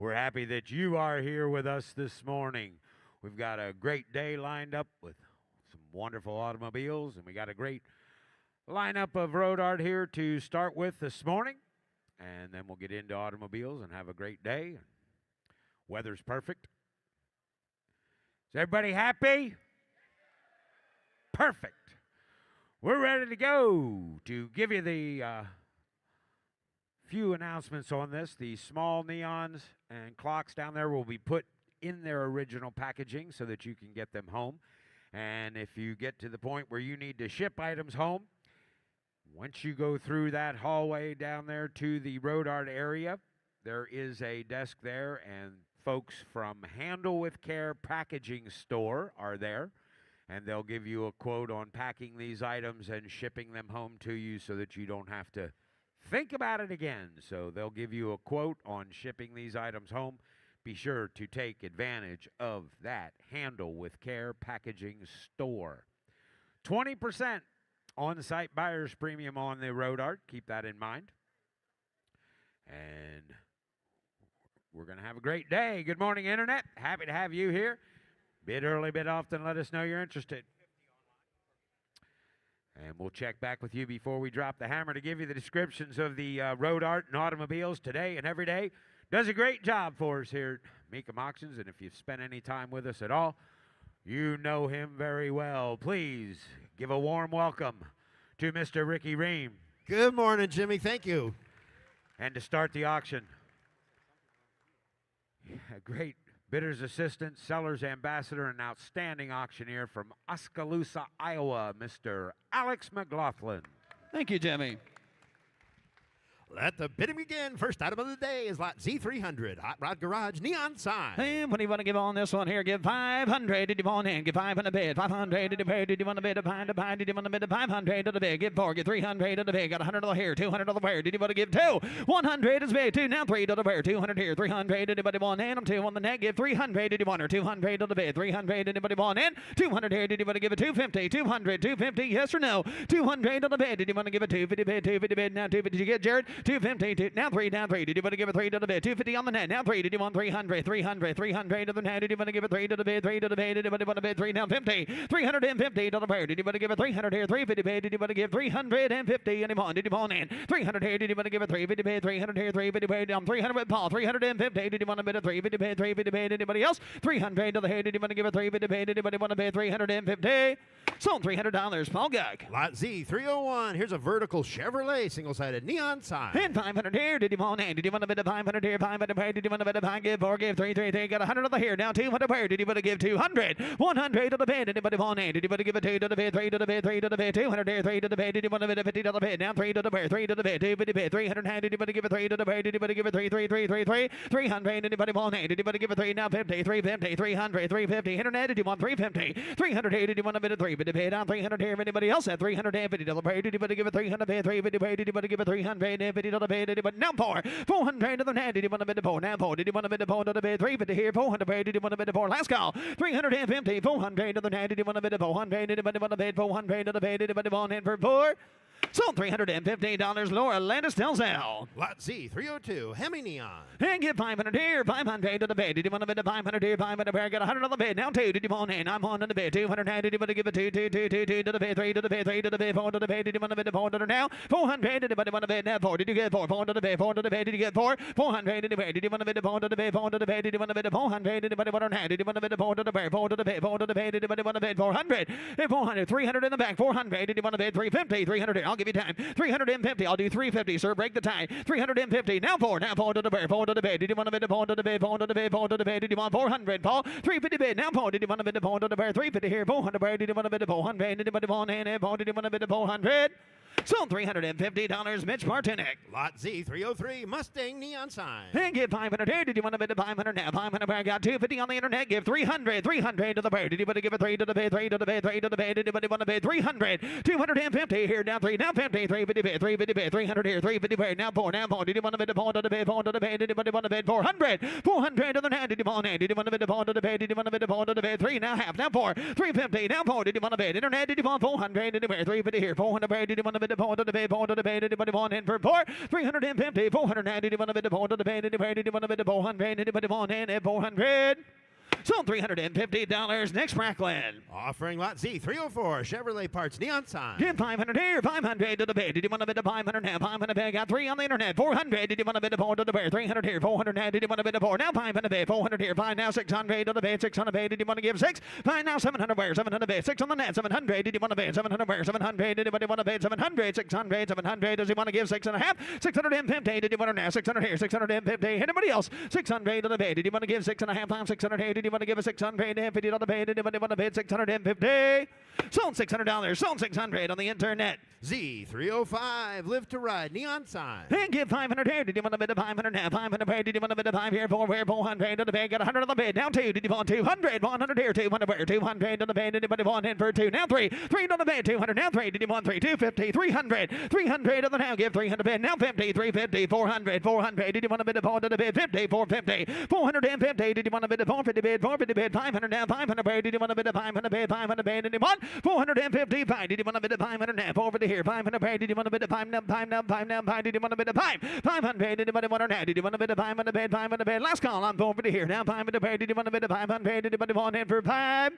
We're happy that you are here with us this morning. We've got a great day lined up with some wonderful automobiles, and we got a great lineup of road art here to start with this morning. And then we'll get into automobiles and have a great day. Weather's perfect. Is everybody happy? Perfect. We're ready to go to give you the few announcements on this. The small neons and clocks down there will be put in their original packaging so that you can get them home. And if you get to the point where you need to ship items home, once you go through that hallway down there to the road art area, there is a desk there, and folks from Handle with Care Packaging Store are there, and they'll give you a quote on packing these items and shipping them home to you so that you don't have to think about it again. So they'll give you a quote on shipping these items home. Be sure to take advantage of that Handle with Care Packaging Store. 20% on-site buyer's premium on the road art. Keep that in mind. And we're going to have a great day. Good morning, Internet. Happy to have you here. Bit early, bit often. Let us know you're interested. And we'll check back with you before we drop the hammer to give you the descriptions of the road art and automobiles today and every day. Does a great job for us here at Mecum Auctions, and if you've spent any time with us at all, you know him very well. Please give a warm welcome to Mr. Ricky Ream. Good morning, Jimmy. Thank you. And to start the auction, a great bidder's assistant, seller's ambassador, and outstanding auctioneer from Oskaloosa, Iowa, Mr. Alex McLaughlin. Thank you, Jimmy. Let the bidding begin. First item of the day is lot Z300, Hot Rod Garage neon sign. And what do you want to give on this one here? Give 500. Did you want in? Give 500 a bid. 500 to the bid. Did you want to bid a pine to pine? Did you want to bid a 500 to the bid? Give 4. Give 300 to the bid. Got 100 over here. 200 to the where? Did you want to give 2? 100 is bid. 2 now 3 to the where? 200 here. 300. Anybody want in? I'm 2 on the net. Give 300. Did you want her? 200 to the bid. 300. Anybody want in? 200 here. Did you want to give a 250? 200. 250. Yes or no? 200 to the bid. Did you want to give a 250 bid? 250 bid. Now 250. Did you get Jared? 250. Now 3, down 3. Did you want to give a 3 to the bid? 250 on the net. Now 3. Did you want 300? 300. 300 to the net. Did you want to give a 3 to the bid? 3 to the bid. Did you want to bid? 3 down 50. 350 to the pair. Did you want to give a 300 here? 350 bid. Did you want to give 350? Anyone? Did you want in? 300 here. Did you want to give a 350 bid? 300 here. 350 bid. Down 300 with Paul. 350. Did you want to bid a 350 bid? 350 bid. Anybody else? 300 to the head. Did you want to give a 350 bid? Anybody want to bid 350? Sold $300. Paul Gug. Lot Z301. Here's a vertical Chevrolet single-sided neon sign. And 500 here. Did you want in? Did you want to bid a 500 here? 500 pair. Did you want to bid a 5? Give 4. Give 3. 3. 3. Got 100 of the here. Now 200 pair. Did you want to give 200? 100 to the bid. Anybody want in? Did you want to give a 2 to the bid? 3 to the bid. 3 to the bid. 200 here. 3 to the bid. Did you want to bid a 50 to the bid? Now 3 to the pair. 3 to the bid. 250 bid. 300 hand. Did you want to give a 3 to the bid? Did you want to give a 3? 3. 3. 3. 3. 300. Anybody want in? Did you want to give a 3? Now 50. 350. 300. 350. Internet. Did you want 350? 300 here. Did you want to bid a 3? Bid a bid. Down 300 here. Anybody else at 350 to the pair? Did you want to give a 300 bid? 350 bid. Did you want to give a 350 to the bid? Did you want now 4? 400 to the net. Did you want to bid a 4? Now 4. Did you want to bid a 4 to the bid? 350 here. 400 bid. Did you want to bid a 4? Last call. 350. 400 to the net. Did you want to bid a 400? Did you want to bid 400 to the bid? Did you want to want in for 4? Sold $315. Laura Landis Delzell. Lot Z302, Hemi neon. And give 500 here. 500 to the bid. Did you want to bid a 500 here? 500 pair. Got 100 on the bid. Now 2. Did you want in? I'm on the bid. 200 hand. Did you want to give a 2? 2. 2. 2. 2 to the bid. 3 to the bid. 3 to the bid. 4 to the bid. Did you want to bid a 4 to the now? 400. Did you want to bid now? 4. Did you get 4? 4 to the bid. 4 to the bid. Did you get 4? 400 to the bid. Did you want to bid a 4 to the bid? 4 to the bid. Did you want to bid a 400? Did you want to bid on hand? Did you want to bid a 4 to the bid? 4 to the bid. 4 to the bid. Did you want to bid 400? 400. 300 in the back. 400. Did you want to bid 350? 300. I'll give you time. 350. I'll do 350, sir. Break the tie. 350. Now 4. Now 4 to the bid. 4 to the bid. Did you want to bid a 4 to the bid? 4 to the bid. 4 to the bid. Did you want 400? Paul. 350 bid. Now 4. Did you want to bid a 4 to the bid? 350 here. 400 bid. Did you want to bid a 400? Did you want to bid a 4? Did you want to bid a 400? Sold $350. Mitch Martinek. Lot Z303, Mustang neon sign. And give 500 here. Did you want to bid a 500 now? 500 pair. Got 250 on the internet. Give 300. 300 to the pair. Did you want to give a 3 to the bid? 3 to the bid. 3 to the bid. Did you want to bid 300? 250 here. Now 3. Now 50. 350 bid. 350 bid. 300 here. 350 pair. Now 4. Now 4. Did you want to bid a 4 to the bid? 4 to the bid. Did you want to bid 400? 400 to the net. Did you want to? Did you want to bid a 4 to the bid? Did you want to bid a 4 to the bid? 3 now half. Now 4. 350. Now 4. Did you want to bid? Internet. Did you want 400? Did you bid 350 here? 400 pair. Did you want to bid bid, 4 to the bid, 4 to the bid, anybody want in for 4? 350, 490, did you want to bid, 4 to the bid, anybody did you want to bid, 400, anybody want in at 400? So $350. Next Franklin. Offering lot Z 304 Chevrolet parts neon sign. Give 500 here, 500 to the bid. Did you want to bid a 500 now? 500 bid. Got 3 on the internet. 400. Did you want to bid a 4 to the bid? 300 here, 400 now. Did you want to bid a 4? Now 500 bid. 400 here, 5 now. 600 to the bid. 600 bid. Did you want to give 6? 5 now. 700 where? 700 bid. 6 on the net. 700. Did you want to bid? 700 where? 700. Did anybody want to bid? 700. 600. 700. Does he want to give 6.5? 650. Did you want to now? 600 here. 650. Anybody else? 600 to the bid. Did you want to give 6.5 times 600? Did you want to give a 650 to the bid? Anybody want to bid 650? Sold $600. Sold 600 on the internet. Z 305 Live to Ride neon sign. And give 500 here. Did you want to bid a 500 now? 500 here. Did you want to bid a 5 here? 4 where? 400 to the bid. Got 100 on the bid. Now 2. Did you want 200? 100 here. 200 where? 200 to the bid. Anybody want in for 2? Now 3. 3 to the bid. 200 now 3. Did you want 3? 250. 300. 300 to the now. Give 300 bid. Now 50. 350. 400. 400. Did you want to bid a 4 to the bid? 50. 450. 450. Did you want to bid a 450 bid? 450 bid. 500 now. 500 bid. Did you want to bid a 500 bid? 500 bid. Did you want 455? Did you want to bid a 500 now? 450 here. 500 bid. Did you want to bid a 5 now? 5 now? 5 now? 5. Did you want to bid a 5? 500. Did you want to bid a now? Did you want to bid a 500 bid? 500 bid. Last call. I'm 450 here. Now 500 bid. Did you want to bid a 500? Did you want in for 5?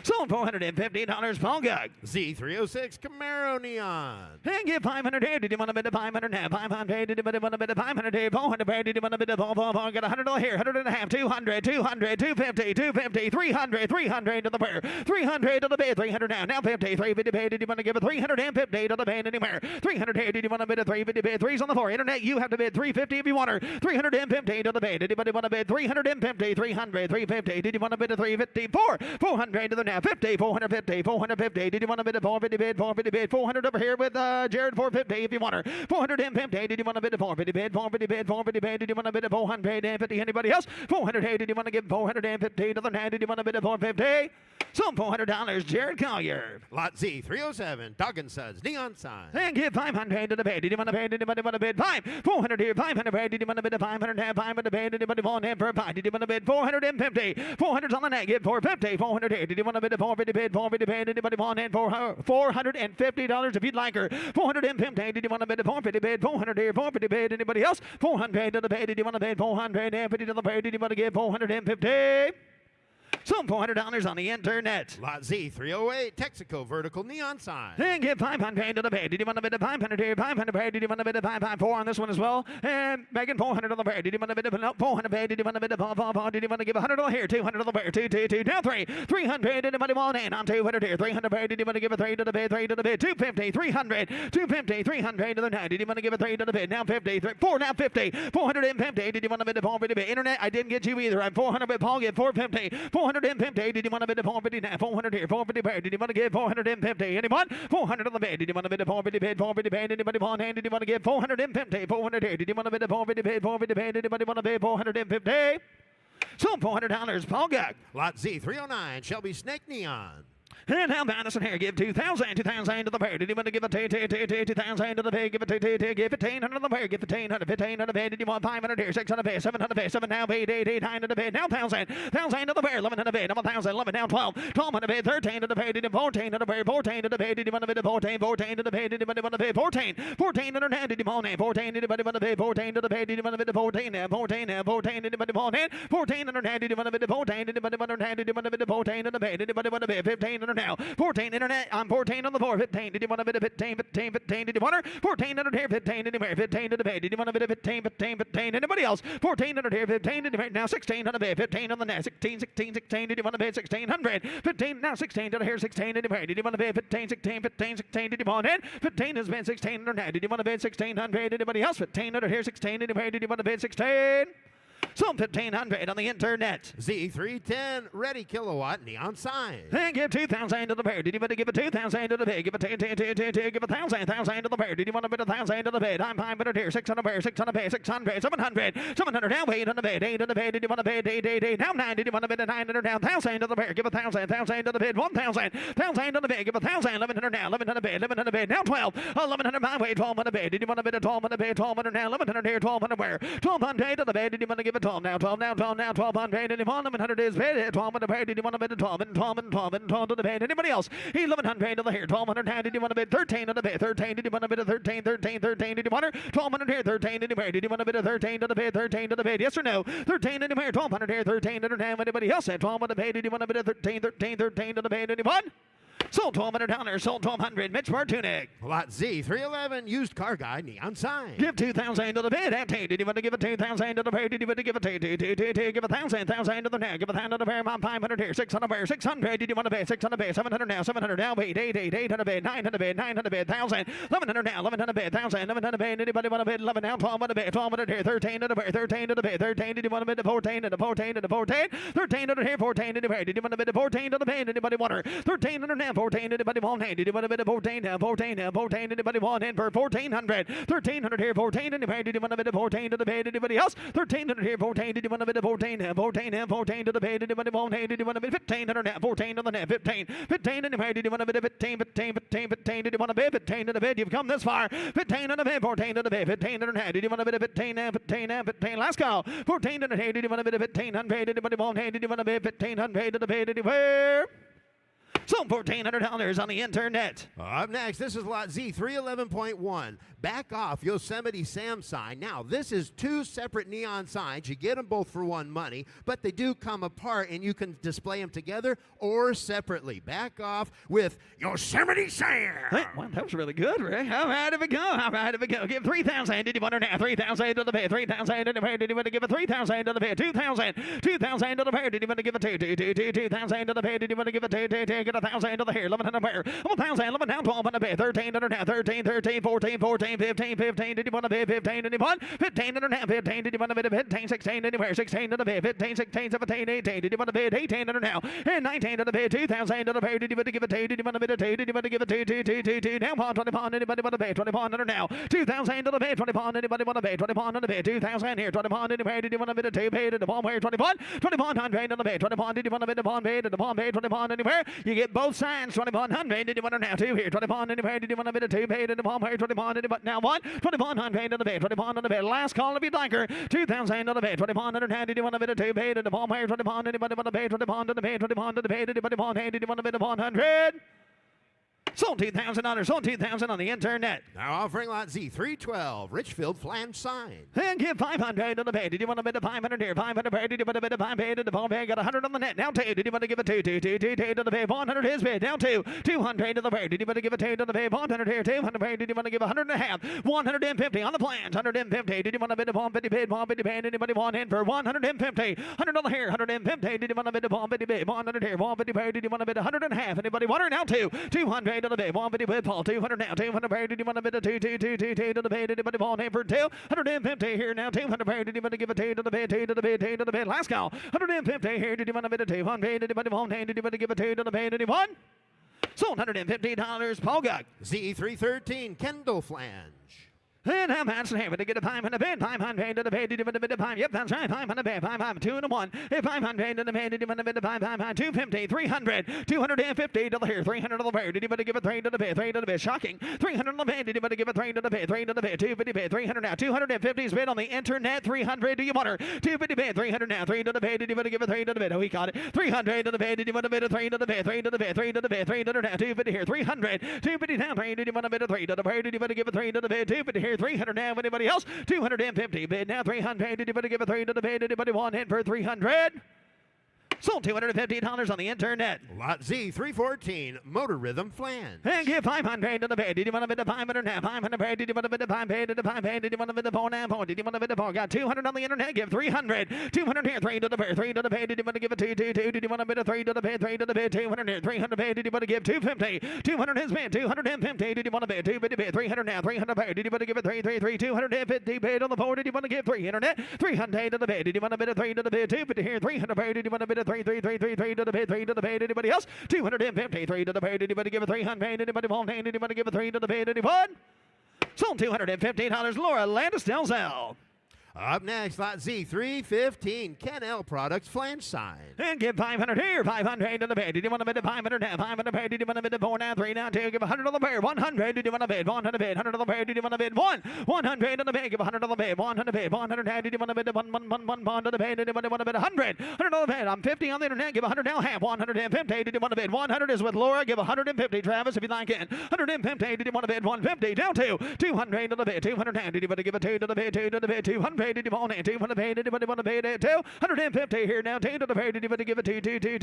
Sold $450. Paul Gug. Z 306 Camaro neon. And give 500 here. Did you want to bid a 500 now? 500. Did you want to bid a 500 here? 400. Did you want to bid a 400? Got $100 here. 100 and a half. 200. 200. 250. 250. 300. 300 to the pair. 300 to the bid. 300 now. Now 50. 350 bid. Did you want to give a 350 to the bid anywhere? 300 here. Did you want to bid a 350 bid? 3's on the floor. Internet, you have to bid 350 if you want her. 350 to the bid. Did anybody want to bid 350? 300. 350. Did you want to bid a 354? 400 to the now. 50. 450. 450. Did you want to bid a 450 bid? 450 bid. 400 over here with Jared. 450 if you want her. 450. Did you want to bid a 450 bid? 450 bid. 450 bid. Did you want to bid a 450? Anybody else? 400. Hey, did you want to give 450 to the now? Did you want to bid a 450? Some $400. Jared Collier. Lot Z 307 Dog and Suds neon sign. And give 500 to the bid. Did you want to pay? Did anybody want to bid 5? 400 here. 500 bid. Did you want to bid a 500? 500 bid. Did anybody want in for a 5? Did you want to bid 450? 400's on the net. Give 450. 400 here. Did you want to bid a 450 bid? 450 bid. Anybody want in for $450 if you'd like her? 450. Did you want to bid a 450 bid? 400 here. 450 bid. Anybody else? 400 to the bid. Did you want to bid 450 to the bid? Did you want to give 450? Some $400 on the internet. Lot Z 308 Texaco vertical neon sign. And give 500 to the bid. Did you want to bid a 500 here? 500 bid. Did you want to bid a 554 on this one as well? And Megan 400 on the bid. Did you want to bid a 400 bid? Did you want to bid a 444? Did you want to give $100 here? 200 on the bid. 222. Now 3. 300. Did anybody want in? I'm 200 here. 300 bid. Did you want to give a 3 to the bid? 3 to the bid. 250. 300. 250. 300 to the 9. Did you want to give a 3 to the bid? Now 50. 4 now 50. 450. Did you want to bid a 450 bid? Internet, I didn't get you either. I'm 400 bid. Paul give 450. 450. Did you want to bid a 450 now? 400 here. 450 bid. Did you want to give 450? Anyone? 400 on the bid. Did you want to bid a 450 bid? 450 bid. Anybody want in? Did you want to give 450? 400 here. Did you want to bid a 450 bid? 450 bid. Anybody want to bid 450? So $400. Paul Gug. Lot Z 309 Shelby Snake neon. And now Madison here, give 2,000 to the pair. Did you want to give a 2,000 to the pair? Give a give 1,500 to the pair. Give 1,500 to the pair. Did you want 500 here? 600 pair, 700 pair, 7 now, 8 9 to the pair. Now 1,000 to the pair, 11 to the pair, 1,000, 11 now 12, 12 to the pair, 13 to the pair. Did you 14 to the pair? 14 to the pair. Did you want to bid 14? 14 to the pair. Did you want to pay 14? 14 to the hand. Did you want 14? Did you want to pay 14 to the pair? Did you want to bid 14? 14 now, 14. Did you want 14 to the hand? Did you want to bid 14? Did you want to hand? Did you want to bid 14 to the pair? Did you want to pay 15 to the now? 14 internet. I'm 14 on the floor. 15. Did you want to bid a 15? 15. 15. Did you want her? 14 under here. 15. Did you wear 15 to the bed? Did you want to bid a 15? 15. 15. Anybody else? 14 under here. 15. Did you wear now 16 on the bed? 15 on the net. 16. 16. 16. Did you want to bid 1600? 15. Now 16 to the hair. 16. Did you wear? Did you want to bid 15? 16. 15. 16. Did you want it? 15 has been 16 under net. Did you want to bid 1600? Anybody else? 15 under here. 16. Did you wear? Did you want to bid 16? Some 1,500 on the internet. Z310 ready kilowatt neon sign. And give 2,000 to the pair. Did you want to give a 2,000 to the pair? Give a 10, 10, 10, 10, 10, give a 1,000 to the pair. Did you want to bid 1,000 to the bed? I'm 500 here. 600 pair, 600 pair, 600, 700, 700 now. 8 on the bed, 8 on the bed. Did you want to bid 8, 8, 8? Now 9. Did you want to bid a 900 down? 1,000 to the pair. Give a 1,000, 1,000 to the bed. 1,000, 1,000 to the bed. Give a 1,000, 1,100 now. 1,100 bed, 1,100 bed. Now 12, 1,100 my way. 1,200 bed. Did you want to bid a 1,200 bed? 1,200 now. 1,100 here. 1,200 where? 1,200 to the bed. Did you want to give a 12 now, 12 now, 12 now, 1200, anyone, 1100 is bid, 12 and a pair, did you want to bid 12 and 12 and 12 and 12 to the bid, anybody else? 1100 to the here, 1200 now, did you want to bid 13 to the bid, 13, did you want to bid a 13, 13, 13, did you want her? 1200 here, 13, did you want to bid a 13 to the bid, 13 to the bid, yes or no? 13 to the bid, 1200 here, 13 to the bid, anybody else said 12 to the bid, did you want to bid a 13, 13, 13 to the bid, anyone? Sold $1,200, sold 1200. Mitch Martunik. Lot Z, 311, used car guy, neon sign. Give 2,000 to the bid. Empty. Did you want to give a 2,000 to the pair? Did you want to give a two? Give 1,000 to the net. Give 1,000 to the pair. 500 here. 600 pair. 600. Did you want to pay? 600 pay. 700 now. 700 now. Wait. 800 bid. 900 bid. 900 bid. 1,000. 1,100 now. 1,100 bid. 1,000. 1,100 bid. Anybody want to bid? 11 now. 12 to bid. 12 here. 13 to the pair. 13 to the bid. 13. Did you want to bid the 14 to the 14 to the 14? 13 to the here. 14 to the pair. Did you want to bid the 14 to the bid? Anybody want her? 13 to the now. 14. Anybody want? Did you want a bit of 14 now? 14 now. 14. Anybody want in for 1,400? 1,300 here. 14. Anybody? Did you want a bit of 14 to the bed? Anybody else? 1,300 here. 14. Did you want a bit of 14 now? 14 now. 14 to the bed. Anybody want? Hey, did you want a bit 1,500 now? 14 to the net. 15. 15. Anybody? Did you want a bit of 15? 15. 15. 15. Did you want a bit 15 to the bed? You've come this far. 15 to the bed. 14 to the bed. 15 to the net. Did you want a bit of 15 now? 15 now. 15. Last call. 14 to the head. Did you want a bit of 1,500? Anybody want? Hey, did you want a bit 1,500 to the bed? Anywhere? So $1,400 on the internet. Up next, this is Lot Z, 311.1. Back off Yosemite Sam sign. Now, this is two separate neon signs. You get them both for one money, but they do come apart, and you can display them together or separately. Back off with Yosemite Sam. Hey, well, that was really good, Ray. How right did it go? How right did it go? Give 3,000. Did you want her now? 3,000 to the bed. 3,000 to the bed. Did you want to give a 3,000 to the bed? 2,000. 2,000 to the bed. Did you want to give a 2,000 to the bed? Did you want to give a get 1,000 to the hair? 1,100 pair. 1,000. 11 down. 12 on the bed. 13 to the now. 13. 13. 14. 14. 15. 15. Did you want to bed? 15. Did you want 15 to the now? 15. Did you want to bed? 15. 16. Anywhere. 16 to the bed. 15. 16. 17. 18. Did you want to bed? 18 to the now. And 19 to the bed. 2,000 to the pair. Did you want to give a 2? Did you want to bed a 2? Did you want to give a 2? Now 20 pound. Anybody want to bed? 20 pound to the now. 2,000 to the bed. 20 pound. Anybody want to bed? 20 pound to the bed. 2,000 here. 20 pound. Anywhere. Did you want to bed a 2? Paid to the bomb where 20 pound. 20 pound 100 to the bed. 20 pound. Did you want to bed the bomb paid to the bomb paid? 20 pound anywhere. You get both signs. 20 pound 100. Did you want to now 2 here? 20 pound anywhere. Did you want to bed a 2? Paid to the bomb where 20 pound. Now 1. 20 pound 100 to the bed. 20 pound on the bed. Last call if you'd like her. 2,000 to the bed. 20 pound 100. Did you want to bed a 2? Paid to the bomb where 20 pound. Anybody want to bed? 20 pound to the bed. 20 pound to the bed. Anybody want? Hey, did you want to bed a 100? Sold $2,000. Sold $2,000 on the internet. Now offering Lot Z, 312, Richfield flange sign. And give 500 to the bed. Did you want to bid a 500 here? 500 pair. Did you want to bid a 500 to the phone pair? Got 100 on the net. Now 2. Did you want to give a 2 to the bed? 100 his bid. Now 2. 200 to the pair. Did you want to give a 2 to the bed? 100 here. 200 pair. Did you want to give 100 and a half? 150 on the plans. 150. Did you want to bid a 150 bid? 150 bid. Anybody want in for 150? 100 on the hair. 150. Did you want to bid a 150 bid? 100 here. 150 pair. Did you want to bid 100 and a half? Anybody want her? Now 2. 200 to the bed. 150 bid. Paul. 200 now. 200 pair. Did you want to bid a 2 to the bed? Anybody want in for 2? 150 here now. 200 pair. Did you want to give a 2 to the bed? 2 to the bed. 2 to the bed. Last call. 150 here. Did you want to bid a 2? 100. Did anybody want? Did you want to give a 2 to the bed? Anyone? Sold $150. Paul Guck. Z313, Kendall flange. And I'm asking here to get a 500 bid. 500 to the bed. Did you want to bid a 5? Yep, that's right. 500 bid. 500. 2 and a 1. 500 to the bed. Did you want to bid a 5? 250. 300. 250 to the here. 300 to the bed. Did you want to give a 3 to the bed? 3 to the bed. Shocking. 300 on the bed. Did you want to give a 3 to the bed? 3 to the bed. 250 bid. 300 now. 250's bid on the internet. 300. Do you want her? 250 bid. 300 now. 3 to the bed. Did you want to give a 3 to the bed? Oh, he got it. 300 to the bed. Did you want to bid a 3 to the bed? 3 to the bed. 3 to the bed. 3 to the now. 250 here. 300. 250 now. 3. Did you want to bid a 3 to the bed? Did you want to give a 3 to the bed? 250 here. 300 now. Anybody else? 250 bid now. 300. Did you want to give a 3 to the bed? Anybody want in for 300? Sold $250 on the internet. Lot Z, 314, Motor Rhythm flange. And give 500 to the bed. Did you want to bid the 500 now? 500 pair. Did you want to bid the 500 to the 500? Did you want to bid the 4 now? 4. Did you want to bid the 4? Got 200 on the internet. Give 300. 200 here. 3 to the bed. 3 to the bed. Did you want to give a 2? Did you want to bid a 3 to the bed? 3 to the bed. 200 here. 300 bed. Did you want to give 250? 200 his bid. 250. Did you want to bid 250 bid? 300 now. 300 pair. Did you want to give a 3? 250 bid on the 4. Did you want to give 300? 300 to the bed. Did you want to bid a 3 to the bed? 250 here. 300 pair. Did you want to bid a 3 to the bed? 3 to the bed. Anybody else? 250. 3 to the bed. Anybody give a 300? Anybody want? Anybody give a 3 to the bed? Anyone? Sold $250. Laura Landis Delzell. Up next, lot Z, 315, Ken L Products flange sign. And give 500 here, 500 to the bid. Did you want to bid 500 now? 500 pair. Did you want to bid 4 now? 3 now? 2. Give 100 on the pair. 100. Did you want to bid 100 bid? 100 on the pair. Did you want to bid 1? 100 on the bid. Give 100 on the bid. 100 bid. 100 now. Did you want to bid 1 to the bid? Did you want to bid 100? 100 on the bid. I'm 50 on the internet. Give 100 now. Half 150. Did you want to bid 100 is with Laura. Give 150. Travis, if you like it. 150. Did you want to bid 150? Down to 200 to the bid. 200 now. Did you want to give a 2 to the bid? 2 to the bid. 200. Did you want it? 200 paid. Did you want to pay it? 250 here now. 2 to the bid. Did you want to give a 2 to the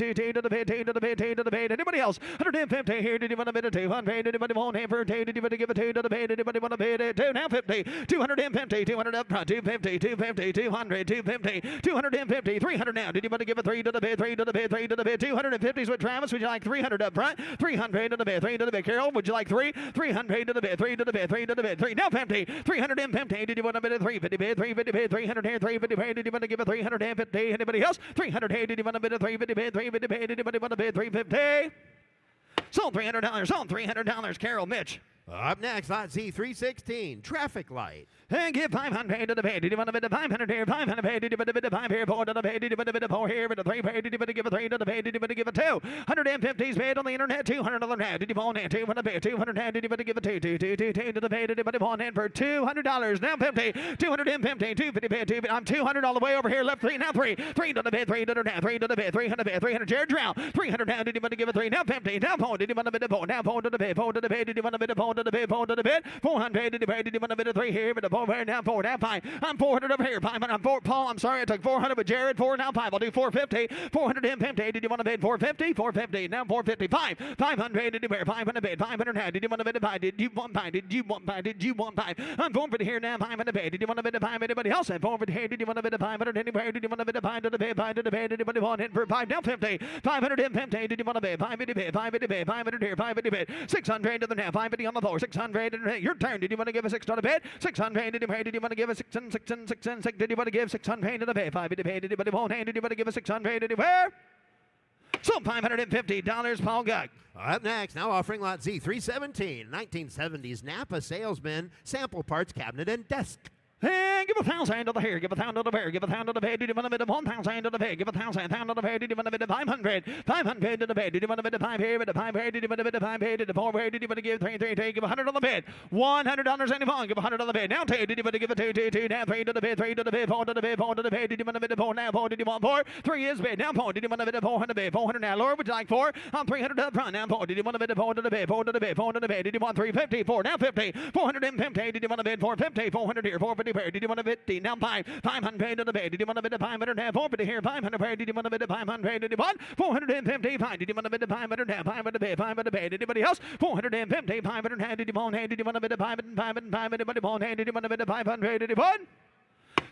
bid? 2 to the bid. 2 to the bid. Anybody else? 150 here. Did you want to bid a 200? Did you want to for 2? Did you want to give a 2 to the bid? Did you want to pay it? 2 now 50. 250. 200 up front. 250. 250. 200. 250. 250. 300 now. Did you want to give a 3 to the bid? 3 to the bid. 3 to the bid. 250 is with Travis. Would you like 300 up front? 300 to the bid. 3 to the bid. Carol, would you like 3? 300 to the bid. 3 to the bid. 3 to the bid. 3 now 50. 350. Did you want to bid a 350 bid? 350 bid. 300 here. 350 bid. Did you want to give a 350? Anybody else? 300 here. Did you want to bid a 350 bid? 350 bid. Did you want to bid 350? Sold $300. Sold $300. Carol, Mitch. Up next, lot Z, 316, traffic light. And give 500 to the bid. Did you want to bid 500 here? 500 paid. Did you want to bid 5 here? 4 to the bid. Did you want to bid 4 here? Bid 3 paid. Did you want to give a 3 to the bid? Did you want to give a 2? 150s paid on the internet. $200 now. Did you want it? 200 paid. 200 now. Did you want to give a 2 to the bid? Did you want it for $200? Now 50. 250. 250 paid. 2. I'm 200 all the way over here. Left 3. Now 3. 3 to the bid. 3 to the now. 3 to the bid. 300 bid. 300. Jared Drow. 300 now. Did you want to give a 3? Now 50. Now 4. Did you want to bid a 4? Now 4 to the bid. 4 to the bid. Did you want to bid a 4 to the bid? 4 to the bid. 400. Did you want to bid a 3 here? But the 4 here. Now 4. Now 5. I'm 400 over here. 500. I'm 4. Paul, I'm sorry. I took 400 with Jared. 4. Now 5. I'll do 450. 450. Did you want to bid 450? 450. Now 455. 500. Did you wear 500 bid? 500 now. Did you want to bid a 5? Did you want 5? Did you want 5? Did you want 5? I'm 450 here now. 500 bid. Did you want to bid a 5? Anybody else? I'm 450 here. Did you want to bid a 500 anywhere? Did you want to bid a 5 to the bid? 5 to the bid. Did you want it for 5? Now 50. 550. Did you want to bid? 550 bid. 550 bid. 500 here. 550 bid. 600 to the now. 550 on the floor. 600. Your turn. Did you want to give a 6 to the bid? 600. Did you want to give a 6 and 6 and 6 and 6? Did you want to give 600 to the bid? 550 bid. Did you want Did you want to give a 600? Did you where? So $550, Paul Gugg. Up next, now offering lot Z, 317, 1970s Napa salesman, sample parts cabinet and desk. And give 1,000 to the hair, give 1,000 to the bear, give 1,000 to the bed. Did you want to bid 1,000 to the bed? Give 1,000 to the bed. Did you want to bid 500? 500 to the bed. Did you want to bid 5 here? Bid 5 here. Did you want to bid 5 here? Did the 4 here? Did you want to give 3? Give 100 on the bed. $100 any phone. Give 100 on the bed. Now 2. Did you want to give a 2? Now 3 to the bed. 3 to the bed. 4 to the bed. 4 to the bed. Did you want to bid 4? Now 4. Did you want 4? 3 is bid. Now 4. Did you want to bid 400 bed? 400 now. Laura, would you like 4? I'm 300 up front. Now 4. Did you want to bid 4 to the bed? 4 to the bed. 4 to the bed. Did you want 350? 4 now 50. 450. Did you want to bid 450? 400 here. 450 pair. Did you want to bid? Now 5. 500 to the bed. Did you want to bid 500 now? 450 here. 500 pair. Did you want to bid 500? Did you want 455? Did you want to bid 500 now? 500 bid. 500 bid. Anybody else? 450. 500 now. Did you want? Did you want to bid 500? 500. Anybody want? Did you want to bid 500? Did you want?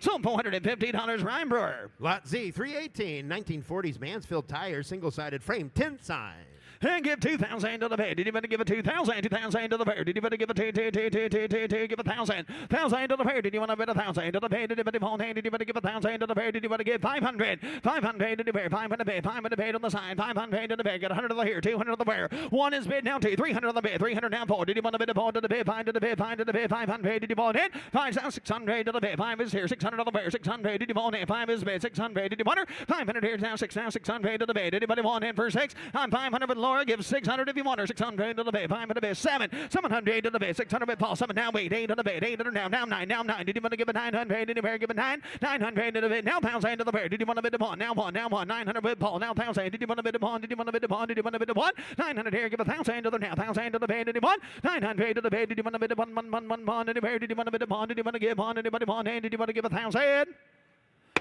So $450, Ryan Brewer. Lot Z, 318, 1940s Mansfield tire, single-sided frame, tin sign. And give 2,000 to the bed. Did you want to give a 2,000? 2,000 to the pair. Did you want to give a 2? Give 1,000. 1,000 to the pair. Did you want to bid 1,000 to the bed? Did you want to give 1,000 to the pair? Did you want to give 500? 500 to the pair. 500 bid. 500 bid on the side. 500 to the bed. Got 100 to the here. 200 to the pair. 1 is bid now 2. 300 on the bed. 300 down 4. Did you want to bid a 4 to the bed? 5 to the bed. 5 to the bed. 500. Did you want it? 5 down 600 to the bed. 5 is here. 600 on the pair. 600. Did you want it? 5 is bid. 600. Did you want her? 500 here now. 6 now. 600 to the bed. Anybody want it for 6? I'm 500 with Laura. Give 600 if you want her. 600 to the bed. 500 to the bed. 7. 700 to the bed. 600 with Paul. 7 now. 8. 8 to the bed. 800 now. Now 9. Now 9. Did you want to give a 900? Did you give a 9? 900 to the bed. Now 1,000 to the bed. Did you want to bid a 1? Now 1. Now 1. 900 with Paul. Now 1,000. Did you want to bid a 1? Did you want to bid a 1? Did you want to bid a 1? 900 here. Give 1,000 to the now. 1,000 to the bed. Did you want? 900 to the bed. Did you want to bid a 1? 1. 1. 1. Did you want to bid a 1? Did you want to give 1? Anybody want? Did you want to give 1,000?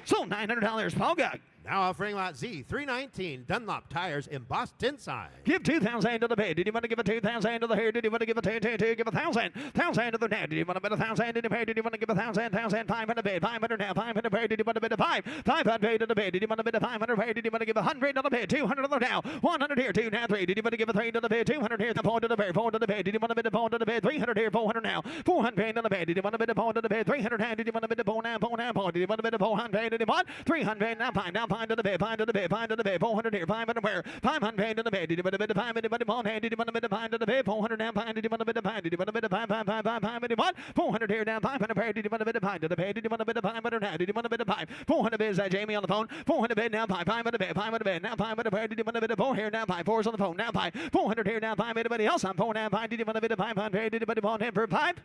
So $900, Paul Gugg. Now offering lot Z, 319, Dunlop tires, embossed tin sign. Give 2,000 to the bed. Did you want to give a 2,000 to the hair? Did you want to give a 2? Give 1,000. 1,000 to the net. Did you want to bid 1,000? Did you pay? Did you want to give 1,000? 1,000. 500 bed. 500 now. 500 pay. Did you want to bid a 5? 500 to the bed. Did you want to bid a 500 pay? Did you want to give 100 to the bed? 200 to the now. 100 here. 2 now. 3. Did you want to give a 3 to the bed? 200 here. 4 to the bed. 4 to the bed. Did you want to bid a 4 to the bed? 300 here. 400 now. 400 to the bed. Did you want to bid a 4 to the bed? 300 now. Did you want to bid a 4 now? 4 now. 4. Did you want to bid a 400? Did you want 300 now? 5 now. 5 to the bed, 5 to the bed, 5 to the bed, 400 here, 500 where, 500 to the bed, did you want a bit of 5 anybody on hand, did you want a bit of 5 to the bed, 400 down, 5, did you want a bit of 5, did you want a bit of 5, 5, 5, 5, 5, did you want 400 here down, 500 pair, did you want a bit of 5 to the bed, did you want a bit of 500 now, did you want a bit of 5, 400 bed, is that Jamie on the phone, 400 bed now, 5, 500 bed, 500 bed, now 500 pair, did you want a bit of 4 here now, 5, 4's on the phone, now 5, 400 here now, 5, anybody else on 4 now, 5, did you want a bit of 500, did you want on him for 5?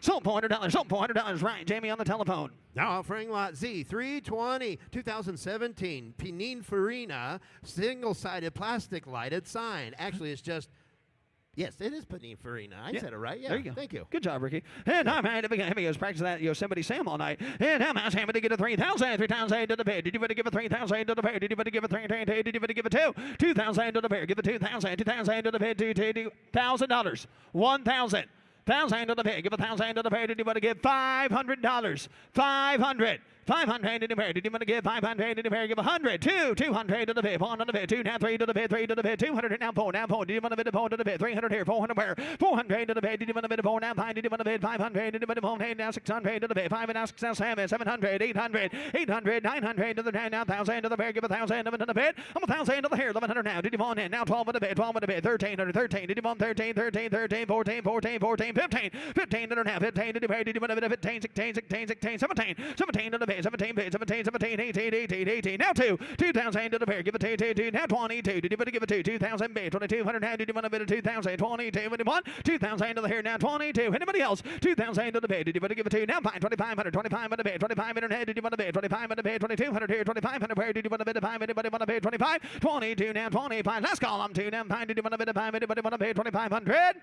Sold $400, right, Jamie on the telephone. Now offering lot Z 320 2017 Pininfarina single-sided plastic lighted sign. Actually, it's just, yes, it is Pininfarina. I said it right. Yeah, there you go. Thank you. Good job, Ricky. And I'm he was practicing that Yosemite Sam all night. And I'm asking him to get a 3,000 to the pair. Did you want to give a 3,000 to the pair? Did you want to give a 3,000? Did you want to give a 2,000 to the pair? Give a 2,000 to the pair. $2,000. 1,000. 1,000 to the pair. Give 1,000 to the pair. Did you want to give $500? 500. 500 to the pair. Did you want to give 500 to the pair? Give 100. 200 to the pair. 1 to the pair. 2 now 3 to the pair. 3 to the pair. 200 now 4. Now 4. Did you want a bit of 4 to the pair? 300 here. 400 pair. 400 to the pair. Did you want a bit of 4 now 5? Did you want a bit 500? Did you want a 4 now 600 to the pair? 5 now 6 now 700 800 900 to the pair. Now 1,000 to the pair. Give 1,000 to the pair. I'm 1,000 to the hair. 1,100 now. Did you want in? Now 12 to the pair. 12 to the pair. 1,300. Did you want 13 14 15 to the now. 15 to the pair. Did you want a bit of 15 16 17 to the pair. 17 18 now 2,000 to the pair. Give it 2 now 22. Did you want to give it 2,000 bid? 2,200 now. Did you want a bit of 2,000? 22. What do you want? 2,000 to the hair now 22. Anybody else? 2,000 to the bid. Did you want to give it 2 now? Fine. 2,500. 25 on the bid. 2500 head. Did you want a bid? 25 on the bid. 2,200 here. 2,500 pair. Did you want a bid of 5? Anybody want a bid? 25. 22 now 25. Last call. I'm 2 now 5. Did you want a bid of 5? Anybody want a bid? 2,500.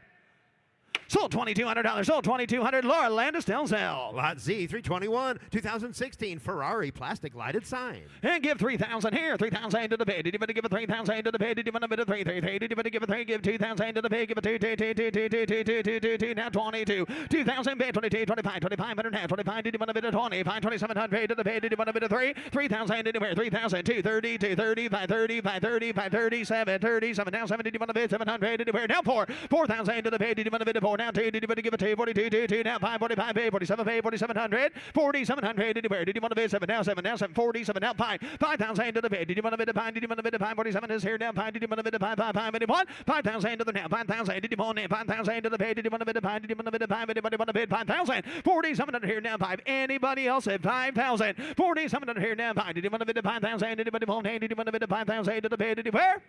Sold $2,200. Sold $2,200. Laura Landis Delzell. Lot Z 321 2016 Ferrari plastic lighted sign. And give 3,000 here. 3,000 to the bid. Did you want to give a 3,000 to the bid? Did you want a bit of 3? Did you want to give a 3? Give 2,000 to the bid. Give a 2. Now 22. 2,000 bid. 22, 25, 2,500 now. 25. Did you want a bit of 20? 5, 2,700 to the bid. Did you want a bit of 3? 3,000 anywhere. 3,000. 230, 230, 530, 530, 537, 37. Now 7. Did you want a bid? 700 anywhere. Now 4. 4,000 to the bid. Did you want a bit of 4? Now 2. Did you want to give a 2? 42, 2 now 5, 45, 47, 4,700. 4,700. Did you wear? Did you want a bid? 7 now 7 now 7. 47 now 5. 5,000 to the bid. Did you want a bit of 5? Did you want a bit of 5? 47 is here now 5. Did you want a bit of 5? 5 anyone? 5,000 to the now 5,000. Did you want 5,000 to the bid? Did you want a bit of 5? Did you want a bit of 5? Anybody want a bid? 5,000. 4,700 here now 5. Anybody else at 5,000? 4,700 here now 5. Did you want a bit of 5,000? Anybody want? Did you want a bit of 5,000 to the bid? Did you wear?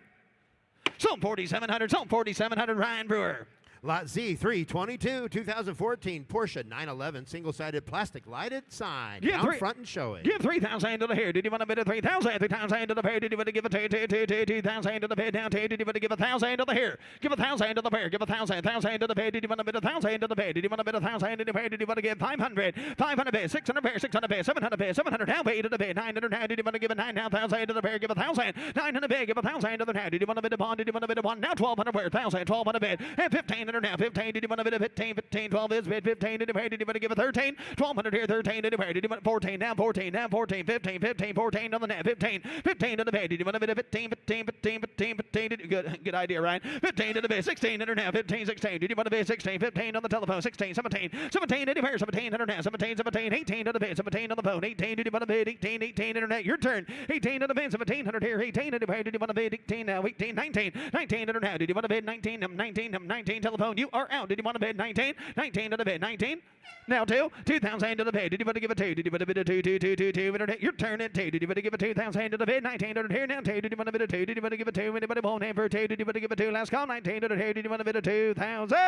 Sold 4,700. Sold 4,700. Ryan Brewer. Lot Z 322 2014 Porsche 911 single-sided plastic lighted sign. Down front and showing. Give 3,000 to the hair. Did you want a bit of 3,000? 3,000 to the pair. Did you want to give a 2,000 to the pair? Down 2. Did you want to give 1,000 to the hair? Give 1,000 to the pair. Give 1,000 to the pair. Did you want a bit of 1,000 to the pair? Did you want a bit of 1,000 to the pair? Did you want to give 500? 500 pair. 600 pair. 600 pair. 700 pair. 700 down. 8 to the pair. 900 now. Did you want to give a 9,000 to the pair? Give 1,000. 900 pair. Give 1,000 to the pair. Did you want a bit of bond? Did you want a bit of one? Now 1,200 pair. 1,000. 1,200 pair. And 1,500 now. 15. Did you want a bit of 15? 15. 12 is bid. 15 to the pair. Did you want to give a 13? 1,200 here. 13 to the pair. Did you want 14? Now 14. Now 14. 15. 15. 14 on the net. 15. 15 to the pair. Did you want a bit of 15? 15. 15. 15. 15. Good idea, Ryan. 15 to the pair. 16 under now. 15. 16. Did you want a bit 16? 15 on the telephone. 16. 17. 17 to the pair. 17 under now. 17. 17. 18 to the pair. 17 on the phone. 18. Did you want a bit 18? 18 internet. Your turn. 18 to the pair. 1,700 here. 18 to the pair. Did you want a bit 18 now? 18. 19. 19 under now. Did you want a bit 19? 19. 19 telephone. You are out. Did you want a bit 19? 19 to the bid. 19. Now 2. 2,000 to the bid. Did you want to give a 2? Did you want a bit of 2? 2. 2. 2. 2. Your turn at 2. Did you want to give a 2,000 to the bid? 19 to the here. Now 2. Did you want a bit of 2? Did you want to give a 2? Anybody won't name for 2? Did you want to give a 2? Last call. 19 to the here. Did you want a bit of 2,000?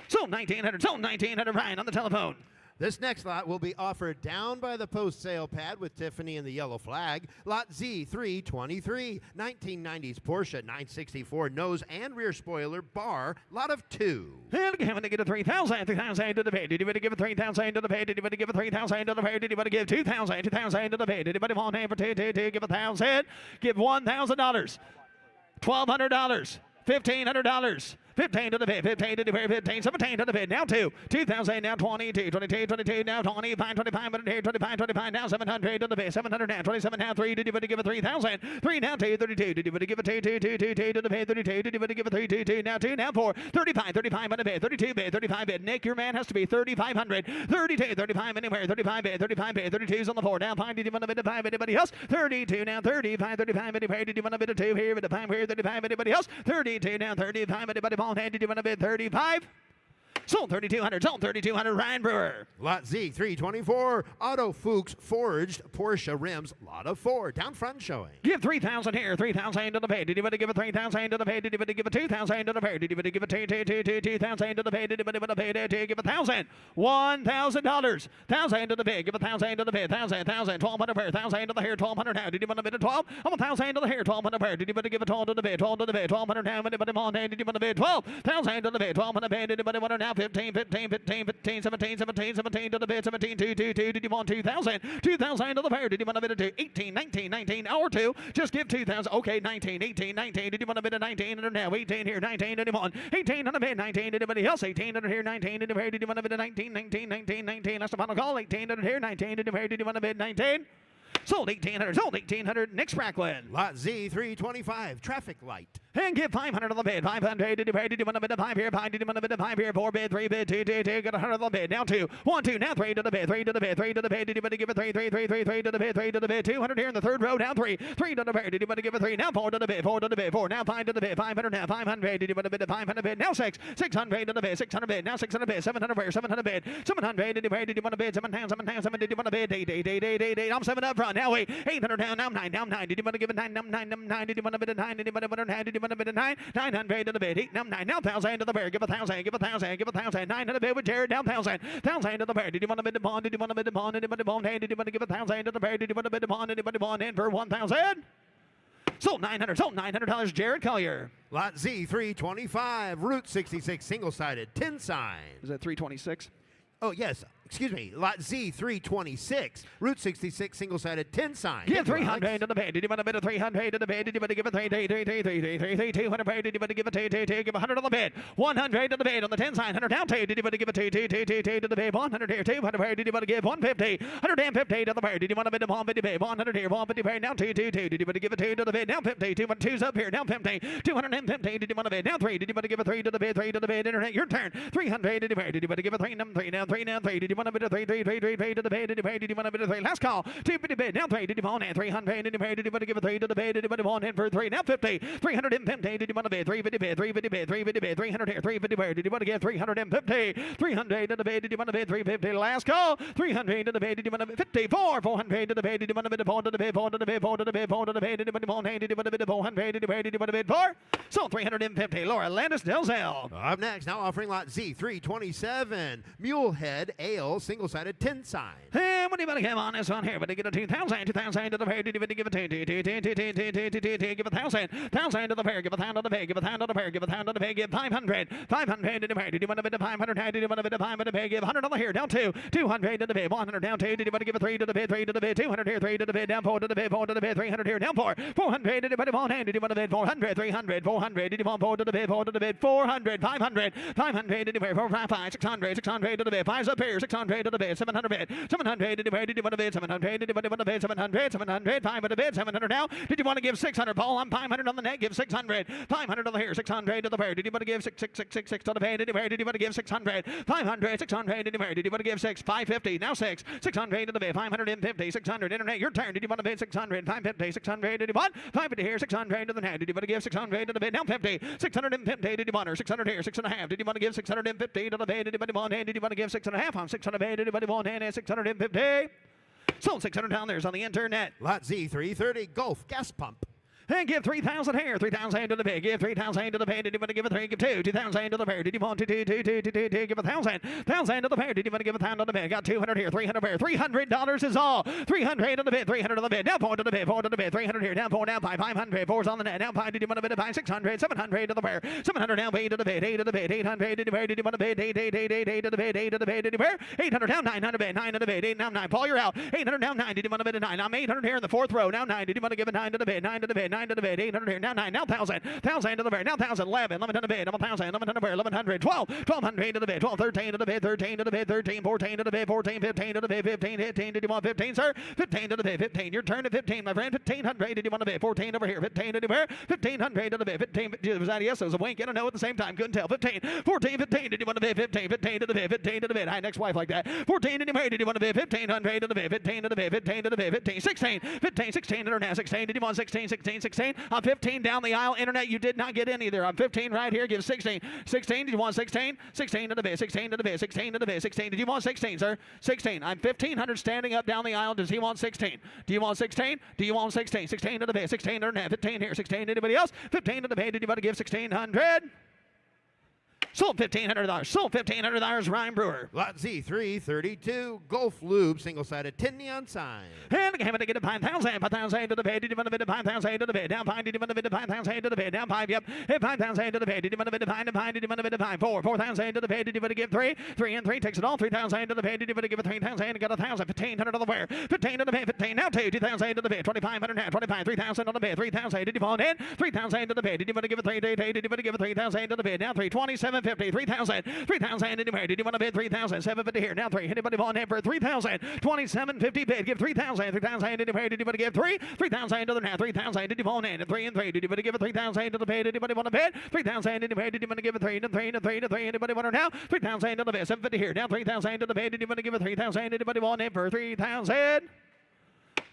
Sold 1,900. Sold 1,900. Ryan on the telephone. This next lot will be offered down by the post sale pad with Tiffany and the yellow flag. Lot Z323, 1990s Porsche 964 nose and rear spoiler bar, lot of 2. And again, to get a 3,000, 3,000 to the pay. Did you want to give a 3,000 to the pay? Did you want to give a 3,000 to the pay? Did you want to give 2,000, 2,000 to the pay? Did anybody want name for 2? Give 1,000. Give $1,000. $1,200. $1,500. 15 to the bid, 15 to the bid, 15, 17 to the bid, now 2, 2,000, now 22, 22, 22, now 25, 25, 25, 25, now 700 to the bid, 700 now, 27 now, 3, did you give it 3,000, 3 now 2, 32, did you give it 2, 2, 2, 2, 2 to the bid, 32, did you give it 3, 2, 2, now 2, now 4, 35, 35 on the bid, 32 bid, 35 bid, Nick, your man has to be 3,500, 32, 35 anywhere, 35 bid, 32's on the floor, now 5, did you want a bit of 5, anybody else, 32 now, 35, 35, anywhere, did you want a bit of 2 here, with the 5 here, 35, anybody else, 32 now, 35, anybody ball hand, did you want a bid 35? Sold 3,200, sold 3,200, Ryan Brewer. Lot Z, 324. Otto Fuchs forged Porsche rims. Lot of 4. Down front showing. Give 3,000 here, 3,000 to the pay. Did you give it 3,000 to the pay? Did you give it 2,000 to the pay? Did you give it 2,000 to the pay? Did you give 1,000? $1,000. 1,000 to the pay. Give 1,000 to the pay. 1,000, 1,200 pair. 1,000 to the hair. 1,200 now. Did you want a bit of 12? I'm 1,000 to the hair. 1,200 pair. Did you give it 12 to the pay? 12 to the pay. 1,200 now. Anybody on hand? Did you want a bit 12? 1,000 to the pay. 1,200 pay. Did you want to now? 15, 15, 15, 15, 17, 17, 17 to the bid, 17, 2, 2, 2. Did you want 2,000? 2,000 to the pair. Did you want a bid of 2? 18, 19, 19, hour 2. Just give 2,000. Okay, 19, 18, 19. Did you want a bid of 19? And now 18 here, 19. Did you want 18 on the bid? 19. Did anybody else? 18 under here, 19. Did you pair? Did you want a bid of 19, 19, 19, 19? That's the final call. 18 under here, 19. Did you pair? Did you want a bid 19? Sold 1,800. Sold 1,800. Nick Spracklin. Lot Z, 325. Traffic light. And give 500 on the bid. 500. Did you pay? Did you want a bid of 5 here? 5. Did you want a bid of 5 here? 4 bid. 3 bid. 2, 2, 2. Got 100 on the bid. Now 2. 1, 2. Now 3 to the bid. 3 to the bid. 3 to the bid. Did you want to give it 3, 3, 3, 3, 3 to the bid? 3 to the bid. 200 here in the third row. Now 3. 3 to the bid. Did you want to give it 3? Now 4 to the bid. 4 to the bid. 4. Now 5 to the bid. 500 now. 500. Did you want a bid of 500 bid? Now 6. 600 to the bid. 600 bid. Now 600 bid. 700 bid. 700 bid. 700. Did you pay? Did you want a bid? 7 pounds. 7 pounds. 7. Did you want a bid? 8, 8, 8, 8, 8, 8. I'm 7 up front. Now 8. 800 down. Now 9. Now 9. Did you want to give it 9? 9, 9, 9. Did you want a bid of 9? Did you want a bid of 9? Did you want a bid of 9? 900 to the bid. 8, now 9. Now 1,000 to the bear. Give 1,000. Give 1,000. Give 1,000. 9 to the bid with Jared. Down 1,000. 1,000 to the bear. Did you want a bid of bond? Did you want a bid of bond? Anybody bond? Hey, did you want to give 1,000 to the bear? Did you want a bid of bond? Anybody bond in for 1,000? Sold 900. Sold $900. Jared Collier. Lot Z, 325. Route 66. Single-sided. 10 sign. Is that 326? Oh, yes. Excuse me. Lot Z, 326. Route 66. Single-sided. 10 sign. Give 300 to the bid. Did you want a bid of 300 to the bid? Did you want to give it 3, 3, 3, 3, 3, 3, 3, 3, 200 paid? Did you want to give it 2, 2, 2? Give 100 on the bid. 100 to the bid on the 10 sign. 100 down 2. Did you want to give it 2, 2, 2, 2, 2 to the bid? 100 here. 200 paid. Did you want to give 150? 150 to the bid. Did you want a bid of 150 paid? 100 here. 150 paid. Now 2, 2, 2. Did you want to give it 2 to the bid? Now 50. 2, 2's up here. Now 50. 250. Did you want a bid? Now 3. Did you want to give it 3 to the bid? 3 to the bid. Internet. Your turn. 300. Did you pay? Did you want to give it 3? Now 3. Now 3. Now 3. Did you want a bid of 3, 3, 3, 3, 3 to the bid? Did you pay? Did you want a bid of 3? Last call. 2 to the bid. Now 3. Did you want a 300? Did you pay? Did you want to give it 3 to the bid? Did you want in for 3? Now 50. 350. Did you want a bid? 350 bid. 350 bid. 350 bid. 300 here. 350 bid. Did you want to give 350? 300 to the bid. Did you want a bid? 350. Last call. 300 to the bid. Did you want a bid? 54. 400 to the bid. Did you want a bid? 4 to the bid. 4 to the bid. 4 to the bid. 4 to the bid. Did you want a bid? Did you want a bid? 400. Did you pay? Did you want a bid? 4. So 350. Laura Landis Delzell. Up next, now offering Lot Z, 327. Mulehead Ale. Single-sided. 10 sign. And what do you want to give on this one here? But they get a 2,000. 2,000 to the pair. Did you want to give a 2, 2, 2, 2, 2, 2, 2, 2, 2, 2, 2, give 1,000. 1,000 to the pair. Give 1,000 to the pair. Give 1,000 to the pair. Give 1,000 to the pair. Give 500. 500 to the pair. Did you want a bit of 500? Did you want a bit of 500 to the pair? Give 100 on the here. Down 2. 200 to the bid. 100 down 2. Did you want to give a 3 to the bid? 3 to the bid. 200 here. 3 to the bid. Down 4 to the bid. 4 to the bid. 300 here. Down 4. 400. Did you want to bid? Did you want to bid? 400. 300. 400. Did you want 4 to the bid? 4 to the bid. 400. 500. 500. Did you pay? 4, 5, 5. 600. 600 to the bid. 5's up here. 600 to the bid. 700 bid. 700. Did you pay? Did you want to bid? 700. Did you want to bid? 700. 700. 5 to the bid. 700 now. Did you want to give 600? Paul, I'm 500 on the net. Give 600. 500 on the here. 600 to the pair. Did you want to give 6, 6, 6, 6, 6 to the pair? Did you pay? Did you want to give 600? 500. 600. Did you pay? Did you want to give 6? 550. Now 6. 600 to the bid. 550. 600. Internet. Your turn. Did you want to bid 600? 550. 600. Did you want? 550 here. 600 to the net. Did you want to give 600 to the bid? Now 50. 650. Did you want her? 600 here. 6.5. Did you want to give 650 to the bid? Did you want to Did you want to give 6.5 on 600 bid? Did you want 650? Sold 600 down there's on the internet. Lot Z, 330. Gulf gas pump. And give 3,000 here, 3,000 to the pay. Give 3,000 to the pay. Did you want to give a 3? Give 2. 2,000 to the pair. Did you want to 2, 2, 2, 2, 2, 2, give 1,000. 1,000 to the pair. Did you want to give 1,000 to the pair? Got 200 here, 300 pair. $300 is all. 300 to the bid, 300 to the bid. Now 4 to the bid, 4 to the bid. 300 here, down 4, down 5, 500. 4's on the net. Now 5. Did you want to bid a 5? 600, 700 to the pair. 700 down, 8 to the bid, 8 to the bid. 800 to the pair. Did you want to bid? 8, 8, 8, 8, 8 to the bid, 8 to the bid. Did you pair? 800 down, 900 bid, 9 to the bid. 8 down 9. Paul, you're out. 800 down 9. Did you want to bid a 9? I'm 800 here in the fourth row. Now 9. Did you want to give a 9 to the bid? 9 to the bid. 9 to the bed, 800 here, now 9, now 1,000, 1,000 to the bed, now 1,000, 11, 11 to the bed, 1,000, 11 to the bed, 1,100, 12, 1,200 to the bed, 12, 13 to the bed, 13 to the bed, 13, 14 to the bed, 14, 15 to the bed, 15, 15, did you want 15, sir? 15 to the bed, 15, your turn to 15, my friend, 1,500, did you want to bed, 14 over here, 15 to the bed, 1,500 to the bed, 15, was that a yes? It was a wink and a no at the same time, couldn't tell, 15, 14, 15, did you want to bed, 15, 15 to the bed, 15 to the bed, hi, next wife like that, 14, did you marry, did you want to bed, 1,500 to the bed, 15 to the bed, 15 to the bed, 15, 16, 15, 16, internet, 16, did you want 16, 16, 16, I'm 15 down the aisle, internet, you did not get in either, I'm 15 right here, give 16, 16, did you want 16, 16 to the bed, 16 to the bed, 16 to the bed, 16, did you want 16, sir, 16, I'm 1,500 standing up down the aisle, does he want 16, do you want 16, do you want 16, 16 to the bed, 16 internet, 15 here, 16, anybody else, 15 to the bed, did you want to give 1,600? Sold $1,500. Sold $1,500. Ryan Brewer. Lot Z 332 Gulf Lube single-sided 10 neon sign. And again, to get a 5,000. 5,000 to the bed. Did you want to bid 5,000 to the bed? Down 5. Did you want to bid 5,000 to the bed? Down 5. Yep. 5,000 to the bed. Did you want to bid 5? 5. Did you want to bid 5? 4. 4,000 to the bed. Did you want to give 3? 3 and 3 takes it all. 3,000 to the bed. Did you want to give 3,000? Got 1,000. 1,500 to the where? 15 to the bed. 15 now 2. 2,000 to the bed. 2,500 now. 25. 3,000 on the bed. 3,000. Did you fall in? 3,000 to the bed. Did you want to give 3? Did you want to give 3,000 to the bed? Now 3. 2,750. 3,000. 3,000 anywhere. Did you want to bid 3,000? 750 here. Now 3. Anybody want in for 3,000? 2,750 bid. Give 3,000. 3,000 anywhere. Did you want to give 3? 3,000 to the now. 3,000. Did you want in? 3 and 3. Did you want to give 3,000 to the bid? Anybody want to bid? 3,000 anywhere. Did you want to give 3 and 3 and 3 and 3? Anybody want to now? 3,000 to the bid. 750 here. Now 3,000 to the bid. Did you want to give 3,000? Anybody want in for 3,000?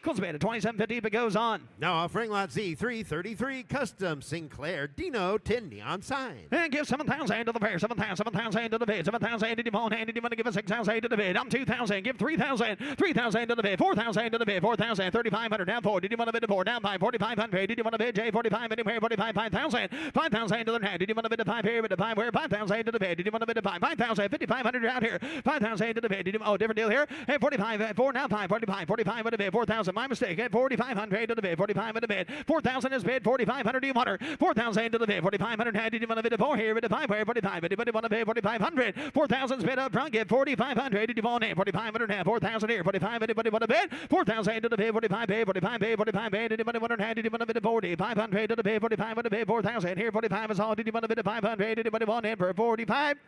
Calls bid at 2,750 if it goes on. Now offering Lot Z 333 Custom Sinclair Dino 10 neon sign. And give 7,000 to the pair. 7,000 to the bid. 7,000 did you want? And did you want to give a 6,000 to the bid? I'm 2,000. Give 3,000. 3,000 to the bid. 4,000 to the bid. 4,000. 3,500 down 4. Did you want to bid 4? Down 5. 4,500. Did you want to bid J? 45 anywhere. 45. 5,000. 5,000 to the hand. Did you want to bid 5 here? Bid 5 where? 5,000 to the bid. Did you want to bid 5? 5,000. 5,500 out here. 5,000 to the bid. Did you? Oh, different deal here. And 45. 4 now 5. 45. 45 to the bid. 4,000. My mistake. At 4,500 to the bid. 45 to the bid. 4,000 is bid. 4,500 do you want her? 4,000 to the bid. 4,500. Did you want to bid 4 here? Bid 5 where? 45. Anybody want to bid 4,500? 4,000 is bid up front. Get 4,500. Did you want in? 4,500 now. 4,000 here. 45. Anybody want to bid? 4,000 to the bid. 45 bid. 45 bid. 45 bid. Anybody want to? Did you want to bid 40? 500 to the bid. 45 to the bid. 4,000 here. 45 is all. Did you want to bid 500? Did anybody want in for 45?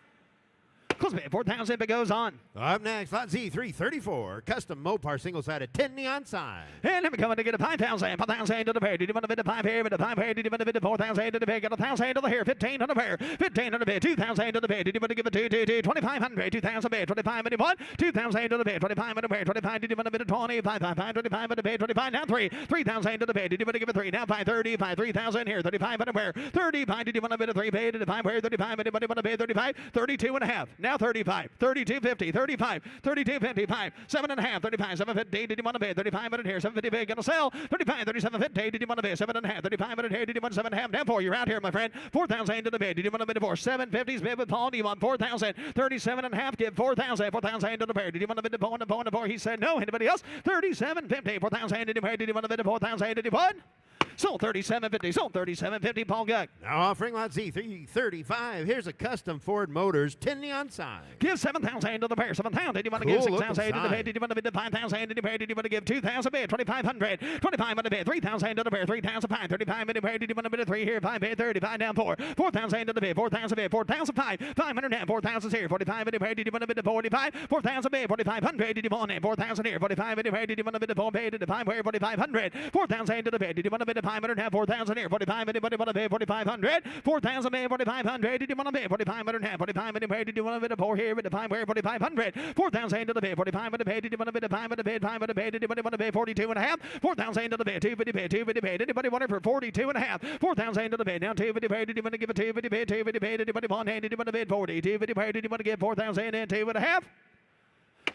Close bid 4,000 if it goes on. Up next, Lot Z 334 Custom Mopar single-sided 10 neon sign. And then we're coming to get a 5,000. 5,000 to the pair. Did you want to bid 5 here? Bid 5 here. Did you want to bid 4,000 to the pair? Got 1,000 to the here. 15 to the pair. 15 to the bid. 2,000 to the bid. Did you want to give it 2,500? 2,000 bid. 25 and 1. 2,000 to the bid. 25 and a pair. 25. Did you want to bid 20? 5,500. 25 to the bid. 25 now 3. 3,000 to the bid. Did you want to give it 3? Now 5. 35. 3,000 here. 35 and a pair. 35. Did you want to bid a 3 bid? Did 5 where? 35. Anybody want to bid 35? 32 and a half. Now 35. 32.50, 35, 32.55, 7.5, 35, 7.50. Did you want to bid 35 here? 7.50 bid, gonna sell 35, 37.50. Did you want to bid 7.5, 35 here? Did you want 7.5? Down 4. You're out here, my friend. 4,000 to the bid. Did you want to bid 4? 7.50's bid with Paul. Do you want 4,000? 37.5. Give 4,000. 4,000 to the bid. Did you want to bid 4? He said no. Anybody else? 37.50. 4,000. Did you want to bid 4,000? Did you what? Sold 37.50. Sold 37.50. Paul Guck. Now offering Lot Z 335. Here's a custom Ford Motors 10 neon sign. Give 7,000 to the pair. 7,000. Did you want to Cool give 6,000 to the sign. bid? Did you want to bid 5,000 to the pair? Did you want to give 2,000 bid? 2,500. 25 on the bid. 3,000 to the pair. 3,005. 35 in the pair. Did you want to bid 3 here? 5 bid. 35 down 4. 4,000 to the bid. 4,000 bid. 4,005. 500 down. 4,000 here. 45 in the pair. Did you want to bid 45? 4,000 bid. 4,500. Did you want it? 4,000 here. 45 in the pair. Did you want to bid 4 bid? Did the 5 where? 4,500. 4,000 to the bid. Did you want to bid 500 now? 4,000 here. 45. Anybody want to bid 4,500? 4,000 bid. 4,500. Did you want to bid 4,500 now? 45 in the pair. Did you want to bid 4 here? Bid 5 where? 4,500. 4,000 to the bid. 45 in the bid. Did you want to bid 5 in the bid? 5 in the bid. Did anybody want to bid 42 and a half? 4,000 to the bid. 2 bid. 2 bid. Anybody want it for 42 and a half? 4,000 to the bid. Now 2 bid. Did you want to give it 2 bid? 2 bid. Anybody want it? Did you want to bid 40? 2 bid. Did you want to give 4,000 and 2 and a half?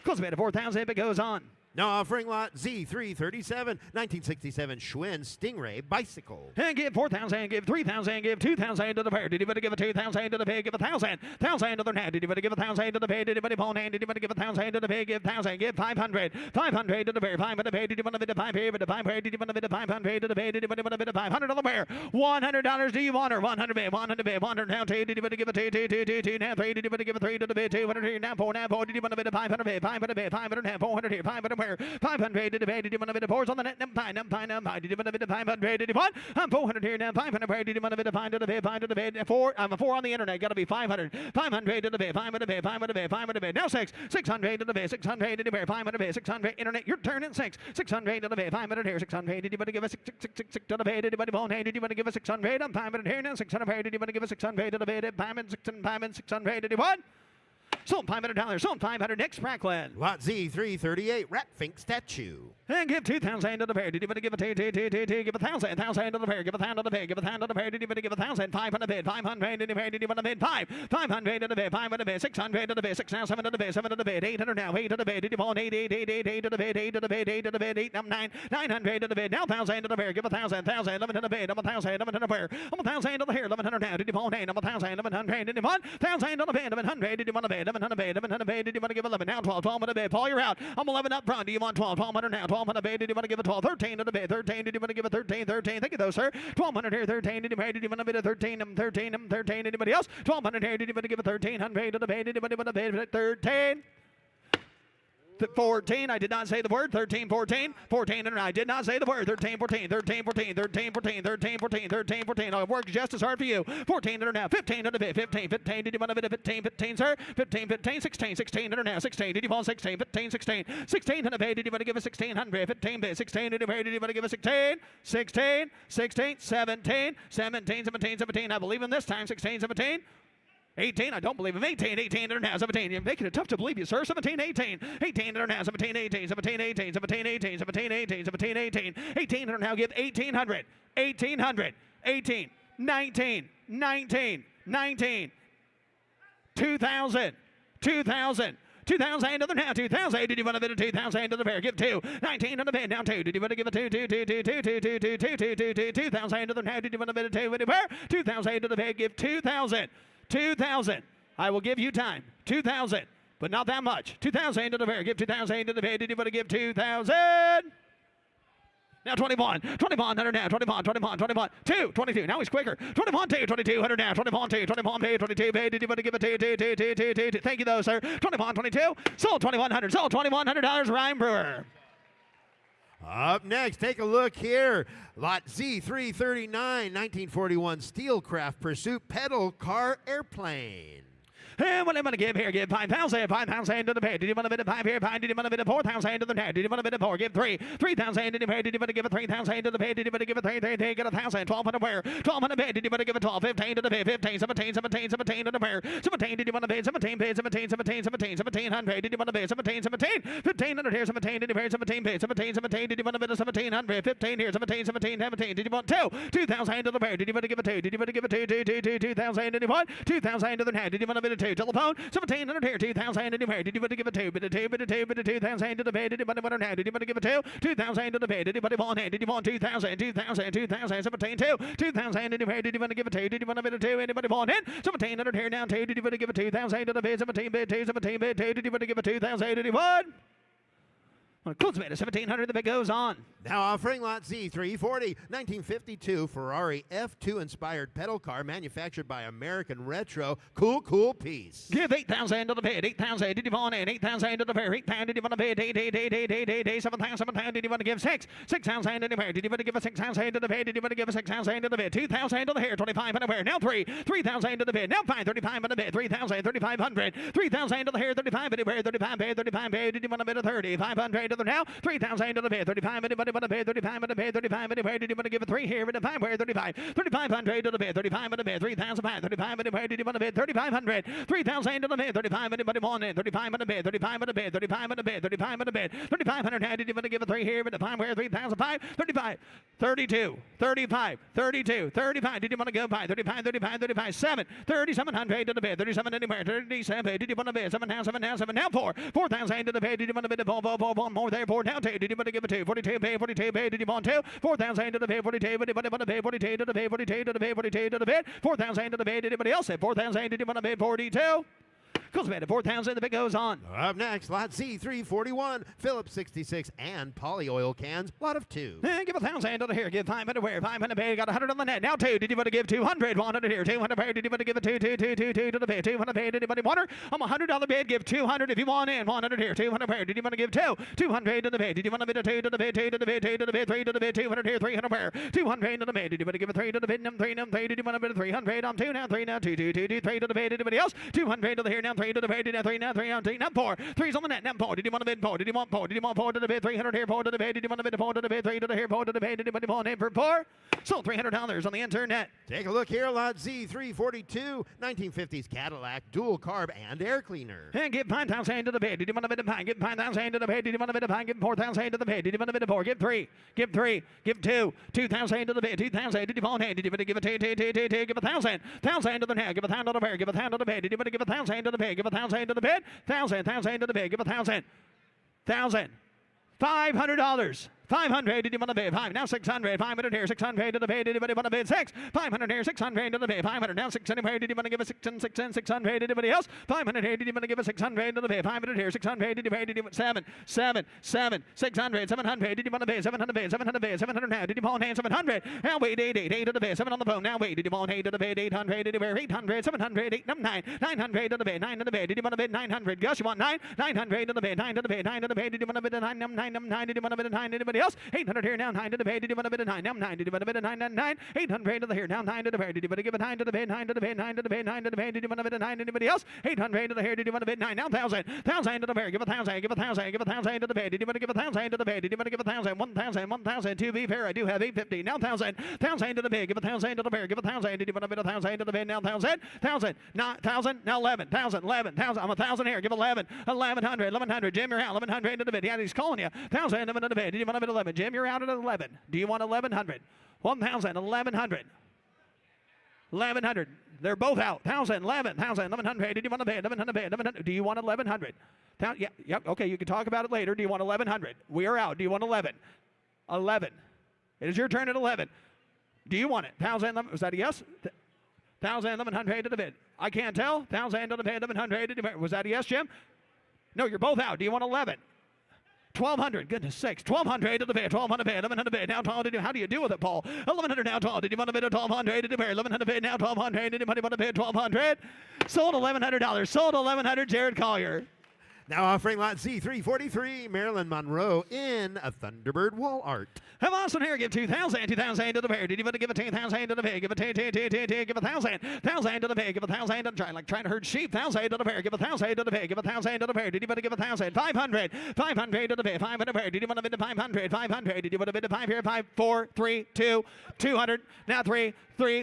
Close bid 4,000 if it goes on. Now offering Lot Z 337 1967 Schwinn Stingray bicycle. And give 4,000, give 3,000, give 2,000 to the pair. Did anybody give a 2,000 to the pair? Give 1,000. 1,000 to the hand. Did anybody give 1,000 to the pair? Did anybody phone hand? Did anybody give 1,000 to the pair? Give 1,000. Give 500. 500 to the pair. 5 to the pair. Did you want to bid 5 here? Bid 5 here. Did you want to bid 500 to the pair? Did anybody want to bid 500 to the pair? $100. Do you want her? 100 bid. 100 bid. 100 now 2. Did anybody give a 2? 2 now 3. Did anybody give a 3 to the bid? 200 here. Now 4. Now 4. Did you want to bid 500 bid? 500 bid. 500 now 400 here. 500 where? 500 to the bed. Did you want a bit of boards on the net? Pine. Did you want a bit of 500? Did you want? I'm 400 here now. 500 where? Did you want a bit of pine to the bed? Pine to the bed. I'm a 4 on the internet. Got to be 500. 500 to the bed. 500 to the bed. 500 to the bed. 500 to the bed. Now 6. 600 to the bed. 600 to the bed. 500 to the bed. 600 internet. Your turn in 6. 600 to the bed. 500 here. 600. Did you want to give us 6 to the bed? Did you want to bone? Did you want to give us 600? I'm 500 here now. 600. Did you want to give us 600 to the bed? 500. 600. Did you want? Sold $500. Sold 500. Next, Franklin. Lot Z 338, Rat Fink statue. And give 2,000 to the pair. Did you want to give a give 1,000? 1,000 to the pair. Give 1,000 to the pair. Give 1,000 to the pair. Did you want to give 1,000? 500 bid. 500 to the pair. Did you want to bid 5? 500 to the bid. 500 to the bid. 600 to the bid. 6 now. 7 to the bid. 7 to the bid. 800 now. 8 to the bid. Did you want 8 to the bid? 8 to the bid. 8 to the bid. 8 9 900 to the bid. Now 1,000 to the pair. Give 1,000. 1,000. 11 to the bid. 1,000. 11 to the pair. 1,000 to the hair. 1,100 now. Did you want 8? 1,000. 1,100. Did you want 1,000 to the bid? 1,100. Did you want a bid? 1,100 bid. 1,100 bid. Did you want to give 11? Now 12. 12 to the bid. Paul, you're out. I'm 11 up front. Do you want 12? 1,200 now. 1,200 bid. Did you want to give a 12? 13 to the bid. 13. Did you want to give a 13? 13. Thank you, though, sir. 1,200 here. 13. Did you want a bid of 13? 13. 13. Anybody else? 1,200 here. Did you want to give a 1,300 to the bid? Did you want a bid 13? 14, I did not say the word. 13, 14, 14, and I did not say the word. 13, 14, 13, 14, 13, 14, 13, 14, 13, 14. I'll work just as hard for you. 14 and now. 15 to the bit. 15, 15. Did you want a bit of 15, 15, sir? 15, 15, 16, 16 and now. 16. Did you want 16, 15, 16? 16 to the bit. Did you want to give us 1600? 15 bit. 16 to the bit. Did you want to give us 16? 16, 16, 17, 17, 17, 17. I believe in this time. 16, 17. 18, I don't believe him. 18, 18, and now 17. You're making it tough to believe you, sir. 17, 18. 18, and now 17, 18, 17, 18, 17, 18, 17, 18, 17, 18. 18, and now give 1,800. 1,800. 18, 19, 19, 19. 2,000. 2,000. 2,000 to the now, 2,000. Did you want a bit of 2,000 to the pair? Give 2. 19 to the bid, now 2. Did you want to give a 2, 2, 2, 2, 2, 2, 2, 2, 2, 2, 2, 2, 2,000 to the now? Did you want a bit of 2 with the pair? 2,000 to the bid, give 2,000. 2,000. I will give you time. 2,000, but not that much. 2,000 to the pair. Give 2,000 to the bid. Did you want to give 2,000? Now 21, 2100 now, 21, 21, 21, 2, 22, now he's quicker, 21, 2, 2200 now, 21, 2, 21, 22, did you want to give a 2, 2, 2, 2, 2, 2, 2, thank you though, sir, 21, 22, sold $2,100, Ryan Brewer. Up next, take a look here. Lot Z 339, 1941 Steelcraft Pursuit Pedal Car Airplane. And what am I going to give here? Give 5,000. 5,000 to the pay. Did you want a bit of 5 here? 5. Did you want a bit of 4,000 to the pay? Did you want a bit of 4? Give 3. 3,000 to the pay. Did you want to give a 3,000 to the pay? Did you want to give a 3? They get 1,000. 1,200 where? 1,200 bid. Did you want to give a 12? 15 to the pay. 15. 17. 17. 17 to the pair. 17. Did you want to bid? 17 bid. 17. 17. 17. 1700. Did you want to bid? 17. 17. 1500 here. 17. Did you pay? 17 bid. 17. 17. Did you want a bit of 1700? 15 here. 17. 17. 17. Did you want 2? 2,000 to the pair. Did you want to give a 2? Did you want to give a 2? 2,000. Did you want 2,000 to the head? Did you want a bit of 2? Telephone. 1,700 here, 2,000 to the pair. Did you want to give a 2? Bit of 2, bit of 2, bit of 2,000 to the bed. Did you want to now? Did you want to give a 2? 2,000 to the bed. Did you want hand? Did you want 2,000? 2,000, 2,000, 17, 2. 2,000 to the pair. Did you want to give a 2? Did you want a bit of 2? Anybody want it? 1,700 here now, 2. Did you want to give a 2,000 to the bed? 17 bid, 2, 17 bid, 2. Did you want to give a 2,000? Did you want? Well, close bid, 1,700. The bid goes on. Now offering Lot Z 340, 1952 Ferrari F2 inspired pedal car manufactured by American Retro. Cool, cool piece. Give 8,000 to the bid. 8,000. Did you want it? 8,000 to the pair. 8,000. Did you want a bid? 8. 7,000. 7,000. Did you want to give 6? 6,000 to the pair. Did you want to give a 6,000 to the bid? Did you want to give a 6,000 to the bid? 2,000 to the hair. 25 and a pair. Now 3. 3,000 to the bid. Now 5. 35 and a bid. 3,000. 3,500. 3,000 to the hair. 35 and a pair. 35 bid. 35 bid. Did you want a bid of 30? 500 to the now. 3,000 to the bid. 35. Anybody want a bid? 35 and a bid. 35 and a pair. Did you want to give a 3 here? 35 where? 35. 3,500 to the bid. 35 and a bid. 3,005. 35 and a pair. Did you want a bid? 3,500. 3,000 to the bid. 35. Anybody want it? 35 and a bid. 35 and a bid. 35 and a bid. 35 and a bid. 3,500. Did you want to give a 3 here? 35 where? 3,005. 35. 32. 35. 32. 35. Did you want to go by? 35. 35. 35. 7. 3,700 to the bid. 37 anywhere. 37. Did you want to bid? 7 now. 7 now. 7 now. 4. 4,000 to the bid. Did you want to bid? 4 more there. 4 now. 2. Did you want to give a 2? 42 pay. 42 pay. Did you want 2? 4,000 to the bid. 42. Did you want to pay? 42 to the bid. 42 to the bid. 42 to the bid. 4,000 to the bid. Did anybody else say 4,000? Did you want to bid? 42. Goes bid at 4,000. The bid goes on. Up next, lot Z, 341, Phillips 66, and poly oil cans, lot of 2. And give 1,000 to the here. Give 500 where? 500 paid. Got 100 on the net. Now 2. Did you want to give 200? 100 here. 200 paid. Did you want to give a 2 to the bid? 200 paid. Anybody want her? I'm a $100 bid. Give 200 if you want in. 100 here. 200 paid. Did you want to give 2? 200 to the bid. Did you want to bid a 2 to the bid? 2 to the bid. 2 to the bid. 3 to the bid. 200 here. 300 pair. 200 to the bid. Did you want to give a 3 to the bid? 3 Did you want to bid a 300? I'm 2 now. 3 now. 2 3 to the bid. Anybody else? 200 to the here. Now 3 to the bid. Now 3 now. 3 now. 3 now 4. 3's on the net. Now 4. Did you want to bid 4? Did you want 4? Did you want 4 to the bid? 300 here. 4 to the bid. Did you want to bid a 4 to the bid? 3 to the here. 4 to the bid. Did anybody want in for 4? Sold $300 on the internet. Take a look here, lot Z, 342, 1950s Cadillac, dual carb and air cleaner. And give 5,000 to the bid. Did you want a bit of pine? Give 5,000 to the bid. Did you want a bit of pine? Give 4,000 to the bid. Did you want a bit of 4? Give 3. Give 3. Give 2. 2,000 to the bid. 2,000. Did you want in? Did you want to give a 2? Give 1,000. 1,000 to the net. Give 1,000 to the bid. Give 1,000 to the bid. Did you want to give 1,000 to the bid? Give 1,000 to the bid. 1,000 to the bid. Give 1,000. 1,000. $500. 500. Did you want to bid? 5. Now 600. 500 here. 600 to the bid. Did anybody want to bid? 6. 500 here. 600 to the bid. 500. Now 600. Did you want to give a 6 and 6 and 600? Anybody else? 500 here. Did you want to give a 600 to the bid? 500 here. 600. Did you pay? Did you want 7? 7. 7. 600. 700. Did you want to bid? 700 bid. 700 bid. 700 now. Did you want 700? Now wait. 8. 8 to the bid. 7 on the phone. Now wait. Did you want 8 to the bid? 800. Did you wear 800? 700. 8. 9. 900 to the bid. 9 to the bid. Did you want to bid 900? Gus, you want 9? 900 to the bid. 9 to the bid. 9 to the bid. Did you want to bid a 9? 9. Did you want to bid a 9? Anybody else? 800 here. Now 9 to the bid. Did you want to bid a 9? Now 9. Did you want to bid a 9? 9. 800 to the here. Now 9 to the bid. Did you want to give a 9 to the bid? 9 to the bid. 9 to the bid. 9 to the bid. Did you want to bid a 9? Anybody else? 800 to the here. Did you want to bid 9? Now 1,000. 1,000 to the bid. Give 1,000. Give 1,000. Give 1,000 to the bid. Did you want to give 1,000 to the bid? Did you want to give 1,000? 1,000. 1,000. To be fair, I do have 850. Now 1,000. 1,000 to the bid. Give 1,000 to the bid. Give 1,000. Did you want to bid 1,000 to the bid? Now 1,000. 1,000. 9,000. Now 11. 1,000. 11,000. I'm 1,000 here. Give 11. 1,100. 1,100. Jim, you're out. 1,100 to the bid. Yeah, he's calling you. 1,000 to the bid. Did you want to bid 11? Jim, you're out at 11. Do you want 1,100? 1,000. 1,100. 1,100. They're both out. 1,000, 11,000, 1,100. Did you want to bid? 1,100 bid. 1,100. Do you want 1,100? Yeah, yep. Okay, you can talk about it later. Do you want 1,100? We are out. Do you want 11? 11. It is your turn at 11. Do you want it? 1,000. Was that a yes? 1,000, 1,100 to the bid. I can't tell. 1,000 to the bid. 1,100. Was that a yes, Jim? No, you're both out. Do you want 11? 1,200. Goodness sakes. 1,200 to the bid. 1,200 bid. 1,100 bid. Now 1,200. How do you do with it, Paul? 1,100 now 12. Did you want to bid a 1,200 to the bid? 1,100 bid. Now 1,200. Did anybody want to bid 1,200? Sold $1,100. Sold 1,100. Jared Collier. Now offering lot Z, 343, Marilyn Monroe in a Thunderbird wall art. Have Austin here. Give 2,000. 2,000 to the pair. Did you want to give a 2,000 to the pair? Give a 2, give 1,000. 1,000 to the pair. Give 1,000. I'm trying to herd sheep. 1,000 to the pair. Give 1,000 to the pair. Give 1,000 to the pair. Did you want to give 1,000? 500. 500 to the pair. 500 pair. Did you want to bid to 500? 500. Did you want to bid to 5 here? 5, 4, 3, 2, 200. Now 3,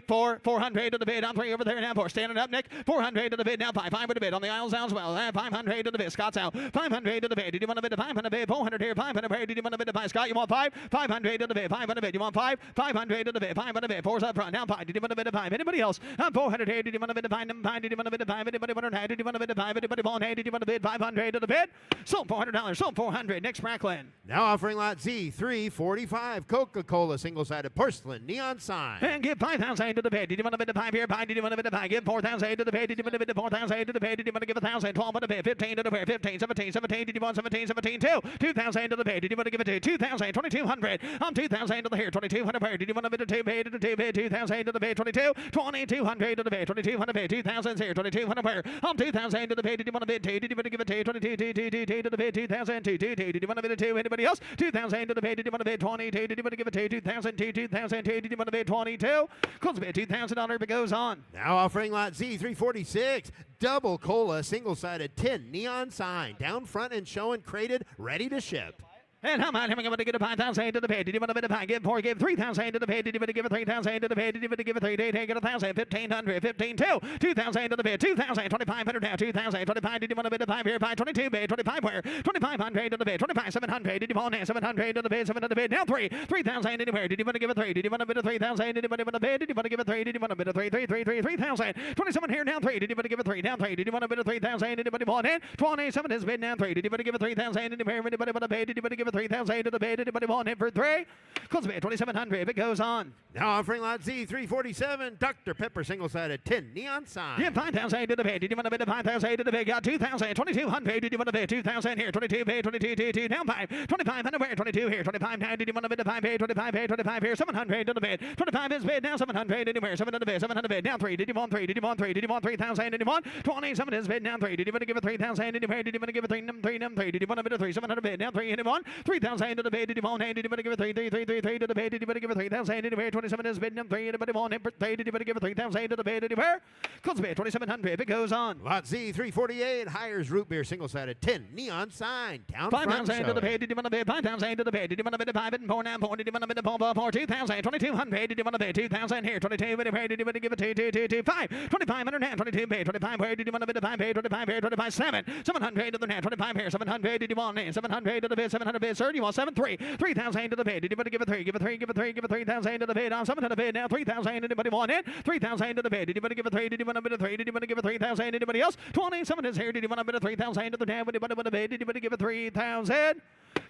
4, 400 to the bid. On 3 over there. Now 4. Standing up, Nick. 400 to the bid. Now 5. 5 to the bid. On the aisles as well. 500 to the bid. Scott's out. 500 to the bid. Did you want to bid to 500 bid? 400 here. 500 pair. Did you want to bid to 5? Scott, you want 5? 500 to the bid. 500 bid. You want 5? 500 to the bid. 500 bid. 4's up front. Now 5. Did you want to bid to 5? Anybody else? 400 here. Did you want to bid to 5? 5. Did you want to bid to 5? Anybody want to? Did you want to bid to 5? Anybody want to? Did you want to bid 500 to the bid? Sold $400. Sold 400. Nick Spracklin. Now offering lot Z, 345, Coca-Cola single-sided porcelain neon sign. And give 5,000 to the bid. Did you want to bid to 5 here? 5. Did you want to bid to 5? Give 4,000 to the bid. Did you want to bid to 4,000 to the bid? Did you want to give 1,000? 12 to the bid. 15 to the bid. 15, 17, 17. Did you want 17, 17, 2? 2,000 to the bid. Did you want to give it to 2,000? 2,200. 2,000 to the here. 2,200 pair. Did you want to bid to 2 bid? To 2 bid. 2,000 to the bid. 22. 2,200 to the bid. 2,200 bid. 2,000 here. 2,200 pair. 2,000 to the bid. Did you want to bid 2? Did you want to give it 2? 22, 2 to the bid. 2,000, 2. Did you want to bid a 2? Anybody else? 2,000 to the bid. Did you want to bid 22? Did you want to give it 2? 2,000, 2, 2,000, 2. Did you want to bid 22? Close the bid. $2,000 bid goes on. Now offering lot Z, 346, double cola single-sided tin neon sign down front and showing crated, ready to ship. And how about him going to get a 5,000 to the pay? Did you want to bid a pay? Give 4, give 3,000 to the pay. Did you want to give a 3,000 to the pay? Did you want to give a 3? Did you get 1,000? 1,500, 15, 2, 2,000 to the bid. 2,000, 2,500 now. 2,000, 25. Did you want to bid a 5 here? 5, 22 bid. 25 where? 2,500 to the bid. 25, 700. Did you want 700 to the bid? 700 to the bid. Now 3, 3,000 anywhere. Did you want to give a 3? Did you want to bid a 3,000? Did you want to bid a bid? Did you want to give a 3? Did you want to bid a 3? 3,000. 27 here. Now 3. Did you want to give a 3? Now 3. Did you want to bid a 3,000? Anybody want it? 27 is bid now 3. Did you want to give a 3,000? Anybody want to pay? Did you want to give give it 3,000 to the bid. Anybody want it for 3? Close the bid, 2,700. If it goes on. Now offering lot Z, 347, Dr. Pepper single-sided 10 neon sign. Give 5,000 to the bid. Did you want to bid 5,000 to the bid? Got 2,000, 2,200. Did you want to bid 2,000 here? 22 bid, 22, 22, down 5. 2,500 where? 22 here. 25 down. Did you want to bid 5 bid? 25 bid, 25 here. 700 to the bid. 25 is bid. Now 700 anywhere. 700 bid, 700 bid. Down 3. Did you want 3? Did you want 3? Did you want 3,000? Did you want 27 is bid. Down 3. Did you want to give it 3,000? Anywhere? Did you want to give it 3? 3. Did you want to bid a 3? 700 bid. Down 3. Anyone? 3,000 to the bid. Did you want 8? Did you want to give it 3? 3, 3, 3, 3 to the bid. Did you want to give it 3,000? Anywhere? 27 is bid. Down 3. Anybody want it for 3? Did you want to give it 3,000 to the bid? Anywhere? Close the bid. 2,700. If it goes on. Lot Z, 348, Hires root beer single-sided 10 neon sign. Town front 5,000 to the show. bid. Did you want to bid 5,000 to the bid? Did you want to bid 5 and 4 now 4? Did you want to bid 4 2,000? 2,200. Did you want to bid 2,000 here? 22. Did you want to give it 2, 2, 2, 2, 5? 2,500 now. 22 bid. 25 where? Did you want to bid 5 bid? 25 here. 25 7. 700 to the net. 25 here. 700. Did you want it? 700 to the bid. 700 bid. Sir, do you want 7 3? 3,000 to the bid. Did you want to give it 3? Give it 3. Give it 3. Give it 3,000 to the bid. I'm 7 to the bid now. 3,000. Anybody want it? 3,000 to the bid. Did you want to give it 3? Did you want to bid a 3? Did you want to give it 3,000? Anybody else? 27 is here. Did you want to bid a 3,000 to the net? Anybody want to bid? Did you want to give it 3,000?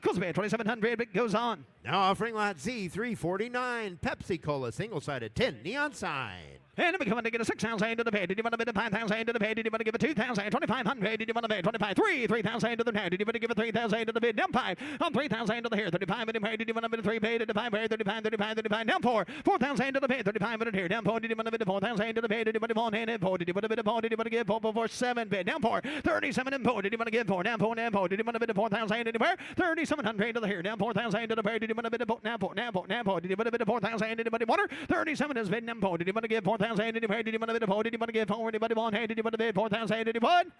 Close the bid. 2,700. It goes on. Now offering lot Z, 349, Pepsi Cola single-sided 10 neon sign. And if we come in to get a 6,000 to the bid, did you want to bid a 5,000 to the bid? Did you want to give it 2,000? 2,500. Did you want to bid 25? 3,000 to the bid. Did you want to give it 3,000 to the bid? Down 5. On 3,000 to the here. 35 in here. Did you want to bid a 3 bid? 35 here. 35, 35, 35. Down 4. 4,000 to the bid. 35 in here. Down 4. Did you want to bid a 4,000 to the bid? Did you want to bid a 4? Did you want to bid a 4? Did you want to give 4 7 bid? Down 4. 37 and 4. Did you want to give 4? Down 4. Down 4. Did you want to bid a 4,000 anywhere? 3,700 to the here. Down 4,000 to the bid. Did you want to bid a 4? Down 4. Down 4. Down 4. Did you want to bid a 4,000? Anybody want her? 37 is bid. Down 4. Did you want to give 4,000 anywhere? Did you want to bid a 4? Did you want to give 4? Anybody want? Hey, did you want to bid 4,000? Did you want?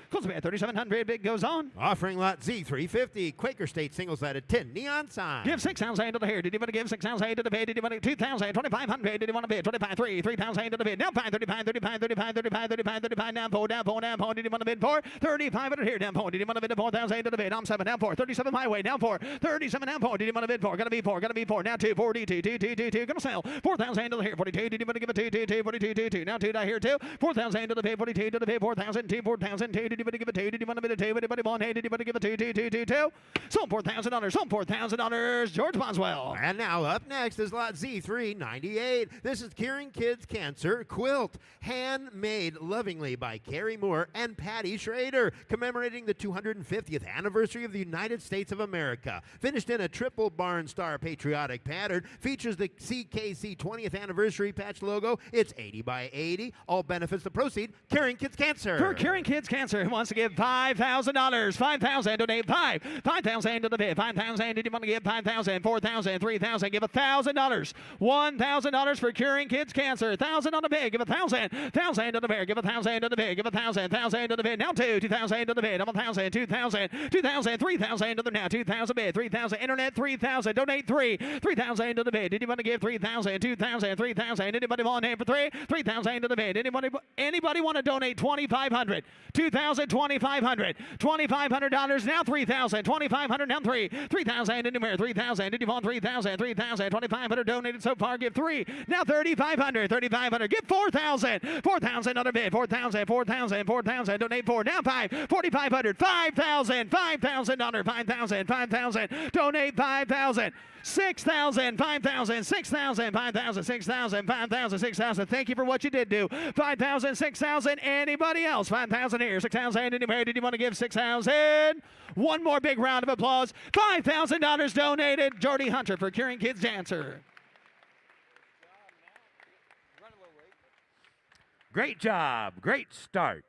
Close the bid. 3,700. Bid goes on. Offering lot Z, 350, Quaker State single-sided 10 neon sign. Give 6,000 to the here. Did you want to give 6,000 to the bid? Did you want to 2,000? 2,500. Did you want to bid 25? 3,000 to the bid. Down 5. 35, 35, 35, 35, 35, 35. Down 4. Down 4. Down 4. Did you want to bid 4? 3,500 here. Down 4. Did you want to bid 4,000 to the bid? I'm 7. Down 4. 37 my way. Down 4. 37 down 4. Did you want to bid 4? Gotta be 4. Gotta be 4. Now 2. 42. 2. 2. 2. 2. Gonna sell. 4,000 to the here. 42. Did you want to give it 2? 2. 2. 42. 2. 2. Now 2 down here 2. 4,000 to the bid. 42 to the bid. 4,000. 2. 4,000. 2. Did you want to give it 2? Did you want to bid a 2? Anybody want? Hey, did you want to give it 2? 2. 2. 2. 2. Sold $4,000. Sold $4,000. George Boswell. And now up next is lot Z, 398. This is Curing Kids Cancer Quilt, handmade lovingly by Carrie Moore and Patty Schrader, commemorating the 250th anniversary of the United States of America. Finished in a triple barn star patriotic pattern, features the CKC 20th anniversary patch logo. It's 80 by 80. All benefits to proceed Curing Kids Cancer. For Curing Kids Cancer, who wants to give $5,000? 5,000. Donate 5. 5,000 to the bid. 5,000. Did you want to give 5,000? 4,000. 3,000. Give $1,000. $1,000 for Curing Kids Cancer. 1,000 on the bid. Give 1,000. 1,000 to the bid. Give 1,000 to the bid. Give 1,000. 1,000 to the bid. Now 2. 2,000 to the bid. I'm 1,000. 2,000. 2,000. 3,000 to the now. 2,000 bid. 3,000. Internet. 3,000. Donate 3. 3,000 to the bid. Did you want to give 3,000? 2,000. 3,000. Anybody want to name for 3? 3,000 to the bid. Anybody want to donate 2,500? 2,000. 2,500. $2,500 now. 3,000. 2,500 now 3. 3,000 anywhere. 3,000. Did you want 3,000? 3,000. 2,500 donated so far. Give 3. Now 3,500. 3,500. Give 4,000. 4,000 on the bid. 4,000. 4,000. 4,000. Donate 4. Now 5. 4,500. 5,000. 5,000 on 5,000. 5,000. Donate 5,000. 6,000, 5,000, 6,000, 5,000, 6,000, 5,000, 6,000. Thank you for what you did do. 5,000, 6,000. Anybody else? 5,000 here. 6,000. Anywhere? Did you want to give 6,000? One more big round of applause. $5,000 donated. Jordy Hunter for Curing Kids Cancer. Great job. Great start.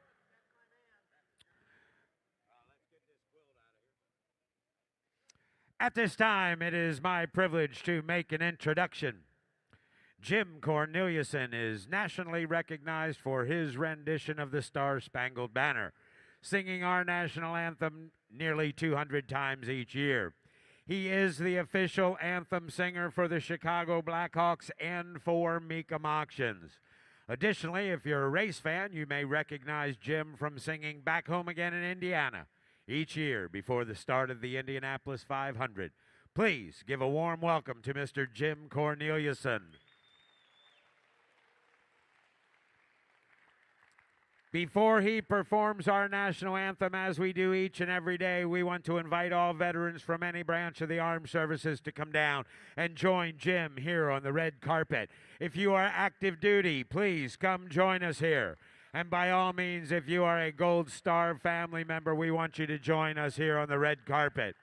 At this time, it is my privilege to make an introduction. Jim Corneliuson is nationally recognized for his rendition of the Star-Spangled Banner, singing our national anthem nearly 200 times each year. He is the official anthem singer for the Chicago Blackhawks and for Mecum Auctions. Additionally, if you're a race fan, you may recognize Jim from singing Back Home Again in Indiana each year before the start of the Indianapolis 500. Please give a warm welcome to Mr. Jim Corneliuson. Before he performs our national anthem, as we do each and every day, we want to invite all veterans from any branch of the armed services to come down and join Jim here on the red carpet. If you are active duty, please come join us here. And by all means, if you are a Gold Star family member, we want you to join us here on the red carpet.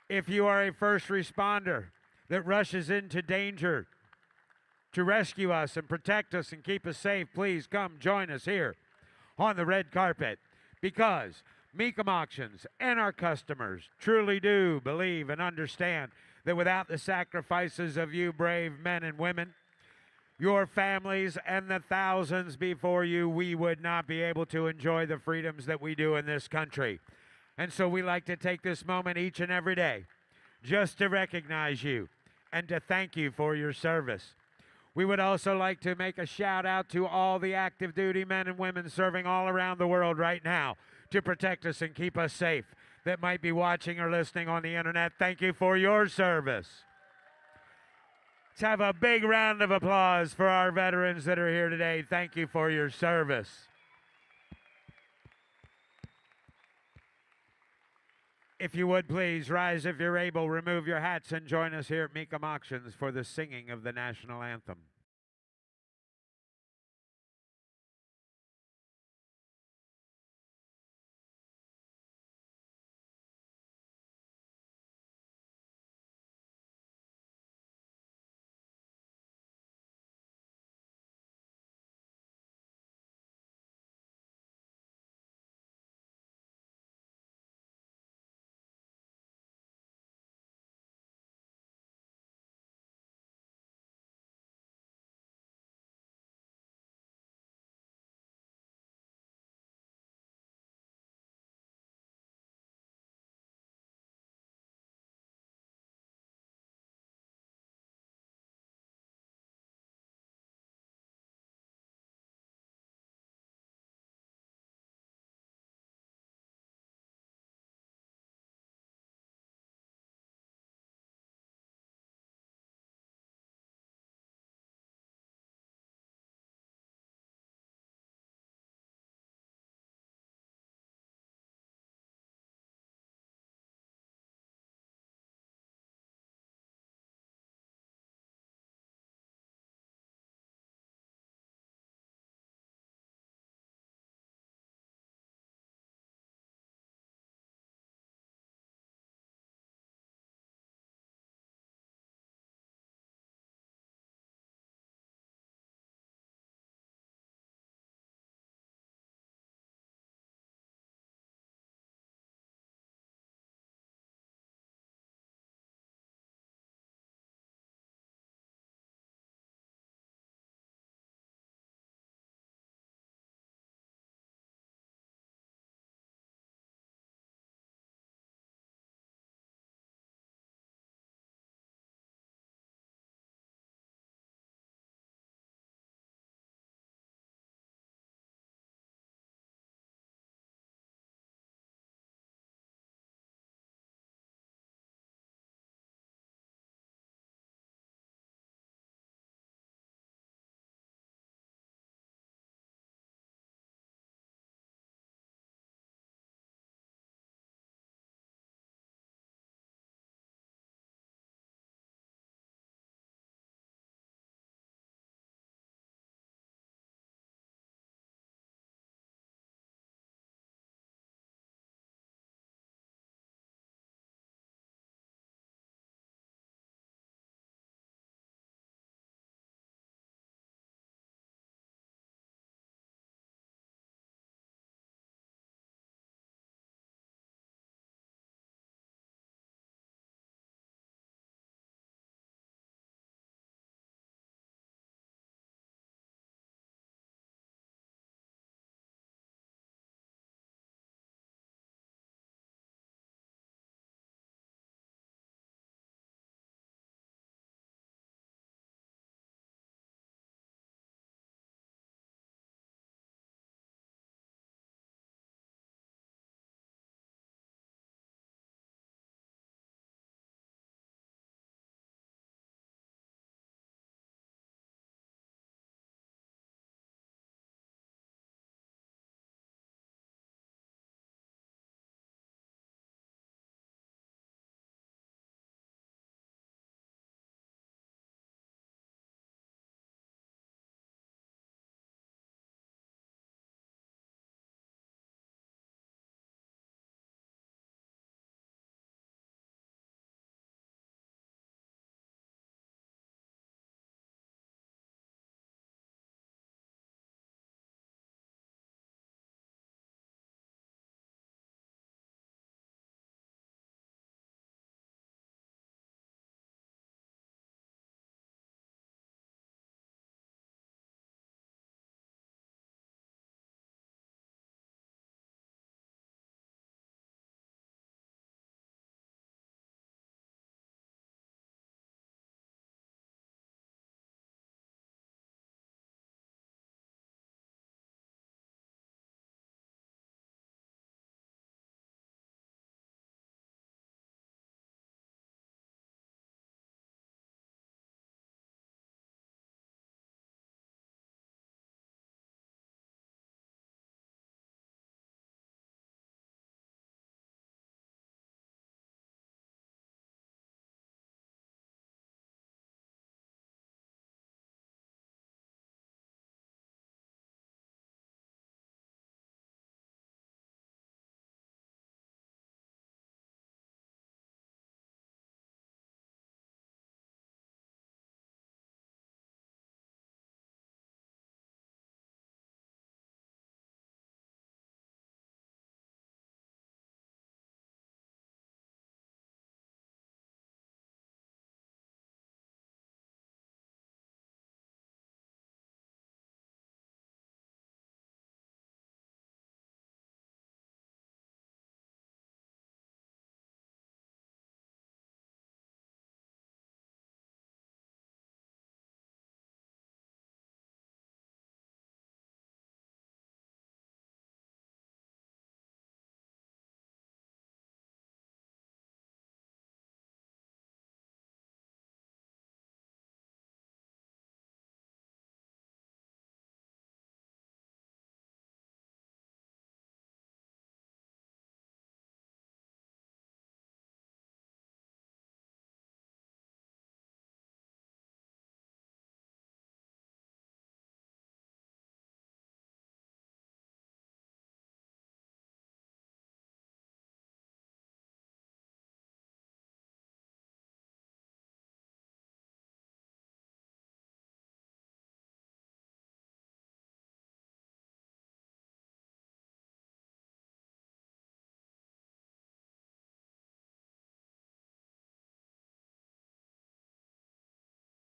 If you are a first responder that rushes into danger to rescue us and protect us and keep us safe, please come join us here on the red carpet, because Mecum Auctions and our customers truly do believe and understand that without the sacrifices of you brave men and women, your families, and the thousands before you, we would not be able to enjoy the freedoms that we do in this country. And so we like to take this moment each and every day just to recognize you and to thank you for your service. We would also like to make a shout out to all the active duty men and women serving all around the world right now to protect us and keep us safe that might be watching or listening on the internet. Thank you for your service. Let's have a big round of applause for our veterans that are here today. Thank you for your service. If you would please rise if you're able, remove your hats, and join us here at Mecum Auctions for the singing of the national anthem.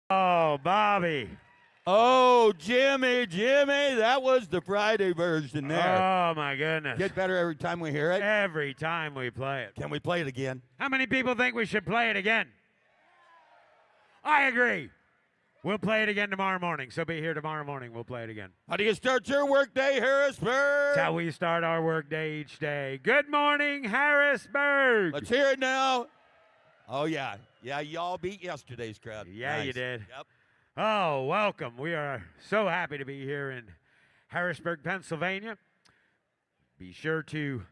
Oh, Bobby. Oh, Jimmy, that was the Friday version there. Oh, my goodness. Get better every time we hear it. Every time we play it. Can we play it again? How many people think we should play it again? I agree. We'll play it again tomorrow morning, so be here tomorrow morning. We'll play it again. How do you start your workday, Harrisburg? That's how we start our workday each day. Good morning, Harrisburg. Let's hear it now. Oh, yeah. Yeah, y'all beat yesterday's crowd. Yeah, Nice. you did. Yep. Oh, welcome. We are so happy to be here in Harrisburg, Pennsylvania. Be sure to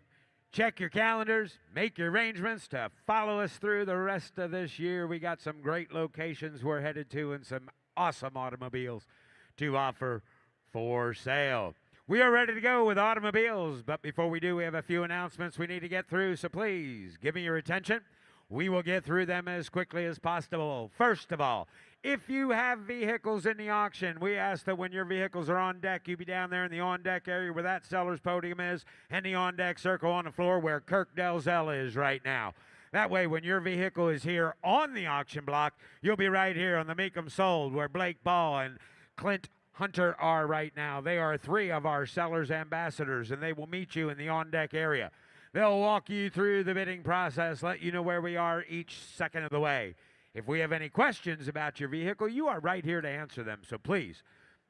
check your calendars, make your arrangements to follow us through the rest of this year. We got some great locations we're headed to and some awesome automobiles to offer for sale. We are ready to go with automobiles, but before we do, we have a few announcements we need to get through, so please give me your attention. We will get through them as quickly as possible. First of all, if you have vehicles in the auction, we ask that when your vehicles are on deck, you be down there in the on-deck area where that seller's podium is and the on-deck circle on the floor where Kirk Delzell is right now. That way, when your vehicle is here on the auction block, you'll be right here on the Mecum Sold where Blake Ball and Clint Hunter are right now. They are three of our sellers' ambassadors, and they will meet you in the on-deck area. They'll walk you through the bidding process, let you know where we are each second of the way. If we have any questions about your vehicle, you are right here to answer them. So please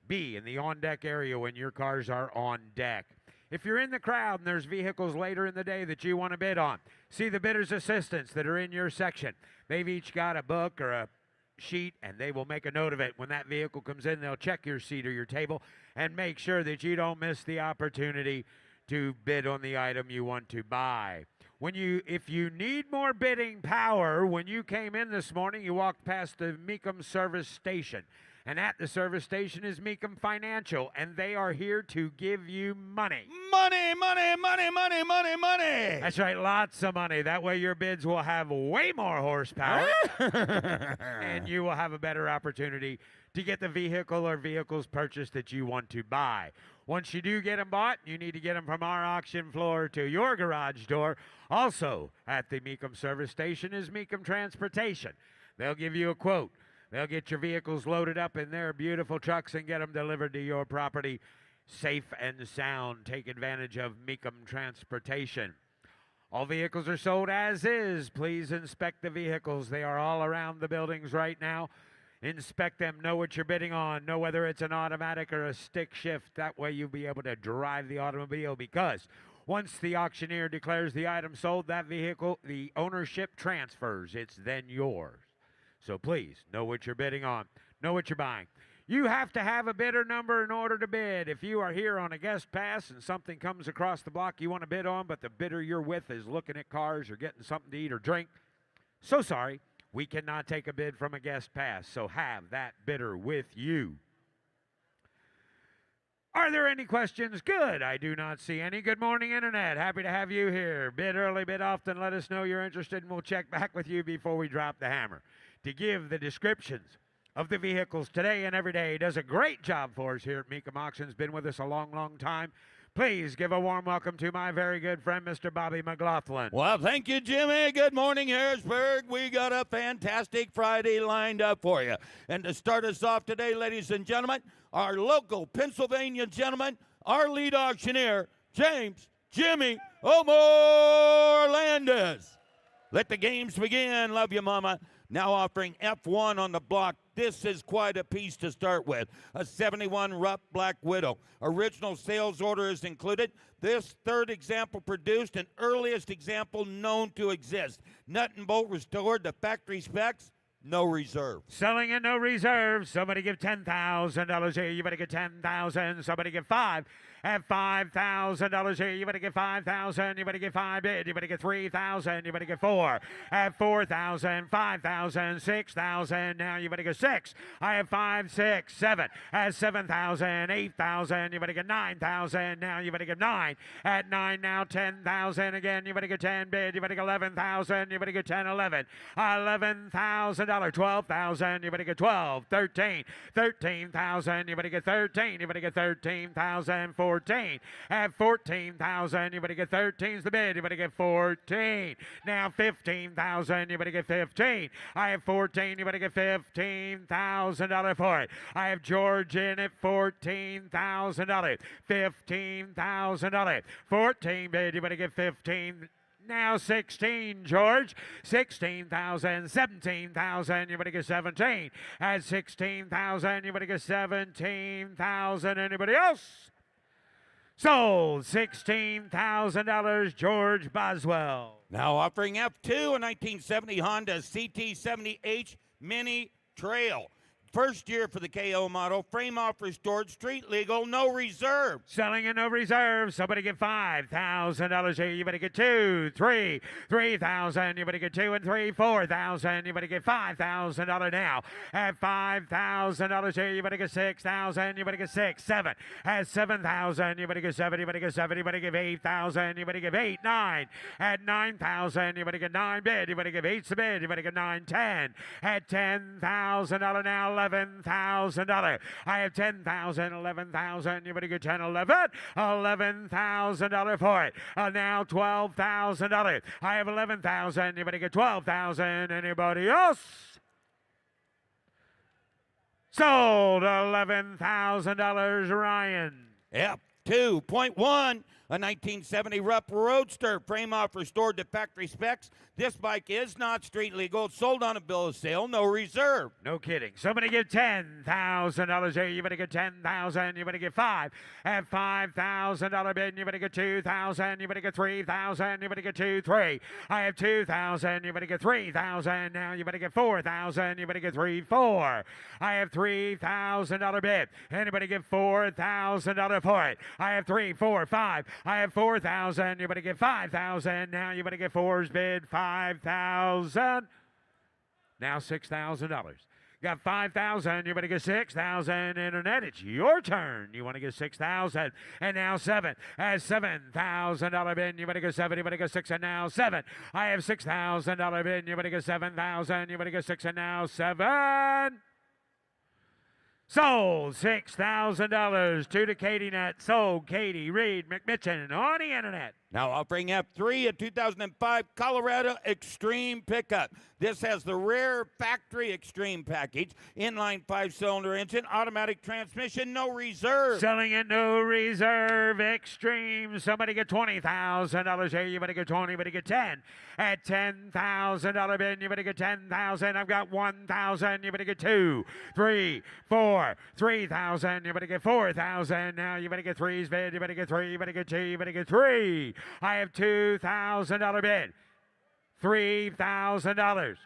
be in the on-deck area when your cars are on deck. If you're in the crowd and there's vehicles later in the day that you want to bid on, see the bidder's assistants that are in your section. They've each got a book or a sheet, and they will make a note of it. When that vehicle comes in, they'll check your seat or your table and make sure that you don't miss the opportunity to bid on the item you want to buy. If you need more bidding power, when you came in this morning, you walked past the Mecum service station. And at the service station is Mecum Financial, and they are here to give you money. Money, money, money, money, money, money. That's right, lots of money. That way your bids will have way more horsepower, and you will have a better opportunity to get the vehicle or vehicles purchased that you want to buy. Once you do get them bought, you need to get them from our auction floor to your garage door. Also at the Mecum service station is Mecum Transportation. They'll give you a quote. They'll get your vehicles loaded up in their beautiful trucks and get them delivered to your property safe and sound. Take advantage of Mecum Transportation. All vehicles are sold as is. Please inspect the vehicles. They are all around the buildings right now. Inspect them, know what you're bidding on, know whether it's an automatic or a stick shift. That way you'll be able to drive the automobile, because once the auctioneer declares the item sold, that vehicle, the ownership transfers. It's then yours. So please, know what you're bidding on, know what you're buying. You have to have a bidder number in order to bid. If you are here on a guest pass and something comes across the block you want to bid on, but the bidder you're with is looking at cars or getting something to eat or drink, so sorry. We cannot take a bid from a guest pass, so have that bidder with you. Are there any questions? Good. I do not see any. Good morning, Internet. Happy to have you here. Bid early, bid often. Let us know you're interested, and we'll check back with you before we drop the hammer. To give the descriptions of the vehicles today and every day, does a great job for us here at Mecum Auctions. Been with us a long, long time. Please give a warm welcome to my very good friend, Mr. Bobby McLaughlin. Well, thank you, Jimmy. Good morning, Harrisburg. We got a fantastic Friday lined up for you. And to start us off today, ladies and gentlemen, our local Pennsylvania gentleman, our lead auctioneer, James Jimmy Omar Landis. Let the games begin. Love you, Mama. Now offering F1 on the block. This is quite a piece to start with. A 71 Rupp Black Widow. Original sales order is included. This third example produced and earliest example known to exist. Nut and bolt restored to factory specs. No reserve. Selling at no reserve. Somebody give $10,000 here. You better get $10,000. Somebody give $5,000. At $5,000 here. You better get $5,000. You better get $5 bid. You better get $3,000. You better get $4,000. At $4,000, $5,000, $6,000. Now you better get $6,000. I have $5,000, $6,000, $7,000. At $7,000, $8,000. You better get $9,000. Now you better get $9,000. At $9,000 now $10,000 again. You better get $10 bid. You better get $11,000. You better get $10,000, $11,000. $12,000. You better get $12,000. $13,000. $13,000. You better get $13,000. You better get $13,000. $14,000. 14. At 14,000, you better get 13's the bid. You better get 14. Now 15,000, you better get 15. I have 14, you better get $15,000 for it. I have George in at $14,000. $15,000. 14 bid, you better get 15. Now 16, George. 16,000, 17,000, you better get 17. At 16,000, you better get 17,000. Anybody else? Sold. $16,000, George Boswell. Now offering F2, a 1970 Honda CT70H Mini Trail. First year for the KO model, frame off restored, street legal, no reserve. Selling in no reserve. Somebody get $5,000 here. You better get 2, 3, 3,000. You better get 2 and 3, 4,000. You better get $5,000 now. At $5,000 here, you better get 6,000. You better get 6, 7. At 7,000, you better get 7. You better get 7. You better give 8,000. You better give 8, 9. At 9,000, you better get 9 bid. You better give 8's the bid. You better get 9, 10. At $10,000 now. $11,000. I have 10,000, 11,000. You better get 10, 11. $11,000 for it. Now $12,000. I have 11,000. You better get 12,000. Anybody else? Sold. $11,000, Ryan. F2.1, a 1970 Rupp Roadster, frame off restored to factory specs. This bike is not street legal. Sold on a bill of sale, no reserve. No kidding. Somebody give $10,000 here. You better get 10,000. You better get 5. At $5,000 bid, you better get 2,000. You better get 3,000. You better get 2, 3. I have 2,000. You better get 3,000. Now you better get 4,000. You better get 3, 4. I have $3,000 bid. Anybody give $4,000 for it? I have 3, 4, 5. I have 4,000. You better get 5,000. Now you better get 4's bid. 5,000. Now $6,000. Got 5,000. You better get 6,000. Internet, it's your turn. You want to get 6,000. And now 7. At $7,000 bid, you better get 7. You better get 6. And now 7. I have $6,000 bid. You better get 7,000. You better get 6. And now 7. Sold. $6,000 to Katie Nut. Sold. Katie Reed McMitchen on the internet. Now offering F3, a 2005 Colorado Extreme pickup. This has the rare factory Extreme package, inline 5-cylinder engine, automatic transmission, no reserve. Selling it no reserve Extreme. Somebody get $20,000 here. You better get 20. You better get 10. At $10,000 bid, you better get 10,000. I've got 1,000. You better get 2, 3, 4, 3,000. You better get 4,000. Now you better get 3's bid. You better get 3. You better get 2. You better get 3. I have $2,000 bid. $3,000.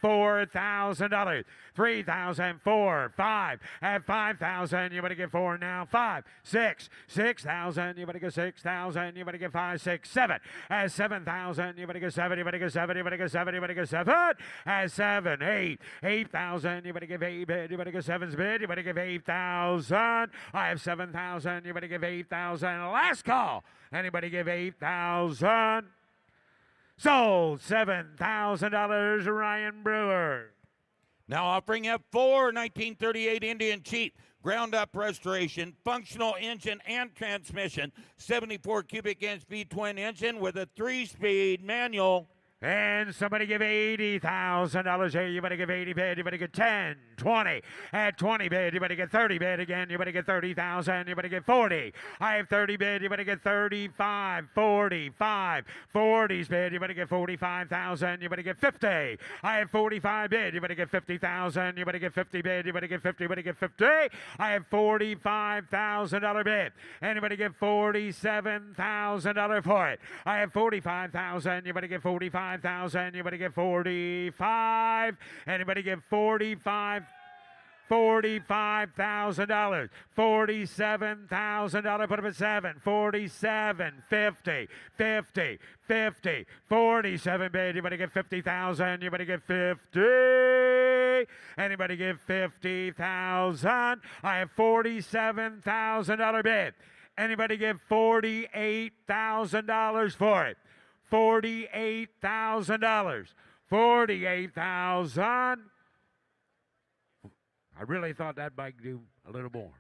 $4,000. 3,000, 4, 5. At 5,000, you better get 4 now. 5, 6, 6,000. You better get 6,000. You better get 5, 6, 7. At 7,000, you better get 7. You better get 7. You better get 7. You better get 7. At 7, 8, 8,000. You better give 8 bid. You better get 7's bid. You better give 8,000. I have 7,000. You better give 8,000. Last call. Anybody give 8,000? Sold. $7,000, Ryan Brewer. Now offering F4, 1938 Indian Cheat, ground up restoration, functional engine and transmission, 74 cubic inch V-twin engine with a 3-speed manual. And somebody give $80,000 here. You better give 80 bid. You better get 10, 20. At 20 bid, you better get 30 bid again. You better get 30,000. You better get 40. I have 30 bid. You better get 35, 45. 40's bid. You better get 45,000. You better get 50. I have 45 bid. You better get 50,000. You better get 50 bid. You better get 50. You better get 50. I have $45,000 bid. Anybody get $47,000 for it? I have 45,000. You better get 45,000. You better get 45. Anybody get 45? $45,000. $47,000. Put up at 7. 47. 50. 50. 50. 47 bid. You better get 50,000. You better get 50. Anybody give 50,000? I have $47,000 bid. Anybody give $48,000 for it? $48,000. 48,000. I really thought that might do a little more.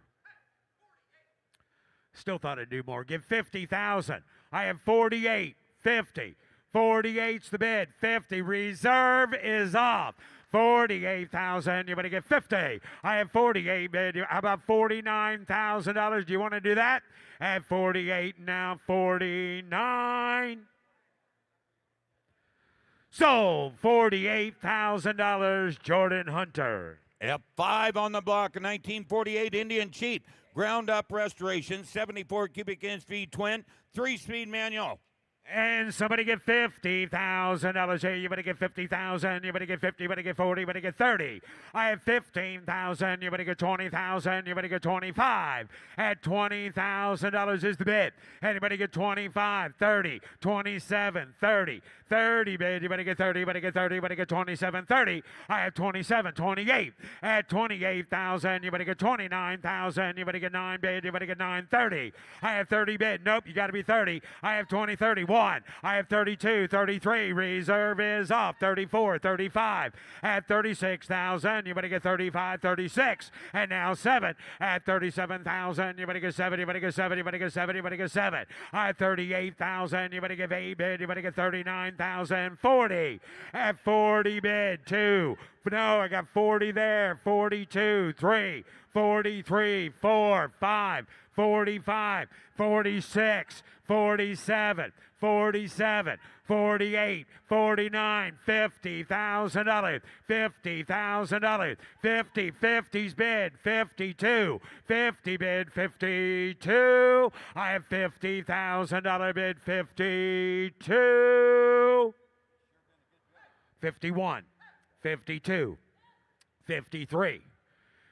Still thought I'd do more. Give 50,000. I have 48, 50. 48's the bid. 50. Reserve is off. 48,000. You better get 50. I have 48 bid. How about $49,000? Do you want to do that? At 48 now, 49. Sold. $48,000. Jordan Hunter. F5 on the block, a 1948 Indian Chief. Ground up restoration, 74 cubic inch feed twin, 3-speed manual. And somebody get $50,000 here. You better get 50,000. You better get 50. You better get 40. You better get 30. I have 15,000. You better get 20,000. You better get 25. At $20,000 is the bid. Anybody get 25, 30, 27, 30. 30 bid. You better get 30. You better get 30. You better get 27, 30. I have 27, 28. At 28,000. You better get 29,000. You better get 9 bid. You better get 9, 30. I have 30 bid. Nope, you got to be 30. I have 20, 31. I have 32, 33. Reserve is off. 34, 35. At 36,000, you better get 35, 36. And now 7. At 37,000, you better get 7. You better get 7. You better get 7. You better get 7. At 38,000, you better get 8 bid. You better get 39,000. 40. At 40 bid. 2. No, I got 40 there. 42, 3. 43, 4, 5. 45, 46, 47, 47, 48, 49, $50,000, $50,000, 50, 50's bid, 52, 50 bid, 52. I have $50,000 bid, 52, 51, 52, 53,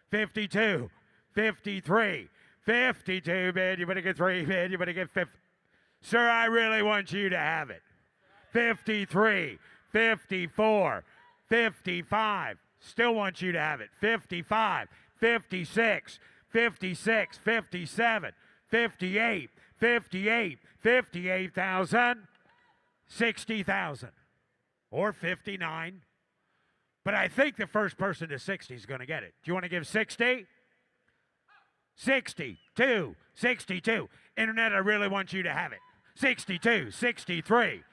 52, 53. 52 bid, you better get 3 bid, you better get 50. Sir, I really want you to have it. 53, 54, 55. Still want you to have it. 55, 56, 56, 57, 58, 58, 58,000, 60,000, or 59. But I think the first person to 60 is going to get it. Do you want to give 60? 62, 62. Internet, I really want you to have it. 62, 63,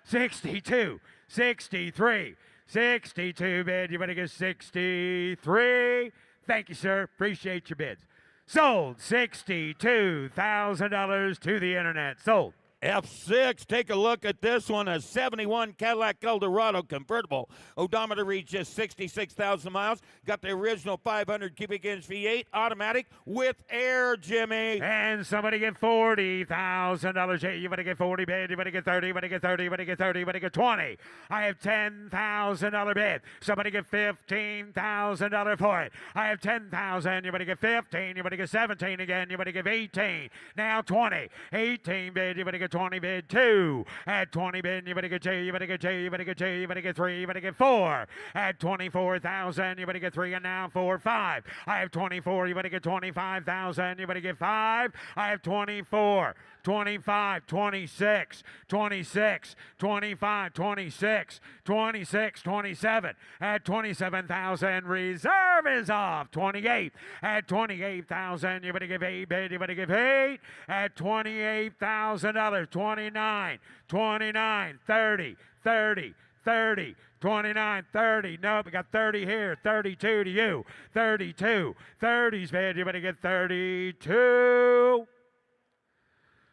62, 63, 62 bid. You better get 63. Thank you, sir. Appreciate your bids. Sold. $62,000 to the internet. Sold. F6, take a look at this one, a 71 Cadillac Eldorado convertible. Odometer reads just 66,000 miles. Got the original 500 cubic inch V8 automatic with air, Jimmy. And somebody get $40,000. You better get 40 bid. You better get 30. You better get 30. You better get 30. You better get 20. I have $10,000 bid. Somebody get $15,000 for it. I have 10,000. You better get 15. You better get 17 again. You better give 18. Now 20. 18 bid. You better get 20 bid. 2. At 20 bid, you better get 2. You better get 2. You better get 2. You better get 3. You better get 4. At 24,000, you better get 3. And now 4, 5. I have 24. You better get 25,000. You better get 5. I have 24. 25, 26, 26, 25, 26, 26, 27. At 27,000, reserve is off. 28. At 28,000, you better give 8 bid. You better give 8. At $28,000, 29, 29, 30, 30, 30. 29, 30. Nope, we got 30 here. 32 to you. 32. 30's bid. You better get 32.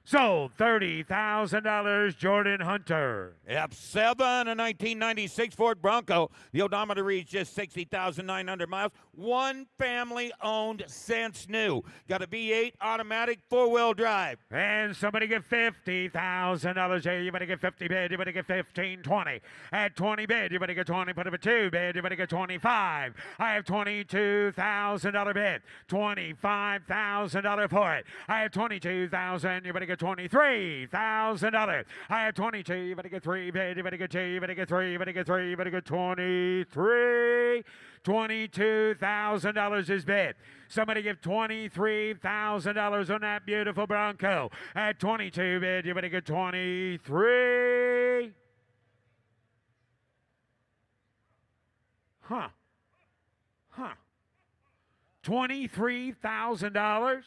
Sold. $30,000, Jordan Hunter. F7, a 1996 Ford Bronco. The odometer reads just 60,900 miles. One family owned since new. Got a V8 automatic 4-wheel drive. And somebody get $50,000 here. You better get 50 bid. You better get 15, 20. At 20 bid, you better get 20. Put up a 2 bid. You better get 25. I have $22,000 bid. $25,000 for it. I have $22,000. You better get $23,000. I have 22. You better get 3 bid. You better get 2. You better get 3. You better get 3. You better get 23. $22,000 is bid. Somebody give $23,000 on that beautiful Bronco. At 22 bid, you better get 23. Huh. $23,000.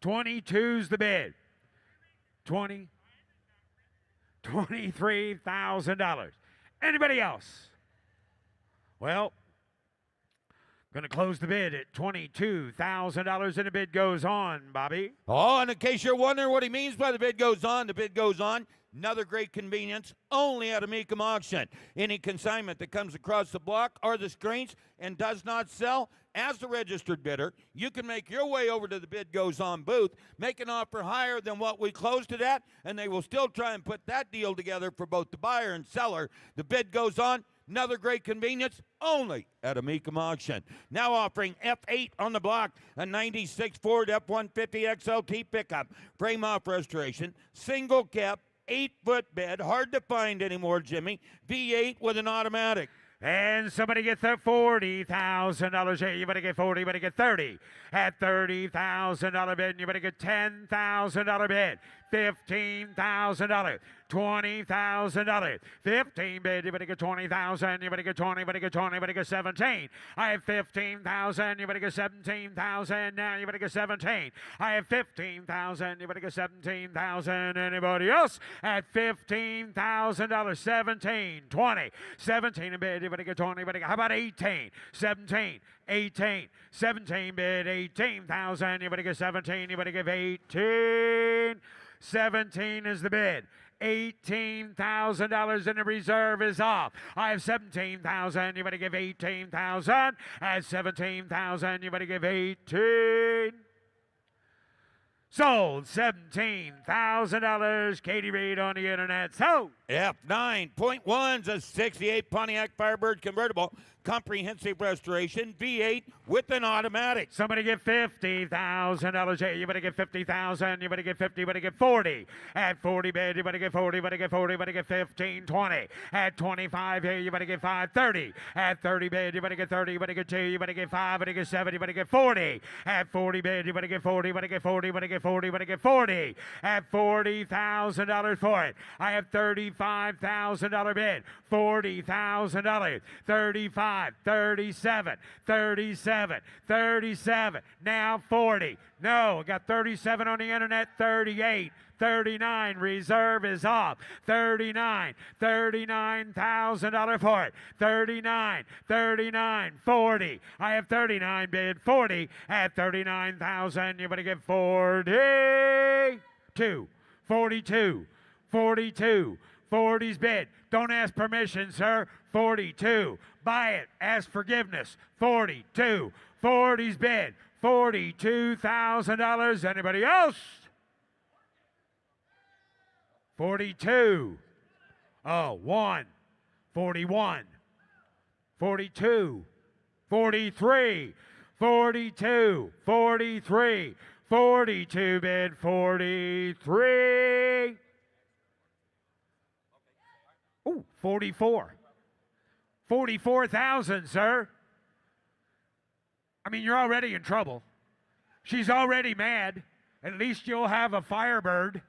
22's the bid. $23,000. Anybody else? Well, going to close the bid at $22,000, and the bid goes on, Bobby. Oh, and in case you're wondering what he means by the bid goes on, the bid goes on. Another great convenience, only at a Mecum auction. Any consignment that comes across the block or the screens and does not sell, as the registered bidder, you can make your way over to the bid goes on booth, make an offer higher than what we closed it at, and they will still try and put that deal together for both the buyer and seller. The bid goes on. Another great convenience, only at a Mecum auction. Now offering F8 on the block, a 96 Ford F-150 XLT pickup, frame-off restoration, single cab, 8-foot bed, hard to find anymore, Jimmy. V8 with an automatic. And somebody gets that $40,000. Hey, you better get 40, you better get 30. At $30,000 bid, you better get $10,000 bid. $15,000. $20,000. 15 bid, you better get 20,000. You better get 20, you better get 20, you better get 17. I have 15,000. You better get 17,000. Now you better get 17. I have 15,000. You better get 17,000. Anybody else? At $15,000. 17, 20, 17 in bid. You better get 20. You better get, how about 18? 17, 18, 17 bid. 18,000. You better get 17. You better give 18. 17 is the bid. $18,000 in the reserve is off. I have 17,000. You better give 18,000. At 17,000, you better give 18. Sold $17,000. Katie Reed on the internet. So F9.1's a 68 Pontiac Firebird convertible, comprehensive restoration, V8 with an automatic. somebody get $50,000. Hey, you better get 50,000. You better get 50. You better get 40. At 40 bid, you better get 40. You better get 40. You better get 15, 20. At 25, hey, you better get 5, 30. At 30 bid, you better get 30. You better get 2. You better get 5. You better get 7. You better get 40. At 40 bid, you better get 40. You better get 40. You better get 40. You better get 40. At $40,000 for it. I have $35,000 bid. $40,000. 35, 37, 37, 37. Now 40. No, I got 37 on the internet. 38. 39, reserve is off. 39, $39,000 for it. 39, 39, 40. I have 39 bid, 40 at 39,000. You better get 42, 42, 42. 40's bid. Don't ask permission, sir. 42. Buy it. Ask forgiveness. 42. 40's bid. $42,000. Anybody else? 42. Oh, 1. 41. 42. 43. 42. 43. 42 bid. 43. Ooh, 44. 44,000, sir. I mean, you're already in trouble. She's already mad. At least you'll have a Firebird.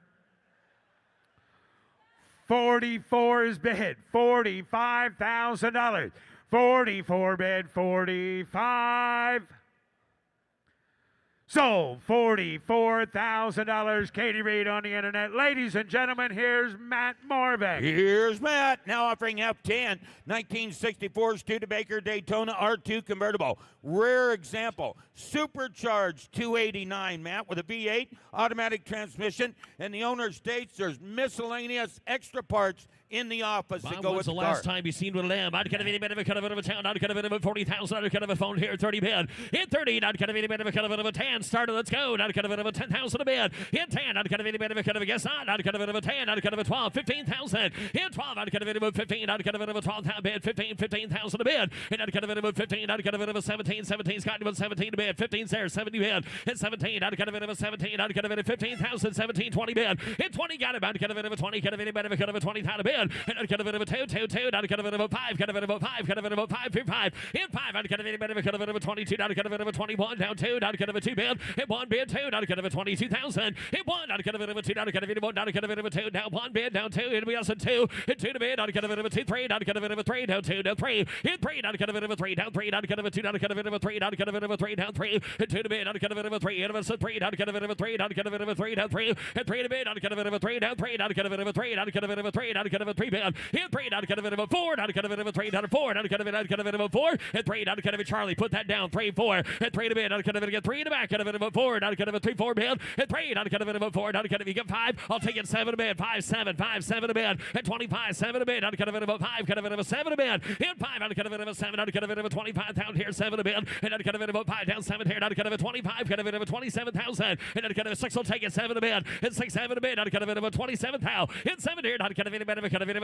44 is bid. $45,000. 44 bid. 45. Sold $44,000. Katie Reed on the internet. Ladies and gentlemen, here's Matt Morvick. Here's Matt, now offering F10, 1964 Studebaker Daytona R2 convertible. Rare example, supercharged 289, Matt, with a V8 automatic transmission. And the owner states there's miscellaneous extra parts in the office to go with the car. When's the last time you seen with a lamb? I'd kind of any bit of a cut of a town. I'd kind of a 40,000. I'd kind of a phone here, 30 bid. Hit 30. I'd kind of any bit of a cut of a 10. Started. Let's go. I'd kind of a 10,000 a bid. Hit 10. I'd kind of any bit of a cut of a guess not. I'd kind of a 10. I'd kind of a 12. 15,000. Hit 12. I'd kind of a 15. I'd kind of a 12,000 bid. 15,000 a bid. And I'd kind of a 15. I'd kind of a 17. 17. Scott with 17 a bid. 15's there. 70 bid. Hit 17. I'd kind of a 17. I'd kind of a 15,000. 17. 20 bid. Hit 20. Got him. I'd kind of a 20. Kind of any bit of a cut of a 20,000 a bid. bid. And out of it, 2, down to about 5, kind of about 5, kind of about 5, 5. In 5, out of it, 22, down to about 21, down 2, down to 2 bid. Hit 1 bid, 2, down to 22,000. Hit 1, down to 2, down to 1, down to 2, down 1 bid, down 2, it'll be us at 2, hit 2 to bid, down to 2, 3, down to 3, down 2, down 3, hit 3, down to 3, down 3, down to 2, down to 3, down to 3, down 3, hit 2 to bid, down to 3, hit us at 3, down to 3, down to 3, down 3, hit 3 to bid, down to 3, down 3, down to 3, down to 3, down to 3 bid, hit 3, down to 4, down to 3, down to 4, down to 4, hit 3, down to Charlie, put that down, 3, 4, hit 3 to bid, down to get 3 to back, down to 4, down to 3, 4 bid, hit 3, down to 4, down to you get 5, I'll take it 7 to bid, 5, 7, 5, 7 to bid, at 25, 7 to bid, down to 5, 7 to bid, hit 5, down to 7, down to 25 down here, 7 to bid, and down to 5, down 7 here, down to 25, down to 27,000, and down to 6 will take it 7 to bid, and 6, 7 to bid, down to 27,000, hit 7 here, down to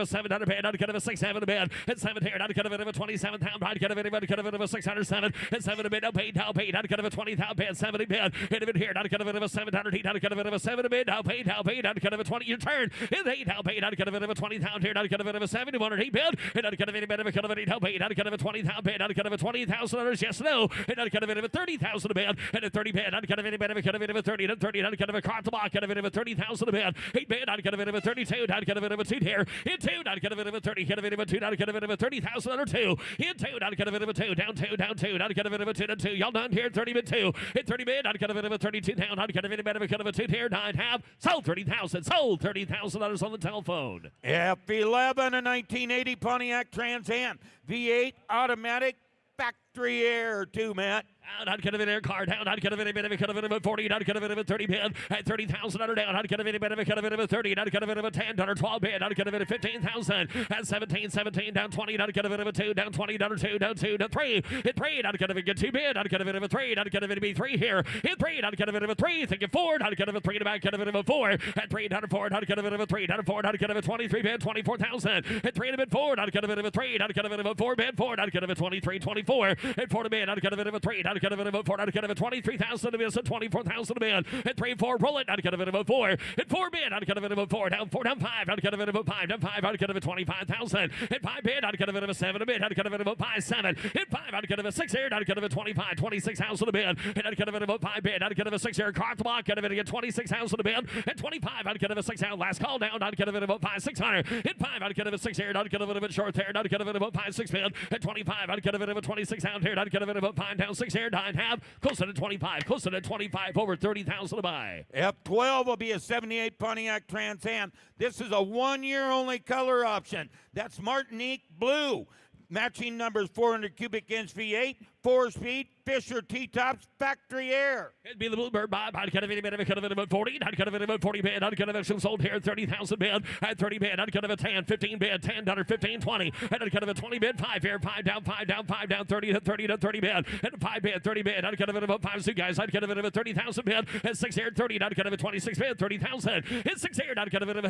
7 down to bid, down to 6, 7 to bid, and 7 here, down to 27,000, down to 607, and 7 to bid, down paid, down 20,000 bid, 70 bid, and here, down to 7 down to 7 to bid, down paid, down to 20, your turn, and 8 down paid, down to 20,000 here, down to 71 8 bid, and down to 8 down paid, down to 20,000 bid, down to $20,000, yes, no, and down to 30,000 a bid, and a 30 bid, down to 30, down to cart the block, down to 30,000 a bid, 8 bid, down to 32, down to 2 here, in 2, down to 30, down to 30,000 under 2, in 2, down to 2, down 2, down 2, down to 2 to 2, y'all done here, 30 bid 2, hit 30 bid, down to 32 down, down to 2 here, 9 half, sold 30,000, sold $30,000 on the telephone. F11, a 1980 Pontiac Trans Am, V8 automatic, factory air too, Matt. Down, could have been air car down, could have been a 40, down, could have been a 30 bid, at 30,000 under down, could have been a 30, down, could have been a 10, down, 12 bid, down, could have been 15,000, at 17, down 20, down, could have been a 2, down 20, down 2, down 2, down 3, hit 3, down, could have been 2 bid, down, could have been a 3, down, could have been 3 here, hit 3, down, could have been a 3, think of 4, down, could have been 3 to back, could have been a 4, at 3, down to 4, down, could have been a 3, down to 4, down, could have been 23 bid, 24,000, hit 3 to bid 4, down, could have been a 3, down, could have been a 4 bid 4, down, could have been 23, 24, hit 4 to bid, down, could have been a 3, down, could have been a 4, down, could have been 23,000 to bid, so 24,000 to bid, hit 3, 4, roll it, down, could have been a 4, hit 4 bid, down, could have been a 4, down 4, down 5, down, could have been a 5, down 5, down, could have been 25,000, hit 5 bid, down, could have been a 7 to bid, down, could have been a 5, 7, hit 5, down, could have been 6 here, down, could have been 25, 26,000 to bid, and down, could have been a 5 bid, down, could have been 6 here, cart the block, could have been 26,000 to bid, and 25, down, could have been 6 out, last call down, down, could have been about 5, 600, hit 5, down, could have been 6 here, down, could have been a bit short there, down, could have been about 5, 6 bid, and 25, down, could have been about 26 out here, down, could have been about 5 down, 6 here, down, half, closer to 25, closer to 25, over 30,000 to buy. F12 will be a 78 Pontiac Trans Am. This is a 1-year only color option. That's Martinique blue. Matching numbers 400 cubic inch V8, 4-speed, Fisher T-tops, factory air. It'd be the Bluebird Bob. I'd cut a bit about 40. I'd cut a bit about 40 bid. I'd cut a sold here 30,000 bid. At 30 bid. I'd cut a 10, 15 bid, 10 down 15, 20. And I'd cut a 20 bid, 5 here, 5 down, 5 down, 5 down, 30 to 30 to 30 bid. And 5 bid, 30 bid. I'd cut a about 5 suit guys. I'd cut a bit of 30,000 bid. And 6 here, 30. I'd cut a 26 bid, 30,000. And 6 here. I'd cut a bit of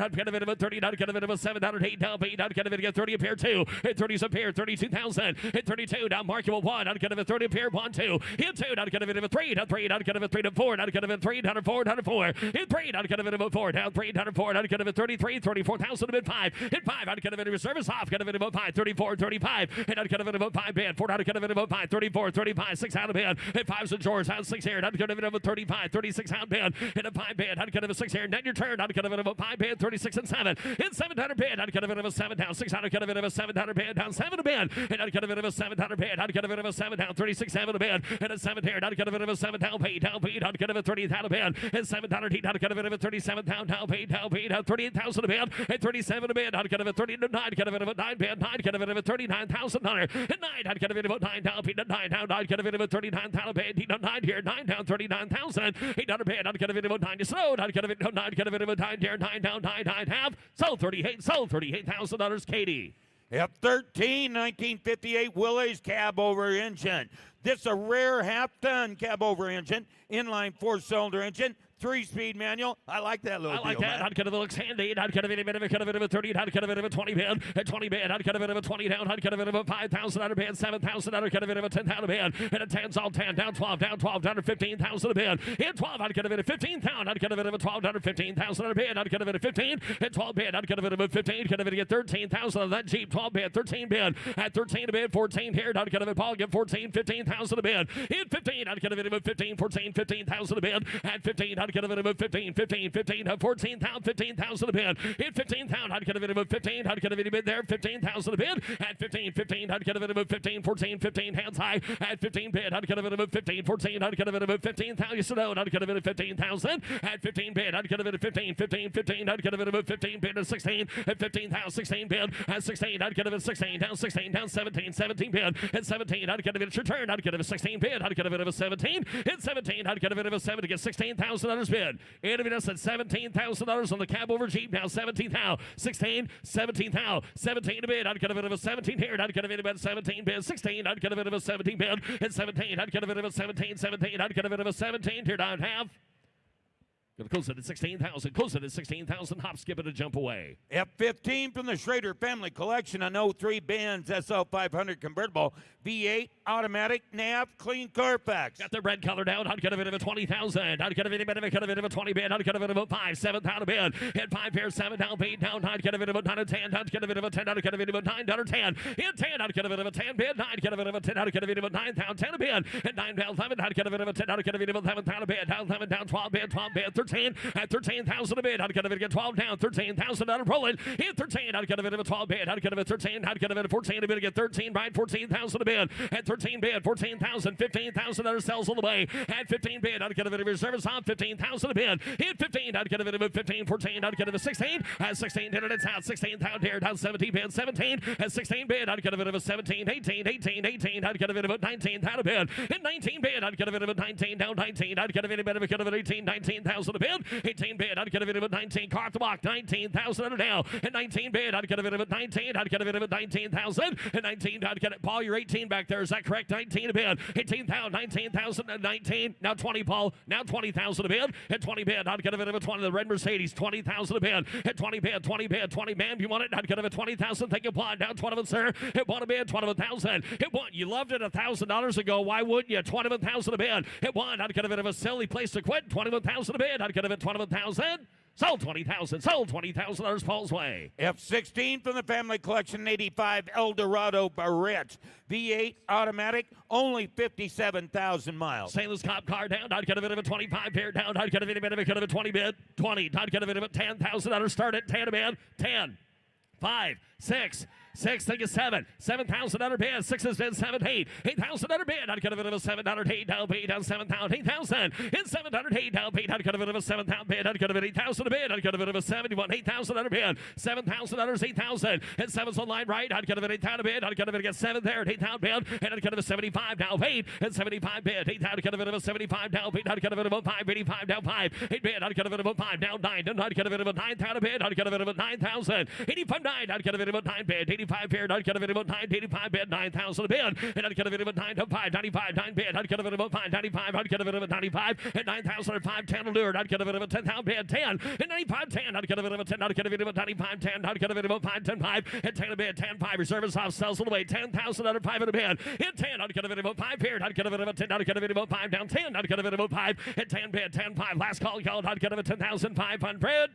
30. I'd cut a bit of 7 down 8 down 8. I'd cut a bit of 30 up here 2. And 30's up here, 32,000. And 32 down markable 1. I'd cut a 30 up here 1 2. Hit 2. I'd cut a bit of a 3 down 3. I'd cut a 3 to 4. I'd cut a 3 down to 4 down to 4. Hit 3. I'd cut a bit of a 4 down 3 down to 4. I'd cut a 33, 34,000 to bid 5. Hit 5. I'd cut a bit of a service off. Cut a bit of 5, 34, 35. And I'd cut a bit of 5 bid. 4. I'd cut a bit of 5, 34, 35. 6 out of bid. Hit 5's a George out 6 here. I'd cut a bit of 35, 36 out bid. Hit a 5 bid. I'd cut a 6 here. Net your turn. I'd cut a bit of 5 bid. 36 and 7. Hit 7 down bid. I'd cut a bit of 7 down 6. I'd cut a bit of 7 down bid. Down 7 to bid. And I'd cut a bit of 7 down bid. I'd cut a bit of 7 down 36 7 to bid. And a 7 here. I'd cut a bit of 7 down paid. I'd cut a 30 down bid. And 7 down heat. I'd cut a bit of 37 down paid. 38,000 to bid. And 37 to bid. I'd cut a 30 to 9. Cut a bit of 9 bid. 9 cut a bit of 39,000 and 9. I'd cut a bit of 9 down paid. 9 down. I'd cut a bit of 39,000 paid. 9 here. 9 down 39,000. 8 down bid. I'd cut a bit of 9 to slow. I'd cut a bit of 9. Cut a bit of 9 here. 9 down. 9 half. Sold $38,000. Katie. F13 1958 Willys cab over engine. This is a rare half-ton cab over engine, inline 4-cylinder engine, 3-speed manual. I like that little I like deal, that. man. I'd cut a little handy. I'd cut a bit of a 30. I'd cut a bit of a 20 bid. At 20 bid. I'd cut a bit of a 20 down. I'd cut a bit of a 5,000 out of bid. 7,000. I'd cut a bit of a 10,000 bid. And a 10's all 10. Down 12. Down 12. Down to 15,000 a bid. In 12. I'd cut a bit of 15,000. I'd cut a bit of a 12. Down to 15,000 out of bid. I'd cut a bit of 15. At 12 bid. I'd cut a bit of a 15. Cut a bit of 13,000 of that Jeep. 12 bid. 13 bid. At 13 a bid. 14 here. I'd cut a bit. Paul get 14. 15,000 a bid. In 15. I'd cut a bit of a 15. 14. 15,000 a bid. At 15. I'd cut a bit of a 15. 15. 15. 14,000. 15,000 a bid. In 15,000. I'd cut a bit of a 15. I'd cut a bit of a bid there. 15,000 a bid. At 15. 15. I'd cut a bit of a 15. 14. 15. Hands high. At 15 bid. I'd cut a bit of a 15. 14. I'd cut a bit of a 15,000. Yes or no? I'd cut a bit of 15,000. At 15 bid. I'd cut a bit of 15. 15. 15. I'd cut a bit of a 15 bid. At 16. At 15,000. 16 bid. At 16. I'd cut a bit of 16. Down 16. Down 17. 17 bid. At 17. I'd cut a bit of return. I'd cut a bit of 16 bid. I'd cut a bit of a 17. At 17. I'd cut a bit of a 7 to get $16,000 bid. Interviewed us at $17,000 on the cab over Jeep. Now 17,000. 16. 17,000. 17 to bid. I'd cut a bit of a 17 here. I'd cut a bit of a 17 bid. 16. I'd cut a bit of a 17 bid. At 17. I'd cut a bit of a 17. 17. I'd cut a bit of a 17 here. Down half. Gonna close it at 16,000. Close it at 16,000. Hop, skip it, a jump away. F15 from the Schrader Family Collection, an 03 Benz SL500 convertible, V8, automatic, nav, clean Carfax. Got the red color down. I'd cut a bit of a 20,000. I'd cut a bit of a 20 bid. I'd cut a bit of a 5, 7,000 bid. Hit 5 here, 7 down, 8 down. I'd cut a bit of a 9 and 10. I'd cut a bit of a 10. I'd cut a bit of a 9 down or 10. Hit 10. I'd cut a bit of a 10 bid. I'd cut a bit of a 10. I'd cut a bit of a 9 down, 10 a bid. At 9 down, 11. I'd cut a bit of a 10. I'd cut a bit of a 11 down a bid. Down 11 down, 12 bid, 12 bid, 13. At 13,000 a bid. I'd cut a bit of a 12 down, 13,000 out of rolling. Hit 13. I'd cut a bit of a 12 bid. I'd cut a bit of 13. I'd cut a bit of 14 a bid. Get 13 right, 14,000 a bid. At 13 bid, 14,000, 15,000 other sells on the way. At 15 bid, I'd cut a bit of reserves on 15,000 a bid. Hit 15. I'd cut a bit of a 15, 14. I'd cut a bit of 16. At 16, hit it, it's out. 16,000 here, down 17 bid, 17. At 16 bid, I'd cut a bit of a 17, 18, 18, 18. I'd cut a bit of a 19, down a bid. At 19 bid, I'd cut a bit of a 19, down 19. I'd cut a bit of a 18, 19,000 a bid. 18 bid, I'd cut a bit of a 19. Car the block, 19,000 under now. At 19 bid, I'd cut a bit of a 19. I'd cut a bit of a 19,000. At 19, I'd cut it. Paul, you're 18 back there. Is that correct? 19 a bid. 18,000, 19,000, and 19. Now 20, Paul. Now 20,000 a bid. At 20 bid, I'd cut a bit of a 20. The red Mercedes, 20,000 a bid. At 20 bid, 20 bid, 20 man. You want it? I'd cut a 20,000. Thank you, Paul. Down 20 of it, sir. It won a bid, 21,000. It won. You loved it $1,000 ago. Why wouldn't you? 21,000 a bid. It won. I'd cut a bit of a silly place to quit. 21,000 a bid. I'd cut a bit 21,000. Sold 20,000. Sold $20,000 Paul's way. F16 from the Family Collection, 85 Eldorado Barrett. V8 automatic, only 57,000 miles. Stainless cop car down. I'd cut a bit of a 25 pair down. I'd cut a bit of a 20 bid. 20. I'd cut a bit of a $10,000 start at 10 a bid. 10. 5, 6, 6, think of 7. $7,000 bid. 6 has been 7, 8. $8,000 bid. I'd cut a bit of a $7 down bid down 7,000. 8,000. In $700 down bid. I'd cut a bit of a 7,000 bid. I'd cut a bit of 8,000 bid. I'd cut a bit of a 71. $8,000 bid. $7,000. 8,000. And 7's on line right. I'd cut a bit of 8,000 bid. I'd cut a bit of 7 there at 8,000 bid. And I'd cut a bit of 75 down 8. And 75 bid. 8,000. I'd cut a bit of a 75 down bid. I'd cut a bit of a 5. 85 down 5. 8 bid. I'd cut a bit of a 5 down 9. Then I'd cut a bit of a 9,000 bid. I'd cut a bit of a 9,000. 85 9. I'd cut a bit of a 9 bid. 85 bid. I'd cut a bit of a 9, 85 bid, 9,000 a bid. And I'd cut a bit of a 9 to 5, 95, 9 bid. I'd cut a bit of a 5, 95. I'd cut a bit of a 95. And 9,000 and 5, 10 allured. I'd cut a bit of a 10,000 bid, 10. And 95, 10. I'd cut a bit of a 10. I'd cut a bit of a 95, 10. I'd cut a bit of a 5, 10, 5. And 10 a bid, 10, 5. Reservice off, sells all the way. 10,000 under 5 in a bid. And 10. I'd cut a bit of a 5 here. I'd cut a bit of a 10. I'd cut a bit of a 5 down 10. I'd cut a bit of a 5. And 10 bid, 10, 5. Last call called. I'd cut a 10,500.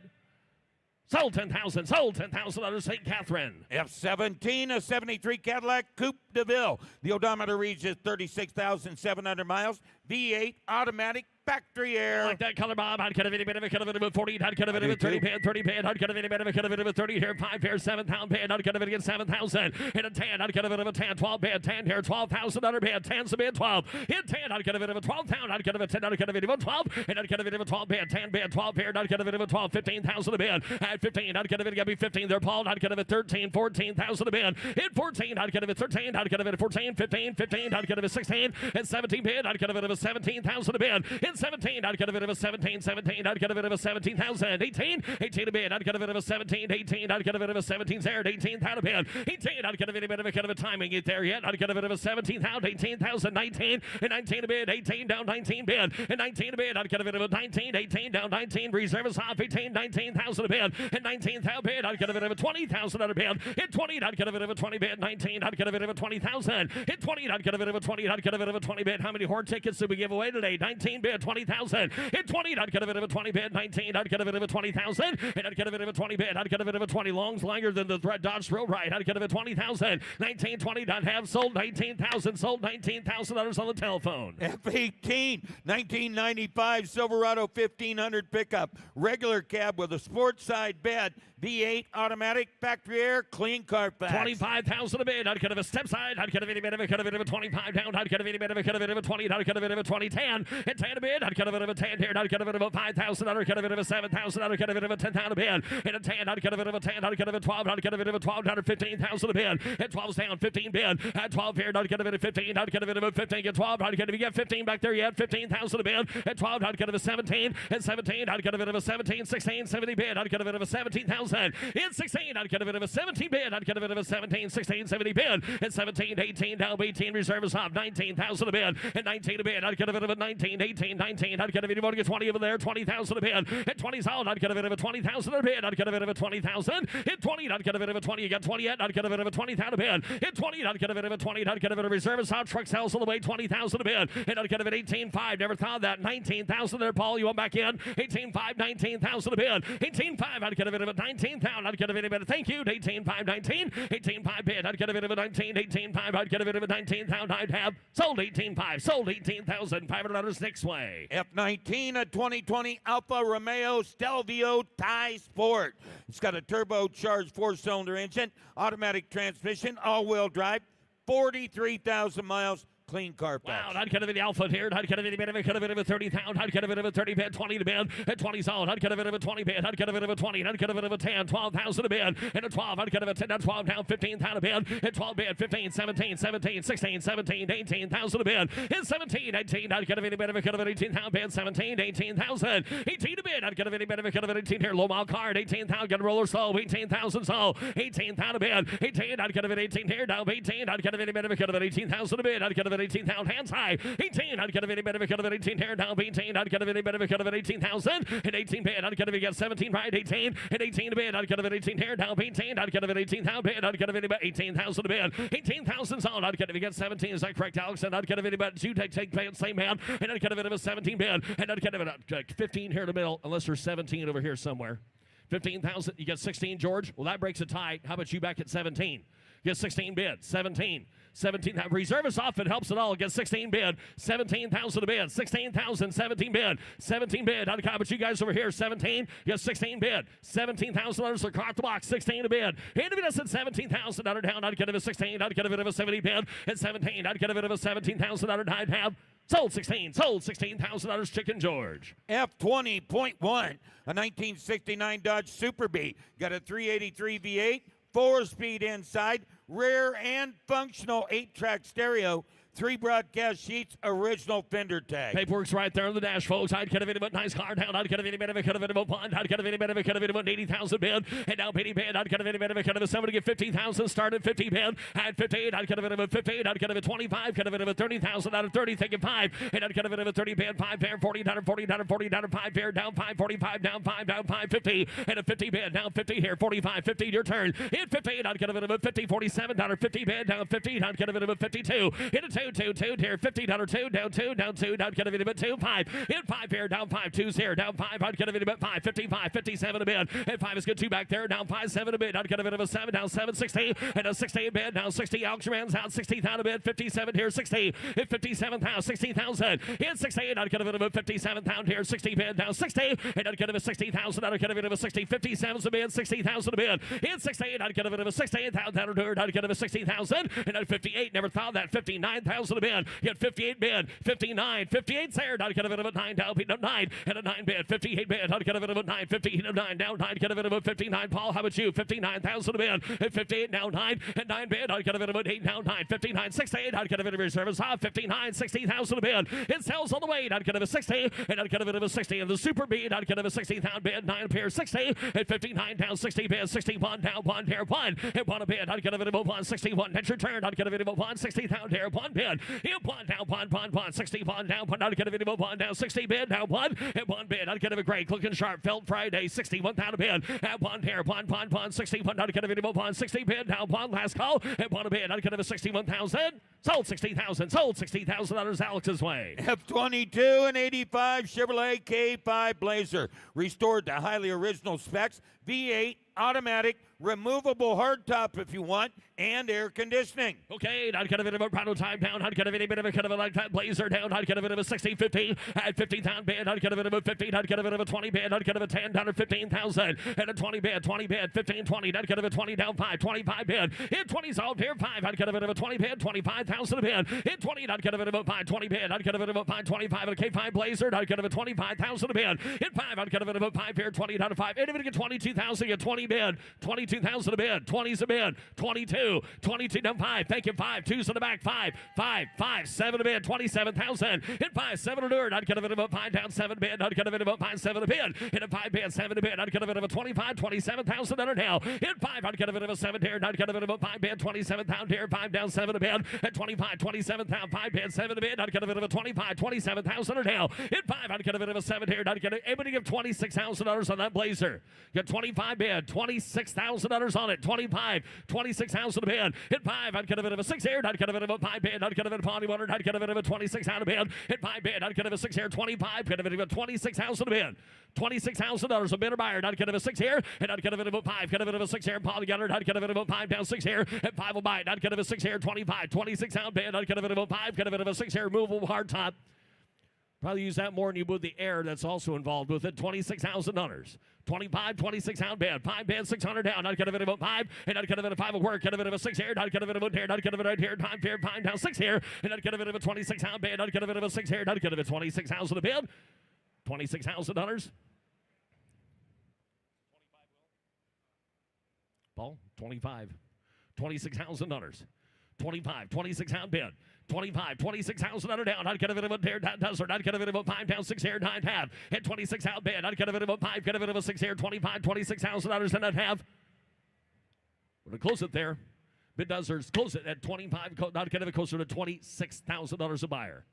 Sold 10,000. Sold $10,000 St. Catherine. F17, a 73 Cadillac Coupe de Ville. The odometer reaches 36,700 miles. V8 automatic factory air. I like that color, Bob. I'd cut a bit of a 40. I'd cut a bit of a 30 bid, 30 bid. I'd cut a bit of a 30 here. 5 here, 7,000 bid. I'd cut a bit of 7,000. And a 10. I'd cut a bit of a 10. 12 bid, 10 here. $12,000 bid. 10's a bid, 12. Hit 10. I'd cut a bit of a 12,000. I'd cut a bit of a 10. I'd cut a bit of a 12. And I'd cut a bit of a 12 bid. 10 bid, 12 here. I'd cut a bit of a 12. 15,000 a bid. At 15, I'd cut a bit of a 15 there, Paul. I'd cut a bit 13, 14,000 a bid. Hit 14. I'd cut a bit 13. I'd get a bid of 14, 15, 15, I'd get a bid of 16, and 17 bid, I'd get a bid of a 17,000 a bid. In 17, I'd get a bid of a 17, 17, I'd get a bid of a 17,000. 18, 18 a bid, I'd get a bid of a 17, 18, I'd get a bid of a 17, 18,000 a bid. 18, I'd get a bid of a timing it there yet. I'd get a bid of a 17,000, 18,000, 19, and 19 a bid, 18 down 19 bid, and 19 a bid, I'd get a bid of a 19, 18 down 19, reserve is off 18, 19,000 a bid, and 19,000 bid, I'd get a bid of a 20,000 on a bid. In 20, I'd get a bid of a 20 bid, 19, I'd get a bid of a 20,000. In 20, I'd get a bid of a 20, I'd get a bid of a 20 bid. How many horn tickets did we give away today? 19 bid, 20,000. In 20, I'd get a bid of a 20 bid, 19, I'd get a bid of a 20,000, and I'd get a bid of a 20 bid, I'd get a bid of a 20 longs longer than the Red Dodge Road Ride. I'd get a bid of 20,000. 19, 20, done have sold 19,000, sold $19,000 on the telephone. F18, 1995 Silverado 1500 pickup, regular cab with a sports side bed, V8 automatic, factory air, clean Carfax. 25,000 a bid. I'd get a step side. I'd get a bid of a 25 down. I'd get a bid of a 20. I'd get a bid of a 20, 10. And 10 a bid. I'd get a bid of a 10 here. I'd get a bid of a 5,000. I'd get a bid of a 7,000. I'd get a bid of a 10,000 a bid. And a 10. I'd get a bid of a 10. I'd get a bid of a 12. I'd get a bid of a 12 down to 15,000 a bid. And 12's down, 15 bid. At 12 here. I'd get a bid of 15. I'd get a bid of a 15. Get 12. I'd get 15 back there yet. 15,000 a bid. At 12, I'd get a bid of a 17. And 17, I'd get a bid of a 17. 16, 70 bid. I'd get a bid of a 17,000. In 16, I'd get a bit of a 17 bid. I'd get a bit of a 17, 16, 70 bid. And 17, 18, down 18, reserve is off 19,000 a bid. And 19 a bid. I'd get a bit of a 19, 18, 19. I'd get a bit of a 20 over there, 20,000 a bid. And 20's out. I'd get a bit of a 20,000 a bid. I'd get a bit of a 20,000. In 20, I'd get a bit of a 20. You got 20 yet? I'd get a bit of a 20,000 a bid. In 20, I'd get a bit of a 20. I'd get a bit of reserve is out. Truck sells all the way 20,000 a bid. And I'd get a bit 18.5. Never thought that. 19,000 there, Paul. You want back in? 18.5, 19,000 a bid. 18.5. I'd get a bit of a 19,000. I'd get a bit of a thank you. 18.5, 19, 18.5 bid. I'd get a bit of a 19, 18.5. I'd get a bit of a 19,000. I'd have sold 18.5, sold $18,500 next way. F19, a 2020 Alfa Romeo Stelvio Thai Sport. It's got a turbocharged 4-cylinder engine, automatic transmission, all-wheel drive, 43,000 miles. Clean Carfax. Wow, I'd get a bit of Alpha here. I'd get a bit of a 30,000. I'd get a bit of a 30 bid, 20 to bid, and 20's out. I'd get a bit of a 20 bid. I'd get a bit of a 20. I'd get a bit of a 10, 12,000 a bid, and a 12. I'd get a 10, 12 down, 15,000 a bid, and 12 bid, 15, 17, 17, 16, 17, 18,000 a bid, and 17, 18. I'd get a bit of a 18,000 bid, 17, 18,000, 18 a bid. I'd get a bit of 18 here. Low mile card, 18,000. Get a roller sold, 18,000 sold, 18,000 a bid, 18. I'd get a bit 18 here, down 18. I'd get a bit of 18,000 a bid. I'd get a bit 18,000 hands high. 18, I'd get a bit of 18 here, down 18, I'd get a bit of 18,000, and 18 bid, I'd get a bit of 17 right, 18, and 18 a bid, I'd get a bit 18 here, down 18, I'd get a bit 18,000 bid, I'd get a bit of 18,000 a bid, 18,000 on, I'd get a bit of 17, is that correct, Alex? And I'd get a bit about you take same man, and I'd get a bit of a 17 bid, and I'd get a bit of 15 here in the middle, unless there's 17 over here somewhere. 15,000, you get 16, George? Well, that breaks a tie. How about you back at 17? Get 16 bid, 17. 17, reserve is off, it helps it all. Get 16 bid, 17,000 a bid, 16,000, 17 bid, 17 bid. How about you guys over here? 17, get 16 bid, $17,000 across the box, 16 a bid. Individuals at 17,000 down, I'd get a 16, I'd get a bit of a 70 bid, at 17, I'd get a bit of a 17,000 I'd have. Sold 16, sold $16,000 Chicken George. F20.1, a 1969 Dodge Super Bee. Got a 383 V8, 4-speed inside, rear and functional 8-track stereo, 3 broadcast sheets, original fender tag. Paperwork's right there on the dash, folks. I'd get a bit of a nice car down. I'd get a bit of a fund. I'd get a bit of an 80,000 bid. And now 80 bid. I'd get a bit of a 70 to get 50,000. Start at 50 bid. At 58, I'd get a bit of a 58. I'd get a bit of a 25. Get a bit of a 30,000 out of 30. Thinking 5. And I'd get a bit of a 30 bid. 5 pair. 40 down. 40 down. 40 down. 5 pair. Down 5. 45 down. 5 down. 5 50. And a 50 bid. Down 50 here. 45. 50. Your turn. In 58, I'd get a bit of a 50. 47 down. 50 bid. Down 50. I'd get a bit of a 52. In a 2 here. 50 down 2, down 2, down 2, down, get a bit of 2, 5, in 5 here, down 5, 2's here, down 5, I'd get a bit of 5, 55, 57 a bid, and 5 is good, 2 back there, down 5, 7 a bid, I'd get a bit of a 7, down 7, 60, and a 60 a bid, down 60, Auctionman's out, 60,000 a bid, 57 here, 60, in 57,000, 60,000, in 68, I'd get a bit of a 57,000 here, 60 bid, down 60, and I'd get a bit of 60,000, I'd get a bit of a 60, 57's a bid, 60,000 a bid, in 68, I'd get a bit of a 68,000, I'd get a bit of a 60,000, and at 58, never thought that, 59,000, 57,000 a bid. Get 58 bid. 59. 58's there. Not get a bit of a 9 down. Beat up 9. And a 9 bid. 58 bid. Not get a bit of a 9. 58 of 9 down. 9. Get a bit of a 59. Paul, how about you? 59,000 a bid. And 58 now 9. And 9 bid. Not get a bit of a 8 now 9. 59. 68. Not get a bit of a service. 59. 60,000 a bid. It sells all the way. Not get a 60. And not get a bit of a 60. And the super bid. Not get a 60,000 bid. 9 pair 60. And 59 down 60 bid. 61 down 1 pair 1. And 1 a bid. Not get a bit of a 1. 61. Next return. Not get a bit of a 1. 60,000 pair 1 bid. You 1 down 1. 61 down 1. Not get a bit of a 1 down 60 bid. Now 1. And 1 bid. Not get a great looking sharp felt Friday. 61 down a bid. And 1 pair 1. 61. Not get a bit of a 1. 60 bid. Now 1 last call. And 1 a bid. Not get a 61,000. Sold 60,000. Sold $60,000 Alex's way. F22 and 85 Chevrolet K5 Blazer. Restored to highly original specs. V8 automatic, removable hardtop if you want, and air conditioning. Okay, not get a bit of a prototype down. Not get a bit of a kind of a like that Blazer down. Not get a bit of a 60, 50 at 50,000 bid. Not get a bit of a 50. Not get a bit of a 20 bid. Not get a 10 down to 15,000 and a 20 bid. 20 bid. 15, 20. Not get a 20 down 5. 25 bid. In 20's all here 5. Not get a bit of a 20 bid. 25,000 a bid. In 20, not get a bit of a 5. 20 bid. Not get a bit of a 5. 25 and a K5 Blazer. Not get a 25,000 a bid. In 5, not get a bit of a 5 here. 20 down to 5. And if it get 22,000, get 20 bid. 22,000 a bid. 20's a bid. 22. 22 down 5. Thank you. 5. 2's in the back. 5. 7 a bid. 27,000. In 5, 7 a lure. Not get a bit of a 5 down 7 bid. Not get a bit of a 5, 7 a bid. In a 5 bid. 7 a bid. Not get a bit of a 25. 27,000 under now. In 5, not get a bit of a 7 here. Not get a bit of a 5 bid. 27,000 here. 5 down 7 a bid. At 25. 27,000. 5 bid. 7 a bid. Not get a bit of a 25. 27,000 under now. In 5, not get a bit of a 7 here. Not get anybody give $26,000 on that Blazer. Get 25 bid. $26,000 on it. 25. 26,000 a bid. Hit 5. I'd get a bit of a 6 here. I'd get a bit of a 5 bid. I'd get a bit of a 41. I'd get a bit of a 26 out of bid. Hit 5 bid. I'd get a 6 here. 25. Get a bit of a 26,000 a bid. $26,000 a bidder buyer. I'd get a 6 here. And I'd get a bit of a 5. Get a bit of a 6 here. Paul together. I'd get a bit of a 5 down 6 here. And 5 will buy it. I'd get a 6 here. 25. 26 out bid. I'd get a bit of a 5. Get a bit of a 6 here. Removable hard top. Probably use that more than you would the air that's also involved with it. $26,000. 25, 26 out bid. 5 bid, 600 down. I'd get a bit of a 5, and I'd get a bit of 5 at work. Get a bit of a 6 here. I'd get a bit of a here. I'd get a bit right here. 5 here, 5 down 6 here. And I'd get a bit of a 26 out bid. I'd get a bit of a 6 here. I'd get a bit of 26,000 a bid. $26,000. Paul, 25. $26,000. 25, 26 out bid. 25, 26,000 under down. I'd get a bit of a dare desert. I'd get a bit of a 5 down 6 here, 9 half. At 26 out bid. I'd get a bit of a 5, get a bit of a 6 here, 25, 26,000 others and I'd have. We're going to close it there. Bid deserts close it at 25. I'd get a bit closer to $26,000 a buyer.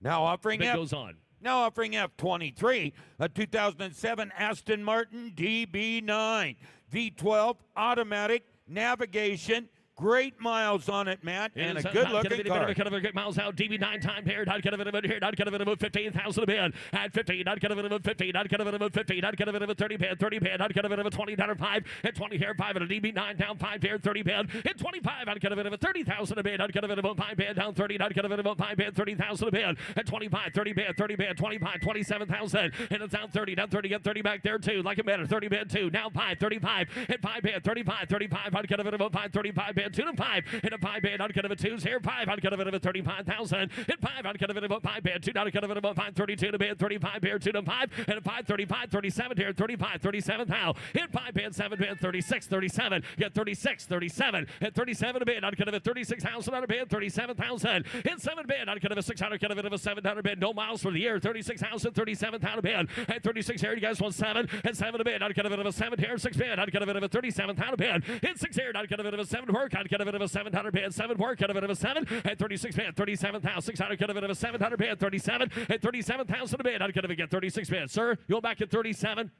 Now offering Bid goes on. Now offering F23, a 2007 Aston Martin DB9. V12 automatic navigation. Great miles on it, Matt, and a good-looking car. I'd get a bit of a miles out. DB9 time here. I'd get a bit of a here. I'd get a bit of a 15,000 a bid. At 15, I'd get a bit of a 15. I'd get a bit of a 15. I'd get a bit of a 30 bid. 30 bid. I'd get a bit of a 20 down 5. At 20 here, 5 and a DB9 down 5 here. 30 bid. At 25, I'd get a bit of a 30,000 a bid. I'd get a bit of a 5 bid down 30. I'd get a bit of a 5 bid. 30,000 a bid. At 25, 30 bid. 30 bid. 25, 27,000. And it's down 30. Down 30. Get 30 back there too. Like a better 30 bid 2. Now 5. 35. At 5 bid. 35. 35. I'd get a bit of a 5. 35 bid. 2 to 5. In a 5 bid, I'd get a bit of 2s here. 5, I'd get a bit of a 35,000. In 5, I'd get a bit of a 5 bid. 2, I'd get a bit of a 5, 32 to bid. 35 bid, 2 to 5. And a 5, 35, 37 here. 35, 37 now. In 5 bid, 7 bid, 36, 37. Get 36, 37. At 37 a bid, I'd get a bit 36,000 on a bid. 37,000. In 7 bid, I'd get a bit 600. Get a bit of a 700 bid. No miles for the year. 36,000, 37,000 a bid. At 36 here, you guys want 7. And 7 a bid, I'd get a bit of a 7 here. 6 bid, I'd get a bit of a 37,000 a bid. In 6 here, I'd get a bit of a 7 work. I'd get a bit of a 700 bid. 7 work. Get a bit of a 7 at 36 bid, 37,600. Get a bit of a 700 bid, 37 at 37,000 a bid. I'd get 36 bid. Sir, you'll back at 37.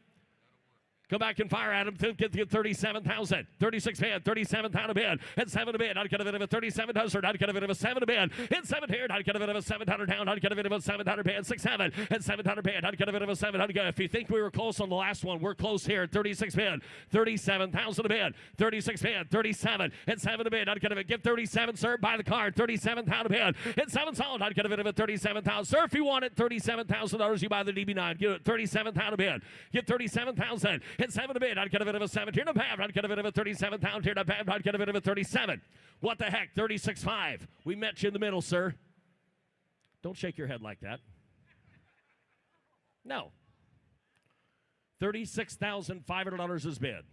Come back and fire at him to get 37,000. 36 bid, 37,000 a bid. At 7 a bid, I'd get a bit of a 37 dozer. I'd get a bit of a 7 a bid. In 7 here, I'd get a bit of a 700 down. I'd get a bit of a 700 bid. 6 7 at 700 bid. I'd get a bit of a 700. If you think we were close on the last one, we're close here. 36 bid, 37,000 a bid. 36 bid, 37 at 7 a bid. I'd get a bit. Get 37, sir. Buy the card. 37,000 a bid. At 7 solid, I'd get a bit of a 37,000. Sir, if you want it, $37,000, you buy the DB9. Get it. 37,000 a bid. Get 37,000 at 7 a bid. I'd get a bit of a 7 here to half. I'd get a bit of a 37,000 here to half. I'd get a bit of a 37. What the heck? 36.5. We met you in the middle, sir. Don't shake your head like that. No. $36,500 is bid.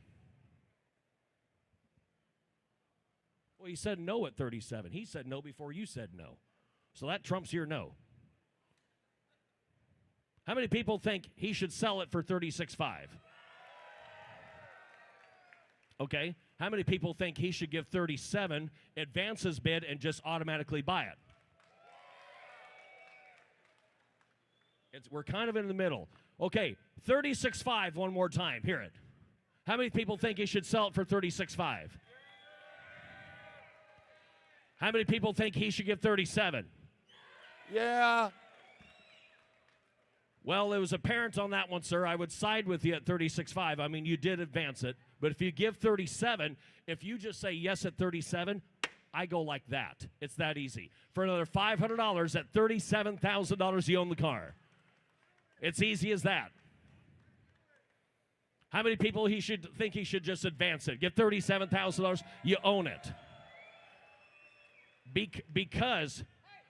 Well, he said no at 37. He said no before you said no. So that trumps your no. How many people think he should sell it for $36,500? Okay. How many people think he should give $37,000, advance his bid, and just automatically buy it? We're kind of in the middle. Okay, $36,500 one more time. Hear it. How many people think he should sell it for $36,500? How many people think he should give $37,000? Yeah. Well, it was apparent on that one, sir. I would side with you at $36,500. I mean, you did advance it. But if you give $37,000, if you just say yes at $37,000, I go like that. It's that easy. For another $500 at $37,000, you own the car. It's easy as that. How many people think he should just advance it? Give $37,000, you own it. Because,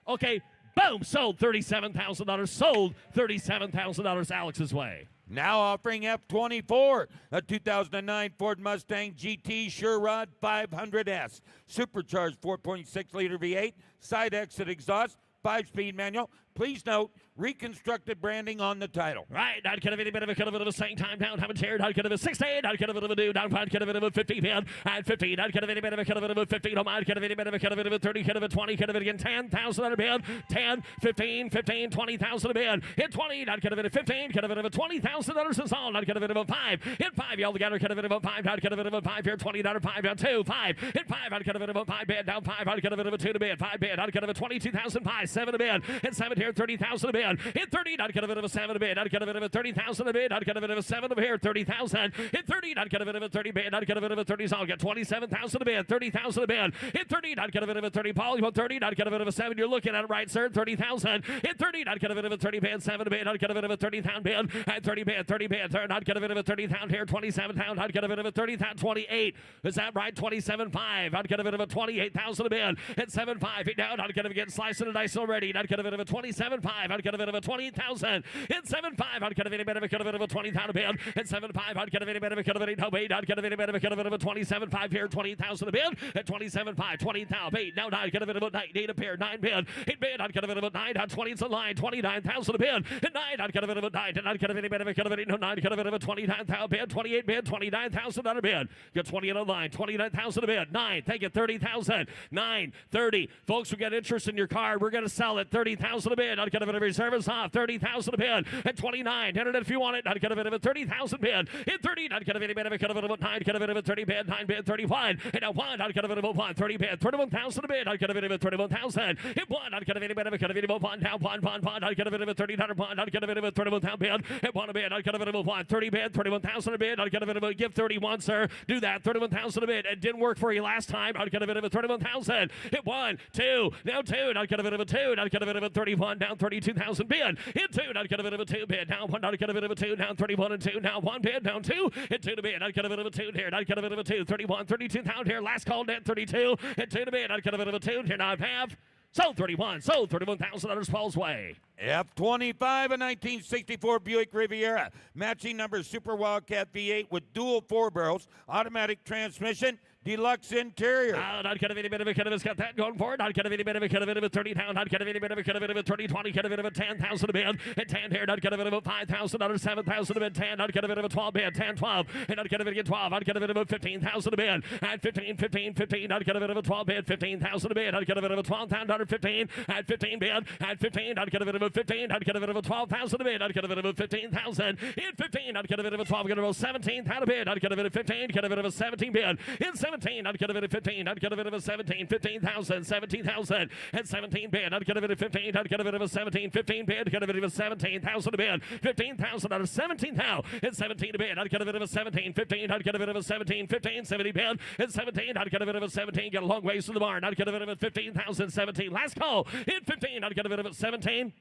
okay, boom, sold $37,000, sold $37,000 Alex's way. Now offering F24, a 2009 Ford Mustang GT Sure-Rod 500S. Supercharged 4.6-liter V8, side exit exhaust, 5-speed manual. Please note, reconstructed branding on the title. Right, not kind of any bit of a same time down, have a chair, not kind of a 16, not kind of a do, down, kind of a 15, and 15, not kind of any bit of a 15, no mind, kind of any bit of a 30, kind of a 20, kind of again, 10,000 on a bid, 10, 15, 15, 20,000 a bid, hit 20, not kind of a 15, kind of a $20,000 is all, not kind of a 5, hit 5, you all together, kind of a 5, not kind of a 5, here, 20, not a 5, down 2, 5, hit 5, not kind of a 5, bid, down 5, not kind of a 2 to bid, 5 bid, not kind of a 22,000, 5, 7 to bid, hit 7 here, 30,000 a bid, hit 30, not kind of a 7 a bid, not kind of a 30,000 a bid, not kind of a 7 over here, 30,000, hit 30, not kind of a 30 bid, not kind of a 30, so I'll get 27,000 a bid, 30,000 a bid, hit 30, not kind of a 30, Paul, you want 30, not kind of a 7, you're looking at it right, sir, 30,000, hit 30, not kind of a 30 bid, 7 a bid, not kind of a 30,000 bid, and 30 bid, not kind of a 30,000 here, 27,000, not kind of a 30,000, 28, is that right, 27,500, not kind of a 28,000 a bid, hit 7,500, down, not kind of getting slicing and dice already, not kind of a 27,500, not kind of a 28,000, hit 7,500, not kind of any better, kind of a 20,000 a bid, hit 7,500, not kind of any better, kind of any no wait, not kind of any better, kind of a 27,500 here, 20,000 a bid, at 27,500, 20,000, 8, now 9, kind of about 9, 8 a pair, 9 bid, 8 bid, not kind of about 9, not 20, it's a line, 29,000 a bid, at 9, not kind of about 9, not kind of any better, kind of any no 9, kind of about 29,000 bid, 28 bid, 29,000 on a bid, get 20 on a line, 29,000 a bid, 9, take it, 30,000, 9, 30, folks, we got interest in your car, we're going to sell it, 30,000 a bid, not kind of a reserve us off, 30,000 a bid, at 29, hit it if you want it, not kind of a 30,000 bid, hit 30, not kind of any bid, kind of a 9, kind of a 30 bid, 9 bid, 31, and a 1, not kind of a 1, 30 bid, 31,000 a bid, not kind of a 31,000, hit 1, not kind of any bid, kind of a 1, down 1, not kind of a 30, not a 1, not kind of a 31,000 bid, hit 1 a bid, not kind of a 1, 30 bid, 31,000 a bid, not kind of a give 31, sir, do that, 31,000 a bid, it didn't work for you last time, not kind of a 31,000, hit 1, 2, now 2, not kind of a 2, not kind of a 31, down 32,000 bid, hit 2, not kind of a 2 bid, down 1, not kind of a 2, down 31 and 2, now 1 bid, down 2, hit 2 to bid, not kind of a 2 here, not kind of a 2, 31, 32,000 here, last call net 32, hit 2 to bid, not kind of a 2, here, now half, sold 31, sold $31,000 Paul's way. F25, a 1964 Buick Riviera, matching number Super Wildcat V8 with dual 4 barrels, automatic transmission, deluxe interior. Not kind of any bit of a kind of it's got that going for it. Not kind of any bit of a kind of a 30 down. Not kind of any bit of a kind of a 30, 20, kind of a 10,000 a bid. And 10 here. Not kind of a $5,000, 7,000 a bid. 10. Not kind of a 12 bid. 10, 12. And not kind of a 12. Not kind of a 15,000 a bid. And 15, 15, 15. Not kind of a 12 bid. 15,000 a bid. Not kind of a 12,000, 15. And 15 bid. And 15. Not kind of a 15. Not kind of a 12,000 a bid. Not kind of a 15,000. In 15. Not kind of a 12. Kind of a 17,000 a bid. Not kind of a 15. Kind of a 17 bid. In 17. Not kind of a 15. Not kind of a 17. 15,000. 17,000. And 17 bid. Not kind of a 15. Not kind of a 17. 15 bid. Kind of a 17,000 a bid. 15,000 out of 17,000. And 17 a bid. Not kind of a 17. 15. Not kind of a 17. 15. 70 bid. And 17. Not kind of a 17. Get a long ways to the barn. Not kind of a 15,000. 17. Last call. In 15. Not kind of a 17.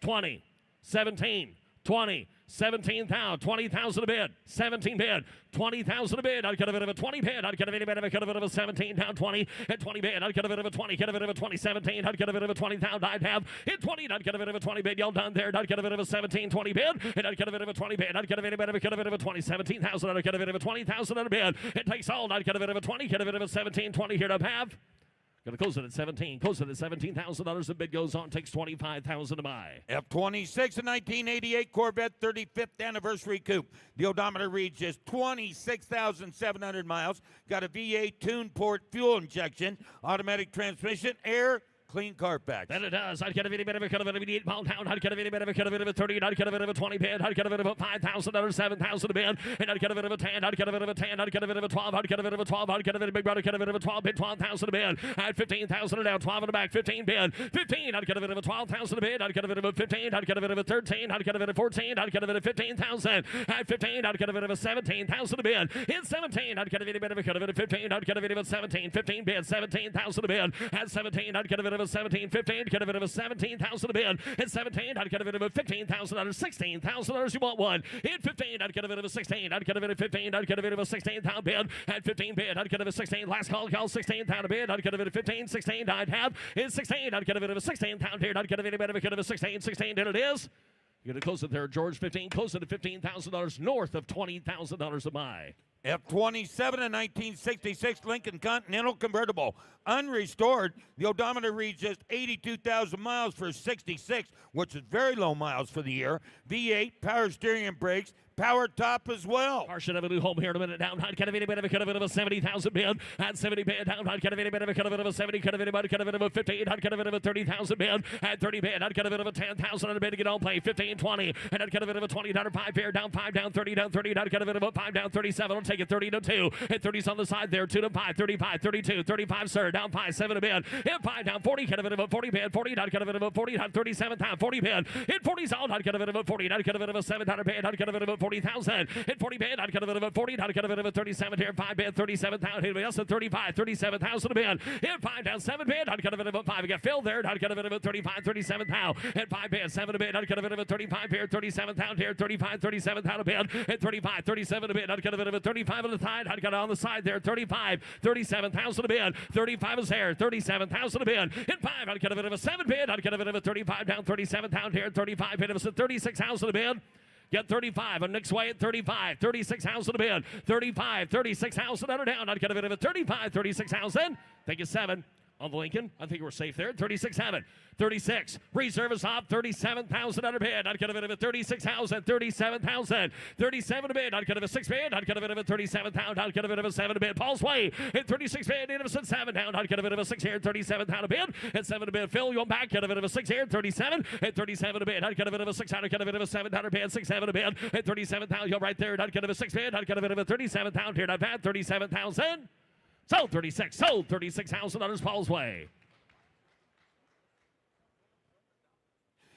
20. 17. 20. 17,000, 20,000 a bid, 17 bid, 20,000 a bid. I'd get a bit of a 20 bid. I'd get a bit of a 17 down 20 and 20 bid. I'd get a bit of a 20, get a bit of a 20, 17. I'd get a bit of a 20,000. I'd have hit 20. I'd get a bit of a 20 bid. Y'all done there. I'd get a bit of a 17, 20 bid, and I'd get a bit of a 20 bid. I'd get a bit of a 20, 17,000. I'd get a bit of a 20,000 on a bid. It takes all. I'd get a bit of a 20, get a bit of a 17, 20 here to have. Going to close it at 17. Close it at $17,000. The bid goes on. Takes $25,000 to buy. F-26, a 1988 Corvette 35th anniversary coupe. The odometer reads just 26,700 miles. Got a V8 tuned port fuel injection, automatic transmission, air, clean Carfax. And it does. I'd get a bit of a cut of a 8 pound down. I'd get a bit of a cut of a 30. I'd get a bit of a 20 bid. I'd get a bit of a $5,000, 7,000 a bid. And I'd get a bit of a 10. I'd get a bit of a 10. I'd get a bit of a 12. I'd get a bit of a 12. I'd get a bit of a big brother. Get a bit of a 12 bid. 12,000 a bid. I'd 15,000 down. 12 in the back. 15 bid. 15. I'd get a bit of a 12,000 a bid. I'd get a bit of a 15. I'd get a bit of a 13. I'd get a bit of 14. I'd get a bit of 15,000. At 15. I'd get a bit of a 17,000 a bid. In 17. I'd get a bit of a cut of a 15. I'd get a bit of a 17. 15 bid. 17,000 a bid. At 17. I'd get a bit of a 17. 15. Get a bit of a 17,000 a bid. At 17, I'd get a bit of a $15,000, $16,000. You want one? In 15, I'd get a bit of a 16. I'd get a bit of 15. I'd get a bit of a 16,000 bid. At 15 bid, I'd get a bit of a 16. Last call, 16,000 a bid. I'd get a bit of 15, 16. I'd have in 16. I'd get a bit of a 16,000 here. I'd get a bit of a 16, 16. There it is. You're going to close it there, George. 15. Close it at $15,000, north of $20,000 a buy. F-27, a 1966 Lincoln Continental convertible, unrestored. The odometer reads just 82,000 miles for 66, which is very low miles for the year. V8, power steering and brakes, power top as well. Car should have a new home here in a minute. Down, I'd get a bit of a 70,000 bid. At 70 bid, down, I'd get a bit of a 70, get a bit of a 15, I'd get a bit of a 30,000 bid. At 30 bid, I'd get a bit of a 10,000 on a bid to get on play. 15, 20, and I'd get a bit of a 20 down, 5 here, down 5, down 30, down 30, I'd get a bit of a 5 down 37. I'll take it 30 to 2. And 30's on the side there, 2 to 5, 35, 32, 35, sir, down 5, 7 a bid. And 5 down 40, get a bit of a 40 bid, 40, I'd get a bit of a 40, down 37 down 40 bid. And 40's on, I'd get a bit of a 40, I'd get a bit of a 7 down a bid, I'd get a bit of a 40,000. Hit 40 bid, I'd get a bit of a 40, I'd get a bit of a 37 here, 5 bid, 37,000, anybody else at 35, 37,000 a bid. Hit 5 down 7 bid, I'd get a bit of a 5, I got Phil there, I'd get a bit of a 35, 37,000. Hit 5 bid, 7 a bid, I'd get a bit of a 35 here, 37,000 here, 35, 37,000 a bid. Hit 35, 37 a bid, I'd get a bit of a 35 on the side, I'd get on the side there, 35, 37,000 a bid. 35 is there, 37,000 a bid. Hit 5, I'd get a bit of a 7 bid, I'd get a bit of a 35 down, 37,000 here, 35 bid, it was a 36,000 a bid. Get 35 on Nick's way at 35, 36,000 a bid. 35, 36,000 under down. I'd get a bit of a 35, 36,000. Thank you, 7 on the Lincoln. I think we're safe there. 36,700. 36. Reserve is off. 37,000 under bid. I'd get a bit of a 36,000. 37,000. 37 a bid. I'd get a 6 bid. I'd get a bit of a 37,000. I'd get a bit of a 7 a bid. Paul's way. At 36 bid. Innocent 7 down. I'd get a bit of a 6 here. 37,000 a bid. At 7 a bid. Phil, you back. Get a bit of a 6 here. 37. At 37 a bid. I'd get a bit of a 6. I'd get a bit of a 700 bid. 6, 7 a bid. At 37,000. You're right there. I'd get a 6 bid. I'd get a bit of a 37,000 here. I've had 37,000. Sold 36. Sold $36,000 Paul's way.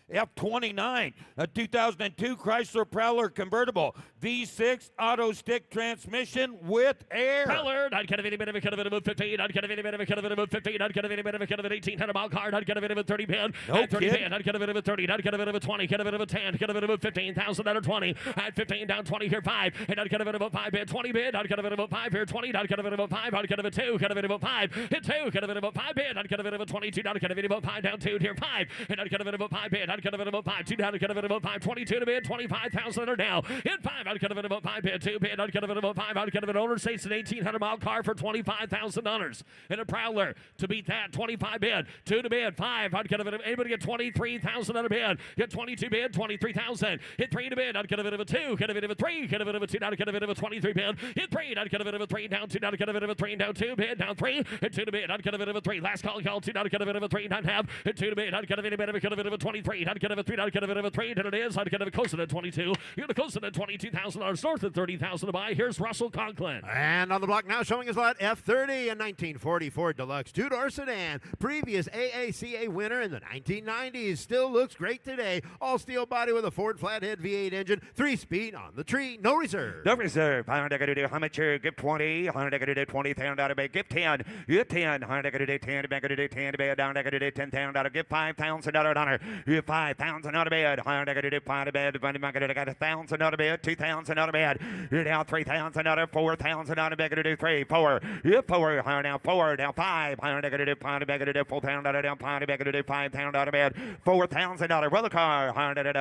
F-29, a 2002 Chrysler Prowler convertible, V6 auto stick transmission with air. Prowler, I'd get a bit of a cut of a 15, I'd get a bit of a cut of a 15, I'd get a bit of a cut of an 1,800 mile card, I'd get a bit of a 30 pin, at 30 pin, I'd get a bit of a 30, I'd get a bit of a 20, get a bit of a 10, get a bit of a 15,000 out of 20, at 15 down 20 here 5, and I'd get a bit of a 5 bid, 20 bid, I'd get a bit of a 5 here 20, I'd get a bit of a 5, I'd get a bit of a 2, get a bit of a 5, hit 2, get a bit of a 5 bid, I'd get a bit of a 22, I'd get a bit of a 5 down 2 here 5, and I'd get a bit of a 5 bid, I'd get a bit of a 5, 2 down, I'd get a bit of a 5, 22 to bid, 25,000 are now, hit 5, I'd get a bit of a 5 bid, 2 bid, I'd get a bit of a 5, I'd get a bit of owner states an 1,800 mile car for $25,000, and a Prowler to beat that, 25 bid, 2 to bid, 5, I'd get a bit of, anybody get 23,000 on a bid, get 22 bid, 23,000, hit 3 to bid, I'd get a bit of a 2, get a bit of a 3, get a bit of a 2, I'd get a bit of a 23 bid, hit 3, I'd get a bit of a 3, down 2, I'd get a bit of a 3, down 2 bid, down 3, hit 2 to bid, I'd get a bit of a 3, last call, 2, I'd get a bit of a 3, not half, hit 2 to bid, I'd get a bit of a 23, I'd get a bit of a 3, I'd get a 3, there it is, I'd get a close to 22, you're going to close to 22,000. $30,000 north of $30,000 to buy. Here's Russell Conklin. And on the block now showing his lot F30, a 1944 Deluxe two-door sedan. Previous AACA winner in the 1990s. Still looks great today. All steel body with a Ford flathead V8 engine. 3-speed on the tree. No reserve. No reserve. $100 how much here? Give 20. $100 $20,000 bet. Give 10. Give 10. $100 10. Bank $10. Down $10,000. Give $5,000. Give $5,000 bet. $100 5 bet. Money bank got $1,000 bet. $2,000 bet. You're down $3,000. $4,000 bet. 3 4. Give 4. Now 4. Down 5. $100 5 bet. $4,000 down 5 bet. $5,000 bet. $4,000. Roller car. $100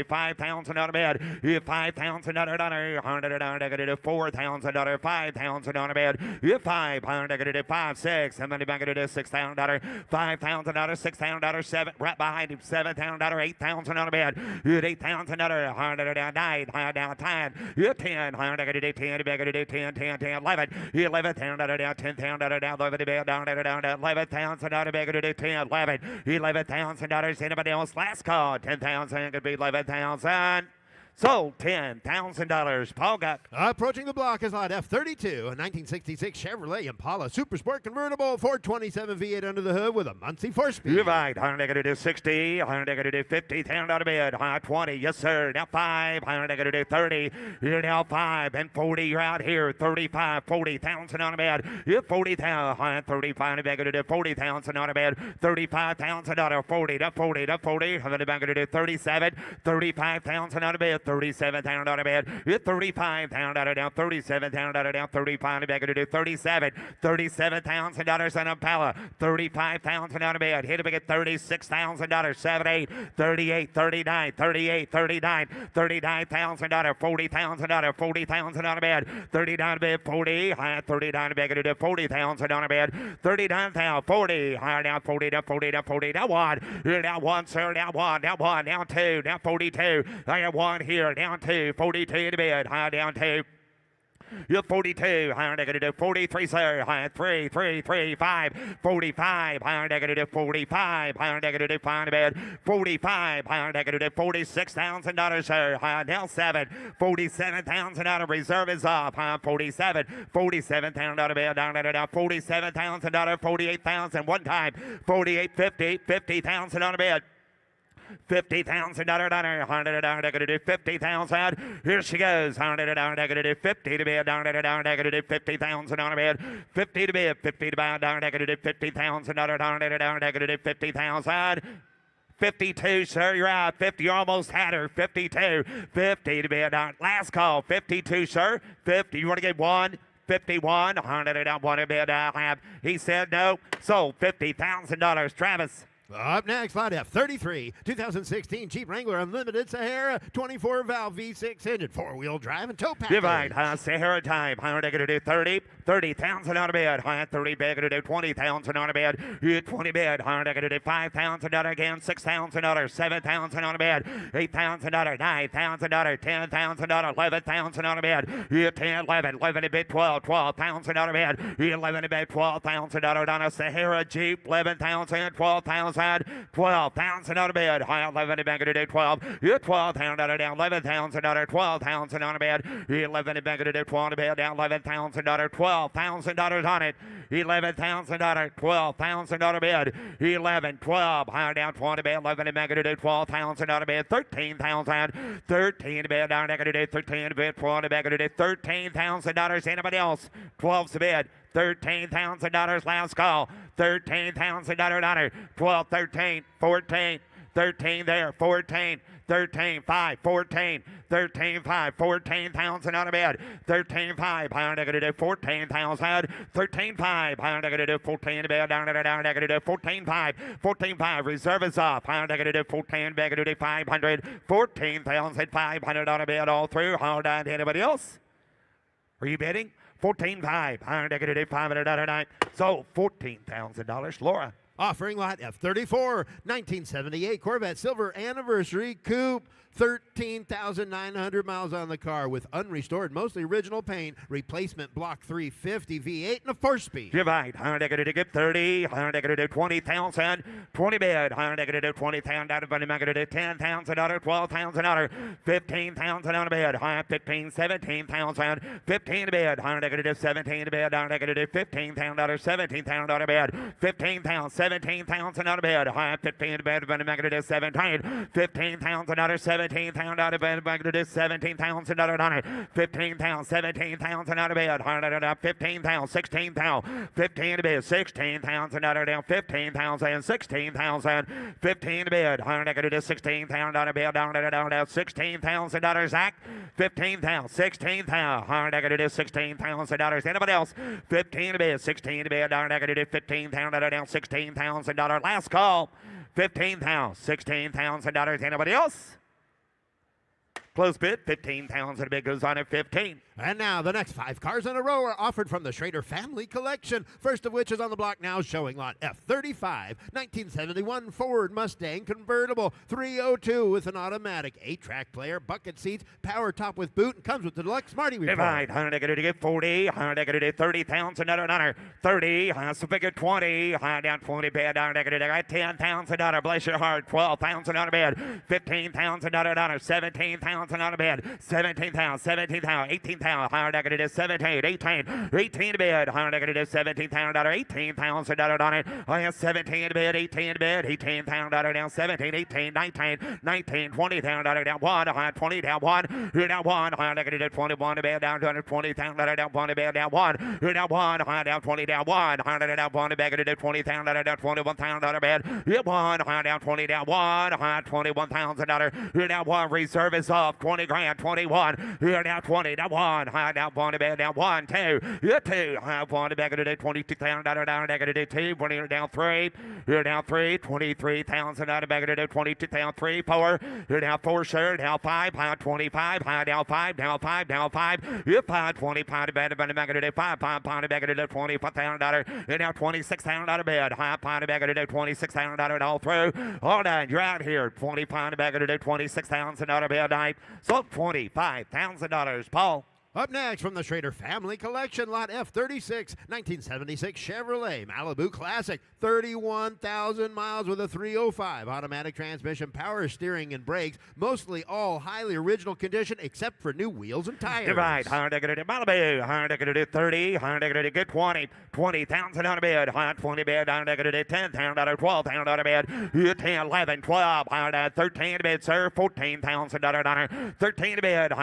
$5,000 bet. Give $5,000. $100 $4,000. $5,000 bet. Give $500 5 6. Somebody bank $6,000. $5,000 $6,000 7. Right behind him $7,000 $8,000 bet. Good $8,000 $100 down 9 down 10. Good 10 $100 10 bank 10 10 10 11 $11,000 down $10,000 down 11 down $11,000 bank 10 11 $11,000. Anybody else? Last call. 10,000 could be 11,000. Sold $10,000. Paul Guck. Approaching the block is lot F32, a 1966 Chevrolet Impala Super Sport convertible 427 V8 under the hood with a Muncie 4-speed. You're right. $100 60. $100 $50,000 bid. High 20. Yes, sir. Now 5. $100 30. You're now 5 and 40. You're out here. 35. $40,000 on a bid. You're 40,000. High 35. $40,000 on a bid. $35,000. 40 to 40 to 40. $100 37. $35,000 on a bid. $37,000 bid. $35,000 down. $37,000 down. $35,000 $37. $37,000 on Impala. $35,000 bid. Hit him at $36,000. 78. $38. $39. $38. $39. $39,000. $40,000. $40,000 bid. $39 bid. $40. High $39 bid. $40,000 bid. $39,000. $40. Higher down. $40 to $40 to $40. Now 1. You're down 1, sir. Down 1. Down 1. Down 2. Down 42. I have 1 here. Down 2. 42 to bid. High down 2. You're 42. Higher negative 43, sir. Higher 3, 3, 3, 5. 45. Higher negative 45. Higher negative 5 to bed. 45. Higher negative $46,000, sir. Higher now 7. $47,000 reserve is off. Higher 47. $47,000 bed. Down $47,000. $48,000 one time. 48, 50. $50,000 on a bed. $50,000 $100 negative 50,000. Here she goes. $100 negative 50 to bid. Negative 50,000 on a bid. 50 to bid. 50 to bid. Negative 50,000. $100 negative 50,000. 52, sir. You're out. 50. You almost had her. 52. 50 to bid. Last call. 52, sir. 50. You want to get 1? 51. $100 one to bid. He said no. Sold $50,000. Travis. Up next, lot F33, 2016 Jeep Wrangler Unlimited Sahara, 24-valve V6 engine, 4-wheel drive and tow package. Divide, Sahara time, $100 30, $30,000 on a bid, $130 bid, $20,000 on a bid, $20 bid, $100 $5,000 again, $6,000, $7,000 on a bid, $8,000, $9,000, $10,000, $11,000 on a bid, 10, 11, 11 a bid, $12,000 on a bid, 11 a bid, $12,000 on a Sahara Jeep, $11,000, $12,000. $12,000 on a bid. High 11 to bank it 12. You're $12,000 down. $11,000. $12,000 on a bid. 11 to bank it 12 to bid down. $11,000. $12,000 on it. $11,000. $12,000 on a bid. 11, 12. Higher down 20 bid. 11 to bank it 12,000 on a bid. 13,000. 13 to bid down. Negative 13 to bid. 12 to bank it $13,000. Anybody else? 12's a bid. $13,000 last call. $13,000 honor. 12, 13, 14, 13 there, 14, 13, 5, 14, 13, 5, 14,000 on a bid. 13, 5, higher negative 14,000. 13, 5, higher negative 14 bid. Down negative 14, 5, 14, 5. Reserve is off. Higher negative 14, negative 500. 14,500 on a bid all through. Hold on to anybody else? Are you bidding? 14.5, higher negative 500 on a night. So $14,000. Laura. Offering lot F34, 1978 Corvette Silver Anniversary Coupe. 13,900 miles on the car with unrestored, mostly original paint, replacement block 350 V8 and a 4-speed. You're right. 30, 20,000, 20 bid, 20,000, $10,000, $12,000, $15,000 bid, 15, 17,000, 15 bid, 17 bid, $15,000, $17,000 bid, 15,000, 17,000 bid, 15 bid, 17, $15,000, $17,000 bid, $17,000, 15,000, 17,000 bid, 15,000, 16,000, 15 bid, 16,000 down, 15,000, 16,000, 15 bid, $16,000 bid, down, $16,000, Zach, 15,000, 16,000, $16,000. Anybody else? 15 bid, 16 bid, down, $15,000 down, $16,000. Last call, 15,000, $16,000. Anybody else? Close bid, 15,000. Bid goes on at 15. And now the next 5 cars in a row are offered from the Schrader family collection. First of which is on the block now, showing lot F35, 1971 Ford Mustang convertible, 302 with an automatic, 8-track player, bucket seats, power top with boot, and comes with the deluxe Smarty report. Divide, 40, 30,000, 30, so figure 20, down 20 bid, $10,000, bless your heart, $12,000 bid, $15,000, $17,000 bid, $17,000, $18,000, 17, 18 bid, $17,000, $18,000 on it. I have 17 bid, 18 bid, $18,000 down, 17, 18, 19, 19, $20,000 down, 1, 20 down, 1, you're down 1, 21 bid down, $20,000 down, 20 bid down, 1, you're down 1, down 20 down, 1, down 1 bid, $20,000 down, $21,000 bid, you're 1, down 20 down, 1, $21,000, you're down 1, reserve is off, 20 grand, 21, you're down 20 down, 1, down 1 bid down, 1, 2, you're 2, 1 bid, $22,000 down, negative 2, 20 you're down 3, you're down 3, $23,000 out of negative 22,000, 3, 4, you're down 4, sure, down 5, 25, down 5, down 5, down 5, you're 5, 20, pound bed, negative 5, pound negative $25,000, you're down $26,000 out of bed, pound negative $26,000 all through, all done, you're out here, 20 pound negative $26,000 out of bed night, so $25,000, Paul. Up next from the Schrader family collection, lot F36, 1976 Chevrolet Malibu Classic, 31,000 miles with a 305 automatic transmission, power steering and brakes, mostly all highly original condition except for new wheels and tires. Divide, Malibu, 30, good 20, 20,000 on a bid, 20 bid, $10,000, $12,000 bid, 10, 11, 12, 13 bid, sir, $14,000, 13 bid,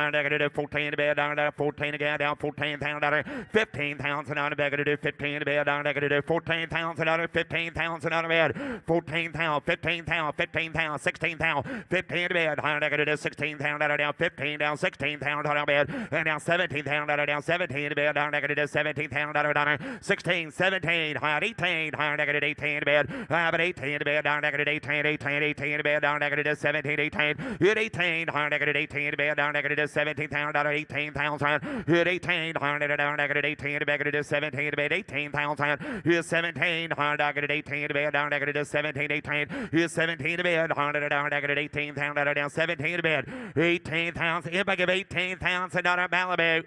14 bid, 14 again, down $14,000, $15,000 on a bid, 15 bid, $14,000, $15,000 on a bid, 14,000, 15,000, 15,000, 16,000, 15 bid, $16,000 down, 15 down, 16,000 on a bid, and down $17,000 down, 17 bid, $17,000 down, 16, 17, 18, negative 18 bid, but 18 bid, negative 18, 18, 18 bid, negative 17, 18, hit 18, negative 18 bid, negative $17,000, 18,000. Hit 18, negative 18, negative 17, bid 18,000. Hit 17, negative 18, bid negative 17, 18. Hit 17 bid, negative 18,000 down 17 bid 18,000. If I give $18,000 Malibu.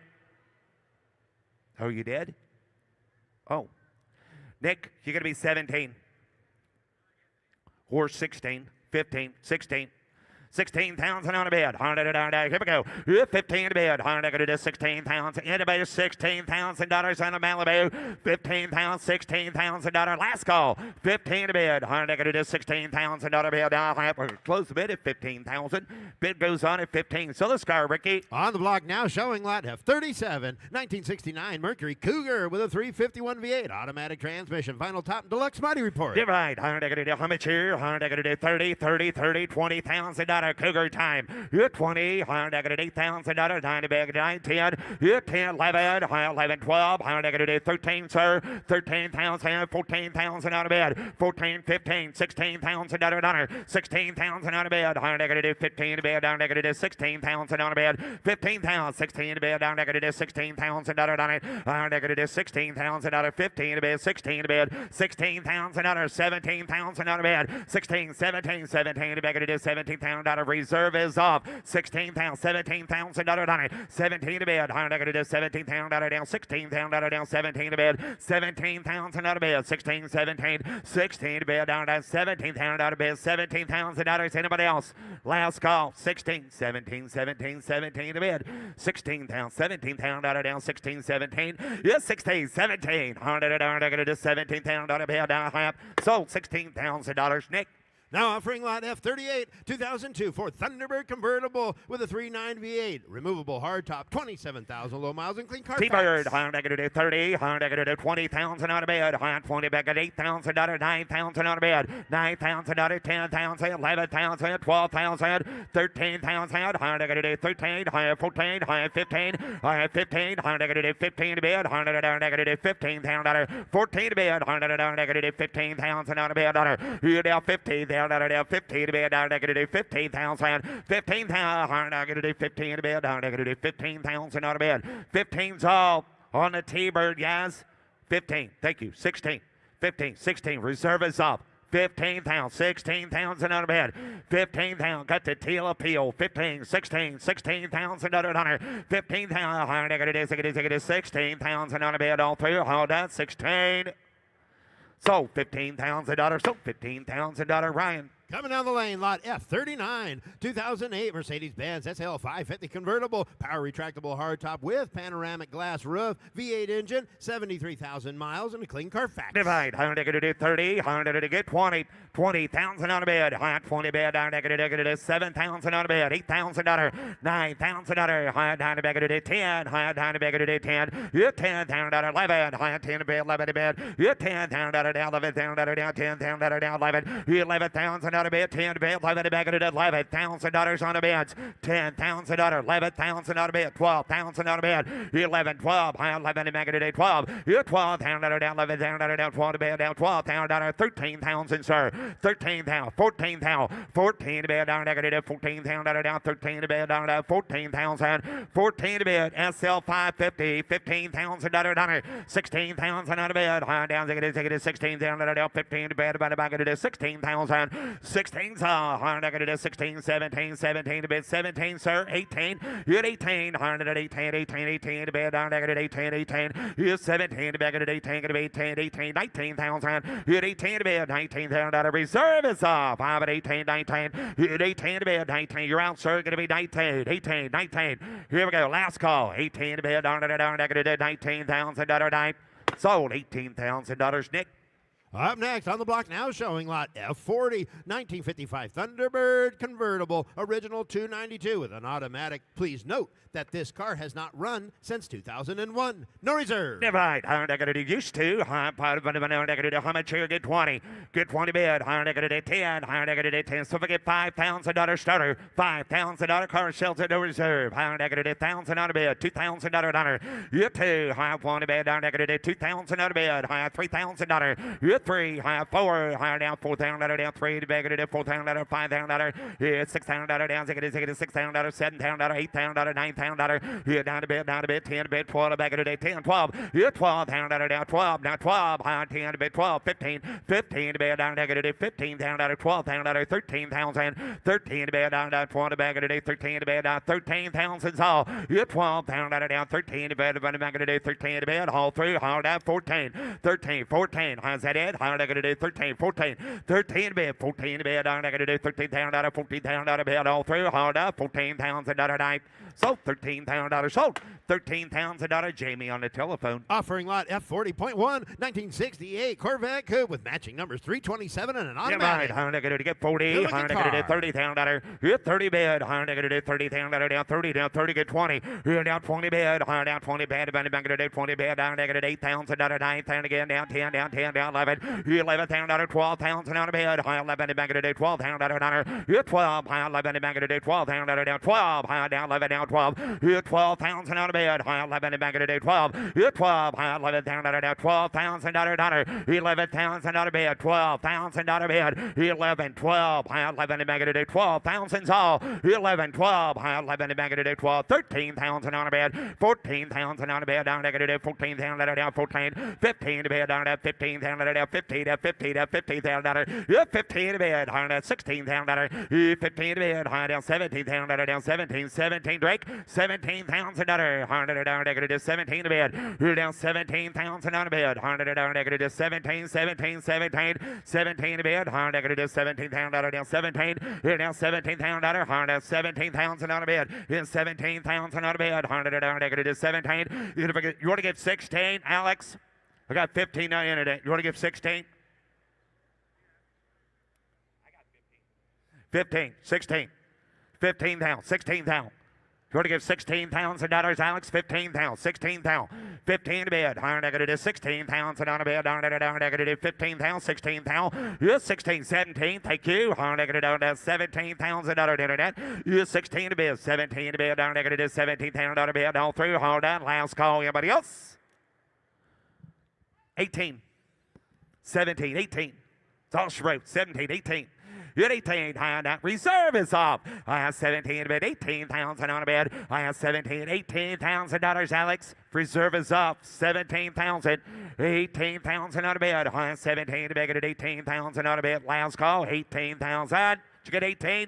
Oh, you did? Oh, Nick, you're gonna be 17 or 16, 15, 16. 16,000 on a bid. Here we go. 15 to bid. Negative 16,000. Anybody $16,000 on a Malibu. 15,000, $16,000. Last call. 15 to bid. Negative 16,000 on a bid. We're close the bid at 15,000. Bid goes on at 15. So let's go, Ricky. On the block now, showing lot F37, 1969 Mercury Cougar with a 351 V8 automatic transmission, vinyl top, and deluxe Smarty report. Divide. Negative how much here? Negative 30, 30, 30, $20,000. Cougar time. You're 20, negative $8,000, 90 bag, 10, you're 10, 11, 11, 12, negative 13, sir, 13,000, 14,000 out of bed, 14, 15, $16,000, 16,000 out of bed, negative 15 to bed, negative 16,000 out of bed, 15,000, 16 to bed, negative 16,000 on it, negative 16,000 out of 15 to bed, 16 to bed, 16,000 out of 17,000 out of bed, 16, 17, 17 to bed, negative 17,000. $17,000 reserve is off. 16,000, $17,000 17 to bid. $17,000 down. $16,000 down. 17 to bid. $17,000 bid. 16, 17, 16 to bid. Down to $17,000 bid. $17,000. Anybody else? Last call. 16, 17, 17, 17 to bid. 16,000, $17,000 down. 16, 17. Yes, 16, 17. $17,000 bid. Down half. Sold $16,000. Nick. Now offering lot F38, 2002 Ford Thunderbird convertible with a 3.9 V8, removable hardtop, 27,000 low miles and clean car T-Bird, facts. $130, $20,000 out of bed, $120 back at $8,000, $9,000 out of bed, $9,000, $10,000, $11,000, $12,000, $13,000, $13, $14, $15, $15, $15 to bed, $15,000, $14 to bed, $15,000 out of bed, you down 50, down 15 to bed, down negative 15,000, 15,000, negative 15 to bed, down negative 15,000 out of bed, 15's all on the T-Bird, guys. 15, thank you, 16, 15, 16, reserve is up. 15,000, 16,000 out of bed. 15,000, got the teal appeal. 15, 16, 16,000 out of honor. 15,000, negative 16,000 out of bed. All through, hold that, 16. So $15,000. So $15,000. Ryan. Coming down the lane, lot F39, 2008 Mercedes-Benz SL 550 convertible, power retractable hardtop with panoramic glass roof, V8 engine, 73,000 miles, and a clean Carfax. Divide, 30, 100 to get 20, 20,000 out of bed, 20 bed, down negative 7,000 out of bed, $8,000, $9,000, high down to bed, 10, high down to bed, 10, you $10,000, 11, high 10 to bed, 11 to bed, you $10,000 down, 11,000 down, 10,000 down, 11, 11,000 out of bed, 10 to bed, 11 to bed, $11,000 on the beds, $10,000, 11,000 out of bed, 12,000 out of bed, 11, 12, high 11 to bed, 12, you $12,000 down, 11,000 down, 12 to bed, down, $12,000, 13,000, sir, 13,000, 14,000, 14 to bed, down, negative 14,000 down, 13 to bed, down, 14,000, 14 to bed, SL 550, $15,000 down, 16,000 out of bed, high down, negative 16,000 down, 15 to bed, about negative 16,000, 16, 16, 17, 17 to bed, 17, sir, 18, you at 18, 18, 18, 18 to bed, down, negative 18, 18, you 17 to bed, 18, to be 18, 18, 19,000, you at 18 to bed, 19,000, reserve is off, 5 at 18, 19, you at 18 to bed, 19, you're out, sir, going to be 19, 18, 19, here we go, last call, 18 to bed, down, negative $19,000, sold $18,000, Nick. Up next on the block now, showing lot F40, 1955 Thunderbird convertible, original 292 with an automatic. Please note that this car has not run since 2001. No reserve. Divide, $100 used to, high part of $100, how much here? Get 20, get 20 bid, $100 10, $100 10, so forget $5,000 starter, $5,000 car shelter, no reserve, $100 1,000 out of bid, $2,000 you two, high 20 bid, $100 2,000 out of bid, high $3,000, you 3, high 4, high down $4,000 down 3, to beg it $4,000, $5,000, yeah, $6,000 down, $6,000, $7,000, $8,000, $9,000, yeah, down to bed, 10 to bed, 12, back at 10, 12, yeah, $12,000 down, 12, now 12, high 10 to bed, 12, 15, 15 to bed, down negative $15,000, $12,000, $13,000, 13 to bed, down 12 to back at 13 to bed, down 13,000's all, yeah, $12,000 down, 13 to bed, back at 13 to bed, all through, all down 14, 13, 14, how's that it? How negative 13, 14, 13 to bed, 14 to bed, down negative $13,000, $14,000 bed, all through, all down $14,000 night, sold $13,000, sold $13,000. Jamie on the telephone. Offering lot F40.1, 1968 Corvette Coupe with matching numbers 327 and an automatic. Yeah, right. Negative to get 40, negative $30,000. You 30 bed, negative $30,000 down 30, down 30 get 20. You're down 20 bed, down 20 bed, negative 20 bed, down negative $8,000, 9,000 again, down 10, down 10, down 11. You $11,000, 12,000 out of bed, high 11 negative $12,000. You 12, high 11 negative $12,000 down 12, high down 11 down down 12. You're 12,000 out of bed. High 11 and back of the day 12. You're 12. High 11 down out of there. $12,000. 11,000 out of bed. 12,000 out of bed. 11, 12. High 11 and back of the day 12,000 all. 11, 12. High 11 and back of the day 12. 13,000 out of bed. 14,000 out of bed. Down there. 14,000 out of there. 14. 15 to bed. Down there. 15,000 out of there. 15 to 50 to 50,000 out of there. You're 15 to bed. High down 16,000 out of there. 15 to bed. High down 17,000 out of down 17. 17 Drake. 17,000 out of there. High down negative 17 to bed. You're down 17,000 out of bed. High down negative 17, 17, 17, 17 to bed. High negative 17,000 out of down 17. You're down 17,000 out of high down 17,000 out of bed. You're 17,000 out of bed. High down negative 17. You want to give 16, Alex? I got 15 on the internet. You want to give 16? 15, 16, 15,000, 16,000. You want to give $16,000, Alex? 15,000, 16,000, 15 to bed. Higher negative 16,000 on a bed. Down negative 15,000, 16,000. You're 16, 17. Thank you. Higher negative down to 17,000 on the internet. You're 16 to bed. 17 to bed. Down negative 17,000 on a bed. All through. Hold on. Last call. Anybody else? 18, 17, 18. It's all she wrote. 17, 18. You're 18, high on that. Reserve is off. I have 17 to bed, 18,000 on a bed. I have 17, $18,000, Alex. Reserve is off. 17,000, 18,000 on a bed. I have 17 to bed, at 18,000 on a bed. Last call, 18,000. Did you get 18?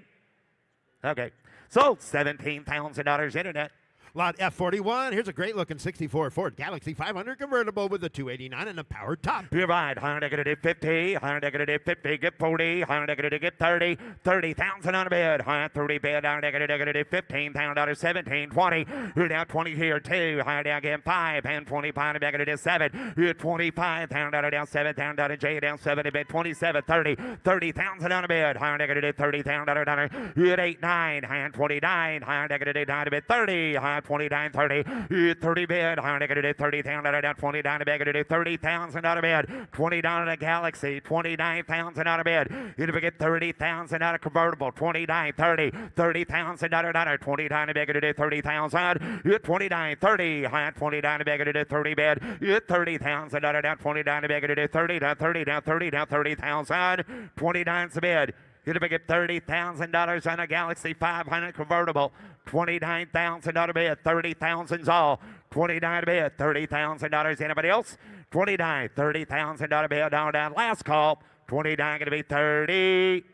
Okay. Sold $17,000 internet. Lot F41. Here's a great-looking 64 Ford Galaxy 500 convertible with a 289 and a power top. You're right. Higher negative 50. Higher negative 50. Get 40. Higher negative get 30. 30,000 on a bed. Higher 30 bed. Higher negative 15,000. 17. 20. You're down 20 here. 2. Higher down again 5. And 25. Negative 7. You're 25,000 down 7,000. J down 7 to bed. 27. 30. 30,000 on a bed. Higher negative 30,000 down. You're 8. 9. Higher 29. Higher negative 9 to bed. 30. Higher 29, 30, 30 bed, higher negative 30,000 out of bed, 29 to bed, 30,000 out of bed, 20 down in a Galaxy, 29,000 out of bed, you get 30,000 out of convertible, 29, 30, 30,000 out of bed, 29 to bed, 30,000, you 29, 30, high 29 to bed, 30 bed, you 30,000 out of that, 29 to bed, 30, down 30, down 30, down 30,000, 29 to bed. You're going to get $30,000 on a Galaxy 500 convertible. 29,000 out of bed. 30,000's all. 29 to bed. $30,000. Anybody else? 29. 30,000 out of bed. Down. Last call. 29 going to be 30.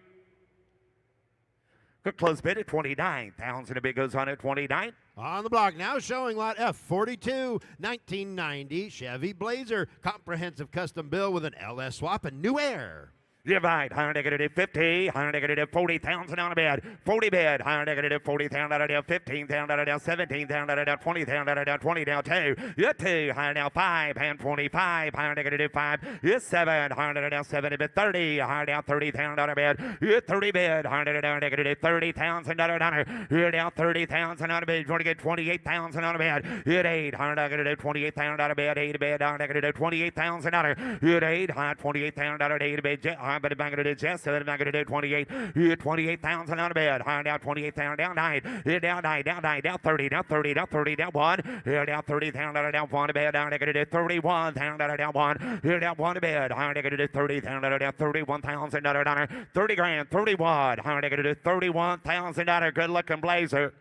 Good close bid at 29,000. A bid goes on at 29. On the block now, showing lot F42, 1990 Chevy Blazer. Comprehensive custom build with an LS swap and new air. You're right. Higher negative 50. Higher negative 40,000 on a bed. 40 bed. Higher negative 40,000 out of down. 15,000 out of down. 17,000 out of down. 20,000 out of down. 20 down 2. You're 2. Higher now 5. And 25. Higher negative 5. You're 7. Higher down 7 to bed. 30. Higher down 30,000 out of bed. You're 30 bed. Higher down negative 30,000 out of down. You're down 30,000 out of bed. You want to get 28,000 out of bed. You're 8. Higher negative 28,000 out of bed. 8 to bed. Higher negative 28,000 out of. You're 8. Higher 28,000 out of 8 to bed. But back to Jess, so back to 28. You're 28,000 out of bed. Higher down 28,000 down 9. You're down 9, down 9, down 30, down 30, down 30, down 1. You're down 30,000 out of down 1 to bed. Down negative 31,000 out of down 1. You're down 1 to bed. Higher negative 30,000 out of down 31,000 out of down 30 grand, 31. Higher negative 31,000 out of good looking Blazer.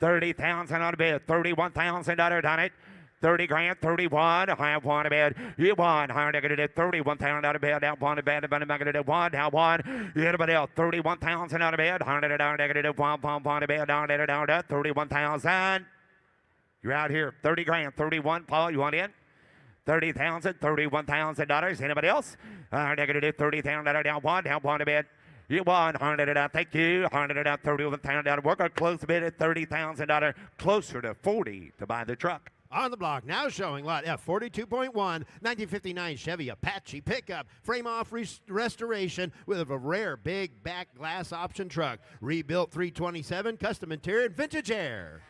30,000 out of bed. 31,000 out of down it. 30 grand, 31, high 1 to bed. You won, higher negative 31,000 out of bed, down 1 to bed, negative 1, down 1. Anybody else? 31,000 out of bed, higher down negative 1 to bed, down 31,000. You're out here, 30 grand, 31. Paul, you want in? 30,000, $31,000. Anybody else? Negative 30,000 out of down 1 to bed. You won, $100. Thank you. $100, $31,000. We're going to close the bid at $30,000, closer to 40 to buy the truck. On the block now, showing lot F42.1 1959 Chevy Apache pickup, frame off restoration with a rare big back glass option truck, rebuilt 327, custom interior, and vintage air.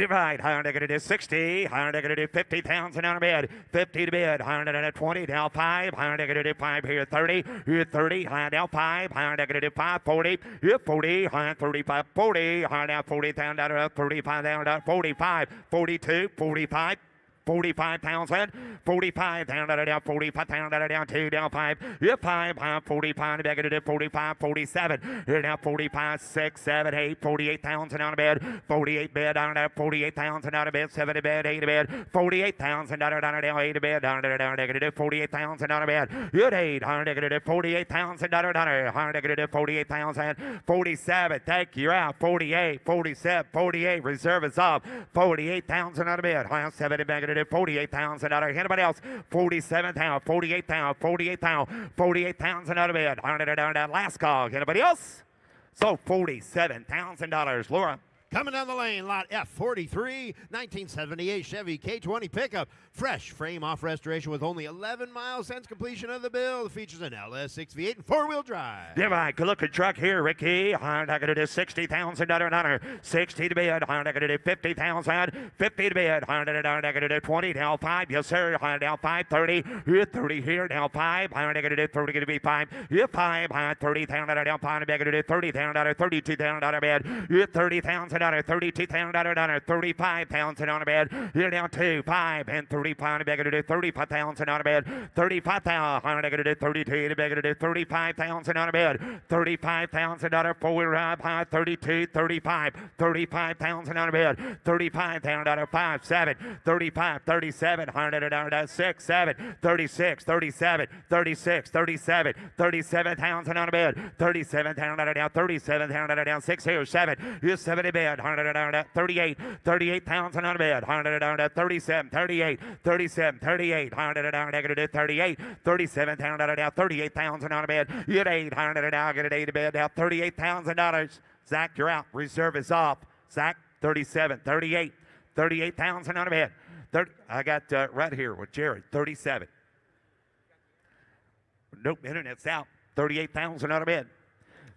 Divide, higher negative 60, higher negative 50,000 on a bid, 50 to bid, higher negative 20, now 5, higher negative 5 here, 30, here 30, higher now 5, higher negative 5, 40, here 40, higher 35, 40, higher now 40,000 down, 35,000, 45, 42, 45. 45,000, 45 down, down, 45 down, 2 down, 5, yeah, 5, 45, negative 45, 47, here now 45, 6, 7, 8, 48,000 on a bed, 48 bed down there, 48,000 on a bed, 70 bed, 80 bed, 48,000 down, 80 bed, down, negative 48,000 on a bed, good 8, negative 48,000 down, negative 48,000, 47, thank you, you're out, 48, 47, 48, reserve is up, 48,000 on a bed, 70 negative 48,000 out of anybody else. 47,000, 48,000, 48,000, 48,000 out of bed. Last call. Anybody else? So $47,000. Laura. Coming down the lane, lot F43, 1978 Chevy K20 pickup. Fresh frame off restoration with only 11 miles since completion of the build. It features an LS6 V8 and four-wheel drive. Yeah, right. Good looking truck here, Ricky. I'm not going to do $60,000. 60 to bid. I'm not going to do 50,000. 50 to bid. I'm not going to do 20. Now 5. Yes, sir. I'm down 5. 30. Here, 30 here. Now 5. I'm not going to do 30. Going to be 5. Here, 5. I'm 30,000. Down 5. I'm going to do 30,000. 32,000 bid. Here, 30,000. $32,000, 35,000 on a bed. Here down 2, 5, and 35. Bigger to do 35,000 on a bed. 35,000. Bigger to do 32. Bigger to do 35,000 on a bed. $35,000 four-wheel drive. 32, 35. 35,000 on a bed. $35,000 5, 7. 35, 37. $100 6, 7. 36, 37. 36, 37. 37,000 on a bed. $37,000 down. 37,000 down. 6 here, 7. Here's 70 bed. 38, 38,000 on a bed. 37, 38, 37, 38, 38, 37,000 down, 38,000 on a bed. You get 800 now, get an 8 a bed now, $38,000. Zach, you're out. Reserve is off. Zach, 37, 38, 38,000 on a bed. I got right here with Jared, 37. Nope, internet's out. 38,000 on a bed.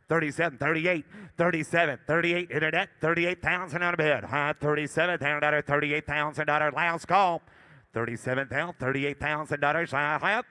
37, 38, 37, 38, internet, 38,000 on a bed. High $37,000, $38,000 last call. $37,000, $38,000 high up.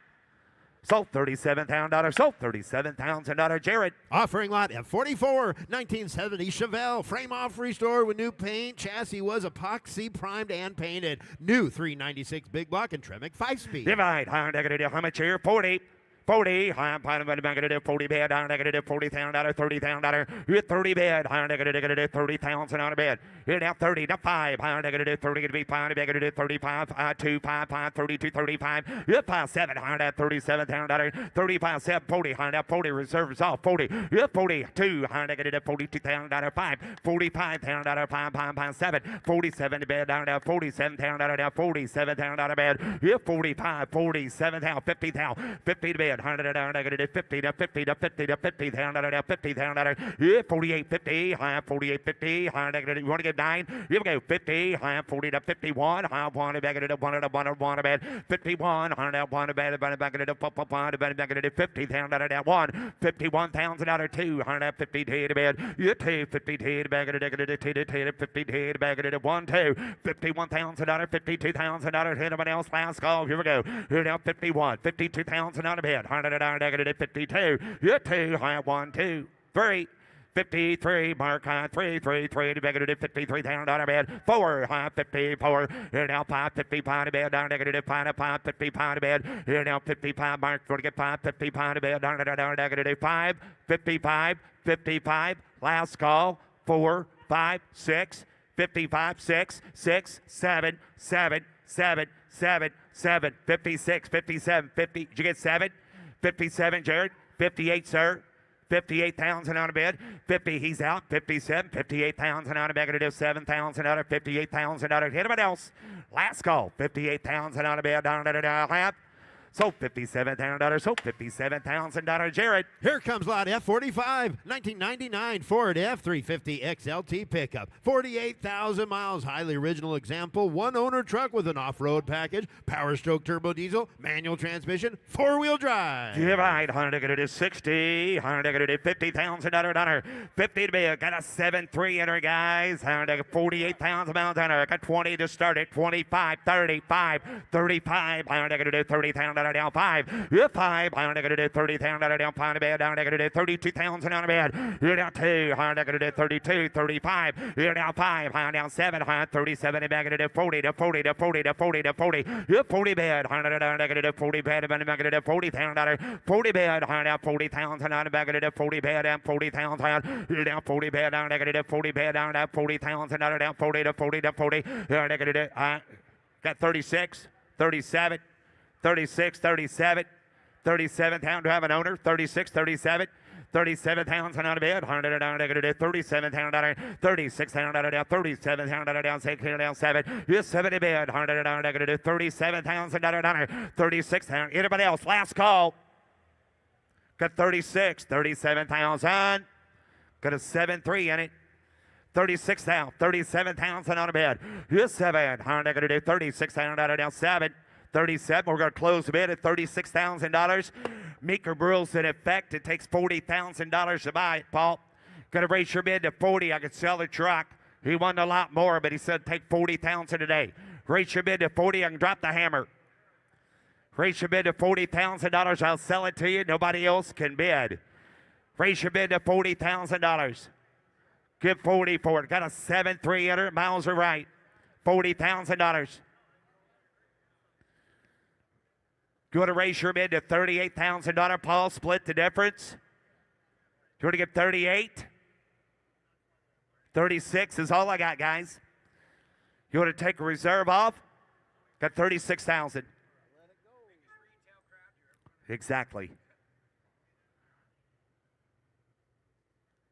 Sold $37,000, sold $37,000, Jared. Offering lot F44, 1970 Chevelle. Frame off restored with new paint. Chassis was epoxy primed and painted. New 396 big block and Tremec 5-speed. Divide, high negative, how much here? 40. 40, high negative 40 bed, high negative $40,000, $30,000. You're 30 bed, high negative 30,000 on a bed. You're now 30, now 5, high negative 30 to be 5, negative 35, 2, 5, 5, 32, 35. You're 5, 7, high now $37,000, 35, 7, 40, high now 40, reserves off 40. You're 42, high negative $42,000, 5, $45,000, 5, 7, 47 to bed, down now $47,000, down $47,000 bed. You're 45, 47,000, 50,000, 50 to bed. 100 down, negative 50 to 50 to 50 to 50 down, down 50 down, yeah, 48, 50, high 48, 50, high negative. You want to get 9? Here we go, 50, high 40 to 51, high 1 negative 1 to 1 bed, 51, 100 1 to bed, negative 1 negative 50 down, down 1, 51,000 out of 2, 150 to bed, yeah, 2, 50 to bed, negative 2 to 50 to bed, negative 1, 2, 51,000 out of 52,000 out of anybody else last call. Here we go, here now 51, 52,000 out of bed. 100 negative 52. You're 2, high 1, 2, 3. 53, mark high 3, 3, 3, negative 53,000 on a bed. 4, high 54. Here now 5, 55 to bed, down negative 5, 5, 55 to bed. Here now 55, mark 45, 55 to bed, down negative 5, 55, 55. Last call 4, 5, 6, 55, 6, 6, 7, 7, 7, 7, 7, 56, 57, 50. Did you get 7? 57, Jared. 58, sir. 58,000 on a bed. 50, he's out. 57, 58,000 on a bed. Gonna do 7,000 out of 58,000 out of anybody else. Last call. 58,000 on a bed. Down half. Sold $57,000. Sold $57,000. Jared. Here comes lot F45, 1999 Ford F350 XLT pickup. 48,000 miles, highly original example. One owner truck with an off-road package, power stroke turbo diesel, manual transmission, four-wheel drive. You're right. 100 going to do 60. 100 going to do $50,000. 50 to be. Got a 7-3 in her, guys. 100 48,000 miles on her. Got 20 to start it. 25, 35, 35. 100 going to do $30,000 down 5. You're 5. 100 going to do $30,000 down 5 to bed. 100 going to do 32,000 on the bed. You're down 2. 100 going to do 32, 35. You're down 5. 100 down 7. 137 and back going to do 40 to 40 to 40 to 40 to 40. You're 40 bed. 100 going to do 40 bed. And back going to do $40,000. 40 bed. 100 down 40,000 on the back going to do 40 bed and 40,000. You're down 40 bed. Down negative 40 bed. Down 40,000. Down 40 to 40 to 40. You're negative. Got 36, 37. 36, 37, 37 pound to have an owner, 36, 37, 37 pounds on a bed, 100 down, negative 37 pound down, 36 down, down, 37 pound down, 6 down, 7, you're 70 bed, 100 down, negative 37 pounds down, 36 down. Anybody else? Last call. Got 36, 37 pounds on, got a 7-3 in it. 36 down, 37 pounds on a bed. You're 7, 100 going to do 36 down, 7. 37. We're going to close the bid at $36,000. Meeker rules in effect. It takes $40,000 to buy it, Paul. Going to raise your bid to 40. I could sell the truck. He won a lot more, but he said take 40,000 today. Raise your bid to 40. I can drop the hammer. Raise your bid to $40,000. I'll sell it to you. Nobody else can bid. Raise your bid to $40,000. Give 40 for it. Got a 7-3 in it. Miles are right. $40,000. You want to raise your bid to $38,000, Paul? Split the difference. You want to give 38? 36 is all I got, guys. You want to take a reserve off? Got 36,000. Exactly.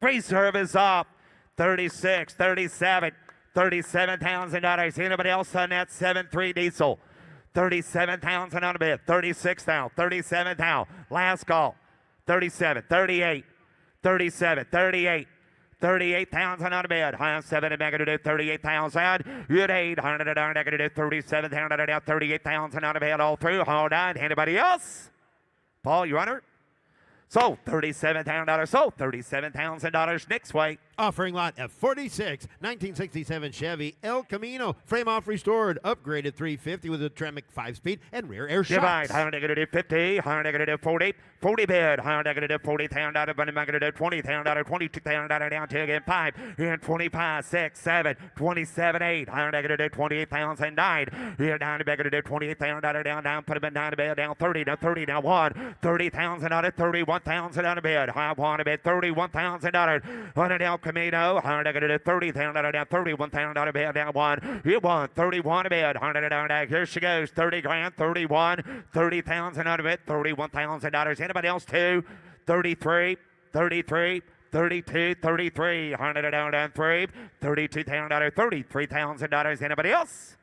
Reserve is off. 36, 37, $37,000. Anybody else on that 7-3 diesel? 37 pounds and on a bid. 36 down. 37 down. Last call. 37, 38, 37, 38. 38 pounds and on a bid. High on 7 and negative to do 38,000. You're at 800 and on negative to 37 down and down 38 pounds and on a bid all through. Hold on. Anybody else? Paul, you runner? Sold $37,000. Sold $37,000 next way. Offering lot F46, 1967 Chevy El Camino, frame off restored, upgraded 350 with a Tremec 5-speed and rear air shocks. Divide, high negative 50, high negative 40, 40 bid, high negative 40 pound out of negative 20 pound out of 22 pound out of down to again 5, and 25, 6, 7, 27, 8, high negative 28 pounds and 9, here down to negative 28 pound out of down, put him in down to bed, down 30, now 30, now 1, 30,000 out of 31,000 out of bed, high 1 to bed, 31,000 out of on an El Camino, high negative 30,000 out of down, 31,000 out of bed, down 1, you won 31 to bed, 100 down, here she goes, 30 grand, 31, 30,000 out of it, $31,000. Anybody else too? 33, 33, 32, 33, 100 down 3, $32,000, $33,000. Anybody else?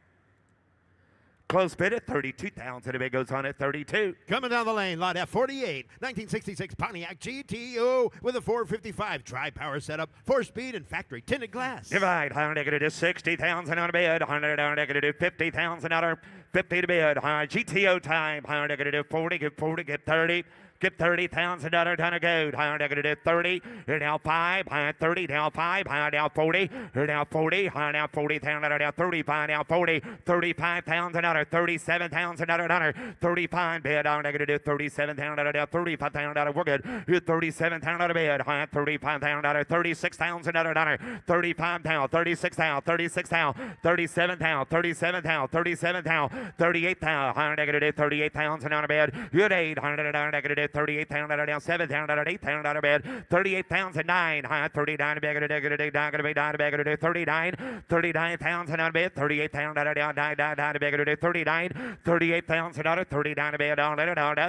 Close bid at 32,000. The bid goes on at 32. Coming down the lane, lot F48, 1966 Pontiac GTO with a 455 tri-power setup, 4-speed and factory tinted glass. Divide, high negative to 60,000 on a bid, 100 down negative 50,000 on 50 to bid, high GTO time, high negative 40, get 40, get 30. Get $30,000 ton of gold. High negative 30. Here now 5. High 30. Now 5. High now 40. Here now 40. High now 40,000. Now 35. Now 40. 35,000. 37,000. 35 bid. High negative 37,000. Now 35,000. We're good. Here 37,000 bid. High 35,000. 36,000. 35 down. 36 down. 36 down. 37 down. 37 down. 37 down. 38,000. High negative 38,000 on a bid. You're 800 negative 38 pound out of down 7 pound out of 8 pound out of bed 38 pounds and 9 high 39 to bag of the down gonna be down to bag of the 39 pounds and out of bed 38 pound out of down down to bag of the 38 pounds and out of 39 to bed down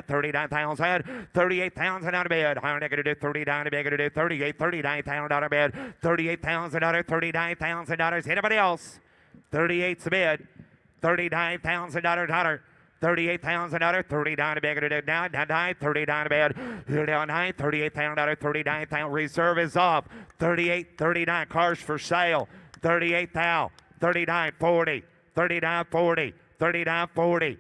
39 pounds 38 pounds and out of bed high negative 39 to bag of the 39 pound out of bed 38 pounds and out of 39 pounds and dollars. Anybody else? 38's the bid. 39 pounds and dollar. $38,000, 39 to bed, 9, 39 to bed, here down 9, $38,000, 39,000, reserve is off, 38, 39, cars for sale, 38,000, 39, 40, 39, 40, 39, 40.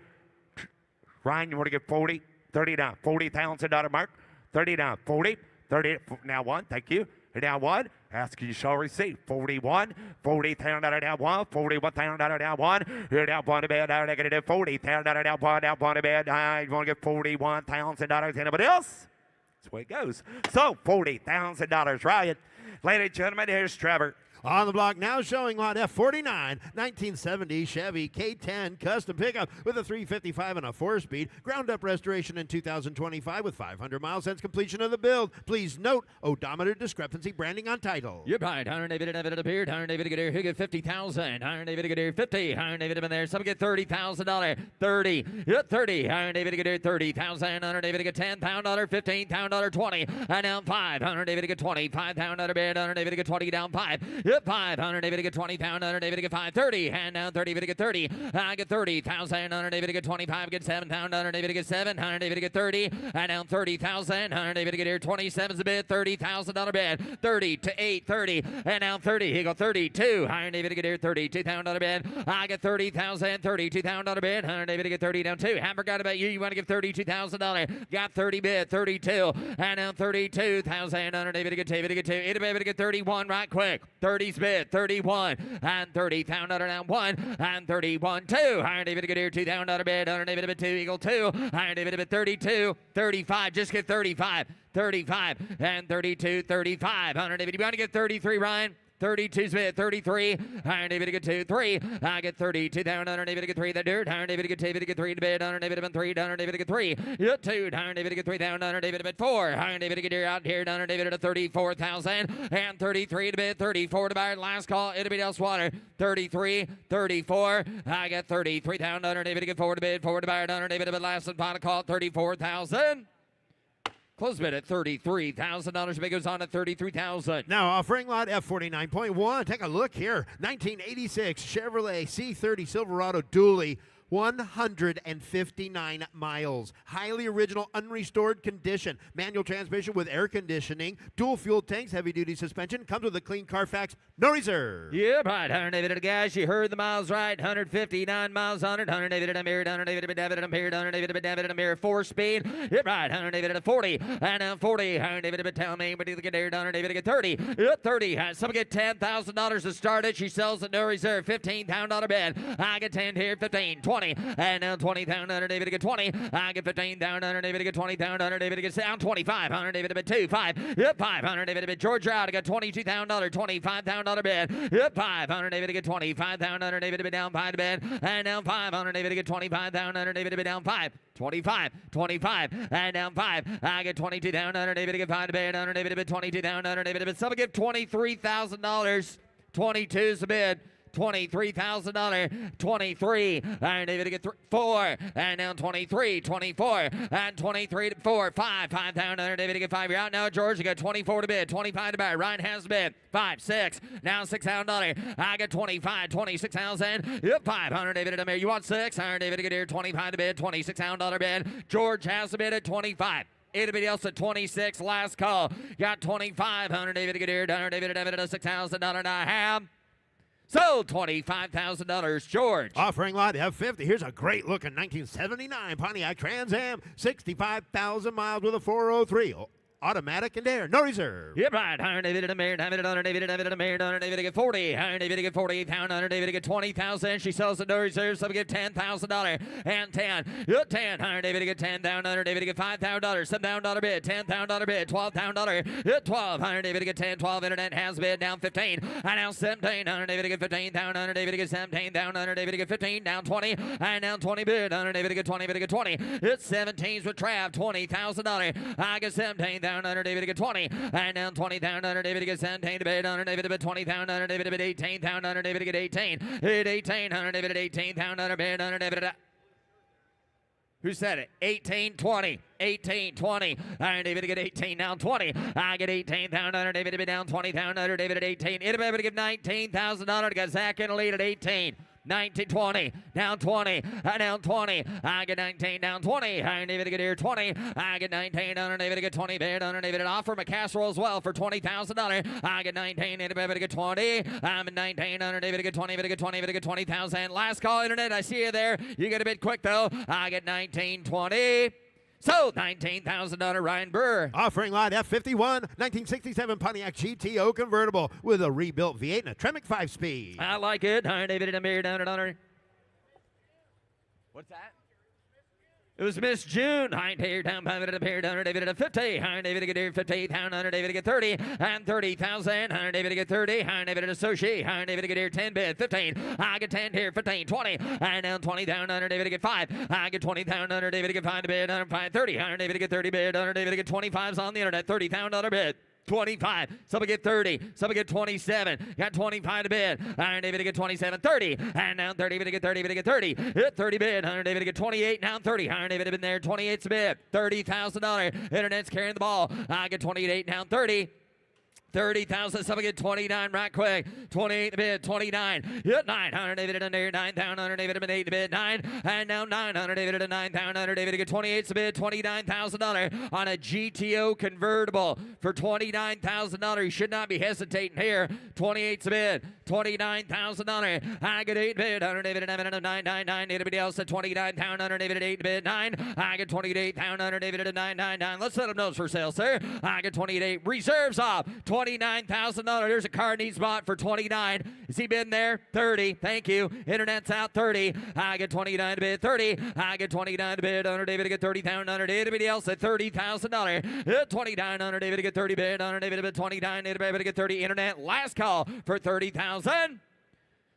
Ryan, you want to get 40? 39, $40,000 mark, 39, 40, 30, now one, thank you. Down one, ask you shall receive. 41, $40,000 down one, $41,000 down one. Here down one to bed, down negative $40,000 down one to bed. I want to get $41,000. Anybody else? That's the way it goes. So $40,000, Ryan. Ladies and gentlemen, here's Trevor. On the block now showing lot F49, 1970 Chevy K10 custom pickup with a 355 and a 4-speed. Ground up restoration in 2025 with 500 miles since completion of the build. Please note odometer discrepancy branding on title. You're right. Iron David David appeared. Iron David get here. He get 50,000. Iron David get here 50. Iron David been there. Some get $30,000. 30. Yep, 30. Iron David get here 30,000. Iron David get $10,000. $15,000. 20. And down 5. Iron David get 20. $5,000 bid. Iron David get 20 down 5. Yep, 5. Iron David get 20,000. Iron David get 5. 30. And down 30. David get 30. I get 30,000. Iron David get 25. Get 7,000. Iron David get 7. Iron David get 30. And down 30,000. Iron David get here 27's a bid. $30,000 bid. 30 to 8. 30. And now 30. He go 32. Iron David get here $32,000 bid. I get 30,000. $32,000 bid. Iron David get 30 down 2. Haven't forgot about you. You want to give $32,000. Got 30 bid. 32. And now 32,000. Iron David get 2. It'll be able to get 31 right quick. 30's bid. 31. And 30,000 down 1. And 31 2. Iron David get here $2,000 bid. Iron David bid 2 equal 2. Iron David bid 32. 35. Just get 35. 35 and 32, 35. Iron David, you want to get 33, Ryan? 32's bid, 33. Iron David get 2, 3. I get 32 down. Iron David get 3. The dirt. Iron David get 3 to bid. Iron David been 3. Iron David get 3. Get 2. Iron David get 3 down. Iron David bid 4. Iron David get here out here. Iron David at 34,000 and 33 to bid. 34 to buy. Last call. It'll be Elswater. 33, 34. I get 33 down. Iron David get 4 to bid. 4 to buy. Iron David bid last and final call. 34,000. Close bid at $33,000. Big goes on at $33,000. Now offering lot F49.1. Take a look here. 1986 Chevrolet C30 Silverado Dually. 159 miles. Highly original, unrestored condition. Manual transmission with air conditioning. Dual fuel tanks, heavy-duty suspension. Comes with a clean Carfax. No reserve. Yep, right. 100 David at gas. You heard the miles right. 159 miles on it. 100 David at a mirror. 100 David at David at a mirror. 100 David at David at a mirror. 4-speed. Yep, right. 100 David at 40. And now 40. 100 David at tell me. But you get there. 100 David at 30. Yep, 30. Some get $10,000 to start it. She sells at no reserve. $15,000 bid. I get 10 here. 15. 20. And now 20,000. 100 David to get 20. I get 15,000. 100 David to get 20,000. 100 David to get down 25. 100 David to bid 2. 5. Yep, 5. 100 David to bid Georgia out. I got $22,000. $25,000 bid. Yep, 5. 100 David to get 25,000. 100 David to bid down 5 to bid. And down 5. 100 David to get 25,000. 100 David to bid down 5. 25. 25. And down 5. I get 22,000. 100 David to get 5 to bid. 100 David to bid 22,000. 100 David to bid. Someone give $23,000. 22's the bid. $23,000, 23, and David get 4, and now 23, 24, and 23 to 4, 5, 5,000, David get 5. You're out now, George. You got 24 to bid, 25 to buy. Ryan has the bid, 5, 6, now $6,000. I get 25, 26,000. Yep, 500, David at a mirror. You want 6? 100, David to get here, 25 to bid, $26,000 bid. George has the bid at 25. Anybody else at 26? Last call. Got 2,500, David to get here. 100, David at a $6,000 I have. So, $25,000, George. Offering lot F50. Here's a great looking 1979 Pontiac Trans Am. 65,000 miles with a 403. Automatic and air, no reserve. Yep, right. 100 David at a mirror. 100 David at a mirror. 100 David to get 40. 100 David to get 48,000. 100 David to get 20,000. She sells at no reserve. So we get $10,000 and 10. Yep, 10. 100 David to get 10,000. 100 David to get $5,000. $7,000 bid. $10,000 bid. $12,000. Yep, 12. 100 David to get 10. 12. Internet has bid down 15. And now 17. 100 David to get 15,000. 100 David to get 17,000. 100 David to get 15. Down 20. And now 20 bid. 100 David to get 20. David to get 20. It's 17s with Trav. $20,000. I get 17,000. 100 David to get 20. And down 20,000. 100 David to get 17 to bid. 100 David to bid 20,000. 100 David to bid 18,000. 100 David to get 18. Hit 18. 100 David at 18,000. 100 bid. 100 David at who said it? 18, 20. 18, 20. 100 David to get 18, down 20. I get 18,000. 100 David to be down 20,000. 100 David at 18. It'll be able to give $19,000 to get Zach in the lead at 18. 19, 20, down 20, down 20. I get 19, down 20. I need to get here 20. I get 19, underneath to get 20 bid, underneath it offer my casserole as well for $20,000. I get 19, need to get 20. I'm at 19, underneath to get 20, to get 20, to get 20,000. Last call, internet. I see you there. You get a bit quick though. I get 19, 20. So, $19,000 Ryan Burr. Offering lot F51, 1967 Pontiac GTO convertible with a rebuilt V8 and a Tremec 5-speed. I like it. David and Amir down at under. What's that? It was Miss June. Hind here down, David down, David at 50. Hind David to get 50. Down under David to get 30. And 30,000. Hind David to get 30. Hind David to Sochi. Hind David to get here 10 bid. 15. I get 10 here. 15. 20. And down 20 down under David to get 5. I get 20 down under David to get 5 bid. Under 5. 30. Under David to get 30 bid. Under David to get 25s on the internet. $30,000 bid. 25. Somebody get 30. Somebody get 27. Got 25 to bid. Iron David to get 27. 30. And now 30 to get 30 to get 30. Hit 30 bid. Iron David to get 28. Now 30. Iron David have been there. 28's a bid. $30,000. Internet's carrying the ball. I get 28. Now 30. 30,000. Somebody get 29 right quick. 28 to bid. 29. Hit 9. 100 David at 9 down. 100 David at 8 to bid. 9. And now 900 David at 9 down. 100 David to get 28 to bid. $29,000 on a GTO convertible for $29,000. You should not be hesitating here. 28 to bid. $29,000. I get 8 bid. 100 David at 999. Anybody else at 29 down. 100 David at 8 to bid. 9. I get 28 down. 100 David at 999. Let's let them know it's for sale, sir. I get 28. Reserves off. $29,000. There's a car needs bought for 29. Has he been there? 30. Thank you. Internet's out. 30. I get 29 to bid. 30. I get 29 to bid. Under David to get 30,000. Under anybody else at $30,000. 29. Under David to get 30 bid. Under David to bid 29. David to get 30. Internet. Last call for 30,000.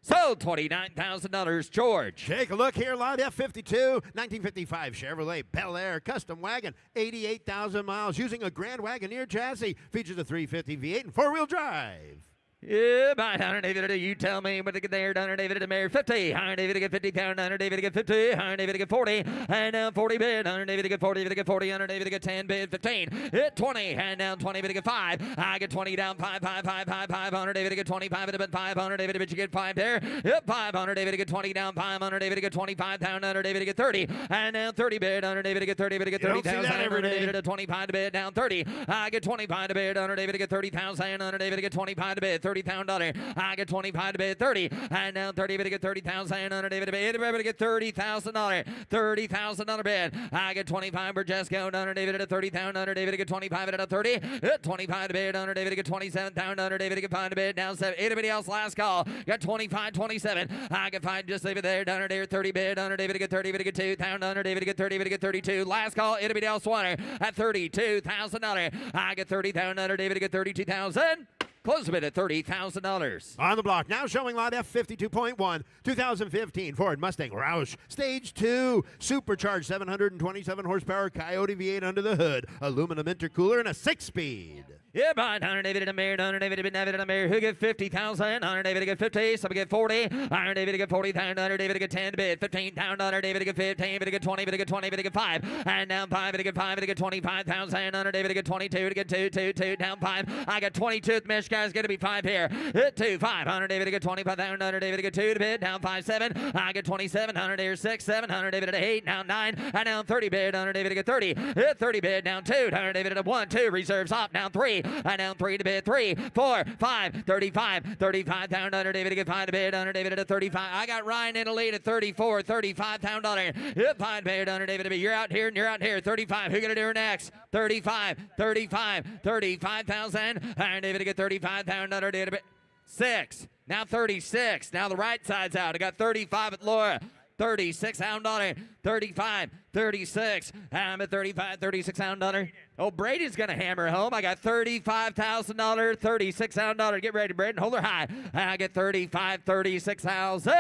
So, $29,000, George. Take a look here, lot F52, 1955 Chevrolet Bel Air custom wagon, 88,000 miles, using a Grand Wagoneer chassis. Features a 350 V8 and four-wheel drive. Yeah, by Hunter David, you tell me what to get there. Hunter David to Mayor 50. Hunter David to get 50. Hunter David to get 50. Hunter David to get 40. And now 40 bid. Hunter David to get 40. To get 40. Hunter David to get 10 bid. 15. Hit 20. And down 20 bid to get 5. I get 20 down. 5. Hunter David to get 25 bid. 5. Hunter David to get 5 there. Hit 5. Hunter David to get 20 down. 5. Hunter David to get 25 down. Hunter David to get 30. And now 30 bid. Hunter David to get 30 bid to get 30,000. Hunter David to 25 to bid. Down 30. I get 25 to bid. Hunter David to get 30,000. Hunter David to get 25 to bid. $30,000. I get 25 to bid. 30. And now 30 bid to get 30,000. Under David to bid. Everybody to get $30,000. $30,000 bid. I get 25 for Jesco. Under David at 30,000. Under David to get 25 at a 30. 25 to bid. Under David to get 27,000. Under David to get 5 to bid. Down 7. Anybody else last call? Got 25, 27. I get 5. Just leave it there. Under David 30 bid. Under David to get 30 bid to get 2,000. Under David to get 30 bid to get 32. Last call. Anybody else want it? At $32,000. I get 30,000. Under David to get 32,000. Close bid at $30,000. On the block, now showing lot F52.1, 2015 Ford Mustang Roush, Stage 2, supercharged 727 horsepower Coyote V8 under the hood, aluminum intercooler, and a 6-speed. Yeah, by Hunter David and Mayor, Hunter David and David and Mayor, who get 50,000, Hunter David to get 50, somebody get 40, Hunter David to get 40,000, Hunter David to get 10 bid, 15,000, Hunter David to get 15, bid to get 20, bid to get 20, bid to get 5, and down 5, bid to get 5, bid to get 25,000, Hunter David to get 22, to get 2, down 5, I got 22, the mesh guy's going to be 5 here, hit 2, 5, Hunter David to get 25,000, Hunter David to get 2 to bid, down 5, 7, I get 27, Hunter David 6, 7, Hunter David at 8, now 9, and down 30 bid, Hunter David to get 30, hit 30 bid, down 2, Hunter David at 1, 2, reserves off, down 3, and down 3 to bid, 3, 4, 5, 35 down under David to get 5 to bid, under David at 35. I got Ryan in the lead at 34, 35 down under. Hit 5 bid under David to bid. You're out here and you're out here. 35. Who gonna do her next? 35,000. Under David to get 35 down under David to bid. 6. Now 36. Now the right side's out. I got 35 at Laura. 36 sound on it. 35, 36. I'm at 35, 36 sound on her. Oh, Brady's going to hammer home. I got $35,000, 36 sound on her. Get ready, Braden. Hold her high. I get 35, 36,000.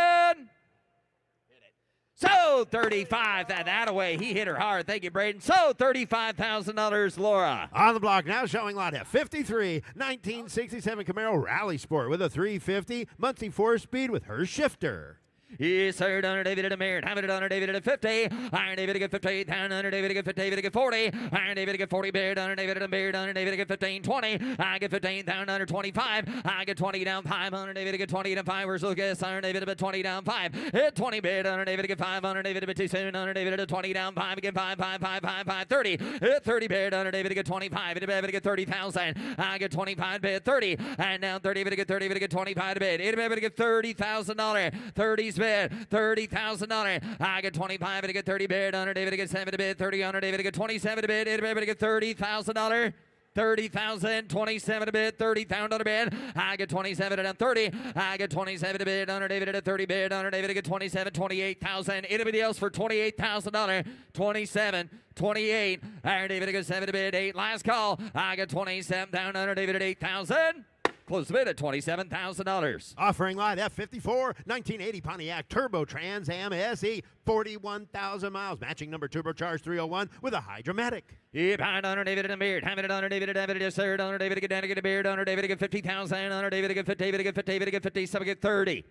So 35, that away. He hit her hard. Thank you, Braden. So $35,000, Laura. On the block now showing lot F53, 1967 Camaro Rally Sport with a 350 Muncie 4-speed with her shifter. Yes, sir. Under David at a mirror. Have it under David at a 50. Iron David to get 50. Down under David to get 50. David to get 40. Iron David to get 40. Beard under David at a beard. Under David to get 15. 20. I get 15 down under 25. I get 20 down 5. Under David to get 20 down 5. Where's Lucas? Iron David to get 20 down 5. Hit 20 bid. Under David to get 5. Under David to get too soon. Under David to 20 down 5. Again 5, 5, 5, 5, 5, 30. Hit 30 bid. Under David to get 25. David to get 30,000. I get 25 bid. 30. And now 30 to get 30 to get 25 bid. David to get $30,000. 30's bid. $30,000. I get 25 to get 30 bid. Under David to get 7 to bid. 30 under David to get 27 to bid. David to get $30,000. 30,000, 27 a bid, 30,000 a bid. I get 27 and 30. I get 27 a bid. Under David at a 30 bid. Under David to get 27, 28,000. Anybody else for $28,000? 27, 28. Under David to get 7 a bid. 8. Last call. I get 27 down under David at 8,000. Close the bid at $27,000. Offering live F54 1980 Pontiac Turbo Trans Am SE, 41,000 miles, matching number turbocharged 301 with a Hydromatic. Behind under David and a beard. Having it under David and David is third. Under David to get down to get a beard. Under David to get 50,000. Under David to get 50. David to get 50. David to get 50. Some get 30.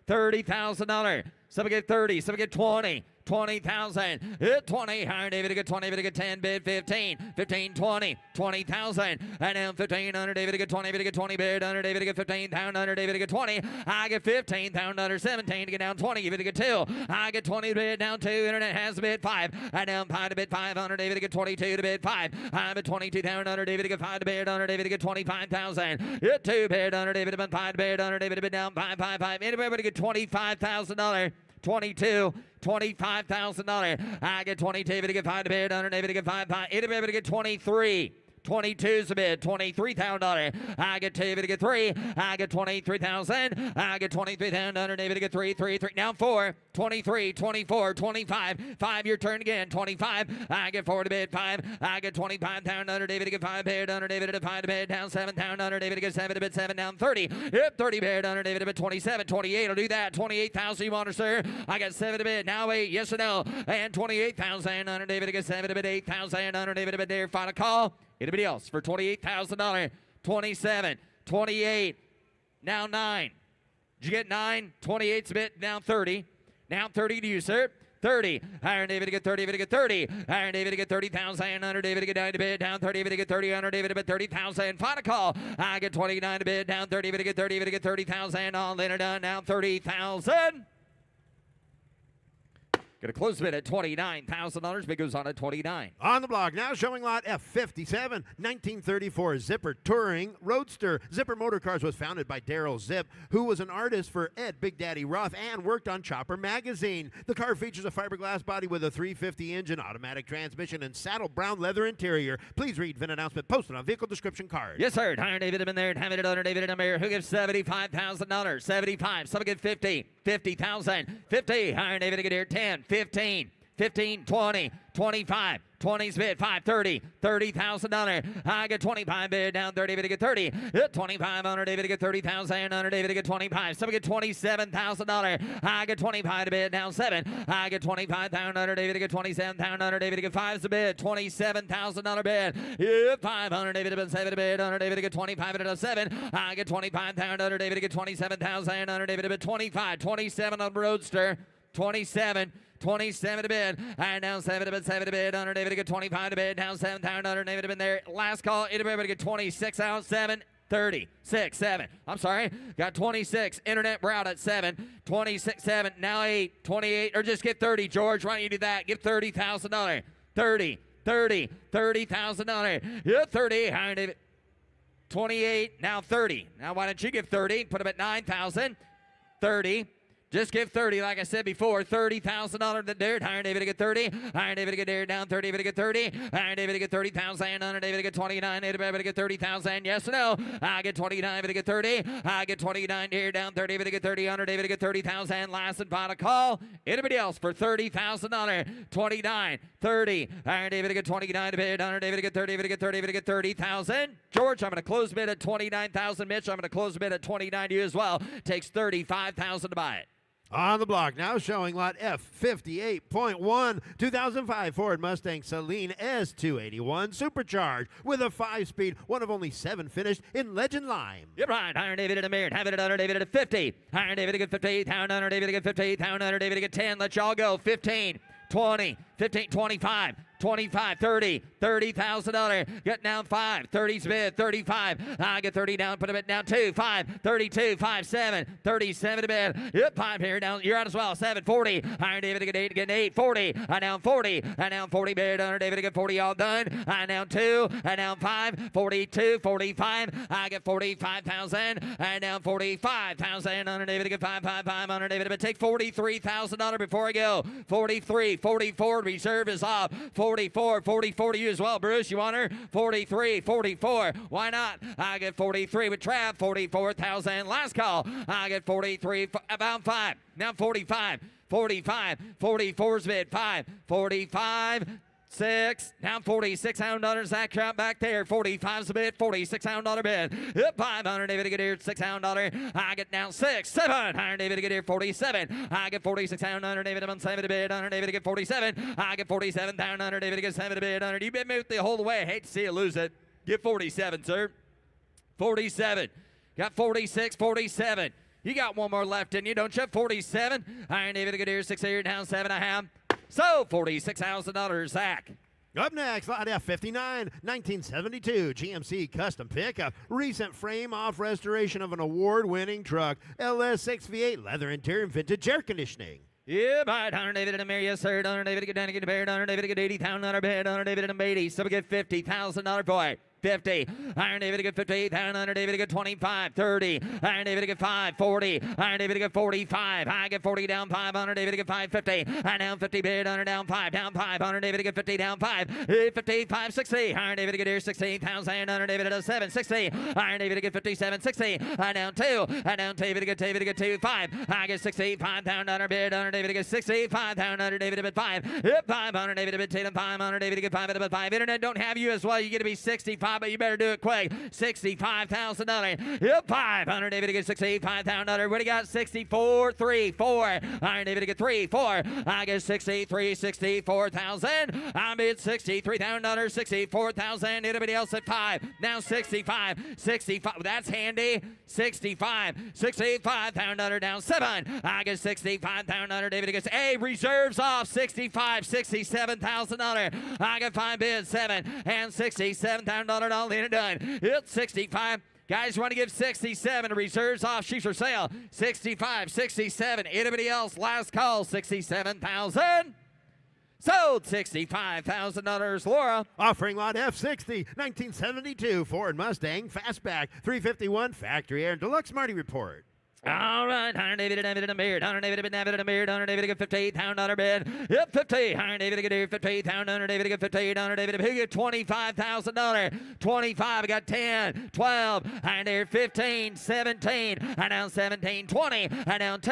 $30,000. Some get 30. Some get 20. 20,000. Hit 20. Higher David to get 20. David to get 10. Bid 15. 15, 20. 20,000. And now 15 under David to get 20. David to get 20. Bid under David to get 15. Down under David to get 20. I get 15. Down under 17 to get down 20. David to get 2. I get 20 to bid down 2. Internet has a bid 5. And down 5 to bid 5. Under David to get 22 to bid 5. I'm at 22 down under David to get 5 to bid. Under David to get 25,000. Hit 2 bid under David to bid 5 to bid. Under David to bid down 5, 5, 5. Anybody to get $25,000. 22, $25,000. I get 22 to get 5 to bid. Under David to get 5, 5. Anybody to get 23. 22's a bid, $23,000. I get David to get 3. I get 23,000. I get 23,000 under David to get 3, 3, 3. Now 4, 23, 24, 25. 5, your turn again, 25. I get 4 to bid, 5. I get 25 down under David to get 5 bid. Under David to 5 to bid. Down 7 down under David to get 7 to bid, 7 down 30. Yep, 30 bid under David to bid, 27, 28. I'll do that. 28,000 you want, sir. I got 7 to bid. Now 8, yes or no? And 28,000 under David to get 7 to bid, 8,000 under David to bid there. Final call. Anybody else for $28,000? 27, 28, now 9. Did you get 9? 28's a bit, now 30. Now 30 to you, sir. 30. Iron David to get 30. David to get 30. Iron David to get 30,000. Under David to get 9 to bid. Down 30. David to get 30. Under David to bid 30,000. Final call. I get 29 to bid. Down 30. David to get 30. David to get 30,000. All in or done. Now 30,000. Going to close the bid at $29,000. Bid goes on at 29. On the block now, showing lot F57 1934 Zipper Touring Roadster. Zipper Motor Cars was founded by Daryl Zip, who was an artist for Ed Big Daddy Roth and worked on Chopper magazine. The car features a fiberglass body with a 350 engine, automatic transmission, and saddle brown leather interior. Please read VIN announcement posted on vehicle description card. Yes, sir. Iron David have been there and having it under David and Mayor. Who gives $75,000? 75. Some get 50. 50,000. 50. Iron David to get here. 10. 15, 15, 20, 25, 20's bid, 5, 30, $30,000. I get 25 bid, down 30 bid to get 30. 25 under David to get 30,000. Under David to get 25. Some get $27,000. I get 25 to bid, down 7. I get 25 down under David to get 27. Down under David to get 5's a bid, $27,000 bid. Yeah, 5 under David to bid, 7 to bid. Under David to get 25 and a 7. I get 25 down under David to get 27,000. Under David to bid 25, 27 on Roadster, 27. 27 to bid, and down 7 to bid, 7 to bid. Under David to get 25 to bid, down 7 down under David to bid there. Last call, everybody to get 26 out, 7, 30, 6, 7. I'm sorry, got 26. Internet we're out at 7, 26, 7. Now 8, 28, or just get 30. George, why don't you do that? Give $30,000. 30, 30, $30,000. Yeah, 30. Higher David. 28. Now 30. Now why don't you give 30? Put them at 9,000. 30. Just give 30, like I said before, $30,000 the dirt. Iron David to get 30. Iron David to get dirt down 30. David to get 30. Iron David to get 30,000. Under David to get 29. David to get 30,000. Yes or no? I get 29. David to get 30. I get 29 here down 30. David to get 30. Under David to get 30,000. Last and final call. Anybody else for $30,000? 29, 30. Iron David to get 29 to bid. Under David to get 30. David to get 30. David to get 30,000. George, I'm going to close bid at 29,000. Mitch, I'm going to close bid at 29 to you as well. Takes 35,000 to buy it. On the block now, showing lot F58.1, 2005 Ford Mustang Saline S281 Supercharged with a 5-speed, one of only 7 finished in Legend Lime. You're right. Iron David at a mirror. Have it at Iron David at 50. Iron David at 50. Town Iron David at 50. Town Iron David at 10. Let y'all go. 15, 20, 15, 25. 25, 30, $30,000. Get down 5, 30's bid, 35. I get 30 down, put a bit down 2, 5, 32, 5, 7, 37 to bid. Yep, 5 here down. You're out as well. 7, 40. Iron David to get 8, 40. I down 40. I down 40 bid. Iron David to get 40 all done. I down 2. I down 5, 42, 45. I get 45,000. I down 45,000. Iron David to get 5, 5, 5. Iron David to take $43,000 before I go. 43, 44. Reserve is off. 44, 44 to you as well, Bruce. You want her? 43, 44. Why not? I get 43 with Trav. 44,000. Last call. I get 43. About 5. Now 45. 45. 44's bid. 5. 45. 6. Now 46 Zach Trout back there. 45's a bid. 46 bid. Yep, 500 David to get here. $6. I get down 6. 700 David to get here. 47. I get 46 David to 7 to bid. 100 David to get 47. I get 47 100 David to get 7 to bid. 100. You've been moved the whole way. Hate to see you lose it. Get 47, sir. 47. Got 46, 47. You got one more left, didn't you? Don't you? 47. Iron David to get here. 6 here. Down 7.5. So, $46,000, Zach. Up next, lot F59, 1972 GMC custom pickup. Recent frame-off restoration of an award-winning truck. LS6 V8 leather interior and vintage air conditioning. Yeah, right. 100 David and a Mary, yes, sir. 100 David to get down to get a bear. 100 David to get 80,000 bid. 100 David and a 80. So we get $50,000 for it. 50. Iron David to get 50. Iron David to get 25. 30. Iron David to get 5. 40. Iron David to get 45. I get 40 down 5. Iron David to get 5. 50. I down 50 bid. Iron down 5. Down 5. Iron David to get 50. Down 5. 55. 60. Iron David to get here. 16,000. Iron David to 7. 60. Iron David to get 57. 60. I down 2. I down David to get 2. 5. I get 65,000 bid. Iron David to get 65,000. David to bid 5. Yep, 500 David to bid 10 and 5. Iron David to get 5 at bid 5. Internet don't have you as well. You get to be 65. But you better do it quick. $65,000. Yep, 500 David to get $65,000. What do you got? 64, 3, 4. Iron David to get 3, 4. I get 63, 64,000. I bid $63,000, 64,000. Anybody else at 5? Now 65, 65. That's handy. 65, 65,000 down 7. I get 65,000. David gets A. Reserves off. 65, $67,000. I get 5 bids, 7 and $67,000 all in and done. It's 65. Guys want to give 67. Reserves off. She's for sale. 65, 67. Anybody else? Last call. 67,000. Sold $65,000, Laura. Offering lot F60, 1972 Ford Mustang Fastback, 351 Factory Air Deluxe Marty Report. All right, 100 David and a beard. 100 David and a beard. 100 David to get $58,000 bid. Yep, 50. 100 David to get $58,000. 100 David to get 58. 100 David to get $25,000. 25. I got 10, 12. 100 15, 17. I down 17, 20. I down 2.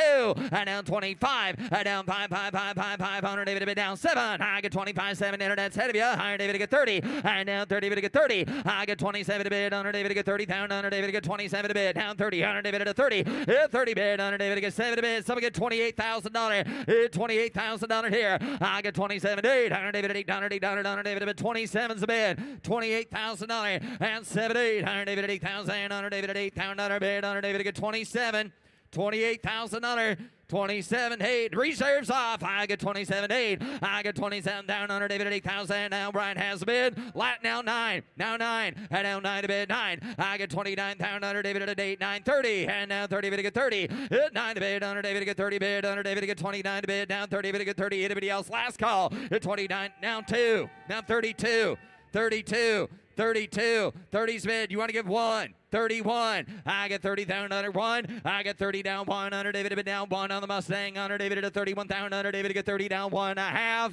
I down 25. I down 5, 5, 5, 5, 5. 100 David to be down 7. I get 25, 7. Internet's ahead of you. 100 David to get 30. I down 30 David to get 30. I get 27 to bid. 100 David to get 30,000. 100 David to get 27 to bid. Down 30. 100 David to 30. 30 bid. 100 David to get 7 to bid. Someone get $28,000. $28,000 here. I get 27 to 8. 100 David at 800. 800. 100 David to bid. 27's a bid. $28,000 and 7 8. 100 David at 8,000. 100 David at 8,000 bid. 100 David to get 27. $28,000. 27 8. Reserves off. I get 27 8. I get 27 down. 100 David at 8,000. Now Brian has a bid. Lat now 9. Now 9. And now 9 to bid 9. I get 29 down. 100 David at 8. 9 30. And now 30 David to get 30. 9 to bid. 100 David to get 30 bid. 100 David to get 29 to bid. Down 30 David to get 30. Anybody else? Last call. At 29. Now 2. Now 32. 32. 32. 30's bid. You want to give 1. 31. I get 30 down under 1. I get 30 down 1. 100 David to bid down 1 on the Mustang. 100 David to 31 down. 100 David to get 30 down 1.5.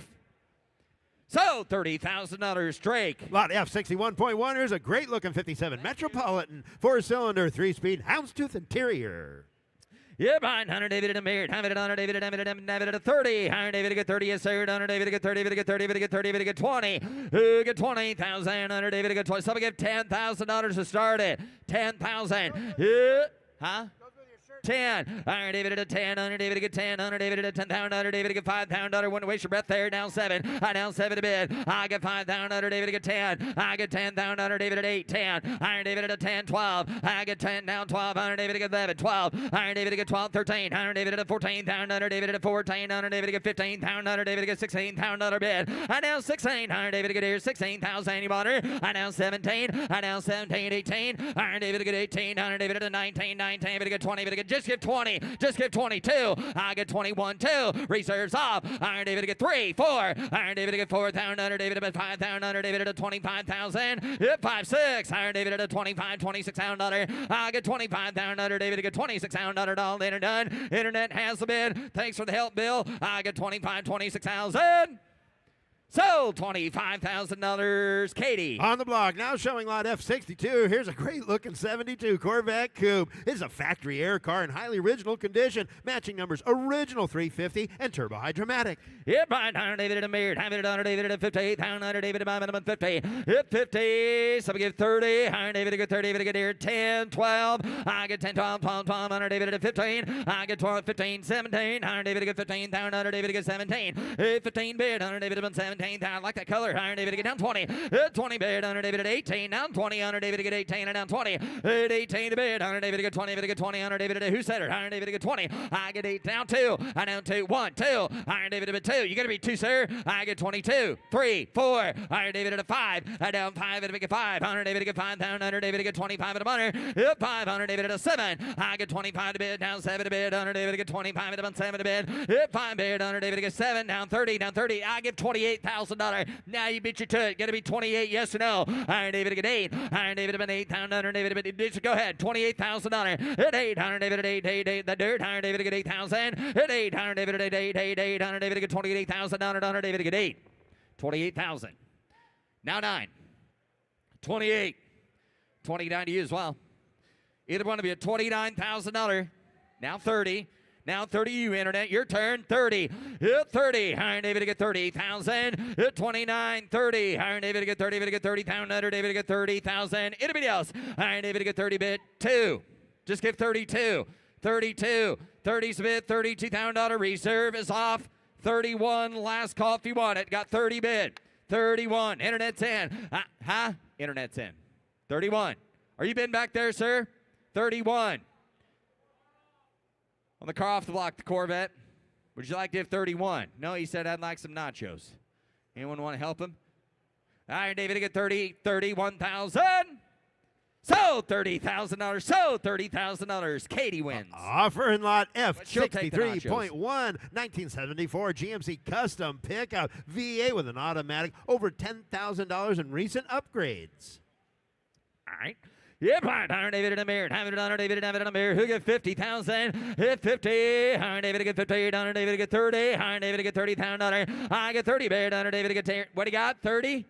So $30,000, Drake. Lot F61.1. Here's a great looking 57 Metropolitan 4-cylinder 3-speed houndstooth interior. Yeah, behind 100 David and a mirror. 100 David and a 30. 100 David to get 30. Yes, sir. 100 David to get 30. David to get 30. David to get 30. David to get 20. Who get 20,000? 100 David to get 20. Somebody give $10,000 to start it. 10,000. Yeah. Huh? 10. Iron David at a 10. Iron David to get 10. Iron David at a 10,000. Iron David to get 5,000. Wouldn't waste your breath there. Down 7. I down 7 to bid. I get 5,000. Iron David to get 10. I get 10,000. Iron David at 8. 10. Iron David at a 10. 12. I get 10 down 12. Iron David to get 11. 12. Iron David to get 12. 13. Iron David at a 14,000. Iron David at a 14. Iron David to get 15,000. Iron David to get 16,000 bid. I down 16. Iron David to get here 16,000. You bought her. I down 17. I down 17. 18. Iron David to get 18. Iron David at a 19. 19. David to get 20. David to get just give 20. Just give 22. I get 21. 2. Reserves off. Iron David to get 3. 4. Iron David to get 4,000. Iron David at 5,000. Iron David at a 25,000. 5 6. Iron David at a 25. $26,000. I get 25,000. Iron David to get $26,000. All in and done. Internet has the bid. Thanks for the help, Bill. I get 25. $26,000. So, $25,000, Katie. On the block, now showing lot F62. Here's a great-looking 72 Corvette Coupe. It's a factory air car in highly original condition. Matching numbers original 350 and turbo hydromatic. Hit by Iron David at a mirror. Have it on David at 58,000. Iron David at minimum 50. Hit 50. Somebody give 30. Iron David to get 30. David to get here 10, 12. I get 10, 12, 12, 12. Iron David at 15. I get 12, 15, 17. Iron David to get 15,000. Iron David to get 17. 15 bid. Iron David at 17. I like that color. Iron David to get down 20. 20 bid. Iron David at 18. Down 20. Iron David to get 18 and down 20. 18 to bid. Iron David to get 20. David to get 20. Iron David at who said it? Iron David to get 20. I get 8 down 2. I down 2. 1, 2. Iron David to get 2. You got to be 2, sir. I get 22. 3, 4. Iron David at a 5. I down 5 and make it 5. Iron David to get 5,000. Iron David to get 25 at a bunner. 5. Iron David at a 7. I get 25 to bid. Down 7 to bid. Iron David to get 25 at a 7 to bid. 5 bid. Iron David to get 7. Down 30. Down 30. I give $28,000. Now you beat you to it. Got to be 28. Yes or no? Iron David to get 8. Iron David to been 8,000. Iron David to been. Go ahead. $28,000. At 8. Iron David at 8. 8. 8. The dirt. Iron David to get 8,000. At 8. Iron David at 8. 8. 8. 8. Iron David to get 28,000. Iron David to get 8. 28,000. Now 9. 28. 29 to you as well. Either one of you, $29,000. Now 30. Now 30 you, Internet. Your turn. 30. 30. Iron David to get 30,000. 29. 30. Iron David to get 30. David to get 30,000. Iron David to get 30,000. Anybody else? Iron David to get 30 bid. 2. Just give 32. 32. 30's bid. $32,000. Reserve is off. 31. Last call if you want it. Got 30 bid. 31. Internet's in. Internet's in. 31. Are you bidding back there, sir? 31. On the car off the block, the Corvette. Would you like to have 31? No, he said, I'd like some nachos. Anyone want to help him? Iron David to get 30, 31,000. So $30,000. So $30,000. Katie wins. Offer in lot she'll take the nachos. F63.1, 1974 GMC custom pickup, VA with an automatic, over $10,000 in recent upgrades. All right. Yep, Iron David in a mirror. Iron David in a mirror. Who get 50,000? Hit 50. Iron David to get 50. Iron David to get 30. Iron David to get $30,000. I get 30 bid. Iron David to get 10. What do you got? 30?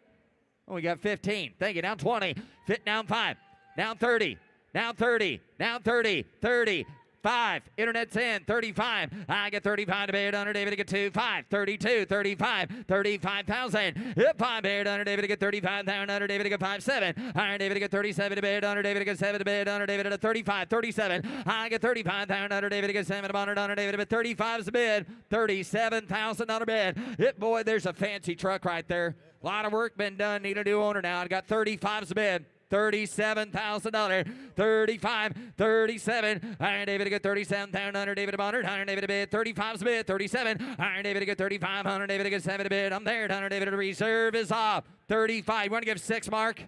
Oh, we got 15. Thank you. Down 20. Fit down 5. Down 30. Down 30. Down 30. 30. 5. Internet's in. 35. I get 35 to bid. Under David to get 2. 5. 32. 35. 35,000. Hit 5 bid. Under David to get 35,000. Under David to get 5. 7. Iron David to get 37 to bid. Under David to get 7 to bid. Under David to 35. 37. I get 35,000. Under David to get 7 to bid. Under David to bid. 35 is the bid. $37,000 bid. Hit boy, there's a fancy truck right there. A lot of work been done. Need a new owner now. I got 35 is a bid. $37,000. 35, 37. Iron David to get 37,000. Iron David to bid. Iron David to bid. 35's bid. 37. Iron David to get 35. Iron David to get 7 to bid. I'm there. Iron David to reserve is off. 35. You want to give 6, Mark?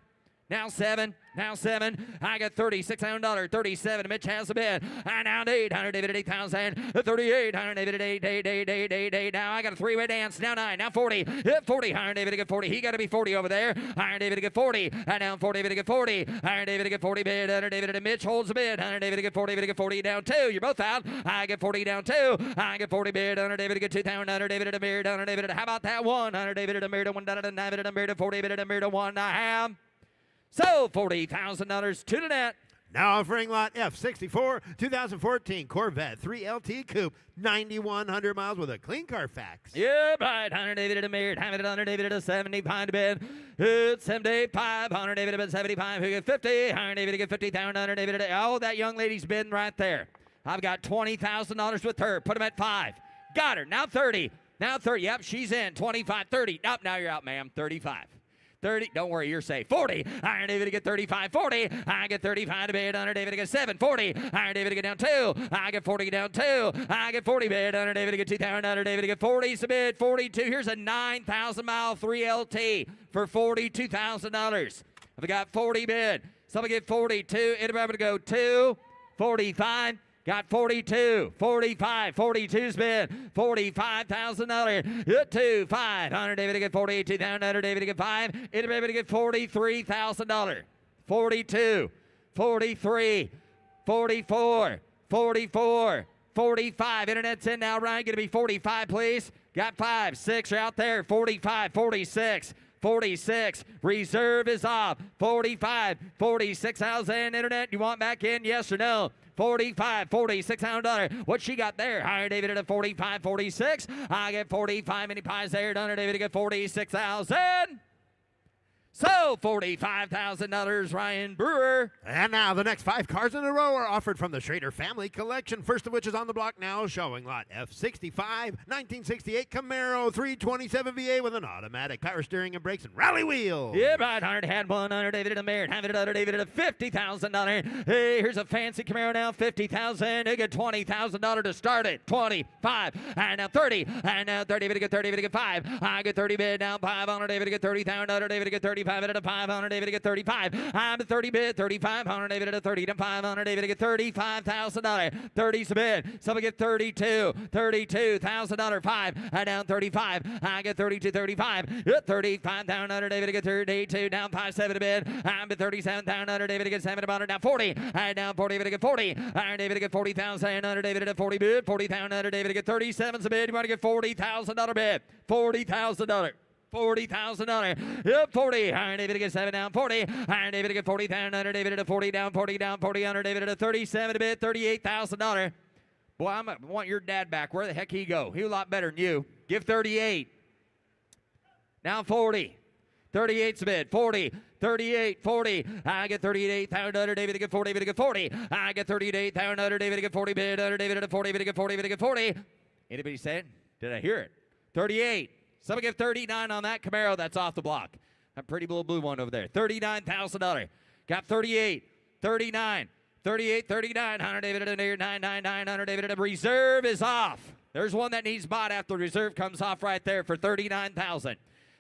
Now 7. Now 7. I got $36,000. 37. Mitch has a bid. I now 8. Iron David at 8,000. 38. Iron David at 8. Now I got a 3-way dance. Now 9. Now 40. Hit 40. Iron David to get 40. He got to be 40 over there. Iron David to get 40. And now 40. David to get 40. Iron David to get 40 bid. Iron David to Mitch holds the bid. Iron David to get 40. David to get 40 down 2. You're both out. I get 40 down 2. I get 40 bid. Iron David to get 2,000. Iron David to mirror. Iron David to how about that 1? Iron David to mirror 1. David to mirror 40. David to mirror 1. I have. So $40,000 to the net. Now offering lot F64, 2014 Corvette 3LT Coupe, 9,100 miles with a clean Carfax. Yeah, right. 100 David at a mirror. 100 David at a 75 to bid. It's 75. 100 David at 75. Who get 50? 100 David to get 50,000. 100 David at oh, that young lady's bidding right there. I've got $20,000 with her. Put them at 5. Got her. Now 30. Now 30. Yep, she's in. 25, 30. Nope, now you're out, ma'am. 35. 30. Don't worry, you're safe. 40. Iron David to get 35. 40. I get 35 to bid. Under David to get 7. 40. Iron David to get down 2. I get 40 down 2. I get 40 bid. Under David to get 2,000. Under David to get 40. Submit 42. Here's a 9,000 mile 3LT for $42,000. I've got 40 bid. Somebody get 42. Anybody to go 2. 45. Got 42, 45, 42's bid, $45,000. 2, 5. Under David to get 48, 2,000. Under David to get 5. Anybody to get $43,000. 42, 43, 44, 44, 45. Internet's in now, Ryan. Going to be 45, please. Got 5, 6 are out there. 45, 46. 46. Reserve is off. 45, 46,000. Internet, you want back in? Yes or no? 45, $46,000. What she got there? Higher David at a 45, 46. I get 45 mini pies there. Under David to get 46,000. So, $45,000, Ryan Brewer. And now the next 5 cars in a row are offered from the Schrader family collection. First of which is on the block now, showing lot F65, 1968 Camaro 327 VA with an automatic power steering and brakes and rally wheel. Yeah, right. Hard had one under David at a Merit. Have it under David at a $50,000. Hey, here's a fancy Camaro now, $50,000. They get $20,000 to start it. 25, and now 30, and now 30. David to get 30. David to get 5. I get 30 bid now. 5 under David to get 30,000. Under David to get 30. 35 at a 500 David to get 35. I'm at 30 bid, 3,500 David at a 30 to 500 David to get $35,000. 30's a bid. Somebody get 32, $32,000. 5. I down 35. I get 32, 35. 35,000 David to get 32. Down 5-7 a bid. I'm at 37,000 David to get 7 about it. Down 40. I down 40 David to get 40. Iron David to get 40,000 under David at a 40 bid. 40,000 David to get 37's a bid. You want to get $40,000 bid. $40,000. $40,000. Yep, 40. Iron David to get 7 down. 40. Iron David to get 40,000 under David at a 40 down. 40 down. 40 under David at a 37 a bit. $38,000. Boy, I want your dad back. Where the heck he go? He was a lot better than you. Give 38. Now 40. 38's a bid. 40. 38, 40. I get 38,000 under David to get 40. David to get 40. I get 38,000 under David to get 40 bid. Under David at a 40. David to get 40. David to get 40. Anybody say it? Did I hear it? 38. Somebody give 39 on that Camaro. That's off the block. That pretty little blue one over there. $39,000. Got 38, 39, 38, 39. 100 David at a 999. 100 David at a reserve is off. There's one that needs bought after the reserve comes off right there for 39,000.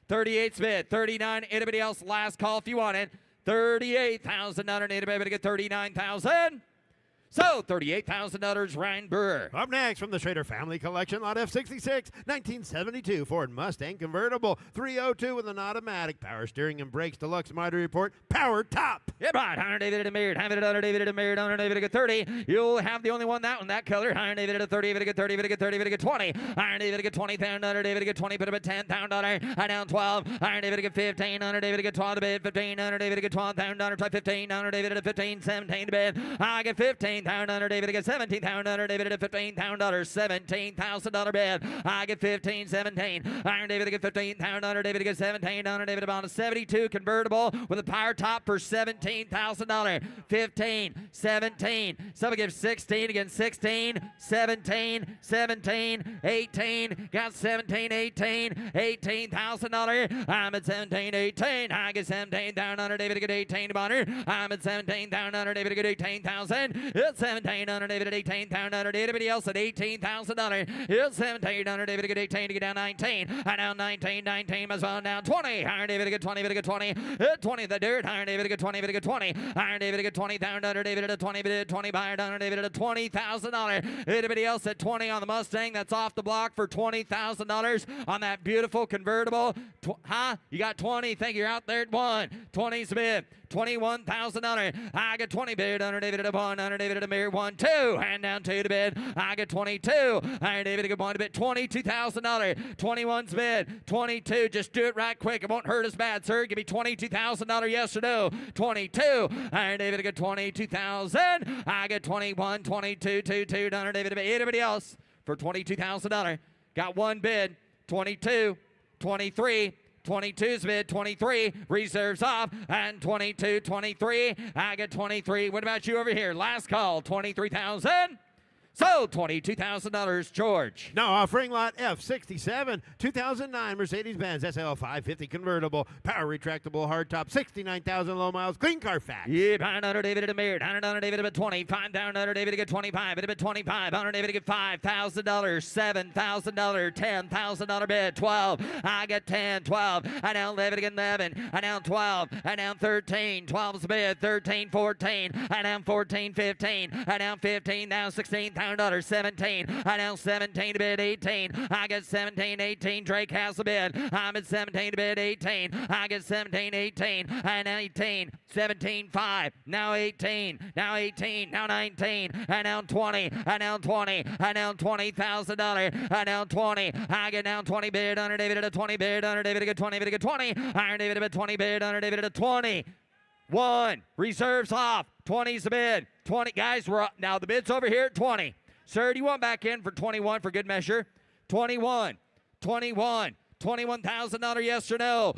38's bid. 39. Anybody else? Last call if you want it. 38,000. Anybody to get 39,000. So, $38,000, Ryan Brewer. Up next from the Schrader family collection, lot F66, 1972 Ford Mustang convertible, 302 with an automatic, power steering and brakes, deluxe mighty report, power top. Yeah, right. Iron David at a Merit. Have it under David at a Merit. Under David to get 30. You'll have the only one that color. Iron David at a 30. David to get 30. David to get 30. David to get 20. Iron David to get 20,000. Under David to get 20. Put him at $10,000. I down 12. Iron David to get 15. Under David to get 12 to bid. 15. Under David to get 12,000. Try 15. Under David at a 15. 17 to bid. I get 15. Under David to get 17,000. Under David at a $15,000. $17,000 bid. I get 15, 17. Iron David to get 15,000. Under David to get 17. Under David about a 72 convertible with a power top for $17,000. 15, 17. Somebody gives 16 again. 16, 17, 17, 18. Got 17, 18. $18,000. I'm at 17, 18. I get 17,000. Under David to get 18 to honor. I'm at 17,000. Under David to get 18,000. It's 17 under David at 18,000 under anybody else at 18,000 under. It's 17 under David to get 18 to get down 19. I down 19, 19 as well down 20. Iron David to get 20, David to get 20. 20 the dirt. Iron David to get 20, David to get 20. Iron David to get 20,000 under David at a 20, bid 20 buyer under David at a $20,000. Anybody else at 20 on the Mustang that's off the block for $20,000 on that beautiful convertible. You got 20. Think you're out there at 1. 20's the bid. $21,000. I get 20 bid under David at a 1. Under David at a mirror 1, 2. Hand down 2 to bid. I get 22. Iron David to get 1 to bid. $22,000. 21's bid. 22. Just do it right quick. It won't hurt us bad, sir. Give me $22,000. Yes or no? 22. Iron David to get 22,000. I get 21, 22, 2, under David to bid. Anybody else for $22,000? Got 1 bid. 22, 23. 22's bid, 23, reserves off, and 22, 23, I get 23. What about you over here? Last call, 23,000. Sold. $22,000, George. Now offering lot F67, 2009 Mercedes-Benz SL 550 convertible, power retractable hardtop, 69,000 low miles, clean Carfax. Yeah, $100 David to Mirror, $100 David to 20, $5,000 David to get 25, bid 25, $100 David to get $5,000, $7,000, $10,000 bid, 12. I get 10, 12. I now David to get 11. I now 12. I now 13. 12's the bid, 13, 14. I now 14, 15. I now 15. Now $16,000, 17. I now 17 to bid 18. I get 17, 18. Drake has the bid. I'm at 17 to bid 18. I get 17, 18. And 18, 17, 5. Now 18. Now 18. Now 19. And now 20. And now 20. And now $20,000. And now 20. I get now 20 bid under David at a 20 bid under David to get 20 bid to get 20. Iron David at a 20 bid under David at a 20. 1. Reserves off. 20's the bid. 20. Guys, we're up. Now the bid's over here at 20. Sir, do you want back in for 21 for good measure? 21. 21. $21,000 yes or no?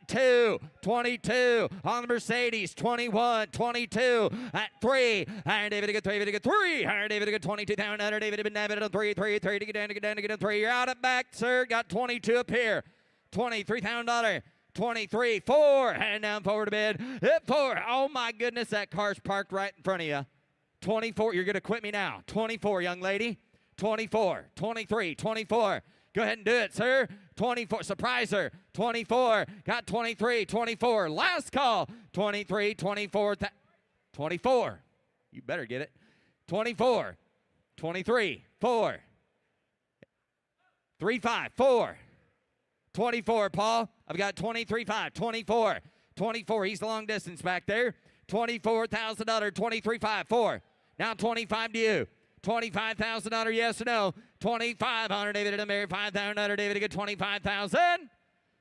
2, 22 on the Mercedes, 21, 22 at 3. Iron David to get 3, David to get 3. Iron David to get 22,000. Iron David to get 9, 3, 3, 3 to get down, to get down, to get down, 3. You're out at back, sir. Got 22 up here. $23,000. 23, 4. Hand down forward to bid. Hit 4. Oh my goodness, that car's parked right in front of you. 24. You're gonna quit me now. 24, young lady. 24, 23, 24. Go ahead and do it, sir. 24, surprise her. 24, got 23, 24. Last call. 23, 24, 24. You better get it. 24, 23, 4. 3, 5, 4. 24, Paul. I've got 23, 5, 24. 24, he's the long distance back there. $24,000, 23, 5, 4. Now 25 to you. $25,000 yes or no? 2,500 David to Mary, 5,000 David to get 25,000.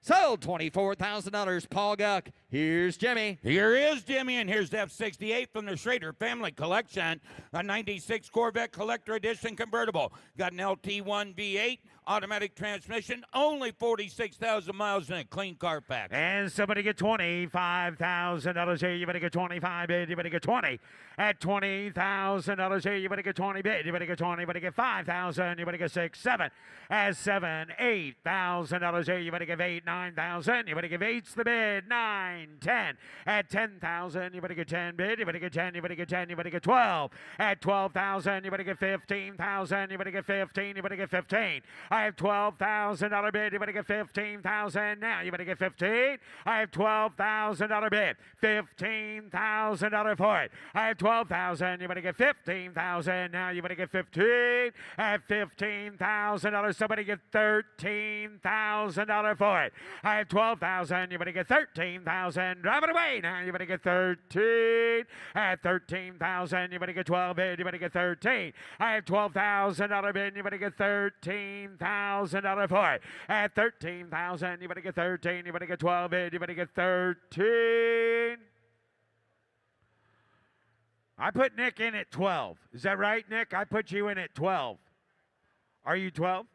Sold. $24,000. Paul Guck. Here's Jimmy. Here is Jimmy, and here's the F68 from the Schrader family collection, a 96 Corvette Collector Edition convertible. Got an LT1 V8, automatic transmission, only 46,000 miles in a clean Carfax. And somebody get $25,000 here. You better get 25 bid. You better get 20. At $20,000 here, you better get 20 bid. You better get 20. You better get 5,000. You better get 6, 7. At $7, $8,000 here, you better give 8, 9,000. You better give 8's the bid. 9, 10. At 10,000, you better get 10 bid. You better get 10. You better get 10. You better get 12. At 12,000, you better get 15,000. You better get 15. You better get 15. I have $12,000 bid. You better get 15,000 now. You better get 15. I have $12,000 bid. $15,000 for it. I have 12,000. You better get 15,000 now. You better get 15. At $15,000. Somebody get $13,000 for it. I have 12,000. You better get 13,000. Drive it away now. You better get 13. At 13,000. You better get 12 bid. You better get 13. I have $12,000 bid. You better get 13,000 for it. At 13,000. You better get 13. You better get 12 bid. You better get 13. I put Nick in at 12. Is that right, Nick? I put you in at 12. Are you 12?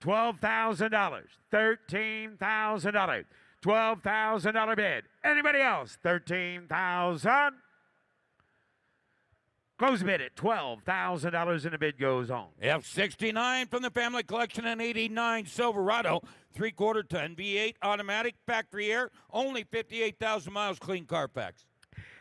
$12,000. $13,000. $12,000 bid. Anybody else? 13,000. Close bid at $12,000 and the bid goes on. F69 from the family collection, an 89 Silverado, 3/4 ton V8 automatic, factory air, only 58,000 miles, clean Carfax.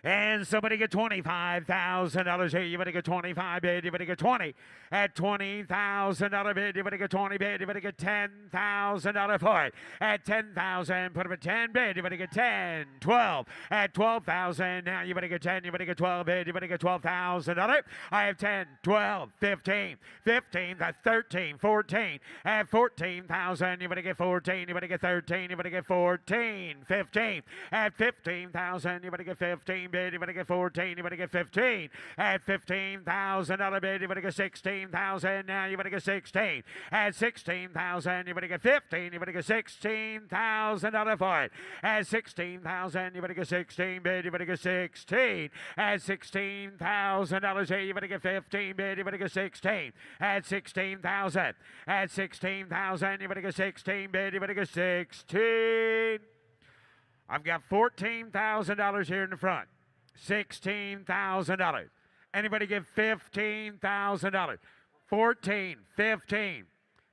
And somebody get $25,000 here. You better get 25 bid. You better get 20. At $20,000 bid, you better get 20 bid. You better get $10,000 for it. At 10,000, put up a 10 bid. You better get 10, 12. At 12,000, now you better get 10. You better get 12 bid. You better get $12,000. I have 10, 12, 15, 15, that's 13, 14. At 14,000, you better get 14. You better get 13. You better get 14, 15. At 15,000, you better get 15 bid. You better get 14. You better get 15. At $15,000 bid, you better get 16,000. Now you better get 16. At 16,000, you better get 15. You better get $16,000 for it. At 16,000, you better get 16 bid. You better get 16. At $16,000 here, you better get 15 bid. You better get 16. At 16,000. At 16,000, you better get 16 bid. You better get 16. I've got $14,000 here in the front. $16,000. Anybody give $15,000? 14, 15,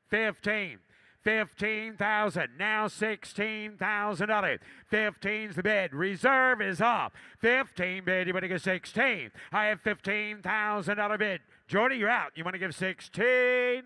15. 15,000, now $16,000. 15's the bid. Reserve is off. 15 bid. You want to give 16? I have $15,000 bid. Jordy, you're out. You want to give 16?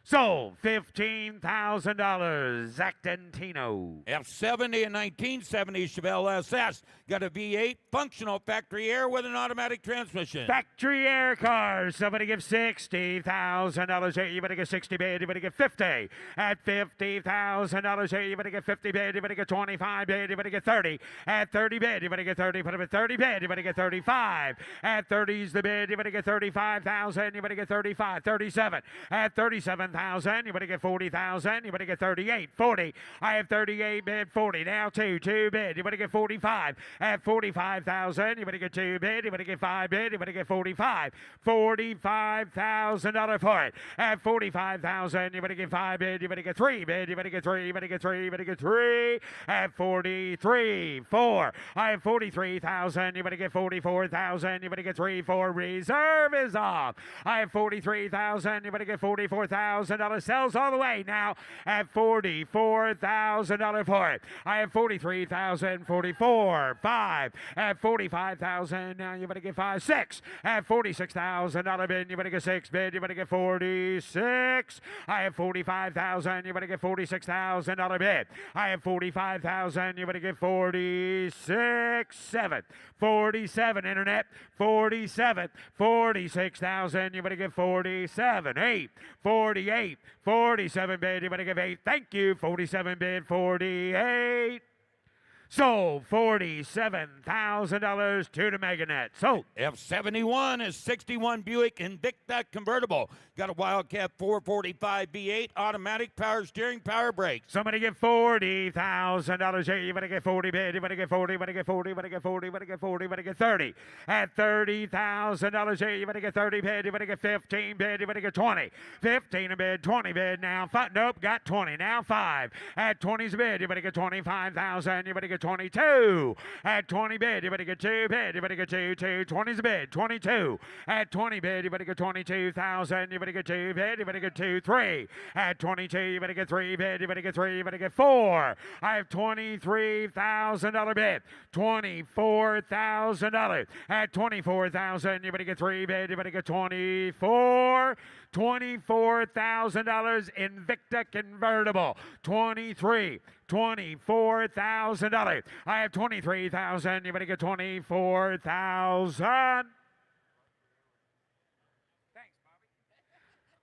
Sold. $15,000. Zach Dentino. F70 and 1970 Chevelle SS. Got a V8 functional factory air with an automatic transmission. Factory air cars. Somebody give $60,000 here. You better get 60 bid. You better get 50. At $50,000 here. You better get 50 bid. You better get 25 bid. You better get 30. At 30 bid. You better get 30. Put up at 30 bid. You better get 35. At 30's the bid. You better get 35,000. You better get 35. 37. At 37,000. You better get 40,000. You better get 38. 40. I have 38 bid. 40. Now 2 bid. You better get 45. At 45,000. You better get 2 bid. You better get 5 bid. You better get 45. $45,000 for it. At 45,000. You better get 5 bid. You better get 3 bid. You better get 3. You better get 3. You better get 3. At 43. 4. I have 43,000. You better get 44,000. You better get 3. 4. Reserve is off. I have 43,000. You better get 44,000. Sells all the way now at $44,000 for it. I have 43,000, 44, 5 at 45,000. Now you better get 5, 6 at $46,000 bid. You better get 6 bid. You better get 46. I have 45,000. You better get $46,000 bid. I have 45,000. You better get 46, 7, 47 internet, 47, 46,000. You better get 47, 8, 48. 47 bid, you better give 8. Thank you. 47 bid, 48. Sold. $47,000 to the Meganet. Sold. F71 is 61 Buick Invicta convertible. Got a Wildcat 445 V8 automatic power steering, power brakes. Somebody give $40,000 here. You better get 40 bid. You better get 40. You better get 40. You better get 40. You better get 40. You better get 30. At $30,000 here. You better get 30 bid. You better get 15 bid. You better get 20. 15 a bid. 20 bid. Now 5. Nope. Got 20. Now 5. At 20's a bid. You better get 25,000. You better get 22. At 20 bid. You better get 2 bid. You better get 2. 20's a bid. 22. At 20 bid. You better get 22,000. You better get 2 bid. You better get 2. 3. At 22. You better get 3 bid. You better get 3. You better get 4. I have $23,000 bid. $24,000. At 24,000. You better get 3 bid. You better get 24. $24,000 Invicta convertible. 23. $24,000. I have 23,000. You better get 24,000.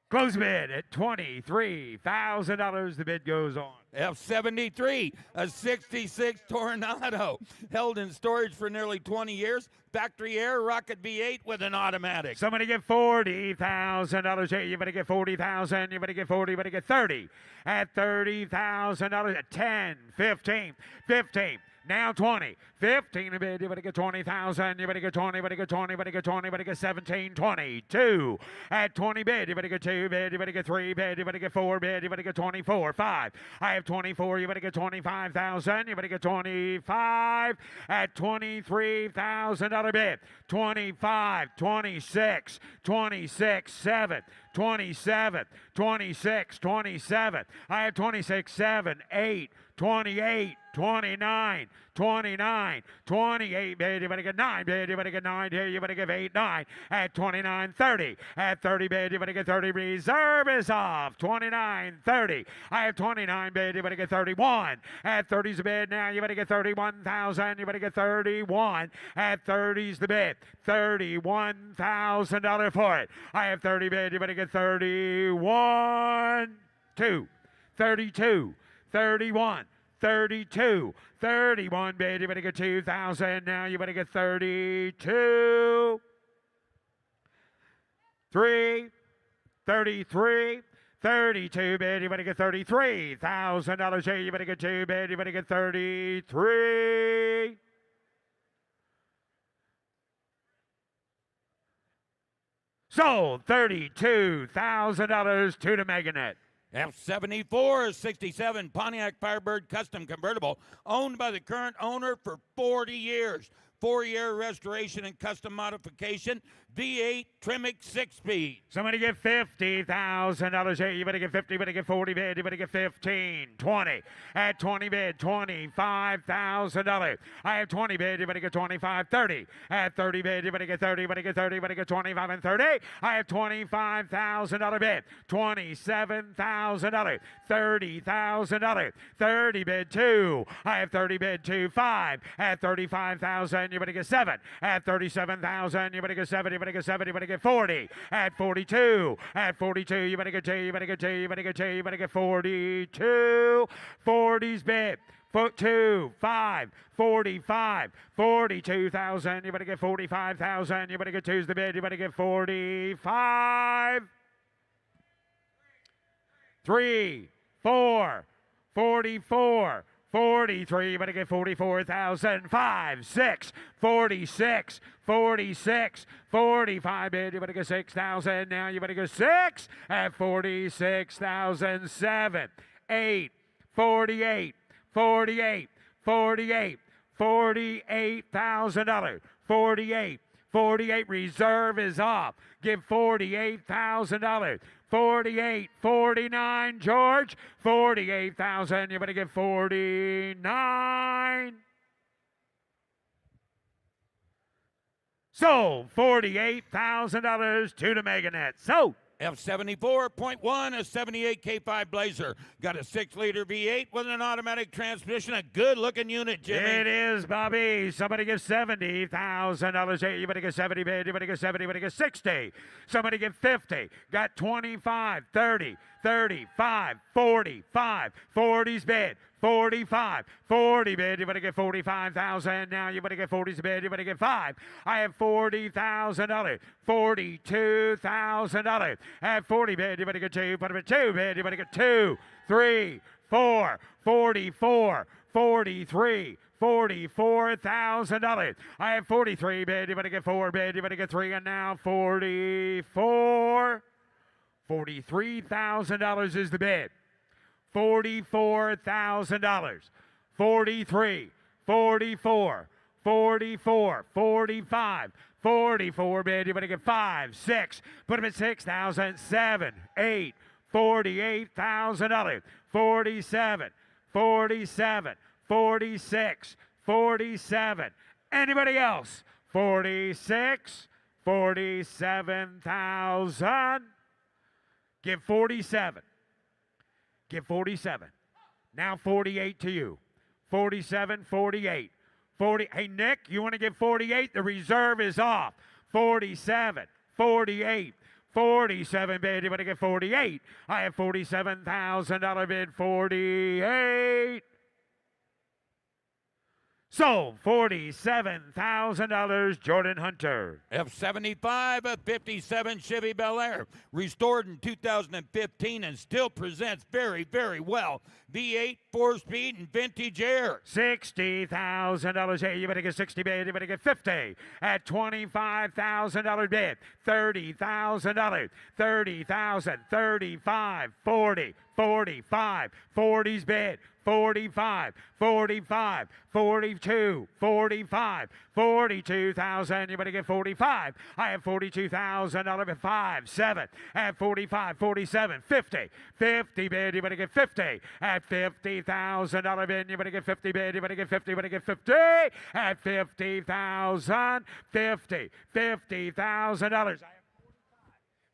Close bid at $23,000. The bid goes on. F73, a 66 Tornado, held in storage for nearly 20 years. Factory air, rocket V8 with an automatic. Somebody get $40,000 here. You better get 40,000. You better get 40. You better get 30. At $30,000. At 10, 15, 15. Now 20. 15 a bid. You better get 20,000. You better get 20. You better get 20. You better get 20. You better get 17, 22. At 20 bid. You better get 2 bid. You better get 3 bid. You better get 4 bid. You better get 24. 5. I have 24. You better get 25,000. You better get 25. At $23,000 bid. 25, 26, 26, 7, 27, 26, 27. I have 26, 7, 8, 28, 29, 29, 28 bid. You better get 9 bid. You better get 9 here. You better give 8, 9. At 29, 30. At 30 bid. You better get 30. Reserve is off. 29, 30. I have 29 bid. You better get 31. At 30's the bid. Now you better get 31,000. You better get 31. At 30's the bid. $31,000 for it. I have 30 bid. You better get 31, 2, 32, 31. 32, 31 bid. You better get 2,000. Now you better get 32, 3, 33, 32 bid. You better get $33,000 here. You better get 2 bid. You better get 33. Sold. $32,000 to the Meganet. F74 is 67 Pontiac Firebird custom convertible, owned by the current owner for 40 years. 4-year restoration and custom modification, V8 Tremec 6-speed. Somebody get $50,000 here. You better get 50, you better get 40 bid, you better get 15, 20. At 20 bid, $25,000. I have 20 bid, you better get 25, 30. At 30 bid, you better get 30, you better get 30, you better get 25 and 30. I have $25,000 bid, $27,000, $30,000, 30 bid 2. I have 30 bid 2, 5. At 35,000, you better get 7. At 37,000, you better get 7, you better get 7, you better get 40. At 42, at 42, you better get 2, you better get 2, you better get 2, you better get 42. 40's bid. 2, 5, 45, 42,000, you better get 45,000, you better get 2's the bid, you better get 45. 3, 4, 44, 43, you better get 44,000. 5, 6, 46, 46, 45 bid, you better get 6,000. Now you better get 6 at 46,000. 7, 8, 48, 48, 48, $48,000. 48, 48, reserve is off. Give $48,000. 48, 49, George. 48,000, you better get 49. Sold. $48,000 to the Meganet. So F74.1, a 78 K5 Blazer. Got a 6-liter V8 with an automatic transmission. A good-looking unit, Jimmy. it is, Bobby. Somebody give $70,000. Hey, you better get 70 bid. You better get 70. You better get 60. Somebody give 50. Got 25, 30, 35, 45. 40's bid. 45, 40 bid, you better get 45,000. Now you better get 40's bid, you better get 5. I have $40,000, $42,000. At 40 bid, you better get 2. Put him at 2 bid, you better get 2, 3, 4, 44, 43, $44,000. I have 43 bid, you better get 4 bid, you better get 3, and now 44. $43,000 is the bid. $44,000. 43, 44, 44, 45, 44 bid. You better get 5, 6. Put them at 6,000. 7, 8, $48,000. 47, 47, 46, 47. Anybody else? 46, 47,000. Give 47. Give 47. Now 48 to you. 47, 48. 40. Hey, Nick, you want to give 48? The reserve is off. 47, 48, 47 bid. You want to get 48? I have $47,000 bid. 48. Sold. $47,000, Jordan Hunter. F75, a 57 Chevy Bel Air, restored in 2015 and still presents very, very well. V8, 4-speed, and vintage air. $60,000. Hey, you better get 60 bid. You better get 50 at $25,000 bid. $30,000. 30,000. 35, 40, 45, 40's bid. 45, 45, 42, 45, 42,000. You better get 45. I have $42,000 bid. 5, 7 at 45, 47, 50, 50 bid. You better get 50 at $50,000 bid. You better get 50 bid. You better get 50. You better get 50 at 50,000. 50, $50,000.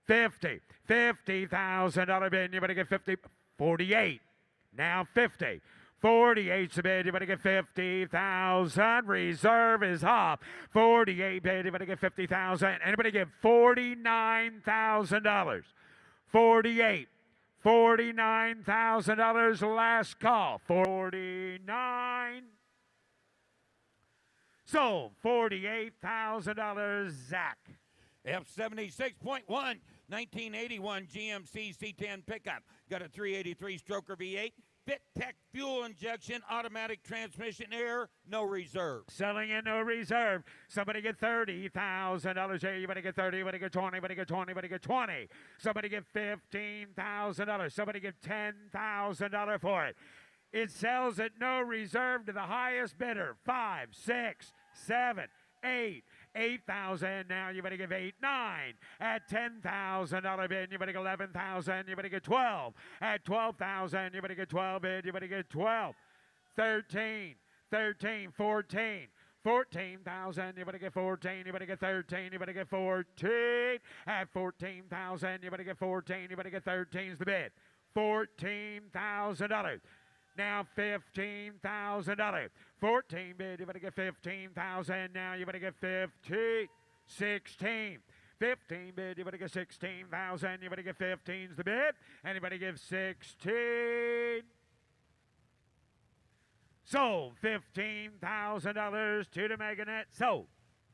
50, $50,000 bid. You better get 50. 48. Now 50. 48's the bid. You better get 50,000. Reserve is off. 48 bid. You better get 50,000. Anybody give $49,000? 48. $49,000. Last call. 49. Sold. $48,000. Zach. F76.1, 1981 GMC C10 pickup. Got a 383 stroker V8. Fit Tech fuel injection, automatic transmission, air, no reserve. Selling in no reserve. Somebody get $30,000 here. You better get 30. You better get 20. You better get 20. You better get 20. Somebody get $15,000. Somebody get $10,000 for it. It sells at no reserve to the highest bidder. 5, 6, 7, 8. 8,000. Now you better give 8. 9. At $10,000 bid, you better give 11,000. You better get 12. At 12,000, you better get 12 bid. You better get 12. 13. 13. 14. 14,000, you better get 14, you better get 13, you better get 14. At 14,000, you better get 14, you better get 13's the bid. $14,000. Now $15,000. 14 bid, you better get 15,000. Now you better get 15. 16. 15 bid, you better get 16,000. You better get 15's the bid. Anybody give 16? Sold. $15,000 to the Meganet. Sold.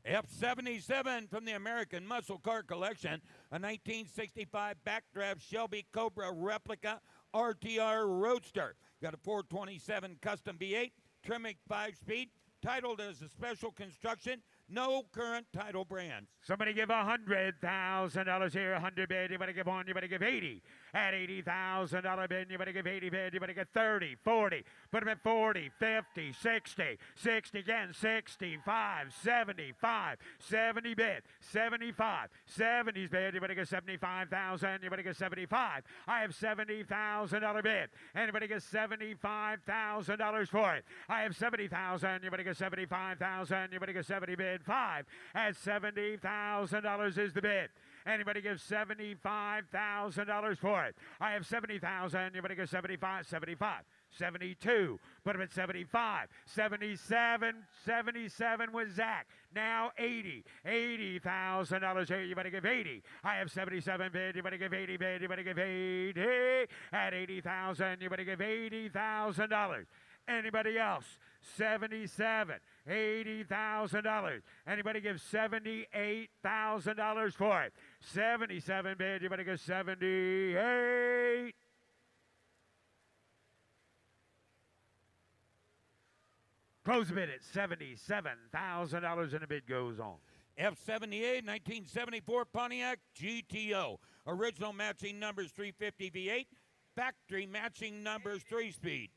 F77 from the American Muscle Car Collection, a 1965 backdraft Shelby Cobra replica RTR Roadster. Got a 427 custom V8, Tremec 5-speed, titled as a special construction, no current title brands. Somebody give $100,000 here. 100 bid, you better give 1, you better give 80. At $80,000 bid, you better give 80 bid, you better get 30, 40. Put them at 40, 50, 60, 60 again, 65, 75, 70 bid, 75, 70s bid, you better get 75,000, you better get 75. I have $70,000 bid. Anybody get $75,000 for it? I have 70,000, you better get 75,000, you better get 70 bid. 5 at $70,000 is the bid. Anybody give $75,000 for it? I have 70,000. You better give 75, 75, 72. Put him at 75, 77, 77 with Zach. Now 80, $80,000 here. You better give 80. I have 77 bid. You better give 80 bid. You better give 80 at 80,000. You better give $80,000. Anybody else? 77, $80,000. Anybody give $78,000 for it? 77 bid, you better give 78. Close the bid at $77,000 and the bid goes on. F78, 1974 Pontiac GTO. Original matching numbers 350 V8. Factory matching numbers 3-speed.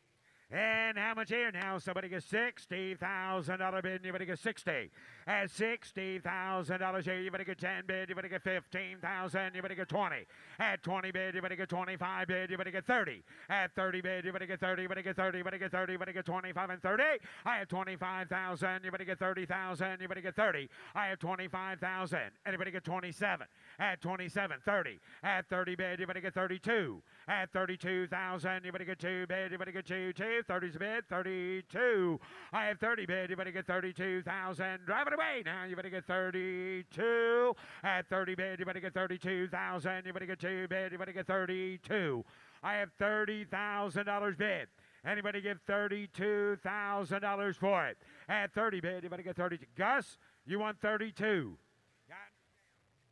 And how much here now? Somebody gets $60,000 bid, you better get 60. At $60,000 here, you better get 10 bid, you better get 15,000, you better get 20. At 20 bid, you better get 25 bid, you better get 30. At 30 bid, you better get 30, you better get 30, you better get 30, you better get 25 and 30. I have 25,000, you better get 30,000, you better get 30. I have 25,000. Anybody get 27? At 27, 30. At 30 bid, you better get 32. At 32,000, you better get 2 bid, you better get 2. 30's bid, 32. I have 30 bid, you better get 32,000. Drive it away now, you better get 32. At 30 bid, you better get 32,000. You better get 2 bid, you better get 32. I have $30,000 bid. Anybody give $32,000 for it? At 30 bid, you better get 32. Gus, you want 32.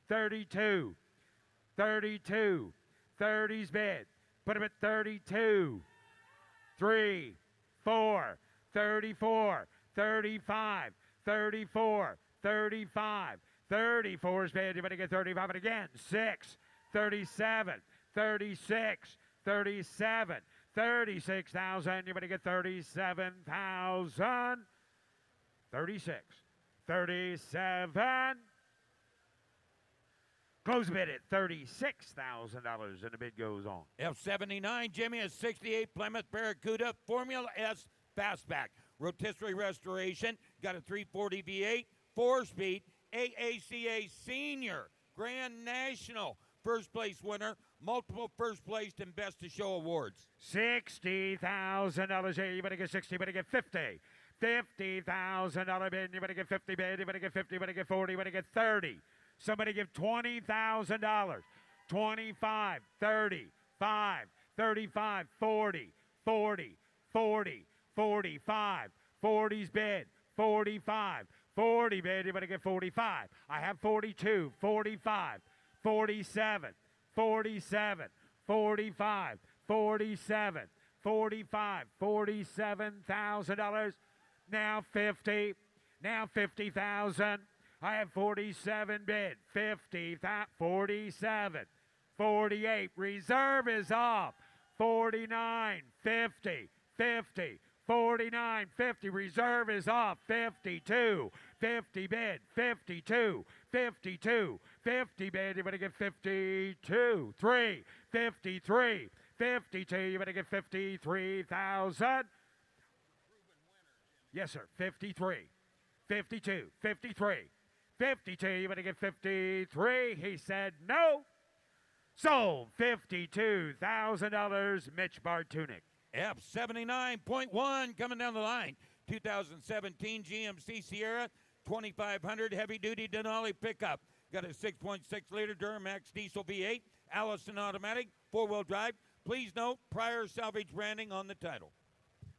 32. 32. 30's bid. Put him at 32. 3, 4, 34, 35, 34, 35, 34's bid. You better get 35. And again, 6, 37, 36, 37, 36,000. You better get 37,000. 36, 37. Close the bid at $36,000 and the bid goes on. F79, Jimmy, a 68 Plymouth Barracuda Formula S Fastback. Rotisserie restoration, got a 340 V8, 4-speed, AACA Senior Grand National. First place winner, multiple first place and best to show awards. $60,000 here. You better get 60, you better get 50. $50,000 bid, you better get 50 bid, you better get 50, you better get 40, you better get 30. Somebody give $20,000. 25, 30, 5, 35, 40, 40, 40, 45, 40's bid, 45, 40 bid, you better get 45. I have 42, 45, 47, 47, 45, 47, 45, $47,000. Now 50, now 50,000. I have 47 bid, 50, 47, 48. Reserve is off. 49, 50, 50, 49, 50. Reserve is off. 52, 50 bid, 52, 52, 50 bid, you better get 52, 3, 53, 52, you better get 53,000. Yes, sir, 53, 52, 53, 52, you better get 53. He said no. Sold $52,000, Mitch Bartunik. F79.1 coming down the line. 2017 GMC Sierra 2500 heavy-duty Denali pickup. Got a 6.6 liter Duramax diesel V8, Allison automatic, four-wheel drive. Please note prior salvage branding on the title.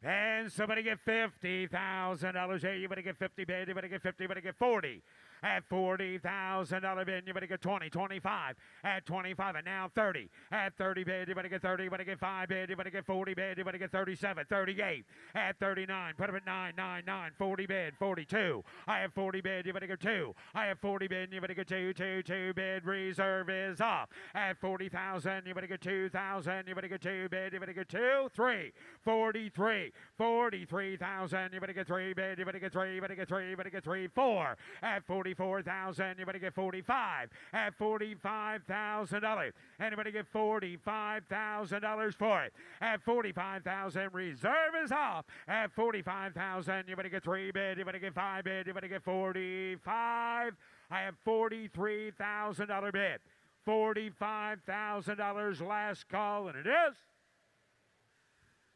And somebody get $50,000 here. You better get 50 bid. You better get 50. You better get 40. At $40,000 bid, you better get 20, 25. At 25, and now 30. At 30 bid, you better get 30. You better get 5 bid. You better get 40 bid. You better get 37, 38. At 39, put up at 999. 40 bid, 42. I have 40 bid. You better get 2. I have 40 bid. You better get 2, 2, 2 bid. Reserve is off. At 40,000, you better get 2,000. You better get 2 bid. You better get 2, 3. 43, 43,000. You better get 3 bid. You better get 3. You better get 3. You better get 3, 4. At 44,000, you better get 45. At $45,000, anybody get $45,000 for it. At 45,000, reserve is off. At 45,000, you better get 3 bid. You better get 5 bid. You better get 45. I have $43,000 bid. $45,000 last call, and it is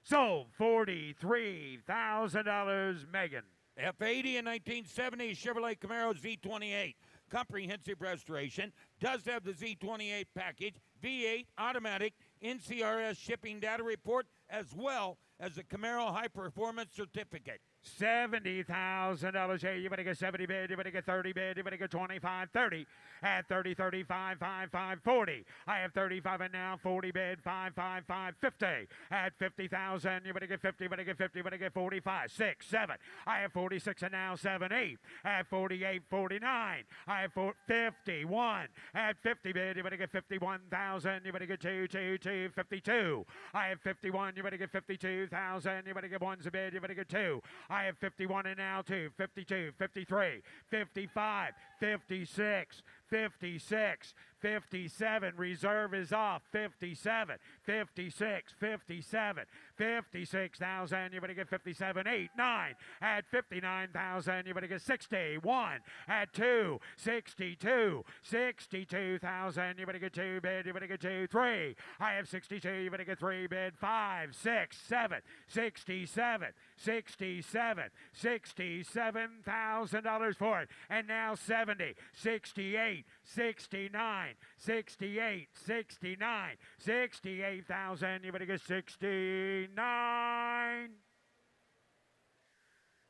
sold. $43,000, Megan. F80 and 1970 Chevrolet Camaro Z28. Comprehensive restoration. Does have the Z28 package. V8 automatic. NCRS shipping data report as well as a Camaro high performance certificate. $70,000 here. You better get 70 bid. You better get 30 bid. You better get 25, 30. At 30, 35, 5, 5, 40. I have 35 and now 40 bid. 5, 5, 5, 50. At 50,000, you better get 50. You better get 50. You better get 45, 6, 7. I have 46 and now 7, 8. At 48, 49. I have 51. At 50 bid, you better get 51,000. You better get 2, 2, 2, 52. I have 51. You better get 52,000. You better get 1's a bid. You better get 2. I have 51 and now 2, 52, 53, 55, 56, 56, 57. Reserve is off. 57, 56, 57, 56,000. You better get 57, 8, 9. At 59,000, you better get 61. At 2, 62, 62,000. You better get 2 bid. You better get 2, 3. I have 62. You better get 3 bid. 5, 6, 7, 67, 67, $67,000 for it. And now 70, 68, 69, 68, 69, 68,000. You better get 69.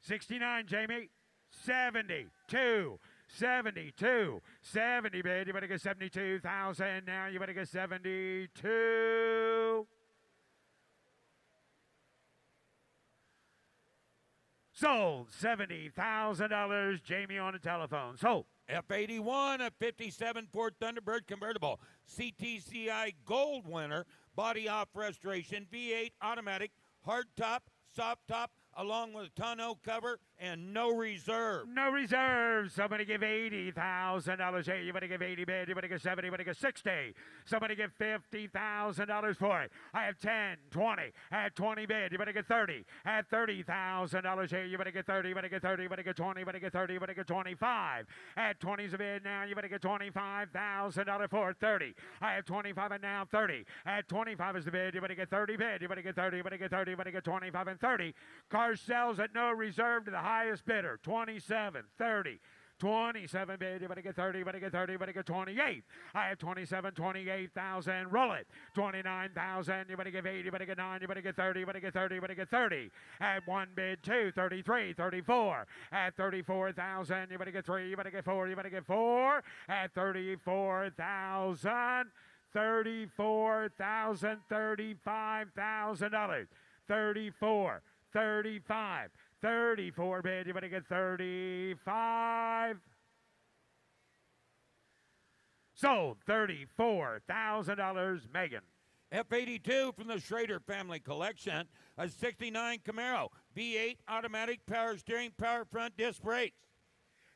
69, Jamie. 72. 72, 70 bid. You better get 72,000. Now you better get 72. Sold. $70,000. Jamie on the telephone. Sold. F81, a 57 Ford Thunderbird convertible. CTCI Gold winner. Body off restoration. V8 automatic. Hard top, soft top, along with a tonneau cover and no reserve. No reserve. Somebody give $80,000. Hey, you better give 80 bid. You better get 70. You better get 60. Somebody give $50,000 for it. I have 10, 20. At 20 bid, you better get 30. At $30,000 here, you better get 30. You better get 30. You better get 20. You better get 30. You better get 25. At 20's a bid now, you better get $25,000 for it. 30. I have 25 and now 30. At 25 is the bid. You better get 30 bid. You better get 30. You better get 30. You better get 25 and 30. Car sells at no reserve to the highest bidder. 27, 30. 27 bid, you better get 30, you better get 30, you better get 28. I have 27, 28,000, roll it. 29,000, you better give 8, you better get 9, you better get 30, you better get 30, you better get 30. At 1 bid, 2, 33, 34. At 34,000, you better get 3, you better get 4, you better get 4. At 34,000, 34,000, $35,000. 34, 35, 34 bid, you better get 35. Sold. $34,000, Megan. F82 from the Schrader family collection, a 69 Camaro, V8 automatic power steering, power front disc brakes.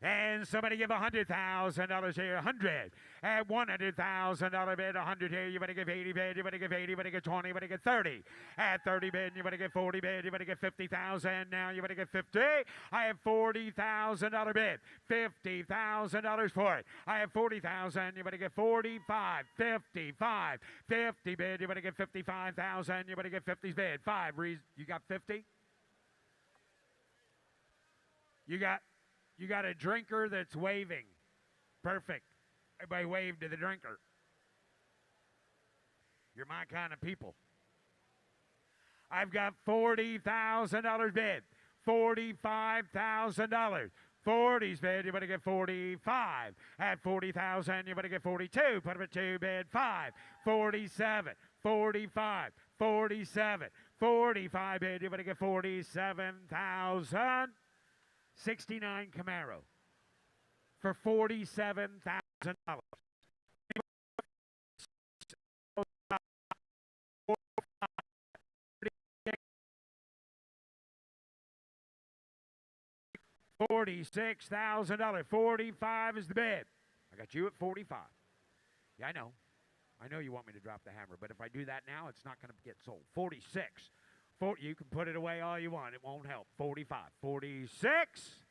And somebody give $100,000 here. 100. At $100,000 bid. 100 here. You better give 80 bid. You better give 80. You better get 20. You better get 30. At 30 bid. You better get 40 bid. You better get 50,000. Now you better get 50. I have $40,000 bid. $50,000 for it. I have 40,000. You better get 45. 55. 50 bid. You better get 55,000. You better get 50 bid. 5. You got 50? You got a drinker that's waving. Perfect. Everybody wave to the drinker. You're my kind of people. I've got $40,000 bid. $45,000. 40's bid, you better get 45. At 40,000, you better get 42. Put up a 2 bid, 5. 47. 45. 47. 45 bid, you better get 47,000. 69 Camaro for $47,000. $46,000. 45 is the bid. I got you at 45. Yeah, I know you want me to drop the hammer, but if I do that now, it's not going to get sold. 46. You can put it away all you want. It won't help. 45. 46.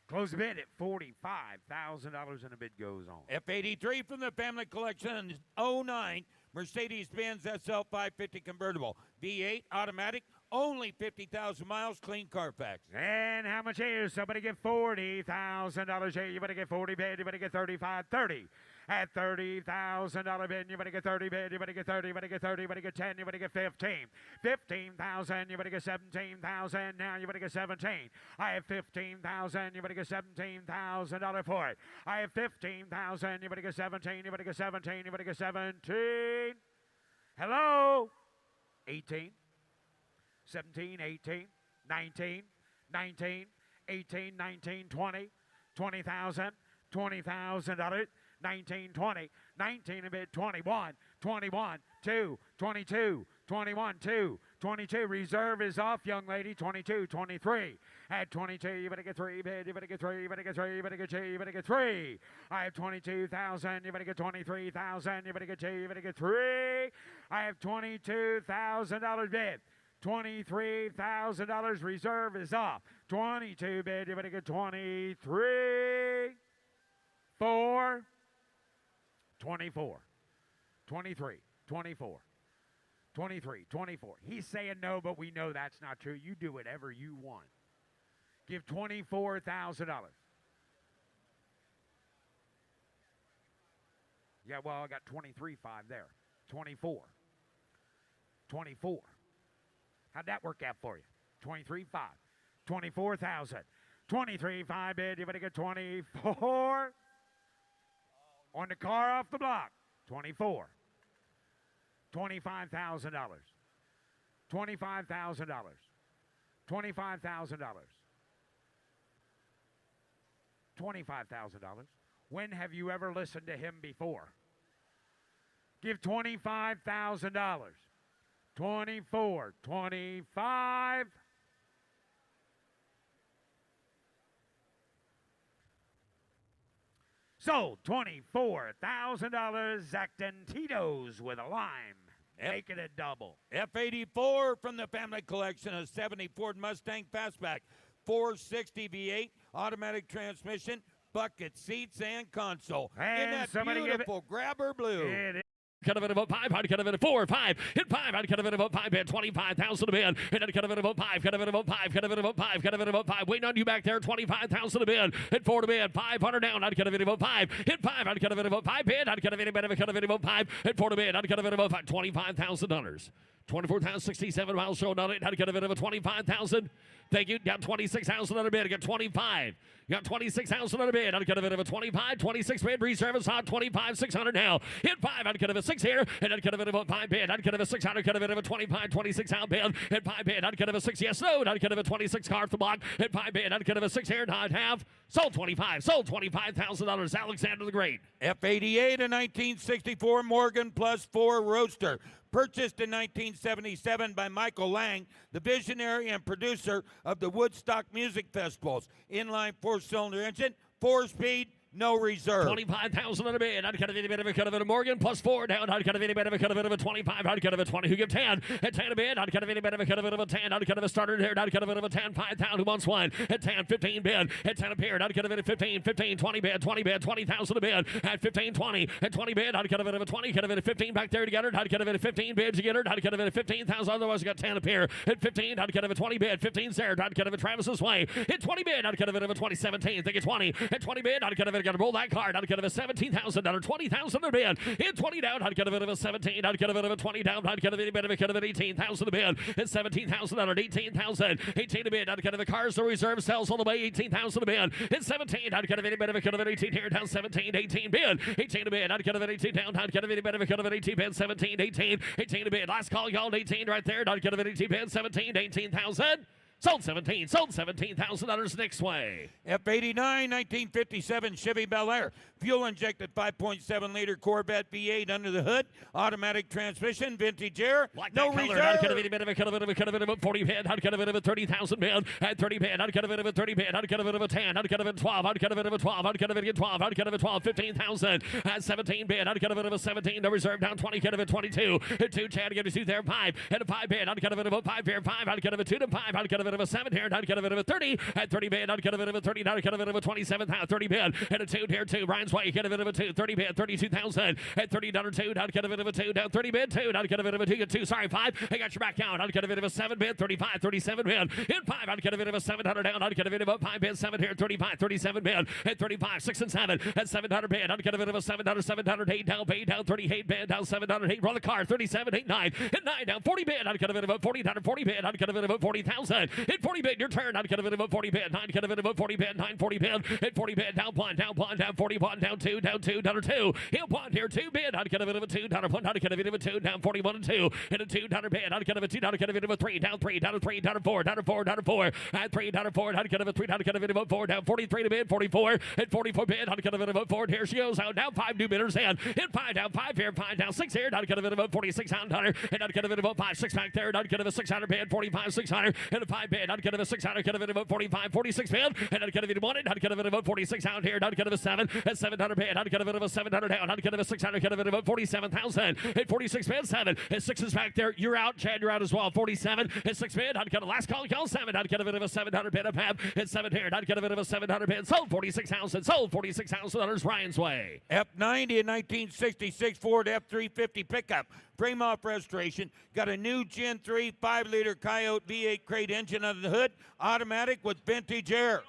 Close the bid at $45,000 and the bid goes on. F83 from the family collection, 09 Mercedes-Benz SL 550 convertible. V8 automatic, only 50,000 miles, clean Carfax. And how much is somebody get $40,000 here? You better get 40 bid. You better get 35. 30. At $30,000 bid, you better get 30 bid. You better get 30. You better get 30. You better get 10. You better get 15. 15,000. You better get 17,000. Now you better get 17. I have 15,000. You better get $17,000 for it. I have 15,000. You better get 17. You better get 17. You better get 17. Hello. 18. 17, 18, 19, 19, 18, 19, 20, 20,000, $20,000, 19, 20, 19 a bit, 21, 21, 2, 22, 21, 2, 22. Reserve is off, young lady, 22, 23. At 22, you better get 3 bid, you better get 3, you better get 3, you better get 2, you better get 3. I have 22,000, you better get 23,000, you better get 2, you better get 3. I have $22,000 bid. $23,000 reserve is off. 22 bid, you better get 23. 4. 24. 23. 24. 23. 24. He's saying no, but we know that's not true. You do whatever you want. Give $24,000. Yeah, well, I got 23.5 there. 24. 24. How'd that work out for you? 23.5. 24,000. 23.5 bid. You better get 24. On the car off the block. 24. $25,000. $25,000. $25,000. $25,000. When have you ever listened to him before? Give $25,000. 24, 25. Sold $24,000. Zacton Tito's with a lime. Make it a double. F84 from the family collection, a 70 Ford Mustang Fastback, 460 V8, automatic transmission, bucket seats, and console. And in that somebody beautiful grabber blue. It is. Cut of it about 5, I'd cut of it at 4, 5, hit 5, I'd cut of it about 5, bid 25,000 a bid, and then cut of it about 5, cut of it about 5, cut of it about 5, cut of it about 5, waiting on you back there, 25,000 a bid, hit 4 to bid, 500 down, I'd cut of it about 5, hit 5, I'd cut of it about 5, bid, I'd cut of it about, cut of it about 5, hit 4 to bid, I'd cut of it about 5, $25,000. 24,067 miles shown on it. How to get a bit of a 25,000. Thank you. Got 26,000 on a bid. I got 25. You got 26,000 on a bid. How to get a bit of a 25. 26 bid. Reserve hot. 25,600 now. Hit 5. I'd get a 6 here. And I'd get a bit of a 5 bid. I'd get a 6 out. I'd get a bit of a 25. 26 out bid. Hit 5 bid. I'd get a 6. Yes, no. I'd get a 26 car off the block. Hit 5 bid. I'd get a 6 here. And I'd have sold 25. Sold $25,000. Alexander the Great. F88, a 1964 Morgan Plus 4 Roadster. purchased in 1977 by Michael Lang, the visionary and producer of the Woodstock Music Festivals. Inline 4-cylinder engine, 4-speed, no reserve. 25,000 on a bid. I'd cut a bit of a cut of it. Morgan plus 4 down. I'd cut a bit of a cut of it of a 25. I'd cut of a 20. Who give 10? At 10 a bid. I'd cut a bit of a cut of it of a 10. I'd cut of a starter here. I'd cut a bit of a 10. 5,000 who wants one. At 10, 15 bid. At 10 a pair. I'd cut a bit of 15. 15, 20 bid. 20 bid. 20,000 a bid. At 15, 20. At 20 bid. I'd cut a bit of a 20. Cut a bit of 15 back there together. I'd cut a bit of 15 bid together. I'd cut a bit of 15,000. Otherwise, I got 10 a pair. At 15, I'd cut of a 20 bid. 15 there. I'd cut of a Travis's way. At 20 bid. I'd cut a bit of a 20. 17. Think it's 20. At 20 bid. I'd cut a bit. Got to roll that card. I'd cut of a $17,000, 20,000 a bid. In 20 down, I'd get a bit of a 17. I'd get a bit of a 20 down. I'd get a bit of a cut of an 18,000 a bid. In 17,000, 18,000. 18 a bid. I'd get a cars the reserve sells all the way 18,000 a bid. In 17, I'd get a bit of a cut of an 18 here down 17, 18 bid. 18 a bid. I'd get a bit 18 down. I'd get a bit of a cut of an 18 bid. 17, 18, 18 a bid. Last call, y'all. 18 right there. I'd get a bit 18 bid. 17, 18,000. Sold 17. Sold $17,000 next way. F89 1957 Chevy Bel Air. Fuel injected 5.7-liter Corvette V8 under the hood. Automatic transmission. Vintage air. Like no that color. reserve. I'd cut a bit of a cut of a 40 bid. I'd cut a bit of a 30,000 bid. At 30 bid. I'd cut a bit of a 30 bid. I'd cut a bit of a 10. I'd cut a bit of a 12. I'd cut a bit of a 12. I'd cut a bit of a 12. I'd cut a bit of a 12. 15,000. At 17 bid. I'd cut a bit of a 17. The reserve down 20. Cut of a 22. At 2 Chad. Get a 2 there. 5. At a 5 bid. I'd cut a bit of a 5 here. 5. I'd cut a bit of a 2 to 5. I'd cut a bit of a 7 here. I'd cut a bit of a 30. At 30 bid. I'd cut a bit of a 30. I'd cut a bit of a 27. 30 bid. At a 2 here. 2. Ryan's way. Cut a bit of a 2. 30 bid. 32,000. At 30 down 2. I'd cut a bit of a 2. Down 30 bid. 2. I'd cut a bit of a 2. 2. Sorry, 5. I got your back down. I'd cut a bit of a 7 bid. 35. 37 bid. In 5. I'd cut a bit of a 700 down. I'd cut a bit of a 5 bid. 7 here. 35. 37 bid. At 35. 6 and 7. At 700 bid. I'd cut a bit of a 700. 708 down. Paid down. 38 bid. Down 708. Roll the car. 37. 8 9. At 9 down. 40 bid. I'd cut a bit of a 40 down. 40 bid. I'd cut a bit of a 40,000. At 40 bid. Your turn. I'd cut a bit of a 40 bid. 9. Cut a bit of a 40 bid. 9. 40 bid. At 40 bid. Down 1. Down 1. Down 41. Down 2. Down 2. Down 2. Here 1. Here 2 bid. I'd cut a bit of a 2. Down 1. I'd cut a bit of a 2. Down 41 and 2. And a 2. Down a bid. I'd cut a 2. Down cut a bit of a 3. Down 3. Down a 3. Down a 4. Down a 4. Down a 4. At 3. Down a 4. I'd cut a 3. Down cut a bit of a 4. Down 43 to bid. 44. At 44 bid. I'd cut a bit of a 4. Here she goes out. Down 5 new bidders in. Hit 5 down 5 here. 5 down 6 here. I'd cut a bit of a 46 on Hunter. And I'd cut a bit of a 5 6 back there. I'd cut a 600 bid. 45 600. And a 5 bid. I'd cut a 600. Cut a bit of a 45 46 bid. And I'd cut a bit of 1. I'd cut a bit of a 46 out here. I'd cut a 7. At 700 bid. I'd cut a bit of a 700 down. I'd cut a 600. Cut a bit of a 47,000. At 46 bid. 7. At 6 is back there. You're out. Chad, you're out as well. 47. At 6 bid. I'd cut a last call. Call 7. I'd cut a bit of a 700 bid. Up half. At 7 here. I'd cut a bit of a 700 bid. Sold 46,000. Sold $46,000 Ryan's way. F90 in 1966 Ford F350 pickup. Frame off restoration. Got a new Gen 3 5-liter Coyote V8 crate engine under the hood. Automatic with vintage air.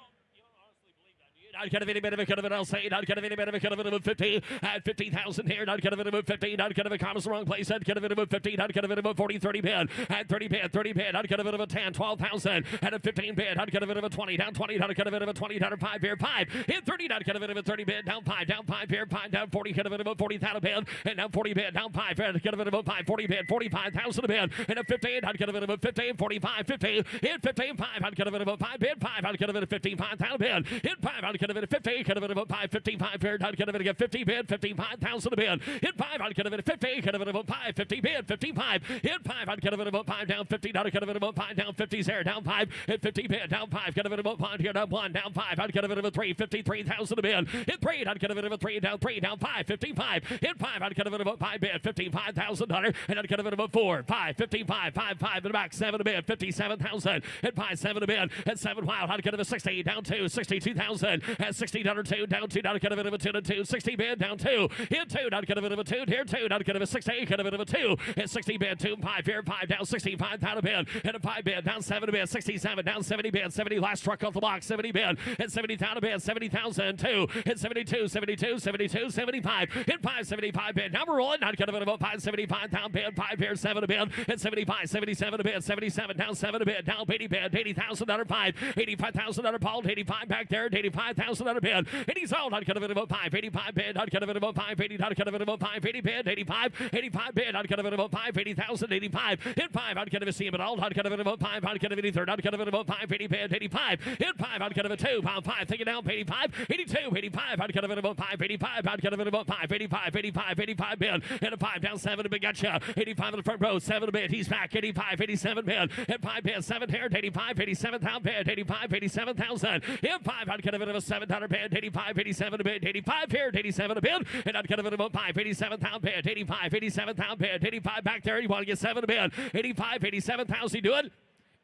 I'd cut a bit of a cut of it, I'll say it. I'd cut a bit of a cut of it of a 50. At 50,000 here. I'd cut a bit of a 15. I'd cut a commas the wrong place. I'd cut a bit of a 15. I'd cut a bit of a 40, 30 bid. At 30 bid, 30 bid. I'd cut a bit of a 10, 12,000. At a 15 bid. I'd cut a bit of a 20. Down 20. I'd cut a bit of a 20. Down 5 here. 5. Hit 30. I'd cut a bit of a 30 bid. Down 5. Down 5 here. 5 down 40. Cut a bit of a 40,000 bid. And down 40 bid. Down 5. I'd cut a bit of a 5. 40 bid. 45,000 a bid. And a 15. I'd cut a bit of a 15. 45. 15. Hit 15. 5. I'd cut a bit of a 5 bid. 5. I'd cut a bit of 55,000 bid. Hit 5. I'd cut a bit of 50. Cut a bit of a 5. 55 here. I'd cut a bit of a 50 bid. 55,000 a bid. Hit 5. I'd cut a bit of 50. Cut a bit of a 5. 50 bid. 55. Hit 5. I'd cut a bit of a 5 down 50. I'd cut a bit of a 5 down 50 there. Down 5. Hit 50 bid. Down 5. Cut a bit of a 5 here. Down 1. Down 5. I'd cut a bit of a 3. 53,000 a bid. Hit 3. I'd cut a bit of a 3. Down 3. Down 5. 55. Hit 5. I'd cut a bit of a 5 bid. $55,000. And I'd cut a bit of a 4. 5. 55. 5. 5 in the back. 7 a bid. 57,000. Hit 5. 7 a bid. At 7 wild. I'd cut a 60. Down 2. 62,000. At 60 down 2. Down 2. I'd cut a bit of a 2 to 2. 60 bid. Down 2. Hit 2. I'd cut a bit of a 2. Here 2. I'd cut a 60. Cut a bit of a 2. At 60 bid. 2. 5 here. 5 down 65 down a bid. And a 5 bid. Down 7 a bid. 67. Down 70 bid. 70 last truck off the box. 70 bid. At 70 down a bid. 70,000. 2. Hit 72. 72. 72. 75. Hit 5. 75 bid. Now we're rolling. I'd cut a bit of a 5. 75 down bid. 5 here. 7 a bid. At 75. 77 a bid. 77 down 7 a bid. Down 80 bid. $80,000 5. $85,000 Paul. 85 back there. $85,000. 87,000 on a bid. 80 sold, I'd cut it about 5. 85 bid, I'd cut it about 5. 80, I'd cut it about 5. 80 bid, 85. 85 bid, I'd cut it about 5. 80,000, 85. Hit 5, I'd cut it a see it all. I'd cut it about 5. I'd cut it 83rd, I'd cut it about 5. 80 bid, 85. Hit 5, I'd cut it 2. Pound 5, take it down, 85. 82, 85, I'd cut it about 5. 85, I'd cut it about 5. 85, 85, 85 bid. Hit a 5 down 7 to big gotcha. 85 in the front row, 7 to bid. He's back. 85, 87 bid. Hit 5 bid, 7 here, 85, 87,000 bid. 85, 87,000. Hit 5, I'd cut it about 700 bid. 85, 87 to bid. 85 here, 87 to bid. And I'd cut it about 5. 87,000 bid. 85, 87,000 bid. 85 back there. You want to get 7 to bid. 85, 87,000. Do it.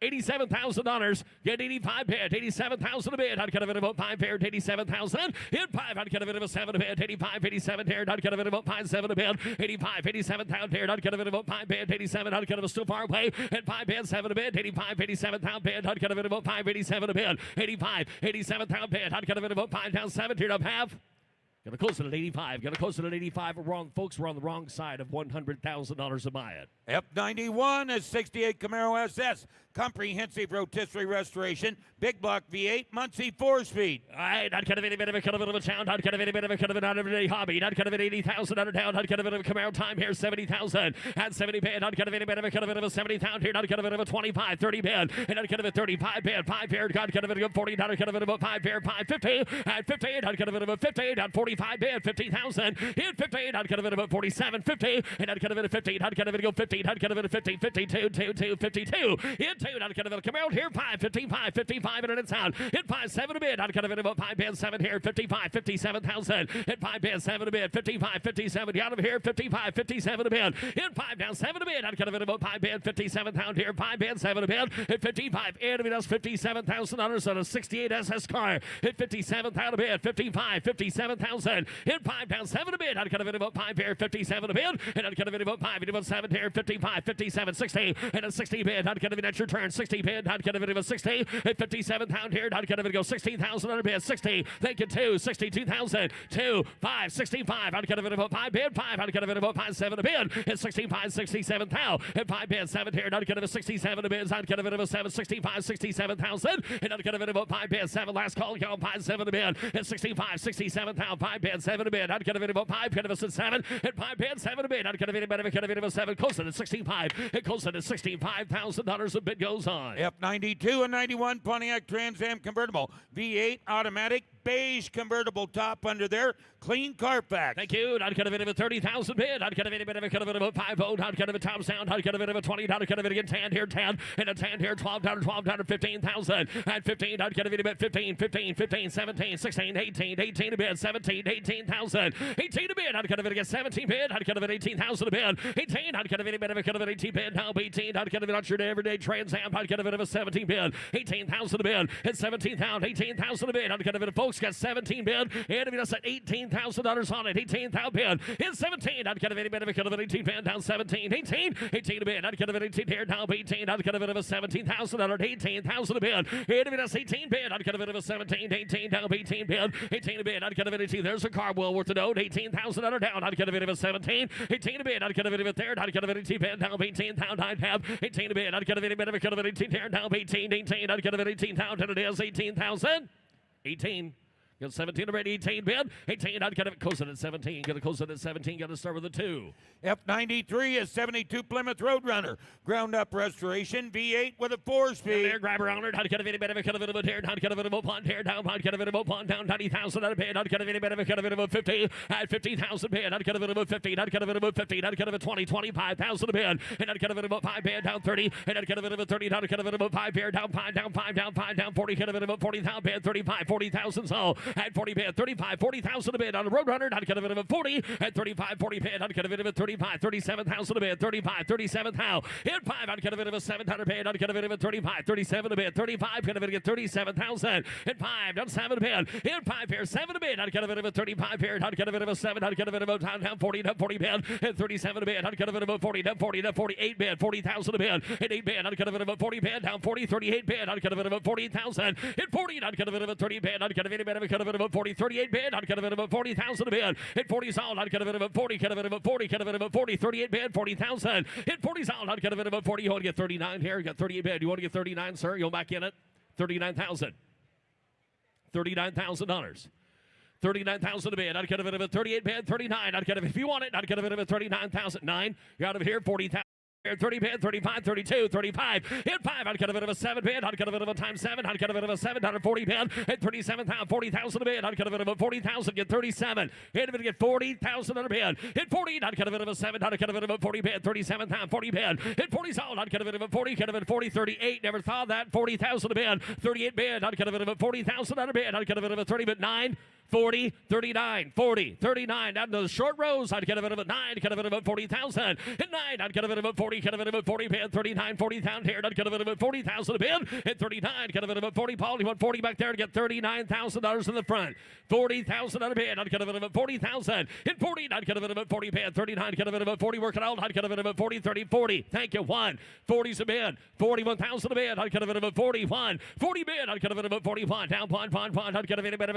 $87,000. Get 85 bid. 87,000 a bid. I'd cut it about 5 paired. 87,000. Hit 5. I'd cut it about 7 a bid. 85, 87 paired. I'd cut it about 5, 7 a bid. 85, 87,000 paired. I'd cut it about 5 bid. 87. I'd cut it still far away. Hit 5 bid. 7 a bid. 85, 87,000 bid. I'd cut it about 5, 87 a bid. 85, 87,000 bid. I'd cut it about 5 down 7 here up half. Gonna close it at 85. Gonna close it at 85. We're wrong, folks. We're on the wrong side of $100,000 to buy it. F91 is 68 Camaro SS. Comprehensive rotisserie restoration. Big block V8. Muncie 4-speed. All right. I'd cut a bit of a sound. I'd cut a bit of a out of a hobby. I'd cut a bit 80,000 under down. I'd cut a bit of a Camaro time here. 70,000. At 70 bid. I'd cut a bit of a 70,000 here. I'd cut a bit of a 25, 30 bid. And I'd cut a bit 35 bid. 5 here. I'd cut a bit of a 40. I'd cut a bit of a 5 here. 5, 50. At 58. I'd cut a bit of a 50. At 45 bid. 50,000. Hit 58. I'd cut a bit of a 47, 50. And I'd cut a bit of 50. I'd cut a bit of 50. I'd cut a bit of 50. 52, 2, 52. Hit 2. I'd cut a bit of Camaro here. 5, 55, 55. And it's out. Hit 5, 7 a bid. I'd cut a bit of 5 bid. 7 here. 55, 57,000. Hit 5 bid. 7 a bid. 55, 57. Out of here. 55, 57 a bid. Hit 5 down 7 a bid. I'd cut a bit of 5 bid. 57,000 here. 5 bid. 7 a bid. Hit 55. And it does $57,000 on a 68 SS car. Hit 57,000 a bid. 55, 57,000. Hit 5 down 7 a bid. I'd cut a bit of 5 here. 57 a bid. And I'd cut a bit of 5. It was 7 here. 55, 57, 60. And a 60 bid. I'd cut a bit at your turn. 60 bid. I'd cut a bit of a 60. Hit 57,000 here. I'd cut a bit go 16,000 on a bid. 60. Thank you. 2. 62,000. 2. 5. 65. I'd cut a bit of 5 bid. 5. I'd cut a bit of 5. 7 a bid. Hit 65. 67,000. Hit 5 bid. 7 here. I'd cut a 67 a bid. I'd cut a bit of a 7. 65. 67,000. And I'd cut a bit of 5 bid. 7. Last call. Go 5. 7 a bid. Hit 65. 67,000. 5 bid. 7 a bid. I'd cut a bit of 5. Cut a bit of 7. Hit 5 bid. 7 a bid. I'd cut a bit of 7. Closer to 65. Hit closer to $65,000 a bid goes on. F92 and 91 Pontiac Trans Am convertible. V8 automatic. Beige convertible top under there. Clean Carfax. Thank you. I'd cut a bit of a 30,000 bid. I'd cut a bit of a 5 volt. I'd cut a bit of top sound. I'd cut a bit of a 20. I'd cut a bit again 10 here 10 and a 10 here 12 down 15,000. At 15 I'd cut a bit of 15 17 16 18 a bid 17 18,000. 18 a bid. I'd cut a bit again 17 bid. I'd cut a bit 18,000 a bid. 18 I'd cut a bit of a 18 bid. Now 18 I'd cut a bit on your everyday Trans Am. I'd cut a bit of a 17 bid. 18,000 a bid. At 17,000 18,000 a bid. I'd cut a bit of folks got 17 bid. And if you just at $18,000 on it. 18,000 bid. In 17 I'd cut a bit of a 18 bid down 17 18 a bid. I'd cut a bit of 18 here down 18. I'd cut a bit of a 17,000 on it. 18,000 a bid. And if you just 18 bid. I'd cut a bit of a 17 18 down 18 bid. 18 a bid. I'd cut a bit of 18. There's a car well worth a note. 18,000 on down. I'd cut a bit of a 17 18 a bid. I'd cut a bit of a third. I'd cut a bit of 18 bid down 18,000. I'd have 18 a bid. I'd cut a bit of 18 here down 18 I'd cut a bit of 18,000. It is 18,000. 18. Got 17 already, 18 bid. 18, I'd cut it close it at 17. Got to close it at 17. Got to start with a 2. F93 is 72 Plymouth Roadrunner. Ground up restoration. V8 with a 4-speed. There, grabber on it. I'd cut a bit of a here. I'd cut a bit of a pond here down. I'd cut a bit of a pond down 90,000 out of bid. I'd cut a bit of a 50. At 50,000 bid. I'd cut a bit of a 50. I'd cut a bit of a 50. I'd cut a bit of a 20, 25,000 a bid. And I'd cut a bit of a 5 bid down 30. And I'd cut a bit of a 30. I'd cut a bit of a 5 bid down 5 down 5 down 5 down 40. Cut a bit of a 40,000 bid 35 40,000 so at 40 bid 35 40,000 a bid on the Roadrunner. I'd cut a bit of a 40 at 35 40 bid. I'd cut a bit of a 35 37,000 a bid 35 37,000. Hit 5. I'd cut a bit of a 700 bid. I'd cut a bit of a 35 37 a bid 35. Cut a bit of a 37,000. Hit 5 down 7 a bid. Hit 5 here 7 a bid. I'd cut a bit of a 35 here. I'd cut a bit of a 7. I'd cut a bit of a down 40 down 40 bid. Hit 37 a bid. I'd cut a bit of a 40 down 40 down 48 bid 40,000 a bid. Hit 8 bid. I'd cut a bit of a 40 bid down 40 38 bid. I'd cut a bit of a 40,000. Hit 40. I'd cut a bit of a 30 bid. I'd cut a bit of a 40 38 bid. I'd cut a bit of a 40,000 a bid. Hit 40 solid. I'd cut a bit of a 40. Cut a bit of a 40. Cut a bit of a 40 38 bid 40,000. Hit 40 solid. I'd cut a bit of a 40. You want to get 39 here? You got 38 bid. You want to get 39, sir? You'll back in it. 39,000. $39,000. 39,000 a bid. I'd get a bit of a 38 bid. 39. I'd get it if you want it. I'd get a bit of a 39,000. 9. You're out of here. 40,000. 30 bid, 35, 32, 35, hit 5, I'd get a bit of a 7 bid, I'd get a bit of a times 7, I'd get a bit of a 740 bid, hit 37,000, 40,000 a bid, I'd get a bit of a 40,000, get 37, hit a bit, get 40,000 on a bid, hit 40, I'd get a bit of a 7, I'd get a bit of a 40 bid, 37,000, 40 bid, hit 40 sold, I'd get a bit of a 40, get a bit of 40, 38, never thought that, 40,000 a bid, 38 bid, I'd get a bit of a 40,000 on a bid, I'd get a bit of a 30 bid, 9, 40, 39, 40, 39, down to the short rows, I'd get a bit of a 9, get a bit of a 40,000, hit 9, I'd get a bit of a 40, get a bit of a 40 bid, 39, 40,000 here, I'd get a bit of a 40,000 a bid, hit 39, get a bit of a 40, Paul, you want 40 back there to get $39,000 in the front, 40,000 on a bid, I'd get a bit of a 40,000, hit 40, I'd get a bit of a 40 bid, 39, get a bit of a 40, work it out, I'd get a bit of a 40, 30, 40, thank you, 1, 40's a bid, 41,000 a bid, I'd get a bit of a 41, 40 bid, I'd get a bit of a 41, down, pond, I'd get a bit of a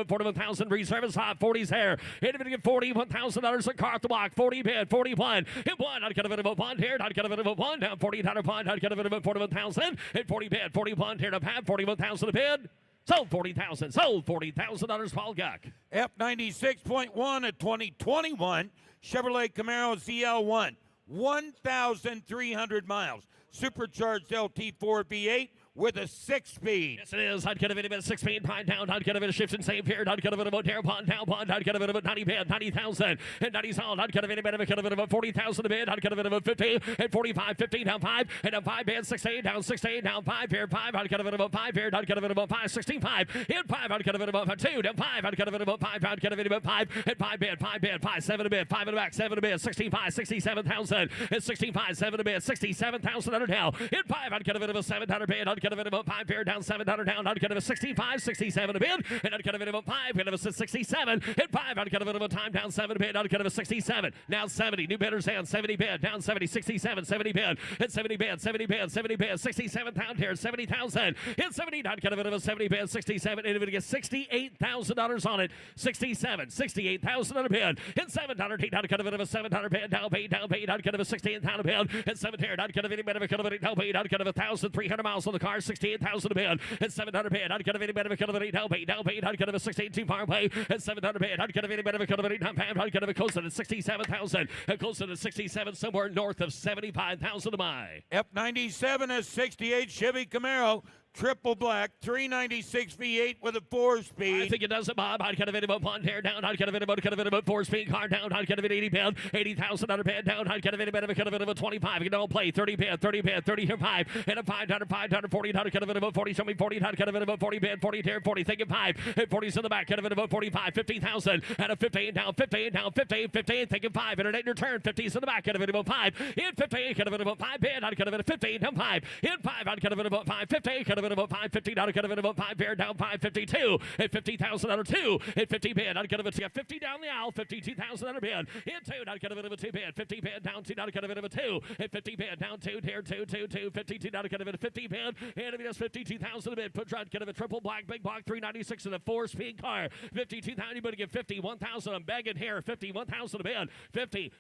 41,000, reservice hot, 40's here, hit a bit of $41,000 a car at the block, 40 bid, 41, hit 1, I'd get a bit of a 1 here, I'd get a bit of a 1, down 40, pond, I'd get a bit of a 41,000, hit 40 bid, 41 here to pad, 41,000 a bid, sold 40,000, sold $40,000, Paul Guck. F96.1 at 2021 Chevrolet Camaro ZL1, 1,300 miles, supercharged LT4 V8 with a 6-speed. Yes, it is. I'd get a bit of a 6-speed pine down. I'd get a bit of shift and save here. I'd get a bit of a tear pond down pond. I'd get a bit of a 90 bid, 90,000 and 90 sold. I'd get a bit of a 40,000 a bid. I'd get a bit of a 50 and 45, 50 down 5 and a 5 bid, 68 down 68 down 5 here 5. I'd get a bit of a 5 here. I'd get a bit of a 5, 65 hit 5. I'd get a bit of a 2 down 5. I'd get a bit of a 5. I'd get a bit of a 5 hit 5 bid, 5 7 a bid, 5 in the back, 7 a bid, 65, 67,000 and 65, 7 a bid, 67,000 under now. Hit 5. I'd get a bit of a 700 bid. I'd get a bit of a 5 here. Down 700 down, I'd get a 65, 67 a bid, and I'd get a bit of a 5, get a 67, hit 5, I'd get a bit of a time down 7 a bid, I'd get a 67, now 70, new bidders down 70 bid, down 70, 67, 70 bid, hit 70 bid, 70 bid, 70 bid, 67 pound here, 70,000, hit 70, I'd get a bit of a 70 bid, 67, and it would get $68,000 on it, 67, 68,000 on a bid, hit 700, I'd get a bit of a 700 bid, down paid, I'd get a 68,000 bid, hit 7 here, I'd get a bit of a down paid, I'd get a 1,300 miles on the car, 68,000 a bid, at 700 bid, I'd get a bit of a down paid, I'd get a 68 too far away, at 700 bid, I'd get a bit of a down paid, I'd get a close to 67,000, close to 67, somewhere north of 75,000 to my. F97 is 68 Chevy Camaro, triple black, 396 V8 with a 4-speed. I think it does it, Bob. I'd get a bit of a pond here down. I'd get a bit of a 4-speed car down. I'd get a bit 80 bid, 80,000 on a bid down. I'd get a bit of a 25. You can all play 30 bid, 30 here 5 and a 500, 40. I'd get a bit of a 40. Show me 40. I'd get a bit of a 40 bid, 40 here, 40. Think of 5. 40's in the back. Get a bit of a 45, 50,000 and a 15 down, 15 down, 15. Think of 5 and an 8 return. 50's in the back. Get a bit of a 5. Hit 50. Get a bit of a 5 bid. I'd get a bit of 15 down 5. Hit 5. I'd get a bit of a 5. 50. Get a bid of a 5. 50. I'd get a bit of a 5 bid down 552. At 50,000 under 2. At 50 bid. I'd get a bit of 50 down the aisle. 52,000 under bid. Hit 2. I'd get a bit of a 2 bid. 50 bid down 2. I'd get a bit of a 2. At 50 bid down 2. Here 2. 52. I'd get a bit of 50 bid. And if it is 52,000 a bid, put try to get a triple black, big block, 396 in a 4-speed car. 52,000. You better get 51,000. I'm begging here. 51,000 a bid.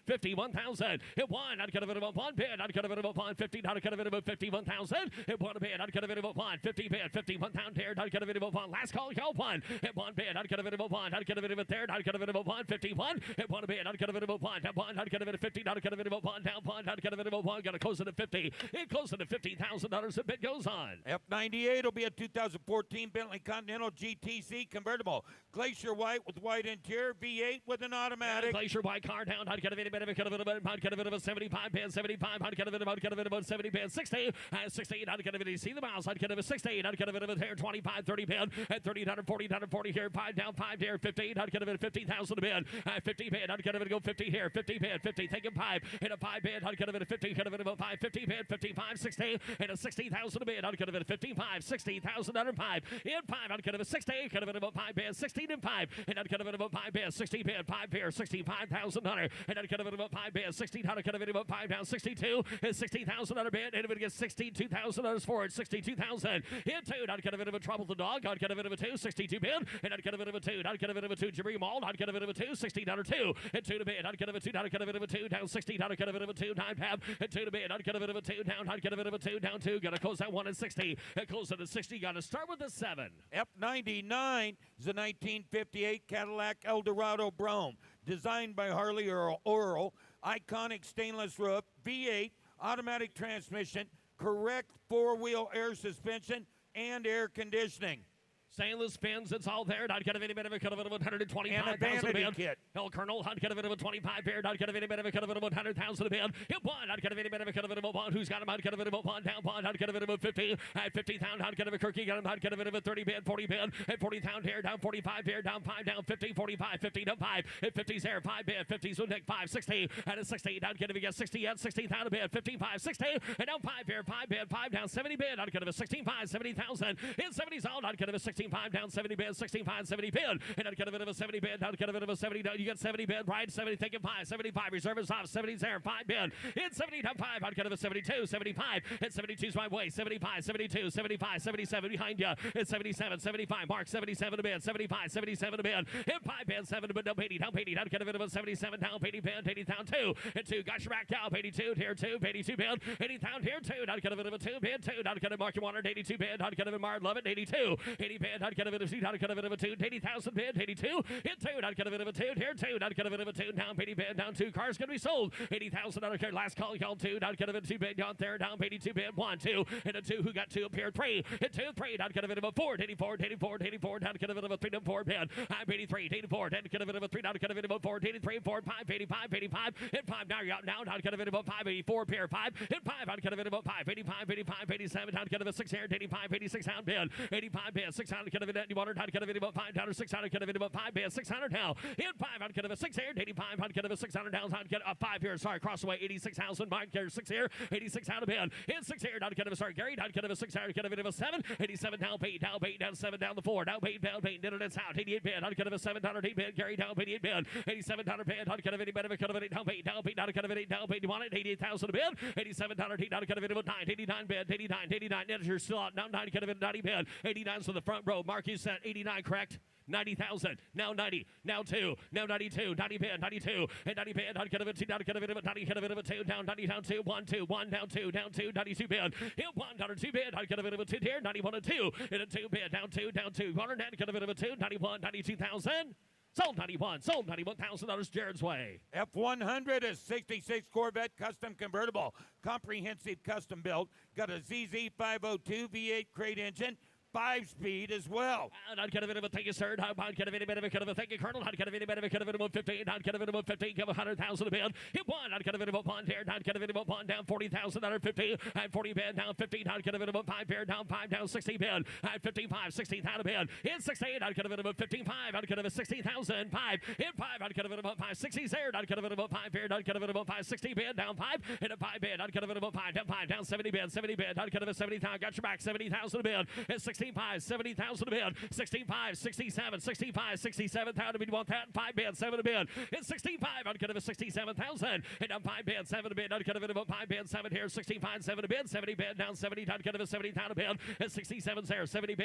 51,000. Hit 1. I'd get a bit of a 1 bid. I'd get a bit of a 1. 50. I'd get a bit of a 51,000. Hit 1 bid. I'd get a bit of a 1. 50 bid. 51 pound here. I'd get a bit of a 1. Last call, go 1. Hit 1 bid. I'd get a bit of a 1. I'd get a bit of a third. I'd get a bit of a 1. 51. Hit 1 bid. I'd get a bit of a 1. Down 1. I'd get a bit of 50. I'd get a bit of a 1. Down 1. I'd get a bit of a 1. Got to close it at 50. It close it at $50,000. The bid goes on. F98 will be a 2014 Bentley Continental GTC convertible. Glacier white with white interior. V8 with an automatic. Glacier white car down. I'd get a bit of a 75 bid. 75. I'd get a bit of 70 bid. 60. 60. I'd get a bit of see the miles. I'd get a bit of 60. I'd get a bit of a there 25, 30 bid. At 30, 40 here. 5 down 5 here. 50. I'd get a bit of 50,000 a bid. 50 bid. I'd get a bit of go 50 here. 50 bid. 50. Taking 5. And a 5 bid. I'd get a bit of 50. Get a bit of a 5. 50 bid. 55, 60. And a 60,000 a bid. I'd get a bit of 55, 60,000 under 5. In 5. I'd get a bit of 60. Get a bit of a 5 bid. 16 and 5. And I'd get a bit of a 5 bid. 60 bid. 5 here. 65,000 under. And I'd get a bit of a 5 bid. 16. I'd get a bit of a 5 down. 62. And 60,000 under bid. And it would get $62,000 for it. 62,000. 70,000. Into not get a bit of a trouble the dog. Not get a bit of a 2, 62 bid. And not get a bit of a 2. Not get a bit of a 2. Jimmy Mall. Not get a bit of a 2, 16 down 2. And 2 to bid. Not get a bit of a 2. Not get a bit of a 2 down 60. Not get a bit of a 2 9 tab. And 2 to bid. Not get a bit of a 2 down. Not get a bit of a 2 down 2. Gonna close that 1 at 60. And close it at 60. Gotta start with a 7. F99 is a 1958 Cadillac Eldorado Brougham, designed by Harley Earl. Iconic stainless roof, V8, automatic transmission, correct four-wheel air suspension, and air conditioning. Stainless fins, it's all there. Not get a bit of a cut of 125,000 And a vanity kit. Hell, Colonel, not get a bit of a 25 pair. Not get a bit of a cut of 100,000 a band. Hit one, not get a bit of a cut of a one. Who's got him? Not get a bit of a one down, one, not get a bit of a 50. At 50,000, not get a bit of a Kirky. Got him, not get a bit of a 30 band, 40 band. At 40,000 here, down 45 here, down 5, down 50, 45, 50 to 5. At 50's there, 5 band, 50's with Nick, 5, 60. At a 60, not get a 60 at 60,000 band, 55, 60. And down 5 here, 5 band, 5 down 70 band. Not get a 16, 5, 70,000. In 70's all, not get a 16, 5 down 70 band. 16, 5, 70 bid. And not get a bit of a 70 bid. Not get a bit of a 70. You get 70 bid. Right, 70. Thinking 5. 75. Reserve is off. 70's there. 5 bid. In 70 down 5. Not get a 72. 75. And 72's my way. 75. 72. 75. 77 behind you. And 77. 75. Mark 77 a bid. 75. 77 a bid. And 5 bid. 7 but down 80. Down 80. Not get a bit of a 77 down 80 bid. 80 down 2. And 2. Got your back down. 82. Here 2. 82 bid. 80 down here 2. Not get a bit of a 2 bid. 2. Not get a mark you wanted. 82 bid. Not get a bit Mark Love it. 82. 80 bid. Not get a bit of 2. Not get a bit of a 2. 80,000 bid. 82. Hit 2. Not get a bit of a 2. Here 2. Not get a bit of a 2. Down 80 bid. Down 2. Cars going to be sold. 80,000 on a last call. Call 2. Not get a bit of 2 bid. Down there. Down 82 bid. 1, 2. And a 2 who got 2 up here. 3. Hit 2. 3. Not get a bit of a 4. 84. 84. 84. Not get a bit of a 3 to 4 bid. I'm 83. 84. Not get a bit of a 3. Not get a bit of a 4. 83. 4. 5. 85. 85. Hit 5. Now you're out now. Not get a bit of a 5. 84. Pair 5. Hit 5. Not get a bit of a 5. 85. 85. 87. Not get a 6 here. 85. 86 down bid. 85 bid. 600. Get a bit of 100. Not get a bit of a 5 down or 600. Get a bit of a 5 bid. 600 now. Hit 5. I'd get a 6 here. 85. I'd get a 600 down. I'd get a 5 here. Sorry, cross away. 86,000. Mike here. 6 here. 86 out of bid. Hit 6 here. I'd get a sorry, Gary. I'd get a 6 here. Get a bit of a 7. 87 down 8. Down 8. Down 7. Down the 4. Down 8. Down 8. Did it out. 88 bid. I'd get a 7 down 8 bid. Gary down 88 bid. 87 down bid. I'd get a bit of a cut of it. Down 8. Down 8. Down get a bit. Down 8. You want it? 88,000 a bid. 87 down 8. Down get a bit of a 9. 89 bid. 89. 89. You're still out. Now 9. Get a bit 90 bid. 89's to the front row. Mark, you said 89, correct? 90,000, now 90, now 2, now 92, 90 bid, 92, and 90 bid, not get a bit, 2, not get a bit of a 90, get a bit of a 2, down 90, down 2, 1, 2, 1, down 2, down 2, 92 bid, hit 1, down 2 bid, not get a bit of a 2 here, 91 and 2, and a 2 bid, down 2, down 2, 100, get a bit of a 2, 91, 92,000. Sold 91, sold $91,000 Jared's way. F100 is 66 Corvette custom convertible, comprehensive custom built, got a ZZ502 V8 crate engine, 5-speed as well. Not get a bit of a thank you, sir. Not get a bit of a thank you, Colonel. Not get a bit of a 50. Not get a bit of a 50. Give 100,000 a bid. Hit 1. Not get a bit of a 1 here. Not get a bit of a 1 down 40,000 under 50. At 40 bid down 50. Not get a bit of a 5 here. Down 5 down 60 bid. At 55, 60,000 a bid. Hit 60. Not get a bit of a 55. Not get a bit of a 60,000. 5. Hit 5. Not get a bit of a 5. 60 there. Not get a bit of a 5 here. Not get a bit of a 5. 60 bid down 5. Hit a 5 bid. Not get a bit of a 5 down 5 down 70 bid. 70 bid. Not get a 70,000. Got your back 70,000 a bid. Hit 65. 70,000 a bid. 65, 67, 65, 67,000. We want that. 5 bid, 7 a bid. It's 65. I'd get a 67,000. And down 5 bid, 7 a bid. I'd get a bit of a 5 bid, 7 here. 65, 7 a bid. 70 bid, down 70. I'd get a 70,000 a bid. And 67's there. 70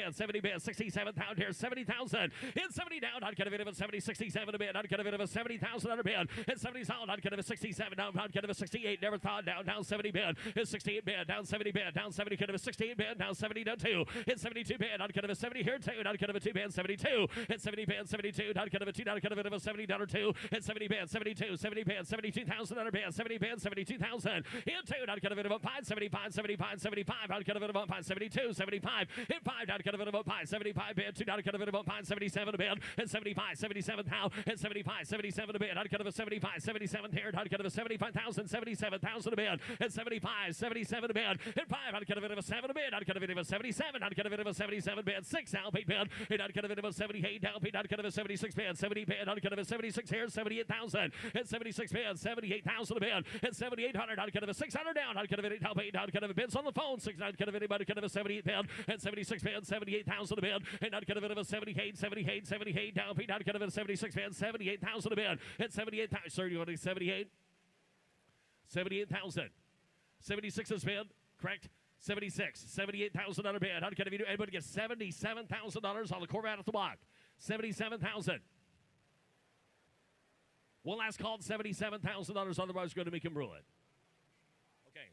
bid, 67,000 here. 70,000. In 70 down. I'd get a bit of a 70, 67 a bid. I'd get a bit of a 70,000 under bid. And 70's out. I'd get a 67 down. I'd get a 68. Never thought down 70 bid. It's 68 bid, down 70 bid, down 70. Get a 68 bid, down 70 down 2. It's 72 bid. I'd get a 70 here. 2, not get a 2 band 72, and 70 band 72, not get a 2, not get a bit of a 70 down or 2, and 70 band 72, 70 band 72,000 under band 70 band 72,000, and 2, not get a bit of a 5, 75, 75, 75, not get a bit of a 5, 72, 75, and 5, not get a bit of a 5, 75 band 2, not get a bit of a 5, 77 band, and 75, 77 now, and 75, 77 a band, not get a 75, 77 here, not get a 75,000, 77,000 a band, and 75, 77 a band, and 5, not get a bit of a 7 a band, not get a bit of a 77, not get a bit of a 77 band, 6 now, 8 band, and not get a bit of a 78 down, not get a 76 band, 70 band, not get a 76 here, 78,000, and 76 band, 78,000 a band, and 7,800, not get a 600 down, not get a bit down, not get a bids on the phone, 6 not get a anybody get a 78 band, and 76 band, 78,000 a band, and not get a bit of a 78, 78, 78 down, not get a bit of 76 band, 78,000 a band, and 78,000, sir, you want to 78? 78,000. 76 is band, correct? 76, $78,000 bid. How can anybody get $77,000 on the Corvette at the block? 77,000. One last call at $77,000. Otherwise, we're going to make him rule it. Okay.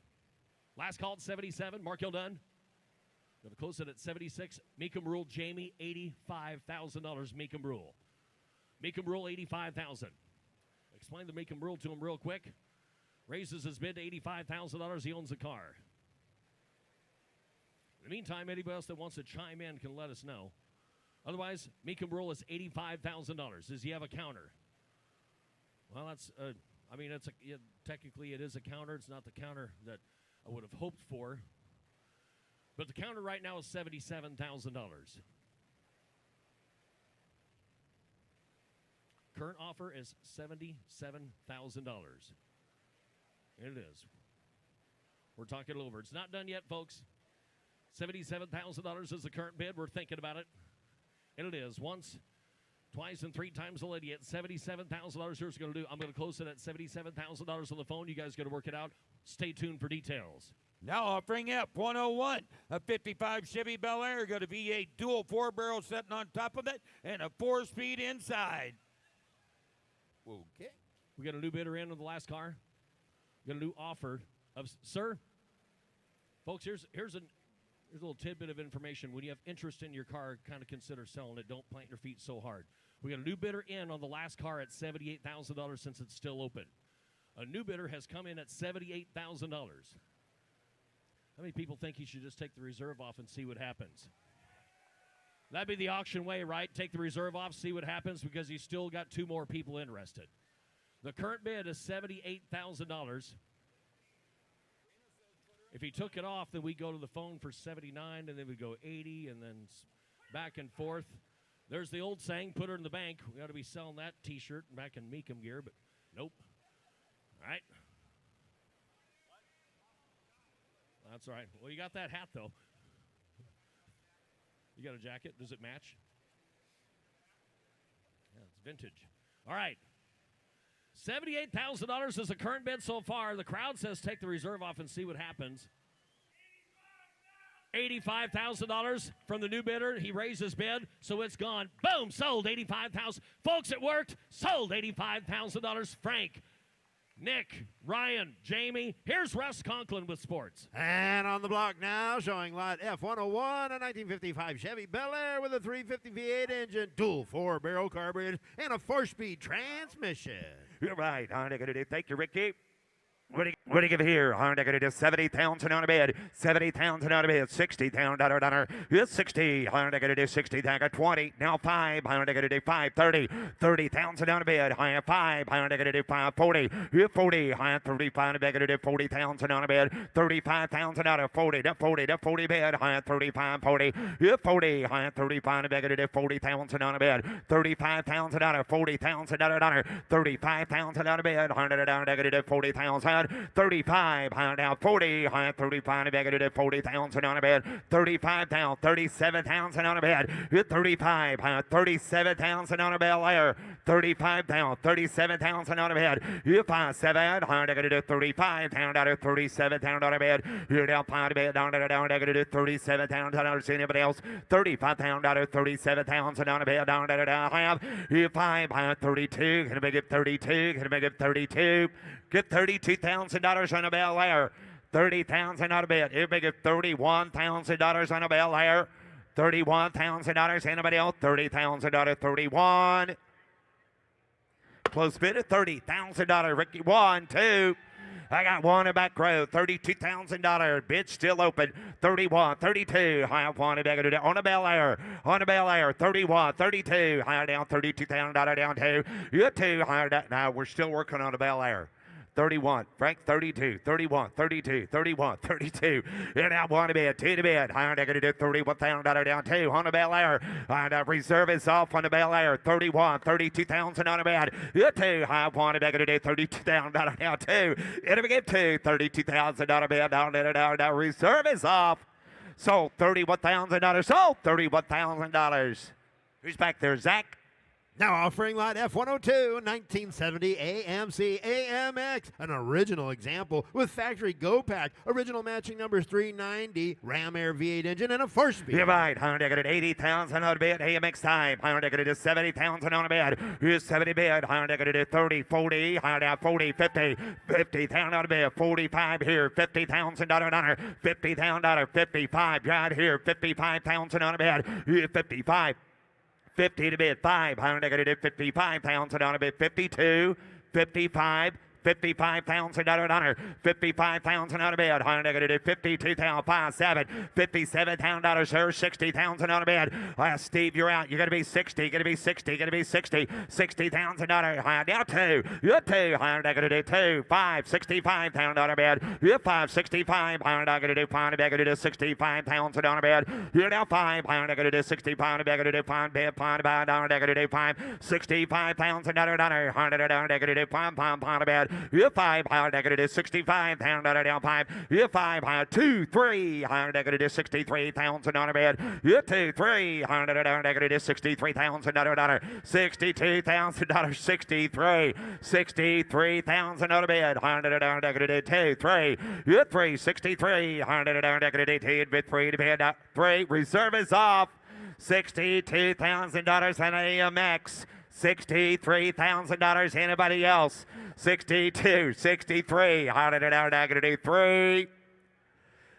Last call at 77. Mark Hill done. Going to close it at 76. Mecum rule. Jamie, $85,000. Mecum rule. Mecum rule, $85,000. Explain the Mecum rule to him real quick. Raises his bid to $85,000. He owns the car. In the meantime, anybody else that wants to chime in can let us know. Otherwise, Mecum rule is $85,000. Does he have a counter? Well, that's, technically it is a counter. It's not the counter that I would have hoped for. But the counter right now is $77,000. Current offer is $77,000. It is. We're talking it over. It's not done yet, folks. $77,000 is the current bid. We're thinking about it. And it is. Once, twice, and three times the lady at $77,000. Here's what we're going to do. I'm going to close it at $77,000 on the phone. You guys got to work it out. Stay tuned for details. Now offering up 101, a 55 Chevy Bel Air, got a V8 dual 4-barrel sitting on top of it, and a 4-speed inside. Okay. We got a new bidder in on the last car. We got a new offer of, sir. Folks, here's a little tidbit of information. When you have interest in your car, kind of consider selling it. Don't plant your feet so hard. We got a new bidder in on the last car at $78,000 since it's still open. A new bidder has come in at $78,000. How many people think he should just take the reserve off and see what happens? That'd be the auction way, right? Take the reserve off, see what happens, because he's still got two more people interested. The current bid is $78,000. If he took it off, then we go to the phone for 79, and then we go 80, and then back and forth. There's the old saying, put her in the bank. We ought to be selling that T-shirt back in Mecum gear, but nope. All right. That's all right. Well, you got that hat, though. You got a jacket? Does it match? Yeah, it's vintage. All right. $78,000 is the current bid so far. The crowd says take the reserve off and see what happens. $85,000 from the new bidder. He raised his bid, so it's gone. Boom, sold $85,000. Folks, it worked. Sold $85,000. Frank, Nick, Ryan, Jamie. Here's Russ Conklin with sports. And on the block now, showing lot F101, a 1955 Chevy Bel Air with a 350 V8 engine, dual 4-barrel carbureted, and a 4-speed transmission. You're right. Thank you, Ricky. What do you give here? I'm going to do 70,000 on a bid. 70,000 on a bid. 60,000 dollar. It's 60. I'm going to do 60. I got 20. Now 5. I'm going to do 5. 30. 30,000 on a bid. I have 5. I'm going to do 5. 40. 40. I have 35. I'm going to do 40,000 on a bid. 35,000 out of 40. To 40. To 40 bid. I have 35. 40. 40. I have 35. I'm going to do 40,000 on a bid. 35,000 out of 40,000 dollar. 35,000 on a bid. I'm going to do 40,000. 35, now 40, 35, I'm going to do 40,000 on a bed. 35 down, 37,000 on a bed. 35, 37,000 on a Bel Air. 35 down, 37,000 on a bed. 57, I'm going to do 35 down, 37 down on a bed. You're down 5 bed, down, I'm going to do 37 down, see anybody else? 35 down, 37,000 on a bed, down, I have 5, 32, going to make it 32, going to make it 32. Get $32,000 on a Bel Air. 30,000 on a bid. You make it $31,000 on a Bel Air. $31,000. Anybody else? $30,000. 31. Close bid at $30,000. Ricky, 1, 2. I got one in back row. $32,000. Bid still open. 31, 32. I have one on a Bel Air. On a Bel Air. 31, 32. Higher down. $32,000 down 2. You 2 higher down. Now we're still working on a Bel Air. 31, Frank 32, 31, 32, 31, 32. And now 1 to bid, 2 to bid. I'm going to do $31,000 down 2 on the Bel Air. And reserve is off on the Bel Air. 31, 32,000 on the bid. 2, I want to do $32,000 down 2. And we get 2, $32,000 bid down. Reserve is off. Sold $31,000. Sold $31,000. Who's back there, Zach? Now offering lot F102, 1970 AMC AMX, an original example with factory Go Pack, original matching numbers 390, Ram Air V8 engine, and a 4-speed. You're right, 180,000 on a bid, AMX time, 170,000 on a bid, here's 70 bid, 30, 40, 40, 50, 50,000 on a bid, 45 here, $50,000 $50,000, 55 right here, 55,000 on a bid, 55. 50 to bid, 500, 55,000 on a bid, 52, 55, $55,000, 55,000 on a bid, 52,000, 57,000, sir, 60,000 on a bid. Steve, you're out. You're going to be 60, going to be 60, going to be 60, $60,000. Now two, you're two, I'm going to do two, 5, 65,000 on a bid. You're 5, 65, I'm going to do 5, I'm going to do 65,000 on a bid. You're now 5, I'm going to do 65, I'm going to do 5, bid, 5, I'm going to do 5, $65,000, I'm going to do 5, on a bid. You're 5, I'm going to do 65, down 5. You're 5, 2, 3, I'm going to do 63,000 on a bid. You're 2, 3, I'm going to do 63,000 $62,000, 63, 63,000 on a bid. I'm going to do 2, 3. You're 3, 63, I'm going to do 2, bid 3 to bid 3. Reserve is off. $62,000 on AMX. $63,000. Anybody else? 62, 63. How did it out? I'm going to do 3.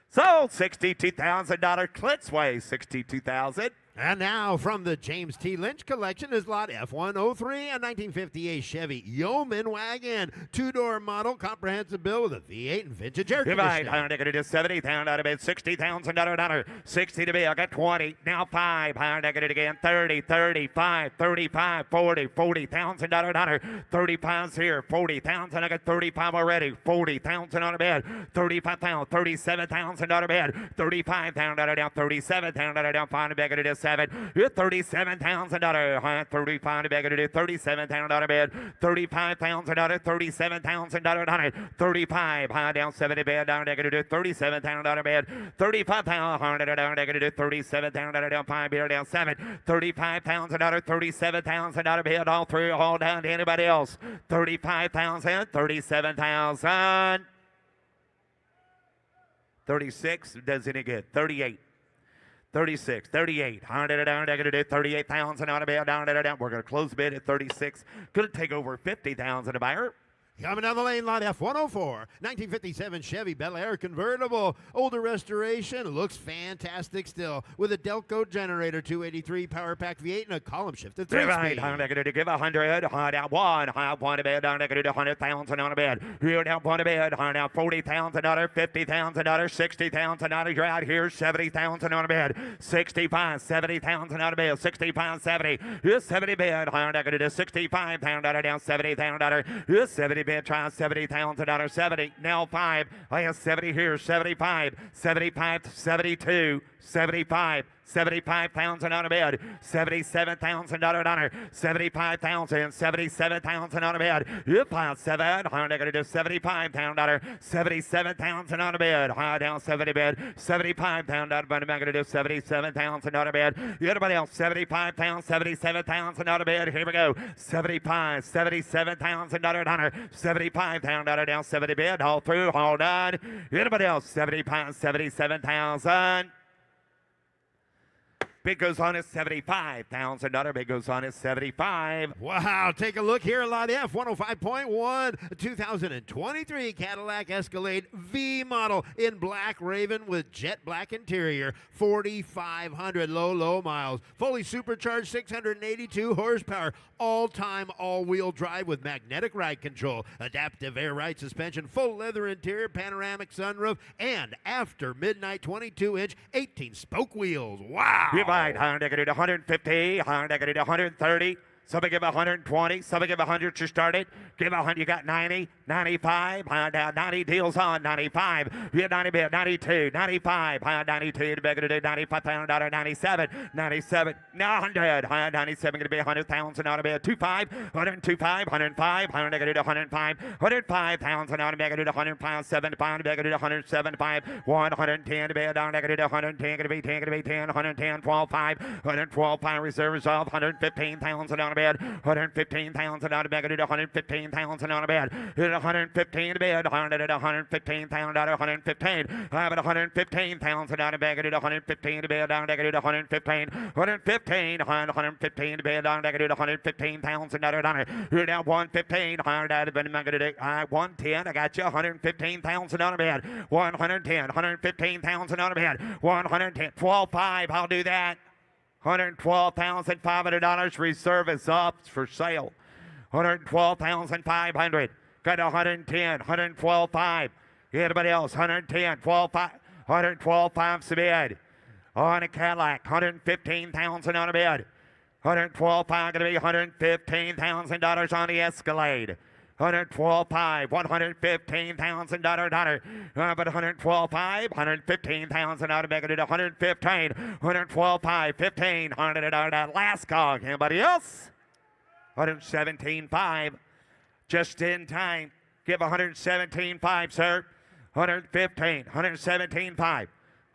Sold $62,000. Clitsway, $62,000. And now from the James T. Lynch collection is lot F103, a 1958 Chevy Yeoman wagon, 2-door model, comprehensive bill with a V8 and vintage air You're right. conditioning. I'm going to do 70,000 out of it. $60,000. 60 to be. I got 20. Now 5. I'm going to do it again. 30, 35, 35, 40, $40,000. 35's here. 40,000. I got 35 already. 40,000 on a bed. 35,000. 37,000 on a bed. 35,000 down. 37,000 down. Fine. I'm going to do 7. You're $37,000. 35 to beg to do $37,000 bid. $35,000. $37,000. 35 down 70 bid down to do $37,000 bid. $35,000 down to do $37,000 down 5 bid down 7. $35,000. $37,000 bid all through all down to anybody else. $35,000. $37,000. 36 does any good. 38. 36, 38, down to do 38,000 on a bid, down. We're going to close the bid at 36. Going to take over 50,000 a buyer. Coming down the lane, lot F104, 1957 Chevy Bel Air convertible. Older restoration, looks fantastic still. With a Delco generator, 283 power pack V8 and a column shifted 3-speed. I'm going to give 100, down 1, I want a bid, down to do 100,000 on a bid. Here down one a bid, down $40,000, $50,000, $60,000. You're out here, 70,000 on a bid. 65, 70,000 on a bid. 65, 70. Here's 70 bid, down to do 65,000 down $70,000. Here's 70 bid, try $70,000, 70. Now 5. I have 70 here, 75, 75, 72, 75. 75,000 on a bid, $77,000, 75,000, 77,000 on a bid. You found 7, I'm going to do $75,000, 77,000 on a bid. High down 70 bid, $75,000, but I'm going to do $77,000 on a bid. Anybody else? $75,000, $77,000 on a bid. Here we go. $75,000, $77,000, $75,000 down 70 bid. All through, all done. Anybody else? $75,000, $77,000. Bid goes on at $75,000. Bid goes on at 75. Wow, take a look here at lot F, 105.1, 2023 Cadillac Escalade V model in black Raven with jet black interior, 4,500 low miles, fully supercharged, 682 horsepower, all-time all-wheel drive with magnetic ride control, adaptive air ride suspension, full leather interior, panoramic sunroof, and after midnight 22-inch 18-spoke wheels. Wow! You're right. 150, 130. Somebody give 120. Somebody give 100 to start it. Give 100. You got 90, 95. 90 deals on 95. You get 90 bid, 92, 95. 92 to beg to do $95,000, 97, 97. Now 100. 97 going to be 100,000 on a bid. 25, 125, 105. 100 to do 105. 105,000 on a bid to do 105. 75 to beg to do 175. 110 to bid down to do 110 going to be 10 going to be 10. 110, 12, 5. 112 reserves off. 115,000 on a bed. 115,000 on a bed. 115,000 on a bed. 115 a bed. 115,000 on 115. How about 115,000 on a bed. 115 a bed. Down to 115. 115. 115 a bed. Down to 115,000 on you're down 115. 110. I got you. 115,000 on a bed. 110. 115,000 on a bed. 110. 12.5. I'll do that. $112,500. Reserve is up for sale. 112,500. Got 110. 112.5. Anybody else? 110. 12.5. 112.5 a bid. On a Cadillac. 115,000 on a bid. 112.5 going to be $115,000 on the Escalade. 112.5, $115,000. But 112.5, 115,000 out of make it 115, 112.5, 1,500. Last call. Anybody else? 117.5. Just in time. Give 117.5, sir. 115, 117.5,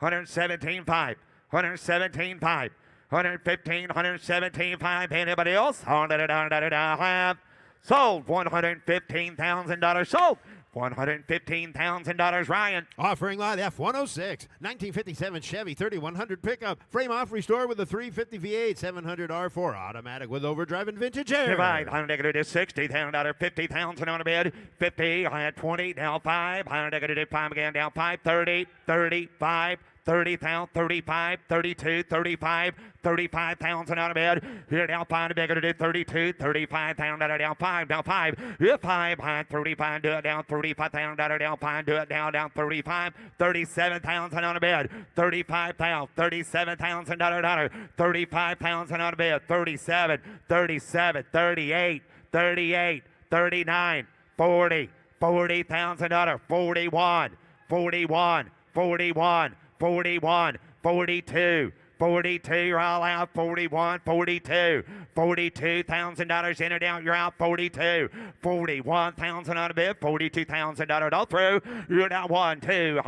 117.5, 117.5. 115, 117.5. Anybody else? Have sold. $115,000 sold. $115,000, Ryan. Offering lot F106, 1957 Chevy 3100 pickup. Frame off restore with a 350 V8, 700 R4 automatic with overdrive and vintage air. Divide. $60,000, 50,000 on a bid. 50, I had 20, now 5. $5 again, down 5, 30, 35. 30,000, 35, 32, 35, 35,000 out of bed. Here down 5 to bigger to do 32, 35,000 down 5, down 5. Here 5, high 35, do it down 35,000 down 5, do it down 35, 37,000 on a bed. 35,000, 37,000 dollar, 35,000 on a bed. 37, 37, 38, 38, 39, 40, 40,000 dollar, 41, 41, 41. 41, 42, 42, you're all out, 41, 42, $42,000 in or down, you're out, 42, 41,000 on a bid, $42,000 all through, you're down 1, 2,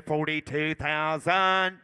42,000.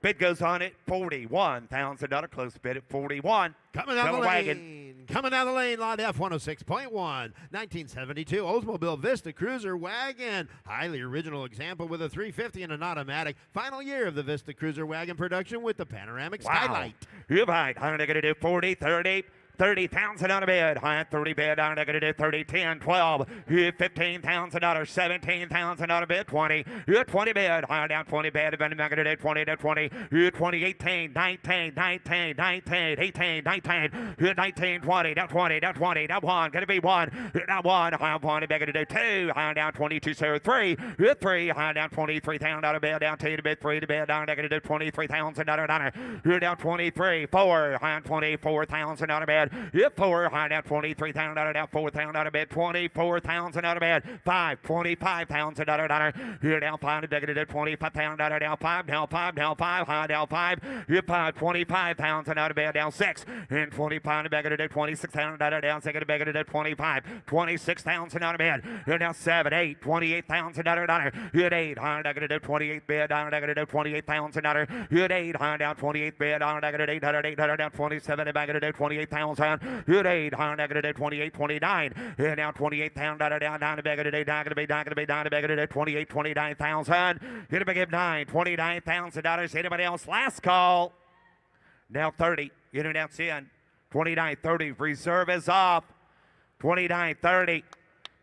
Bid goes on it, $41,000, close bid at 41. Coming down the lane. Coming down the lane, lot F106.1. 1972 Oldsmobile Vista Cruiser Wagon. Highly original example with a 350 and an automatic. Final year of the Vista Cruiser Wagon production with the panoramic skylight. You're right. I'm going to do 40, 30. 30,000 on a bid. High 30 bid. I'm going to do 30, 10, 12. You $15,000, 17,000 on a bid. 20. You 20 bid. High down 20 bid. I'm going to do 20 to 20. You 20, 18, 19, 19, 19, 18, 19. You 19, 20, down 20, down 20, down 1. Going to be 1. Down 1. High 1. I'm going to do 2. High down 22, so 3. You 3. High down 23,000 on a bid. Down 2 to bid. 3 to bid. Down. I'm going to do $23,000. You're down 23. 4. High 24,000 on a bid. Yep, 4, high down 23,000 down 4,000 out of bed, 24,000 out of bed, 5, 25,000 dollar. Here down 5 to dig it 25,000 down 5, down 5, down 5, high down 5. Yep, 25,000 out of bed, down 6, and 25 to beg it 26,000 down 6 to beg it 25, 26,000 out of bed. Here down 7, 8, 28,000 dollar. Here 8, high down it 28 bed, down it 28,000 dollar. Here 8, high down 28 bed, down it 800 down 27 beg it 28,000. Good 8, negative 28, 29. Here now 28,000 down to beg today, down to be down to 28, 29,000. Here to give 9, $29,000. Anybody else? Last call. Now 30. Get it down 10. 29, 30. Reserve is off. 29, 30.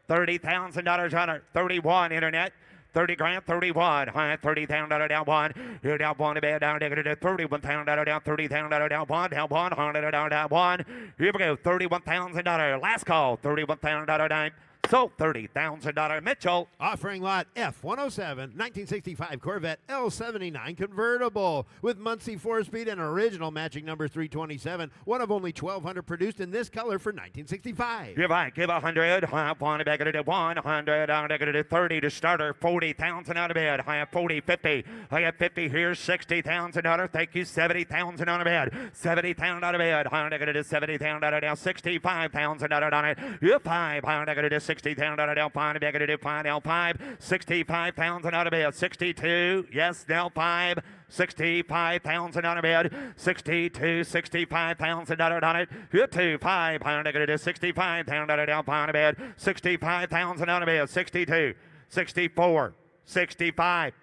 $30,000 on it. 31 internet. 30 grand, 31. High 30,000 down 1. Here down 1 to bed down to 31,000 down 30,000 down 1 down 100 down 1. Here we go. $31,000. Last call. $31,000 dime. So $30,000 Mitchell. Offering lot F107, 1965 Corvette L79 convertible with Muncie 4-speed and original matching number 327. One of only 1,200 produced in this color for 1965. Give 100. High 1 to beg it at 100 down to 30 to starter. 40,000 out of bed. High at 40, 50. I got 50 here. $60,000. Thank you. 70,000 on a bed. 70,000 out of bed. High to 70,000 down 65,000 on it. You 5. High to 65. $60,000 down 5, negative 5, down 5, 65,000 out of bed, 62, yes, down 5, 65,000 out of bed, 62, 65,000 on it, hit 2, 5, negative 65,000 down 5 of bed, 65,000 out of bed, 62, 64, 65,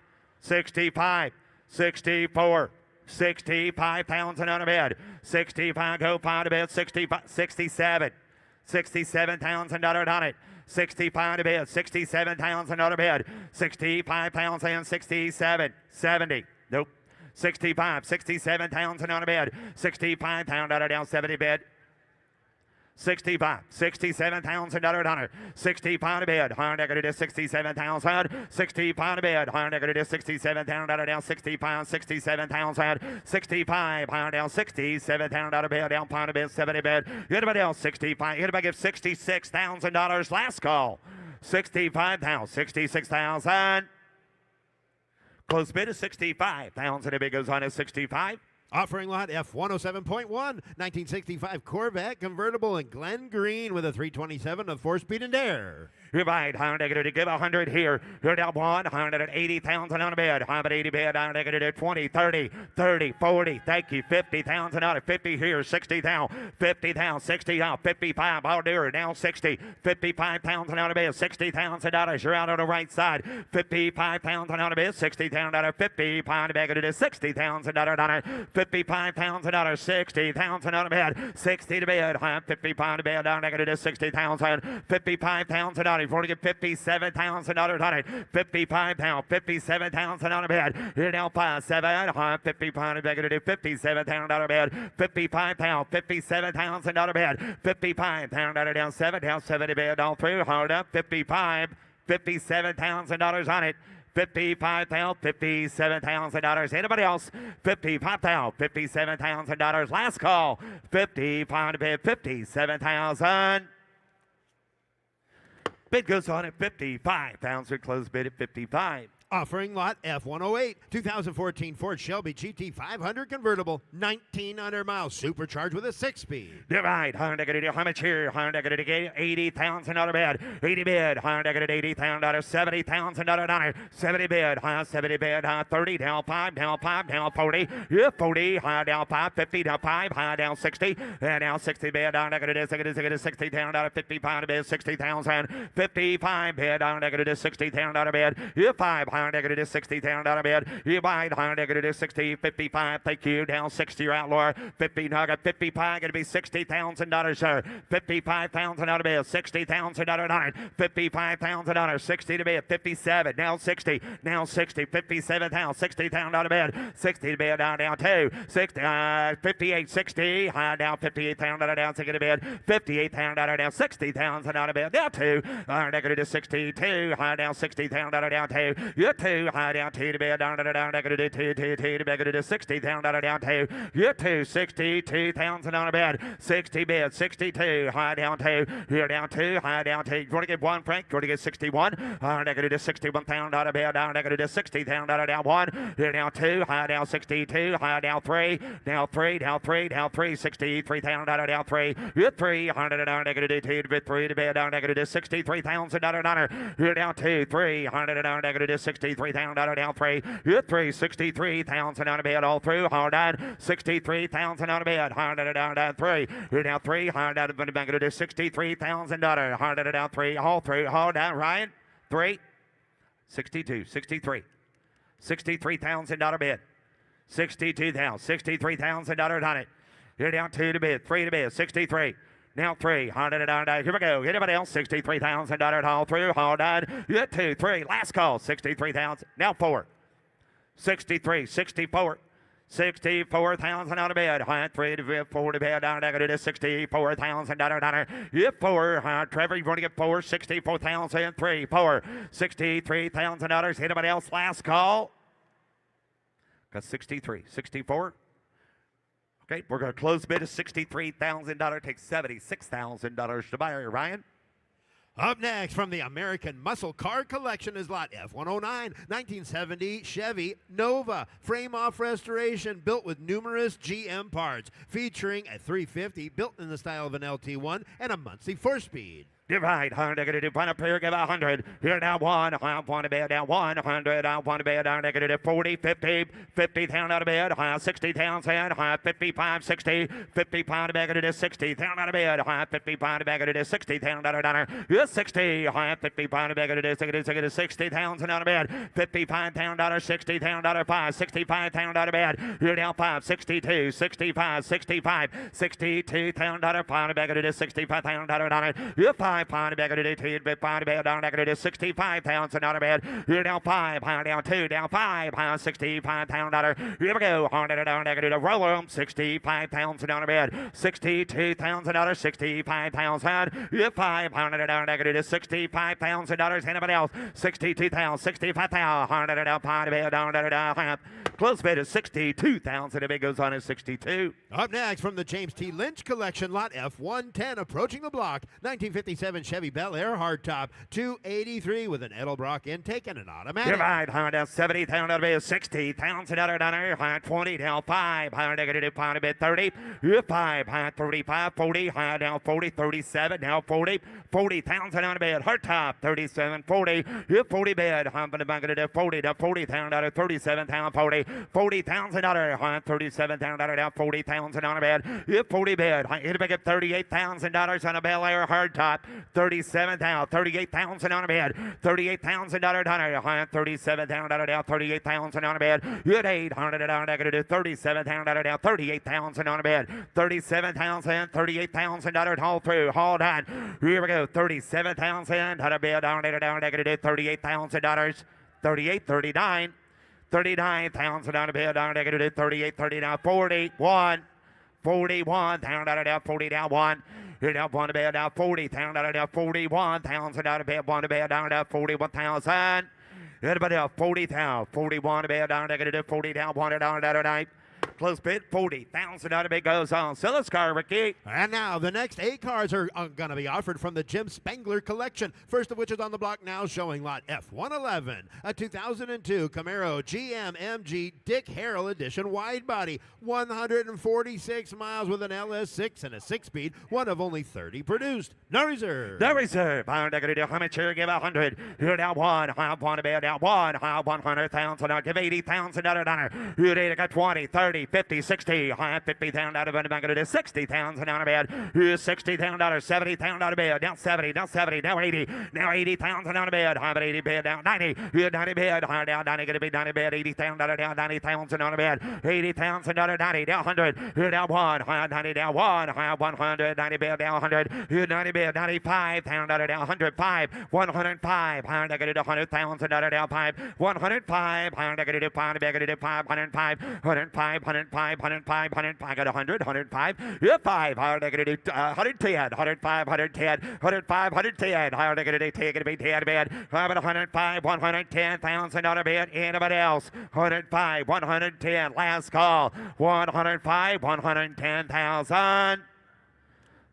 65, 64, 65,000 out of bed, 65, go 5 to bed, 65, 67, 67,000 on it, 65 to bed, 67,000 out of bed, 65,000, 67, 70, nope, 65, 67,000 on a bed, 65,000 down 70 bed, 65, 67,000 on it, 65 to bed, higher negative 67,000, 65 to bed, higher negative 67,000 down 65, 67,000, 65, higher down 67,000 out of bed, down 5 to bed, 70 bed, anybody else 65, anybody give $66,000 last call, 65,000, 66,000. Close bid is 65,000. If it goes on at 65. Offering lot F107.1, 1965 Corvette convertible in Glen Green with a 327 of 4-speed and dare. You're right, higher negative to give 100 here. You're down 1, 180,000 on a bed. 180 bed, higher negative 20, 30, 30, 40. Thank you, 50,000 out of 50 here. 60,000, 50,000, 60,000, 55. I'll do her now 60, 55,000 out of bed. $60,000. You're out on the right side. 55,000 out of bed. 60,000 out of 50. Pound negative 60,000 on it. 55,000, 60,000 out of bed, 60 to bed, 55 to bed, down negative 60,000, 55,000 out of, you want to get 57,000 out on it, 55 pound, 57,000 out of bed, here now 5, 7, 55 to negative 57,000 out of bed, 55 pound, 57,000 out of bed, 55 pound out of down 7 to bed, all through, hard up, 55, $57,000 on it. 55,000, $57,000. Anybody else? 55,000, $57,000. Last call. 55 to bid, 57,000. Bid goes on at 55,000. Close bid at 55. Offering lot F108, 2014 Ford Shelby GT 500 convertible, 1,900 miles, supercharged with a 6-speed. You're right. Higher negative, how much here? Higher negative, $80,000 bid. 80 bid. Higher negative, $80,000. $70,000. 70 bid. Higher 70 bid. Higher 30 down 5 down 5 down 40. Yeah, 40. Higher down 5. 50 down 5. Higher down 60. And now 60 bid. Higher negative, $60,000. 55 bid. 60,000. 55 bid. Higher negative, $60,000 bid. Yeah, 5. Higher negative 60,000 out of bed. You buy it, higher negative 60, 55. Thank you. Down 60, you're out, Laura. 50 nugget, 55. Going to be $60,000, sir. 55,000 out of bed. 60,000 out of it. $55,000. 60 to bed. 57. Now 60. Now 60. 57,000. 60,000 out of bed. 60 to bed. Down 2. 60. 58. 60. High down 58,000 out of down. 60 to bed. 58,000 out of down. 60,000 out of bed. Down 2. Higher negative 62. High down 60,000 out of down 2. You're 2, high down 2 to bed, down negative 2 to negative 60,000 down 2. You're 2, 62,000 on a bed, 60 bed, 62, high down 2. You're down 2, high down 2. You want to get 1, Frank? You want to get 61? High negative 61,000 out of bed, down negative 60,000 down 1. You're down 2, high down 62, high down 3, down 3, down 3, down 3, 63,000 down 3. You're 3, down negative 2 to bed, 3 to bed, down negative 63,000 down. You're down 2, 3, down negative 63,000 down 3. You're 3, 63,000 on a bed all through. Hard down 63,000 on a bed. Hard down 3. You're down 3. Hard down to negative $63,000. Hard down 3 all through. Hard down Ryan 3, 62, 63, $63,000 bed. 62,000, $63,000 on it. You're down 2 to bed, 3 to bed, 63. Now 3, $100. Here we go. Anybody else? $63,000 all through. Hold on. You 2, 3. Last call. 63,000. Now 4. 63, 64. 64,000 out of bed. High 3 to bed, 4 to bed. Down negative $64,000. You 4. Trevor, you want to get 4. 64,000. 3, 4. $63,000. Anybody else? Last call. Got 63, 64. Okay, we're going to close bid at $63,000. Take $76,000 to buy. Ryan? Up next from the American Muscle Car Collection is lot F109, 1970 Chevy Nova. Frame-off restoration built with numerous GM parts. Featuring a 350 built in the style of an LT1 and a Muncie 4-speed. Divide, 100, one up here, give 100. Here now, one. I want to be down 100. I want to be down negative 40, 50, 50 down out of bed. 60 down, 55, 60, 50 pound bag it is 60 down out of bed. 50 pound bag it is 60 down out of dollar. Yes, 60. 50 pound bag it is 60 pounds out of bed. 55 down dollar, 60 down dollar 5, 65 down out of bed. Here now 5, 62, 65, 65, 62 down dollar 5 bag it is 65 down dollar. Here 5 pound bag it is 2, pound bag down bag it is 65 pounds out of bed. Here now 5 pound down 2 down 5 pound 65 pound dollar. Here we go. 100 down negative roll room 65 pounds out of bed. 62 pounds a dollar, 65 pounds out. Here 500 down negative 65 pounds a dollars. Anybody else? 62 pounds, 65 pounds. 100 down pound bed down down. Close bid is 62,000. The bid goes on is 62. Up next from the James T. Lynch Collection, lot F110, approaching the block. 1957 Chevy Bel Air hardtop, 283 with an Edelbrock intake and an automatic. Divide, 100 down 70 down out of bed 60 pounds a dollar down 20 down 5 negative pound a bed 30. Here 5 35 40 down 40 37 down 40 40 pounds down a bed hardtop 37 40. Here 40 bed. I'm going to 40 down 40 down 37 down 40 40 pounds a dollar. 37 down down 40 pounds down a bed. Here 40 bed. Here to make it $38,000 on a Bel Air hardtop. 37 down 38 pounds down a bed. 38 pounds a dollar down 37 down down 38 pounds down a bed. Here 800 down negative 37 down down 38 pounds on a bed. 37,000, 38,000 all through. Hold on. Here we go. 37,000 on a bed down negative 38,000 dollars. 38, 39. 39,000 on a bed down negative 38, 39, 41. 41 down 40 down 1. Here down 1 to bed down 40 down 41,000 out of bed 1 to bed down 41,000. Anybody else? 40,000, 41 to bed down negative 40 down 1 down 9. Close bid 40,000 out of it goes on. Sell this car, Ricky. And now the next 8 cars are going to be offered from the Jim Spangler Collection. First of which is on the block now, showing lot F111, a 2002 Camaro GM MG Dick Harrell Edition wide body, 146 miles with an LS6 and a 6-speed, one of only 30 produced. No reserve. No reserve. I'm going to do how much here? Give 100. Here down 1. I want to be down 1. I 100,000. I'll give 80,000 dollar. Here got 20, 30, 50, 60. I 50,000 out of it. I'm going to do 60,000 out of bed. Here's 60,000 dollars. 70,000 out of bed. Down 70. Down 70. Now 80. Now 80,000 out of bed. I'm at 80 bed. Down 90. Here 90 bed. I'm down 90. Going to be 90 bed. 80,000 dollar down 90,000 out of bed. 80,000 dollar 90. Down 100. Here down 1. 90 down 1. 100. 90 bed. Down 100. Here 90 bed. 95,000 dollar down 105. 105. I'm going to do 100,000 dollar down 5. 105. I'm going to do 5. I'm going to do 5. 105. 105. 105. 105. 105. I got 100. 105. Yeah, 5. I'm going to do 110. 105. 110. 105. 110. I'm going to do 10. Going to be 10 bed. I'm at 105. 110,000 dollar bed. Anybody else? 105. 110. Last call. 105. 110,000.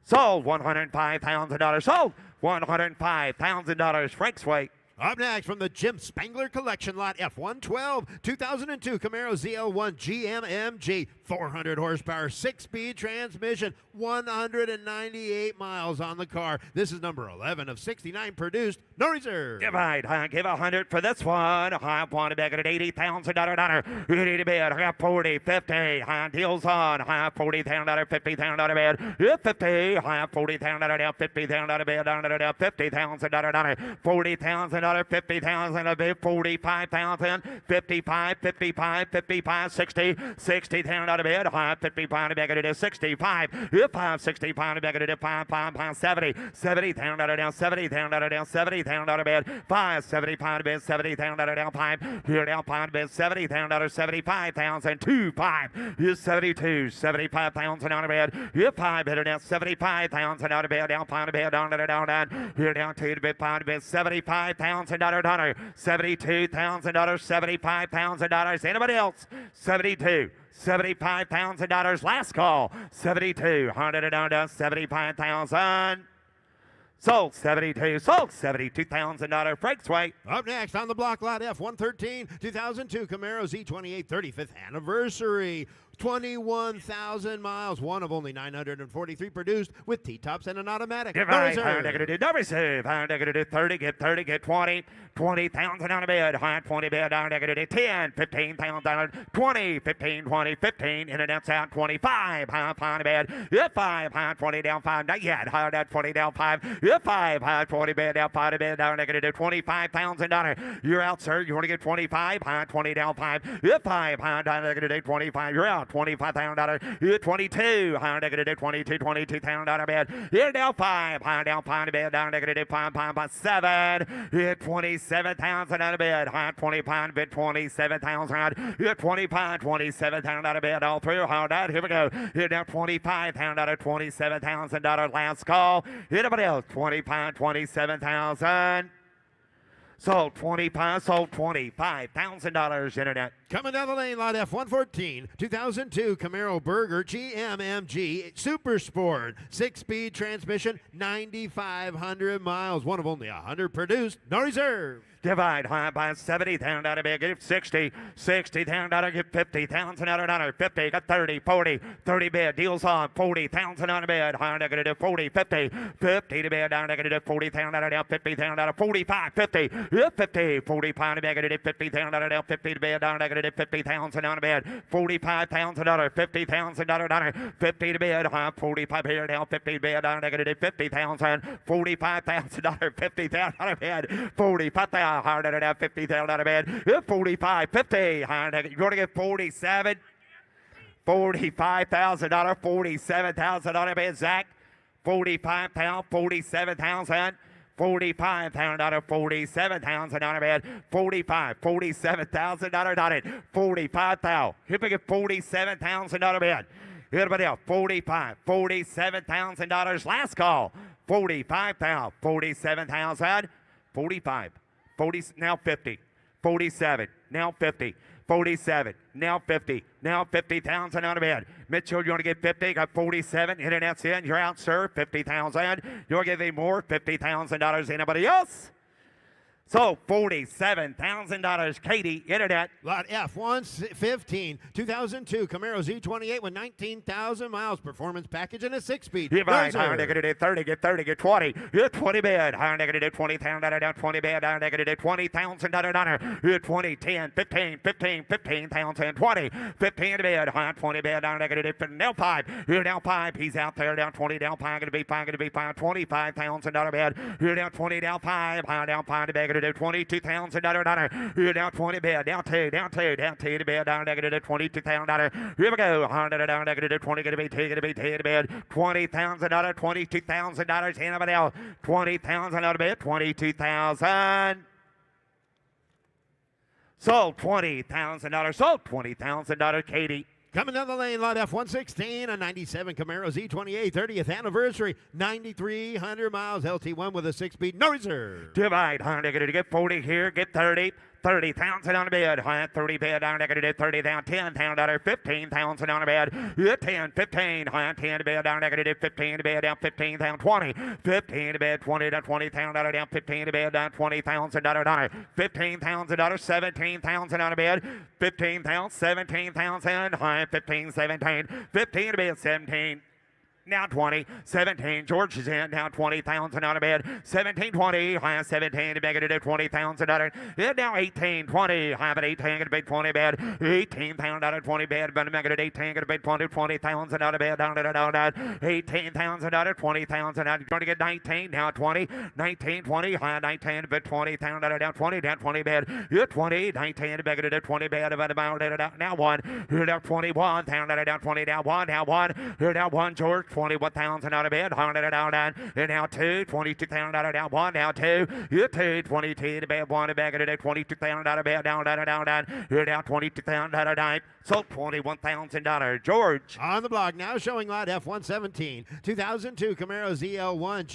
Sold. $105,000. Sold. $105,000. Frank's way. Up next from the Jim Spangler Collection, lot F112, 2002 Camaro ZL1 GMMG, 400 horsepower, 6-speed transmission, 198 miles on the car. This is number 11 of 69 produced, no reserve. Divide. I give 100 for this one. I want to back it at $80,000. You need a bid. I got 40, 50. I deals on. I have $40,000, $50,000 bid. Yeah, 50. I have $40,000 down, $50,000 bid down, $50,000. $40,000. $50,000 a bid, 45,000, 55, 55, 55, 60, 60,000 a bid, 55 a bid, it is 65, 65 a bid, it is 5, 70, 70,000 down, 70,000 down, 70,000 a bid, 75 a bid, 70,000 down, 5, here down 5 a bid, 70,000, 75,000, 5, here's 72, 75,000 on a bid, here 5 bid, down 75,000 on a bid, down 5 a bid, down, here down 2 a bid, 5 a bid, 75,000. $72,000, $75,000. Anybody else? 72. $75,000. Last call. 72. 100 down 75,000. Sold 72. Sold $72,000. Frank's way. Up next on the block, lot F113, 2002 Camaro Z28 35th anniversary. 21,000 miles, one of only 943 produced with T-tops and an automatic. Give No right, reserve. high negative, no receive, high negative 30, get 30, get 20, 20,000 on a bid, high 20 bid, high negative 10, 15,000, 20, 15, 20, 15, in and outside 25, high 5 bid, yeah 5, high 20 down 5, not yet, high down 20 down 5, yeah 5, high 20 bid, down 5 bid, down negative $25,000. You're out, sir. You want to get 25, high 20 down 5, yeah 5, high down negative 25, you're out, $25,000, yeah 22, high negative 22, $22,000 bid, you're down 5, high down 5 bid, down negative 5, 7, yeah 27,000 on a bid, high 25 bid, 27,000, yeah 25, 27,000 on a bid, all through, high down, here we go, you're down 25,000, $27,000, last call, anybody else, 25, 27,000. Sold 25, sold $25,000 internet. Coming down the lane, lot F-114, 2002 Camaro Burger GMMG Super Sport, 6-speed transmission, 9,500 miles, one of only 100 produced, no reserve. Divide high by 70,000 out of bid, give 60, 60,000 out of give 50,000 out of dollar, 50, got 30, 40, 30 bid, deals on 40,000 out of bid, high negative 40, 50, 50 to bid, down negative 40,000 out of down, 50,000 out of 45, 50, 50, 45 to negative 50,000 out of down, 50 to bid, down negative 50,000 out of bid, $45,000, $50,000, 50 to bid, high 45 here, down 50 to bid, down negative 50,000, $45,000, 50,000 out of bid, 45,000. Hard at it, 50,000 out of bed. 45, 50. You're going to get 47. $45,000, 47,000 on a bed, Zach. 45 pound, 47,000. 45,000 on 47,000 on a bed. 45, 47,000 on it. 45,000. Here we get 47,000 on a bed. Everybody else, 45, $47,000. Last call. 45,000, 47,000. 45. 40, now 50, 47, now 50, 47, now 50, now 50,000 out of bed. Mitchell, you want to get 50, got 47, internet's in, you're out, sir, 50,000. You're giving more, $50,000. Anybody else? So $47,000, Katie, internet. Lot F-115, 2002 Camaro Z28 with 19,000 miles, performance package and a 6-speed. You're right, No higher reserve. negative 30, get 30, get 20. You're 20 bid, higher negative 20,000, down 20 bid, higher negative 20,000, down. You're 20, 10, 15, 15, 15,000, 20, 15 bid, higher 20 bid, down negative, now 5. You're down 5, he's out there, down 20, down 5, gonna be 5, $25,000 bid. You're down 20, down 5, higher down 5 to bid, gonna do $22,000. You're down 20 bid, down 2, down 2, down 2 to bid, down negative $22,000. Here we go, 100 down negative 20, gonna be 2, gonna be 2 to bid, $20,000, $22,000. Anybody else? 20,000 out of bid, 22,000. Sold $20,000. Sold $20,000, Katie. Coming down the lane, lot F-116, a 97 Camaro Z28, 30th anniversary, 9,300 miles, LT1 with a 6-speed, no reserve. Divide, negative, get 40 here, get 30. 30,000 on the bid, 30 bid, down negative 30 down, $10,000, 15,000 on the bid, 10, 15, 10 to bid, down negative 15 to bid, down 15 down 20, 15 to bid, 20 down $20,000, down 15 to bid, down $20,000, $15,000, 17,000 on the bid, 15,000, 17,000, 15, 17, 15 to bid, 17. Now 20, 17, George is in, now 20,000 on a bid, 17, 20, high 17, to make it to $20,000, and now 18, 20, high but 18, going to be 20 bid, 18,000 out of 20 bid, but make it 18, going to be 20,000 out of bid, down, 18,000 out of 20,000, out, going to get 19, now 20, 19, 20, high 19, but 20,000 out of down 20 bid, you're 20, 19, to make it 20 bid, about now 1, you're down 21,000 out of down 20, now 1, you're down 1, George, 21,000 out of bed, 100 down, and now 2, 22,000 out of down, 1, now 2, you're 2, 22 to bed, 1 to bed, 22,000 out of bed, down, you're down 22,000 out of down, so $21,000, George. On the block now, showing lot F-117, 2002 Camaro ZL1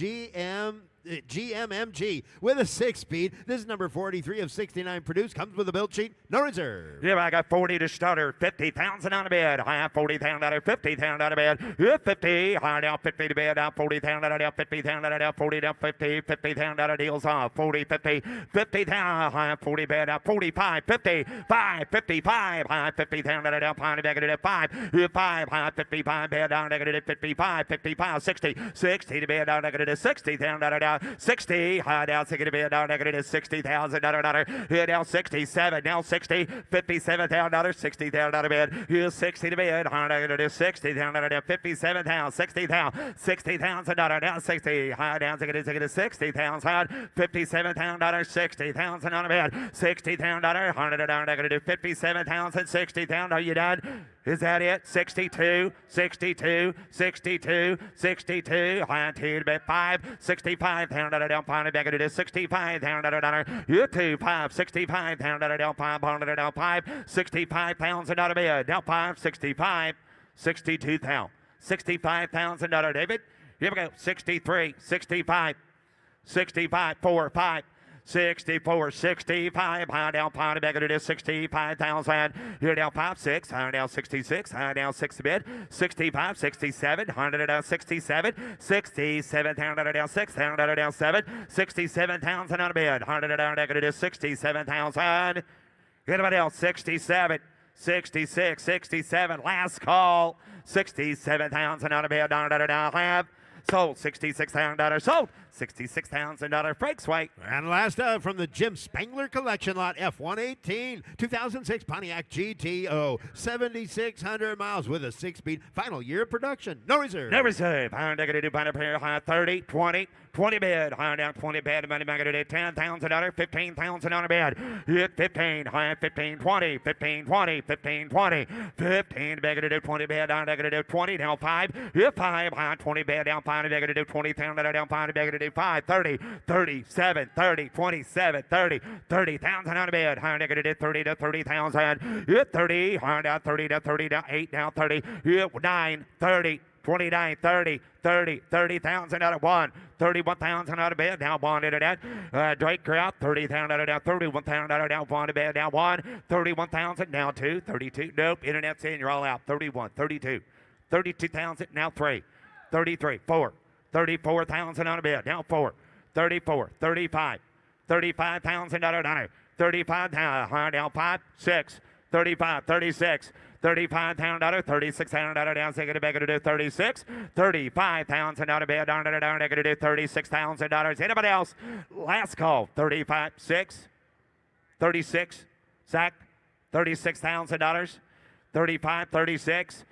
GMMG with a 6-speed. This is number 43 of 69 produced. Comes with a build sheet, no reserve. Yeah, I got 40 to starter, 50,000 on the bid. High 40,000 out of 50,000 on the bid. Yeah, 50, high down 50 to bid, down 40,000 out of 50,000 out of 40 down 50, 50,000 out of deals off. 40, 50, 50,000, high 40 bid, down 45, 50, 5, 55, high 50,000 out of down, pound negative 5, 5, high 55 bid, down negative 55, 55, 60, 60 to bid, down negative 60,000 out of down 60, high down 60 to bid, down negative 60,000 dollar, here down 67, now 60, 57,000 dollars, 60,000 out of bid, here 60 to bid, high negative 60,000 down 57,000, 60,000, 60,000 dollar, down 60, high down 60,000, high 57,000 dollars, 60,000 on a bid, 60,000 dollar, 100 down negative 57,000, 60,000. Are you done? Is that it? 62, 62, 62, 62, high 2 to bid 5, 65,000 down, pound back to 65,000 dollar, you 2, 5, 65,000 down, 500 down 5, 65,000 out of bid, down 5, 65, 62,000, 65,000 dollar, David. Here we go, 63, 65, 65, 4, 5. 64, 65, high down, pound back to 65,000. Here down 5, 6, high down 66, high down 6 bid, 65, 67, 100 down 67, 67,000 down 6,000 down 7, 67,000 on a bid, 100 down negative 67,000. Anybody else? 67, 66, 67, last call, 67,000 on a bid, down have. Sold $66,000. Sold $66,000 Frank's Way. And last up from the Jim Spangler Collection Lot F118 2006 Pontiac GTO 7,600 miles with a 6-speed. Final year of production. No reserve. No reserve. High negative bind up here. High 30, 20, 20 bid. High down 20 bid. Money back at $10,000. 15,000 on a bid. Hit 15. High 15, 20, 15, 20, 15, 20, 15 negative 20 bid. Down negative 20. Down 5. Hit 5. High 20 bid. Down 5 negative 20,000 down 5 negative 5, 30, 37, 30, 27, 30, 30,000 on a bid. High negative 30 to 30,000. Hit 30. High down 30 to 30 down 8 down 30. Hit 9, 30. 29, 30, 30, 30,000 out of 1, 31,000 out of bed, down 1 into that. Drake Crowd, 30,000 out of down, 31,000 out of down 1 to bed, down 1, 31,000, now 2, 32, nope, internet's in, you're all out, 31, 32, 32,000, now 3, 33, 4, 34,000 out of bed, now 4, 34, 35, 35,000 out of down, 35,000, down 5, 6, 35, 36, 35,000, 36,000 down, second back to 36, 35,000 out of bed, down negative $36,000. Anybody else? Last call, 35, 6, 36, Zach, $36,000, 35, 36,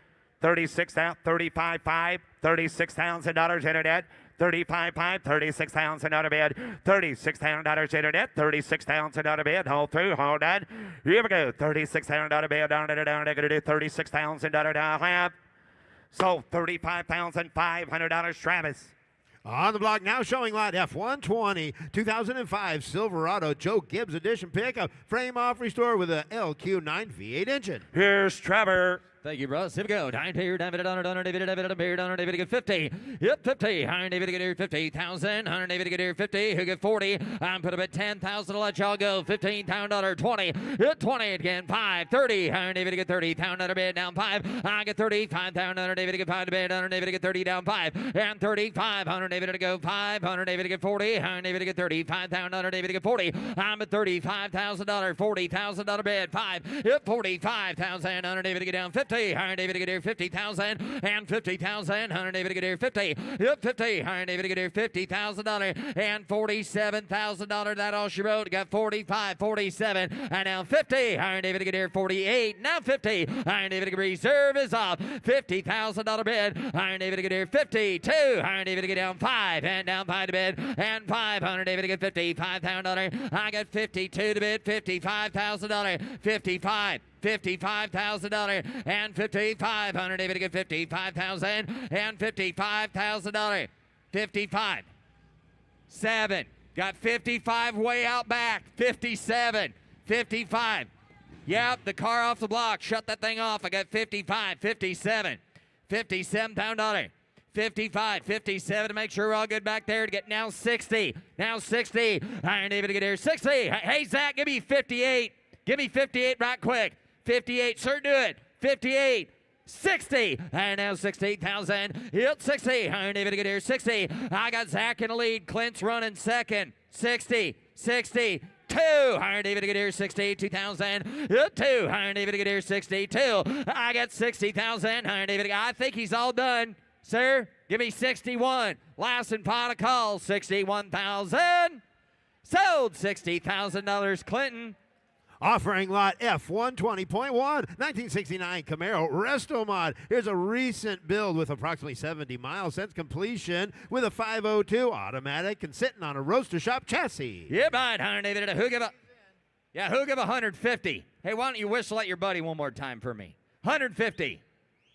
36 out, 35, 5, $36,000 internet. 35.5, 36,000 out of bed, $36,000 internet, 36,000 out of bed, hold through, hold on. Here we go, 36,000 out of bed, down, negative $36,000 down, have. Sold $35,500, Travis. On the block now, showing lot F120 2005 Silverado Joe Gibbs edition pickup, frame off restore with a LQ9 V8 engine. Here's Trevor. Thank you, Russ. Here we go. David, David, get 50. Yep, 50. David, get here 50,000. David, get here 50. Who get 40? I'm put up at 10,000 to let y'all go. $15,000, 20. Hit 20 again. 5, 30. David, get 30,000 bid down 5. I get 35,000. David, get 5 to bid. David, get 30 down 5. And 35. David to go 5. David, get 40. David, get 35,000. David, get 40. I'm at $35,000. $40,000 bid 5. Hit 45,000. David, get down 50. David get here 50,000 and 50,000. David get here 50. Yep, 50. David get here $50,000 and $47,000. That all she wrote. Got 45, 47, and now 50. David get here 48. Now 50. David reserve is off. $50,000 bid. David get here 52. David get down 5 and down 5 to bid and 500. David get $55,000. I got 52 to bid. $55,000. 55. $55,000 and $5,500. David to get $55,000 and $55,000. 55. 7. Got 55 way out back. 57. 55. Yep, the car off the block. Shut that thing off. I got 55. 57. $57,000. 55, 57 to make sure we're all good back there to get now 60. Now 60. Iron David to get here. 60. Hey, Zach, give me 58. Give me 58 right quick. 58. Sir, do it. 58. 60. And now 68,000. Yep, 60. Iron David to get here. 60. I got Zach in the lead. Clint's running second. 60. 60. 2. Iron David to get here, 62,000. 2. Iron David to get here, 62. I got 60,000. Iron David, I think he's all done. Sir, give me 61. Last and final call, 61,000. Sold $60,000, Clinton. Offering lot F120.1, 1969 Camaro Resto Mod. Here's a recent build with approximately 70 miles since completion with a 502 automatic and sitting on a roaster shop chassis. Yeah, right, Iron David. Who give 150? Hey, why don't you whistle at your buddy one more time for me? 150.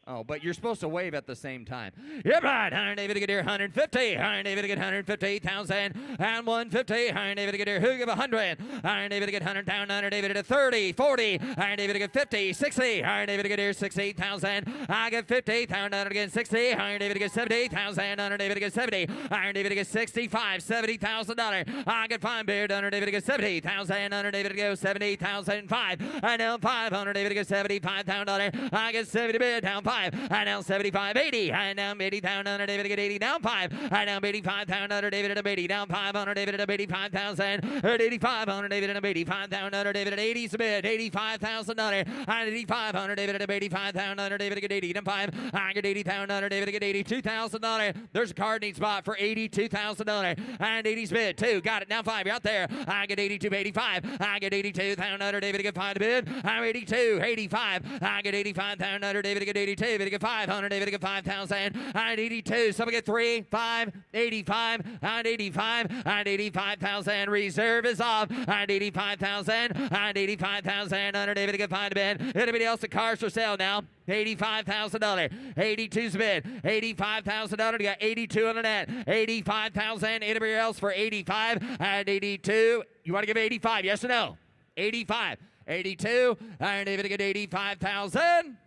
Oh, but you're supposed to wave at the same time. Yep, right. Iron David to get here, 150. Iron David to get 150,000 and 150. Iron David to get here, who give 100? Iron David to get 100 down. Iron David to 30, 40. Iron David to get 50, 60. Iron David to get here, 60,000. I get 50. Down again, 60. Iron David to get 70,000. Iron David to get 70. Iron David to get 65, $70,000. I get 5 beard. Iron David to get 70,000. Iron David to go 70,005. I know 500. David to get $75,000. I get 70 bid down 5. I now 75, 80. I now 80 down under David to get 80 down 5. I now 85 down under David to 80 down 500 David to 85,000. 85 under David to 85 down under David at 80 submit $85,000. I 85 under David to 85 down under David to get 80 down 5. I get 80 down under David to get $82,000. There's a card need spot for $82,000. And 80 bid 2. Got it now 5. You're out there. I get 82, 85. I get 82 down under David to get 5 to bid. I'm 82, 85. I get 85 down under David to get 82. David to get 500. David to get 5,000. I'm 82. Someone get 3, 5, 85. I'm 85. I'm 85,000. Reserve is off. I'm 85,000. I'm 85,000. Under David to get 5 to bid. Anybody else at cars for sale now? $85,000. 82's bid. $85,000. You got 82 on the net. 85,000. Anybody else for 85? And 82. You want to give 85? Yes or no? 85. 82. Iron David to get 85,000.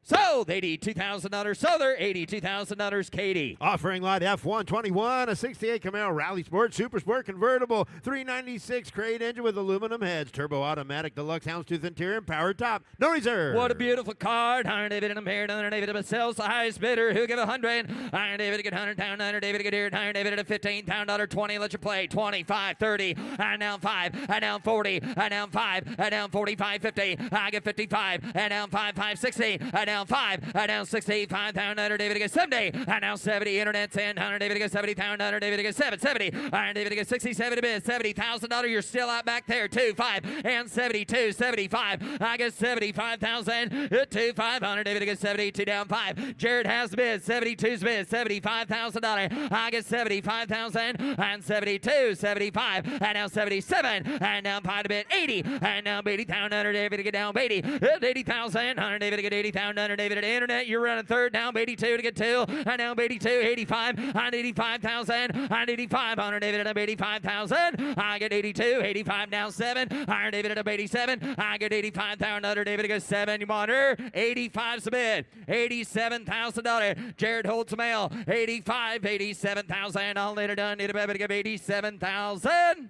Sold $82,000 Souther, $82,000 Katie. Offering lot F121, a 68 Camaro Rally Sport Super Sport convertible, 396 crate engine with aluminum heads, turbo automatic, deluxe houndstooth interior, and power top. No reserve. What a beautiful card. Iron David and Iron David but sells the highest bidder. Who give 100? Iron David to get 100 down. Iron David to get here. Iron David at $15,000. 20. Let you play. 25, 30. And now 5. And now 40. And now 5. And now 45, 50. I get 55. And now 5, 5, 60. And now 5. And now 65 down. Iron David to get 70. And now 70. Internet 10. Iron David to get 70 down. Iron David to get 7. 70. Iron David to get 67 to bid. $70,000. You're still out back there. 2, 5. And 72. 75. I get 75,000. 2, 500. David to get 72 down 5. Jared has the bid. 72's bid. $75,000. I get 75,000. And 72. 75. And now 77. And now 5 to bid. 80. And now 80 down. Under David to get down 80. 80,000. Under David to get 80,000. Under David at internet. You're running third. Now 82 to get 2. And now 82. 85. And 85,000. And 85. Under David at 85,000. I get 82. 85 now 7. Iron David at 87. I get 85,000. Under David to get 7. You monitor. 85's the bid. $87,000. Jared holds the mail. 85. 87,000. All later done. Need to give 87,000.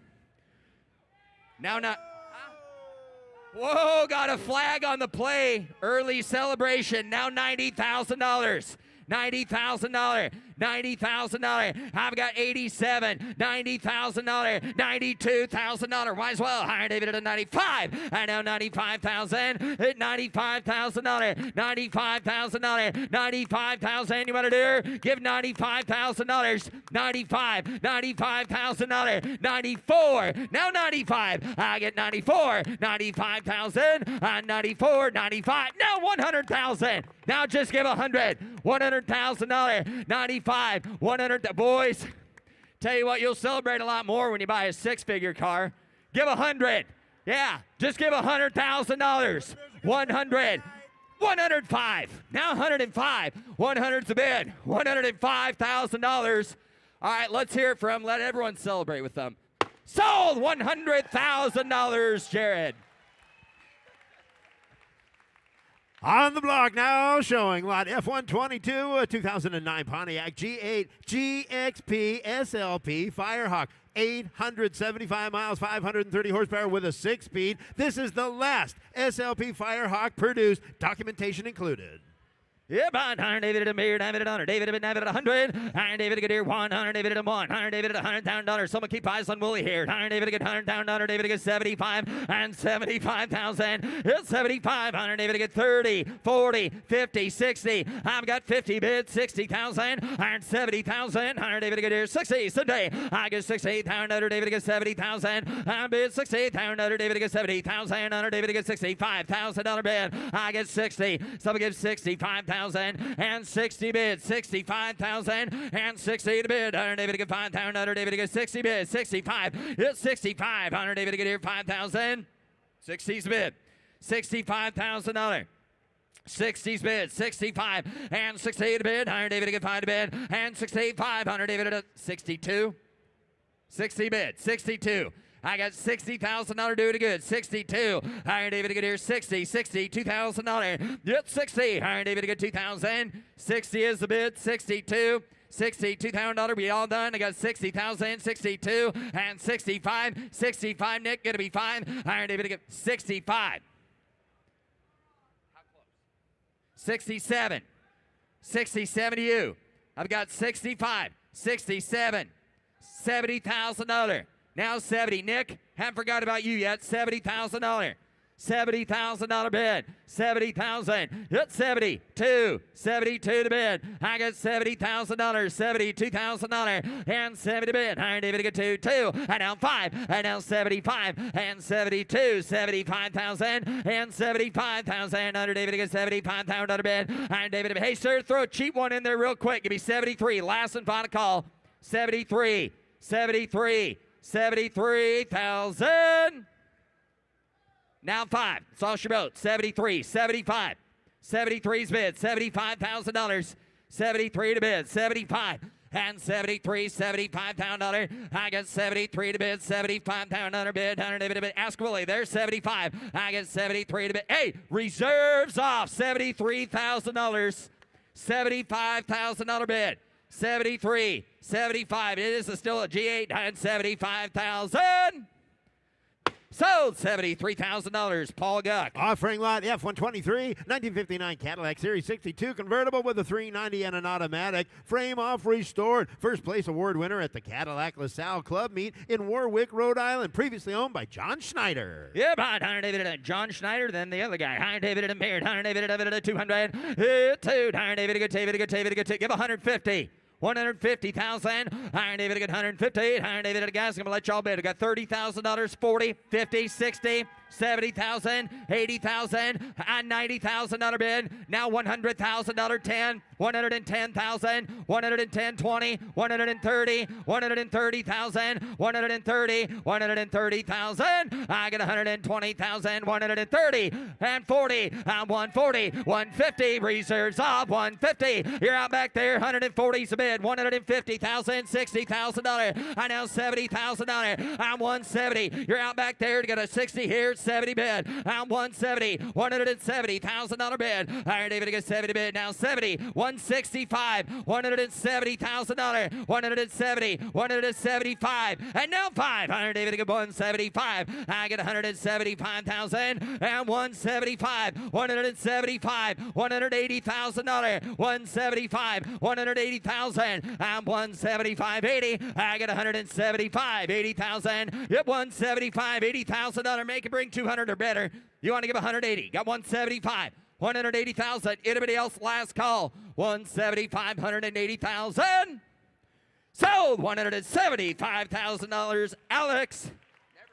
Now not. Whoa, got a flag on the play. Early celebration. Now $90,000. $90,000. $90,000. I've got 87. $90,000. $92,000. Might as well. Iron David at a 95. And now 95,000. $95,000. $95,000. $95,000. You want to do? Give $95,000. 95. $95,000. 94. Now 95. I get 94. 95,000. 94. 95. Now 100,000. Now just give 100. $100,000. 95. 100. Boys, tell you what, you'll celebrate a lot more when you buy a 6-figure car. Give 100. Yeah, just give $100,000. 100. 105. Now 105. 100's the bid. $105,000. All right, let's hear it from. Let everyone celebrate with them. Sold. $100,000, Jared. On the block now, showing lot F122, 2009 Pontiac G8 GXP SLP Firehawk. 875 miles, 530 horsepower with a 6-speed. This is the last SLP Firehawk produced, documentation included. Yeah, Iron David at David at $100, David at 100, Iron David at Deer 100, David at 1, Iron David at $100,000. Someone keep eyes on Willie here. Iron David at $100,000, David at 75 and 75,000. It's 75. Iron David at 30, 40, 50, 60. I've got 50 bids, 60,000. Iron 70,000. Iron David at Deer 60. Sunday, I get 68,000. David at 70,000. I bid 68,000. David at 70,000. Iron David at $65,000 bid. I get 60. Someone gives 65,000. And 60 bids, 65,000 and 60 to bid. Iron David to get 5,000. Iron David to get 60 bids, 65. It's 65. Iron David to get here 5,000. 60's bid, $65,000. 60's bid, 65 and 60 to bid. Iron David to get 5 to bid and 65. Iron David to 62. 60 bid, 62. I got $60,000 do it good. 62. Iron David to get here 60. $62,000. Yep, 60. Iron David to get 2,000. 60 is the bid. 62. $62,000. We all done. I got 60,000, 62, and 65. 65. Nick gonna be fine. Iron David to get 65. How close? 67. 67 to you. I've got 65. 67. $70,000. Now 70. Nick, haven't forgot about you yet. $70,000. $70,000 bid. 70,000. It's 72. 72 to bid. I got $70,000. $72,000 and 70 to bid. Iron David to get 2. And now 5. And now 75 and 72. 75,000 and 75,000. Iron David to get 75,000 bid. Iron David. Hey sir, throw a cheap one in there real quick. Give me 73. Last and final call. 73. 73. 73,000. Now 5. It's all she wrote. 73. 75. 73's bid. $75,000. 73 to bid. 75. And 73, $75,000. I got 73 to bid, $75,000 bid, 100 to bid. Ask Willie, there's 75. I get 73 to bid. Hey, reserves off, $73,000. $75,000 bid. 73, 75. It is still a G8 and 75,000. Sold $73,000. Paul Guck. Offering lot F123, 1959 Cadillac Series 62 convertible with a 390 and an automatic. Frame off restored. First place award winner at the Cadillac LaSalle Club meet in Warwick, Rhode Island. Previously owned by John Schneider. Yeah, about Iron David and John Schneider, then the other guy. Iron David and Beard. Iron David and 200. Hit 2. Iron David to get 2. Give 150. 150,000. Iron David to get 150. Iron David, guys, I'm going to let y'all bid. We got $30,000, 40, 50, 60, 70,000, 80,000, and $90,000 bid. Now $100,000, 10, 110,000, 110, 20, 130, 130,000, 130, 130,000. I get 120,000, 130, and 40, 140, 150. Reserves off, 150. You're out back there, 140's a bid, $150,000, $60,000. I know $70,000. I'm 170. You're out back there to get a 60 here, 70 bid. I'm 170, $170,000 bid. Iron David to get 70 bid. Now 70, 165, $170,000, 170, 175, and now 5. Iron David to get 175. I get 175,000 and 175, 175, $180,000, 175, 180,000, and 175, 80. I get 175, 80,000. Yep, 175, $80,000. Make it bring 200 or better. You want to give 180. Got 175. 180,000. Anybody else? Last call. 175, 180,000. Sold $175,000. Alex.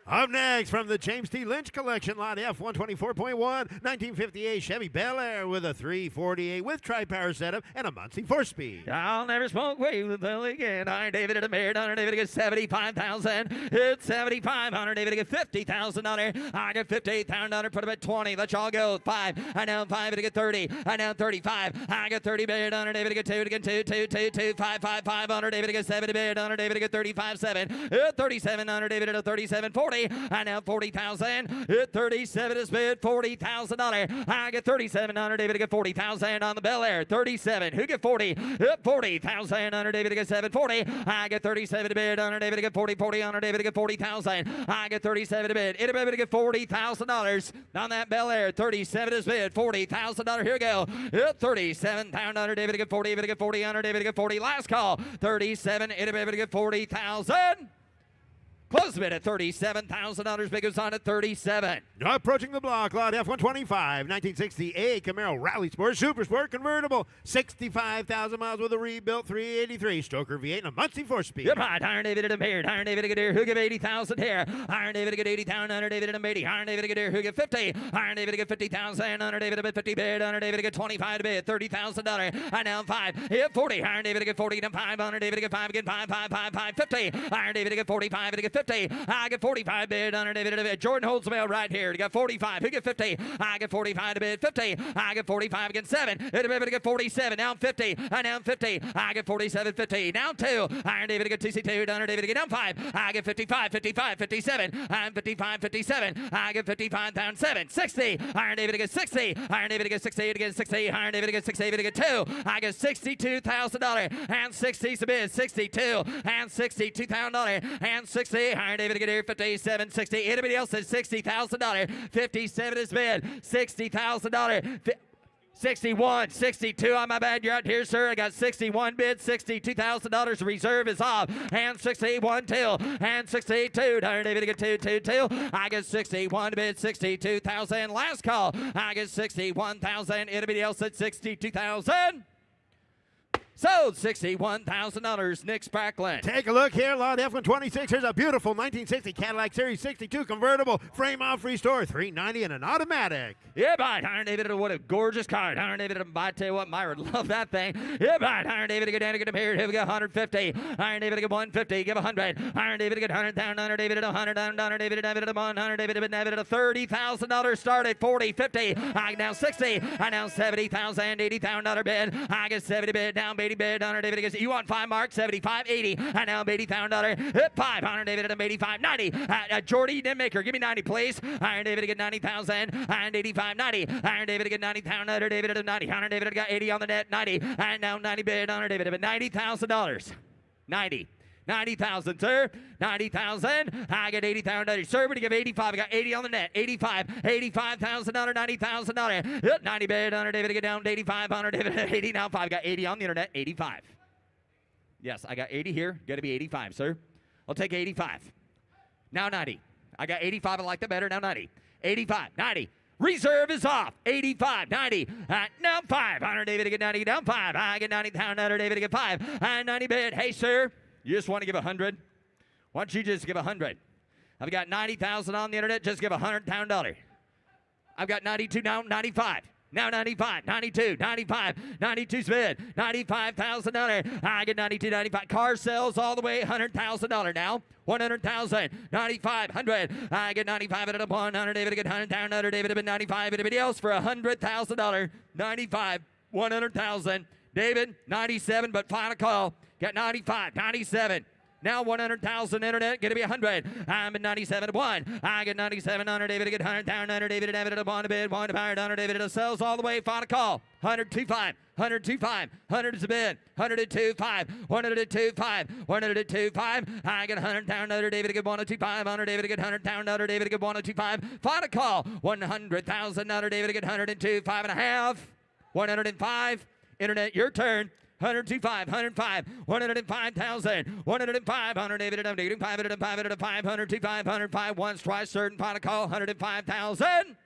Up next from the James T. Lynch collection, lot F124.1, 1958 Chevy Bel Air with a 348 with tri-power setup and a Muncie 4-speed. I'll never smoke weed with Billy again. Iron David at a Mayor. Iron David to get 75,000. It's 75. Iron David to get $50,000. I get $58,000. Put him at 20. Let's all go. 5. I now 5 to get 30. I now 35. I get 30 million. Iron David to get 2 to get 2, 2, 2, 2, 5, 5, 5. Iron David to get 70 million. Iron David to get 35, 7. 37. Iron David at a 37, 40. 40, and now 40,000. Hit 37 is bid, $40,000. I get 3700. David to get 40,000 on the Bel Air. 37. Who get 40? Hit 40,000 under David to get 740. I get 37 to bid under David to get 40. 40 under David to get 40,000. I get 37 to bid. It David to get $40,000 on that Bel Air. 37 is bid. $40,000. Here we go. Hit 37 pound under David to get 40. David to get 40 under David to get 40. Last call. 37. It David to get 40,000. Close bid at $37,000. Big was on at 37. Approaching the block, lot F-125, 1960A Camaro Rally Sport Super Sport convertible, 65,000 miles with a rebuilt 383 stroker V8 and a Muncie 4-speed. Good right, Iron David and Beard, Iron David and Deer, who give 80,000 here. Iron David get 80,000, Iron David and 80, Iron David and Deer, who give 50. Iron David get 50,000, Iron David and 50 bid, Iron David get 25 to bid, $30,000. I now 5, hit 40. Iron David get 40 and 5, Iron David get 5 again, 5, 50. Iron David get 45 and get 50. I get 45 bid, Iron David and bid. Jordan holds the mail right here. You got 45. Who get 50? I get 45 to bid, 50. I get 45 against 7. Hit David to get 47. Now I'm 50. I now 50. I get 47, 50. Now 2. Iron David to get TC2. Iron David to get down 5. I get 55, 55, 57. I'm 55, 57. I get 55 down 7. 60. Iron David to get 60. Iron David to get 60 to get 60. Iron David to get 60 to get 2. I get $62,000 and 60's the bid. 62 and $62,000 and 60. Iron David to get here 57, 60. Anybody else says $60,000? 57 is bid. $60,000. 61, 62. On my bad, you're out here, sir. I got 61 bid, $62,000. Reserve is off. And 61 till. And 62. Iron David to get 2. I get 61 bid, 62,000. Last call. I get 61,000. Anybody else at 62,000? Sold $61,000. Nick Sprackland. Take a look here, lot F-126. Here's a beautiful 1960 Cadillac Series 62 convertible, frame off restore, $390 and an automatic. Yeah, bye, Iron David. What a gorgeous car. Iron David, I tell you what, Myra would love that thing. Yeah, bye, Iron David. Get down to get him here. Here we go, 150. Iron David, get 150. Give 100. Iron David, get 100 down. Iron David at 100 down. Iron David at 100. David at a $30,000 start at 40, 50. I now 60. I now 70,000, $80,000 bid. I get 70 bid down, 80 bid. Iron David gets, you want 5 mark, 75, 80. I now $80,000. Hit 5. Iron David at 85, 90. Jordy, you didn't make her. Give me 90, please. Iron David to get 90,000. And 85, 90. Iron David to get 90,000. Iron David at 90. Iron David got 80 on the net, 90. And now 90 bid. Iron David at $90,000. 90. 90,000, sir. 90,000. I get 80,000. Sir, but you give 85. I got 80 on the net. 85. $85,000. $90,000. 90 bid. Iron David to get down to 85. Iron David at 80. Now 5. Got 80 on the internet. 85. Yes, I got 80 here. Got to be 85, sir. I'll take 85. Now 90. I got 85. I like that better. Now 90. 85. 90. Reserve is off. 85, 90. Now 5. Iron David to get 90. Down 5. I get 90,000. Iron David to get 5. And 90 bid. Hey, sir. You just want to give 100? Why don't you just give 100? I've got 90,000 on the internet. Just give $100,000. I've got 92 now, 95. Now 95, 92, 95, 92's bid, $95,000. I get 92, 95. Car sales all the way, $100,000 now. 100,000, 95, 100. I get 95 at a 100. David get 100,000. David at 95. Anybody else for $100,000? 95, 100,000. David, 97, but final call. Got 95, 97. Now 100,000 internet, gonna be 100. I'm at 97 at 1. I get 97 under David to get 100,000 under David at 1 to bid, 1 to buy under David to sells all the way. Final call. 100.25. 100.25. 100 is a bid. 100.25. 100.25. 100.25. I get 100,000 under David to get 100.25. Under David to get 100,000 under David to get 100.25. Final call. 100,000 under David to get 102.5 and a half. 105. Internet, your turn. 102.5, 105, 105,000, 105, 108, 105, 105, once, twice, certain, final call, 105,000.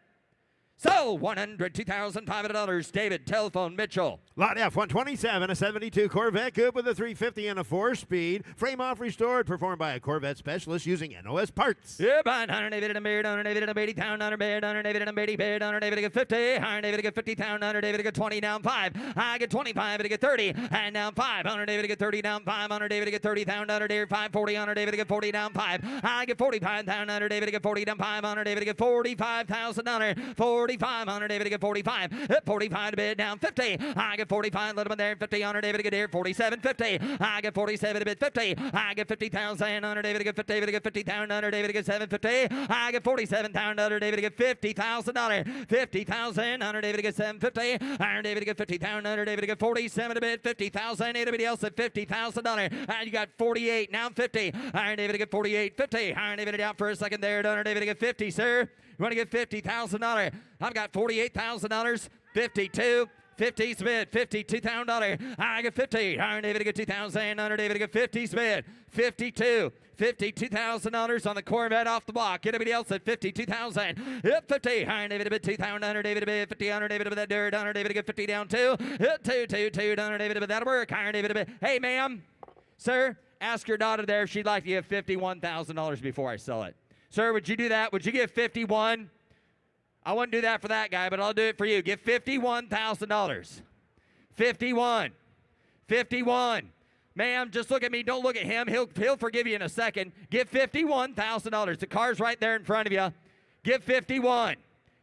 So, $102,500. David, telephone, Mitchell. Lot F-127, a 72 Corvette Coupe with a 350 and a 4-speed. Frame off restored, performed by a Corvette specialist using NOS parts. Yeah, buying 100 and bid, 180,000 under bid, 180 bid, 180 get 50, 180 get 50,000 under David get 20, down 5. I get 25 to get 30, and down 5. 100 to get 30, down 5. 100 to get 30,000 under David 540, 100 David to get 40, down 5. I get 45,000 under David to get 40, down 5. 100 David to get 45,000 under 40. 4,500. David to get 45. 45 to bid down 50. I get 45. Little bit there. 50 on David to get here. 47.50. I get 47 to bid 50. I get 50,000 under David to get 50. David to get 50,000 under David to get 750. I get 47,000 under David to get $50,000. 50,000 under David to get 750. Iron David to get 50,000 under David to get 47 to bid 50,000. Anybody else at $50,000? And you got 48 now 50. Iron David to get 48. 50. Iron David out for a second there. Under David to get 50, sir. You want to get $50,000? I've got $48,000. 52. 50 bid, $52,000. I get 50. Iron David to get 2,000. Under David to get 50 bid, 52. $52,000 on the Corvette off the block. Anybody else at 52,000? Hit 50. Iron David to bid 2,000. Under David to bid 50. Under David to bid that dirt. Under David to get 50 down 2. Hit 2. Under David to bid that'll work. Iron David to bid. Hey, ma'am, sir, ask your daughter there if she'd like to give $51,000 before I sell it. Sir, would you do that? Would you give 51? I wouldn't do that for that guy, but I'll do it for you. Give $51,000. 51. 51. Ma'am, just look at me. Don't look at him. He'll forgive you in a second. Give $51,000. The car's right there in front of you. Give 51.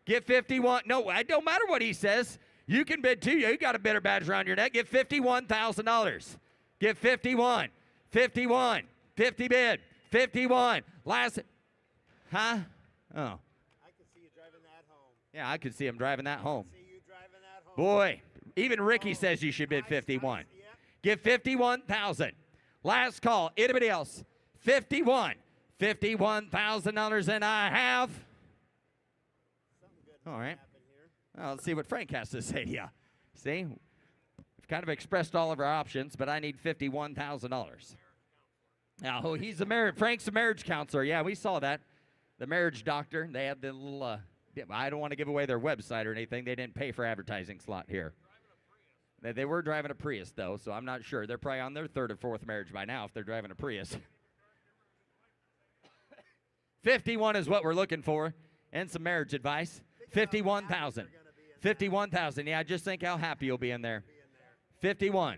Give 51. No, it don't matter what he says. You can bid too. You got a bidder badge around your neck. Give $51,000. Give 51. 51. 50 bid. 51. Last. Huh? Oh. Yeah, I could see him driving that home. Boy, even Ricky says you should bid 51. Give 51,000. Last call. Anybody else? 51. $51,000 and I have. All right. Well, let's see what Frank has to say to you. See, we've kind of expressed all of our options, but I need $51,000. Now, Frank's a marriage counselor. Yeah, we saw that. The marriage doctor. They had the little. I don't want to give away their website or anything. They didn't pay for advertising slot here. They were driving a Prius, though, so I'm not sure. They're probably on their third or fourth marriage by now if they're driving a Prius. 51 is what we're looking for, and some marriage advice. 51,000. 51,000. Yeah, just think how happy you'll be in there. 51.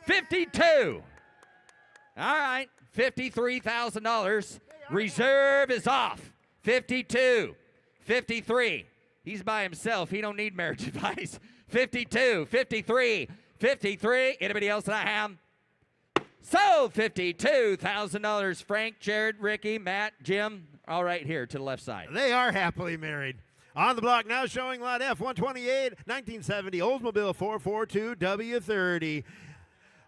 52. All right, $53,000. Reserve is off. 52. 53. He's by himself. He don't need marriage advice. 52. 53. 53. Anybody else that I have? So, $52,000. Frank, Jared, Ricky, Matt, Jim, all right here to the left side. They are happily married. On the block now showing lot F, 128, 1970 Oldsmobile 442 W30.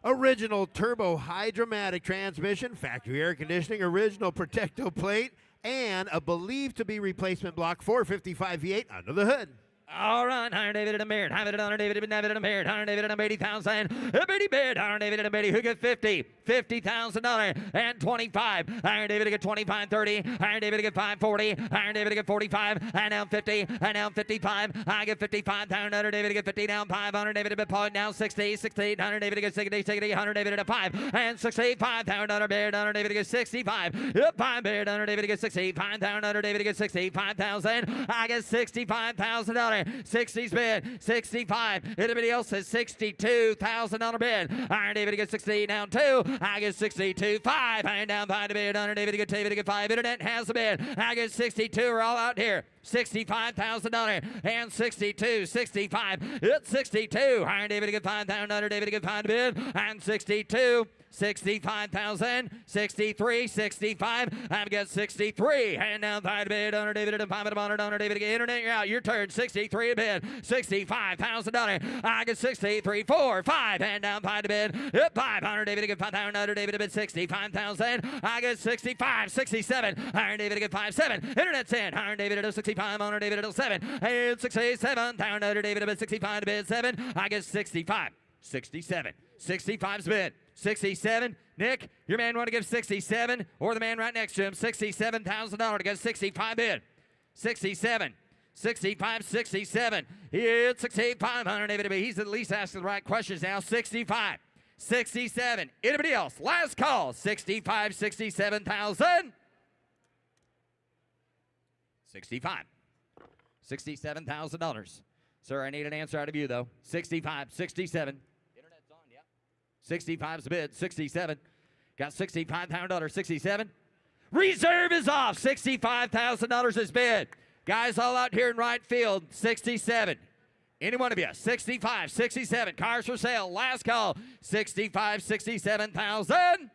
Original turbo hydromatic transmission, factory air conditioning, original Protecto plate, and a believed to be replacement block 455 V8 under the hood. All right, Iron David and a Beard. Iron David and a Beard. Iron David and a 80,000. A Beardy Beard. Iron David and a Beardy. Who get 50? $50,000 and 25. Iron David to get 25, 30. Iron David to get 540. Iron David to get 45. And now 50. And now 55. I get 55. Iron David to get 50. Down 5. Iron David to get point. Now 60. 60. Iron David to get 60. 60. Iron David to 5. And 65. Iron Beard. Iron David to get 65. Yep. 5 Beard. Iron David to get 65. Iron David to get 65,000. I get $65,000. 60's bid, 65. Anybody else says $62,000 bid. Iron David to get 60, down 2. I get 62, 5. And down 5 to bid. Iron David to get 5. Internet has the bid. I get 62. We're all out here. $65,000 and 62, 65. It's 62. Iron David to get 5,000. Iron David to get 5 to bid. And 62. 65,000, 63, 65. I've got 63. And now 5 bid. Under David and 5 at Under David again. Internet, you're out. Your turn. 63 a bid. $65,000. I get 63, 4, 5. And down 5 to bid. 5. Under David to get 5,000. Under David to bid 65,000. I get 65, 67. Iron David to get 5, 7. Internet's in. Iron David to 65. Under David to 7. And 67. Under David to bid 65 to bid 7. I get 65, 67. 65's bid. 67. Nick, your man want to give 67, or the man right next to him, $67,000 to get 65 bid. 67. 65, 67. It's 6,500. He's at least asking the right questions now. 65. 67. Anybody else? Last call. 65, 67,000. 65. $67,000. Sir, I need an answer out of you, though. 65, 67. 65's the bid. 67. Got $65,000. 67. Reserve is off. $65,000 is bid. Guys all out here in right field, 67. Any one of you, 65, 67. Cars for sale. Last call, 65, 67,000.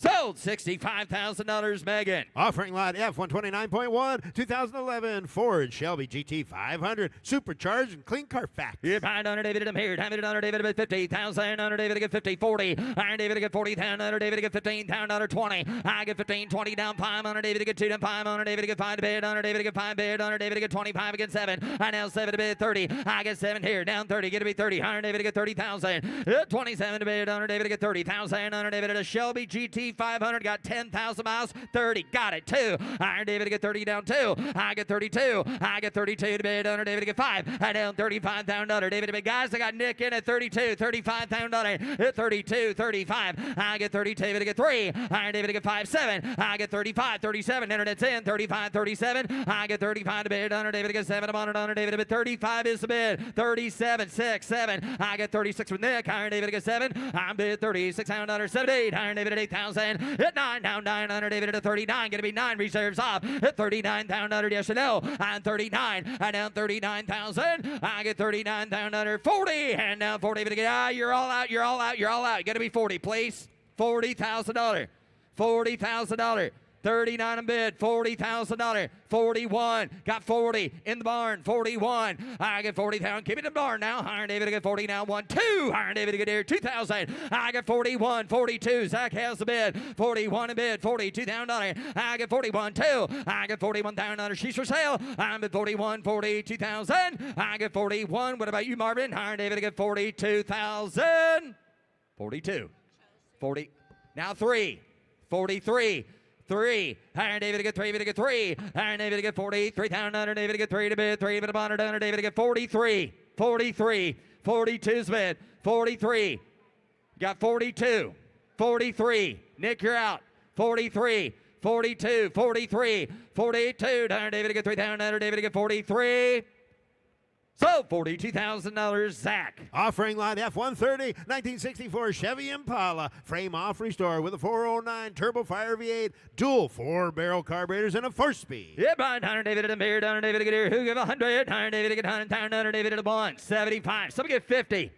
Sold. $65,000, Megan. Offering lot F129.1, 2011 Ford Shelby GT 500, supercharged and clean Carfax. If I done David, I'm here. David, David, at 50,000. Under David, get 50, 40. I David, get 40,000. Under David, get 15,000. Under 20. I get 15, 20 down 5. Under David, get 2 down 5. Under David, get 5 to bid. Under David, get 5 bid. Under David, get 25 against 7. I now 7 to bid 30. I get 7 here. Down 30. Get to be 30. Under David, get 30,000. 27 to bid. Under David, get 30,000. Under David, a Shelby GT 500. Got 10,000 miles. 30. Got it. 2. Iron David to get 30 down 2. I get 32. I get 32 to bid. Under David to get 5. I down 35,000. Under David to bid. Guys, I got Nick in at 32. 35,000. At 32. 35. I get 32 to get 3. Iron David to get 5. 7. I get 35. 37. Internet's in. 35. 37. I get 35 to bid. Under David to get 7. I'm on it. Under David to bid. 35 is the bid. 37. 6. 7. I get 36 from Nick. Iron David to get 7. I'm bid 36. Under 78. Iron David at 8,000. At 9, down 9, under David at 39, gonna be 9, reserves off, at 39,000 under, yes or no, I'm 39, I down 39,000, I get 39,000 under, 40, and now 40, but again, you're all out, you're all out, you're all out, gotta be 40, please, $40,000, $40,000, 39 in bid, $40,000, 41, got 40 in the barn, 41, I get 40,000, keep it in the barn now, Iron David to get 40 now, 1, 2, Iron David to get here, 2,000, I get 41, 42, Zach has the bid, 41 in bid, $42,000, I get 41, 2, I get 41,000, she's for sale, I'm at 41, 42,000, I get 41, what about you, Marvin? Iron David to get 42,000, 42, 40, now 3, 43, 3. Iron David to get 3. David to get 3. Iron David to get 43,000. Under David to get 3 to bid. 3 bid under. Under David to get 43. 43. 42's bid. 43. Got 42. 43. Nick, you're out. 43. 42. 43. 42. Under David to get 3,000. Under David to get 43. So, $42,000, Zach. Offering lot F130, 1964 Chevy Impala. Frame off restore with a 409 Turbo Fire V8, dual 4-barrel carburetors, and a 4-speed. Yeah, Brian, Hunter David at a beard, Hunter David to get here. Who give 100? Hunter David to get 100, Hunter David at a 1. 75. Somebody get 50.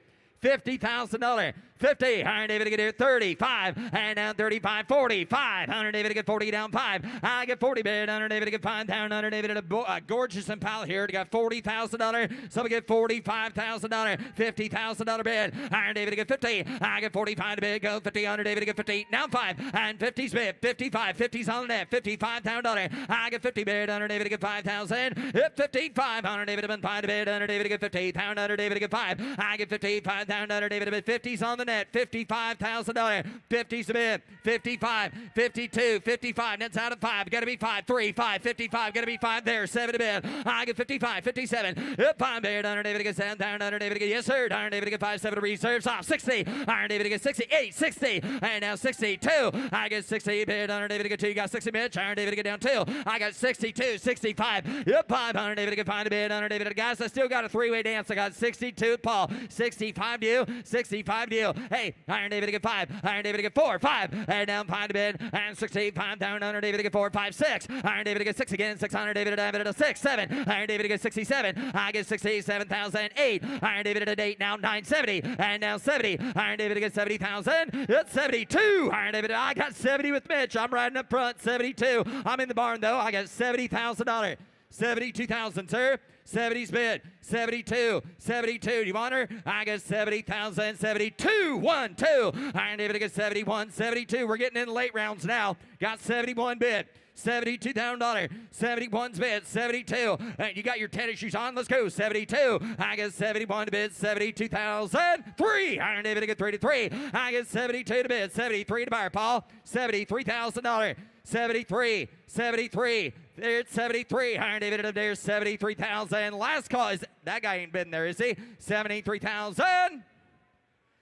$50,000. 50. Iron David to get here. 35. And down 35. 45. Hunter David to get 40 down 5. I get 40 bid. Hunter David to get 5 down. Hunter David at a gorgeous Impala here. To got $40,000. Somebody get $45,000. $50,000 bid. Iron David to get 50. I get 45 to bid. Go 50. Hunter David to get 50. Now 5. And 50's bid. 55. 50's on the net. $55,000. I get 50 bid. Hunter David to get 5,000. Hit 55. Hunter David to bid 5 to bid. Hunter David to get 50. Hunter David to get 5. I get 55. Hunter David to bid 50's on the net. $55,000. 50's the bid. 55, 52, 55. Nets out of 5. Got to be 5, 3, 5, 55. Got to be 5 there. 7 to bid. I get 55, 57. 5 bid. Iron David to get 7. Iron David to get, yes sir. Iron David to get 5, 7 to reserves off. 60. Iron David to get 68, 60. And now 62. I get 60 bid. Iron David to get 2. You got 60 Mitch. Iron David to get down 2. I got 62, 65. 5. Iron David to get 5 to bid. Iron David to guys, I still got a 3-way dance. I got 62 Paul. 65 to you. 65 to you. Hey, Iron David to get 5. Iron David to get 4. 5. And down 5 to bid. And 65 down. Iron David to get 4. 5, 6. Iron David to get 6 again. 6. Iron David to a 6. 7. Iron David to get 67. I get 67,000. 8. Iron David at 8. Now 970. And now 70. Iron David to get 70,000. It's 72. Iron David. I got 70 with Mitch. I'm riding up front. 72. I'm in the barn though. I got $70,000. 72,000, sir. 70's bid. 72. 72. Do you want her? I got 70,000. 72. 1, 2. Iron David to get 71. 72. We're getting in the late rounds now. Got 71 bid. $72,000. 71's bid. 72. And you got your tennis shoes on. Let's go. 72. I get 71 to bid. 72,000. 3. Iron David to get 3 to 3. I get 72 to bid. 73 to buy, Paul. $73,000. 73. 73. There's 73. Iron David up there. 73,000. Last call is that guy ain't been there, is he? 73,000.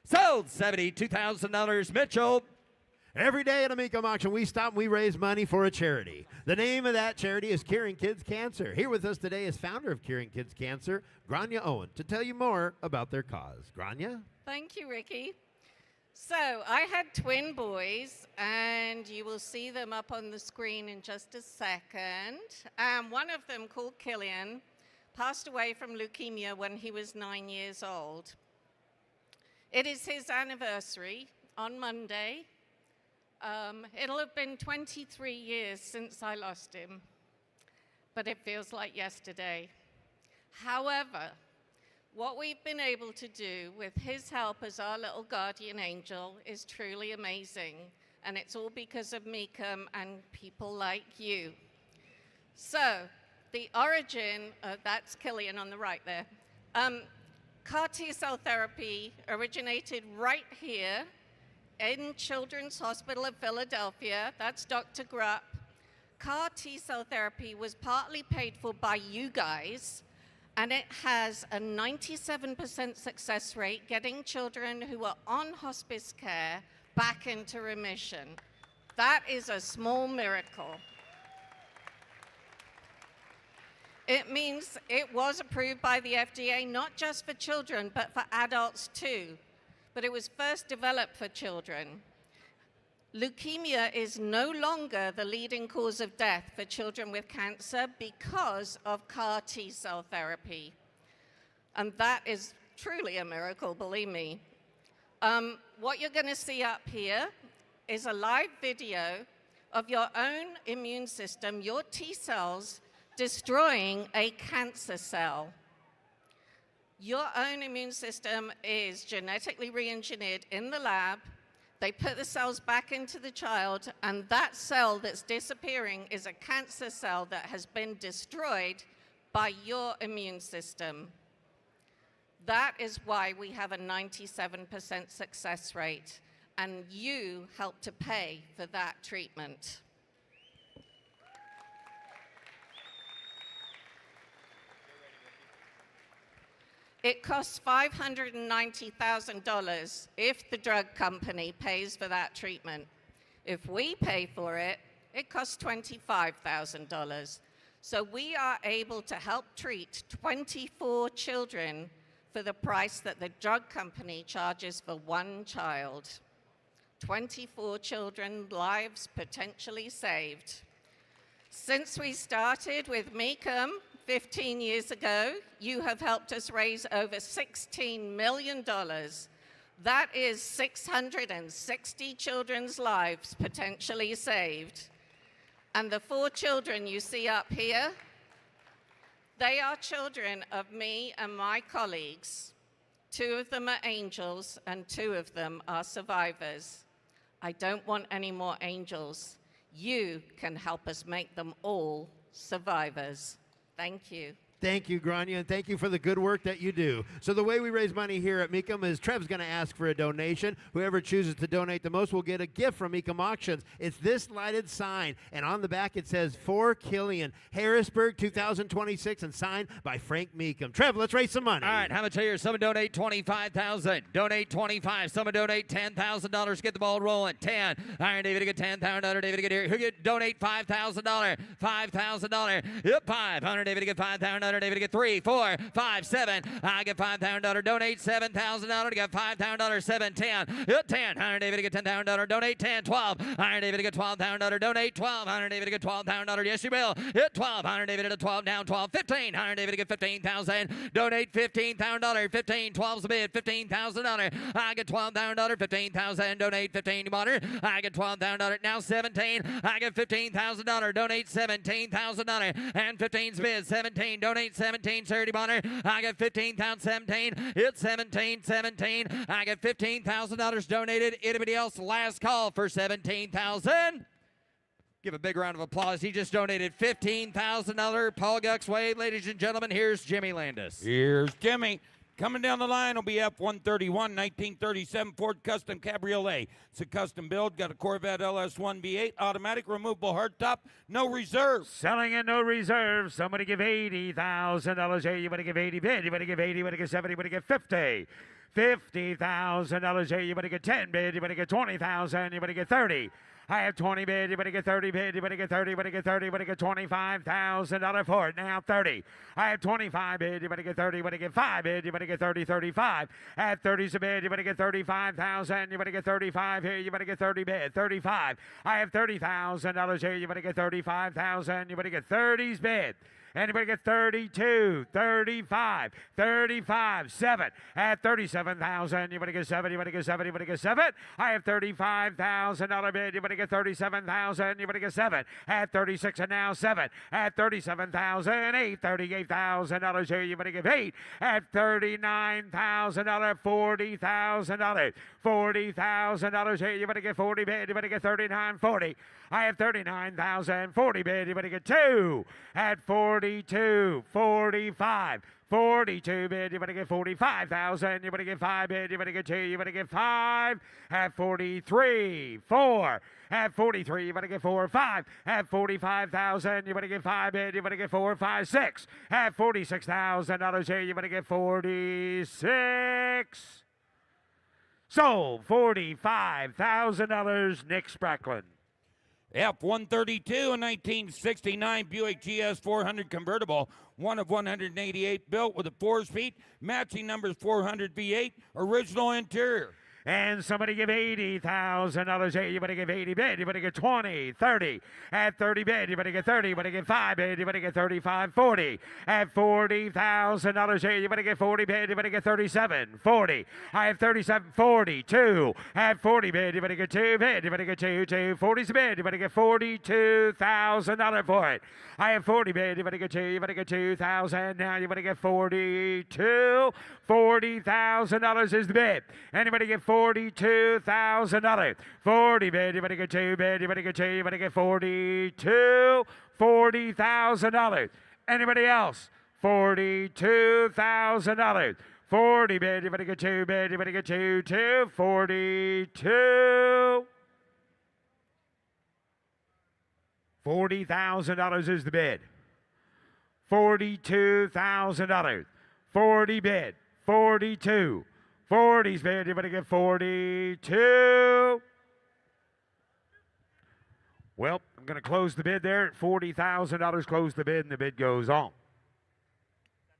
Sold. $72,000. Mitchell. Every day at a Mecum auction, we stop and we raise money for a charity. The name of that charity is Curing Kids Cancer. Here with us today is founder of Curing Kids Cancer, Grania Owen, to tell you more about their cause. Grania? Thank you, Ricky. So I had twin boys, and you will see them up on the screen in just a second. One of them, called Killian, passed away from leukemia when he was 9 years old. It is his anniversary on Monday. It'll have been 23 years since I lost him, but it feels like yesterday. However, what we've been able to do with his help as our little guardian angel is truly amazing, and it's all because of Mecum and people like you. So, the origin, that's Killian on the right there. CAR T-cell therapy originated right here in Children's Hospital of Philadelphia. That's Dr. Grupp. CAR T-cell therapy was partly paid for by you guys, and it has a 97% success rate getting children who are on hospice care back into remission. That is a small miracle. It means it was approved by the FDA, not just for children, but for adults too. But it was first developed for children. Leukemia is no longer the leading cause of death for children with cancer because of CAR T-cell therapy. And that is truly a miracle, believe me. What you're going to see up here is a live video of your own immune system, your T-cells, destroying a cancer cell. Your own immune system is genetically re-engineered in the lab. They put the cells back into the child, and that cell that's disappearing is a cancer cell that has been destroyed by your immune system. That is why we have a 97% success rate, and you help to pay for that treatment. It costs $590,000 if the drug company pays for that treatment. If we pay for it, it costs $25,000. So we are able to help treat 24 children for the price that the drug company charges for one child. 24 children's lives potentially saved. Since we started with Mecum 15 years ago, you have helped us raise over $16 million. That is 660 children's lives potentially saved. And the 4 children you see up here, they are children of me and my colleagues. 2 of them are angels and 2 of them are survivors. I don't want any more angels. You can help us make them all survivors. Thank you. Thank you, Grania, and thank you for the good work that you do. So the way we raise money here at Mecum is Trev's going to ask for a donation. Whoever chooses to donate the most will get a gift from Mecum Auctions. It's this lighted sign, and on the back it says, "For Killian, Harrisburg 2026," and signed by Frank Mecum. Trev, let's raise some money. All right, how much here? Someone donate $25,000. Donate $25,000. Someone donate $10,000. Get the ball rolling. 10. Iron David get $10,000. David get here. Who get donate $5,000? $5,000. Yep, 500. David get $5,000. David get 3, 4, 5, 7. I get $5,000. Donate $7,000. Get $5,000. 7, 10. 10. Iron David get $10,000. Donate 10, 12. Iron David get $12,000. Donate 12. Iron David get $12,000. Yes, you will. Hit 12. Iron David at 12. Down 12. 15. Iron David get $15,000. Donate $15,000. 15. 12's a bid. $15,000. I get $12,000. $15,000. Donate 15 water. I get $12,000. Now 17. I get $15,000. Donate $17,000. And 15's bid. 17. Donate 17, charity bonner. I got 15,000, 17. It's 17, 17. I got $15,000 donated. Anybody else? Last call for 17,000. Give a big round of applause. He just donated $15,000. Paul Guck's way. Ladies and gentlemen, here's Jimmy Landis. Here's Jimmy. Coming down the line will be F-131, 1937 Ford Custom Cabriolet. It's a custom build. Got a Corvette LS1 V8, automatic, removable hardtop, no reserve. Selling and no reserve. Somebody give $80,000. Hey, you better give 80 bid. You better give 80. You better give 70. You better give 50. $50,000. Hey, you better get 10 bid. You better get 20,000. You better get 30. I have 20 bid. You better get 30 bid. You better get 30. You better get 30. You better get $25,000 for it. Now 30. I have 25 bid. You better get 30. You better get 5 bid. You better get 30. 35. At 30's a bid. You better get 35,000. You better get 35 here. You better get 30 bid. 35. I have $30,000 here. You better get 35,000. You better get 30's bid. Anybody get 32, 35, 35, 7. At 37,000, you better get 7, you better get 7, you better get 7. I have $35,000 bid, you better get 37,000, you better get 7. At 36 and now 7. At 37,000, 8, $38,000 here, you better get 8. At $39,000, $40,000. $40,000 here, you better get 40 bid, you better get 39, 40. I have 39,000, 40 bid, you better get 2. At 42, 45, 42 bid, you better get 45,000, you better get 5 bid, you better get 2, you better get 5. At 43, 4. At 43, you better get 4 or 5. At 45,000, you better get 5 bid, you better get 4 or 5, 6. At $46,000 here, you better get 46. Sold $45,000, Nick Sprackland. F-132, a 1969 Buick GS 400 convertible, one of 188, built with a 4-speed, matching numbers 400 V8, original interior. And somebody give $80,000. Hey, you better give 80 bid. You better get 20, 30. At 30 bid, you better get 30. You better get 5 bid. You better get 35, 40. At $40,000. Hey, you better get 40 bid. You better get 37, 40. I have 37, 42. At 40 bid, you better get 2 bid. You better get 2, 40's a bid. You better get $42,000 for it. I have 40 bid. You better get 2. You better get 2,000. Now you better get 42. $40,000 is the bid. Anybody get $42,000. 40 bid, you better get 2 bid, you better get 2, you better get 42. $40,000. Anybody else? $42,000. 40 bid, you better get 2 bid, you better get 2, 42. $40,000 is the bid. $42,000. 40 bid, 42. 40's bid, you better get 42. Well, I'm going to close the bid there at $40,000. Close the bid, and the bid goes on.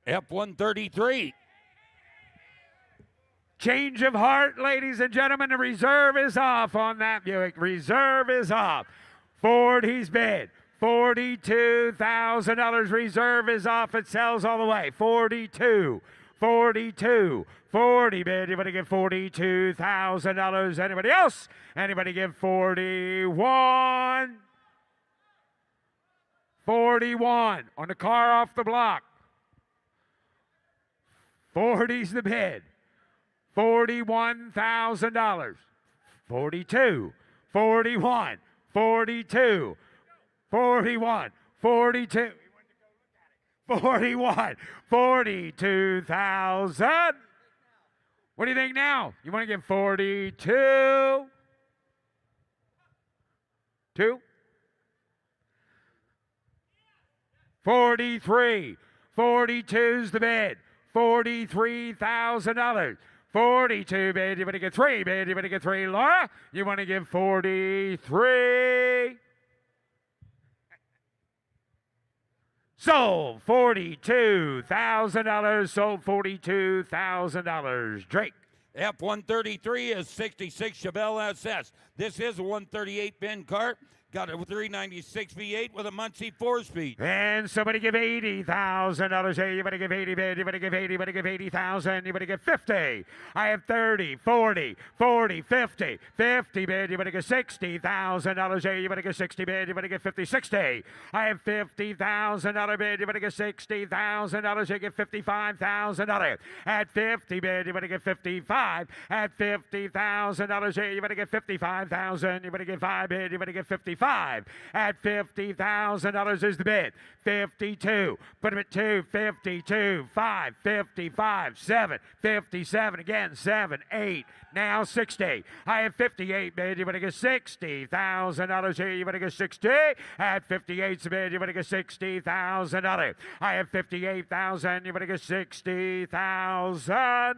F-133. Change of heart, ladies and gentlemen. The reserve is off on that Buick. Reserve is off. 40's bid. $42,000. Reserve is off. It sells all the way. 42. 42. 40 bid, you better get $42,000. Anybody else? Anybody give 41? 41 on the car off the block. 40's the bid. $41,000. 42. 41. 42. 41. 42. 41. 42,000. What do you think now? You want to give 42? 2? 43. 42's the bid. $43,000. 42 bid. You better get 3 bid. You better get 3. Laura, you want to give 43? Sold $42,000. Sold $42,000. Drake. F-133 is 66 Chevelle SS. This is a 138 bin cart. Got a 396 V8 with a Muncie 4-speed. And somebody give $80,000. Hey, you better give 80 bid. You better give 80. You better give 80,000. You better give 50. I have 30, 40, 40, 50. 50 bid. You better get $60,000. Hey, you better get 60 bid. You better get 50, 60. I have $50,000 bid. You better get $60,000. You get $55,000. At 50 bid, you better get 55. At $50,000. Hey, you better get $55,000. You better get 5 bid. You better get 55. At $50,000 is the bid. 52. Put him at 2. 52. 5. 55. 7. 57. Again. 7. 8. Now 60. I have 58 bid. You better get $60,000 here. You better get 60. At 58's the bid. You better get $60,000. I have 58,000. You better get 60,000.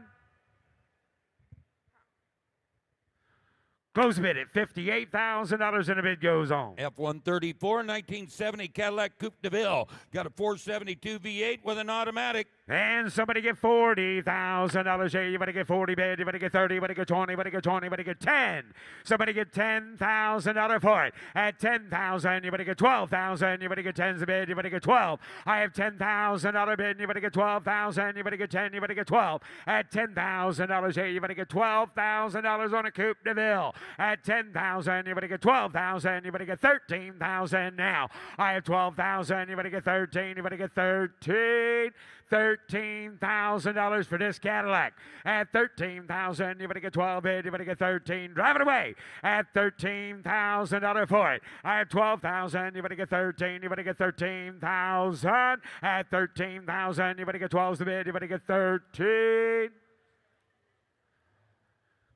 Close bid at $58,000 and the bid goes on. F-134 1970 Cadillac Coupe de Ville. Got a 472 V8 with an automatic. And somebody get $40,000 here. You better get 40 bid. You better get 30. You better get 20. You better get 20. You better get 10. Somebody get $10,000 for it. At 10,000, you better get 12,000. You better get 10's a bid. You better get 12. I have $10,000 bid. You better get 12,000. You better get 10. You better get 12. At $10,000 here, you better get $12,000 on a Coupe de Ville. At 10,000, you better get 12,000. You better get 13,000 now. I have 12,000. You better get 13. You better get 13. $13,000 for this Cadillac. At 13,000, you better get 12 bid. You better get 13. Drive it away. At $13,000 for it. I have 12,000. You better get 13. You better get 13,000. At 13,000, you better get 12's the bid. You better get 13.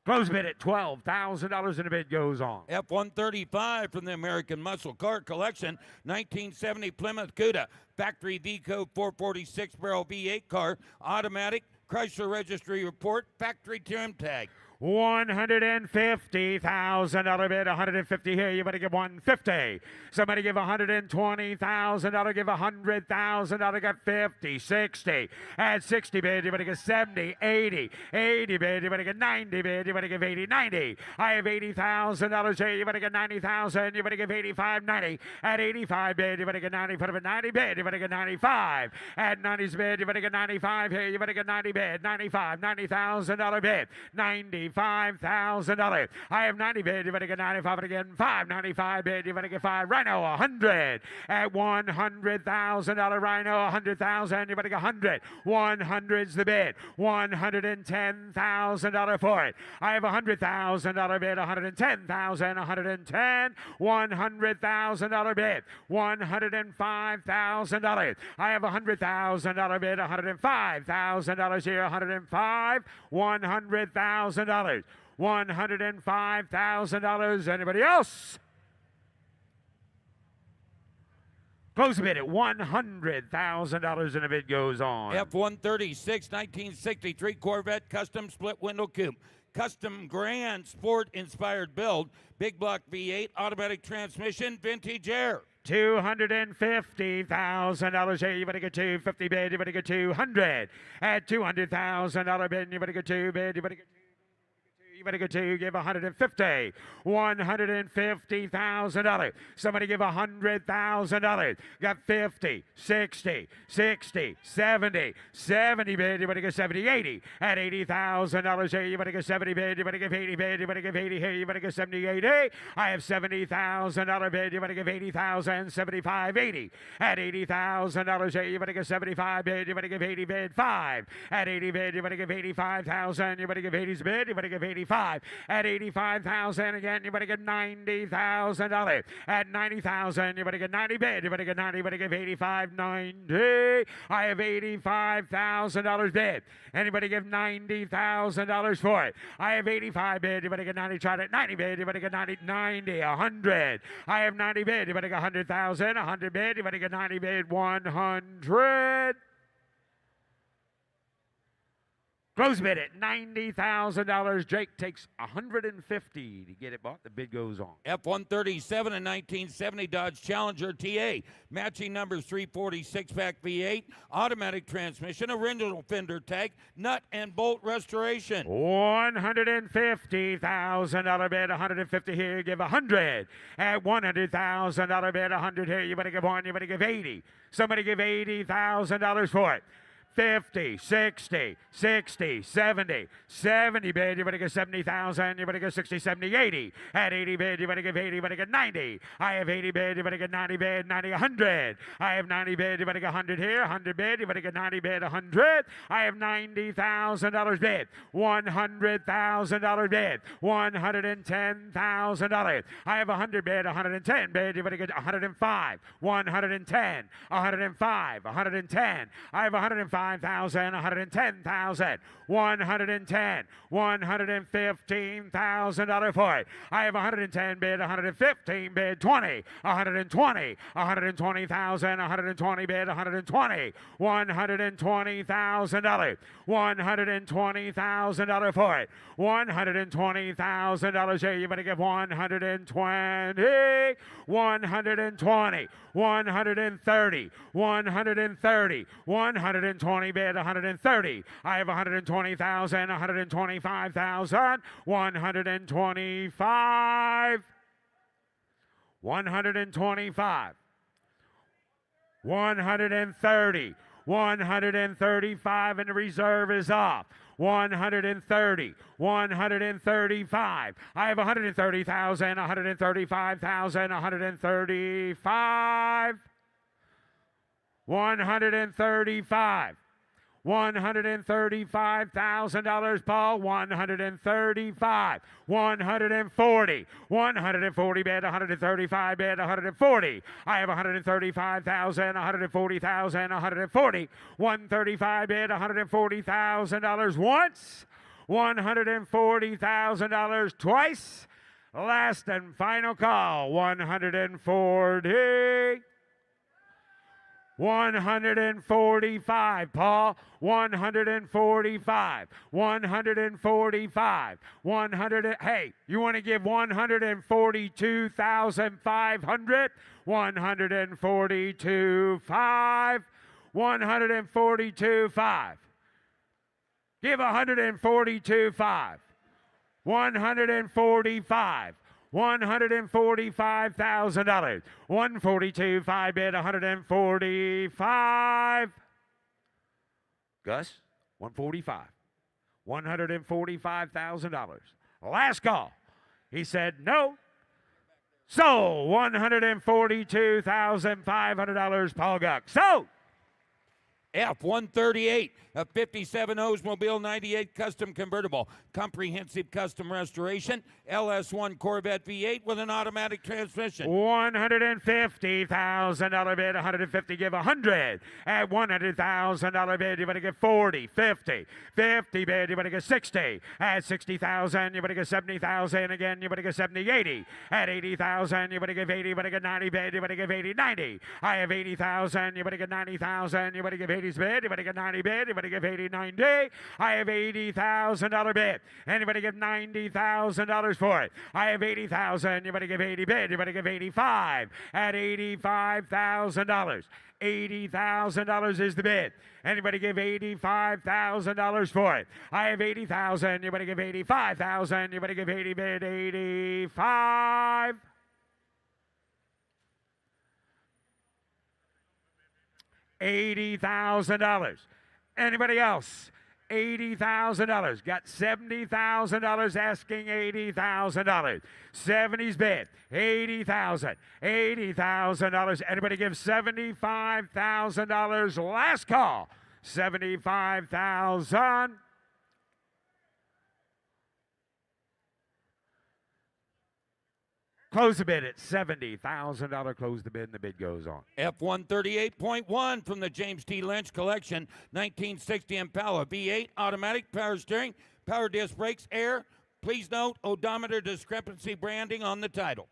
Close bid at $12,000 and the bid goes on. F-135 from the American Muscle Car Collection, 1970 Plymouth Cuda, factory V-code 446 barrel V8 car, automatic, Chrysler Registry Report, factory trim tag. $150,000 bid, 150 here. You better give 150. Somebody give $120,000. Give $100,000. Got 50, 60. At 60 bid, you better get 70, 80, 80 bid. You better get 90 bid. You better give 80, 90. I have $80,000 here. You better get 90,000. You better give 85, 90. At 85 bid, you better get 90. Put up at 90 bid. You better get 95. At 90's bid, you better get 95 here. You better get 90 bid. 95, $90,000 bid. 95,000. I have 90 bid. You better get 95 again. 595 bid. You better get 5. Rhino 100 at $100,000. Rhino 100,000. You better get 100. 100's the bid. $110,000 for it. I have $100,000 bid. 110,000. 110. $100,000 bid. $105,000. I have $100,000 bid. $105,000 here. 105. $100,000. $105,000. Anybody else? Close bid at $100,000 and the bid goes on. F-136 1963 Corvette Custom Split Window Coupe. Custom Grand Sport inspired build. Big block V8 automatic transmission vintage air. $250,000 here. You better get 250 bid. You better get 200. At $200,000 bid, you better get 2 bid. You better get 2. You better get 2. Give 150. $150,000. Somebody give $100,000. Got 50, 60, 60, 70, 70 bid. You better get 70, 80. At $80,000 here, you better get 70 bid. You better give 80 bid. You better give 80 here. You better get 70, 80. I have $70,000 bid. You better give 80,000, 75, 80. At $80,000 here, you better get 75 bid. You better give 80 bid. 5. At 80 bid, you better give 85,000. You better give 80's bid. You better give 85. At 85,000 again, you better get $90,000. At 90,000, you better get 90 bid. You better get 90. You better give 85, 90. I have $85,000 bid. Anybody give $90,000 for it? I have 85 bid. You better get 90. Try it at 90 bid. You better get 90, 90, 100. I have 90 bid. You better get 100,000. 100 bid. You better get 90 bid. 100. Close bid at $90,000. Jake takes $150 to get it bought. The bid goes on. F-137 and 1970 Dodge Challenger TA. Matching numbers 346 pack V8. Automatic transmission. Original fender tag. Nut and bolt restoration. $150,000 bid. 150 here. Give 100. At $100,000 bid. 100 here. You better give 1. You better give 80. Somebody give $80,000 for it. 50, 60, 60, 70, 70 bid, you better get 70,000, you better get 60, 70, 80. At 80 bid, you better give 80, you better get 90. I have 80 bid, you better get 90 bid, 90, 100. I have 90 bid, you better get 100 here, 100 bid, you better get 90 bid, 100. I have $90,000 bid, $100,000 bid, $110,000. I have 100 bid, 110 bid, you better get 105, 110, 105, 110. I have 105. 105,000, 110,000, 110, $115,000 for it. I have 110 bid, 115 bid, 20, 120, 120,000, 120 bid, 120, $120,000, $120,000 for it. $120,000 here. You better give 120, 120, 130, 130, 120 bid, 130. I have 120,000, 125,000, 125, 125, 130, 135, and the reserve is off. 130, 135. I have 130,000, 135,000, 135, 135. $135,000, Paul. 135, 140, 140 bid, 135 bid, 140. I have 135,000, 140,000, 140. 135 bid, $140,000 once, $140,000 twice. Last and final call, 140. 145, Paul. 145, 145, 100. Hey, you want to give 142,500? 142,500, 142,500. Give 142,500. 145. $145,000. 142,500 bid, 145. Gus, 145. $145,000. Last call. He said no. So $142,500, Paul Guck. So F-138, a 57 Oldsmobile 98 custom convertible, comprehensive custom restoration, LS1 Corvette V8 with an automatic transmission. $150,000 bid, 150, give 100. At $100,000 bid, you better give 40, 50, 50 bid, you better give 60. At 60,000, you better give 70,000 again, you better give 70, 80. At 80,000, you better give 80, you better give 90 bid, you better give 80, 90. I have 80,000, you better give 90,000, you better give 80's bid, you better give 90 bid, you better give 80, 90. I have $80,000 bid. Anybody give $90,000 for it? I have 80,000, you better give 80 bid, you better give 85. At $85,000. $80,000 is the bid. Anybody give $85,000 for it? I have 80,000, you better give 85,000, you better give 80 bid, 85. $80,000. Anybody else? $80,000. Got $70,000 asking $80,000. 70's bid. $80,000. $80,000. Anybody give $75,000? Last call. $75,000. Close the bid at $70,000. Close the bid, and the bid goes on. F-138.1 from the James T. Lynch collection, 1960 Impala V8, automatic, power steering, power disc brakes, air. Please note, odometer discrepancy branding on the title.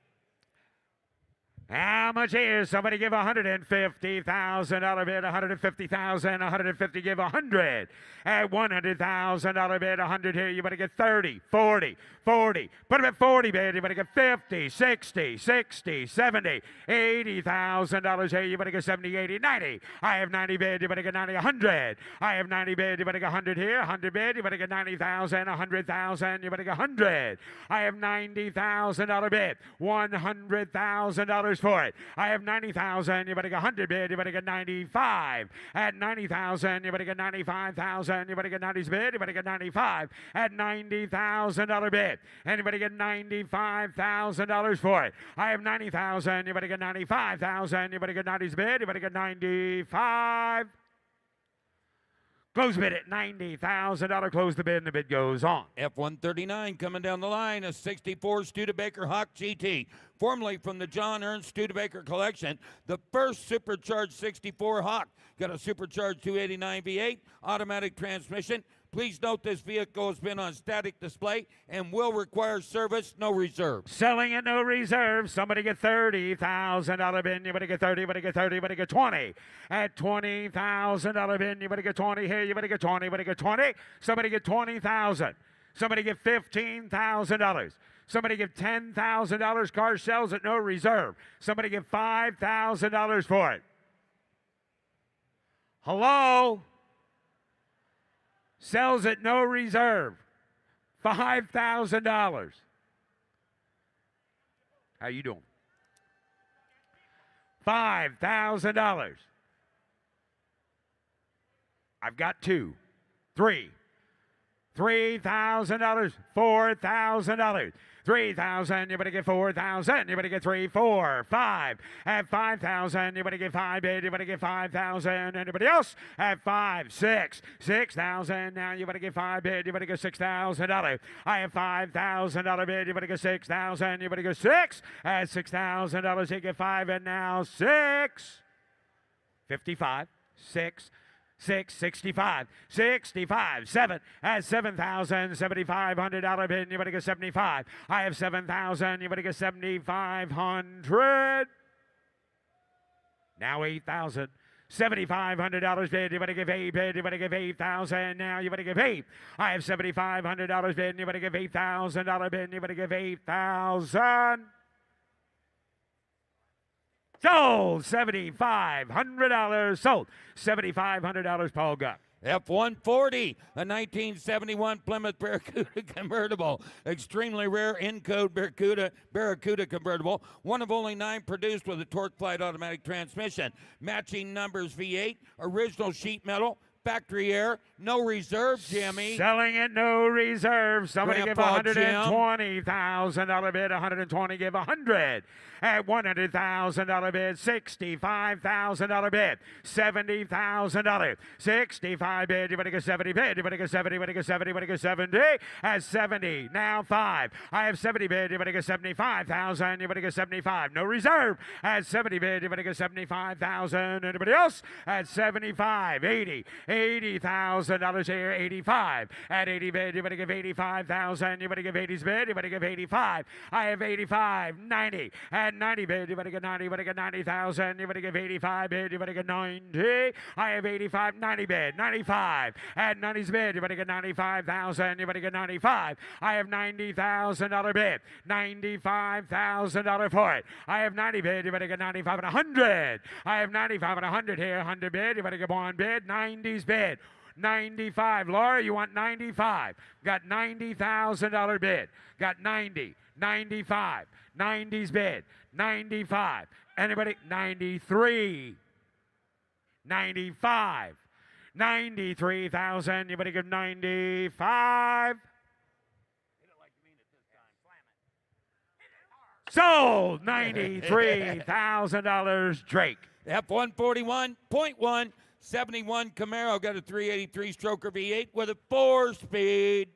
How much is? Somebody give $150,000 bid, $150,000, 150, give 100. At $100,000 bid, 100 here, you better get 30, 40, 40. Put them at 40 bid, you better get 50, 60, 60, 70, $80,000 here, you better get 70, 80, 90. I have 90 bid, you better get 90, 100. I have 90 bid, you better get 100 here, 100 bid, you better get 90,000, 100,000, you better get 100. I have $90,000 bid, $100,000 for it. I have 90,000, you better get 100 bid, you better get 95. At 90,000, you better get 95,000, you better get 90's bid, you better get 95. At $90,000 bid, anybody get $95,000 for it. I have 90,000, you better get 95,000, you better get 90's bid, you better get 95. Close bid at $90,000. Close the bid, and the bid goes on. F-139 coming down the line, a 64 Studebaker Hawk GT, formerly from the John Ernst Studebaker collection, the first supercharged 64 Hawk. Got a supercharged 289 V8, automatic transmission. Please note this vehicle has been on static display and will require service, no reserve. Selling at no reserve. Somebody get $30,000 bid. You better get 30. You better get 30. You better get 20. At $20,000 bid. You better get 20 here. You better get 20. You better get 20. Somebody get 20,000. Somebody get $15,000. Somebody give $10,000. Car sells at no reserve. Somebody give $5,000 for it. Hello? Sells at no reserve. $5,000. How you doing? $5,000. I've got two, three, $3,000, $4,000. 3,000, you better get 4,000, you better get 3, 4, 5. At 5,000, you better get 5 bid, you better get 5,000. Anybody else? At 5, 6, 6,000. Now you better get 5 bid, you better get $6,000. I have $5,000 bid, you better get 6,000, you better get 6. At $6,000, you get 5, and now 6. 55, 6. 65, 7 at $7,500 bid. You better get 75. I have 7,000. You better get 7,500. Now 8,000. $7,500 bid. You better give 8 bid. You better give 8,000. Now you better give 8. I have $7,500 bid. You better give $8,000 bid. You better give 8,000. Sold. $7,500. Sold. $7,500, Paul Guck. F-140, a 1971 Plymouth Barracuda convertible. Extremely rare in-code Barracuda convertible. One of only 9 produced with a torque flight automatic transmission. Matching numbers V8, original sheet metal, factory air, no reserve, Jimmy. Selling at no reserve. Somebody Grandpa give $120,000 bid. 120 give 100. At $100,000 bid. $65,000 bid. $70,000. 65 bid. You better get 70 bid. You better get 70. You better get 70. You better get 70. At 70. Now 5. I have 70 bid. You better get 75,000. You better get 75. No reserve. At 70 bid. You better get 75,000. Anybody else? At 75. 80. $80,000 here, 85. At 80 bid, you better give 85,000. You better give 80's bid, you better give 85. I have 85, 90. At 90 bid, you better get 90, you better get 90,000. You better give 85 bid, you better get 90. I have 85, 90 bid, 95. At 90's bid, you better get 95,000. You better get 95. I have $90,000 bid, $95,000 for it. I have 90 bid, you better get 95 and 100. I have 95 and 100 here, 100 bid, you better get 1 bid, 90's bid. 95. Laura, you want 95. Got $90,000 bid. Got 90. 95. 90's bid. 95. Anybody? 93. 95. 93,000. You better give 95. Sold. $93,000. Drake. F-141.1. 71 Camaro, got a 383 stroker V8 with a 4-speed.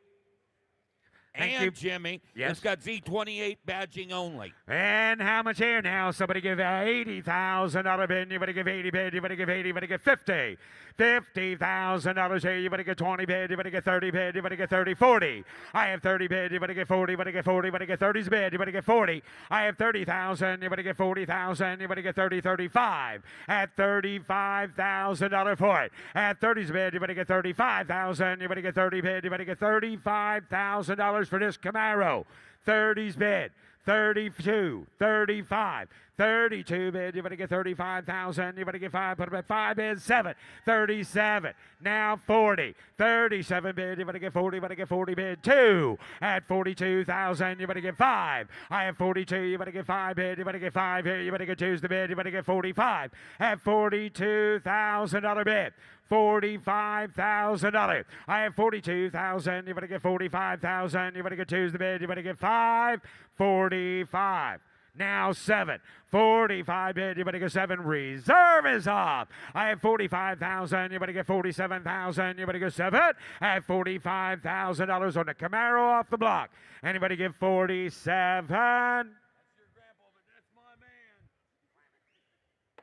Thank and you. Jimmy, Yes. it's got Z28 badging only. And how much here now? Somebody give $80,000 bid. You better give 80 bid. You better give 80. You better give 50. $50,000 here. You better get 20 bid. You better get 30 bid. You better get 30. 40. I have 30 bid. You better get 40. You better get 40. You better get 30's bid. You better get 40. I have 30,000. You better get 40,000. You better get 30. 35. At $35,000 for it. At 30's bid. You better get 35,000. You better get 30 bid. You better get $35,000 for this Camaro. 30's bid. 32, 35, 32 bid. You better get 35,000. You better get 5. Put them at 5 bid. 7, 37. Now 40, 37 bid. You better get 40. You better get 40 bid. 2 at 42,000. You better get 5. I have 42. You better get 5 bid. You better get 5 here. You better get 2's the bid. You better get 45 at $42,000 bid. $45,000. I have 42,000. You better get 45,000. You better get 2's the bid. You better get 5. 45. Now 7. 45 bid. Anybody get 7? Reserve is off. I have 45,000. Anybody get 47,000? Anybody get 7? I have $45,000 on the Camaro off the block. Anybody give 47?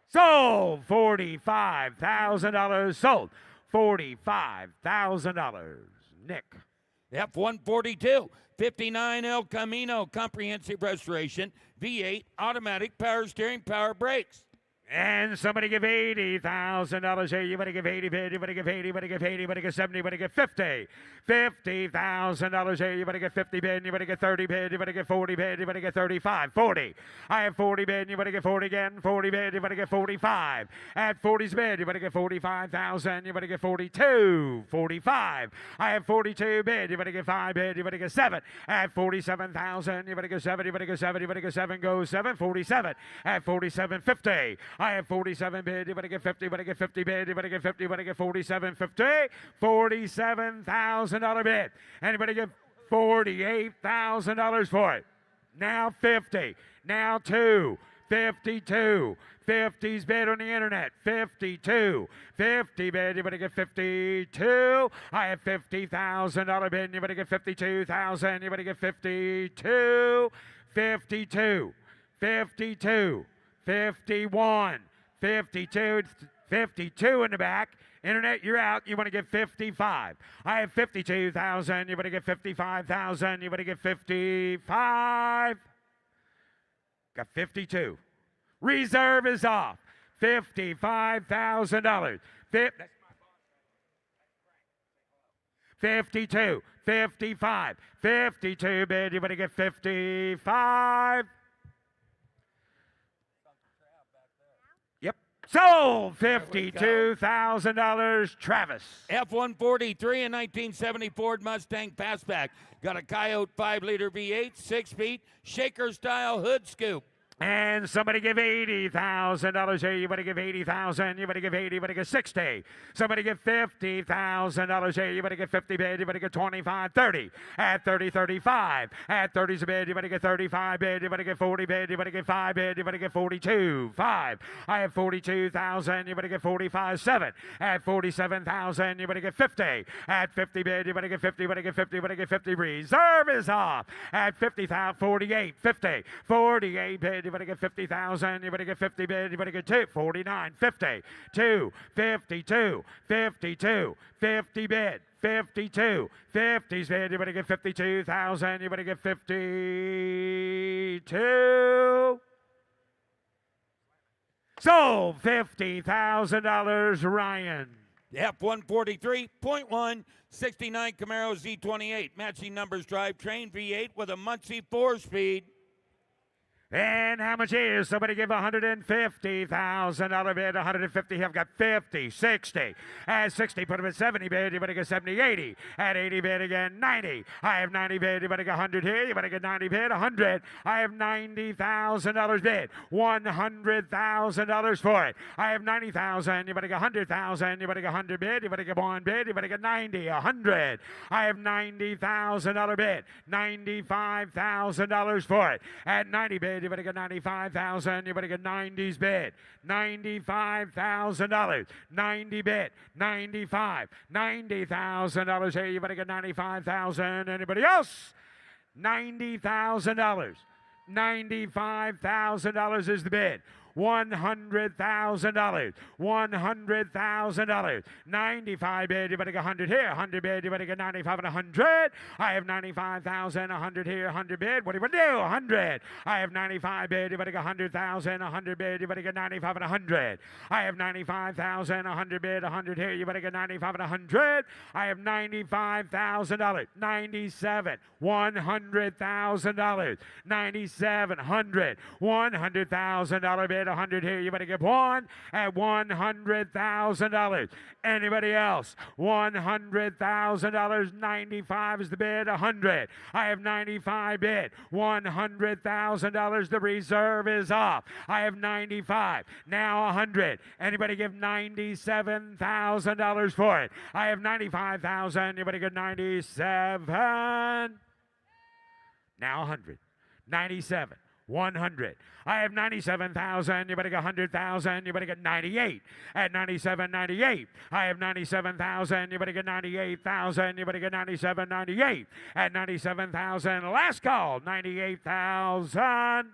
Sold. $45,000 sold. $45,000. Nick. F-142, 59 El Camino, comprehensive restoration, V8, automatic, power steering, power brakes. And somebody give $80,000 here. You better give 80 bid. You better give 80. You better give 80. You better give 70. You better give 50. $50,000 here. You better get 50 bid. You better get 30 bid. You better get 40 bid. You better get 35. 40. I have 40 bid. You better get 40 again. 40 bid. You better get 45. At 40's bid. You better get 45,000. You better get 42. 45. I have 42 bid. You better get 5 bid. You better get 7. At 47,000. You better get 7. You better get 7. You better get 7. Go 7. 47. At 47. 50. I have 47 bid. You better get 50. You better get 50 bid. You better get 50. You better get 47. 50. $47,000 bid. Anybody get $48,000 for it? Now 50. Now 2. 52. 50's bid on the internet. 52. 50 bid. You better get 52. I have $50,000 bid. You better get 52,000. You better get 52. 52. 52. 51, 52, 52 in the back. Internet, you're out. You want to get 55. I have 52,000. You better get 55,000. You better get 55. Got 52. Reserve is off. $55,000. 52, 55, 52 bid. You better get 55. Sold. $52,000. Travis. F-143 in 1970 Ford Mustang Fastback. Got a Coyote 5-liter V8, 6-speed, shaker-style hood scoop. And somebody give $80,000 here. You better give 80,000. You better give 80. You better give 60. Somebody give $50,000 here. You better get 50 bid. You better get 25, 30. At 30, 35. At 30's a bid. You better get 35 bid. You better get 40 bid. You better get 5 bid. You better get 42, 5. I have 42,000. You better get 45, 7. At 47,000. You better get 50. At 50 bid. You better get 50. You better get 50. You better get 50. Reserve is off. At 50,000, 48, 50. 48 bid. You better get 50,000. You better get 50 bid. You better get 2. 49, 50. 2, 52, 52, 50 bid. 52, 50's bid. You better get 52,000. You better get 52. Sold. $50,000. Ryan. F-143.1, 69 Camaro Z28, matching numbers drivetrain, V8 with a Muncie 4-speed. And how much is? Somebody give $150,000 bid. 150. I've got 50, 60. At 60, put him at 70 bid. You better get 70, 80. At 80 bid again, 90. I have 90 bid. You better get 100 here. You better get 90 bid. 100. I have $90,000 bid. $100,000 for it. I have 90,000. You better get 100,000. You better get 100 bid. You better get 1 bid. You better get 90. 100. I have $90,000 bid. $95,000 for it. At 90 bid. You better get 95,000. You better get 90's bid. $95,000. 90 bid. 95. $90,000 here. You better get 95,000. Anybody else? $90,000. $95,000 is the bid. $100,000. $100,000. 95 bid. You better get 100 here. 100 bid. You better get 95 and 100. I have 95,000. 100 here. 100 bid. What do you want to do? 100. I have 95 bid. You better get 100,000. 100 bid. You better get 95 and 100. I have 95,000. 100 bid. 100 here. You better get 95 and 100. I have $95,000. 97. $100,000. 97. 100. $100,000 bid. 100 here. You better get 1 at $100,000. Anybody else? $100,000. 95 is the bid. 100. I have 95 bid. $100,000. The reserve is off. I have 95. Now 100. Anybody give $97,000 for it? I have 95,000. You better get 97. Now 100. 97. 100. I have 97,000. You better get 100,000. You better get 98. At 97, 98. I have 97,000. You better get 98,000. You better get 97, 98. At 97,000. Last call. 98,000.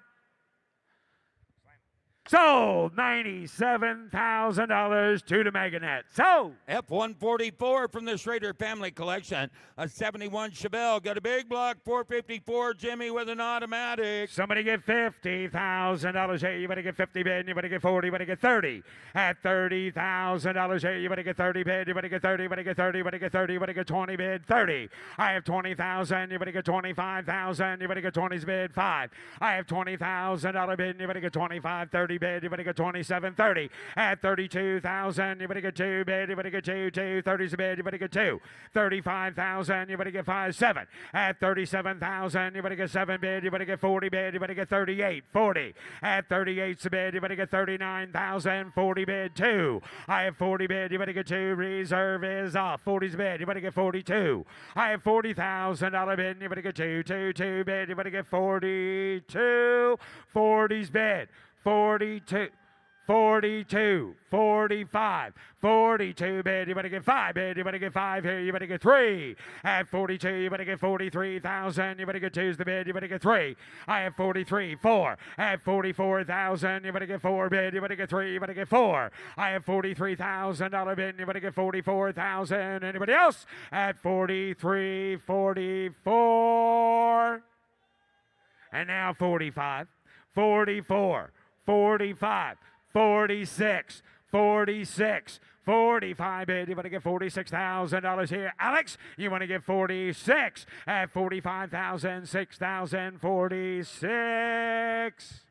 Sold $97,000 to the Meganet. So F-144 from the Schrader family collection. A 71 Chevelle. Got a big block 454 Jimmy with an automatic. somebody get $50,000 here. You better get 50 bid. You better get 40. You better get 30. At $30,000 here. You better get 30 bid. You better get 30. You better get 30. You better get 30. You better get 20 bid. 30. I have 20,000. You better get 25,000. You better get 20's bid. 5. I have $20,000 bid. You better get 25. 30 bid. You better get 27. 30. At 32,000. You better get 2 bid. You better get 2. 30's bid. You better get 2. 35,000. You better get 5. 7. At 37,000. You better get 7 bid. You better get 40 bid. You better get 38. 40. At 38's bid. You better get 39,000. 40 bid. 2. I have 40 bid. You better get 2. Reserve is off. 40's bid. You better get 42. I have $40,000 bid. You better get 2. 2 bid. You better get 42. 40's bid. 42. 42, 45, 42 bid, you better get 5 bid, you better get 5 here, you better get 3. At 42, you better get 43,000, you better get 2's the bid, you better get 3. I have 43, 4. At 44,000, you better get 4 bid, you better get 3, you better get 4. I have $43,000 bid, you better get 44,000. Anybody else? At 43, 44. And now 45, 44, 45. 46, 46, 45 bid. You want to get $46,000 here. Alex, you want to get 46 at 45,000, 6,000, 46.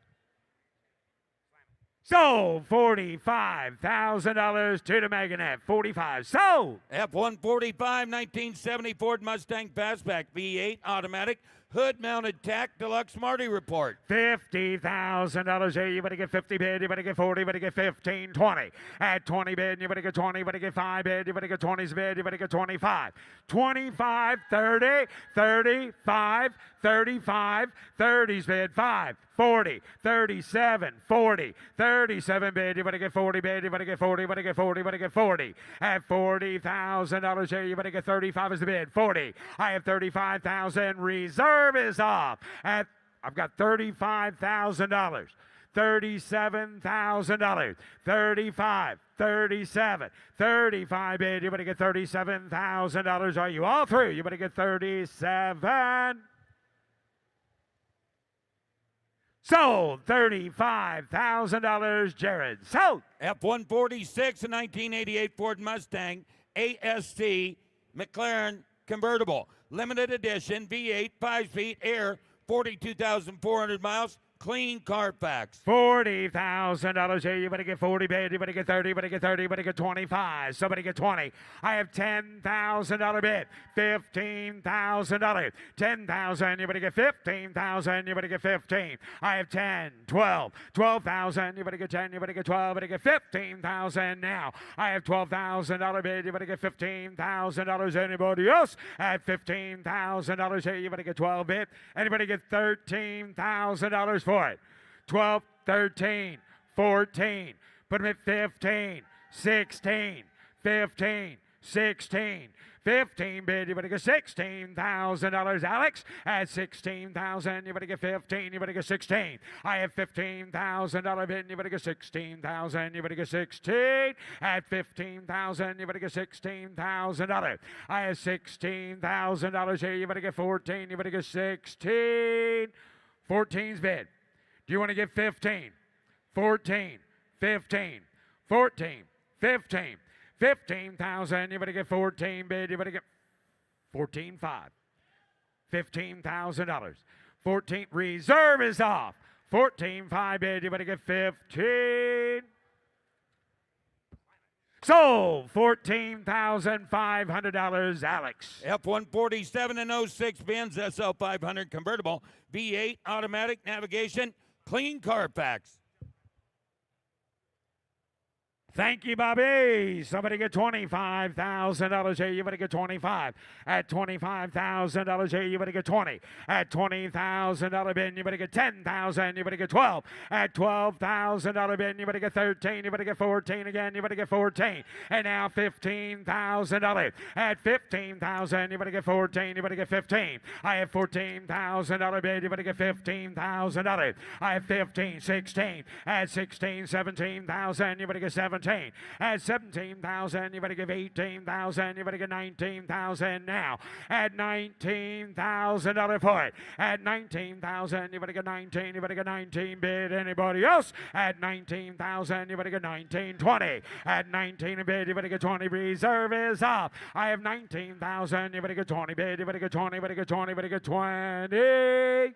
Sold $45,000 to the Meganet. 45 sold. F-145 1970 Ford Mustang Fastback V8 automatic. Hood-mounted tack deluxe Marty report. $50,000 here. You better get 50 bid. You better get 40. You better get 15, 20. At 20 bid, you better get 20. You better get 5 bid. You better get 20's bid. You better get 25. 25, 30, 35, 35, 30's bid. 5, 40, 37, 40, 37 bid. You better get 40 bid. You better get 40. You better get 40. You better get 40. At $40,000 here, you better get 35 as the bid. 40. I have 35,000. Reserve is off. I've got $35,000. $37,000. 35, 37, 35 bid. You better get $37,000. Are you all through? You better get 37. Sold $35,000. Jared sold. F-146, a 1988 Ford Mustang ASC McLaren convertible. Limited edition, V8, 5-speed, air, 42,400 miles. Clean Carfax. $40,000 here. You better get 40 bid. You better get 30. You better get 30. You better get 25. Somebody get 20. I have $10,000 bid. $15,000. 10,000. You better get 15,000. You better get 15. I have 10, 12, 12,000. You better get 10. You better get 12. You better get 15,000 now. I have $12,000 bid. You better get $15,000. Anybody else? At $15,000 here. You better get 12 bid. Anybody get $13,000 for it? 12, 13, 14. Put them at 15, 16, 15, 16. 15 bid, you better get $16,000. Alex, at 16,000, you better get 15, you better get 16. I have $15,000 bid, you better get 16,000, you better get 16. At 15,000, you better get $16,000. I have $16,000 here, you better get 14, you better get 16. 14's bid. Do you want to get 15? 14, 15, 14, 15. 15,000, you better get 14 bid, you better get 14.5. $15,000. 14, reserve is off. 14.5 bid, you better get 15. Sold $14,500, Alex. F-147 and 06 Benz SL500 convertible, V8 automatic navigation, clean Carfax. Thank you, Bobby. Somebody get $25,000 here. You better get 25. At $25,000 here, you better get 20. At $20,000 bin, you better get 10,000. You better get 12. At $12,000 bin, you better get 13. You better get 14 again. You better get 14. And now $15,000. At $15,000, you better get 14. You better get 15. I have $14,000 bid. You better get $15,000. I have 15, 16. At 16, 17,000. You better get 17. At 17,000, you better give 18,000. You better get 19,000 now. At $19,000 for it. At 19,000, you better get 19. You better get 19 bid. Anybody else? At 19,000, you better get 19. 20. At 19 bid, you better get 20. Reserve is up. I have 19,000. You better get 20 bid. You better get 20. You better get 20. You better get 20.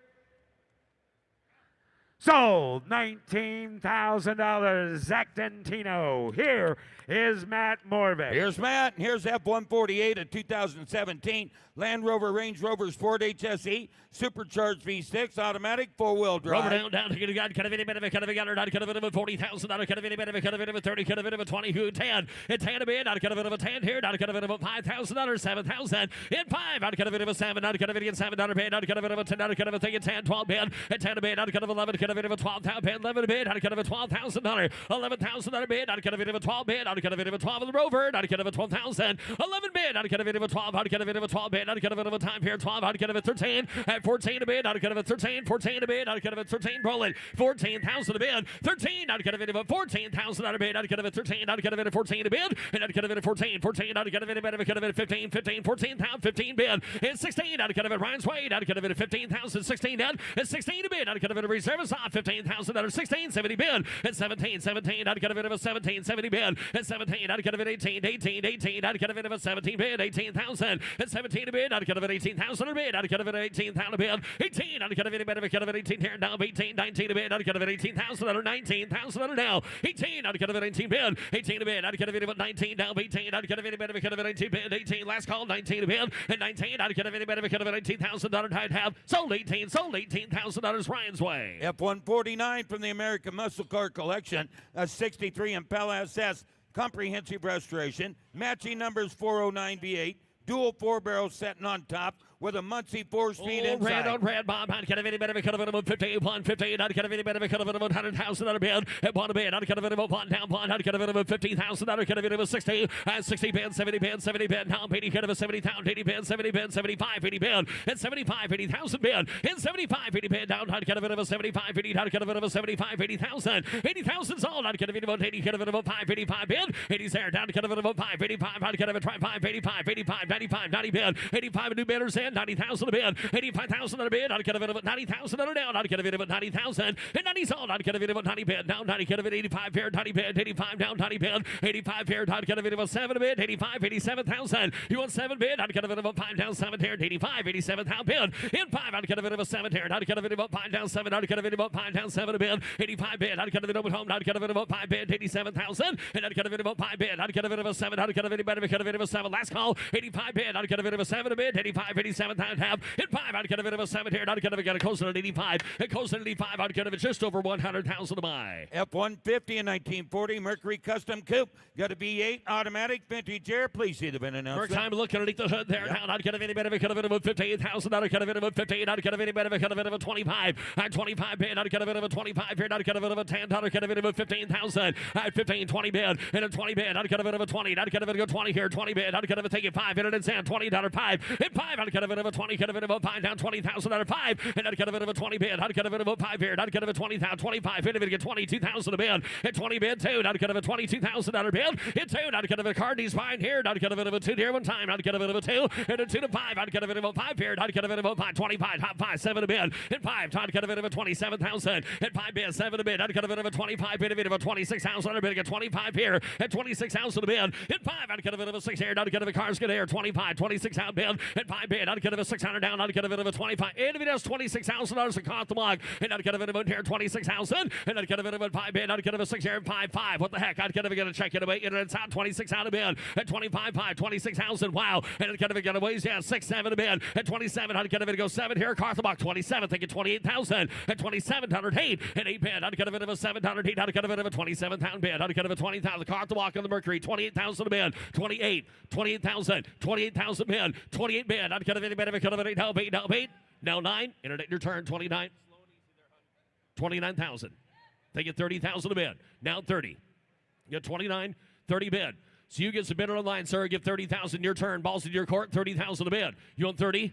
Sold. $19,000. Zach Dentino. Here is Matt Morvik. Here's Matt, and here's F-148 of 2017 Land Rover Range Rover Sport HSE Supercharged V6 automatic 4-wheel drive. Rover down to get a cut of any bit of a cut of a gunner, not a cut of it of a $40,000 cut of any bit of a cut of it of a 30 cut of it of a 20 who 10. It's 10 a bit, not a cut of it of a 10 here, not a cut of it of a $5,000, 7,000 in 5, not a cut of it of a 7, not a cut of it in $7 bid, not a cut of it of a 10, not a cut of a thing in 10, 12 bid, and 10 a bid, not a cut of 11, cut of it of a 12,000 bid, 11 a bid, not a cut of a $12,000, $11,000 bid, not a cut of it of a 12 bid, not a cut of it of a 12 of the Rover, not a cut of a 12,000, 11 bid, not a cut of it of a 12, not a cut of it of a 12 bid, not a cut of it of a time here, 12, not a cut of a 13, at 14 a bid, not a cut of a 13, 14 a bid, not a cut of a 13, rolling, 14,000 a bid, 13, not a cut of it of a 14,000 not a bid, not a cut of a 13, not a cut of it a 14 a bid, and not a cut of it a 14, 14, not a cut of it a bid, not a cut of it a 15, 15, 14,000, 15 bid, and 16, not a cut of it Ryan's Way, not a cut of it a 15,000, 16 down, and 16 a bid, not a cut of it a reserve is off, 15,000, 16, 70 bid, and 17, 17, not a cut of it of a 17, 70 bid, and 17, not a cut of it 18, 18, 18, not a cut of it of a 17 bid, 18,000, and 17 a bid, not a cut of it 18,000 a bid, not a cut of it 18,000 a bid, 18, not a cut of it, a cut of it 18 here down, 18, 19 a bid, not a cut of it 18,000, 19,000 now, 18, not a cut of it 18 bid, 18 a bid, not a cut of it 19 down, 18, not a cut of it a cut of it 18 bid, 18, last call, 19 a bid, and 19, not a cut of it a cut of it $18,000 tied half, sold $18,000 Ryan's Way. F-149 from the American Muscle Car Collection, a 63 Impala SS comprehensive restoration, matching numbers 409 V8, dual 4-barrel setting on top with a Muncie 4-speed inside. Red on red, Bob, not cut of any better, cut of it about 50, 150, not cut of any better, cut of it about $100,000 bid, at one bid, not cut of it about one down, one, not cut of it about $50,000, cut of it about 60, and 60 bid, 70 bid, 70 bid, now 80 cut of a 70,000, 80 bid, 70 bid, 75, 80 bid, and 75, 80,000 bid, and 75, 80 bid, down, not cut of it about 75, 80, not cut of it about 75, 80,000, 80,000's all, not cut of it about 80, cut of it about 5, 85 bid, 80's there, down, cut of it about 5, 85, not cut of it 5, 85, 85, 95, 90 bid, 85 new bidders in, 90,000 a bid, 85,000 on a bid, not a cut of it about 90,000 on a down, not a cut of it about 90,000, and 90's all, not a cut of it about 90 bid, down, 90 cut of it 85 pair, 90 bid, 85 down, 90 bid, 85 pair, not a cut of it about 7 a bid, 85, 87,000, you want 7 bid, not a cut of it about 5 down, 7 pair, 85, 87,000 bid, in 5, not a cut of it about 7 pair, not a cut of it about 5 down, 7, not a cut of it about 5 down, 7 a bid, 85 bid, not a cut of it over home, not a cut of it about 5 bid, 87,000, and not a cut of it about 5 bid, not a cut of it about 7, not a cut of it about cut of it about 7, last call, 85 bid, not a cut of it about 7 a bid, 85, 87,000 half, in 5, not a cut of it about 7 here, not a cut of it, got a close at 85, it goes at 85, not a cut of it just over 100,000 to buy. F-150 in 1940 Mercury Custom Coupe, got a V8 automatic vintage air, please see the VIN announcement. First time looking underneath the hood there, now not a cut of any better, cut of it about 58,000, not a cut of it about 58, not a cut of any better, cut of it about 25, at 25 bid, not a cut of it about 25 here, not a cut of it about 10, not a cut of it about 15,000, at 15, 20 bid, and a 20 bid, not a cut of it about 20, not a cut of it about 20 here, 20 bid, not a cut of it take it 5, and it's $20, 5, and 5, not a cut of it about 20, cut of it about 5, down 20,000, out of 5, and not a cut of it about 20 bid, not a cut of it about 5 here, not a cut of it 20,000, 25, and if it get 22,000 a bid, and 20 bid, 2, not a cut of it $22,000 bid, and 2, not a cut of it Cardi's fine here, not a cut of it of a 2 here one time, not a cut of it of a 2, and a 2 to 5, not a cut of it about 5 here, not a cut of it about 5, 25, top 5, 7 a bid, and 5, not a cut of it of a 27,000, and 5 bid, 7 a bid, not a cut of it of a 25 bid, of a 26,000 a bid, get 25 here, and 26,000 a bid, and 5, not a cut of it of a 6 here, not a cut of a cars get here, 25, 26 out bid, and 5 bid, not I'd get it a 600 down. I'd get it a 25. And if it has $26,000 a caught the block, and I'd get it a here 26,000. And I'd get it a 5 bid. I'd get it a 6 here 5. What the heck? I'd get it a check it away. And it's out 26 out of bid at 25.5, 26,000. Wow. And I'd get it a ways. Yeah, 6, 7 a bid at 27. I'd get it go 7 here. Caught the block 27. Thinking 28,000 at 27,800. And 8 bid. I'd get it a 700. I'd get it a 27,000 bid. I'd get it a 20,000. Caught the block on the Mercury 28,000 a bid. 28,000 bid. 28 bid. I'd get it any bid. If it could have been 8. Now 9. Internet your turn. 29. 29,000. They get 30,000 a bid. Now 30. You get 29, 30 bid. So you get some bidder online, sir. Give 30,000 your turn. Balls in your court. 30,000 a bid. You want 30?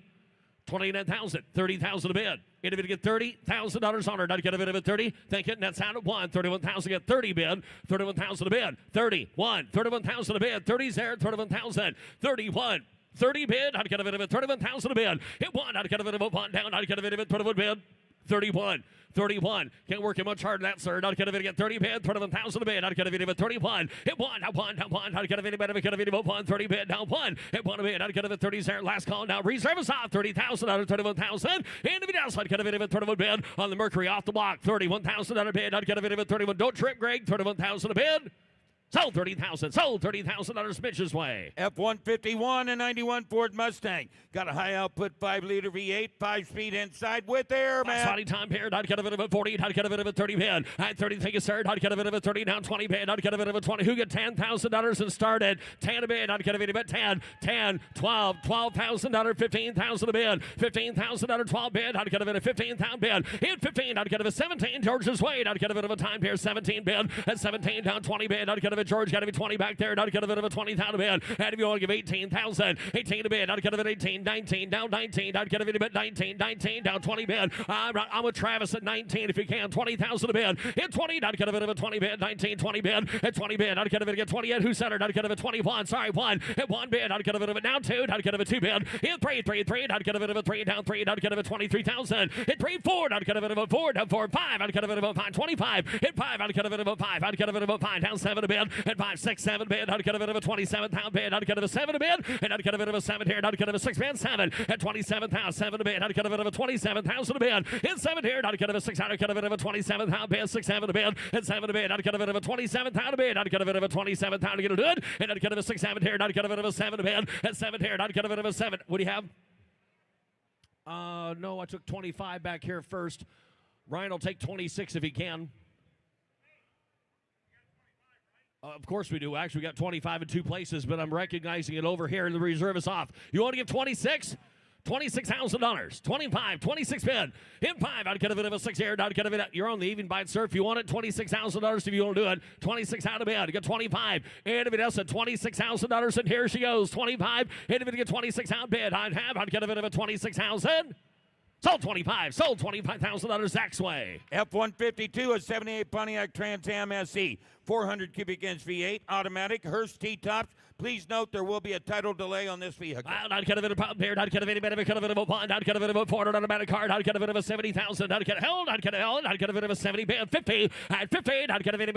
29,000. 30,000 a bid. And if you get $30,000 on her, not get a bid of it 30. Thank it. And that's out at 1. 31,000. Get 30 bid. 31,000 a bid. 31. 31,000 a bid. 30's there. 31,000. 31. 30 bid. I'd get a bid of it. 31,000 a bid. Hit 1. I'd get a bid of it. 1 down. I'd get a bid of it. 31 bid. 31. 31. Can't work it much harder than that, sir. Not get a video at 30 bid, 31,000 a bid. Not get a video at 31. Hit 1, now 1, now 1. Not get a video better. Get a video at 1, 30 bid, now 1. Hit 1 a bid. Not get a video at 30 there. Last call now. Reserve is off. 30,000 out of 31,000. And if it else, I'd get a video at 31 bid on the Mercury off the block. 31,000 out of bid. Not get a video at 31. Don't trip, Greg. 31,000 a bid. Sold 30,000. Sold 30,000 on Smith's way. F-151 and 91 Ford Mustang. Got a high output 5-liter V8, 5-speed inside with air, man. Last time here. I'd get a bit of a 40. I'd get a bit of a 30 bid. At 30, take a third. I'd get a bit of a 30. Now 20 bid. I'd get a bit of a 20. Who get $10,000 and started? 10 a bid. I'd get a bit of a 10, 12, $12,000, 15,000 a bid. $15,000, 12 bid. I'd get a bit of 15,000 bid. Hit 15. I'd get a bit of 17. George's Wade. I'd get a bit of a time here. 17 bid. At 17 down 20 bid. I'd get a bit. George got to be 20 back there. I'd get a bit of a 20,000 bid. And if you want to give 18,000, 18 a bid. I'd get a bit 18, 19 down 19. I'd get a bit 19, 19 down 20 bid. I'm with Travis at 19 if you can. 20,000 a bid. Hit 20. I'd get a bit of a 20 bid. 19, 20 bid. At 20 bid. I'd get a bit of 28. Who centered? I'd get a bit 21. Sorry, 1. At 1 bid. I'd get a bit of it. Now 2. I'd get a bit 2 bid. Hit 3. I'd get a bit of a 3 down 3. I'd get a bit 23,000. Hit 3. 4. I'd get a bit of a 4 down 4. 5. I'd get a bit of a 5. 25. Hit 5. I'd get a bit of a 5. I'd get a bit of a 5 down 7 a bid. At 5, 6, 7 bid. I'd get a bit of a 27,000 bid. I'd get a bit of a 7 a bid. And I'd get a bit of a 7 here. And I'd get a bit of a 6 bid. 7 at 27,000. 7 a bid. I'd get a bit of a 27,000 a bid. In 7 here. I'd get a bit of a 6. I'd get a bit of a 27,000 bid. 6, 7 a bid. And 7 a bid. I'd get a bit of a 27,000 a bid. I'd get a bit of a 27,000 to get it good. And I'd get a bit of a 6, 7 here. And I'd get a bit of a 7 a bid. At 7 here. And I'd get a bit of a 7. What do you have? No, I took 25 back here first. Ryan will take 26 if he can. Of course we do. Actually, we got 25 in 2 places, but I'm recognizing it over here, and the reserve is off. You want to give 26? $26,000. 25, 26 bid. In 5, I'd get a bit of a 6 here. I'd get a bit. You're on the even bite, sir. If you want it, $26,000 if you want to do it. 26 out of bid. You get 25. And if it else at $26,000, and here she goes. 25. And if it get 26 out bid, I'd get a bit of a 26,000. Sold 25. Sold $25,000 Zach's way. F-152, a 78 Pontiac Trans Am SE. 400 cubic inch V8, automatic, Hurst T-tops. Please note there will be a title delay on this vehicle. I'd get a bit of a pound here. I'd get a bit of a bond. I'd get a bit of a 400 automatic card. I'd get a bit of a 70,000. I'd get held. I'd get a bit of a 70 bid. 50. At 15, I'd get a bit of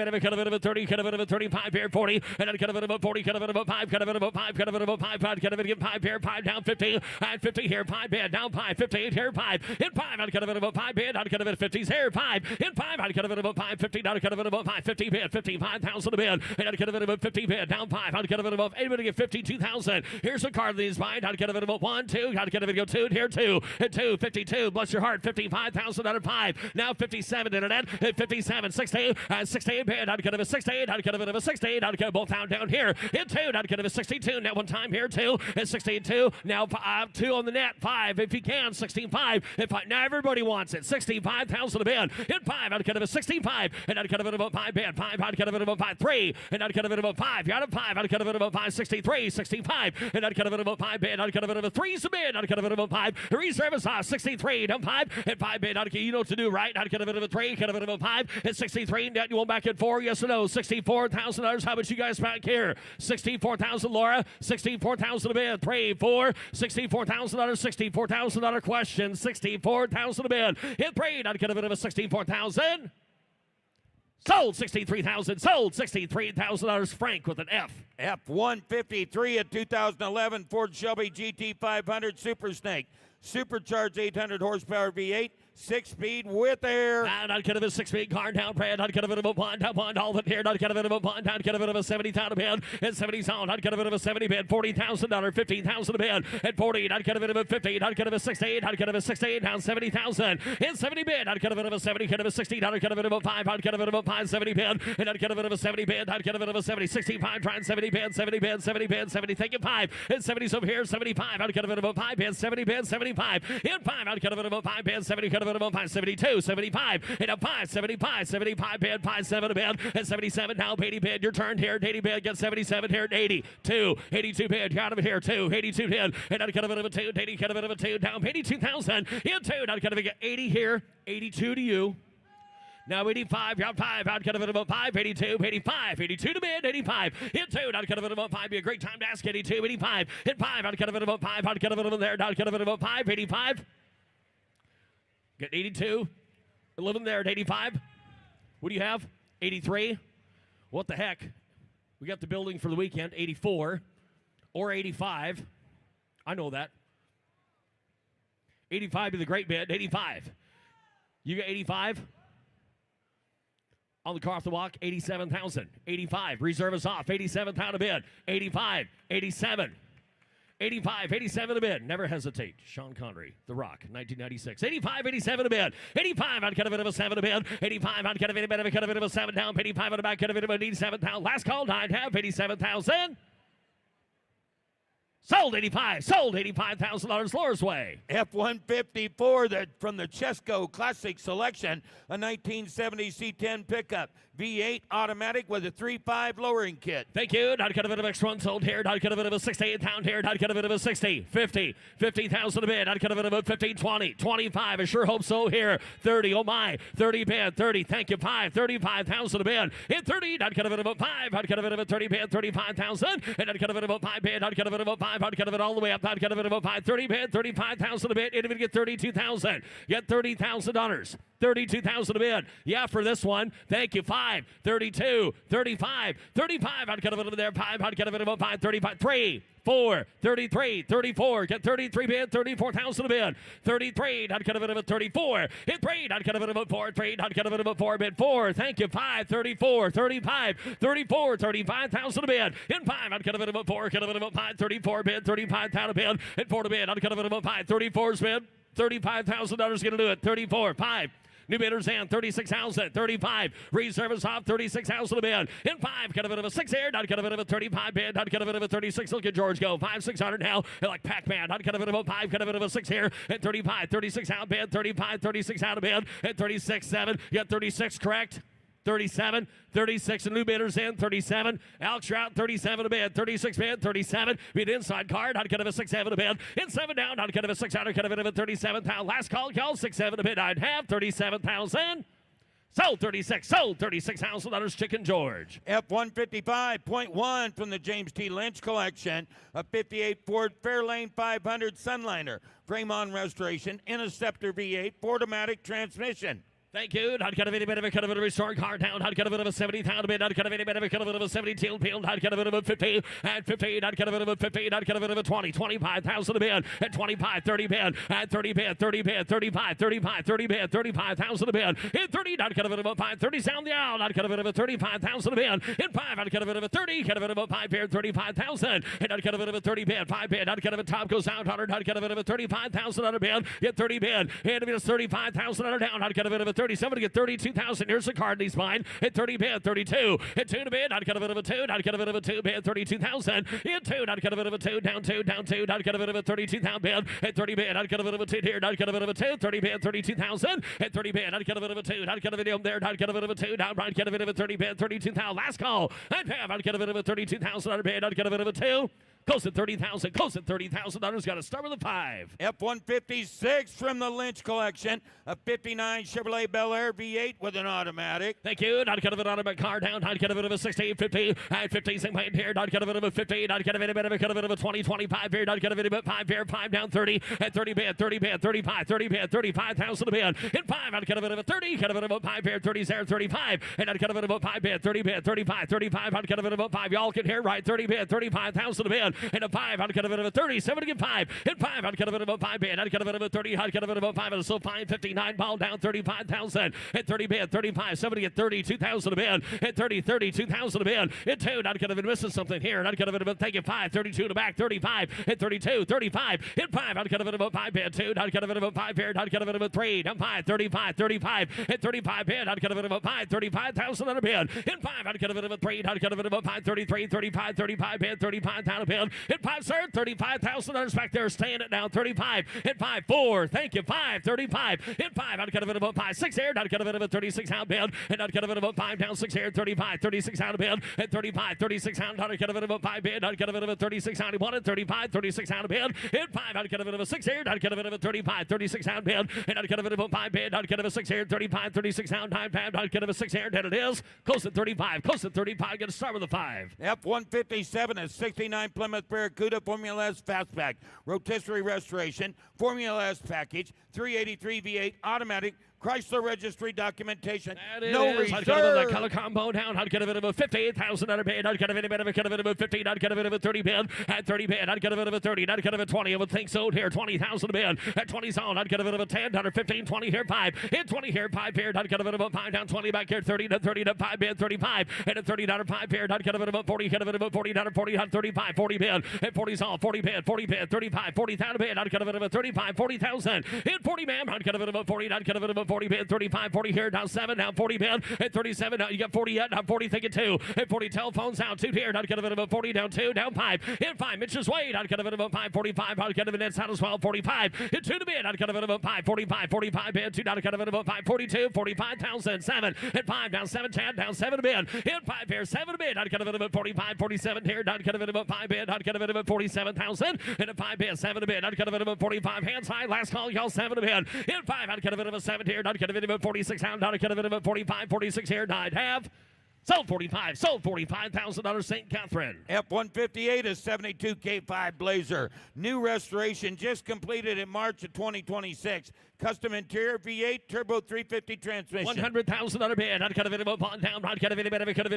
a 30. Get a bit of a 35 here. 40. And I'd get a bit of a 40. Get a bit of a 5. Get a bit of a 5. Get a bit of a 5. I'd get a bit of a 5 here. 5 down 50. At 50 here. 5 bid. Down 5. 58 here. 5. In 5, I'd get a bit of a 5 bid. I'd get a bit of 50s here. 5. In 5, I'd get a bit of a 5. 50. I'd get a bit of a 5. 50 bid. 55,000 a bid. And I'd get a bit of a 50 bid. Down 5. I'd get a bit of a 8. I'd get 52,000. Here's a card that he's buying. I'd get a bit of a 1, 2. I'd get a video 2. Here 2. At 2. 52. Bless your heart. 55,000 out of 5. Now 57 internet. At 57. 68. 68 bid. I'd get a bit of 68. I'd get a bit of a 68. I'd get both down here. Hit 2. I'd get a bit of 62. Now one time here 2. At 62. Now 2 on the net. 5 if you can. 65. Now everybody wants it. 65,000 a bid. Hit 5. I'd get a bit of 65. And I'd get a bit of a 5 bid. 5. I'd get a bit of a 5. 3. And I'd get a bit of a 5. Out of 5. I'd get a bit of a 5. 63. 65. And I'd get a bit of a 5 bid. I'd get a bit of a 3 bid. I'd get a bit of a 5. Reserve is off. 63. Down 5. At 5 bid. I'd get, you know what to do, right? I'd get a bit of a 3. Get a bit of a 5. At 63. Net, you want back at 4? Yes or no? $64,000. How about you guys back here? 64,000, Laura. 64,000 a bid. 3, 4. $64,000. $64,000 question. 64,000 a bid. Hit 3. I'd get a bit of a 64,000. Sold $63,000. Sold $63,000. Frank with an F. F-153 at 2011 Ford Shelby GT 500 Super Snake. Supercharged 800 horsepower V8. 6-speed with air. And I'd get of a 6-speed car down, Brad. I'd get of it of a one, all the here. I'd get of it of a one, I'd get of it of a 70,000 bid. At 70 sound, I'd get of it of a 70 bid. $40,000, 15,000 bid. At 40, I'd get of it of a 50. I'd get of a 68. I'd get of a 68 down 70,000. In 70 bid, I'd get of it of a 70. Get of a 60. I'd get of it of a 5. I'd get of it of a 5, 70 bid. And I'd get of it of a 70 bid. I'd get of it of a 70, 65. Trying 70 bid, 70 bid, 70 bid, 70. Thank you, 5. And 70's over here, 75. I'd get of it of a 5 bid, 70 bid, 75. In 5, I'd get of it of a 5 bid, 70. Get of it of a 5, 72. 75, and a 5, 75, 75 bid, 5, 7 bid, and 77 now, 80 bid, your turn here, 80 bid, get 77 here, 82, 82 bid, out of here, 2, 82 bid, and I'd get a bit of a 2, 80, get a bit of a 2, down, 82,000, in 2, I'd get a 80 here, 82 to you. Now 85, out 5, I'd get a bit of a 5, 82, 85, 82 to bid, 85, in 2, I'd get a bit of a 5, be a great time to ask, 82, 85, in 5, I'd get a bit of a 5, I'd get a bit of a there, I'd get a bit of a 5, 85, get 82, 11 there at 85. What do you have? 83. What the heck? We got the building for the weekend, 84 or 85. I know that. 85 be the great bid, 85. You got 85? On the car off the walk, 87,000. 85. Reserve is off, 87,000 a bid. 85, 87. 85, 87 a bid. Never hesitate. Sean Connery, The Rock, 1996. 85, 87 a bid. 85, I'd get a bit of a 7 a bid. 85, I'd get a bit of a 7 down. 85 on the back, get a bit of a 87,000. Last call, I'd have 87,000. Sold 85. Sold $85,000 Lore's Way. F-154 from the Chesco Classic Selection, a 1970 C10 pickup. V8 automatic with a 3.5 lowering kit. Thank you. I'd get a bit of extra one sold here. I'd get a bit of a 68 pound here. I'd get a bit of a 60, 50, 50,000 a bid. I'd get a bit of a 50, 20, 25. I sure hope so here. 30, oh my. 30 bid, 30. Thank you, 5, 35,000 a bid. In 30, I'd get a bit of a 5. I'd get a bit of a 30 bid, 35,000. And I'd get a bit of a 5 bid. I'd get a bit of a 5. I'd get a bit all the way up. I'd get a bit of a 5, 30 bid, 35,000 a bid. And even get 32,000. Get $30,000. 32,000 a bid. Yeah, for this one. Thank you. 5, 32, 35, 35. I'd get a bit of there. 5. I'd get a bit of a 5, 35, 3, 4, 33, 34. Get 33 bid, 34,000 a bid. 33. I'd get a bit of a 34. In 3. I'd get a bit of a 4. 3. I'd get a bit of a 4 bid. 4. Thank you. 5, 34, 35, 34, 35,000 a bid. In 5. I'd get a bit of a 4. Get a bit of a 5, 34 bid, 35,000 a bid. In 4 to bid. I'd get a bit of a 5, 34's bid. $35,000 going to do it. 34, 5. New bidders in 36,000, 35. Reserve is off 36,000 a bid. In 5, get a bit of a 6 here. I'd get a bit of a 35 bid. I'd get a bit of a 36. Look at George go. 5, 600 now. Like Pac-Man. I'd get a bit of a 5, get a bit of a 6 here. At 35, 36 out bid. 35, 36 out of bid. At 36, 7. You got 36 correct. 37, 36, and new bidders in, 37. Alex Trout, 37 a bid, 36 bid, 37. Beat inside card, I'd get a 6, 7 a bid. In 7 down, I'd get a 6 out, I'd get a bit of a 37,000. Last call, 6, 7 a bid. I'd have 37,000. Sold 36, sold $36,000 Chicken George. F-155.1 from the James T. Lynch collection, a 58 Ford Fairlane 500 Sunliner. Frame on restoration, Interceptor V8, Ford-O-Matic transmission. Thank you. I'd get a bit of a restored car down. I'd get a bit of a 70,000 bid. I'd get a bit of a 70 tail field. I'd get a bit of a 50 and 15. I'd get a bit of a 15. I'd get a bit of a 20, 25,000 a bid. At 25, 30 bid. At 30 bid, 30 bid, 35, 35, 30 bid, 35,000 a bid. In 30, I'd get a bit of a 5, 30 sound the owl. I'd get a bit of a 35,000 a bid. In 5, I'd get a bit of a 30. Get a bit of a 5 bid, 35,000. And I'd get a bit of a 30 bid, 5 bid. I'd get a bit top goes out 100. I'd get a bit of a 35,000 on a bid. Get 30 bid. And if it's 35,000 on a down, I'd get a bit of a 37 to get 32,000. Here's the card. He's mine. At 30 bid, 32. At 2 to bid, I'd get a bit of a 2. I'd get a bit of a 2 bid, 32,000. In 2, I'd get a bit of a 2. Down 2, down 2. I'd get a bit of a 32,000 bid. At 30 bid, I'd get a bit of a 2 here. I'd get a bit of a 2. 30 bid, 32,000. At 30 bid, I'd get a bit of a 2. I'd get a video there. I'd get a bit of a 2. Down right, get a bit of a 30 bid, 32,000. Last call. I'd get a bit of a 32,000 on a bid. I'd get a bit of a 2. close at $30,000, close at $30,000. Got to start with a 5. F-156 from the Lynch collection. A 59 Chevrolet Bel Air V8 with an automatic. Thank you. Not kind of an automatic car down. Not kind of a 60, 50, and 50 same height here. Not kind of a 50. Not kind of a bit of a 20, 25 here. Not kind of a 5 here. 5 down 30 and 30 bid, 30 bid, 35, 30 bid, 35,000 a bid. In 5, not kind of a 30. Kind of a 5 here. 30 there, 35, and not kind of a 5 bid, 30 bid, 35, 35. Not kind of a 5. Y'all can hear right. 30 bid, 35,000 a bid. And a 5, not kind of a 30. 70 and 5. In 5, not kind of a 5 bid. Not kind of a 30. Not kind of a 5. And so 5, 59 ball down 35,000. And 30 bid, 35, 70 and 32,000 a bid. And 30, 32,000 a bid. In 2, not kind of missing something here. Not kind of thank you 5, 32 in the back, 35 and 32, 35. In 5, not kind of 5 bid 2. Not kind of 5 here. Not kind of 3. Down 5, 35, 35 and 35 bid. Not kind of 5, 35,000 on a bid. In 5, not kind of 3. Not kind of 5, 33, 35, 35 bid, 35 down a bid. In 5, sir, $35,000 back there, staying it now, 35. In 5, 4. Thank you 5, 35. In 5, not kind of 5, 6 here. Not kind of 36 out bid. And not kind of 5 down 6 here, 35, 36 out of bid. And 35, 36 out. Not kind of 5 bid. Not kind of 36 out. He wanted 35, 36 out of bid. In 5, not kind of 6 here. Not kind of 35, 36 out bid. And not kind of 5 bid. Not kind of 6 here, 35, 36 out. Time, not kind of 6 here. And it is close to 35, close to 35. Going to start with a 5. F-157 is 69 Plymouth Barracuda Formula S Fastback. Rotisserie restoration. Formula S package. 383 V8 automatic. Chrysler registry documentation. No reserve. The color combo down. I'd get a bit of a 58,000 out of bid. I'd get a bit of a 50. I'd get a bit of a 30 bid. At 30 bid. I'd get a bit of a 30. I'd get a bit of a 20. I would think so here. 20,000 a bid. At 20 zone. I'd get a bit of a 10. Under 15. 20 here. 5. Hit 20 here. 5 here. I'd get a bit of a 5 down. 20 back here. 30 to 30 to 5 bid. 35. And a 30 down 5 here. I'd get a bit of a 40. Get a bit of a 40 down 40 on 35. 40 bid. At 40 zone. 40 bid. 40 bid. 35. 40,000 bid. I'd get a bit of a 35. 40,000. Hit 40 man. I'd get a bit of a 40. I'd get a bit of a 40 bid. 35. 40 here, down 7, down 40 bid, at 37, now you got 40 yet, down 40, thinking 2, at 40 telephones down 2 here, not get a bit of a 40, down 2, down 5, hit 5, Mitch's way, not get a bit of a 5, 45, not get a bit of out as well, 45, hit 2 to bid, not get a bit of a 5, 45, 45 bid, 2, not get a bit of a 5, 42, 45,000, 7, hit 5, down 7, 10, down 7 to bid, hit 5 here, 7 to bid, not get a bit of a 45, 47 here, not get a bit of a 5 bid, not get a bit of a 47,000, hit a 5 bid, 7 to bid, not get a bit of a 45, hands high, last call, y'all 7 to bid, hit 5, not get a bit of a 7 here, not get a bit of a 46 down, not get a bit of a 45, 46 here, not have. Sold 45, sold $45,000 St. Catherine. F-158 is 72 K5 Blazer. New restoration just completed in March of 2026. Custom interior V8 turbo 350 transmission. $100,000 bid. I'd cut a bit of a bond down. I'd cut a bit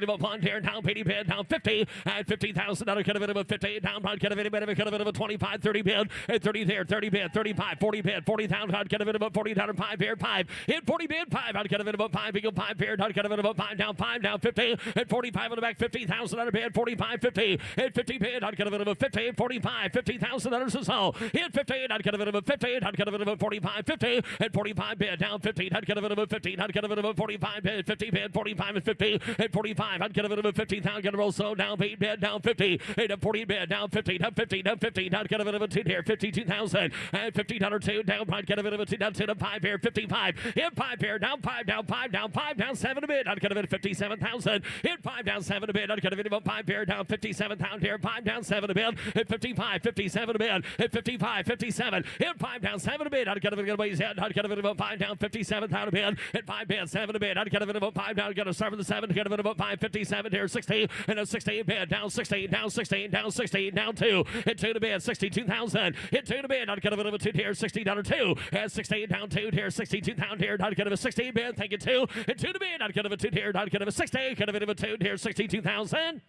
of a bond here. Down 80 bid. Down 50. At $50,000. I'd cut a bit of a 50. Down. I'd cut a bit of a 25, 30 bid. At 30 there. 30 bid. 35, 40 bid. 40,000. I'd cut a bit of a 40 down. 5 here. 5. Hit 40 bid. 5. I'd cut a bit of a 5. Eagle 5 here. I'd cut a bit of a 5 down. 5 down 50. At 45 on the back. $50,000 bid. 45, 50. At 50 bid. I'd cut a bit of a 50. 45. $50,000 is all. Hit 50. I'd cut a bit of a 50. I'd cut a bid of a 45, 50. At 45 bid down 50. I'd get a bit of a 50. I'd get a bit of a 45 bid. 50 bid. 45 and 50. At 45. I'd get a bit of a 50. I'd get a roll so down 8 bid down 50. At 40 bid down 50. Down 50. Down 50. I'd get a bit of a 2 here. 52,000. At 50 down or 2 down. I'd get a bit of a 2 down 2 to 5 here. 55. Hit 5 here. Down 5 down 5 down 5 down 7 a bid. I'd get a bit of 57,000. Hit 5 down 7 a bid. I'd get a bit of a 5 here down 57 down here. 5 down 7 a bid. At 55. 57 a bid. At 55. 57. Hit 5 down 7 a bid. I'd get a bit of a ways head. I'd get a bit of a 5 down 57 down a bid. At 5 bid. 7 a bid. I'd get a bit of a 5 down. Get a 7 to 7. Get a bit of a 5. 57 here. 60 and a 60 bid. Down 60. Down 60. Down 60. Down 2. Hit 2 to bid. 62,000. Hit 2 to bid. I'd get a bit of a 2 here. 60 down or 2. At 60 down 2 here. 62 down here. I'd get a 60 bid. Thank you 2. Hit 2 to bid. I'd get a 2 here. I'd get a 60. Get a bit of a 2 here. 62,000.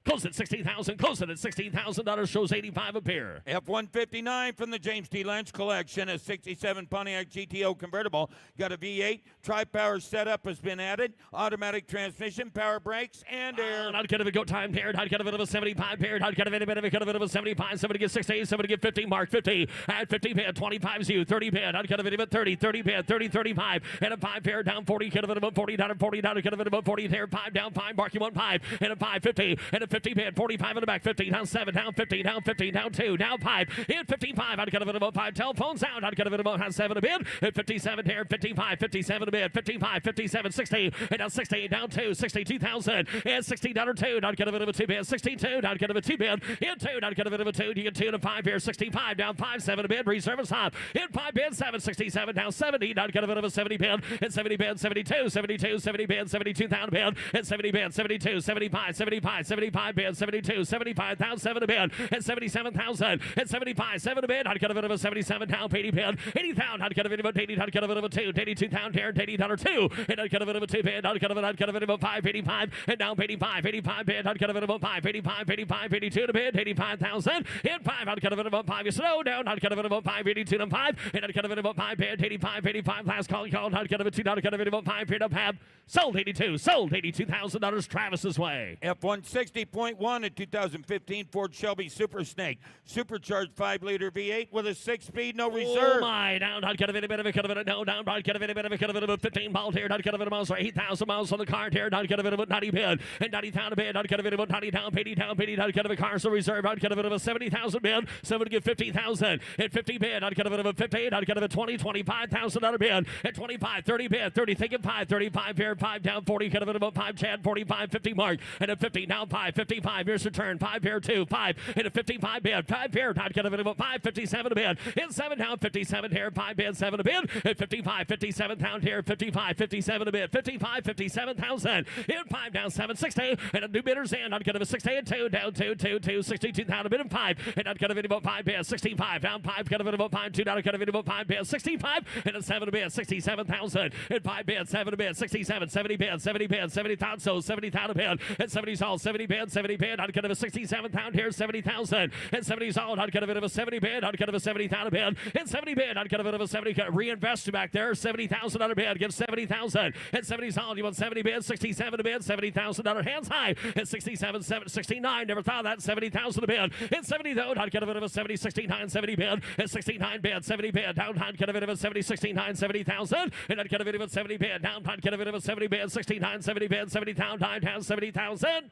Close at $16,000. Close at $16,000. Shows 85 a pair. F-159 from the James T. Lynch collection. A 67 Pontiac GTO convertible. Got a V8. Tri-power setup has been added. Automatic transmission, power brakes, and air. I'd get a go time here. I'd get a bit of a 75 here. I'd get a bit of a 75. Somebody get 60. Somebody get 50. Mark 50. At 50 bid. 25 is you. 30 bid. I'd get a bit of a 30. 30 bid. 30, 35. And a 5 here. Down 40. Get a bit of a 40. Down 40. Down. Get a bit of a 40 here. 5 down 5. Mark you 1 5. And a 5 50. And a 50 bid, 45 in the back, 50, down 7, down 50, down 50, down 2, down 5, in 55, out of it about 5, telephones out, out of it about 7 a bid, at 57 here, 55, 57 a bid, 55, 57, 60, and down 60, down 2, 62,000, and 60 down or 2, out of it about 2 bid, 62, out of it 2 bid, in 2, out of it about 2, you get 2 and 5 here, 65, down 5, 7 a bid, reserve is hot, in 5 bid, 7, 67, down 70, out of it about 70 bid, and 70 bid, 72, 72, 70 bid, 72,000 bid, and 70 bid, 72, 75, 75, 75 bid, 72, 75,000, 7 a bid, and 77,000, and 75, 7 a bid, out of it about 77, down 80 bid, 80,000, out of it about 80, out of it about 2, 82,000 here, $80 2, and out of it about 2 bid, out of it about 5, 85, and down 85, 85 bid, out of it about 5, 85, 85, 82 to bid, 85,000, and 5, out of it about 5, you slow down, out of it about 5, 82 and 5, and out of it about 5 bid, 85, 85, last call, out of it 2, out of it about 5, bid up, have sold 82, sold $82,000 Travis's way. F-160.1 at 2015 Ford Shelby Super Snake. Supercharged 5-liter V8 with a 6-speed, no reserve. Oh my, down, not get a bit of it, no, down, not get a bit of it, 15 miles here, not get a bit of miles, 8,000 miles on the card here, not get a bit of 90 bid, and 90,000 a bid, not get a bit of 90 down, 80 down, 80, not get a car, so reserve, not get a bit of 70,000 bid, someone to get 50,000, and 50 bid, not get a bit of 50, not get a 20, $25,000 bid, and 25, 30 bid, 30, thinking 5, 35 here, 5 down, 40, get a bit of 5, Chad, 45, 50 mark, and a 50, now 5, 55, here's return, 5 here, 2, 5, and a 55 bid, 5 here, not get a bit of 5, 57 a bid, and 7 down, 57 here, 5 bid, 7 a bid, and 55, 57 down here, 55, 57 a bid, 55, 57,000, and 5 down, 7, 60, and a new bidders in, not get a 60 and 2, down 2, 2, 2, 62 down a bid and 5, and not get a bid about 5 bid, 65 down 5, get a bid about 5, 2 down, get a bid about 5 bid, 65, and a 7 a bid, 67,000, and 5 bid, 7 a bid, 67, 70 bid, 70 bid, 70,000, so 70,000 a bid, and 70's all, 70 bid, not get a 67,000 here, 70,000, and 70's all, not get a bit of a 70 bid, not get a 70,000 bid, and 70 bid, not get a bit of a 70, reinvest back there, 70,000 on a bid, give 70,000, and 70's all, you want 70 bid, 67 a bid, $70,000 hands high, and 67, 69, never thought of that, 70,000 a bid, and 70 though, not get a bit of a 70, 69, 70 bid, and 69 bid, 70 bid, down, not get a bit of a 70, 69, 70,000, and not get a bit of a 70 bid, down, not get a bit of a 70 bid, 69, 70 bid, 70,000, down, has 70,000.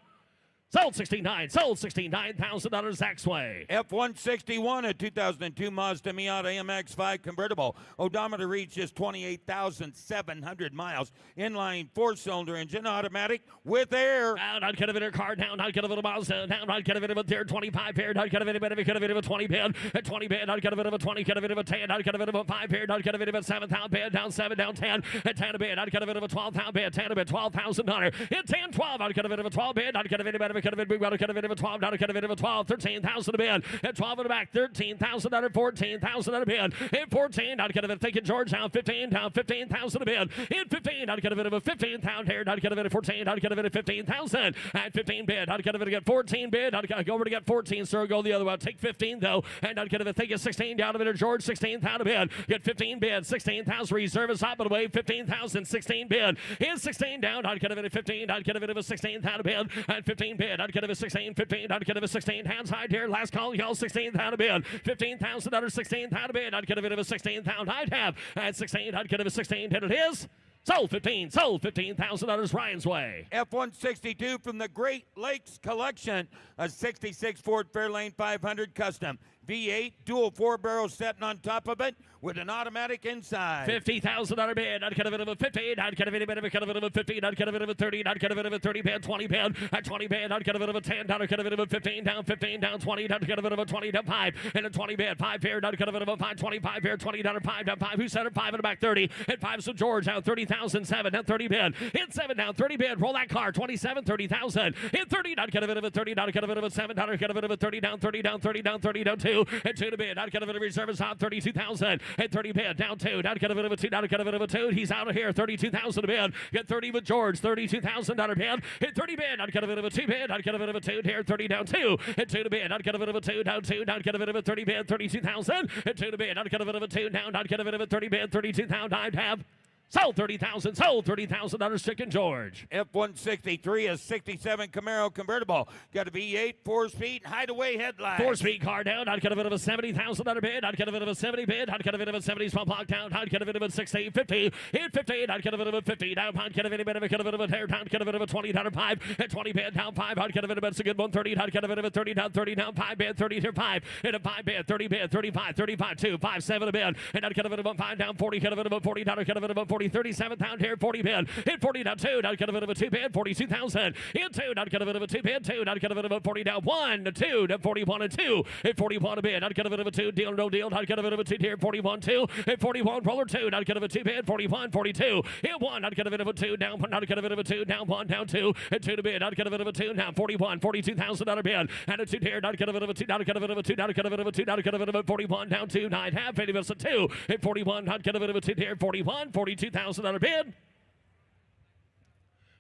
Sold 69, sold $69,000 Zach's way. F-161, a 2002 Mazda Miata MX-5 convertible. Odometer reads just 28,700 miles. Inline 4-cylinder engine, automatic with air. Down, not get a bit of car, down, not get a bit of Mazda, down, not get a bit of a there, 25 here, not get a bit of a 20 bid, at 20 bid, not get a bit of a 20, get a bit of a 10, not get a bit of a 5 here, not get a bit of a 7,000 bid, down 7, down 10, at 10 a bid, not get a bit of a 12,000 bid, 10 a bid, $12,000, at 10, 12, not get a bit of a 12 bid, not get a bit of a we got a bit of a 12, not a bit of a 12, 13,000 a bid, and 12 in the back, 13,000, 14,000 a bid, and 14, not get a bit of thinking George down 15, down 15,000 a bid, and 15, not get a bit of a 15,000 here, not get a bit of 14, not get a bit of 15,000, and 15 bid, not get a bit of get 14 bid, not go over to get 14, sir, go the other way, take 15 though, and not get a bit of thinking 16 down a bit of George, 16,000 a bid, get 15 bid, 16,000 reserve is up and away, 15,000, 16 bid, and 16 down, not get a bit of 15, not get a bit of a 16,000 a bid, and 15 bid, not get a bit of 16, 15, not get a bit of 16, hands high here, last call, y'all 16,000 a bid, 15,000, 16,000 a bid, not get a bit of a 16,000, I'd have, and 16, not get a bit of 16, and it is. Sold 15, sold $15,000 Ryan's way. F-162 from the Great Lakes Collection, a 66 Ford Fairlane 500 Custom. V8, dual 4-barrel setting on top of it with an automatic inside. $50,000 bid, not get a bit of a 50, not get a bit of a 50, not get a bit of a 30, not get a bit of a 30 bid, 20 bid, at 20 bid, not get a bit of a 10, not get a bit of a 15, down 20, not get a bit of a 20, down 5, and a 20 bid, 5 here, not get a bit of a 5, 25 here, 20 down 5, down 5, who said it, 5 in the back, 30, and 5 so George, down 30,000, 7, down 30 bid, in 7 down 30 bid, roll that car, 27, 30,000, in 30, not get a bit of a 30, not get a bit of a 7, not get a bit of a 30, down 30, down 30, down 30, down 2, and 2 to bid, not get a bit of reserve is on 32,000, and 30 bid, down 2, not get a bit of a 2, not get a bit of a 2, he's out of here, 32,000 a bid, get 30 with George, $32,000 bid, and 30 bid, not get a bit of a 2 bid, not get a bit of a 2 here, 30 down 2, and 2 to bid, not get a bit of a 2, down 2, not get a bit of a 30 bid, 32,000, and 2 to bid, not get a bit of a 2, down, not get a bit of a 30 bid, 32,000, I'd have. Sold 30,000. Sold $30,000 Chicken George. F-163, a 67 Camaro convertible. Got a V8, 4-speed, hideaway headlights. 4-speed car down. I'd get a bit of a $70,000 bid. I'd get a bit of a 70 bid. I'd get a bit of a 70 small block down. I'd get a bit of a 60, 50. Hit 50. I'd get a bit of a 50 down. I'd get a bit of a tear down. Get a bit of a 20 down 5. At 20 bid down 5. I'd get a bit of a good one 30. I'd get a bit of a 30 down 5 bid 30 to 5. Hit a 5 bid 30 bid 35 35 2 5 7 a bid. And I'd get a bit of a 5 down 40. Get a bit of a 40 down. Get a bit of a 40 37 down here 40 bid. Hit 40 down 2. I'd get a bit of a 2 bid 42,000. Hit 2. I'd get a bit of a 2 bid 2. I'd get a bit of a 40 down 1 to 2 to 41 and 2. Hit 41 a bid. I'd get a bit of a 2 deal no deal. I'd get a bit of a 2 here 41 2. Hit 41 roller 2. I'd get a bit of a 2 bid 41 42. Hit 1. I'd get a bit of a 2 down 1. I'd get a bit of a 2 down 1 down 2. Hit 2 to bid. I'd get a bit of a 2 down 41 $42,000 bid. And a 2 here. I'd get a bit of a 2. I'd get a bit of a 2. I'd get a bit of a 2. I'd get a bit of a 41 down 2 9 half 50 minutes a 2. Hit 41. I'd get a bit of a 2 here 41 $42,000 bid.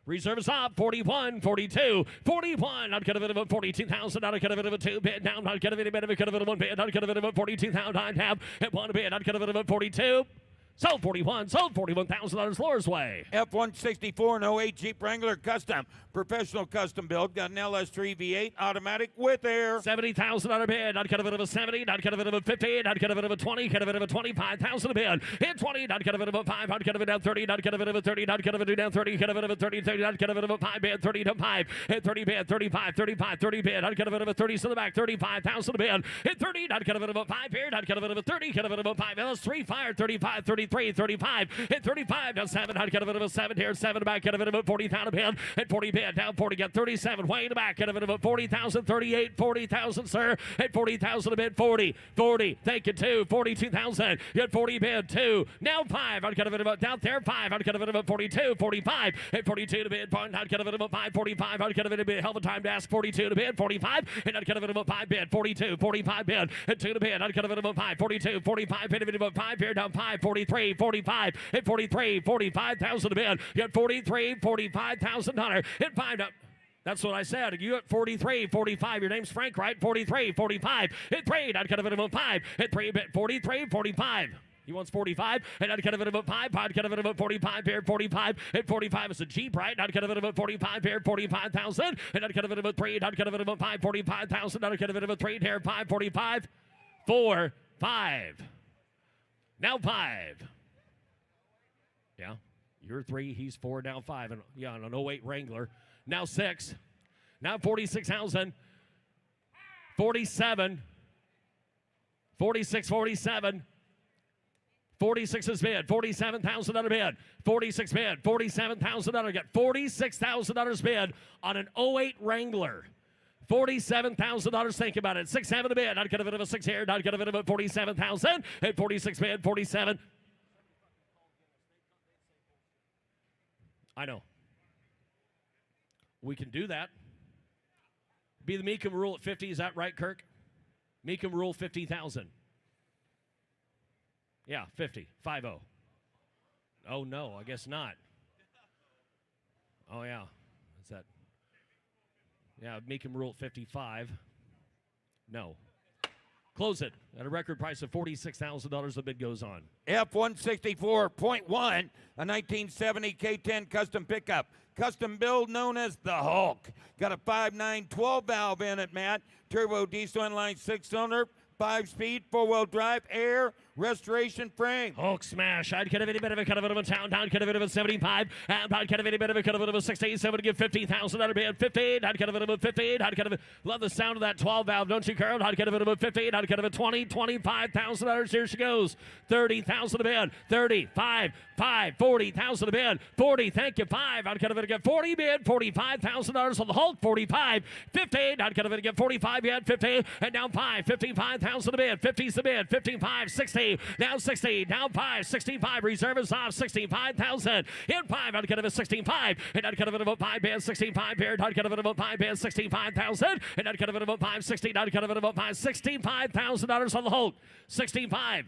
Reserve is up, 41, 42, 41. I'd get a bit of a 42,000. I'd get a bit of a 2 bid down. I'd get a bit of a 1 bid. I'd get a bit of a 42,000. I'd have at 1 bid. I'd get a bit of a 42. Sold 41. Sold $41,000 Laura's way. F-164 and 08 Jeep Wrangler Custom. Professional custom build. Got an LS3 V8 automatic with air. $70,000 bid. I'd get a bit of a 70. I'd get a bit of a 50. I'd get a bit of a 20. Get a bit of a 25,000 a bid. Hit 20. I'd get a bit of a 5. I'd get a bit down 30. I'd get a bit of a 30. I'd get a bit down 30. Get a bit of a 30. 30. I'd get a bit of a 5 bid. 30 to 5. Hit 30 bid. 35. 35. 30 bid. I'd get a bit of a 30 to the back. 35,000 a bid. Hit 30. I'd get a bit of a 5 bid. I'd get a bit of a 30. Get a bit of a 5 LS3 fire. 35. 33. 35. Hit 35 down 7. I'd get a bit of a 7 here. 7 back. Get a bit of a 40,000 a bid. Hit 40 bid down 40. Get 37. Way in the back. Get a bit of a 40,000. 38. 40,000, sir. Hit 40,000 a bid. 40. 40. Thank you, 2. 42,000. Get 40 bid. 2. Now 5. I'd get a bit of a down there. 5. I'd get a bit of a 42. 45. Hit 42 to bid. I'd get a bit of a 5. 45. I'd get a bit of a hell of a time to ask. 42 to bid. 45. And I'd get a bit of a 5 bid. 42. 45 bid. Hit 2 to bid. I'd get a bit of a 5. 42. 45. Hit a bit of a 5 here down 5. 43. 45. Hit 43. 45,000 a bid. Get 43. $45,000. Hit 5 up. That's what I said. You at 43, 45. Your name's Frank, right? 43, 45. Hit 3. I'd get a bit of a 5. Hit 3 bit. 43, 45. He wants 45, and I'd get a bit of a 5. I'd get a bit of a 45 here, 45. Hit 45 is a Jeep, right? I'd get a bit of a 45 here, 45,000. And I'd get a bit of a 3. I'd get a bit of a 5, 45,000. I'd get a bit of a 3 here, 5, 45. 4, 5. Now 5. Yeah. You're 3, he's 4, now 5. And yeah, on an 08 Wrangler. Now 6. Now 46,000. 47. 46, 47. 46 is bid. $47,000 bid. 46 bid. $47,000. Get $46,000 bid on an 08 Wrangler. $47,000. Think about it. 6, 7 a bid. I'd get a bit of a 6 here. I'd get a bit of a 47,000. At 46 bid. 47. I know. We can do that. Be the Mecum rule at 50. Is that right, Kirk? Mecum rule 50,000. Yeah, 50. 5-0. Oh, no, I guess not. Oh, yeah. What's that? Yeah, Mecum rule at 55. No. Close it at a record price of $46,000. The bid goes on. F-164.1, a 1970 K10 custom pickup. Custom build known as the Hulk. Got a 5.9 12-valve in it, Matt. Turbo diesel inline 6-cylinder, 5-speed, 4-wheel drive, air, restoration frame. Hulk smash. I'd get a bit of a cut of a town down, get a bit of a 75, and I'd get a bit of a cut of a 67 to give $50,000 bid. 15. I'd get a bit of a 15. I'd get a bit. Love the sound of that 12 valve, don't you, Carl? I'd get a bit of a 15. I'd get a 20, $25,000. Here she goes. 30,000 a bid. 35, 5, 40,000 a bid. 40. Thank you. 5. I'd get a bit of get 40 bid. $45,000 on the Hulk. 45, 15. I'd get a bit of get 45 bid. 15 and down 5. 55,000 a bid. 50's the bid. 55, 60. Now 60, down 5, 65, reserve is off, 65,000. In 5, I'd get a 65, and I'd get a bit of a 5 bid, 65 here, I'd get a bit of a 5 bid, 65,000, and I'd get a bit of a 5, 60, I'd get a bit of a 5, $65,000 on the Hulk, 65.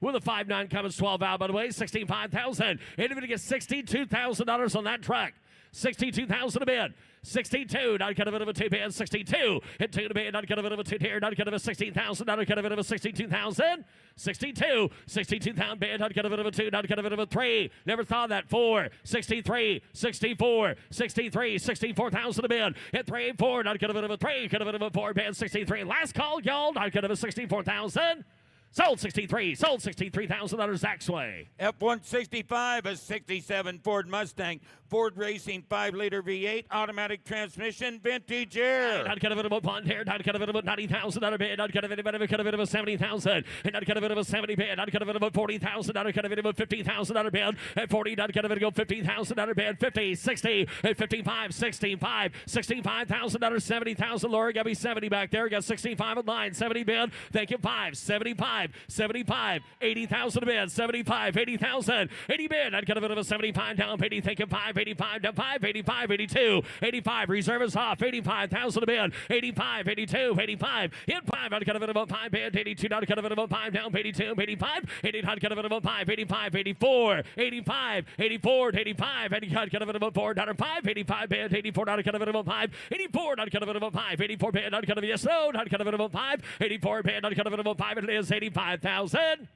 With a 5.9 Cummins 12 valve, by the way, $65,000. And if it gets $62,000 on that truck. 62,000 a bid. 62, not kind of a 2 bid. 62, hit 2 to bid, not kind of a 2 here, not kind of a 16,000, not kind of a 62,000. 62, 62,000 bid, not kind of a 2, not kind of a 3. Never thought that. 4, 63, 64, 63, 64,000 a bid. Hit 3, 4, not kind of a 3, kind of a 4 bid. 63. Last call, y'all, not kind of a 64,000. Sold 63, sold $63,000 Zach's way. F-165, a 67 Ford Mustang, Ford Racing 5-liter V8, automatic transmission, vintage air. Not kind of a bond here, not kind of a $90,000 bid, not kind of a 70,000, and not kind of a 70 bid, not kind of a 40,000, not kind of a $50,000 bid, at 40, not kind of a go $50,000 bid, 50, 60, at 55, 65, $65,000, 70,000. Laura got me 70 back there, got 65 on line, 70 bid, thank you, 5, 75, 75, 80,000 a bid, 75, 80,000, 80 bid, not kind of a 75 down, 80, thank you, 5, 85 down, 5, 85, 82, 85, reserve is off, 85,000 a bid, 85, 82, 85, hit 5, not kind of about 5 bid, 82, not kind of about 5 down, 82, 85, 80, not kind of about 5, 85, 84, 85, 84, 85, 80, not kind of about 4, not 5, 85 bid, 84, not kind of about 5, 84, not kind of about 5, 84 bid, not kind of yes, no, not kind of about 5, 84 bid, not kind of about 5, it is 85,000.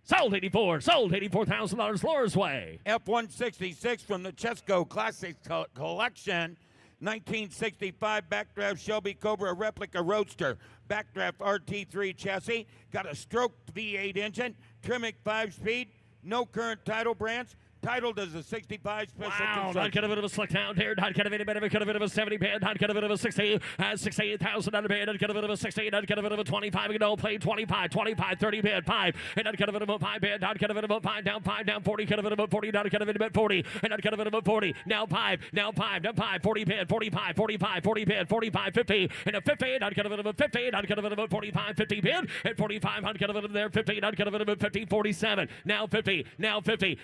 Sold 84, sold $84,000 Laura's way. F-166 from the Chesco Classics Collection. 1965 backdraft Shelby Cobra replica roadster. Backdraft RT3 chassis. Got a stroke V8 engine. Trimic 5-speed. No current title branch. Titled as a 65 special Wow, not kind of a bit of a slick down here, not kind of any bit of a kind of a bit of a 70 bid, not kind of a bit of a 60, and 68,000 on a bid, not kind of a bit of a 60, not kind of a bit of a 25, you know, play 25, 25, 30 bid, 5, and not kind of a bit of a 5 bid, not kind of a bit of a 5 down, 40, kind of a bit of a 40, not kind of a bit of 40, and not kind of a bit of a 40, now 5, 40 bid, 45, 45, 40 bid, 45, 50, and a 50, not kind of a bit of a 50, not kind of a bit of a 45, 50 bid, and 45, not kind of a bit of there, 50, not kind of a bit of a 50, 47, now 50,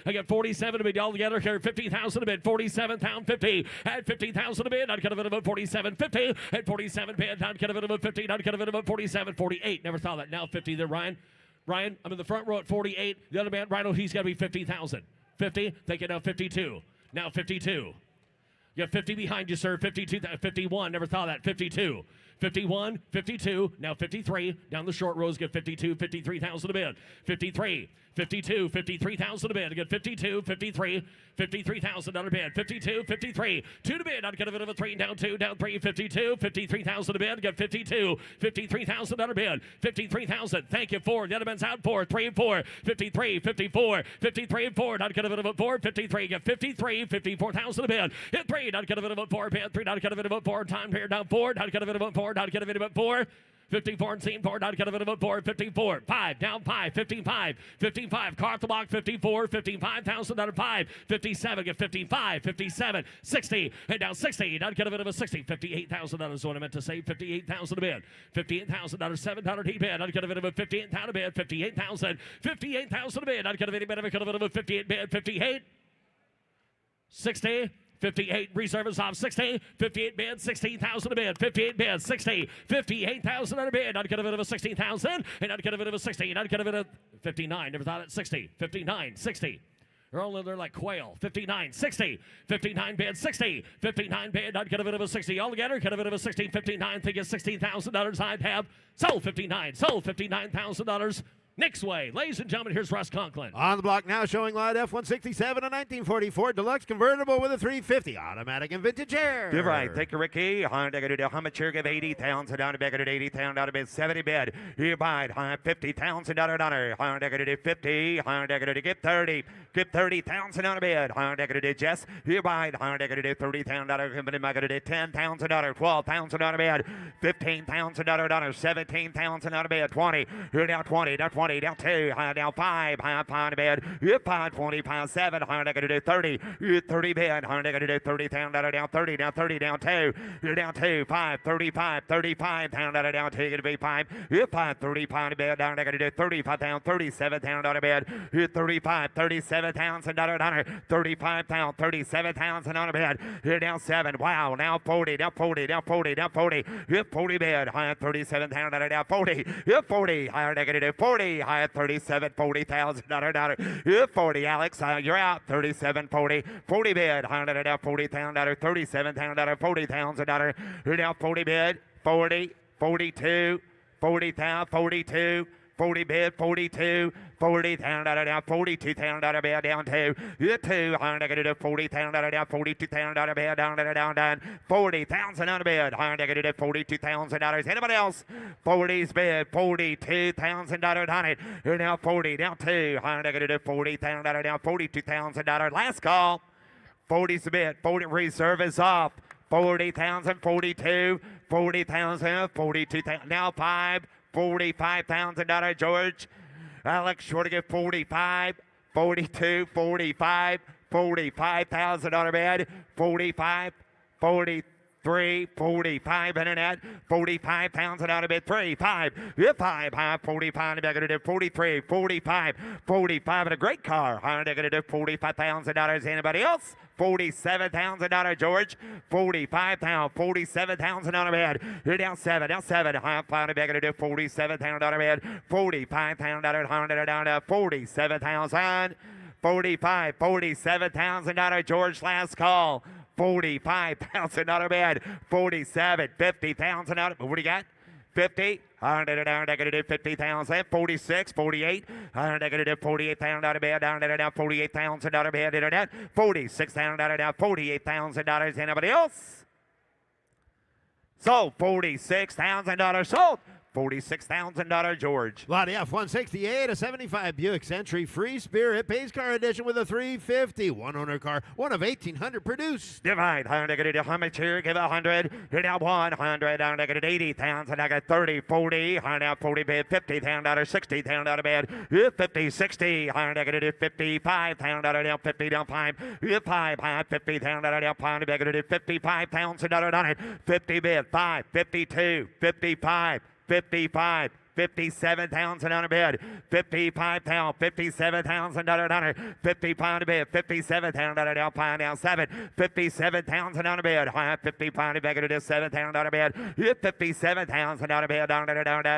I got 47 to bid all together. Here, 50,000 a bid, 47,000, 50, at 50,000 a bid, not kind of about 47, 50, at 47 bid, not kind of about 50, not kind of about 47, 48. Never thought that. Now 50 there, Ryan. Ryan, I'm in the front row at 48. The other man, Rhino, he's got to be 50,000. 50, thank you, now 52. Now 52. You got 50 behind you, sir. 52, 51, never thought that. 52. 51, 52, now 53. Down the short rows, get 52, 53,000 a bid. 53, 52, 53,000 a bid. I got 52, 53, 53,000 on a bid. 52, 53, 2 to bid. I'd get a bit of a 3, down 2, down 3, 52, 53,000 a bid. Got 52, 53,000 on a bid. 53,000. Thank you, 4. The other man's out 4, 3 and 4, 53, 54, 53 and 4. Not get a bit of a 4, 53. Got 53, 54,000 a bid. Hit 3, not get a bit of a 4, bid 3, not get a bit of a 4. Time here, down 4, not get a bit of a 4, not get a bit of a 4. 54 and scene 4, not get a bit of a 4, 54, 5, down 5, 55, 55, car off the block, 54, 55,000 out of 5, 57, get 55, 57, 60, and down 60, not get a bit of a 60, 58,000 is what I meant to say, 58,000 a bid, 58,000 out of $7 heat bid, not get a bit of a 58,000 a bid, 58,000, 58,000 a bid, not get a bit of a 58 bid, 58, 60, 58 reserve is off 60, 58 bid, 16,000 a bid, 58 bid, 60, 58,000 on a bid, not get a bit of a 16,000, and not get a bit of a 60, not get a bit of 59, never thought it, 60, 59, 60. They're like quail. 59, 60, 59 bid, 60, 59 bid, not get a bit of a 60 altogether, get a bit of a 60, 59, think it's $16,000 I'd have. Sold 59, sold $59,000. Nick's way. Ladies and gentlemen, here's Russ Conklin. On the block now, showing live F-167, a 1944 deluxe convertible with a 350 automatic and vintage air. You're right. Thank you, Ricky. How much here? Give 80,000 down to bid, 80,000 down to bid, 70 bid. You buy it, 50,000 down to 50, get 30, get 30,000 down to bid. Jess, you buy it, 30,000 down to 10,000 down, 12,000 down to bid, 15,000 down, 17,000 down to bid, 20. You're down 20, down 20. Down 2, down 5, pound to bid. You 5, 20, pound 7, 30. You 30 bid, 30,000 down 30, down 30, down 2. You're down 2, 5, 35, 35 pound down 2, going to be 5. You 5, 30 pound to bid, down 35 pound, 37 pound on a bid. You 35, 37,000 down 35 pound, 37,000 on a bid. You're down 7. Wow, now 40, down 40, down 40, down 40. You 40 bid, 37 pound down 40. You 40, 40. 40, high at 37, $40,000. Yeah, 40, Alex, you're out. 37, 40, 40 bid, $100, $40,000, $37,000, $40,000. You're now 40 bid, 40, 42, 40,000, 42. 40 bid, 42, $40,000 down, $42,000 bid down to you two, $40,000 down, $42,000 bid down, $40,000 on a bid, $42,000. Anybody else? 40's bid, $42,000 on it. You're now 40 down to $40,000 down, $42,000. Last call. 40's bid, 40 reserve is off. 40,000, 42, 40,000, 42,000. Now 5. $45,000, George. Alex, short to get 45, 42, 45, $45,000 bid, 45, 43, 45 internet, 45,000 out of bid, 3, 5, 5, 45, negative 43, 45, 45, and a great car, negative $45,000. Anybody else? $47,000, George. 45,000, 47,000 on a bid. You're down 7, high final negative $47,000 bid, $45,000, $100 down to 47,000, 45, $47,000, George. Last call. $45,000 bid, 47, $50,000 out. What do you got? 50, down, negative 50,000, 46, 48, negative 48,000 bid, down, $48,000 bid, internet, 46,000 down, $48,000. Anybody else? Sold, $46,000 sold. $46,000, George. Lot F-168, a 75 Buick Century Free Spirit Pace Car Edition with a 350. One owner car, one of 1,800 produced. Divide, negative how much here? Give 100. You're down 100, down negative 80,000. I got 30, 40, down 40 bid, $50,000, $60,000 bid, 50, 60, negative 55,000 down 50, down 5, 5, $50,000 down 5, negative $55,000 on it, 50 bid, 5, 52, 55. 55, 57,000 on a bid, 55,000, $57,000 on it, 55 on a bid, 57,000 down, pine down 7, 57,000 on a bid, high 55 negative 7,000 on a bid, 57,000 on a bid, down,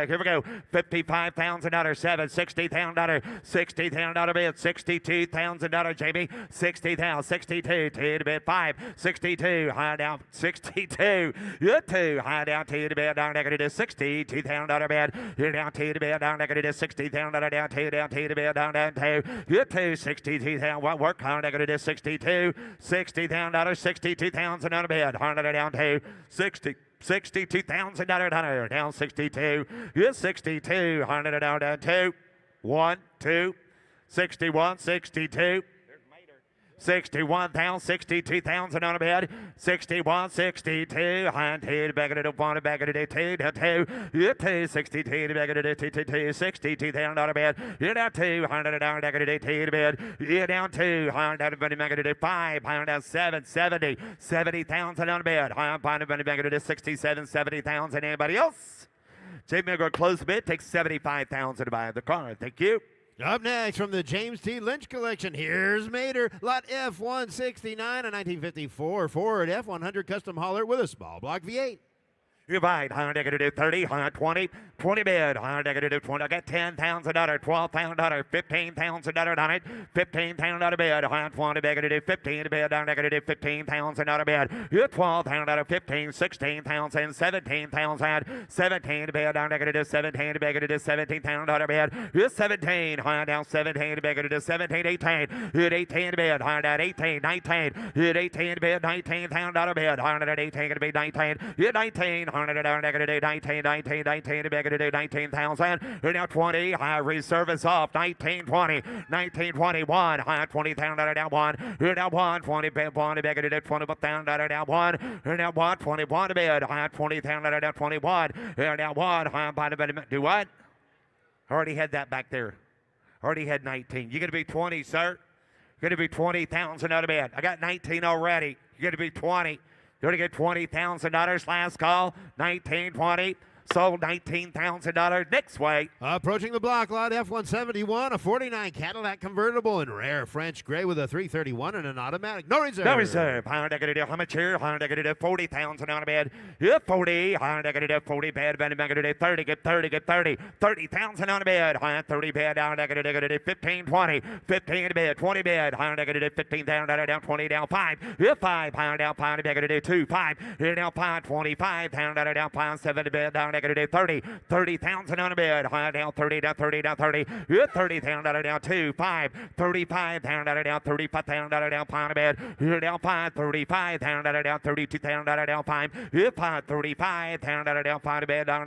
here we go, $55,000, 7, $60,000, $60,000 bid, $62,000, Jamie, 60,000, 62, 2 to bid, 5, 62, high down, 62, 2, high down, 2 to bid, down negative 62,000 bid, you're down 2 to bid, down negative 60,000 down 2 to bid, down 2. You're 2, 62,000. What work? Down negative 62, $60,000, 62,000 on a bid. Down 2, 60. $62,000 down 62. You're 62, down 2. 1, 2, 61, 62. 61,000, 62,000 on a bid, 61, 62, hand to the back of the one, back of the 2, down 2, you're 2, 62, the back of the 2, 62,000 on a bid, you're down 200 down, back of the 2 to bid, you're down 200 down, back of the 5, down 7, 70, 70,000 on a bid, back of the 67, 70,000. Anybody else? Jamie, we're going to close the bid, take 75,000 to buy the car. Thank you. Up next from the James T. Lynch collection, here's Mater. Lot F-169, a 1954 Ford F-100 custom hauler with a small block V8. You buy negative 30, 20, 20 bid, negative 20. I got $10,000, $12,000, $15,000 on it, $15,000 bid, 20 negative 15 bid, negative $15,000 bid. You're $12,000, 15, 16,000, 17,000, 17 bid, negative 17 negative $17,000 bid. You're 17, down 17 negative 17, 18. You're 18 bid, down 18, 19. You're 18 bid, $19,000 bid, 18 to be 19. You're 19. Negative 19, 19,000. You're now 20. High reserve is off. 1920, 1921. High 20,000 down 1. You're now 1, 20 bid, 1 negative 21,000 down 1. You're now 1, 21 bid. High 20,000 down 21. You're now 1. High by the bid. Do what? Already had that back there. Already had 19. You're going to be 20, sir. You're going to be 20,000 out of bid. I got 19 already. You're going to be 20. You're going to get $20,000 last call. 19, 20, Sold $19,000. Next way. Approaching the block lot, F-171, a 49 Cadillac convertible in rare French gray with a 331 and an automatic. No reserve. No reserve. How much here? 40,000 on a bed. Yeah, 40. 40 bed. 30. Get 30. Get 30. 30,000 on a bed. 30 bed. 15. 20. 15 in a bed. 20 bed. 15,000 down. 20 down. 5. Yeah, 5. Down. 5. 2. 5. Here down. 5. 25. Down. 5. 7 bed. Down. 30. 30,000 on a bed. Down. 30 down. 30 down. 30. Yeah, 30,000 down. 2. 5. 35 down. 35,000 down. 5 bed. Here down. 5. 35 down. 32,000 down. 5. Yeah, 5. 35 down. 5 bed. Down.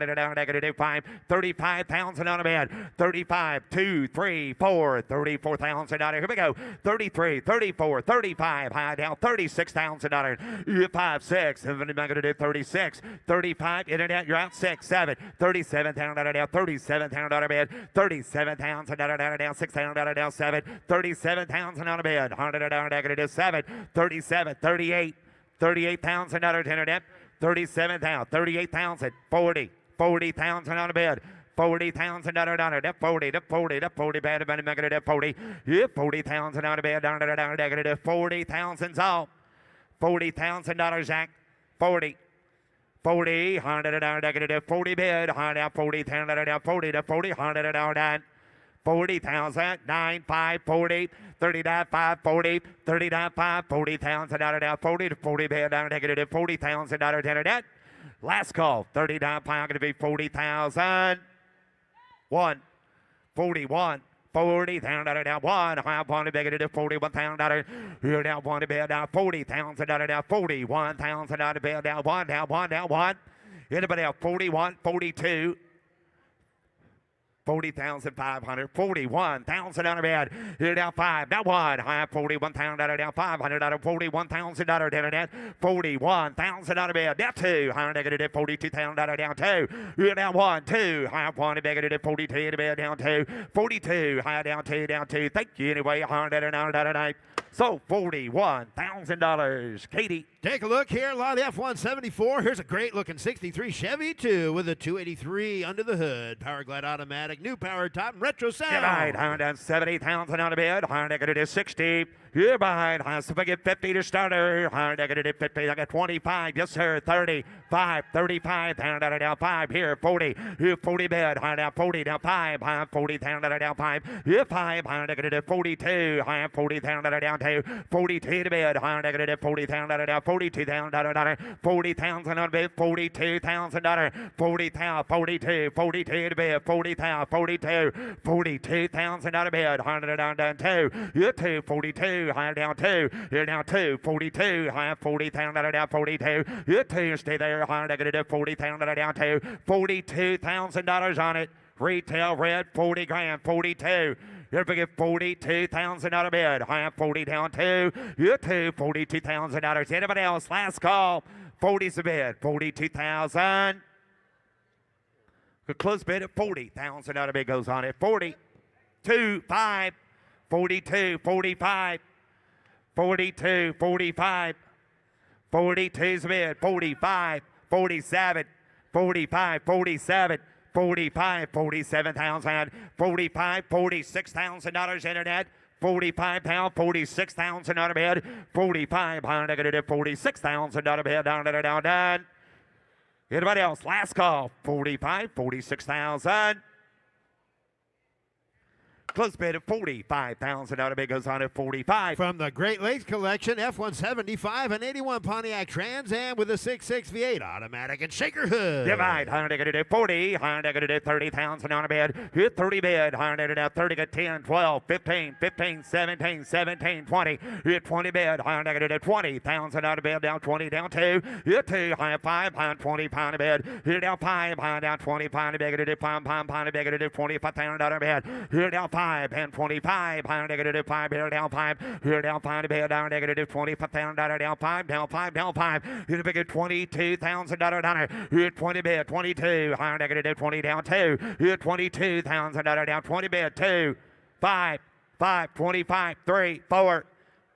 5. 35,000 on a bed. 35. 2. 3. 4. 34,000 down. Here we go. 33. 34. 35. High down. 36,000 down. Yeah, 5. 6. 36. 35. In and out. You're out. 6. 7. 37,000 down. 37,000 on a bed. 37,000 down. 6,000 down. 7. 37,000 on a bed. 100 down. 7. 37. 38. 38,000 down. Internet. 37,000. 38,000. 40. 40,000 on a bed. 40,000 down. 40. 40 bad. 40. Yeah, 40,000 on a bed. 40,000's all. $40,000, Zach. 40. 40, 100 down, 40 bid, 100 40,000 down, 40 to 40, 100 down, 40,000, 9, 5, 40, 39, 5, 40, 39, 5, 40,000 down, 40 to 40 bid, down, negative 40,000 down, internet. Last call, 39 pound, going to be 40,000. 1, 41. 40,000 down 1, high point negative 41,000 here down 1 bed down 40,000 down 41,000 down bed down 1 down 1 down 1. Anybody else? 41, 42. 40,500, 41,000 down bed. Here down 5, down 1, high 41,000 down 500 41,000 down internet. 41,000 down bed. Down 2, high negative 42,000 down 2. Here down 1, 2, high point negative 42 in the bed down 2. 42, high down 2 down 2. Thank you anyway. 100 down. So $41,000. Katie. Take a look here, lot F-174. Here's a great-looking 63 Chevy 2 with a 283 under the hood. Power Glide automatic, new power top, and retro sound. Yeah, right. 170,000 on the bed. 160. You're behind. So if I get 50 to starter. 150. I got 25. Yes, sir. 30. 5. 35. Down 5. Here. 40. Here. 40 bed. Down 40. Down 5. 40. Down 5. Here. 5. 42. 40. Down 2. 42 to bed. 40. Down 42,000. 40,000 on bed. $42,000. 40,000. 42. 42 to bed. 40,000. 42. 42,000 on bed. 100 down 2. You're 2. 42. High down 2. You're down 2. 42. High 40,000 down 42. You're 2. Stay there. High negative 40,000 down 2. $42,000 on it. Retail red 40 grand. 42. You're going to get 42,000 out of bed. High 40 down 2. You're 2. $42,000. Anybody else? Last call. 40's a bid. 42,000. The close bid at 40,000 out of bid goes on it. 40. 2. 5. 42. 45. 42, 45, 42's bid, 45, 47, 45, 47, 45, 47,000, 45, $46,000 internet, 45 pound, 46,000 out of bed, 45 pound negative, 46,000 out of bed, down. Anybody else? Last call, 45, 46,000. Close bid at 45,000 out of bid goes on at 45. From the Great Lakes Collection, F-175, an 81 Pontiac Trans Am with a 6.6 V8 automatic and shaker hood. Divide, 40, 30,000 on a bid. Hit 30 bid, 30 get 10, 12, 15, 15, 17, 17, 20. Hit 20 bid, 20,000 on a bid, down 20, down 2. Hit 2, high 5, 20 pound a bid. Hit down 5, down 20 pound a bid, pound a bid, 25,000 on a bid. Hit down 5 and 25, negative 5, here down 5, here down 5 to bed, down negative 25,000 down 5, down 5, down 5. Hit a big $22,000 down. Hit 20 bed, 22, negative 20 down 2. Hit $22,000 down 20 bed, 2, 5, 25, 3, 4.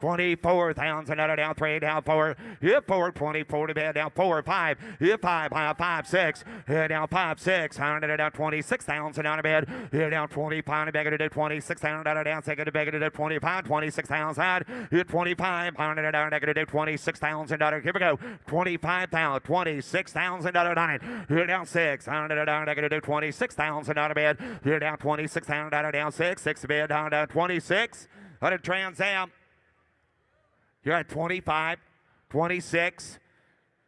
24,000 down 3 down 4. Hit 4 20 40 bid down 4 5. Hit 5 5 6. Hit down 5 6. 100 down 26,000 down a bid. Hit down 25 beg to do 26,000 down second to beg to do 25 26,000. Hit 25 100 down to do 26,000 Here we go. 25,000 26,000 on it. Hit down 6 100 down to do 26,000 down a bid. Hit down 26,000 down 6 6 bid down 26. 100 Trans Am. You're at 25, 26,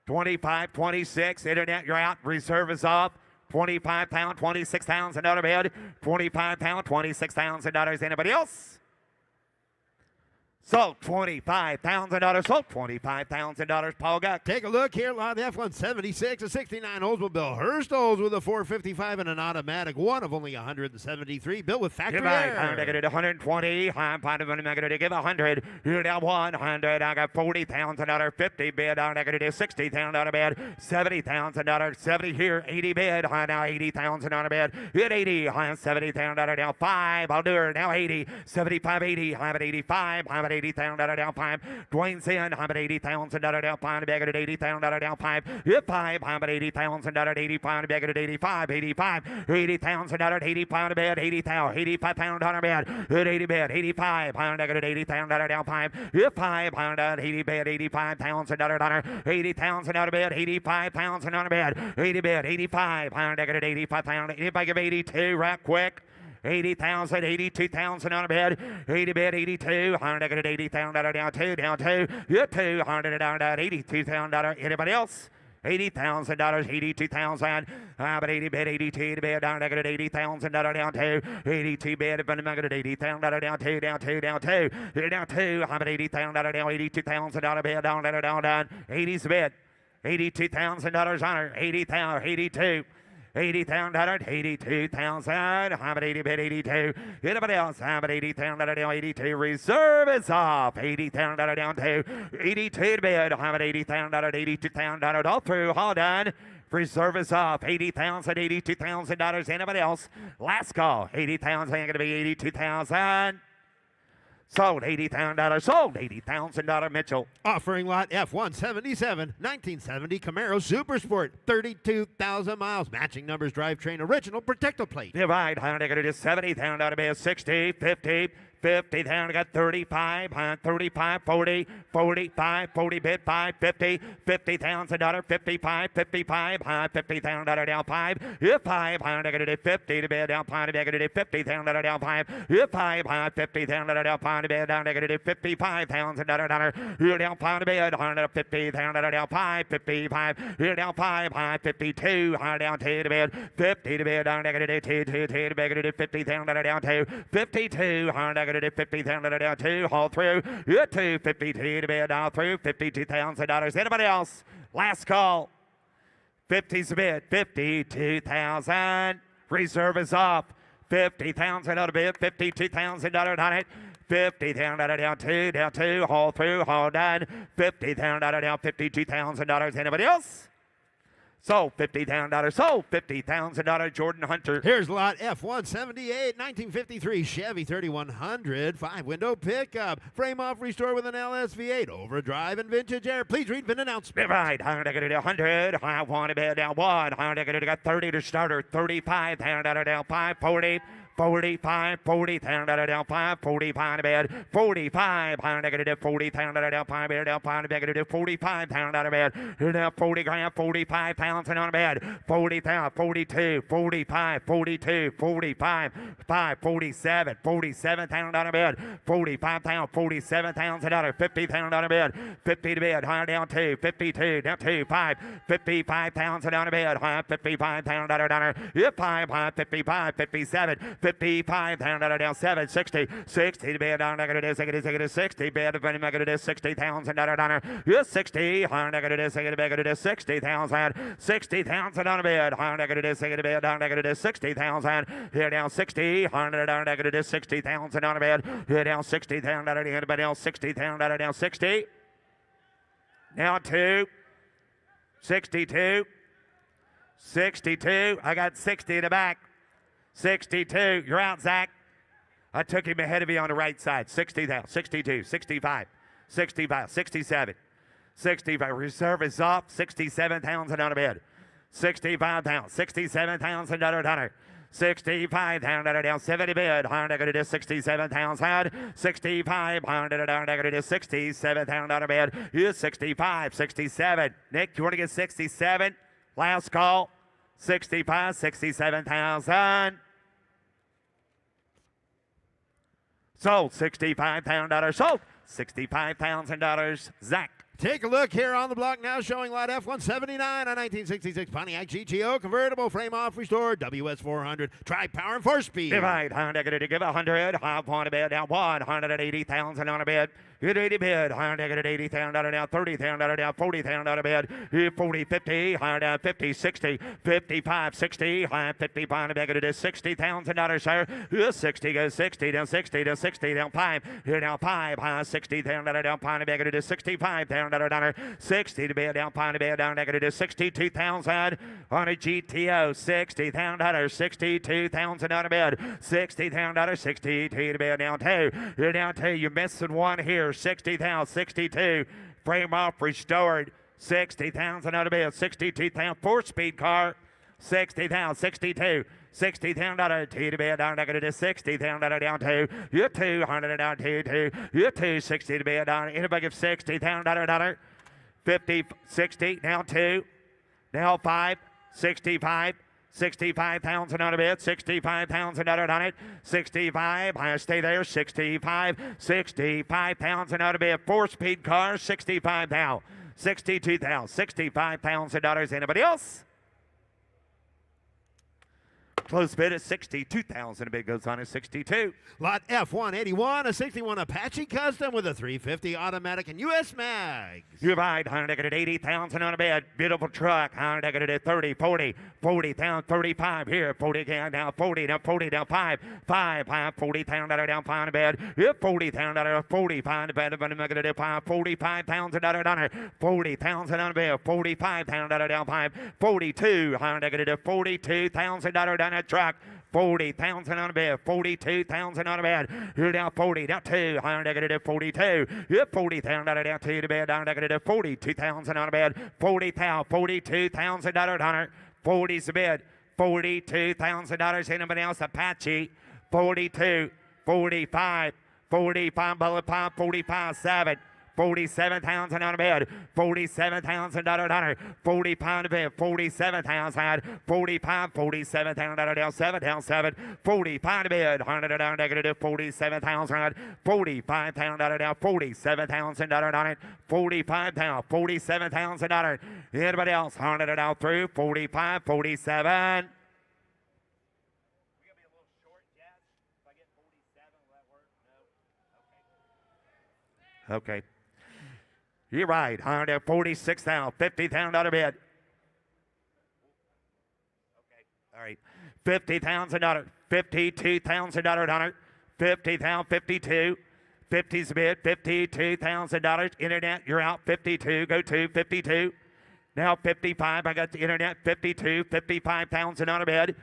25, 26. Internet, you're out. Reserve is off. 25 pound, $26,000 bid. 25 pound, $26,000. Anybody else? Sold $25,000. Sold $25,000. Paul Guck. Take a look here. Lot F-176, a 69 Oldsmobile Hurst Olds with a 455 and an automatic one of only 173. Built with factory air. I'm going to do 120. I'm going to give 100. You're down 100. I got $40,000. 50 bid. I'm going to do $60,000 bid. $70,000. 70 here. 80 bid. I'm now $80,000 bid. Hit 80. I'm $70,000 down 5. I'll do her now 80. 75, 80. I'm at 85. I'm at $80,000 down 5. Dwayne's in. I'm at $80,000 down 5. Bag at $80,000 down 5. Hit 5. I'm at $80,000. 85. Bag at 85. 85. $80,000. 85 bed. 80,000. 85 pound on bed. Hit 80 bed. 85. I'm at $80,000 down 5. Hit 5. I'm at 80 bed. $85,000 on her. 80,000 out of bed. 85 pounds on a bed. 80 bed. 85. I'm at 85 pound. If I give 82 right quick. 80,000, 82,000 on a bed. 80 bed, 82. 100 $80,000 down 2, down 2. Hit 2. 100 down $82,000. Anybody else? $80,000, 82,000. But 80 bid, 82 bid, down negative $80,000 down 2. 82 bid, but negative $80,000 down 2, down 2, down 2. Here down 2. I'm at $80,000 down, $82,000 bid, down, down. 80's bid. $82,000 on her. 80,000, 82. $80,000, 82,000. I'm at 80 bid, 82. Anybody else? I'm at $80,000 down, 82. Reserve is off. $80,000 down 2. 82 bid. I'm at $80,000, $82,000. All through, all done. Reserve is off. $80,000, $82,000. Anybody else? Last call. $80,000. Going to be $82,000. Sold $80,000. Sold $80,000. Mitchell. Offering lot F-177, 1970 Camaro Super Sport, 32,000 miles. Matching numbers, drivetrain, original protective plate. Divide. I'm going to do $70,000. 60, 50. 50, then I got 35, 35, 40, 45, 40 bid, 5, 50, $50,000, 55, 55, $50,000 down 5, if 5, I'm going to do 50 to bid down 5, I'm going to do $50,000 down 5, if 5, $50,000 down 5 to bid, I'm going to do $55,000, here down 5 to bid, $50,000 down 5, 55, here down 5, 52, down 2 to bid, 50 to bid, I'm going to do 2 to bid, I'm going to do $50,000 down 2, 52, I'm going to do $50,000 down 2, all through, you're 252 to bid, all through, $52,000. Anybody else? Last call. 50's a bid, 52,000. Reserve is off. $50,000 out of bid, $52,000 on it. $50,000 down 2, all through, all done. $50,000 down, $52,000. Anybody else? Sold $50,000. Sold $50,000. Jordan Hunter. Here's lot F-178, 1953 Chevy 3100, 5-window pickup. Frame off, restore with an LSV8. Overdrive and vintage air. Please read VIN announcement. Right. I'm going to do 100. I want to bid down 1. I'm going to do 30 to starter. $35,000 down 5. 40. 45, $40,000 down 5, 45 to bed, 45, I'm going to do $40,000 down 5, down 5 to bed, going to do $45,000 to bed, down 40 grand, 45 pounds on bed, 40,000, 42, 45, 42, 45, 5, 47, $47,000 bed, 45,000, $47,000, $50,000 bed, 50 to bed, higher down 2, 52, down 2, 5, 55,000 on bed, high $55,000 down, if 5, 55, 57, $55,000 down 7, 60, 60 to bid down negative 60 bid if any negative $60,000 down here, 60, negative negative 60,000, 60,000 on a bid, negative bid down negative 60,000, here down 60, down negative 60,000 on a bid, here down 60,000, anybody else 60,000 down 60, now 2, 62, 62, I got 60 in the back. 62. You're out, Zach. I took him ahead of you on the right side. 60,000. 62. 65. 65, 67, 65. Reserve is up. 67 pounds and out of bed. 65 pounds, 67 pounds and $100. 65 pound down 70 bid. $100 to 67 pounds hard. 65 $100 to 67 pound out of bed. Here's 65, 67. Nick, you want to get 67? Last call. 65, 67 pounds on. Sold. 65 pound sold. 65 pounds and dollars. Zach. Take a look here on the block now, showing lot F-179 on 1966 Pontiac GTO convertible frame off restored WS400 tri power and 4-speed. Divide. $100 to give 100. Half on a bid down 180,000 on a bid. Good 80 bid. $100 80,000 down 30,000 down 40,000 on a bid. 40 50. $100 50 60 55 60. 50 pound a bid. It is $60,000 sir. 60 goes 60 down 60 to 60 down 5. Here down 5. $60,000 down pound a bid. It is $65,000. 60 to be down pound a bid down negative to 62,000 on a GTO. 60,000 62,000 on a bid. 60,000 62 to be down 2. You're down 2. You're missing one here. 60,000 62. Frame off restored. 60,000 on a bid. 62,000 4-speed car. 60,000 62. 60,000 T to be down negative to 60,000 down 2. You're 200 down 2. You're 260 to be down. Anybody give 60,000 50 60 now 2. Now 5 65. 65,000 on a bid, 65,000 on it, 65, I stay there, 65, 65,000 on a bid, 4-speed car, 65 now, 62,000, $65,000. Anybody else? Close bid at 62,000. A bid goes on at 62. Lot F-181, a 61 Apache Custom with a 350 automatic and U.S. mags. You ride $100 at 80,000 on a bid. Beautiful truck. $100 at 30, 40, 40,000, 35 here. 40 down 40, now 40 down 5, 40,000 down 5 on a bid. Yeah, 40,000 45 bed. $45,000 on it. 40,000 on a bid. 45,000 down 5, 42. $100 at 42,000 down that truck. 40,000 on a bid, 42,000 on a bid. You're down 40, down 2, $100 42. You're 40,000 down 2 to bid, down $100 42,000 on a bid, 40,000, $42,000 on it. 40's the bid, $42,000. Anybody else? Apache, 42, 45, 45 bullet pump, 45, 7. 47,000 on a bid, $47,000 40 pound a bid, 47,000, 45, 47,000 down 7, down 7, 40 pound a bid, $100 down negative, 47,000, 45,000 down, $47,000 on it, 45 down, $47,000. Anybody else? $100 down through, 45, 47. Okay. You're right. 146,000, 50,000 bid. Okay. All right. $50,000, $52,000 on it. 50,000, 52. 50's the bid. $52,000. Internet, you're out. 52. Go to 52. Now 55. I got the internet. 52. 55,000 on a bid.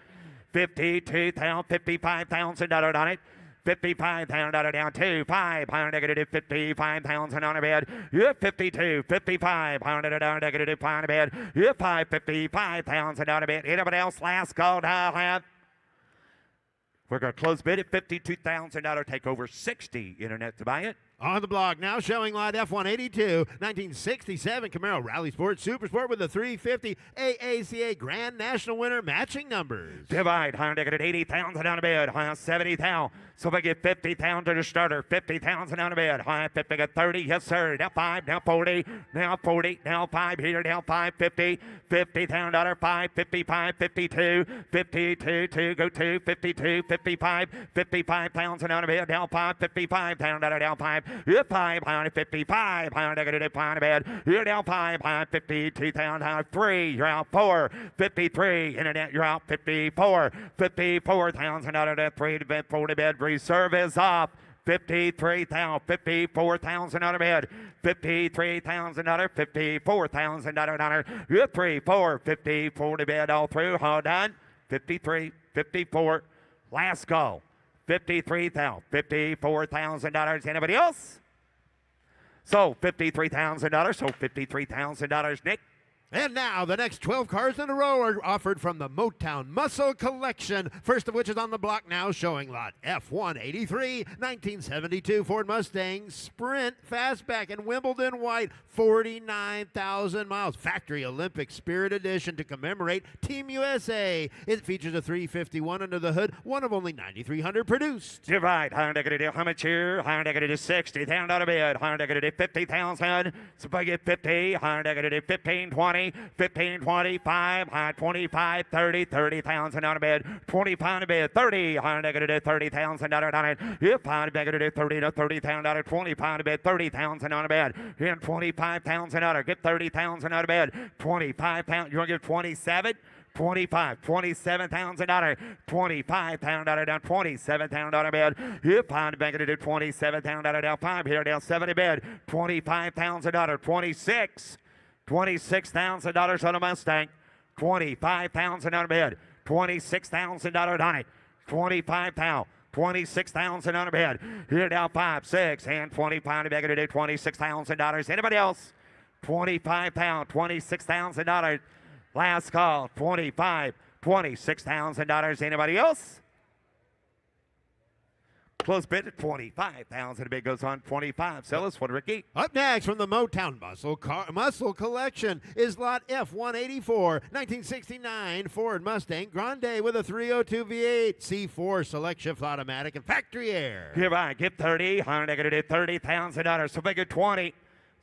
52,000, $55,000 on it. 55,000 down 2, 5 negative 55,000 on a bid. You're 52, 55,000 down negative 5 on a bid. You're 55,000 on a bid. Anybody else? Last call now have. We're going to close bid at $52,000. Take over 60 internet to buy it. On the block now, showing lot F-182, 1967 Camaro Rally Sport Super Sport with a 350 AACA Grand National winner matching numbers. Divide, $180,000 on a bid, $70,000. So if I get 50,000 to the starter, 50,000 on a bid, $50 get 30, yes sir. Now 5, now 40, now 40, now 5 here, now 5, 50, $50,000, 5, 55, 52, 52, 2, go to 52, 55, 55,000 on a bid, now 5, 55,000, now 5. You're 555, $100 on a bid. You're down 5, 52,000, 3. You're out 4, 53. Internet, you're out 54, $54,000 3 to bed, 4 to bed. Reserve is off. 53,000, 54,000 on a bid. $53,000, $54,000. You're 3, 4, 54 to bed all through. Hold on. 53, 54. Last call. $53,000, $54,000. Anybody else? Sold $53,000. Sold $53,000. Nick. And now the next 12 cars in a row are offered from the Motown Muscle Collection. First of which is on the block now, showing lot F183, 1972 Ford Mustang Sprint Fastback in Wimbledon White, 49,000 miles. Factory Olympic Spirit Edition to commemorate Team USA. It features a 351 under the hood, one of only 9,300 produced. You're right. How much here? How $60,000 bid. How $50,000. So if I get 50, how 15, 20. 15, 25, high 25, 30, 30,000 on a bid, 25 on a bid, 30, $30,000 on it. If I'm going to do 30 to 30,000, 25 on a bid, 30,000 on a bid, and 25,000 on it. Get 30,000 on a bid, 25,000. You want to give 27? 25, $27,000, $25,000 down, $27,000 bid. If I'm going to do $27,000 down, 5 here down, 70 bid, $25,000, 26. $26,000 on a Mustang, $25,000 on a bid, $26,000 on it, $26,000 on a bid. Here down 5, 6, and 25 to make it to do $26,000. Anybody else? $26,000. Last call, $26,000. Anybody else? Close bid at 25,000. The bid goes on 25. Sell us one, Ricky. Up next from the Motown Muscle Collection is lot F184, 1969 Ford Mustang Grande with a 302 V8, C4 select shift automatic and factory air. Hereby, give 30. I'm going to do $30,000. So big at 20.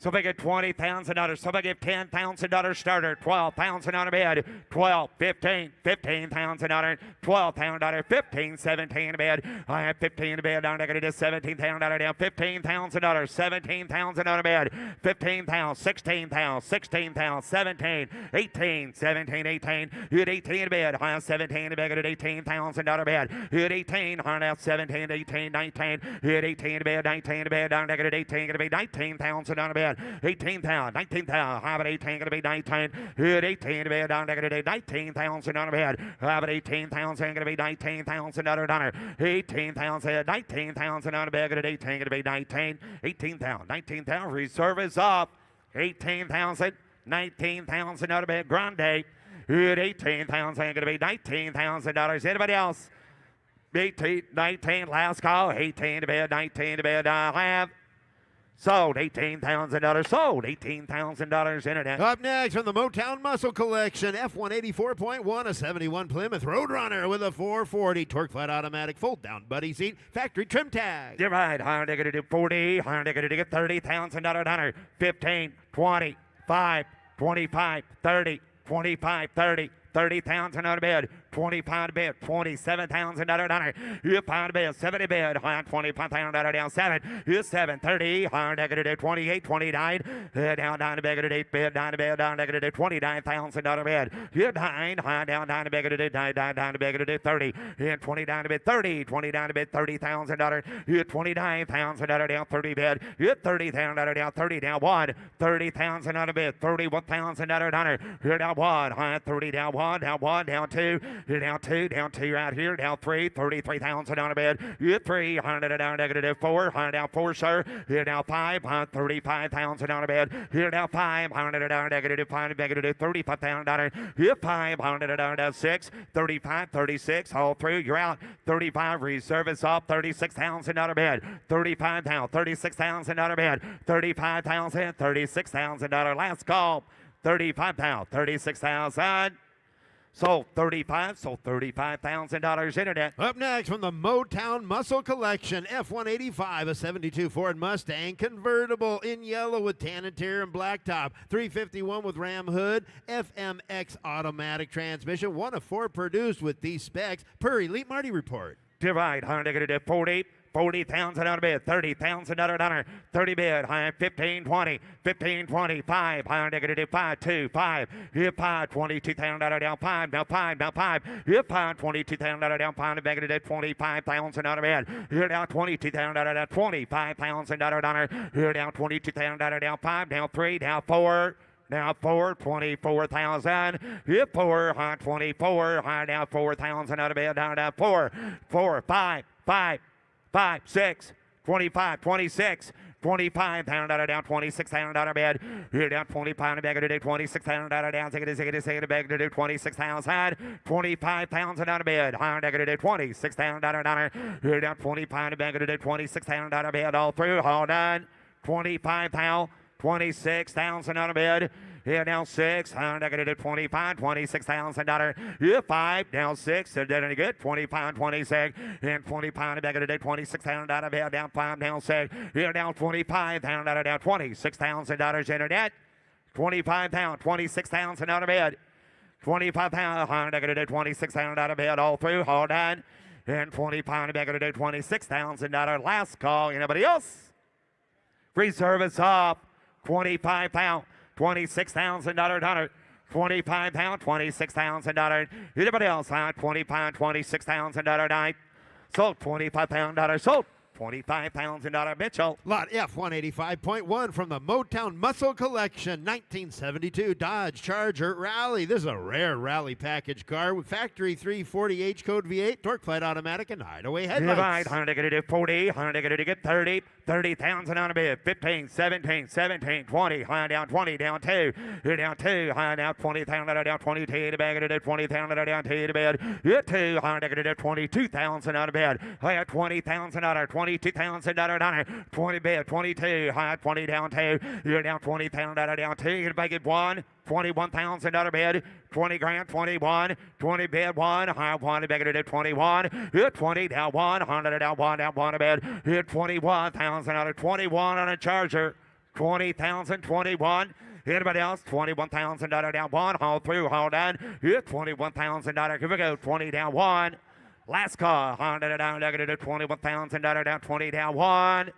So big at $20,000. So big at $10,000 starter. $12,000 on a bid. 12, 15, $15,000. $12,000. 15, 17 a bid. I have 15 a bid. I'm going to do $17,000 down. $15,000. 17,000 on a bid. 15,000. 16,000. 16,000. 17, 18, 17, 18. You had 18 a bid. I have 17 a bid. At $18,000 bid. You had 18. I have 17, 18, 19. You had 18 a bid. 19 a bid. I'm going to do 18. Going to be $19,000 on a bid. 18,000, 19,000, how about 18, gonna be 19, hit 18 to be down, gonna do 19,000 on a bed, how about 18,000, gonna be 19,000 $, 18,000, 19,000 on a bed, gonna do 18, gonna be 19, 18,000, 19,000, reserve is off, 18,000, 19,000 on a bed, Grande, hit 18,000, gonna be $19,000, anybody else? 18, 19, last call, 18 to bed, 19 to bed, I have. Sold $18,000. Sold $18,000 internet. Up next from the Motown Muscle Collection, F184.1, a 71 Plymouth Roadrunner with a 440 torque flat automatic fold down buddy seat, factory trim tag. You're right. How are they going to do 40? How are they going to get $30,000? 15, 20, 5, 25, 30, 25, 30. 30,000 on a bid, 25 bid, $27,000. You pound bid, 70 bid, $25,000 down 7. You 7, 30, negative 28, 29. Down to negative 8 bid, down to bid, down negative $29,000 bid. You 9, down to negative 9, down to negative 30. You 20 down to bid, 30, 20 down to bid, $30,000. You $29,000 down 30 bid. You $30,000 down 30 down 1, $30,000 on a bid, $31,000. You're down 1, 30 down 1, down 1, down 2, down 2, down 2 right here, down 3, $33,000 on a bid. You 3, down negative 4, down 4, sir. Here down 5, $35,000 on a bid. Here down 5, down negative 5, negative $35,000. Here 5, down 6, 35, 36, all through. You're out. 35, reserve is off, $36,000 on a bid. 35 down, $36,000 on a bid. 35,000, $36,000. Last call, 35 down, $36,000. Sold 35, sold $35,000 internet. Up next from the Motown Muscle Collection, F185, a 72 Ford Mustang convertible in yellow with tan interior and blacktop, 351 with Ram hood, FMX automatic transmission, 1 of 4 produced with these specs per Elite Marty report. Divide, 40. 40,000 on a bid, $30,000, 30 bid, high 15, 20, 15, 25, high negative 5, 2, 5, hip 5, $22,000 down 5, now 5, now 5, hip 5, $22,000 down 5, negative 25,000 on a bid, here down $22,000 down $25,000, here down $22,000 down 5, down 3, down 4. Now 4, 24,000. Hip 4, high 24, high down 4,000 out of bed, down 4, 4, 5, 5. 5, 6, 25, 26, $25,000 down, $26,000 bid. Here down £20 bag to do $26,000 down. Take it bag to do $26,000. $25,000 bid. Higher to do $26,000. Here down £20 bag to do $26,000 bid. All through, all done. $25,000. $26,000 bid. Here down 6, negative 25, $26,000. Here 5, down 6, so did any good. 25, 26, and 25, negative $26,000 bid. Down 5, down 6. Here down $25,000, down $26,000 internet. 25,000, $26,000 bid. 25,000, negative $26,000 bid. All through, all done. And 25, negative $26,000. Last call. Anybody else? Free service off. 25,000. $26,000 dollar. 25 pound, $26,000. Anybody else? $25, $26,000 night. Sold $25,000. Sold $25,000 Mitchell. Lot F185.1 from the Motown Muscle Collection, 1972 Dodge Charger Rally. This is a rare rally package car with factory 340 H code V8, torque plate automatic, and hideaway headlights. 100 40, 100 30, 30,000 on a bid. 15, 17, 17, 20, high down 20, down 2. You're down 2, high down 20,000, down 22, the bag of 20,000, down 2 to bed. You're 2, high negative 22,000 on a bed. High $20,000, $22,000, 20 bid, 22, high 20 down 2. You're down 20,000, down 2. You're bag it 1. $21,000 bid, 20 grand, 21, 20 bid, 1, high 1, big it at 21, hit 20, down 1, 100 down 1, down 1 a bid, hit 21,000 out of 21 on a Charger, 20,000, 21. Anybody else? $21,000 down 1, haul through, haul done, hit $21,000, here we go, 20 down 1. Last call, 100 down, negative $21,000 down, 20 down 1.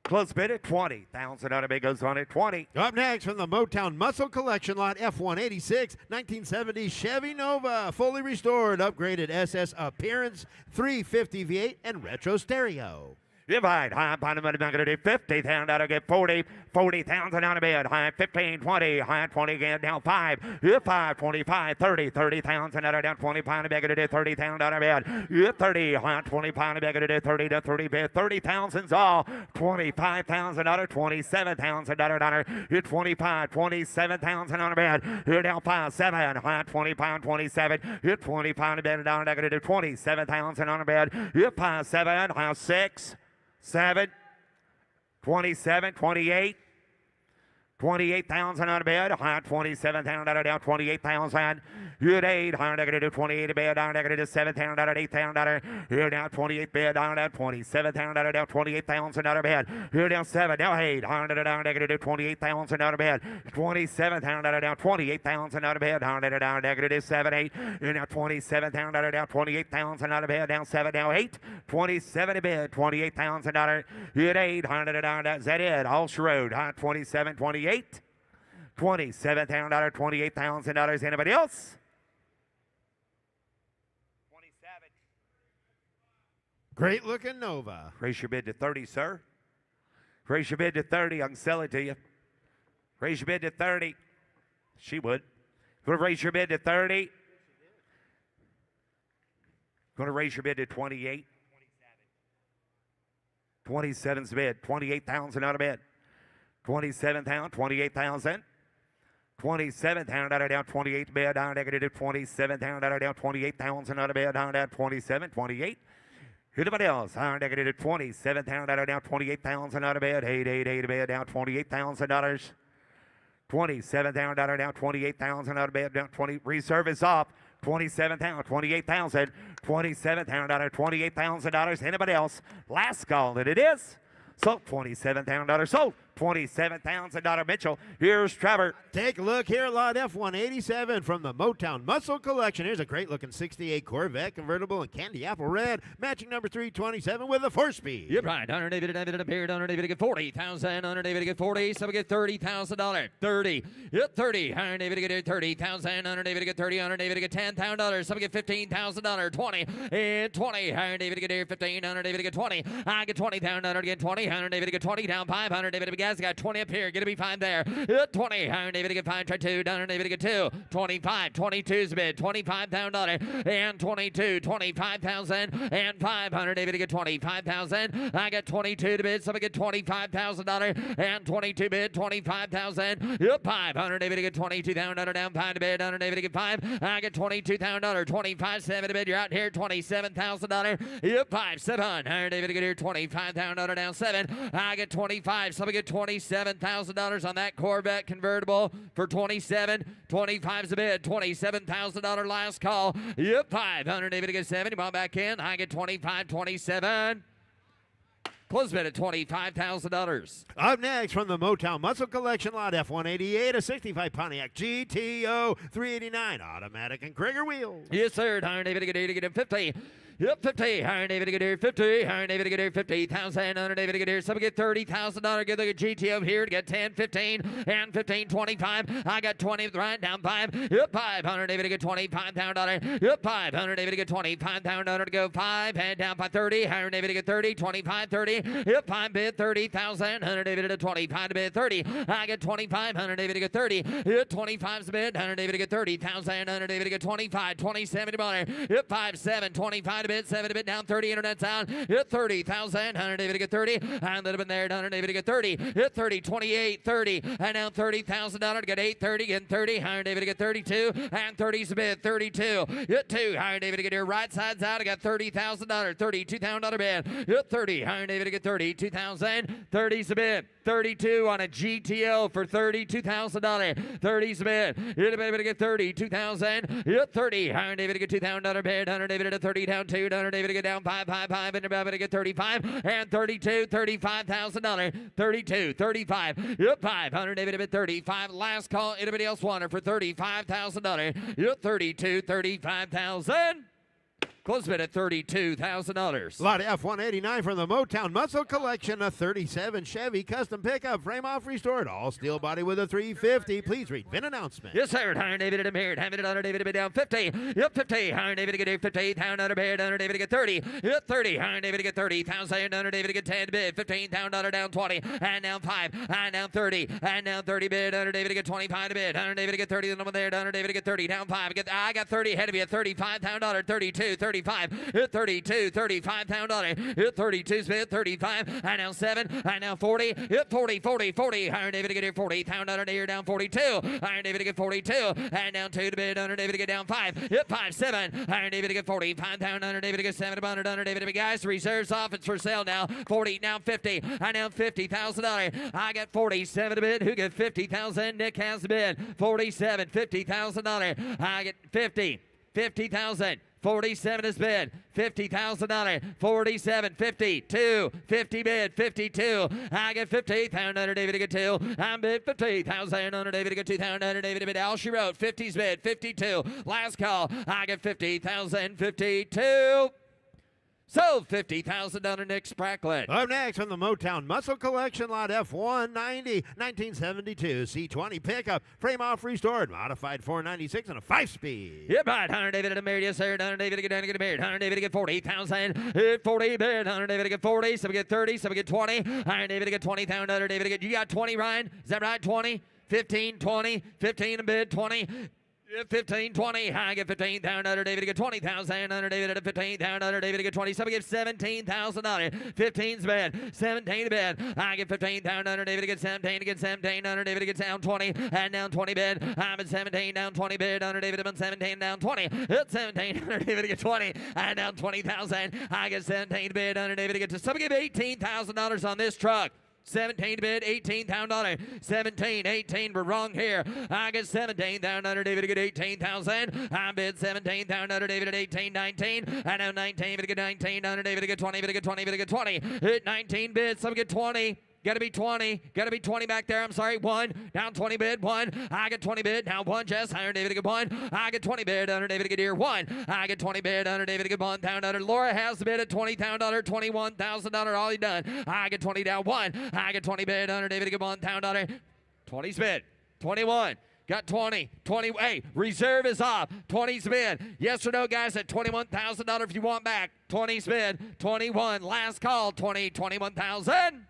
Close bid at 20,000 on a bid goes on at 20. Up next from the Motown Muscle Collection, lot F186, 1970 Chevy Nova, fully restored, upgraded SS appearance, 350 V8 and retro stereo. Divide, high bottom of the going to do 50,000 out of get 40,000 on a bid, high 15, 20, high 20 again, down 5, 5, 25, 30,000 out of down 20 pound, bag to do 30,000 on a bid, 30, high 20 pound, bag to do 30 to 30 bid, 30,000's all, 25,000 out of 27,000 dollar, 25, 27,000 on a bid, here down 5, 7, high 20 pound, 27, 20 pound, bid down, bag to do 27,000 on a bid, 5, 7, high 6. 7, 27, 28, 28,000 on a bid, high 27,000 down 28,000. You're 8, high negative 28 a bid, down negative 7,000, 8,000. You're down 28 bid, down 27,000 down 28,000 on a bid. You're down 7, now 8, high down negative 28,000 on a bid, 27,000 down 28,000 on a bid, down negative 7, 8. You're now 27,000 down 28,000 on a bid, down 7, now 8, 27 a bid, $28,000. You're 8, high down, that's it, all road, high 27, 28. $27,000, $28,000. Anybody else? 27. Great looking Nova. Raise your bid to 30, sir. Raise your bid to 30. I can sell it to you. Raise your bid to 30. She would. Going to raise your bid to 30. Going to raise your bid to 28. 27's bid. 28,000 out of bid. 27,000, 28,000. 27,000 out of down 28 bid down negative 27,000 out of down 28,000 out of bid down down 27, 28. Anybody else? Negative 27,000 out of down 28,000 out of bid. 8 bid down $28,000. 27,000 out of down 28,000 out of bid down 20. Reserve is off. 27,000, 28,000. 27,000 out of $28,000. Anybody else? Last call that it is. Sold $27,000. Sold $27,000 Mitchell. Here's Trevor. Take a look here at lot F187 from the Motown Muscle Collection. Here's a great looking 68 Corvette convertible in candy apple red, matching number 327 with a 4-speed. Yep, right. Under David appeared. Under David get 40,000. Under David get 40. Some get $30,000. 30. Yep, 30. Under David get 30,000. Under David get 30. Under David get $10,000. Some get $15,000. 20 and 20. Under David get 15. Under David get 20. I get 20,000. Under get 20. Under David get 20 down 500. David guys. Got 20 up here. Gonna be 5 there. 20. Higher David to get 5. Try 2. Down David to get 2. 25. 22's a bid. $25,000 and 22. 25,000 and 500. David to get 25,000. I got 22 to bid. Somebody get $25,000 and 22 bid. 25,000. Yep. 500. David to get 22,000 down 5 to bid. 100 David to get 5. I get $22,000. 25,7 to bid. You're out here. $27,000. Yep. 5 7. Higher David to get here. $25,000 down 7. I get 25. Somebody get $27,000 on that Corvette convertible for 27. 25's a bid. $27,000 last call. Yep. 500. David to get 7. Come on back in. I get 25. 27. Close bid at $25,000. Up next from the Motown Muscle Collection lot F-188, a 65 Pontiac GTO 389 automatic and Krieger wheels. Yes, sir. Higher David to get 50. Yep, 50. Higher David to get here. 50. Higher David to get here. 50,000. Under David to get here. Some get $30,000. Get the GTO here to get 10, 15, and 15, 25. I got 20 right down 5. Yep, 500 David to get $25,000. Yep, 500 David to get $25,000 to go 5. And down by 30. Higher David to get 30, 25, 30. Yep, 5 bid 30,000. 100 David to 25 to bid 30. I get 25. 100 David to get 30. Yep, 25's bid. 100 David to get 30,000. 100 David to get 25, 27 to bid. Yep, 5 7, 25 to bid 7 to bid down 30. Internet's out. Hit 30,000. 100 David to get 30. And then up in there. 100 David to get 30. Hit 30, 28, 30. And now $30,000 to get 8, 30, getting 30. Higher David to get 32. And 30's a bid 32. Hit 2. Higher David to get here. Right side's out. I got $30,000. $32,000 bid. Hit 30. Higher David to get 32,000. 30's a bid. 32 on a GTO for $32,000. 30's a bid. Hit a bid to get 32,000. Hit 30. Higher David to get $2,000 bid. 100 David to 30 down 2. 100 David to get down 5, 5, 5. And David to get 35. And 32. $35,000. 32. 35. Yep. 500 David to bid 35. Last call. Anybody else want it for $35,000? Yep. 32. 35,000. Close bid at $32,000. Lot F-189 from the Motown Muscle Collection, a 37 Chevy custom pickup, frame off restored, all steel body with a 350. Please read VIN announcement. Yes, sir. Higher David to Beard. Having it under David to be down 50. Yep, 50. Higher David to get 50. Down under Beard. Under David to get 30. Yep, 30. Higher David to get 30,000. Under David to get 10 bid. 15,000 down 20. And down 5. And down 30. And down 30 bid. Under David to get 25 to bid. Under David to get 30. The number there. Under David to get 30. Down 5. I got 30 ahead of you at $35,000. 32. 35. Hit 32, $35,000. Hit 32's bid, 35. And now 7. And now 40. Hit 40, 40, 40. Higher David to get here, 40,000 here, down 42. Higher David to get 42. And down 2 to bid, under David to get down 5. Hit 5, 7. Higher David to get 45,000. Under David to get 7 to 100. Under David to be guys. Reserves off. It's for sale now. 40, now 50. And now $50,000. I got 47 to bid. Who get 50,000? Nick has the bid. 47, $50,000. I get 50. 50,000. 47 is bid. $50,000. 47, 52. 50 bid. 52. I get 50,000 under David to get 2. I'm bid 50,000 under David to get 2,000 under David to bid. All she wrote. 50's bid. 52. Last call. I get 50,000. 52. So $50,000 under Nick Spracklet. Up next from the Motown Muscle Collection, lot F-190, 1972 C20 pickup, frame off restored, modified 496 and a 5-speed. Yep, right. 100 David to married. Yes, sir. 100 David to get down to get married. 100 David to get 40,000. Hit 40 bid. 100 David to get 40. Some get 30. Some get 20. 100 David to get 20,000. 100 David to get. You got 20, Ryan? Is that right? 20, 15, 20, 15 a bid, 20. 15, 20. I get 15,000 under David to get 20,000 under David at 15,000 under David to get 20. Somebody gives $17,000. 15's bid. 17 bid. I get 15,000 under David to get 17 to get 17 under David to get down 20 and down 20 bid. I'm at 17 down 20 bid under David at 17 down 20. Hit 17 under David to get 20 and down 20,000. I get 17 bid under David to get to. Somebody give $18,000 on this truck. 17 bid, $18,000. 17, 18, we're wrong here. I get 17,000 under David to get 18,000. I bid 17,000 under David at 18, 19. And now 19 to get 19 under David to get 20, to get 20, to get 20. Hit 19 bids, some get 20. Got to be 20. Got to be 20 back there. I'm sorry. 1. Down 20 bid. 1. I get 20 bid. Now 1. Jess. Higher David to get 1. I get 20 bid. Under David to get here. 1. I get 20 bid. Under David to get 1,000. Under Laura has the bid at $20,000. $21,000. All he done. I get 20 down. 1. I get 20 bid. Under David to get $1,000. 20's bid. 21. Got 20. 20. Hey, reserve is off. 20's bid. Yes or no, guys, at $21,000 if you want back. 20's bid. 21. Last call. 20. 21,000.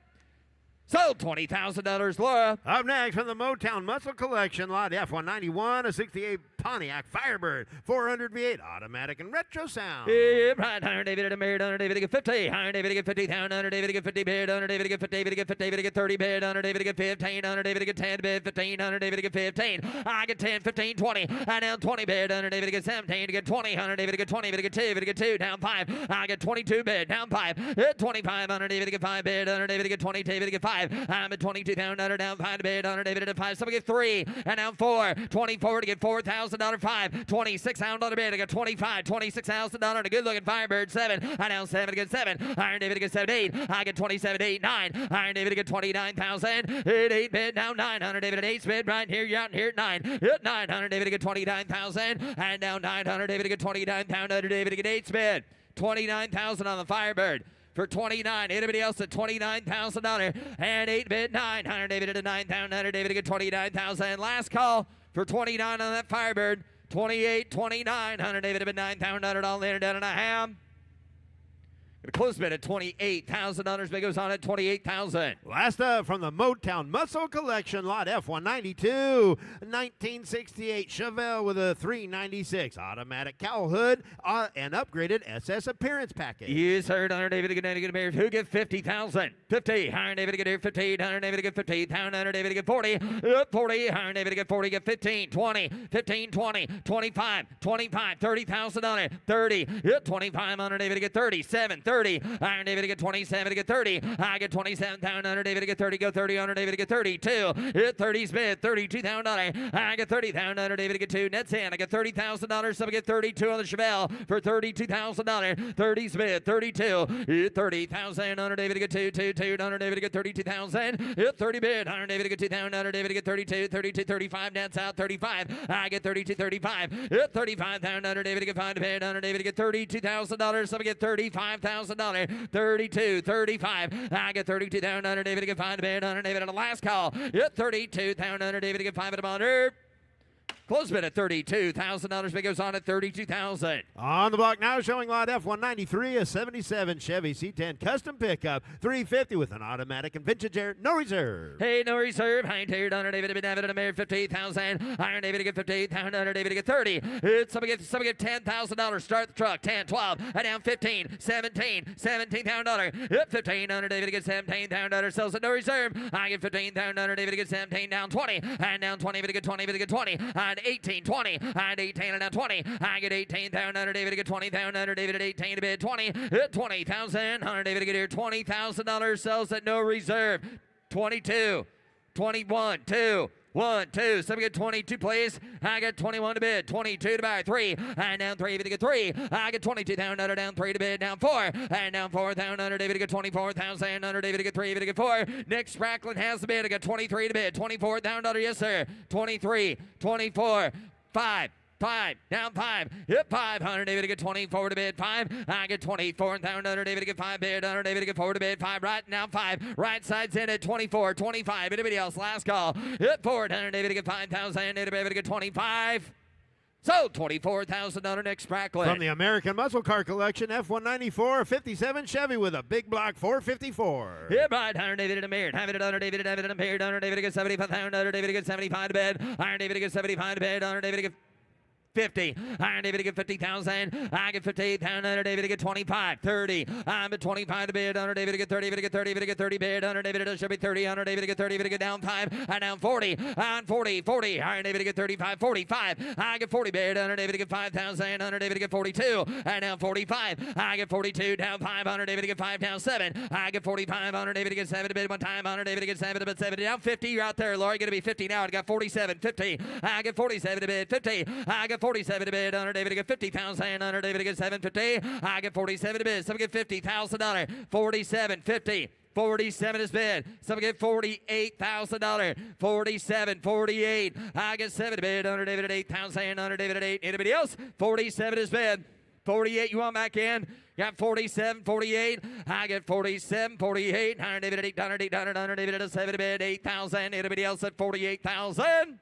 Sold. $20,000, Laura. Up next from the Motown Muscle Collection, lot F191, a 68 Pontiac Firebird, 400 V8, automatic and retro sound. Yeah, right. 100 David to married, 100 David to get 50, 100 David to get 50, 100 David to get 50 bid, 100 David to get 50, David to get 50, David to get 30 bid, 100 David to get 15, 100 David to get 10 bid, 15, 100 David to get 15. I get 10, 15, 20. I down 20 bid, 100 David to get 17 to get 20, 100 David to get 20, David to get 2, David to get 2, down 5. I get 22 bid, down 5. Hit 25, 100 David to get 5 bid, 100 David to get 20, David to get 5. I'm at 22 down, 100 down 5 to bid, 100 David to get 5. Somebody get 3, and down 4. 24 to get $4,000 5. 26 down on the bid. I got 25, $26,000 and a good looking Firebird 7. I down 7 to get 7. Iron David to get 7, 8. I get 27, 8, 9. Iron David to get 29,000. Hit 8 bid down 900 David at 8 bid right here. You're out here at 9. Hit 900 David to get 29,000. And down 900 David to get 29,000. David to get 8 bid. 29,000 on the Firebird. For 29, anybody else at $29,000 and 8 bid 900 David at 9,000 David to get 29,000. Last call for 29 on that Firebird. 28, 29, 100 David at 9,000 all in down and a ham. Gonna close bid at $28,000. Big goes on at 28,000. Last up from the Motown Muscle Collection, lot F192, 1968 Chevelle with a 396 automatic cowl hood and upgraded SS appearance package. Yes, sir. 100 David to get married. Who get 50,000? 50. 100 David to get here. 15. 100 David to get 50. 100 David to get 40. 40. 100 David to get 40. Get 15. 20. 15. 20. 25. 25. $30,000. 30. 25. David to get 37. 30. Iron David to get 27 to get 30. I get 27,000. David to get 30. Go 30. David to get 32. Hit 30 bid. $32,000. I get 30,000. David to get 2. Nets in. I get $30,000. So I get 32 on the Chevelle for $32,000. 30 bid. 32. Hit 30,000. David to get 2. 2. 2. David to get 32,000. Hit 30 bid. David to get 2,000. David to get 32. 32. 35. Nets out. 35. I get 32. 35. Hit 35,000. David to get 5 bid. David to get $32,000. So I get $35,000. 32, 35. I get 32,000. David to get 5 bid. David on the last call. Hit 32,000. David to get 5 at the bottom. Close bid at $32,000. Big goes on at $32,000. On the block now, showing lot F193, a 77 Chevy C10 custom pickup, 350 with an automatic and vintage air, no reserve. Hey, no reserve. High tiered on David to be David and Mayor 58,000. Iron David to get 58,000. David to get 30. Somebody get $10,000. Start the truck. 10, 12. And down 15, 17, $17,000. Hit 15,000. David to get $17,000. Sells at no reserve. I get 15,000. David to get 17. Down 20. And down 20. David to get 20. David to get 20. And 18, 20. And 18 and down 20. I get 18,000. David to get 20,000. David at 18 to bid 20. Hit 20,000. David to get here $20,000. Sells at no reserve. 22, 21, 2. 1, 2. Somebody get 22, please. I got 21 to bid. 22 to buy. 3. And down 3. David to get 3. I get 22,000. Down 3 to bid. Down 4. And down 4,000. David to get 24,000. David to get 3. David to get 4. Nick Sprackland has the bid. I got 23 to bid. $24,000. Yes, sir. 23, 24, 5. 5, down 5, hit 500, David to get 24 to bid 5. I get 24,000, David to get 5 bid, David to get 4 to bid 5, right now 5, right side's in at 24, 25. Anybody else? Last call. Hit 400, David to get 5,000, David to get 25. So $24,000 Nick Sprackland. From the American Muscle Car Collection, F194, 57 Chevy with a big block 454. Yeah, right. 100 David and a mirror. Have it on David and a mirror. 100 David to get 75,000. David to get 75 to bid. Iron David to get 75 to bid. 100 David to get 50. Iron David to get 50,000. I get 58,000. David to get 25. 30. I'm at 25 to bid. David to get 30. David to get 30. David to get 30 bid. David to should be 30. David to get 30. David to get down 5. And down 40. On 40. 40. Iron David to get 35. 45. I get 40 bid. David to get 5,000. David to get 42. And down 45. I get 42. Down 500. David to get 5. Down 7. I get 45. David to get 7 to bid one time. David to get 7 to bid 7. Down 50. You're out there, Laurie. Going to be 50 now. I got 47. 50. I get 47 to bid. 50. I get 47 to bid. David to get 50,000. David to get 750. I get 47 to bid. Some get $50,000. 47. 50. 47 is bid. Some get $48,000. 47, 48. I get 7 to bid. David at 8,000. David at 8. Anybody else? 47 is bid. 48, you want back in? Got 47, 48. I get 47, 48. David at 800, 800. David at a 7 to bid. 8,000. Anybody else at 48,000?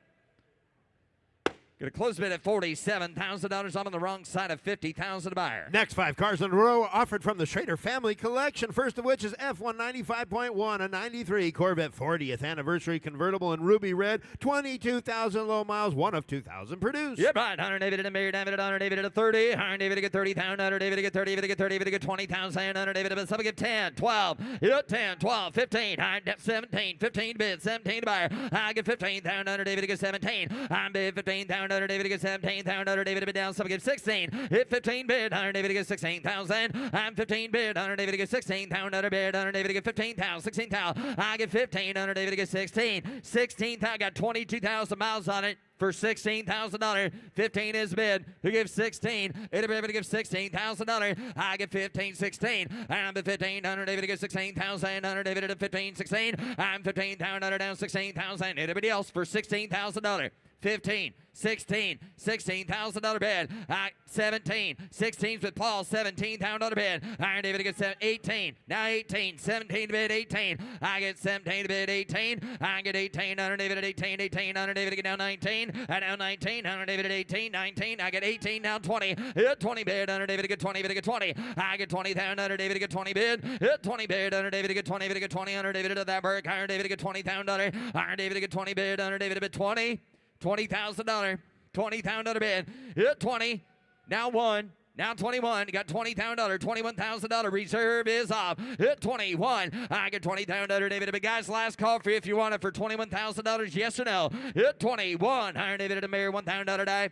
Gonna close bid at $47,000. I'm on the wrong side of $50,000 buyer. Next 5 cars in a row offered from the Schrader family collection. First of which is F195.1, a 93 Corvette 40th anniversary convertible in ruby red, 22,000 low miles, 1 of 2,000 produced. Yep, right. 100 David and Mary David, 100 David at 30, 100 David to get 30,000, 100 David to get 30, David to get 30, David to get 20,000, 100 David to some get 10, 12, 10, 12, 15, 17, 15 bid, 17 to buyer. I get 15,000, 100 David to get 17. I'm bid 15,000, 100 David to get 17,000, 100 David to bid down, some get 16. Hit 15 bid, 100 David to get 16,000. I'm 15 bid, 100 David to get 16,000, 100 bid, 100 David to get 15,000, 16,000. I get 15, 100 David to get 16. 16,000, got 22,000 miles on it. For $16,000, 15 is bid. Who gives 16? It'll be able to give $16,000. I get 15, 16. I'm at 15, 100 David to get 16,000. 100 David at 15, 16. I'm 15,000 down 16,000. Anybody else for $16,000? 15, 16, $16,000 bid. 17, 16's with Paul, $17,000 bid. Iron David gets 18, now 18, 17 to bid, 18. I get 17 to bid, 18. I get 18, Iron David at 18, 18. Iron David to get down 19, now 19. Iron David at 18, 19. I get 18, now 20. Hit 20 bid, Iron David to get 20, bid to get 20. I get 20,000, Iron David to get 20 bid. Hit 20 bid, Iron David to get 20, bid to get 20. Iron David to that break. Iron David to get $20,000. Iron David to get 20 bid, Iron David to bid 20. $20,000, $20,000 bid. Hit 20, now 1, now 21. You got $20,000, $21,000. Reserve is off. Hit 21. I get $20,000, David. But guys, last call for you if you want it for $21,000. Yes or no? Hit 21. Iron David to Mary, $1,000 die.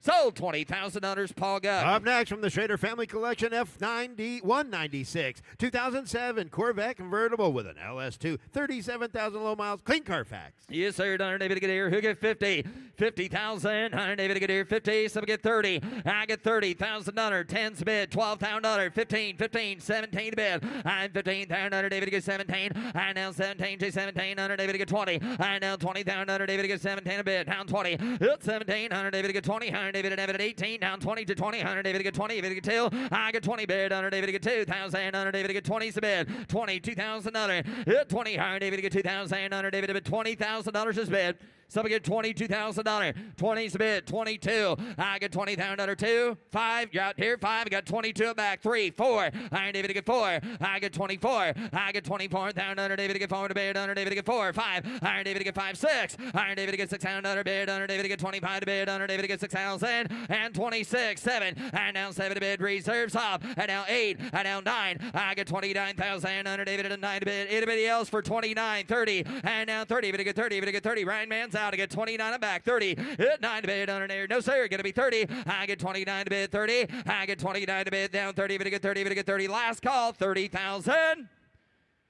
Sold $20,000, Paul Gutt. Up next from the Schrader family collection, F90 196, 2007 Corvette convertible with an LS2, 37,000 low miles, clean Carfax. Yes, sir. 100 David to get here. Who get 50? 50,000. 100 David to get here. 50. Some get 30. I get 30,000. 10's bid. $12,000. 15, 15, 17 to bid. I'm 15,000. 100 David to get 17. I now 17 to 17. 100 David to get 20. I now 20,000. 100 David to get 17 to bid. Down 20. Hit 17. 100 David to get 20. 100 David at 18, down 20 to 20, 100 David to get 20, David to get 2, I get 20 bid, 100 David to get 2,000, 100 David to get 20 is the bid, $22,000, hit 20, 100 David to get 2,000, 100 David to bid, $20,000 is bid. Some get $22,000. 20's the bid. 22. I get $20,000. 2. 5. You're out here. 5. I got 22 back. 3. 4. Iron David to get 4. I get 24. I get 24,000. David to get 4 to bid. 100 David to get 4. 5. Iron David to get 5. 6. Iron David to get 6,000 bid. 100 David to get 25 to bid. 100 David to get 6,000 and 26. 7. And now 7 to bid. Reserves off. And now 8. And now 9. I get 29,000. 100 David to 9 to bid. Anybody else for 29, 30. And now 30. David to get 30. David to get 30. Ryan Man's out to get 29. I'm back. 30. Hit 9 to bid. 100. No, sir. Going to be 30. I get 29 to bid. 30. I get 29 to bid. Down 30. David to get 30. David to get 30. Last call. 30,000.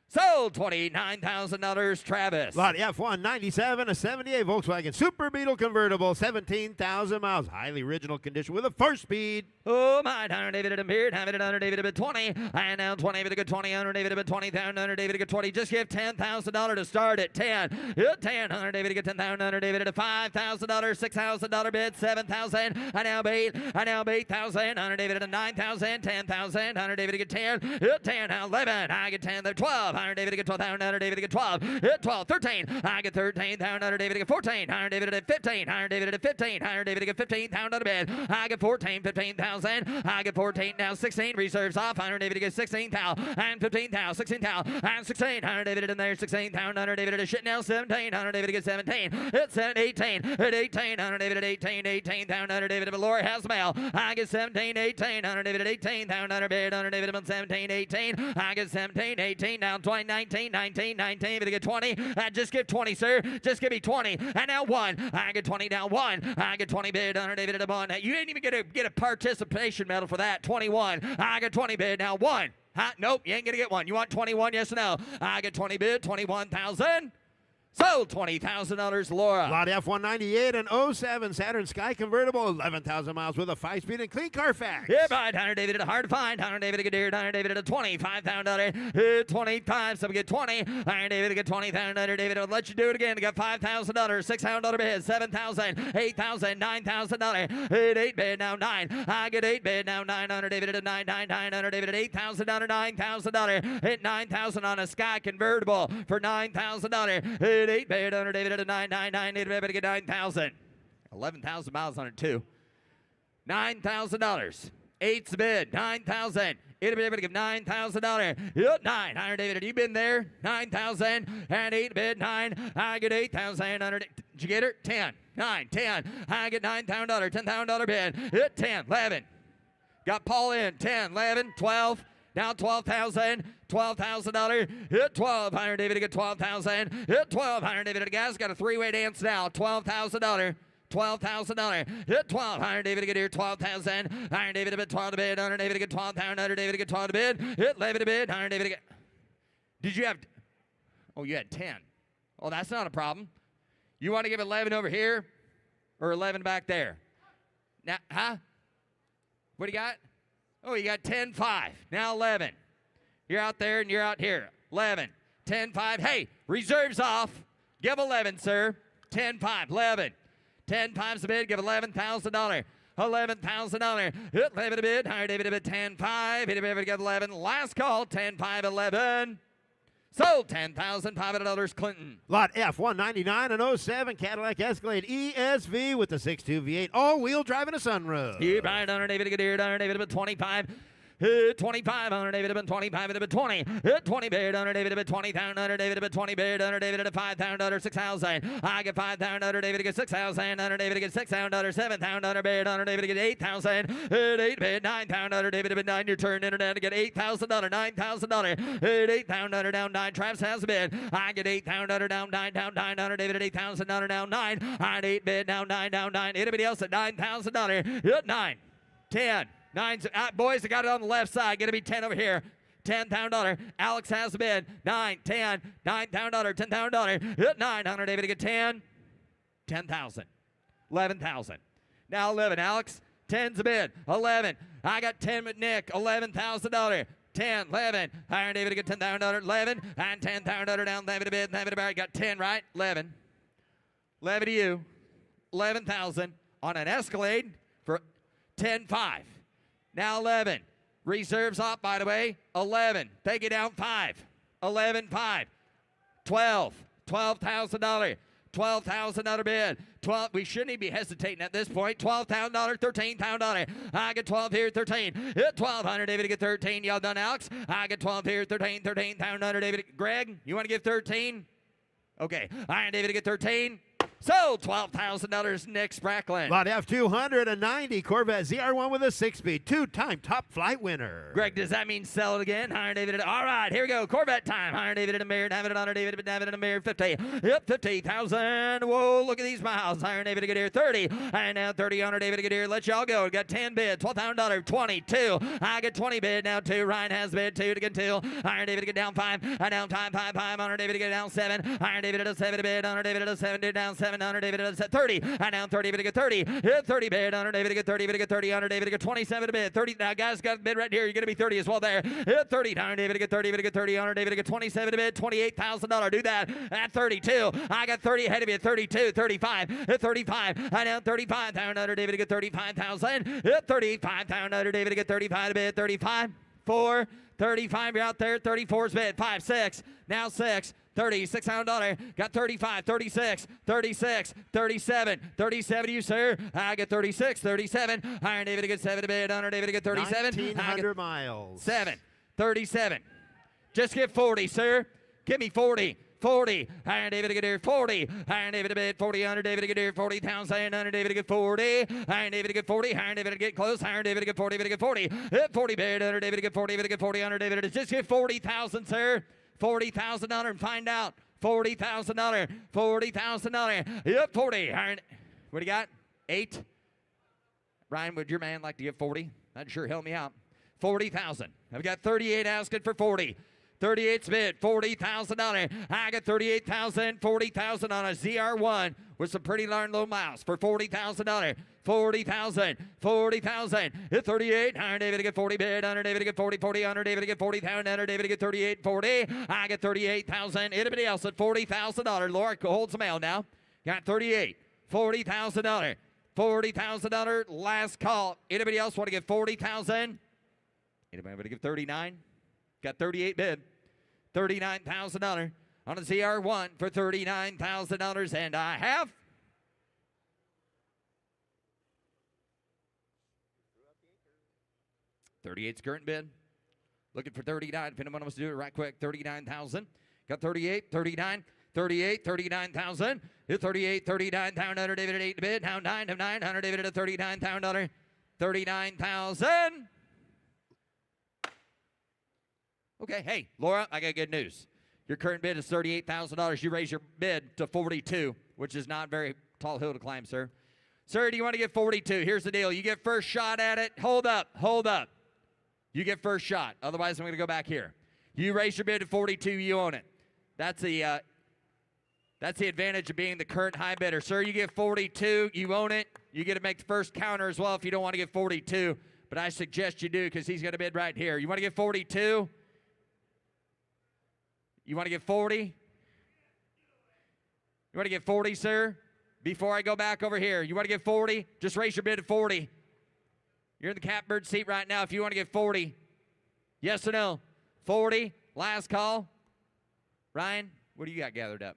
Sold $29,000, Travis. Lot F197, a 78 Volkswagen Super Beetle convertible, 17,000 miles, highly original condition with a 4-speed. Oh my, 100 David and Beard, have it at 100 David at 20, and now 20 David at 20, 100 David at 20,000, 100 David at 20. Just give $10,000 to start at 10. Hit 10, 100 David at 10,000, 100 David at $5,000, $6,000 bid, 7,000. I now bait, 8,000, 100 David at 9,000, 10,000, 100 David at 10. Hit 10, 11. I get 10, they're 12. 100 David to get 12,000, 100 David to get 12. Hit 12, 13. I get 13,000, 100 David to get 14. 100 David at 15. 100 David at 15. 100 David to get 15,000 out of bed. I get 14, 15,000. I get 14, now 16. Reserves off. 100 David to get 16,000 and 15,000, 16,000 and 16. 100 David in there, 16,000. 100 David at shit now 17. 100 David to get 17. Hit 18. Hit 18. 100 David at 18. 18,000. 100 David at Laura has mail. I get 17, 18. 100 David at 18,000. 100 bid. 100 David at 17, 18. I get 17, 18. Now 20. 19, 19, 19, to get 20. Just give 20, sir. Just give me 20. And now 1. I get 20, now 1. I get 20 bid, 100 David at 1. You didn't even get a participation medal for that. 21. I get 20 bid, now 1. Nope, you ain't gonna get 1. You want 21, yes or no? I get 20 bid, 21,000. Sold $20,000, Laura. Lot F198 and 07 Saturn Sky convertible, 11,000 miles with a 5-speed and clean Carfax. Yeah, right. 100 David at a hard to find. 100 David to get deer. 100 David at a 25,000. 25. Some get 20. 100 David to get 20,000. 100 David will let you do it again. They got $5,000. $6,000 bid. 7,000. 8,000. $9,000. Hit 8 bid now 9. I get 8 bid now 900 David at a 999. 100 David at $8,000. $9,000. Hit 9,000 on a Sky convertible for $9,000. Hit 8 bid. 100 David at a 999. David to get 9,000. 11,000 miles on it, too. $9,000. 8's the bid. 9,000. It'll be able to give $9,000. Yep, 9. 100, David. Have you been there? 9,000. And 8 bid. 9. I get 8,000. Did you get her? 10. 9. 10. I get $9,000. $10,000 bid. Hit 10. 11. Got Paul in. 10. 11. 12. Now 12,000. $12,000. Hit 1,200. David to get 12,000. Hit 1,200. David. The guy's got a three-way dance now. $12,000. $12,000. Hit 1,200. David to get here. 12,000. Iron David to bid. 12 to bid. 100. David to get 12,000. 100. David to get 12 to bid. Hit 11 to bid. 100. David to get. Did you have? Oh, you had 10. Oh, that's not a problem. You want to give 11 over here, or 11 back there? Now, huh? What do you got? Oh, you got 10-5. Now 11. You're out there and you're out here. 11. 10-5. Hey, reserves off. Give 11, sir. 10-5. 11. 10-5's the bid. Give $11,000. $11,000. Hit 11 a bid. Hire David a bid. 10-5. Hit David to get 11. Last call. 10-5. 11. Sold. $10,500. Clinton. Lot F, 199 and 07 Cadillac Escalade ESV with the 6.2 V8 all-wheel drive and a sunroof. You buy it, $100 David to get here. $100 David to bid. 25. Hit 25, $100 David to bid. 25 to bid. 20. Hit 20 bid. $100 David to bid. 20,000. $100 David to bid. 20 bid. $100 David to $5,000. 6,000. I get 5,000. $100 David to get 6,000. $100 David to get $6,000. 7,000 bid. $100 David to get 8,000. Hit 8 bid. 9,000. $100 David to bid. 9. Your turn. Internet to get $8,000. $9,000. Hit 8,000 down 9. Travis has a bid. I get 8,000 down 9. Down 9. $100 David at 8,000 down 9. I get 8 bid. Down 9. Down 9. Anybody else at $9,000? Hit 9. 10. 9. Boys, I got it on the left side. Going to be 10 over here. $10,000. Alex has the bid. 9, 10, $9,000, $10,000. Hit 9. $100 David to get 10. 10,000. 11,000. Now 11. Alex, 10's the bid. 11. I got 10 with Nick. $11,000. 10, 11. Iron David to get $10,000. 11 and $10,000 down. David to bid. David to Barry. Got 10, right? 11. 11 to you. 11,000 on an Escalade for 10-5. Now 11. Reserves off, by the way. 11. Take it down 5. 11-5. 12. $12,000. $12,000 bid. 12. We shouldn't even be hesitating at this point. $12,000, $13,000. I get 12 here, 13. Hit 1,200. David to get 13. Y'all done, Alex? I get 12 here, 13. 13,000. David. Greg, you want to give 13? Okay. Iron David to get 13. So, $12,000, Nick Spracklin. Lot F, 290 Corvette ZR1 with a 6-speed, two-time top flight winner. Greg, does that mean sell it again? Iron David. All right, here we go. Corvette time. Iron David and a mirror. David and Honor David and a mirror. 50. Yep, 50,000. Whoa, look at these miles. Iron David to get here. 30. And now 30. Honor David to get here. Let y'all go. Got 10 bid. $12,000. 22. I get 20 bid. Now 2. Ryan has bid. 2 to get 2. Iron David to get down 5. And down 5. Honor David to get down 7. Iron David to 7 bid. Honor David to 7. Down 7. Honor David to 30. And down 30. David to get 30. Hit 30 bid. Honor David to get 30. David to get 30. Honor David to get 27 bid. 30. Now, guys, got a bid right here. You're going to be 30 as well there. Hit 30. Honor David to get 30. David to get 30. Honor David to get 27 bid. $28,000. Do that at 32. I got 30 ahead of you. 32. 35. Hit 35. And down 35. Honor David to get 35,000. Hit 35,000. Honor David to get 35 bid. 35. 4. 35. You're out there. 34's bid. 5. 6. Now 6. $36,000. Got 35, 36, 36, 37, 37 you, sir. I get 36, 37. Iron David to get 7 to bid. Honor David to get 37. 1,900 miles. 7, 37. Just get 40, sir. Give me 40. 40. Iron David to get here. 40. Iron David to bid. 40. Honor David to get here. 40,000. Honor David to get 40. Iron David to get 40. Iron David to get close. Iron David to get 40. David to get 40. Hit 40 bid. Honor David to get 40. David to get 40. Honor David to just get 40,000, sir. $40,000 and find out. $40,000. $40,000. Yep, 40. Iron. What do you got? 8. Ryan, would your man like to give 40? That'd sure help me out. 40,000. I've got 38 asking for 40. 38's bid, $40,000. I got 38,000, 40,000 on a ZR1 with some pretty darn low miles for $40,000. 40,000, 40,000. Hit 38. Iron David to get 40 bid. Honor David to get 40, 40. Honor David to get 40,000. Honor David to get 38, 40. I get 38,000. Anybody else at $40,000? Laura holds the mail now. Got 38, $40,000. $40,000 last call. Anybody else want to give 40,000? Anybody want to give 39? Got 38 bid. $39,000 on a ZR1 for $39,000. And I have 38's current bid. Looking for 39. If anyone wants to do it right quick, 39,000. Got 38, 39, 38, 39,000. Hit 38, 39,000. Under David at 8 to bid. Now 9 of 9. Under David at a $39,000. 39,000. Okay, hey, Laura, I got good news. Your current bid is $38,000. You raise your bid to 42, which is not very tall hill to climb, sir. Sir, do you want to get 42? Here's the deal. You get first shot at it. Hold up. You get first shot. Otherwise, I'm going to go back here. You raise your bid to 42, you own it. That's the advantage of being the current high bidder. Sir, you get 42, you own it. You get to make the first counter as well if you don't want to get 42. But I suggest you do because he's going to bid right here. You want to get 42? You want to get 40? You want to get 40, sir? Before I go back over here, you want to get 40? Just raise your bid to 40. You're in the catbird seat right now if you want to get 40. Yes or no? 40, last call. Ryan, what do you got gathered up?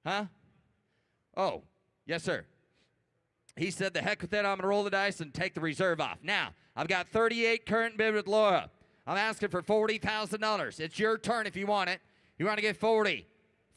Huh? Oh, yes, sir. He said, the heck with it, I'm going to roll the dice and take the reserve off. Now, I've got 38 current bid with Laura. I'm asking for $40,000. It's your turn if you want it. You want to get 40.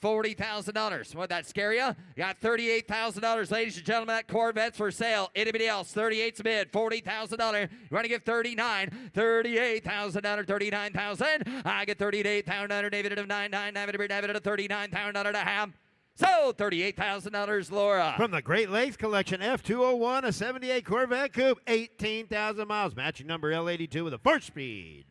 $40,000. Would that scare you? You got $38,000. Ladies and gentlemen, that Corvette's for sale. Anybody else? 38's a bid. $40,000. You want to get 39. $38,000. $39,000. I get $38,000. David at 99. David at a $39,000 to have. So, $38,000, Laura. From the Great Lakes Collection, F201, a 78 Corvette Coupe, 18,000 miles. Matching number L82 with a 4-speed.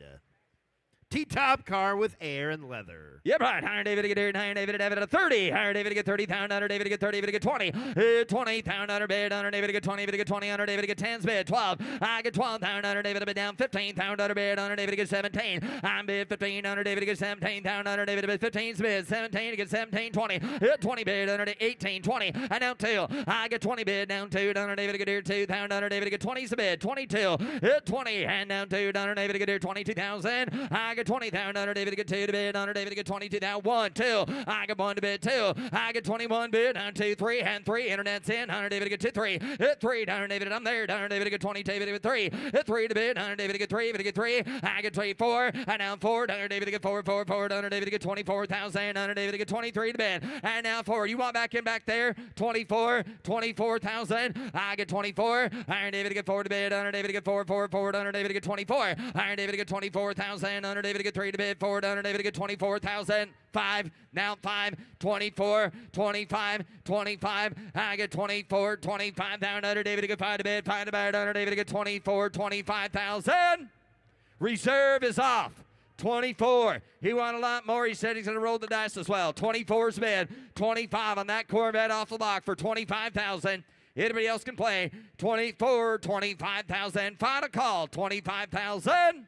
T-top car with air and leather. Yep, right. Higher David to get here. Higher David at a 30. Higher David to get 30,000. Under David to get 30. David to get 20. 20,000 under bid. Under David to get 20. David to get 20. Under David to get 10's bid. 12. I get 12,000. Under David to bid down 15,000 under bid. Under David to get 17. I'm bid 15. Under David to get 17,000. Under David to bid 15's bid. 17 to get 17. 20. 20 bid. Under 18. 20. And down 2. I get 20 bid. Down 2. Under David to get here 2,000. Under David to get 20's bid. 22. 20. And down 2. Under David to get here 22,000. I get 20,000. Under David to get 2 to bid. Under David to get 22. Down 1, 2. I get 1 to bid 2. I get 21 bid. Down 2, 3, and 3. Internet's in. Under David to get 2, 3. Hit 3. Down David, I'm there. Down David to get 20. David to get 3. Hit 3 to bid. Under David to get 3. David to get 3. I get 24. And down 4. Down David to get 4, 4, 4. Under David to get 24,000. Under David to get 23 to bid. And now 4. You want back in back there? 24. 24,000. I get 24. Iron David to get 4 to bid. Under David to get 4, 4, 4. Under David to get 24. Iron David to get 24,000. Under David to get 3 to bid. 4. Under David to get 24,000. 5. Now 5. 24. 25. 25. I get 24. 25 down. Under David to get 5 to bid. 5 to bid. Under David to get 24. 25,000. Reserve is off. 24. He wanted a lot more. He said he's going to roll the dice as well. 24's bid. 25 on that Corvette off the block for 25,000. Anybody else can play. 24, 25,000. Final call. 25,000.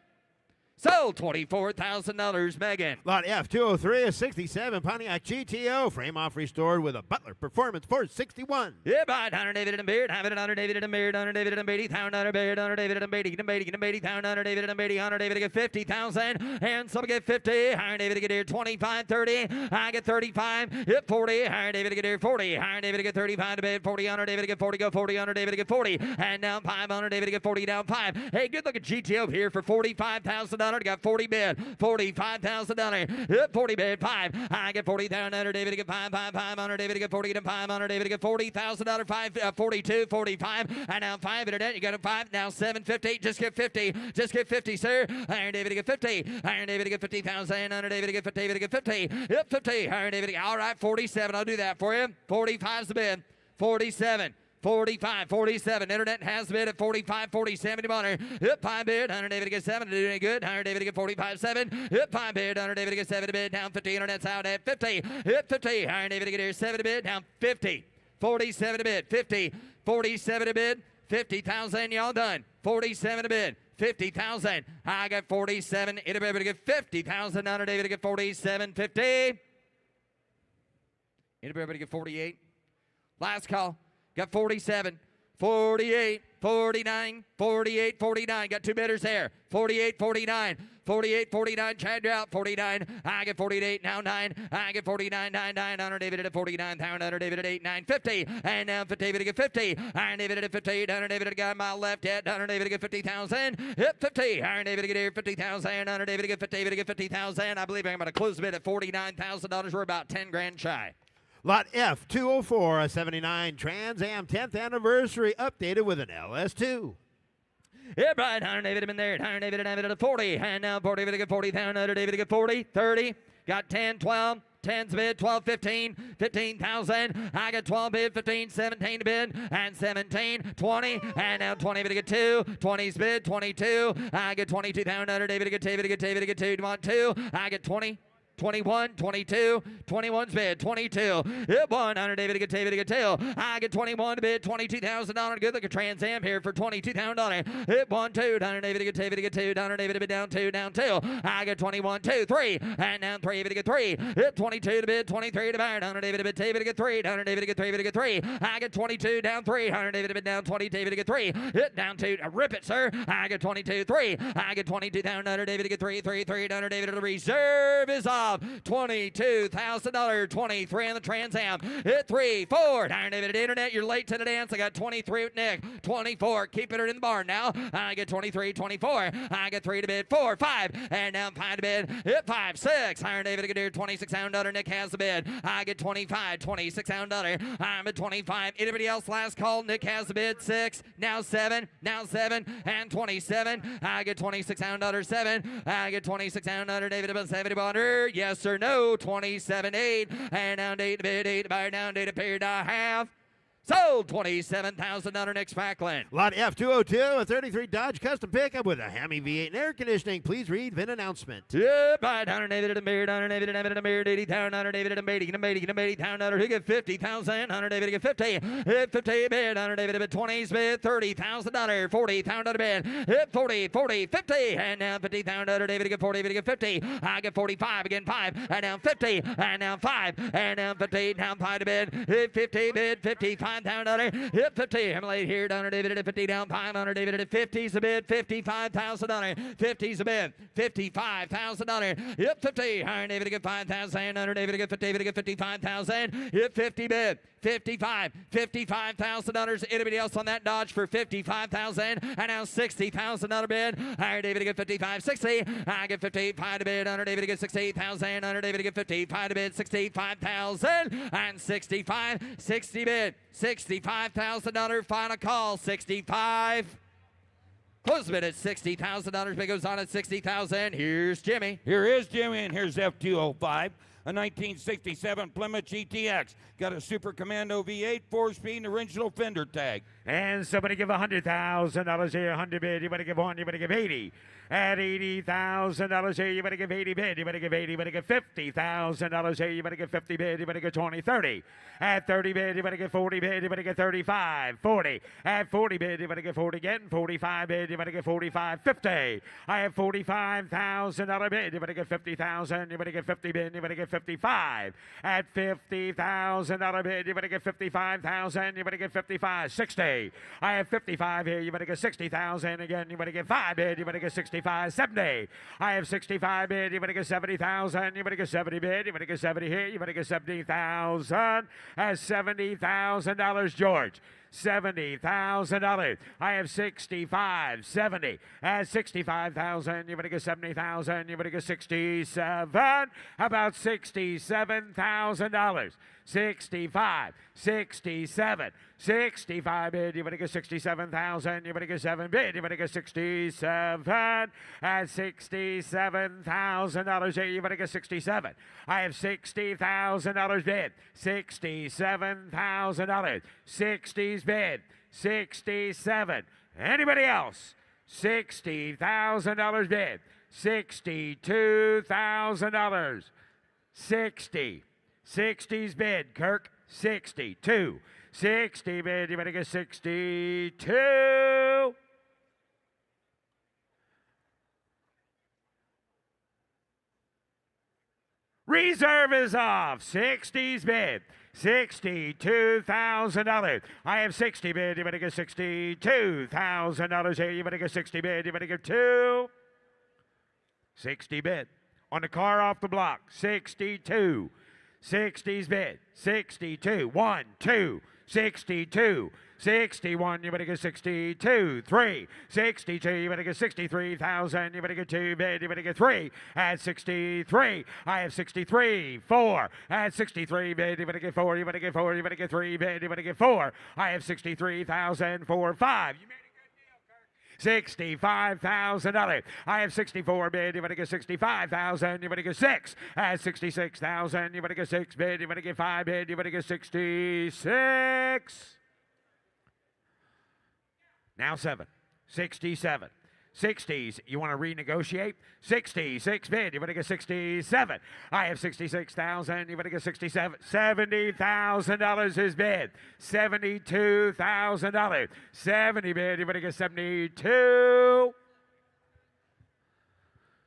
So, $24,000, Megan. Lot F203, a 67 Pontiac GTO. Frame off restored with a Butler Performance 461. Yeah, right. Under David and Beard. Have it under David and Beard. Under David and Beatty. Pound under Beard. Under David and Beatty. Beatty. Pound under David and Beatty. Under David to get 50,000. And some get 50. Higher David to get here 25, 30. I get 35. Hit 40. Higher David to get here 40. Higher David to get 35 to bid. 40 under David to get 40. Go 40 under David to get 40. And down 5 under David to get 40. Down 5. Hey, good looking GTO here for $45,000. Got 40 bid. $45,000. Hit 40 bid. 5. I get 40,000 under David to get 5. 5 under David to get 40. To 5 under David to get $40,000. 5. 42. 45. And now 5 internet. You got a 5. Now 750. Just get 50. Just get 50, sir. Iron David to get 50. Iron David to get 50,000. Under David to get 50. David to get 50. Hit 50. Iron David to get. All right. 47. I'll do that for you. 45's the bid. 47. 45, 47. Internet has bid at 45, 47. Bonner. Hit 5 bid. Under David to get 7. Do any good. Under David to get 45, 7. Hit 5 bid. Under David to get 7 bid. Down 50. Internet's out at 50. Hit 50. Iron David to get here 7 bid. Down 50. 47 to bid. 50. 47 to bid. 50,000. Y'all done. 47 to bid. 50,000. I got 47. Anybody to get 50,000. Under David to get 47. 50. Anybody to get 48? Last call. Got 47. 48, 49, 48, 49. Got two bidders there. 48, 49. 48, 49, Chad Drought, 49. I get 48, now 9. I get 49, 9, 9. Hunter David at 49, Hunter David at 8, 9, 50. And now for David to get 50. Iron David at 58, Hunter David at guy on my left yet. Hunter David to get 50,000. Hit 50. Iron David to get here 50,000. Hunter David to get 50, David to get 50,000. I believe I'm going to close the bid at $49,000. We're about 10 grand shy. Lot F, 204, a 79 Trans Am 10th anniversary updated with an LS2. Yeah, Brian, Hunter David have been there. Hunter David at 40. And now 40 David to get 40. Hunter David to get 40. 30. Got 10, 12. 10's bid, 12, 15, 15,000. I got 12 bid, 15, 17 bid, and 17, 20, and now 20 bid to get 2. 20's bid, 22. I get 22,000. Hunter David to get 2, David to get 2, David to get 2. You want 2? I get 20. 21, 22, 21's bid, 22. Hit 1, Hunter David to get 2, David to get 2. I get 21 to bid, $22,000. Good look at Trans Am here for $22,000. Hit 1, 2, Hunter David to get 2, David to get 2. Hunter David to bid down 2, down 2. I get 21, 2, 3, and down 3, David to get 3. Hit 22 to bid, 23 to buy. Hunter David to bid, David to get 3. Hunter David to get 3, David to get 3. I get 22, down 3. Hunter David to bid down 20, David to get 3. Hit down 2, rip it, sir. I get 22, 3. I get 22,000. Hunter David to get 3, 3, 3. Hunter David to the reserve is off. $22,000, 23 on the Trans Am. Hit 3, 4. Iron David at Internet, you're late to the dance. I got 23 with Nick. 24, keeping it in the barn now. I get 23, 24. I get 3 to bid, 4, 5. And now 5 to bid. Hit 5, 6. Iron David to get $26,000. Nick has the bid. I get 25, $26,000. I'm at 25. Anybody else last call? Nick has the bid. 6, now 7, and 27. I get $26,000. 7. I get $26,000. David about 70. Yes sir. No, 27.8, and down 8 to bid, 8 to buy, down 8 to pair, half. Sold $27,000 Nick Spacklin. Lot F, 202, a 33 Dodge Custom pickup with a Hemi V8 and air conditioning. Please read VIN announcement. Yeah, buy Hunter David at a mirror, Hunter David at a mirror, 80,000, Hunter David at a 80,000, Hunter to get 50,000, Hunter David to get 50, hit 50 bid, Hunter David at 20's bid, $30,000, 40,000 bid, hit 40, 40, 50, and now 50,000, Hunter David to get 40, David to get 50, I get 45, again 5, and now 50, and now 5, and now 50, now 5 to bid, hit 50 bid, 55. $5,000. Hit 50. I'm late here. Hunter David at 50 down. Hunter David at 50's a bid. $55,000. 50's a bid. $55,000. Hit 50. Hunter David to get 5,000. Hunter David to get 50. David to get 55,000. Hit 50 bid. 55. $55,000. Anybody else on that Dodge for 55,000? And now $60,000 bid. Hunter David to get 55. 60. I get 55 to bid. Hunter David to get 68,000. Hunter David to get 55 to bid. 65,000 and 65. 60 bid. $65,000 final call. 65. Close the bid at $60,000. Bid goes on at 60,000. Here's Jimmy. Here is Jimmy, and here's F205. A 1967 Plymouth GTX. Got a Super Commando V8, 4-speed, and original fender tag. And somebody give $100,000 here. 100 bid. You better give 1. You better give 80. At $80,000 here, you better give 80 bid. You better give 80. You better give $50,000 here. You better give 50 bid. You better give 20, 30. At 30 bid, you better give 40 bid. You better give 35, 40. At 40 bid, you better give 40 again. 45 bid. You better give 45, 50. I have $45,000 bid. You better give 50,000. You better give 50 bid. You better give 55. At $50,000 bid, you better give 55,000. You better give 55, 60. I have 55 here. You better give 60,000 again. You better give 5 bid. You better give 65, 70. I have 65 bid. You better give 70,000. You better give 70 bid. You better give 70 here. You better give 70,000. As $70,000, George. $70,000. I have 65, 70. At 65,000, you better get 70,000. You better get 67. How about $67,000? 65, 67, 65 bid. You better get 67,000. You better get 7 bid. You better get 67. At $67,000 here, you better get 67. I have $60,000 bid. $67,000. 60's bid. 67. Anybody else? $60,000 bid. $62,000. 60. 60's bid, Kirk. 62. 60 bid. You better get 62. Reserve is off. 60's bid. $62,000. I have 60 bid. You better get $62,000 here. You better get 60 bid. You better get 60 bid. On the car off the block, 62. 60's bid. 62. 1, 2, 62. 61, you better get 62, 3, 62, you better get 63,000, you better get 2 bid, you better get 3, at 63, I have 63, 4, at 63 bid, you better get 4, you better get 4, you better get 3 bid, you better get 4, I have 63,000, 4, 5, you made a good deal, Kirk. $65,000. I have 64 bid. You better get 65,000. You better get 6. At 66,000. You better get 6 bid. You better get 5 bid. You better get 66. Now 7. 67. 60s, you want to renegotiate? 66 bid, you better get 67. I have 66,000, you better get 67. $70,000 is bid. $72,000. 70 bid, you better get 72.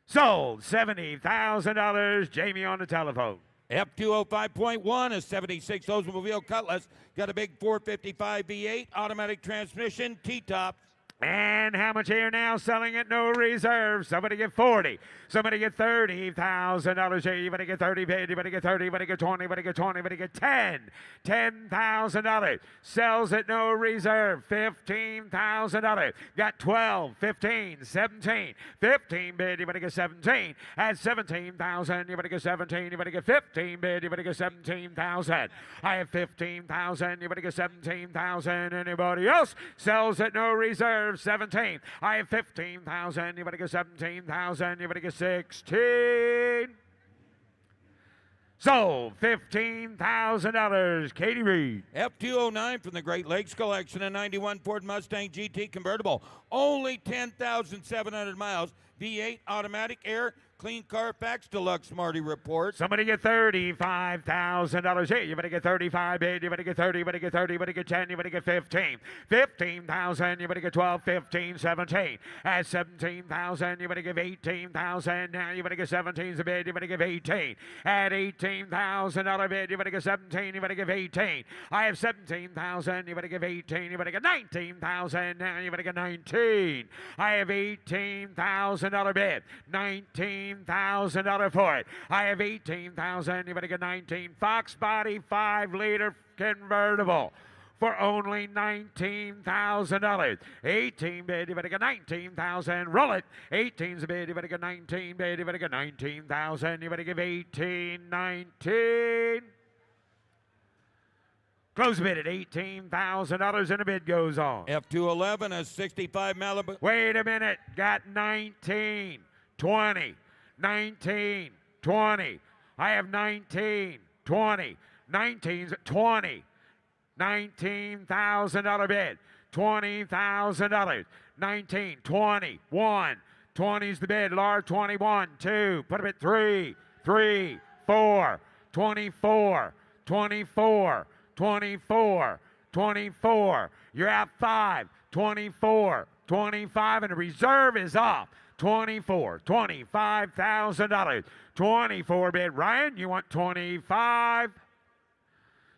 Sold. $70,000. Jamie on the telephone. F205.1 is 76 Oldsmobile Cutlass. Got a big 455 V8 automatic transmission, T-top. And how much here now? Selling at no reserve. Somebody get 40. Somebody get $30,000 here. You better get 30 bid. You better get 30. You better get 20. You better get 20. You better get 10. $10,000. Sells at no reserve. $15,000. Got 12, 15, 17. 15 bid. You better get 17. At 17,000. You better get 17. You better get 15 bid. You better get 17,000. I have 15,000. You better get 17,000. Anybody else? Sells at no reserve. 17. I have 15,000. You better get 17,000. You better get 16. Sold. $15,000. Katie Reed. F209 from the Great Lakes Collection, a 91 Ford Mustang GT convertible. Only 10,700 miles. V8 automatic air. Clean Carfax Deluxe Marty report. Somebody get $35,000 here. You better get 35 bid. You better get 30. You better get 30. You better get 10. You better get 15. 15,000. You better get 12, 15, 17. At 17,000. You better give 18,000. Now you better get 17's a bid. You better give 18. At $18,000 bid. You better get 17. You better give 18. I have 17,000. You better give 18. You better get 19,000. Now you better get 19. I have $18,000 bid. 19,000 for it. I have 18,000. You better get 19. Fox Body 5-liter convertible for only $19,000. 18 bid. You better get 19,000. Roll it. 18's a bid. You better get 19 bid. You better get 19,000. You better give 18, 19. Close bid at $18,000 and the bid goes on. F211, a 65 Malibu. Wait a minute. Got 19, 20, 19, 20. I have 19, 20, 19's 20. $19,000 bid. $20,000. 19, 20, 1. 20's the bid. Large 21, 2. Put him at 3, 3, 4, 24, 24, 24, 24. You're at 5, 24, 25, and the reserve is off. 24, $25,000. 24 bid. Ryan, you want 25?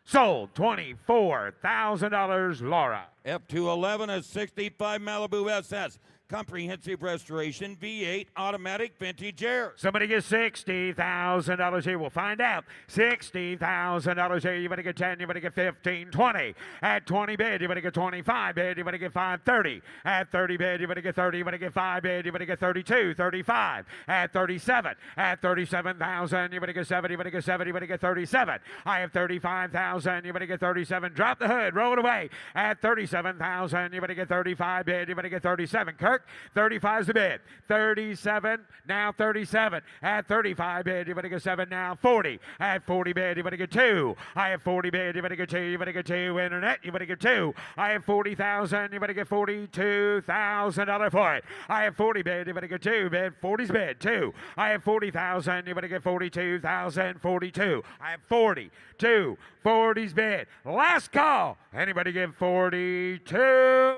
Sold. $24,000. Laura. F211, a 65 Malibu SS. Comprehensive restoration, V8, automatic vintage air. Somebody get $60,000 here. We'll find out. $60,000 here. You better get 10. You better get 15, 20. At 20 bid, you better get 25 bid. You better get 5, 30. At 30 bid, you better get 30. You better get 5 bid. You better get 32, 35. At 37. At 37,000, you better get 7. You better get 7. You better get 37. I have 35,000. You better get 37. Drop the hood. Roll it away. At 37,000, you better get 35 bid. You better get 37. Kirk. 35's the bid. 37, now 37. At 35 bid, you better get 7, now 40. At 40 bid, you better get 2. I have 40 bid, you better get 2. You better get 2. Internet, you better get 2. I have 40,000, you better get $42,000 for it. I have 40 bid, you better get 2 bid. 40's bid, 2. I have 40,000, you better get 42,000, 42. I have 42. 40's bid. Last call. Anybody give 42?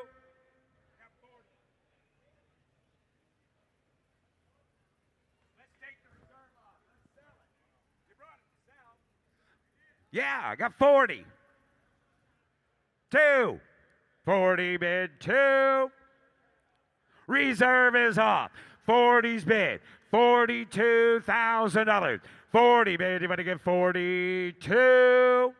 Yeah, I got 40. 2. 40 bid 2. Reserve is off. 40's bid. $42,000. 40 bid. Anybody get 42?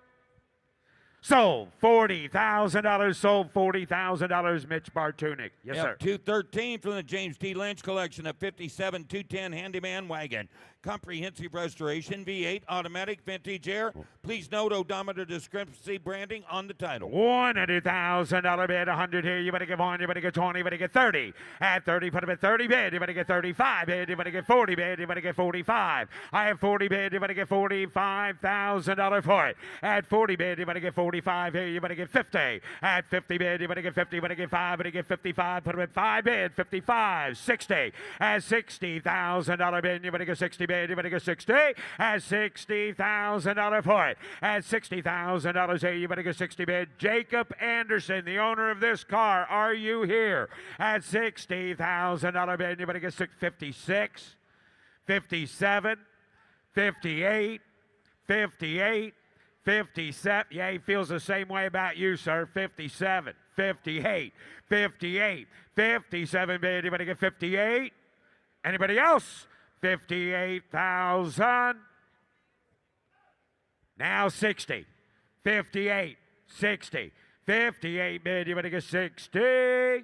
Sold. $40,000. Sold. $40,000. Mitch Bartunik. Yes, sir. 213 from the James T. Lynch collection of 57 210 Handyman Wagon. Comprehensive restoration, V8, automatic, vintage air. Please note odometer discrepancy branding on the title. $100,000 bid, 100 here. You better get 1, you better get 20, you better get 30. At 30, put him at 30 bid. You better get 35 bid. You better get 40 bid. You better get 45. I have 40 bid. You better get $45,000 for it. At 40 bid, you better get 45 here. You better get 50. At 50 bid, you better get 50. You better get 5. You better get 55. Put him at 5 bid. 55. 60. At $60,000 bid, you better get 60 bid. You better get 60. At $60,000 for it. At $60,000 here, you better get 60 bid. Jacob Anderson, the owner of this car, are you here? At $60,000 bid, you better get 56, 57, 58, 58, 57. Yeah, he feels the same way about you, sir. 57, 58, 58, 57 bid. You better get 58. Anybody else? 58,000. Now 60, 58, 60, 58 bid. You better get 60. We're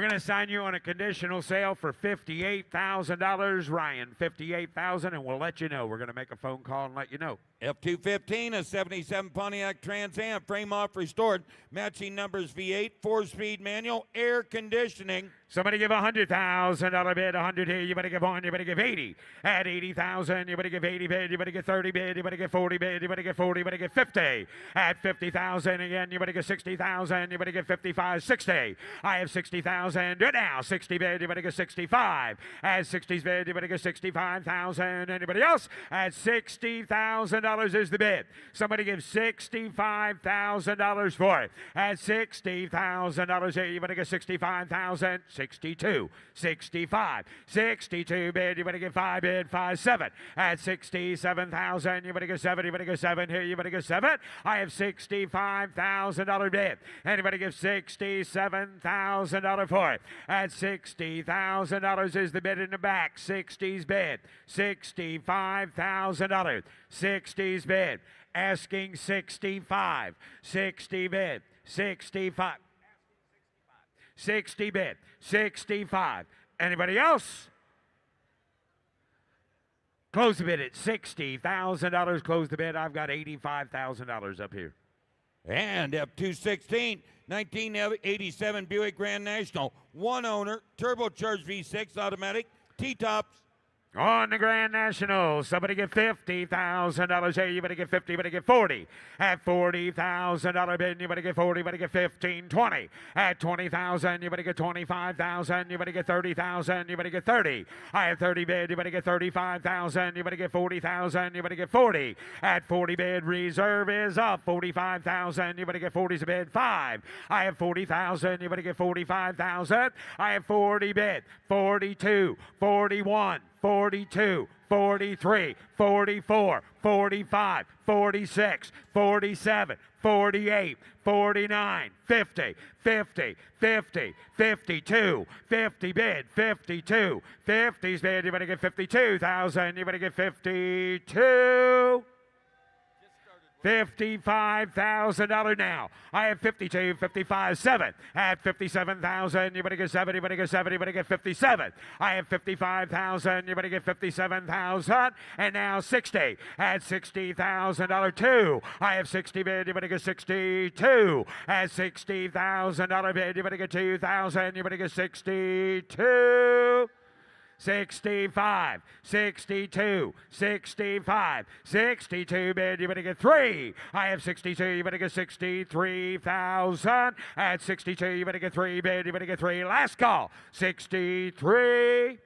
going to sign you on a conditional sale for $58,000, Ryan. $58,000, and we'll let you know. We're going to make a phone call and let you know. F215, a 77 Pontiac Trans Am, frame off restored, matching numbers V8, 4-speed manual, air conditioning. Somebody give $100,000 bid, 100 here. You better give 1, you better give 80. At 80,000, you better give 80 bid, you better get 30 bid, you better get 40 bid, you better get 40, you better get 50. At 50,000 again, you better get 60,000, you better get 55, 60. I have 60,000 now, 60 bid, you better get 65. At 60's bid, you better get 65,000. Anybody else? At $60,000 is the bid. Somebody give $65,000 for it. At $60,000 here, you better get 65,000. 62, 65, 62 bid. You better get 5 bid, 5, 7. At 67,000, you better get 7. You better get 7 here. You better get 7. I have $65,000 bid. Anybody give $67,000 for it? At $60,000 is the bid in the back. 60's bid. $65,000. 60's bid. Asking 65. 60 bid. 65. 60 bid. 65. Anybody else? Close the bid at $60,000. Close the bid. I've got $85,000 up here. And F216, 1987 Buick Grand National, one owner, turbocharged V6 automatic, T-tops. On the Grand National, somebody get $50,000 here. You better get 50, you better get 40. At $40,000 bid, you better get 40, you better get 15, 20. At 20,000, you better get 25,000, you better get 30,000, you better get 30. I have 30 bid, you better get 35,000, you better get 40,000, you better get 40. At 40 bid, reserve is up. 45,000, you better get 40's a bid, 5. I have 40,000, you better get 45,000. I have 40 bid, 42, 41. 42, 43, 44, 45, 46, 47, 48, 49, 50, 50, 50, 52, 50 bid, 52, 50's bid, you better get 52,000, you better get 52. $55,000 now. I have 52, 55, 7. At 57,000, you better get 7, you better get 7, you better get 57. I have 55,000, you better get 57,000. And now 60. At $60,000, 2. I have 60 bid, you better get 62. At $60,000 bid, you better get 2,000, you better get 62. 65, 62, 65, 62 bid, you better get 3. I have 62, you better get 63,000. At 62, you better get 3 bid, you better get 3. Last call, 63.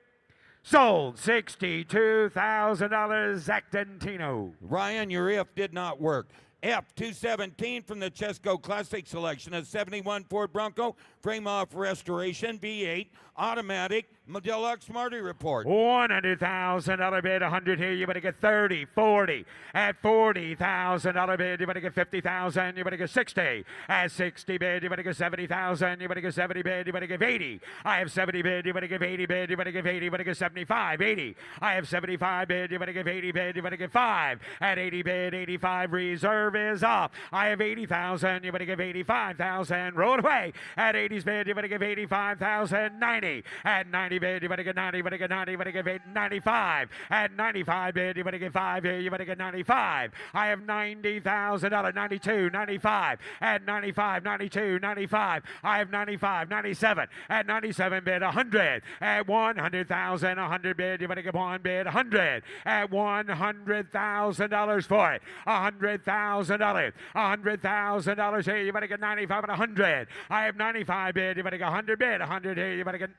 Sold, $62,000, Zach Dentino. Ryan, your if did not work. F217 from the Chesco Classic selection, a 71 Ford Bronco frame off restoration, V8, automatic, deluxe Marty report. $100,000 bid, 100 here, you better get 30, 40. At $40,000 bid, you better get 50,000, you better get 60. At 60 bid, you better get 70,000, you better get 70 bid, you better give 80. I have 70 bid, you better give 80 bid, you better give 80, you better get 75, 80. I have 75 bid, you better give 80 bid, you better get 5. At 80 bid, 85 reserve is off. I have 80,000, you better give 85,000, roll it away. At 80's bid, you better give 85,000, 90. At 90 bid, you better get 90, you better get 90, you better give 95. At 95 bid, you better get 5 here, you better get 95. I have $90,000, 92, 95. At 95, 92, 95. I have 95, 97. At 97 bid, 100. At 100,000, 100 bid, you better get 1 bid, 100. At $100,000 for it. $100,000. $100,000 here, you better get 95 and 100. I have 95 bid, you better get 100 bid, 100 here, you better get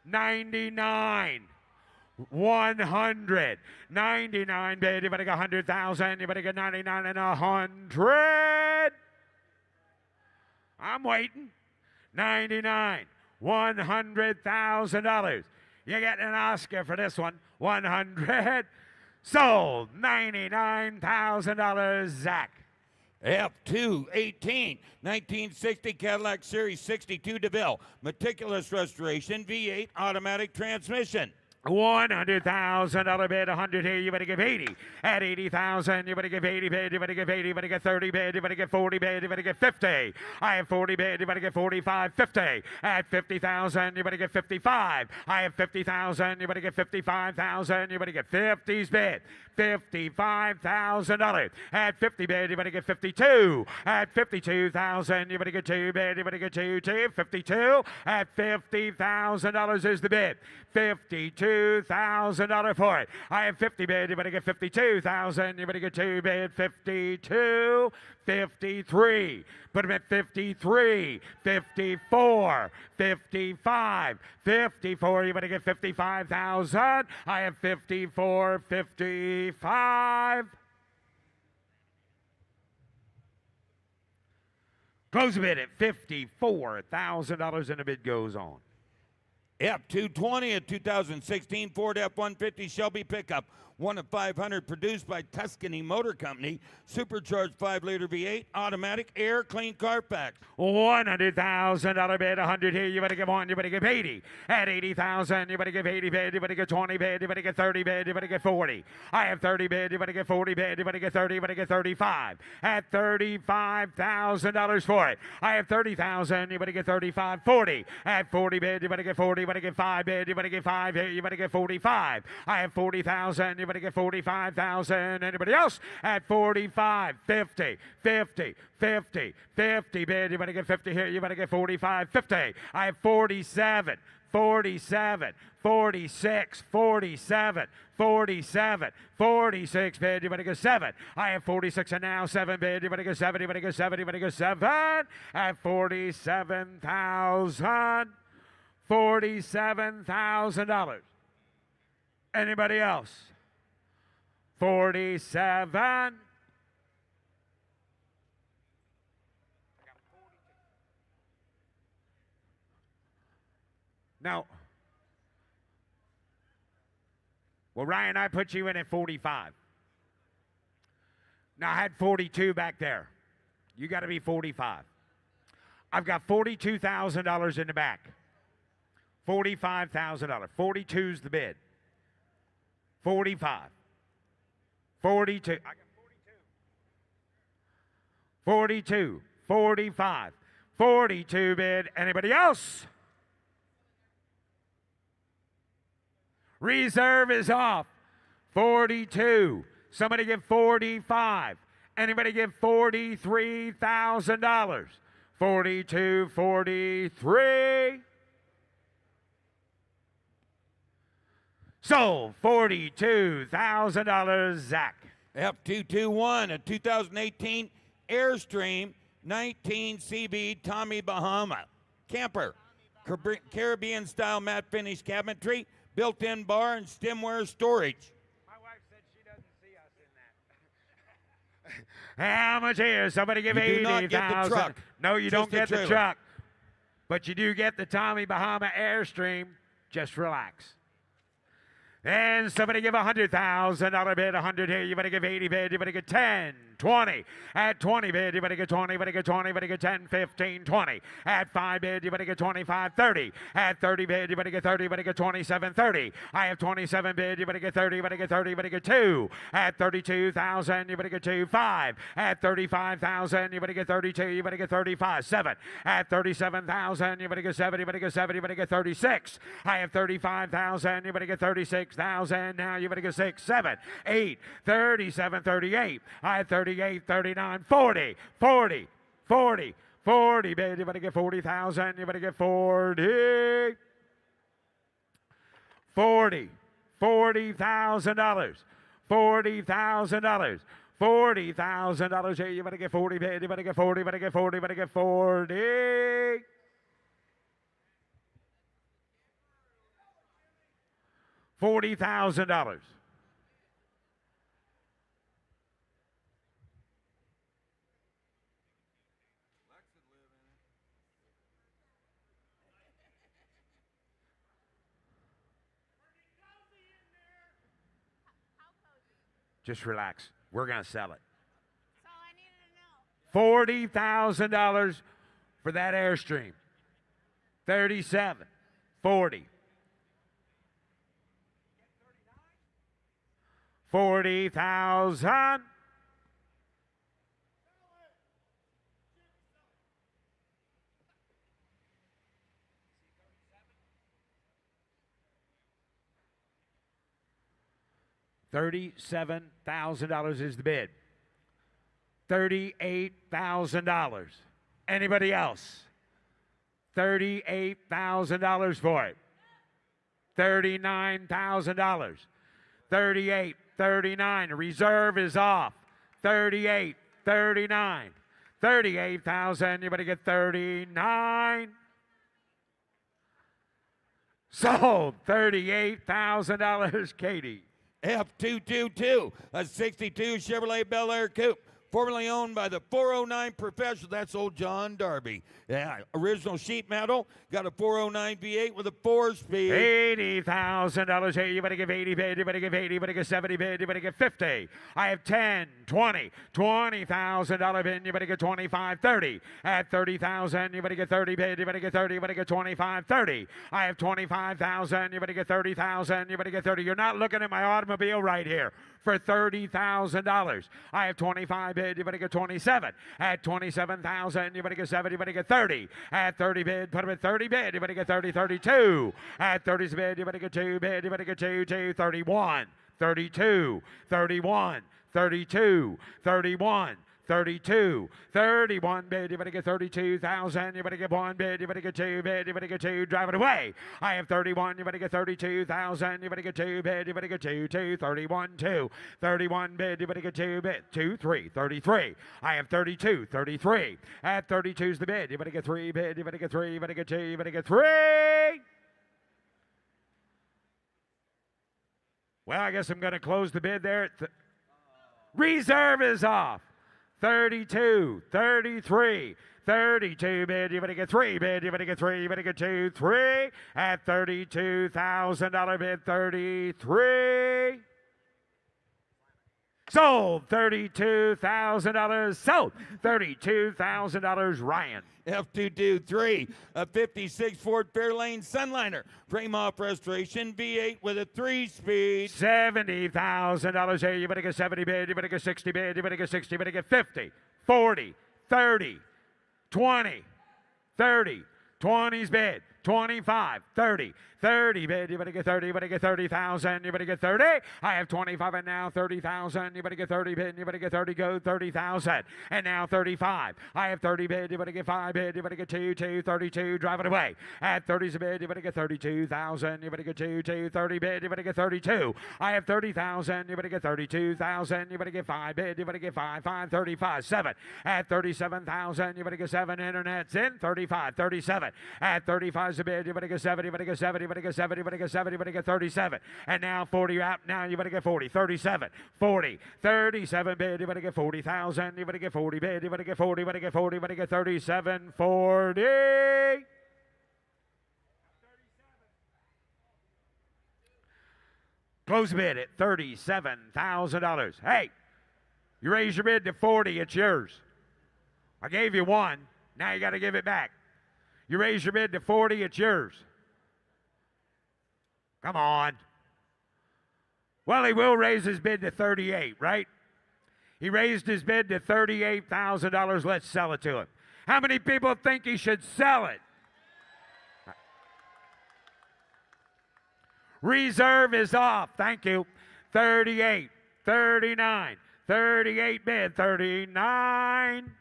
99. 100. 99 bid, you better get 100,000, you better get 99 and 100. I'm waiting. 99. $100,000. You're getting an Oscar for this one. 100. Sold. $99,000. Zach. F218, 1960 Cadillac Series 62 DeVille. Meticulous restoration, V8 automatic transmission. $100,000 bid, 100 here, you better give 80. At 80,000, you better give 80 bid, you better give 80, you better get 30 bid, you better get 40 bid, you better get 50. I have 40 bid, you better get 45, 50. At 50,000, you better get 55. I have 50,000, you better get 55,000, you better get 50's bid. $55,000. At 50 bid, you better get 52. At 52,000, you better get 2 bid, you better get 2, 52. At $50,000 is the bid. $52,000 for it. I have 50 bid, you better get 52,000, you better get 2 bid, 52, 53. Put them at 53, 54, 55, 54. You better get 55,000. I have 54, 55. Close the bid at $54,000 and the bid goes on. F220, a 2016 Ford F-150 Shelby pickup. 1 of 500, produced by Tuscany Motor Company. Supercharged 5-liter V8, automatic, air, clean Carfax. $100,000 bid, 100 here, you better give 1, you better give 80. At 80,000, you better give 80 bid, you better get 20 bid, you better get 30 bid, you better get 40. I have 30 bid, you better get 40 bid, you better get 30, you better get 35. At $35,000 for it. I have 30,000, you better get 35, 40. At 40 bid, you better get 40, you better get 5 bid, you better get 5 here, you better get 45. I have 40,000, you better get 45,000. Anybody else? At 45, 50, 50, 50, 50 bid, you better get 50 here, you better get 45, 50. I have 47, 47, 46, 47, 47, 46 bid, you better get 7. I have 46 and now 7 bid, you better get 7, you better get 7, you better get 7. At 47,000, $47,000. Anybody else? 47. Now, well, Ryan, I put you in at 45. Now, I had 42 back there. You got to be 45. I've got $42,000 in the back. $45,000. 42's the bid. 45. 42. I got 42. 42. 45. 42 bid. Anybody else? Reserve is off. 42. Somebody give 45. Anybody give $43,000. 42, 43. Sold. $42,000, Zach. F221, a 2018 Airstream 19 CB Tommy Bahama camper. Caribbean style matte finish cabinetry, built-in bar and stemware storage. My wife said she doesn't see us in that. How much here? Somebody give You do not get the $80,000. truck. No, you Just don't the get the trailer. truck. but you do get the Tommy Bahama Airstream. Just relax. And somebody give $100,000 bid, 100 here. You better give 80 bid. You better get 10, 20. At 20 bid, you better get 20. You better get 20. You better get 10, 15, 20. At 5 bid, you better get 25, 30. At 30 bid, you better get 30. You better get 27, 30. I have 27 bid. You better get 30. You better get 30. You better get 2. At 32,000, you better get 2, 5. At 35,000, you better get 32. You better get 35, 7. At 37,000, you better get 7. You better get 7. You better get 36. I have 35,000. You better get 36,000. Now you better get 6, 7, 8, 37, 38. I have 38, 39, 40, 40, 40, 40. Bid. You better get 40,000. You better get 40. 40. $40,000. $40,000. $40,000 here. You better get 40 bid. You better get 40. You better get 40. You better get 40. $40,000. Just relax. We're going to sell it. $40,000 for that Airstream. 37, 40. 40,000. $37,000 is the bid. $38,000. Anybody else? $38,000 for it. $39,000. 38, 39. Reserve is off. 38, 39. 38,000. You better get 39. Sold. $38,000. Katie. F222, a 62 Chevrolet Bel Air Coupe, formerly owned by the 409 Professional. That's old John Darby. Yeah, original sheet metal. Got a 409 V8 with a 4-speed. $80,000 here. You better give 80 bid. You better give 80. You better give 70 bid. You better give 50. I have 10, 20, $20,000 bid. You better get 25, 30. At 30,000, you better get 30 bid. You better get 30. You better get 25, 30. I have 25,000. You better get 30,000. You better get 30. You're not looking at my automobile right here for $30,000. I have 25 bid. You better get 27. At 27,000, you better get 7. You better get 30. At 30 bid, put them at 30 bid. You better get 30, 32. At 30 bid, you better get 2 bid. You better get 2, 2, 31, 32, 31, 32, 31. 32, 31 bid, you better get 32,000, you better get 1 bid, you better get 2 bid, you better get 2, drive it away. I have 31, you better get 32,000, you better get 2 bid, you better get 2, 2, 31, 2, 31 bid, you better get 2 bid, 2, 3, 33. I have 32, 33. At 32's the bid, you better get 3 bid, you better get 3, you better get 2, you better get 3. Well, I guess I'm going to close the bid there. Reserve is off. 32, 33, 32 bid, you better get 3 bid, you better get 3, you better get 2, 3. At $32,000 bid, 33. Sold. $32,000. Sold. $32,000. Ryan. F223, a 56 Ford Fairlane Sunliner, frame off restoration, V8 with a 3-speed. $70,000 here. You better get 70 bid. You better get 60 bid. You better get 60. You better get 50, 40, 30, 20, 30. 20's bid. 25, 30, 30 bid. You better get 30. You better get 30,000. You better get 30. I have 25 and now 30,000. You better get 30 bid. You better get 30. Go 30,000 and now 35. I have 30 bid. You better get 5 bid. You better get 2, 2, 32. Drive it away. At 30's a bid. You better get 32,000. You better get 2, 2, 30 bid. You better get 32. I have 30,000. You better get 32,000. You better get 5 bid. You better get 5, 5, 35, 7. At 37,000. You better get 7. Internet's in 35, 37. At 35's a bid. You better get 7. You better get 7. You better get 7. You better get 7. You better get 37. And now 40 out. Now you better get 40. 37, 40, 37 bid. You better get 40,000. You better get 40 bid. You better get 40. You better get 40. You better get 37, 40. Close bid at $37,000. Hey, you raise your bid to 40, it's yours. I gave you one, now you got to give it back. You raise your bid to 40, it's yours. Come on. Well, he will raise his bid to 38, right? He raised his bid to $38,000. Let's sell it to him. How many people think he should sell it? Reserve is off. Thank you. 38, 39, 38 bid, 39.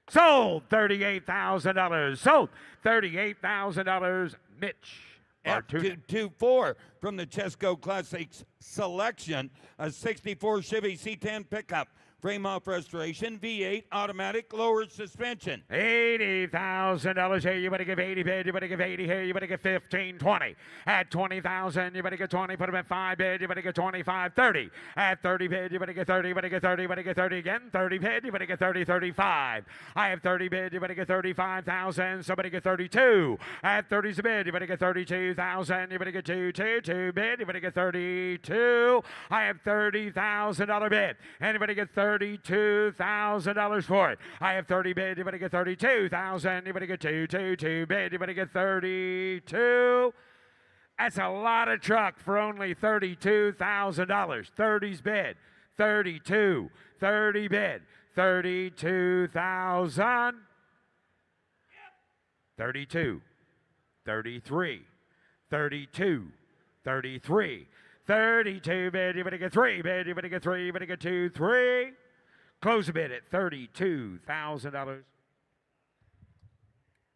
Sold $38,000. Sold $38,000. Mitch. F224 from the Chesco Classics selection, a 64 Chevy C10 pickup. Frame off restoration, V8 automatic lowered suspension. $80,000 here. You better give 80 bid. You better give 80 here. You better give 15, 20. At 20,000, you better get 20. Put him at 5 bid. You better get 25, 30. At 30 bid, you better get 30. You better get 30. You better get 30 again. 30 bid. You better get 30, 35. I have 30 bid. You better get 35,000. Somebody get 32. At 30's a bid. You better get 32,000. You better get 2 bid. You better get 32. I have $30,000 bid. Anybody get $32,000 for it. I have 30 bid. You better get 32,000. You better get 2 bid. You better get 32. That's a lot of truck for only $32,000. 30's bid. 32. 30 bid. 32,000. 32. 33. 32. 33. 32 bid. You better get 3 bid. You better get 3. You better get 2, 3. Close a bid at $32,000.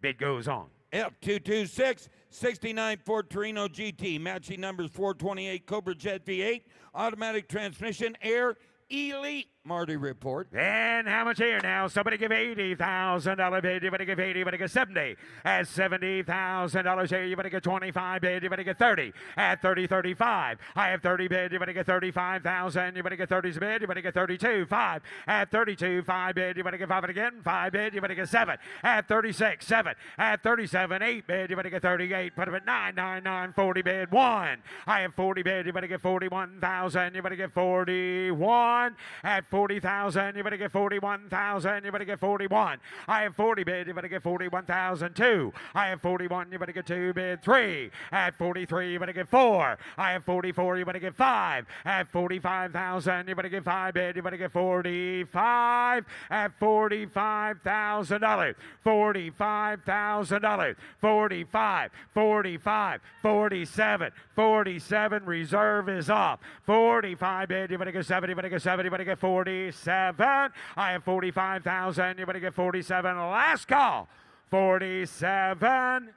Bid goes on. F226, 69 Ford Torino GT, matching numbers 428 Cobra Jet V8, automatic transmission, air, elite. Marty report. And how much here now? Somebody give $80,000 bid. You better give 80. You better get 70. At $70,000 here, you better get 25 bid. You better get 30. At 30, 35. I have 30 bid. You better get 35,000. You better get 30's bid. You better get 32, 5. At 32, 5 bid. You better get 5 again. 5 bid. You better get 7. At 36, 7. At 37, 8 bid. You better get 38. Put him at 9, 9, 9, 40 bid. 1. I have 40 bid. You better get 41,000. You better get 41. At 40,000, you better get 41,000, you better get 41. I have 40 bid, you better get 41,002. I have 41, you better get 2 bid, 3. At 43, you better get 4. I have 44, you better get 5. At 45,000, you better get 5 bid, you better get 45. At $45,000, $45,000, 45, 45, 47, 47. Reserve is off. 45 bid, you better get 7, you better get 7, you better get 47. I have 45,000. You better get 47. Last call. 47.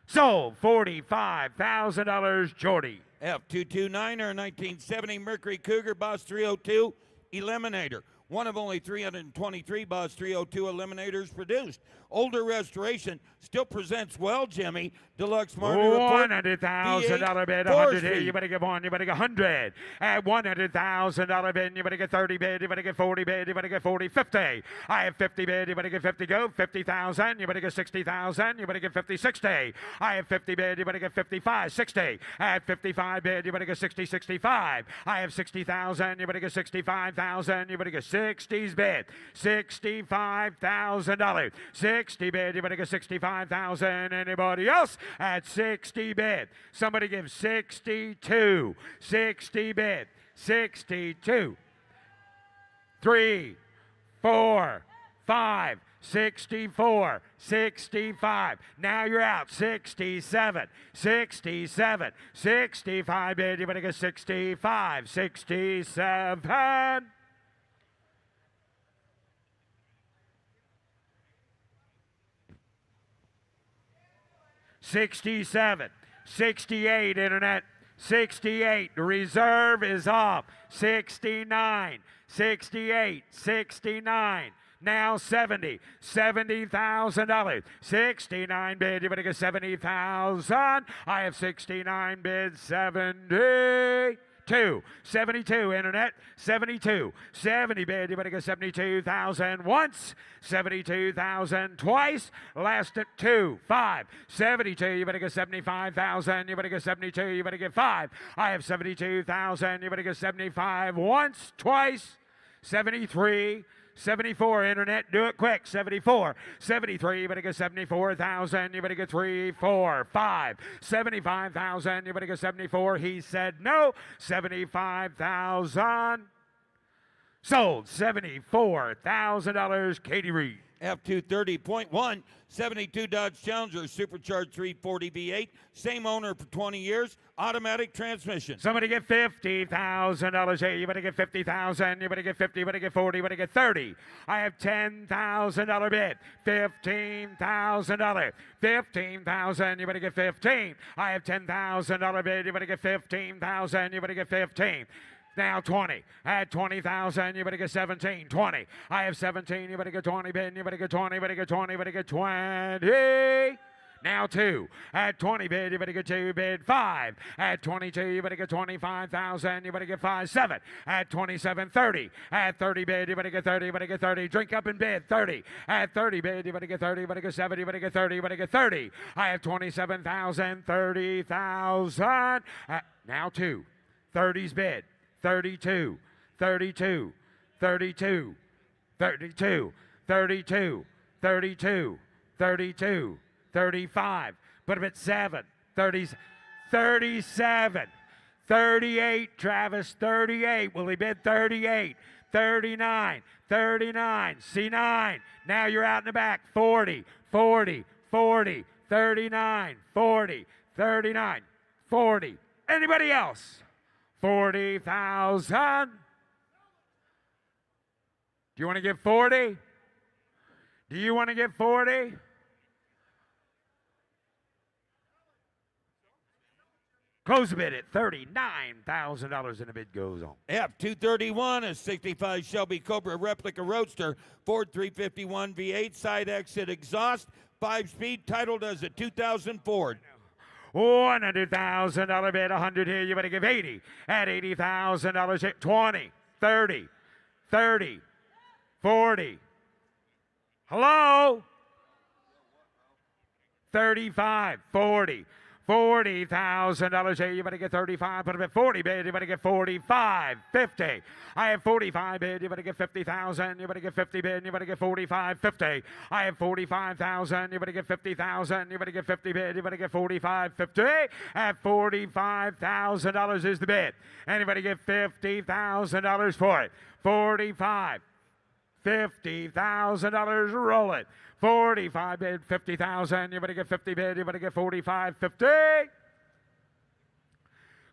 Sold. $45,000. Jordy. F229er 1970 Mercury Cougar Boss 302 Eliminator. One of only 323 Boss 302 Eliminators produced. Older restoration still presents well, Jimmy. Deluxe Marty report. $100,000 bid. 100 here. You better get 1. You better get 100. At $100,000 bid, you better get 30 bid. You better get 40 bid. You better get 40, 50. I have 50 bid. You better get 50. Go 50,000. You better get 60,000. You better get 50, 60. I have 50 bid. You better get 55, 60. At 55 bid, you better get 60, 65. I have 60,000. You better get 65,000. You better get 60's bid. $65,000. 60 bid. You better get 65,000. Anybody else? At 60 bid. Somebody give 62. 60 bid. 62. 3, 4, 5. 64, 65. Now you're out. 67, 67, 65 bid. You better get 65, 67. $67, 68, Internet, 68. The reserve is off. 69, 68, 69. Now 70, $70,000. 69 bid. You better get 70,000. I have 69 bid. 70. 2. 72, internet. 72. 70 bid. You better get 72,000 once. 72,000 twice. Last at 2. 5. 72. You better get 75,000. You better get 72. You better get 5. I have 72,000. You better get 75 once, twice. 73. 74, internet, do it quick. 74, 73, you better get 74,000. You better get 3, 4, 5, 75,000. You better get 74. He said no. 75,000. Sold. $74,000. Katie Reed. F230.1, 72 Dodge Challenger, supercharged 340 V8, same owner for 20 years, automatic transmission. Somebody get $50,000. Hey, you better get 50,000. You better get 50. You better get 40. You better get 30. I have $10,000 bid. $15,000. 15,000. You better get 15. I have $10,000 bid. You better get 15,000. You better get 15. Now 20. At 20,000, you better get 17. 20. I have 17. You better get 20 bid. You better get 20. You better get 20. You better get 20. Now 2. At 20 bid, you better get 2 bid. 5. At 22, you better get 25,000. You better get 5. 7. At 27, 30. At 30 bid, you better get 30. You better get 30. Drink up and bid. 30. At 30 bid, you better get 30. You better get 70. You better get 30. You better get 30. I have 27,000. 30,000. Now 2. 30's bid. 32, 32, 32, 32, 32, 32, 32, 35. Put him at 7. 30, 37, 38, Travis, 38. Will he bid 38? 39, 39, C9. Now you're out in the back. 40, 40, 40, 39, 40, 39, 40. Anybody else? 40,000. Do you want to give 40? Do you want to give 40? Close the bid at $39,000 and the bid goes on. F231, a 65 Shelby Cobra replica roadster, Ford 351 V8, side exit exhaust, 5-speed, titled as a 2000 Ford. $100,000 bid, 100 here, you better give 80. At $80,000, 20, 30, 30, 40. Hello? 35, 40. $40,000 here, you better get 35. Put him at 40 bid, you better get 45, 50. I have 45 bid, you better get 50,000. You better get 50 bid, you better get 45, 50. I have 45,000, you better get 50,000. You better get 50 bid, you better get 45, 50. At $45,000 is the bid. Anybody get $50,000 for it? 45. $50,000, roll it. 45 bid, 50,000. You better get 50 bid. You better get 45, 50.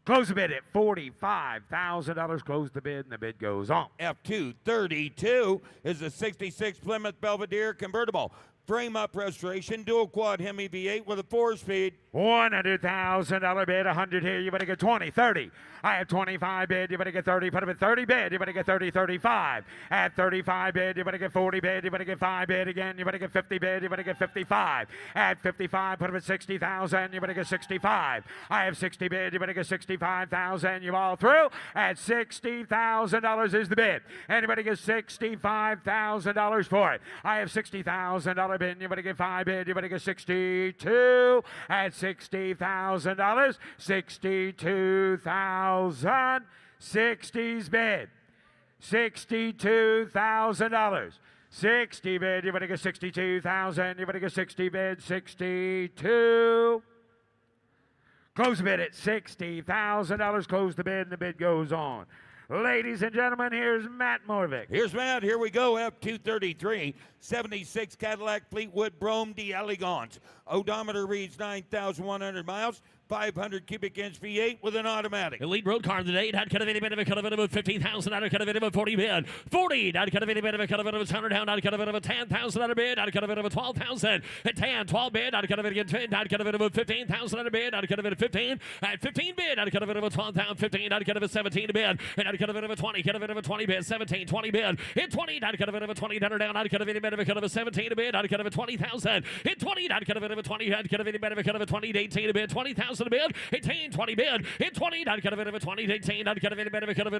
Close the bid at $45,000. Close the bid, and the bid goes on. F232 is a 66 Plymouth Belvedere convertible. Frame-up restoration, dual quad Hemi V8 with a 4-speed. $100,000 bid, 100 here, you better get 20, 30. I have 25 bid, you better get 30. Put him at 30 bid, you better get 30, 35. At 35 bid, you better get 40 bid, you better get 5 bid again, you better get 50 bid, you better get 55. At 55, put him at 60,000, you better get 65. I have 60 bid, you better get 65,000. You all through? At $60,000 is the bid. Anybody get $65,000 for it? I have $60,000 bid, you better get 5 bid, you better get 62. At $60,000, 62,000, 60's bid, $62,000, 60 bid, you better get 62,000, you better get 60 bid, 62. Close the bid at $60,000, close the bid, and the bid goes on. Ladies and gentlemen, here's Matt Morvick. Here's Matt. Here we go. F233, 76 Cadillac Fleetwood Brome d'Elegance. Odometer reads 9,100 miles. 500 cubic inch V8 with an automatic. Elite road car today. Not kind of any bit of a kind of it of 15,000. Not kind of it of a 40 bid. 40. Not kind of any bit of a kind of it of 100 down. Not kind of it of a 10,000 a bid. Not kind of it of a 12,000. At 10, 12 bid. Not kind of it again. Not kind of it of a 15,000 a bid. Not kind of it of 15. At 15 bid. Not kind of it of a 12,000. 15. Not kind of a 17 a bid. And not kind of it of a 20. Kind of it of a 20 bid. 17, 20 bid. Hit 20. Not kind of it of a 20 down. Not kind of any bit of a kind of a 17 a bid. Not kind of a 20,000. Hit 20. Not kind of it of a 20. Not kind of any bit of a kind of a 20 to 18 a bid. 20,000. 11,000 a bid. 18, 20 bid. Hit 20, not cut a bit of a 20. 18, not cut a bit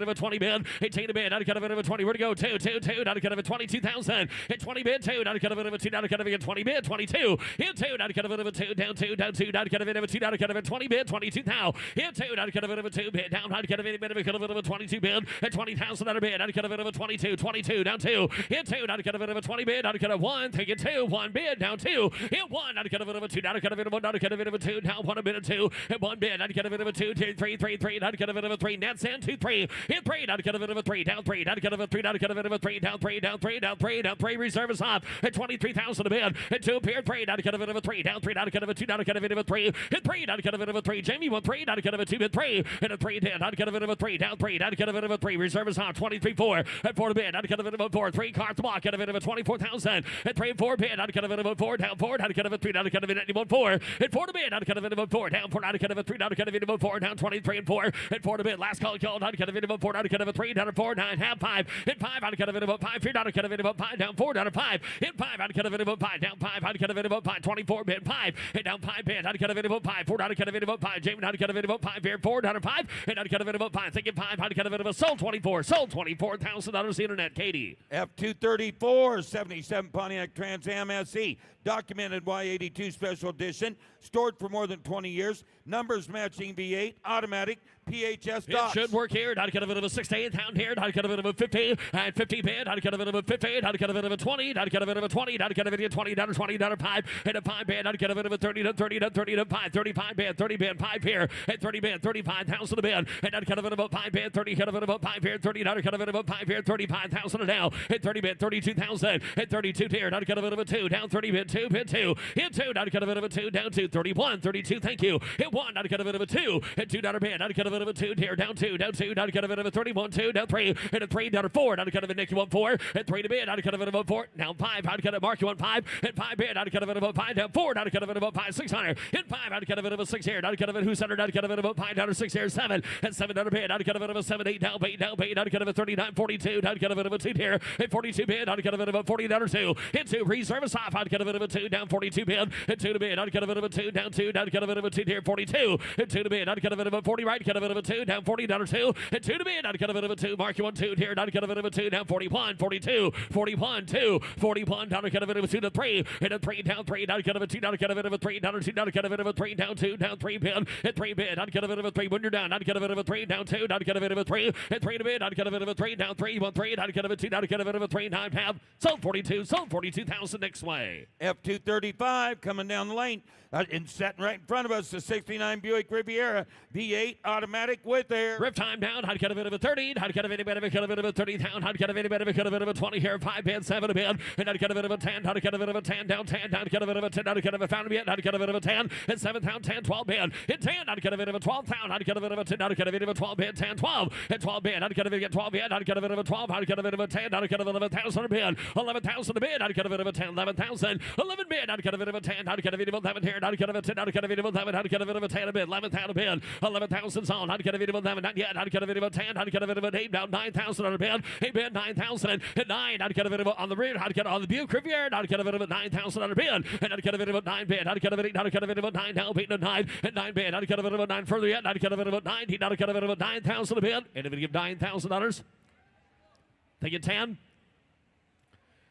of a 20 bid. 18 a bid, not cut a bit of a 20. Where to go? 2, 2, 2, not cut of a 22,000. Hit 20 bid, 2, not cut a bit of a 2, not cut of a 20 bid. 22. Hit 2, not cut a bit of a 2, down 2, down 2, not cut a bit of a 2, not cut of a 20 bid. 22 now. Hit 2, not cut a bit of a 2 bid, down, not cut a bit of a 22 bid. At 20,000 out of bid, not cut a bit of a 22. 22, down 2. Hit 2, not cut a bit of a 20 bid, not cut a 1. Take it 2, 1 bid, down 2. Hit 1, not cut a bit of a 2, not cut a bit of a 1, not cut a bit of a 2, down 1 a bit of 2. Hit 1 bid, not cut a bit of a 2, 3, 3, 3, not cut a bit of a 3. Nets in 2, 3. Hit 3, not cut a bit of a 3, down 3, not cut a bit of a 3, not cut a bit of a 3, down 3, down 3, down 3, down 3. Reserve is off at 23,000 a bid. Hit 2, appeared 3, not cut a bit of a 3, down 3, not cut a bit of a 2, not cut a bit of a 3. Hit 3, not cut a bit of a 3. Jamie 1, 3, not cut a bit of a 2, bid 3. Hit a 3, 10, not cut a bit of a 3, down 3, not cut a bit of a 3. Reserve is off 23, 4. At 4 to bid, not cut a bit of a 4. 3 cards to block, cut a bit of a 24,000. At 3 and 4 bid, not cut a bit of a 4, down 4, not cut a bit of a 3, not cut a bit of a 4. At 4 to bid, not cut a bit of a 4, down 4, not cut a bit of a 3, not cut a bit of a 4, down 23 and 4. At 4 to bid, last call, not cut a bit of a 4, not cut a bit of a 3, down 4, 9, half 5. Hit 5, not cut a bit of a 5, 3, not cut a bit of a 5, down 4, down 5. Hit 5, not cut a bit of a 5, down 5, not cut a bit of a 5, 24 bid 5. Hit down 5 bid, not cut a bit of a 5, 4, not cut a bit of a 5. Jamie, not cut a bit of a 5, here 4, not a 5. Hit not cut a bit of a 5, thinking 5, not cut a bit of a sold 24, sold $24,000 the internet. Katie. F234, 77 Pontiac Trans Am SE. Documented Y82 Special Edition. Stored for more than 20 years. Numbers matching V8. Automatic. PHS docks. It should work here. Not cut a bit of a 16 down here. Not cut a bit of a 50 and 50 bid. Not cut a bit of a 50. Not cut a bit of a 20. Not cut a bit of a 20. Not cut a bit of a 20. Not a 20. Not a 5. And a 5 bid. Not cut a bit of a 30 to 30 to 30 to 5. 35 bid. 30 bid. 5 here. And 30 bid. 35,000 a bid. And not cut a bit of a 5 bid. 30 cut a bit of a 5 here. 30. Not cut a bit of a 5 here. 35,000 a now. And 30 bid. 32,000. And 32 here. Not cut a bit of a 2. Down 30 bid. 2 bid 2. Hit 2. Not cut a bit of a 2. Down 2. 31. 32. Thank you. Hit 1. Not cut a bit of a 2. And 2. Not a bid. Not cut a bit of a 2 here. Down 2. Down 2. Not cut a bit of a 31. 2. Down 3. And a 3. Down a 4. Not cut a bit of Nicky 1 4. And 3 to bid. Not cut a bit of a 4. Down 5. Not cut a Mark 1 5. And 5 bid. Not cut a bit of a 5. Down 4. Not cut a bit of a 5. 600. Hit 5. Not cut a bit of a 6 here. Not cut a bit of who's under. Not cut a bit of a 5. Down a 6 here. 7. And 7 down a bid. Not cut a bit of a 7. 8 down 8. Down 8. Not cut a bit of 39. 42. Not cut a bit of a 2 here. And 42 bid. Not cut a bit of a 40 down or 2. Hit 2. Reserve is off. Not cut a bit of a 2. Down 42 bid. And 2 to bid. Not cut a bit of a 2. Down 2. Not cut a bit of a 2 here. 42. And 2 to bid. Not cut a bit of a 40 right. Cut a bit of a 2. Down 40 down or 2. And 2 to bid. Not cut a bit of a 2. Mark you 1 2 here. Not cut a bit of a 2. Down 41. 42. 41 2. 41 down. Cut a bit of a 2 to 3. And a 3 down 3. Not cut a bit of a 2. Not cut a bit of a 3 down or 2. Not cut a bit of a 3 down 2. Down 3 bid. And 3 bid. Not cut a bit of a 3 when you're down. Not cut a bit of a 3 down 2. Not cut a bit of a 3. And 3 to bid. Not cut a bit of a 3 down 3. 1 3. Not cut a bit of a 2. Not cut a bit of a 3 9 half. Sold 42. Sold 42,000 next way. F235 coming down the lane. And sitting right in front of us, the 69 Buick Riviera V8 automatic with air. Rip time down. I'd cut a bit of a 30. I'd cut a bit of a cut a bit of a 30 down. I'd cut a bit of a cut a bit of a 20 here. 5 bid, 7 a bid. And I'd cut a bit of a 10. I'd cut a bit of a 10 down 10. I'd cut a bit of a 10. I'd cut a bit of a found bid. I'd cut a bit of a 10. And 7 down 10. 12 bid. Hit 10. I'd cut a bit of a 12 down. I'd cut a bit of a 10. I'd cut a bit of a 12 bid. 10 12. And 12 bid. I'd cut a bit of a 12 bid. I'd cut a bit of a 12. I'd cut a bit of a 10. I'd cut a bit of a 1,000 a bid. 11,000 a bid. I'd cut a bit of a 10. 11,000. 11 bid. I'd cut a bit of a 10. I'd cut a bit of a 11 here. I'd cut a bit of a 10. I'd cut a bit of a 11. I'd cut a bit of a 10 a bid. 11,000 a bid. 11,000's on. I'd cut a bit of a 11. Not yet. I'd cut a bit of a 10. I'd cut a bit of an 8 down 9,000 on a bid. 8 bid 9,000. At 9. I'd cut a bit of a on the rear. I'd cut on the Buick Riviera. I'd cut a bit of a 9,000 on a bid. And I'd cut a bit of a 9 bid. I'd cut a bit of 8. I'd cut a bit of a 9 down 8 to 9. At 9 bid. I'd cut a bit of a 9 further yet. I'd cut a bit of a 90. I'd cut a bit of a 9,000 a bid. And if you give $9,000, take it 10.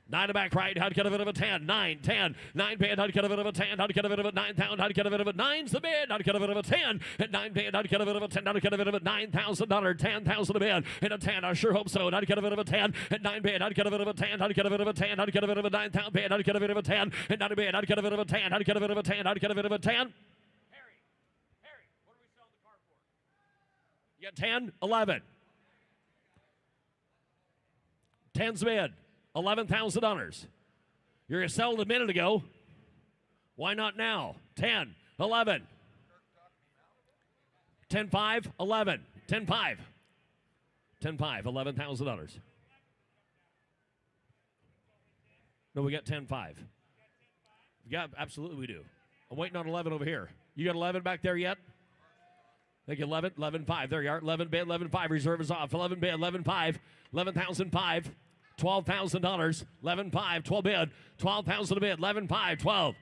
9 to back right, I'd cut a bit of a 10, 9, 10, 9 bid, I'd cut a bit of a 10, I'd cut a bit of a 9,000, I'd cut a bit of a 9's the bid, I'd cut a bit of a 10, and 9 bid, I'd cut a bit of a 10, I'd cut a bid of a $9,000, 10,000 a bid, and a 10, I sure hope so, and I'd cut a bit of a 10, and 9 bid, I'd cut a bit of a 10, I'd cut a bit of a 10, I'd cut a bit of a 9,000 bid, I'd cut a bit of a 10, and 9 bid, I'd cut a bit of a 10, I'd cut a bit of a 10, I'd cut a bit of a 10. Harry, what are we selling the car for? You got 10, 11. 10's bid, $11,000. You're going to sell it a minute ago. Why not now? 10, 11. 10 5, 11. 10 5. 10 5, $11,000. No, we got 10 5. Yeah, absolutely we do. I'm waiting on 11 over here. You got 11 back there yet? Thank you, 11, 11 5. There you are. 11 bid, 11 5. Reserve is off. 11 bid, 11 5. 11,005. $12,000, 11 5, 12 bid, 12,000 a bid, 11 5, 12.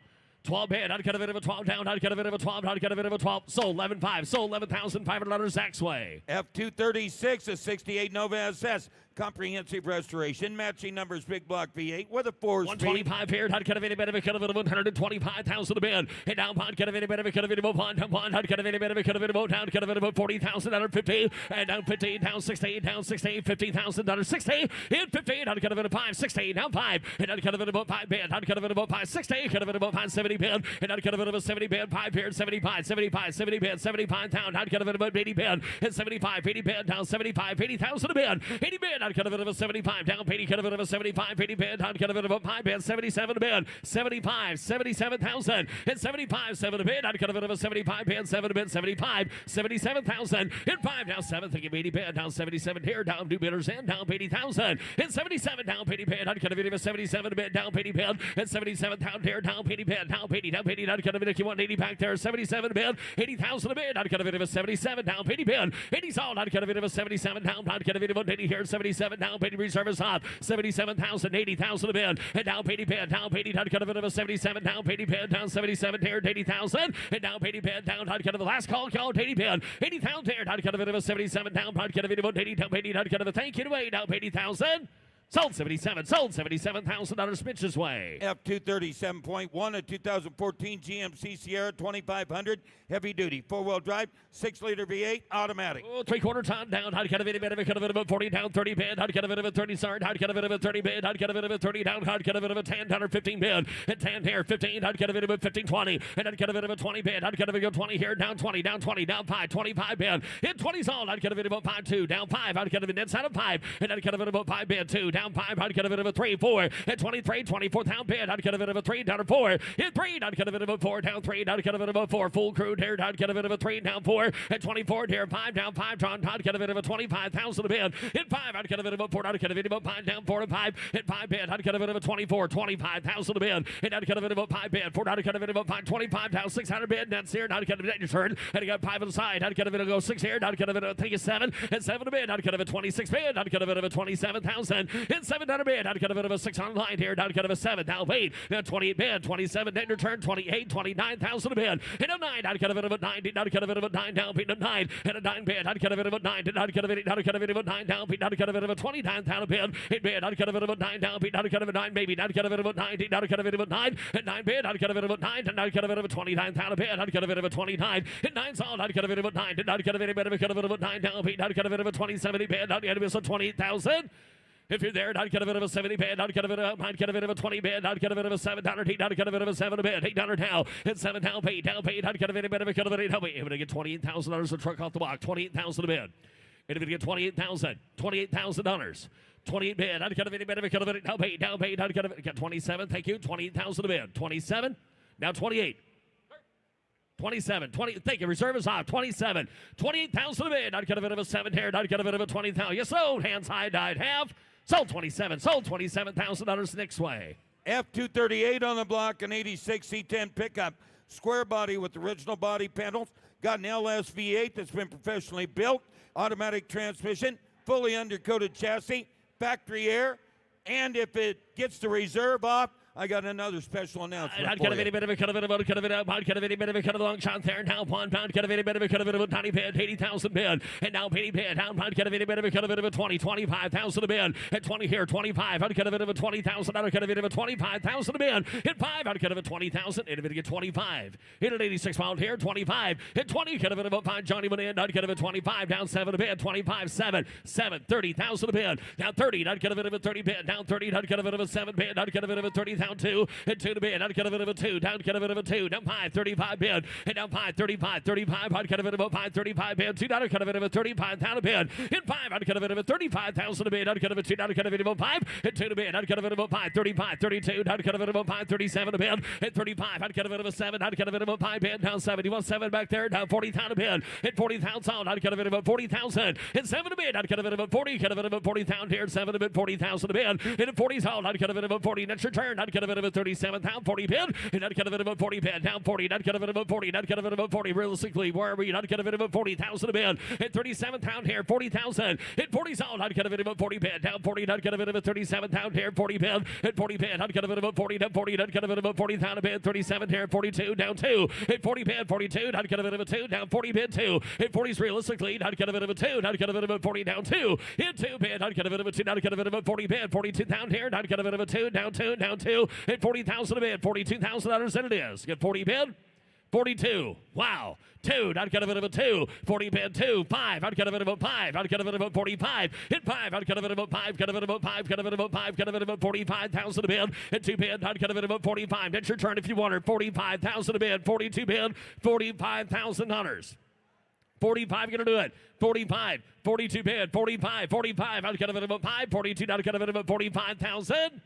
12 bid, I'd cut a bit of a 12 down, I'd cut a bit of a 12, I'd cut a bit of a 12, sold 11.5, sold $11,500 Zach's way. F236, a 68 Nova SS. Comprehensive restoration, matching numbers, big block V8 with a 4-speed. 125 here, I'd cut a bit of a cut of 125,000 a bid. And down pond, cut a bit of a cut of it, down pond, I'd cut a bit of a cut of it, down, cut a bit of 40,000 under 50, and down 15, down 16, down 16, $50,000 60, in 15, I'd cut a bit of 5, 16, down 5, and I'd cut a bit of 5 bid, I'd cut a bit of 5, 60, cut a bit of 5, 70 bid, and I'd cut a bit of a 70 bid, 5 here, 75, 75, 70 bid, 75 down, I'd cut a bit of 80 bid, and 75, 80 bid, down 75, 80,000 a bid, 80 bid, I'd cut a bit of a 75. Down, Petey, cut a bit of a 75, 80 bid, I'd cut a bit of a 5 bid, 77 a bid, 75, 77,000, and 75, 7 a bid, I'd cut a bit of a 75 bid, 7 a bid, 75, 77,000, and 5 down 7, thinking 80 bid, down 77 here, down 2 bidders in, down 80,000, and 77 down Petey bid, I'd cut a bit of a 77 a bid, down Petey bid, and 77 down here, down Petey bid, down Petey, I'd cut a bit of 180 back there, 77 a bid, 80,000 a bid, I'd cut a bit of a 77 down Petey bid, 80 sold, I'd cut a bit of a 77 down, I'd cut a bit of a 80 here, 77 down Petey reservice off, 77,000, 80,000 a bid, and down Petey bid, down Petey, I'd cut a bit of a 77 down Petey bid, down 77 here, 80,000, and down Petey bid, down, I'd cut a the last call, 80 bid, 80,000 here, I'd cut a bit of a 77 down, I'd cut a bit of a 80 down Petey, I'd cut a thank you away, down 80,000. Sold 77, sold $77,000 Mitch's way. F237.1, a 2014 GMC Sierra 2500 heavy duty 4-wheel drive 6-liter V8 automatic. Oh, 3/4 ton down. I'd cut a bit of a 40 down, 30 bid. I'd cut a bit of a 30 start. I'd cut a bit of a 30 bid. I'd cut a bit of a 30 down. I'd cut a bit of a 10 down or 15 bid. And 10 here, 15. I'd cut a bit of a 15, 20. And I'd cut a bit of a 20 bid. I'd cut a bit of a 20 here, down 20, down 20, down 5, 25 bid. Hit 20's all. I'd cut a bit of a 5, 2, down 5. I'd cut a bit inside of 5. And I'd cut a bit of a 5 bid, 2, down 5. I'd cut a bit of a 3, 4. And 23, 24 down bid. I'd cut a bit of a 3, down or 4. Hit 3. I'd cut a bit of a 4, down 3. I'd cut a bit of a 4. Full crew here. I'd cut a bit of a 3, down 4. At 24 here, 5, down 5. John Todd cut a bit of a 25,000 a bid. Hit 5. I'd cut a bit of a 4. I'd cut a bit of a 5, down 4 to 5. Hit 5 bid. I'd cut a bit of a 24, 25,000 a bid. And I'd cut a bit of a 5 bid. 4. I'd cut a bit of a 5, 25 down 600 bid. That's here. I'd cut a bit of your turn. And I got 5 on the side. I'd cut a bit of go 6 here. I'd cut a bit of a 7. And 7 a bid. I'd cut a bit of 26 bid. I'd cut a bit of a 27,000. And 7 down a bid. I'd cut a bit of a 6 on the line here. I'd cut a 7 down 8. Now 28 bid. 27 net return. 28, 29,000 a bid. And a 9. I'd cut a bit of a 9. I'd cut a bit of a 9 down. Beat a 9. And a 9 bid. I'd cut a bit of a 9. I'd cut a bit. I'd cut a bit of a 9 down. Beat. I'd cut a bit of a 29 down a bid. 8 bid. I'd cut a bit of a 9 down. Beat. I'd cut a bit of a 9 maybe. I'd cut a bit of a 9. I'd cut a bit of a 9. And 9 bid. I'd cut a bit of a 9. And I'd cut a bit of a 29 down a bid. I'd cut a bit of a 29. And 9 solid. I'd cut a bit of a 9. And I'd cut a bit of a 9 down. Beat. I'd cut a bit of a 27 bid. I'd cut a bit of 28,000. If you're there, I'd cut a bit of a 70 bid. I'd cut a bit of a 20 bid. I'd cut a bit of a $7 8. I'd cut a bit of a 7 bid. $8 down. And 7 down paid. Down paid. I'd cut a bit of a cut of it. Help me. Able to get $28,000 a truck off the block. 28,000 a bid. And if you get $28,000. 28 bid. I'd cut a bit of a cut of it. Down paid. Down paid. I'd cut a bit. Got 27. Thank you. 28,000 a bid. 27. Now 28. 27, 20, thank you, reserve is off, 27, 28,000 a bid. I'd cut a bit of a 7 here, I'd cut a bit of a 20,000. You sold, hands high, I'd have. Sold 27, sold $27,000 next way. F238 on the block, an 86 C10 pickup. Square body with original body panels. Got an LS V8 that's been professionally built. Automatic transmission, fully undercoated chassis, factory air. And if it gets the reserve off, I got another special announcement. I'd cut a bit of a cut of it, I'd cut a bit of a cut of a long shot there. Now 1 pound, cut a bit of a cut of it, a tiny bid, 80,000 bid. And now penny bid, down pound, cut a bit of a cut of it, a 20, 25,000 a bid. At 20 here, 25. I'd cut a bit of a 20,000. I'd cut a bit of a 25,000 a bid. Hit 5. I'd cut a bit of 20,000. Hit a bit of 25. Hit an 86 pound here, 25. Hit 20. Cut a bit of a 5. Johnny went in. I'd cut a bit of 25. Down 7 a bid. 25, 7, 30,000 a bid. Down 30. I'd cut a bit of a 30 bid. Down 30. I'd cut a bit of a 7 bid. I'd cut a bit of a 30,000 2. Hit 2 to bid. I'd cut a bit of a 2. Down cut a bit of a 2. Down 5, 35 bid. And down 5, 35, 35. I'd cut a bit of a 5, 35 bid. $2 cut a bit of a 35,000 a bid. Hit 5. I'd cut a bit of a 35,000 a bid. I'd cut a bit of $2. Cut a bit of a 5. Hit 2 to bid. I'd cut a bit of a 5, 35, 32. I'd cut a bit of a 5, 37 a bid. Hit 35. I'd cut a bit of a 7. I'd cut a bit of a 5 bid. Down 71, 7 back there. Down 40,000 a bid. Hit 40,000. I'd cut a bit of a 40,000. Hit 7 a bid. I'd cut a bit of a 40. Cut a bit of a 40,000 here. 7 a bid. 40,000 a bid. Hit a 40 sold. I'd cut a bit of a 40. Next return. I'd not get a bit of a 37 pound 40 bid, and not get a bit of a 40 bid, down 40, not get a bit of a 40, not get a bit of a 40, realistically, where are we, not get a bit of a 40,000 a bid, and 37 pound here, 40,000, hit 40's all, not get a bit of a 40 bid, down 40, not get a bit of a 37 pound here, 40 bid, hit 40 bid, not get a bit of a 40, down 40, not get a bit of a 40 pound a bid, 37 here, 42, down 2, hit 40 bid, 42, not get a bit of a 2, down 40 bid 2, hit 40's realistically, not get a bit of a 2, not get a bit of a 40, down 2, hit 2 bid, not get a bit of a 2, not get a bit of a 40 bid, 42 pound here, not get a bit of a 2, down 2, down 2, hit 40,000 a bid, $42,000 and it is, get 40 bid, 42. Wow. 2. I'd get a bit of a 2. 40 bid 2. 5. I'd get a bit of a 5. I'd get a bit of a 45. Hit 5. I'd get a bit of a 5. Get a bit of a 5. Get a bit of a 5. Get a bit of a 45,000 a bid. Hit 2 bid. I'd get a bit of a 45. It's your turn if you want her. 45,000 a bid. 42 bid. $45,000. 45 gonna do it. 45. 42 bid. 45. 45. I'd get a bit of a 5. 42. I'd get a bit of a 45,000.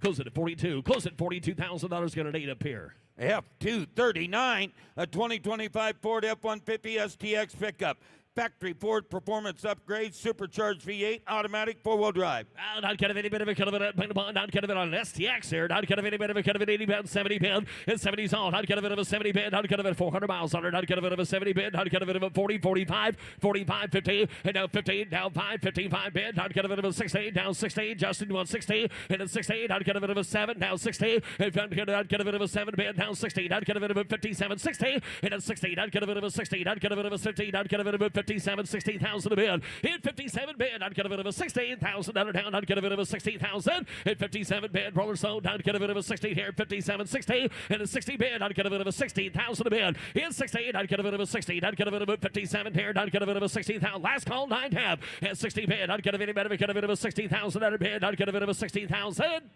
Close it at 42. Close it $42,000 gonna need up here. F239, a 2025 Ford F-150 STX pickup. Factory Ford performance upgrade, supercharged V8, automatic four-wheel drive. Not kind of any bit of a kind of it, not kind of it on an STX here. Not kind of any bit of a kind of an 80 bid, 70 bid, and 70's all. Not kind of it of a 70 bid, not kind of it 400 miles on it. Not kind of it of a 70 bid, not kind of it of a 40, 45, 45, 50, and now 50, down 5, 55 bid. Not kind of it of a 60, down 60. Justin, you want 60, and then 60. Not kind of it of a 7, down 60. And not kind of it of a 7 bid, down 60. Not kind of it of a 57, 60, and then 60. Not kind of it of a 60. Not kind of it of a 50. Not kind of it of a 57, 60,000 a bid. Hit 57 bid. I'd get a bit of a 16,000 down. I'd get a bit of a 60,000. Hit 57 bid. Roller stone. I'd get a bit of a 60 here. 57, 60. And a 60 bid. I'd get a bit of a 16,000 a bid. Hit 60. I'd get a bit of a 60. I'd get a bit of a 57 here. I'd get a bit of a 60,000. Last call 9 tab. Hit 60 bid. I'd get a bit of a 60,000 at a bid. I'd get a bit of a 60,000.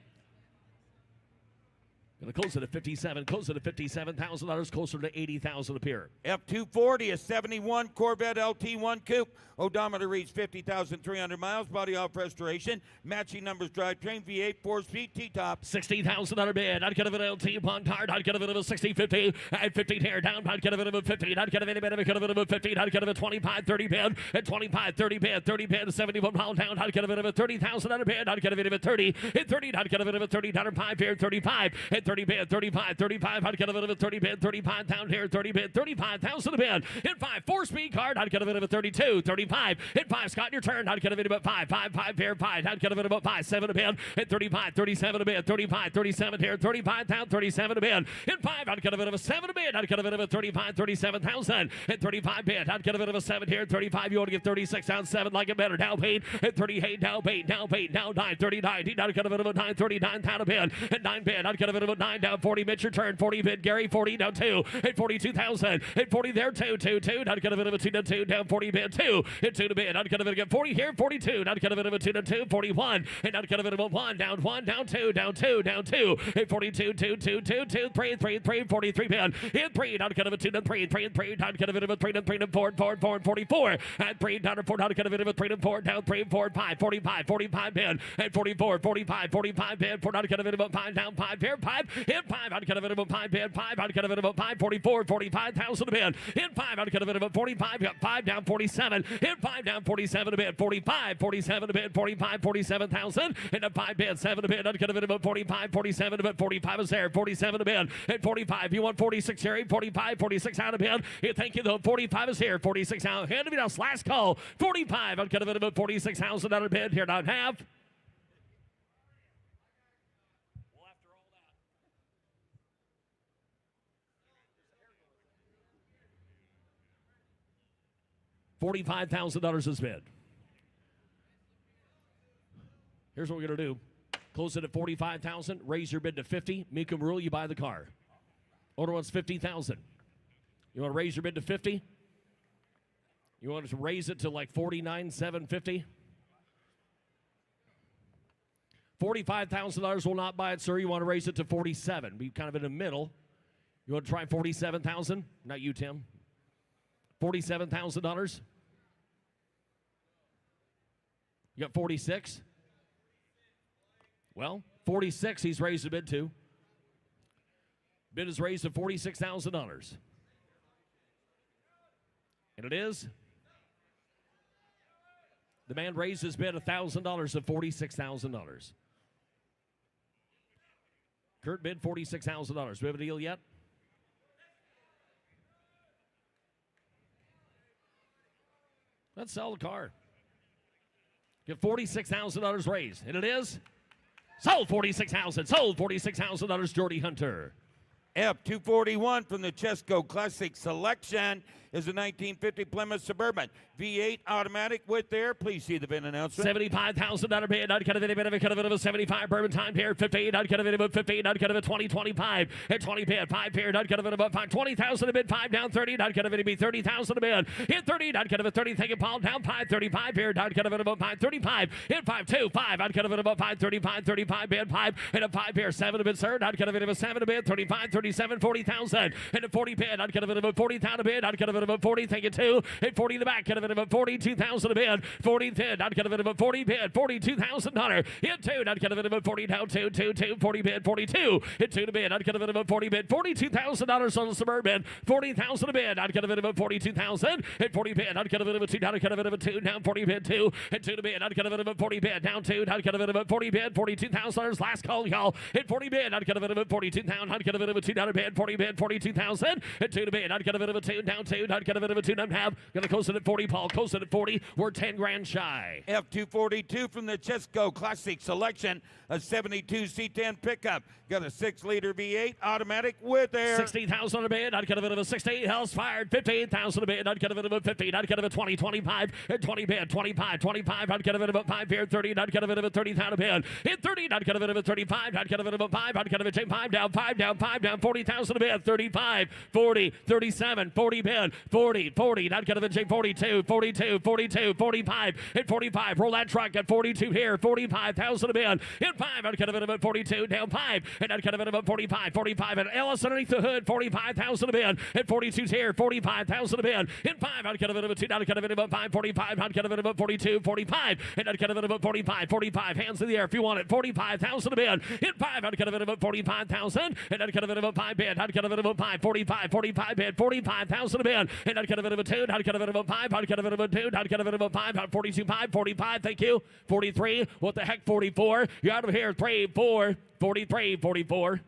Gonna close it at 57. Close it at $57,000. Closer to 80,000 a pair. F240, a 71 Corvette LT1 coupe. Odometer reads 50,300 miles. Body off restoration. Matching numbers drivetrain. V8 4-speed T-top. $60,000 bid. I'd get a bit of LT one card. I'd get a bit of a 60, 50. At 50 tear down. I'd get a bit of a 50. I'd get a bit of a 50. I'd get a 25, 30 bid. At 25, 30 bid. 30 bid. 71 mile down. I'd get a bit of a $30,000 bid. I'd get a bit of a 30. At 30, I'd get a bit of a $30.5 here. 35. At 30 bid. 35. 35. I'd get a bit of a 30 bid. 35 down here. 30 bid. 35,000 a bid. Hit 5. 4-speed card. I'd get a bit of a 32. 35. Hit 5. Scott, your turn. I'd get a bit about 5. 5. 5 here. 5. I'd get a bit about 5. 7 a bid. Hit 35. 37 a bid. 35. 37 here. 35 down. 37 a bid. Hit 5. I'd get a bit of a 7 a bid. I'd get a bit of a 35. 37,000. Hit 35 bid. I'd get a bit of a 7 here. 35. You want to give 36 down 7 like it better. Down paid. Hit 38. Down paid. Down paid. Down 9. 39. I'd get a bit of a 9. 39 down a bid. Hit 9 bid. I'd get a bit of a 9 down 40. Mitch, your turn. 40 bid. Gary 40 down 2. Hit 42,000. Hit 40 there. 2. 2. 2. I'd get a bit of a 2 down 2. Down 40 bid. 2. Hit 2 to bid. I'd get a bit of a 40 here. 42. I'd get a bit of a 2 down 2. 41. And I'd get a bit of a 1 down 1 down 2 down 2 down 2. Hit 42. 2. 2. 2. 2. 3. 3. 3. 43 bid. Hit 3. I'd get a 2 down 3. 3 and 3. I'd get a bit of a 3 down 3 down 4. 4. 4 and 44. And 3 down 4. I'd get a bit of a 3 down 4 down 3. 4. 5. 45. 45 bid. And 44. 45. 45 bid. 4. I'd get a bit of a 5 down 5 here. 5. Hit 5. I'd get a bit of a 5 bid. 5. I'd get a bit of a 5. 44. 45,000 a bid. Hit 5. I'd get a bit of a 45. Got 5 down 47. Hit 5 down 47 a bid. 45. 47 a bid. 45. 47,000. And a 5 bid. 7 a bid. I'd get a bit of a 45. 47 a bid. 45 is there. 47 a bid. Hit 45. You want 46 here. 45. 46 out of bid. Thank you though. 45 is here. 46 out. Hand me else. Last call. 45. I'd get a bit of a 46,000 out of bid. Here not have. $45,000 is bid. Here's what we're going to do. Close it at 45,000. Raise your bid to 50. Mecum rule, you buy the car. Owner wants 50,000. You want to raise your bid to 50? You want to raise it to like 49,750? $45,000 will not buy it, sir. You want to raise it to 47. Be kind of in the middle. You want to try 47,000? Not you, Tim. $47,000. You got 46? Well, 46 he's raised the bid to. Bid is raised to $46,000. And it is. The man raised his bid $1,000 to $46,000. Kurt bid $46,000. Do we have a deal yet? Let's sell the car. Get $46,000 raised. And it is sold $46,000. Sold $46,000, Jordy Hunter. F241 from the Chesco Classic Selection is a 1950 Plymouth Suburban V8 automatic with air. Please see the VIN announcement. $75,000 bid. I'd cut a bit of a 75 bourbon time pair. 15. I'd cut a bit of a 15. I'd cut a 20, 25. At 20 bid. 5 pair. I'd cut a bit of a 5. 20,000 a bid. 5 down 30. I'd cut a bit of 30,000 a bid. Hit 30. I'd cut a 30. Thank you, Paul. Down 5. 35 pair. I'd cut a bit of a 5. 35. Hit 5 2. 5. I'd cut a bit of a 5. 35. 35 bid. 5. And a 5 pair. 7 a bid. Third. I'd cut a bit of a 7 a bid. 35. 37. 40,000. And a 40 bid. I'd cut a bit of a 40,000 a bid. I'd cut a bit of a 40. Thank you, 2. Hit 40 in the back. Cut a bit of a 42,000 a bid. 40 10. I'd cut a bit of a 40 bid. $42,000. Hit 2. I'd cut a bit of a 40 down 2. 40 bid. 42. Hit 2 to bid. I'd cut a bit of a 40 bid. $42,000 on the Suburban. 40,000 a bid. I'd cut a bit of a 42,000. Hit 40 bid. I'd cut a bit of a 2. I'd cut a bit of a 2. Down 40 bid 2. Hit 2 to bid. I'd cut a bit of a 40 bid. Down 2. I'd cut a bit of a 40 bid. $42,000. Last call, y'all. Hit 40 bid. I'd cut a bit of a 42,000. I'd cut a bit of a 2 down bid. 40 bid. 42,000. Hit 2 to bid. I'd cut a bit of a 2. Down 2. I'd cut a bit of a 2. $2.5. Gonna close it at 40. Paul close it at 40. We're 10 grand shy. F242 from the Chesco Classic Selection, a 72 C10 pickup. Got a 6-liter V8 automatic with air. 60,000 a bid. I'd cut a bit of a 60. Hell's fired. 15,000 a bid. I'd cut a bit of a 15. I'd cut a 20. 25. At 20 bid. 25. 25. I'd cut a bit of a 5 here. 30. I'd cut a bit of a 30,000 a bid. Hit 30. I'd cut a bit of a 35. I'd cut a bit of a 5. I'd cut a bit of 5 down. 5 down. 5 down. 40,000 a bid. 35. 40. 37. 40 bid. 40. 40. I'd cut a bit of 42. 42. 42. 45. Hit 45. Roll that truck at 42 here. 45,000 a bid. Hit 5. I'd cut a bit of a 42. Down 5. And I'd cut a bit of a 45. 45. And Ellis underneath the hood. 45,000 a bid. Hit 42's here. 45,000 a bid. Hit 5. I'd cut a bit of a 2. I'd cut a bit of a 5. 45. I'd cut a bit of a 42. 45. And I'd cut a bit of a 45. 45. Hands in the air if you want it. 45,000 a bid. Hit 5. I'd cut a bit of a 45,000. And I'd cut a bit of a 5 bid. I'd cut a bit of a 5. 45. 45 bid. 45,000 a bid. And I'd cut a bit of a 2. I'd cut a bit of a 5. I'd cut a bit of a 2. I'd cut a bit of a 5. 42. 5. 45. Thank you. 43. What the heck? 44. You're out of here. 3. 4. 43. 44.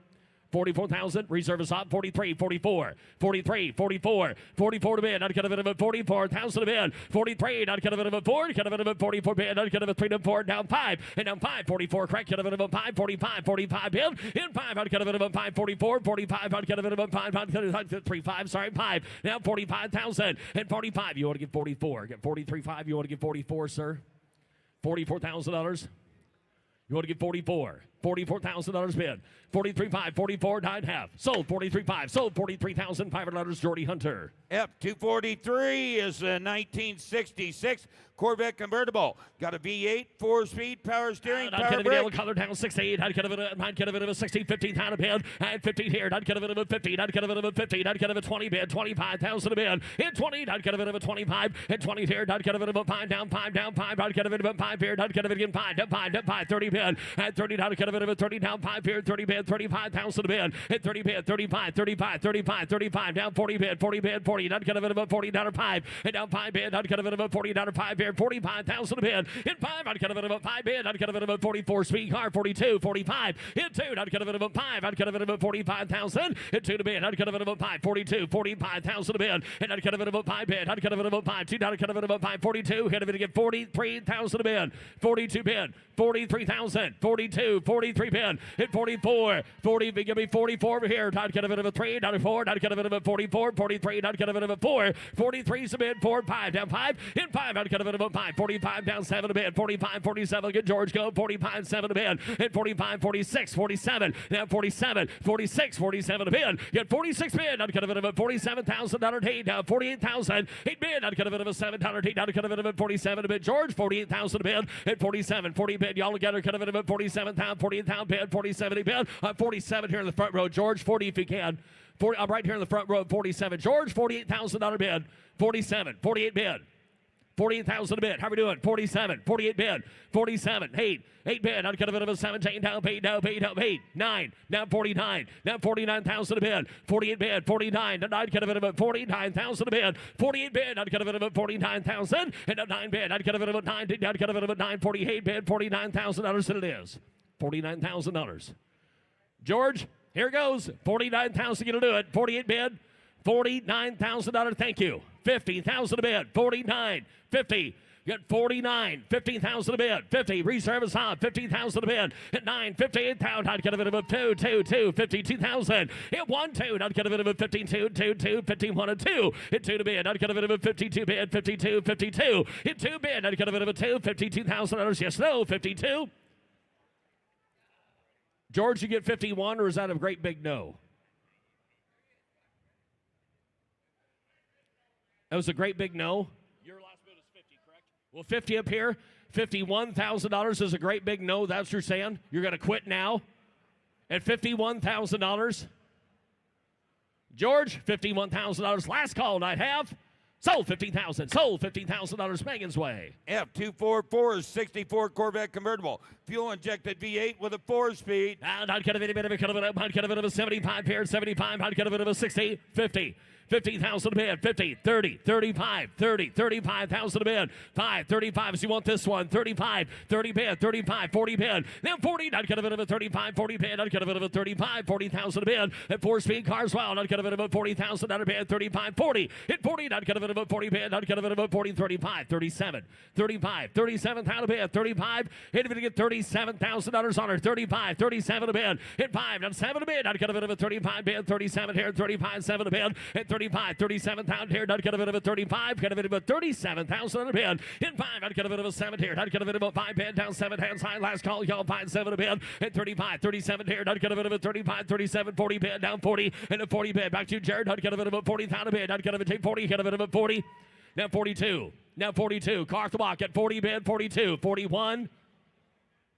44,000. Reserve is up. 43, 44, 43, 44, 44 to bid. I'd cut a bit of a 44,000 to bid. 43, I'd cut a bit of a 4. Cut a bit of a 44 bid. I'd cut a 3 to 4. Down 5. And down 5. 44. Correct. Cut a bit of a 5. 45. 45 bid. In 5. I'd cut a bit of a 5. 44. 45. I'd cut a bit of a 5. I'd cut a 3. 5. Sorry. 5. Now 45,000. And 45. You want to get 44. Get 43. 5. You want to get 44, sir? $44,000. You want to get 44. $44,000 bid. 43.5, 44, 9.5. Sold 43.5. Sold $43,500. Jordy Hunter. F243 is a 1966 Corvette convertible. Got a V8, 4-speed, power steering, power brake. Color down 68. I'd cut a bit of a 60, 15,000 a bid. And 15 here. I'd cut a bit of a 15. I'd cut a bit of a 15. I'd cut a 20 bid. 25,000 a bid. In 20, I'd cut a bit of a 25. And 20 here. I'd cut a bit of a 5 down, 5 down, 5. I'd cut a bit of a 5 here. I'd cut a bit again 5 down, 5 down, 5. 30 bid. And 30, I'd cut a bit of a 30 down, 5 here. 30 bid. 35,000 a bid. And 30 bid. 35, 35, 35, 35 down. 40 bid. 40 bid. 40. I'd cut a bit of a 40 down or 5. And down 5 bid. I'd cut a bit of a 40 down or 5 here. 45,000 a bid. In 5, I'd cut a bit of a 5 bid. I'd cut a bit of a 44 speed car. 42, 45. In 2, I'd cut a bit of a 5. I'd cut a bit of a 45,000. In 2 to bid. I'd cut a bit of a 5. 42, 45,000 a bid. And I'd cut a bit of a 5 bid. I'd cut a bit of a 5. 2, I'd cut a bit of a 5. 42. Hit a bit again. 43,000 a bid. 42 bid. 43,000. 42, 43 bid. Hit 44. 40. Give me 44 over here. I'd cut a bit of a 3. I'd 4. I'd cut a bit of a 44. 43. I'd cut a bit of a 4. 43's a bid. 4, 5 down 5. In 5, I'd cut a bit of a 5. 45 down 7 a bid. 45, 47. Get George go. 45, 7 a bid. Hit 45, 46, 47. Now 47, 46, 47 a bid. Get 46 bid. I'd cut a bit of a $47,000 date. Now 48,000. 8 bid. I'd cut a bit of a $7 date. I'd cut a bit of a 47 a bid. George, 48,000 a bid. Hit 47, 40 bid. Y'all together cut a bit of a 47,000, 48,000 bid. 47 a bid. 47 here in the front row. George, 40 if you can. 40, I'm right here in the front row. 47. George, $48,000 bid. 47, 48 bid. 48,000 a bid. How are we doing? 47, 48 bid. 47, 8 bid. I'd cut a bit of a 17 down, 8 down, 8 down, 8, 9. Now 49. Now 49,000 a bid. 48 bid. 49. And I'd cut a bit of a 49,000 a bid. 48 bid. I'd cut a bit of a 49,000. And a 9 bid. I'd cut a bit of a 9. I'd cut a bit of a 9. 48 bid. $49,000 and it is. $49,000. George, here goes. 49,000 going to do it. 48 bid. $49,000. Thank you. 50,000 a bid. 49. 50. Get 49, 15,000 a bid, 50, reserve is on, 15,000 a bid, at 9, 58,000, I'd get a bit of a 2, 52,000, hit 1, 2, I'd get a bit of a 52, 2, 51, and 2, hit 2 to bid, I'd get a bit of a 52 bid, 52, 52, hit 2 bid, I'd get a bit of a 2, $52,000, yes, no, 52. George, you get 51, or is that a great big no? That was a great big no? Well, 50 up here, $51,000 is a great big no. That's what you're saying? You're going to quit now at $51,000? George, $51,000. Last call, I'd have. Sold $15,000. Sold $15,000 Megan's way. F244 is 64 Corvette convertible. Fuel injected V8 with a 4-speed. And I'd get a bit of a 75 here, 75. I'd get a bit of a 60, 50. 50,000 a bid, 50, 30, 35, 30, 35,000 a bid, 5, 35 as you want this one, 35, 30 bid, 35, 40 bid, then 40, I'd get a bit of a 35, 40 bid, I'd get a bit of a 35, 40,000 a bid, at 4-speed cars well, I'd get a bit of a 40,000 a bid, 35, 40, hit 40, I'd get a bit of a 40 bid, I'd get a bit of a 40, 35, 37, 35, 37,000 a bid, 35, hit if you get $37,000 on her, 35, 37 a bid, hit 5, and 7 a bid, I'd get a bit of a 35 bid, 37 here, 35, 7 a bid, hit 35, 37,000 here, I'd get a bit of a 35, get a bit of a 37,000 on a bid. In 5, I'd get a bit of a 7 here, I'd get a bit of a 5 bid, down 7 hands high, last call, y'all 5, 7 a bid. At 35, 37 here, I'd get a bit of a 35, 37, 40 bid, down 40, and a 40 bid. Back to you, Jared, I'd get a bit of a 40,000 bid, I'd get a bit of a 40, get a bit of a 40. Now 42, now 42, car off the block at 40 bid, 42, 41,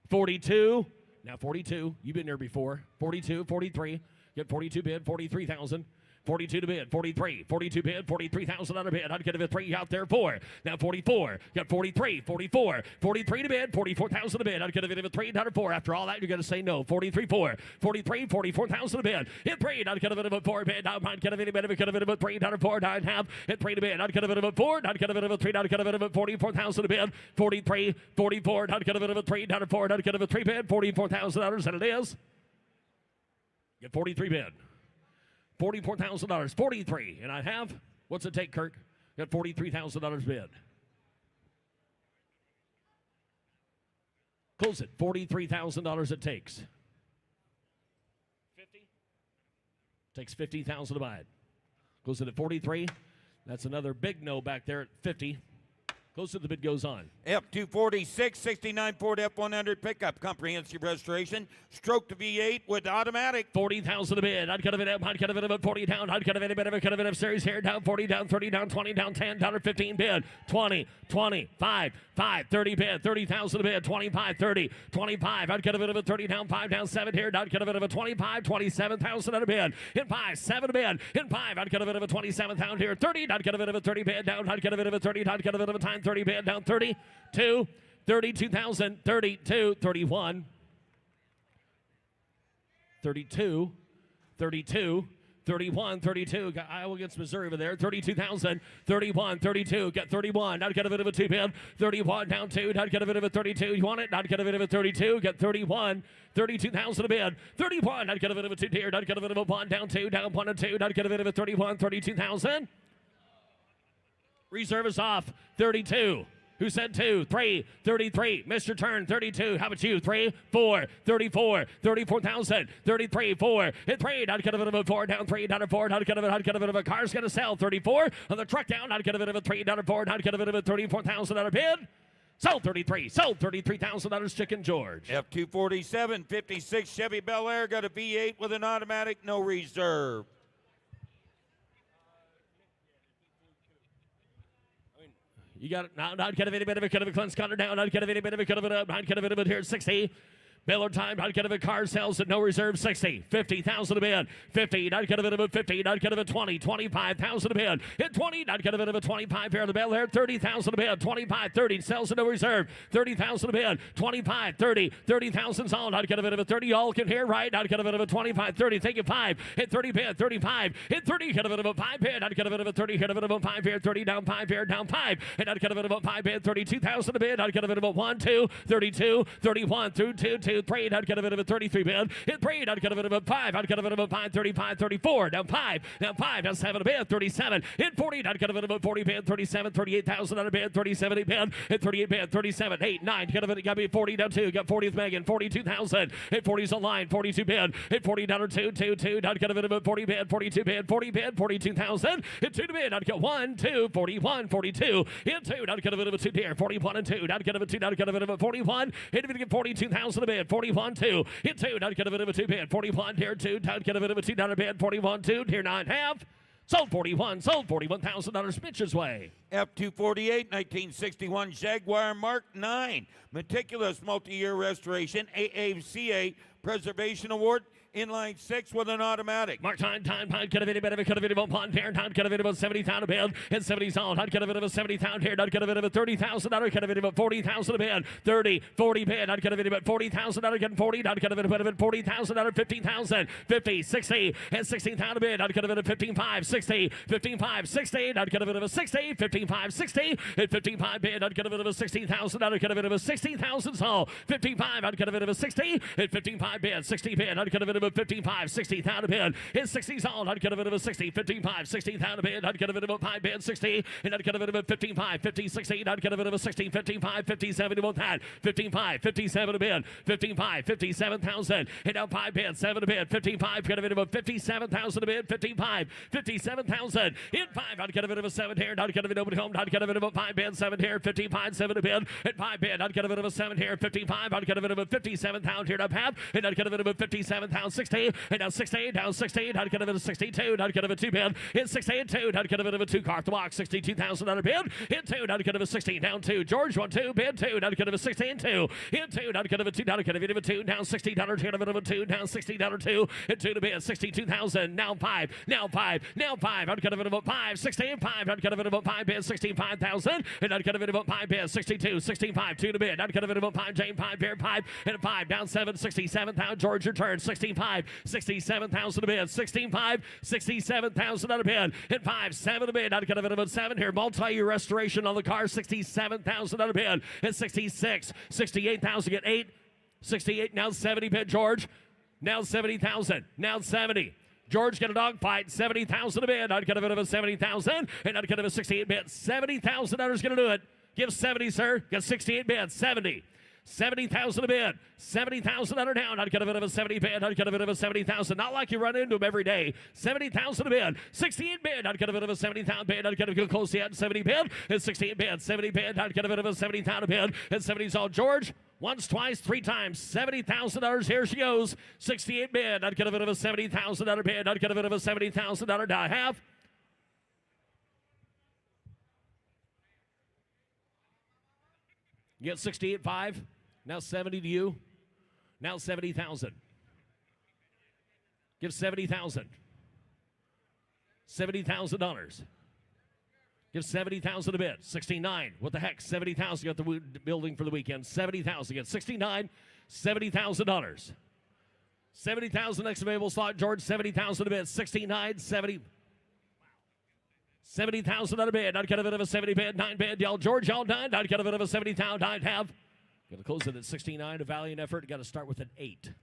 42, now 42, you've been there before, 42, 43, get 42 bid, 43,000. 42 to bid, 43, 42 bid, 43,000 on a bid. I'd get a 3 out there, 4. Now 44, got 43, 44, 43 to bid, 44,000 a bid. I'd get a bit of a 3 down to 4. After all that, you're going to say no. 43, 4, 43, 44,000 a bid. Hit 3, I'd get a bit of a 4 bid. I'd get a bit of a 3 down to 4, 9.5. Hit 3 to bid. I'd get a bit of a 4, I'd get a bit of a 3, I'd get a bit of a 44,000 a bid. 43, 44, I'd get a bit of a 3 down to 4, I'd get a 3 bid, $44,000, and it is. Get 43 bid. $44,000, 43, and I have, what's it take, Kirk? Got $43,000 bid. Close it, $43,000 it takes. 50? Takes 50,000 to buy it. Close it at 43. That's another big no back there at 50. Close to the bid goes on. F246, 69 Ford F100 pickup, comprehensive restoration, stroke to V8 with automatic. 40,000 a bid. I'd cut a bit up. I'd cut a bit of a 40 down. I'd cut a bit of a series here. Down 40, down 30, down 20, down 10, down 15 bid. 20, 25, 5, 30 bid. 30,000 a bid. 25, 30, 25. I'd cut a bit of a 30 down, 5 down, 7 here. I'd cut a bit of a 25, 27,000 at a bid. In 5, 7 a bid. In 5, I'd cut a bit of a 27,000 here. 30, I'd cut a bit of a 30 bid down. I'd cut a bit of a 30, I'd cut a bit of a time 30 bid down 30, 2, 32,000, 32, 31, 32, 32, 31, 32. Got Iowa against Missouri over there. 32,000, 31, 32. Got 31. I'd get a bit of a 2 bid. 31 down 2. I'd get a bit of a 32. You want it? I'd get a bit of a 32. Got 31. 32,000 a bid. 31. I'd get a bit of a 2 here. I'd get a bit of a 1 down 2. Down 1 and 2. I'd get a bit of a 31. 32,000. Reserve is off. 32. Who said 2? 3, 33. Missed your turn. 32. How about you? 3, 4, 34, 34,000. 33, 4. Hit 3. I'd get a bit of a 4 down 3 down to 4. I'd get a bit of a car's gonna sell. 34 on the truck down. I'd get a bit of a 3 down to 4. I'd get a bit of a 34,000 bid. Sold 33. Sold $33,000 Chicken George. F247, 56 Chevy Bel Air got a V8 with an automatic, no reserve. You got it. Now, I'd get a bit of a cut of a Clint Scott down. I'd get a bit of a cut of it up. I'd get a bit of it here at 60. Baylor time, I'd get a car sales at no reserve, 60. 50,000 a bid. 50, I'd get a bit of a 50. I'd get a 20. 25,000 a bid. Hit 20, I'd get a bit of a 25 here on the Bel Air. 30,000 a bid. 25, 30, sells at no reserve. 30,000 a bid. 25, 30, 30,000 sold. I'd get a bit of a 30. Y'all can hear right. I'd get a bit of a 25, 30. Take it 5. Hit 30 bid. 35. Hit 30. Get a bit of a 5 bid. I'd get a bit of a 30. Hit a bit of a 5 here. 30 down 5 here. Down 5. And I'd get a bit of a 5 bid. 32,000 a bid. I'd get a bit of a 1, 2, 32, 31 through 2, 2. 2, 3, down cut of it of a 33 bid. Hit 3, down cut of it of a 5, down cut of it of a 5, 35, 34, down 5, down 7 a bid, 37. Hit 40, down cut of it of a 40 bid, 37, 38,000 on a bid, 37 a bid. Hit 38 bid, 37, 8, 9, cut of it, got to be 40 down 2, got 40th Megan, 42,000. Hit 40's online, 42 bid. Hit 40 down or 2, 2, down cut of it of a 40 bid, 42 bid, 40 bid, 42,000. Hit 2 to bid, down cut 1, 2, 41, 42. Hit 2, down cut of it of a 2 here, 41 and 2, down cut of a 2, down cut of it of a 41. Hit it again, 42,000 a bid, 41, 2. Hit 2, down cut of it of a 2 bid, 41 here, 2, down cut of it of a 2 down a bid, 41, 2, here 9 half. Sold 41, sold $41,000 Mitch's way. F248, 1961 Jaguar Mark 9. Meticulous multi-year restoration, AACA Preservation Award. Inline 6 with an automatic. Mark time, cut of it, better cut of it, pond pair, time, cut of it, 70,000 a bid, and 70 sound, cut of it, 70,000 here, cut of it, $30,000, cut of it, 40,000 a bid, 30, 40 bid, cut of it, $40,000, cut 40, cut of it, $40,000, 15,000, 50, 60, and 16,000 a bid, cut of it, 15,5, 60, 15,5, 60, cut of it, 60, 15,5, 60, and 15,5 bid, cut of it, 16,000, cut of it, 16,000 sold, 15,5, cut of it, 60, and 15,5 bid, 60 bid, cut of it, 55, 60,000 a bid. His 60's on. I'd cut of it of 60, 55, 60,000 a bid. I'd cut of it of 5 bid, 60. And I'd cut of it of 55, 50, 60. I'd cut of it of 16, 55, 57. About that. 55, 57 a bid. 55, 57,000. And now 5 bid, 7 a bid. 55, cut of it of 57,000 a bid. 55, 57,000. In 5, I'd cut of it of 7 here. I'd cut of it over home. I'd cut of it of 5 bid, 7 here. 55, 7 a bid. At 5 bid, I'd cut of it of 7 here. 55, I'd cut of it of 57,000 here. Up half. And I'd cut of it of 57,000, 60. And now 68, down 68, I'd cut of it a 62, I'd cut of a 2 bid. Hit 68, 2, I'd cut of it of a 2 car off the box, 62,000 on a bid. Hit 2, I'd cut of a 16, down 2. George 1, 2, bid 2, I'd cut of a 16, 2. Hit 2, I'd cut of a 2, I'd cut of it of a 2, down 60, cut of it of a 2, down 60, $2. Hit 2 to bid, 62,000, now 5, now 5, now 5, I'd cut of it about 5, 16, 5, I'd cut of it about 5 bid, 65,000, and I'd cut of it about 5 bid, 62, 65, 2 to bid, I'd cut of it about 5, Jane 5, bid 5, and a 5, down 7, 67,000, George returns, 65, 67,000 a bid, 16.5, 67,000 on a bid, and 5, 7 a bid, I'd cut of it about 7 here, multi-year restoration on the car, 67,000 on a bid, and 66, 68,000, get 8, 68, now 70 bid, George, now 70,000, now 70. George got a dog fight, 70,000 a bid. I'd cut a bit of a 70,000, and I'd cut of a 68 bid. $70,000 going to do it. Give 70, sir. Got 68 bid, 70. 70,000 a bid. 70,000 under down. I'd cut a bit of a 70 bid. I'd cut a bit of a 70,000. Not like you run into them every day. 70,000 a bid. 68 bid. I'd cut a bit of a 70,000 bid. I'd cut a bit close yet. 70 bid. And 68 bid. 70 bid. I'd cut a bit of a 70,000 bid. And 70's all George. Once, twice, 3 times. $70,000. Here she goes. 68 bid. I'd cut a bit of a $70,000 bid. I'd cut a bit of a $70,000 die half. You get 68.5. Now 70 to you. Now 70,000. Give 70,000. $70,000. Give 70,000 a bid. 69. What the heck? 70,000. Got the building for the weekend. 70,000. Get 69. $70,000. 70,000 next available slot. George, 70,000 a bid. 69, 70. 70,000 on a bid. I'd cut a bit of a 70 bid. 9 bid. Y'all, George, y'all done. I'd cut a bit of a 70,000. I'd have. Got to close it at 69. A valiant effort. Got to start with an 8.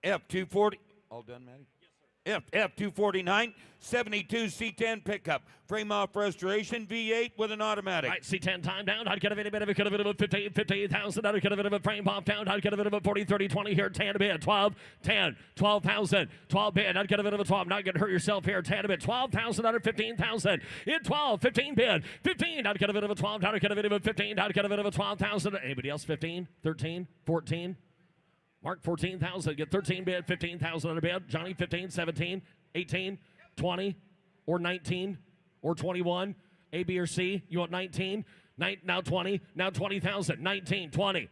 F240. All done, Matty? F249, 72 C10 pickup. Frame off restoration, V8 with an automatic. All right, C10 time down. I'd get a bit of it, cut a bit of a 58,000. I'd get a bit of a frame off down. I'd get a bit of a 40, 30, 20 here. 10 a bit, 12, 10, 12,000, 12 bid. I'd get a bit of a 12. Not going to hurt yourself here. 10 a bit, 12,000 under 15,000. In 12, 15 bid. 15, I'd get a bit of a 12. I'd get a bit of a 15. I'd get a bit of a 12,000. Anybody else? 15, 13, 14. Mark 14,000, get 13 bid, 15,000 on a bid. Johnny 15, 17, 18, 20, or 19, or 21. A, B, or C. You want 19? Now 20, now 20,000. 19, 20,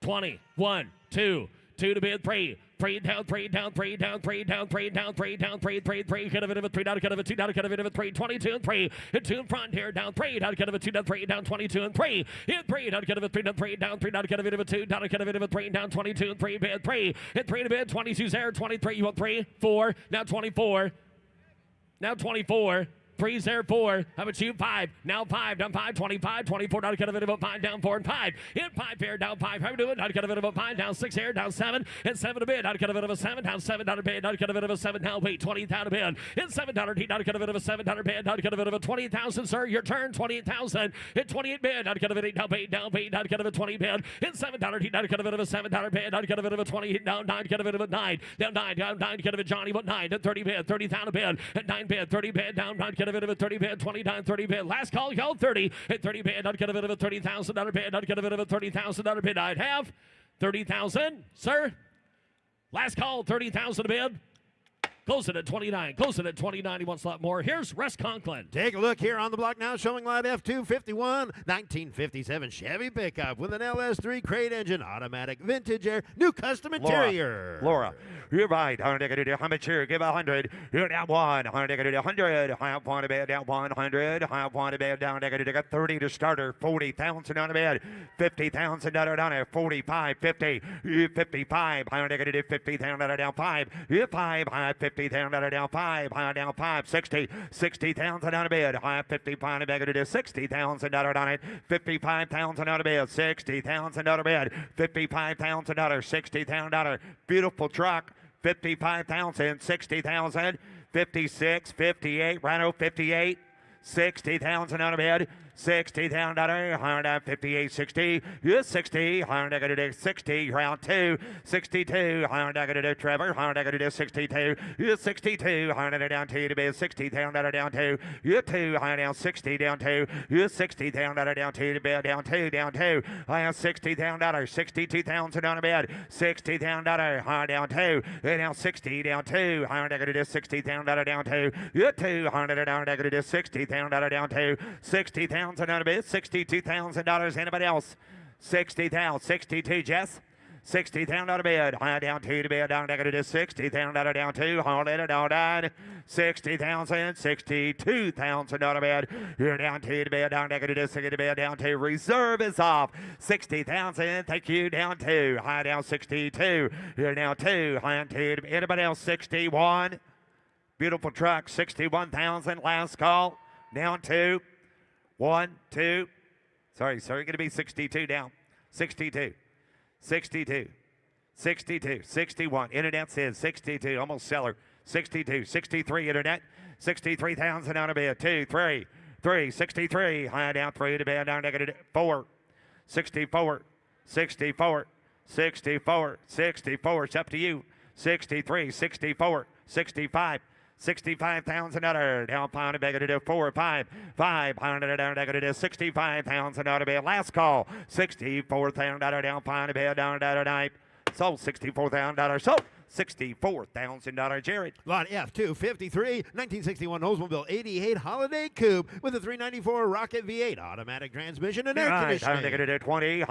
20, 1, 2, 2 to bid, 3. 3 down, 3 down, 3 down, 3 down, 3 down, 3 down, 3, 3, 3, cut of it of a 3 down, cut of a 2 down, cut of it of a 3, 22 and 3, and 2 in front here, down 3, down, cut of a 2 down, 3 down, 22 and 3, in 3, down, cut of a 3 down, 3 down, 3 down, cut of it of a 2, down, cut of it of a 3 down, 22 and 3, bid 3, and 3 to bid, 22's there, 23, you want 3, 4, now 24, now 24. Three's there, 4. How about you? 5. Now 5. Down 5. 25. 24. Down kind of about 5. Down 4 and 5. In 5 here. Down 5. How we doing? Down kind of about 5. Down 6 here. Down 7. And 7 to bid. Down kind of about 7. Down 7. Down to bid. Down kind of about 7. Down 8. 20 down to bid. In $7. Down kind of about 7. Down to bid. Down kind of about 20,000, sir. Your turn. 28,000. In 28 bid. Down kind of 8. Down 8. Down 8. Down kind of 20 bid. In $7. Down kind of about $7 bid. Down kind of about 20. Down 9. Kind of about 9. Down 9. Down 9. Kind of Johnny. But 9. Down 30 bid. 30 down to bid. At 9 bid. 30 bid. Down 9. Kind of about 30 bid. 29. 30 bid. Last call. Y'all 30. At 30 bid. Down kind of about $30,000 bid. Down kind of about $30,000 bid. I'd have 30,000, sir. Last call. 30,000 bid. Close it at 29. Close it at 29. He wants a lot more. Here's Russ Conklin. Take a look here on the block now, showing lot F251, 1957 Chevy pickup with an LS3 crate engine, automatic vintage air, new custom interior. Laura, you're right. 100, how much here? Give 100. You're down 1. 100, 100. I want to bed down 100. I want to bed down 30 to starter. 40,000 on the bed. 50,000 down there. 45, 50. 55. 100, 50,000 down 5. 5. 50,000 down 5. Down 5. 60. 60,000 on the bed. 55 negative 60,000 on it. 55,000 on the bed. 60,000 on the bed. 55,000 $60,000 beautiful truck. 55,000, 60,000, 56, 58, Rhino 58, 60,000 on a bed, $60,000, 158, 60, yes, 60, 60, round 2, 62, Trevor, 62, yes, 62, down 2 to bed, $60,000 down 2, you 2, down 60, down 2, yes, $60,000 down 2 to bed, down 2, I have $60,000, 62,000 on a bed, $60,000, down 2, down 60, down 2, $60,000 down 2, you 2, down $60,000 down 2, 60,000 on a bid, $62,000. Anybody else? 60,000, 62, Jess. 60,000 on a bid. Down 2 to bid, down negative 60,000 down 2. Hold it down 60,000, 62,000 on a bid. You're down 2 to bid, down negative 60 to bid, down 2. Reserve is off. 60,000. Thank you. Down 2. High down 62. You're down 2. High down 2. Anybody else? 61. Beautiful truck. 61,000. Last call. Down 2. 1, 2. Sorry, going to be 62 down. 62. 62. 62. 61. Internet says 62. Almost seller. 62. 63 internet. 63,000 on a bid. 2, 3. 3. 63. High down 3 to bid. Down negative 4. 64. 64. 64. 64. It's up to you. 63. 64. 65. 65,000 down pound and beggar to do 4 or 5. 500 down beggar to do 65,000 to be last call. 64,000 down pound and bed down night. Sold $64,000. Sold $64,000, Jared. Lot F253, 1961 Oldsmobile 88 Holiday Coupe with a 394 Rocket V8 automatic transmission and air conditioning. 20,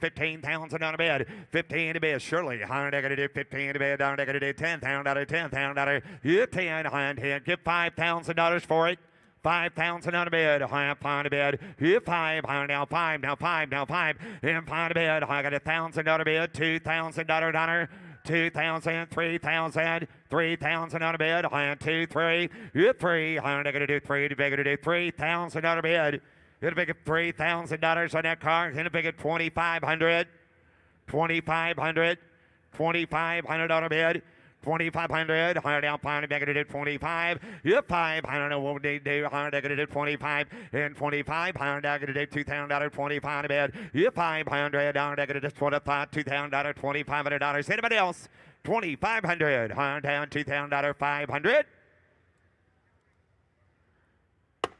15,000 on a bed, 15 to bed, Shirley, 15 to bed, $10,000, $10,000, you 10, 10, give $5,000 for it. 5,000 on a bed, high on a bed, here 5, now 5, now 5, now 5, and 5 to bed, I got $1,000 on a bed, $2,000 2,000, 3,000, 3,000 on a bed, high 2, 3, you 3, I'm going to do 3, to bigger to do 3,000 on a bed, it'll make it $3,000 on that car, it'll make it 2,500, 2,500, 2,500 on a bed. 2,500, higher down, pound, back to 25. Yep, 5. I don't know what they do. Higher down to 25 and 25. Higher down to $2,000, 25 a bed. Yep, 500 down to 25, $2,000, $2,500. Anybody else? 2,500. Higher down, $2,000, 500.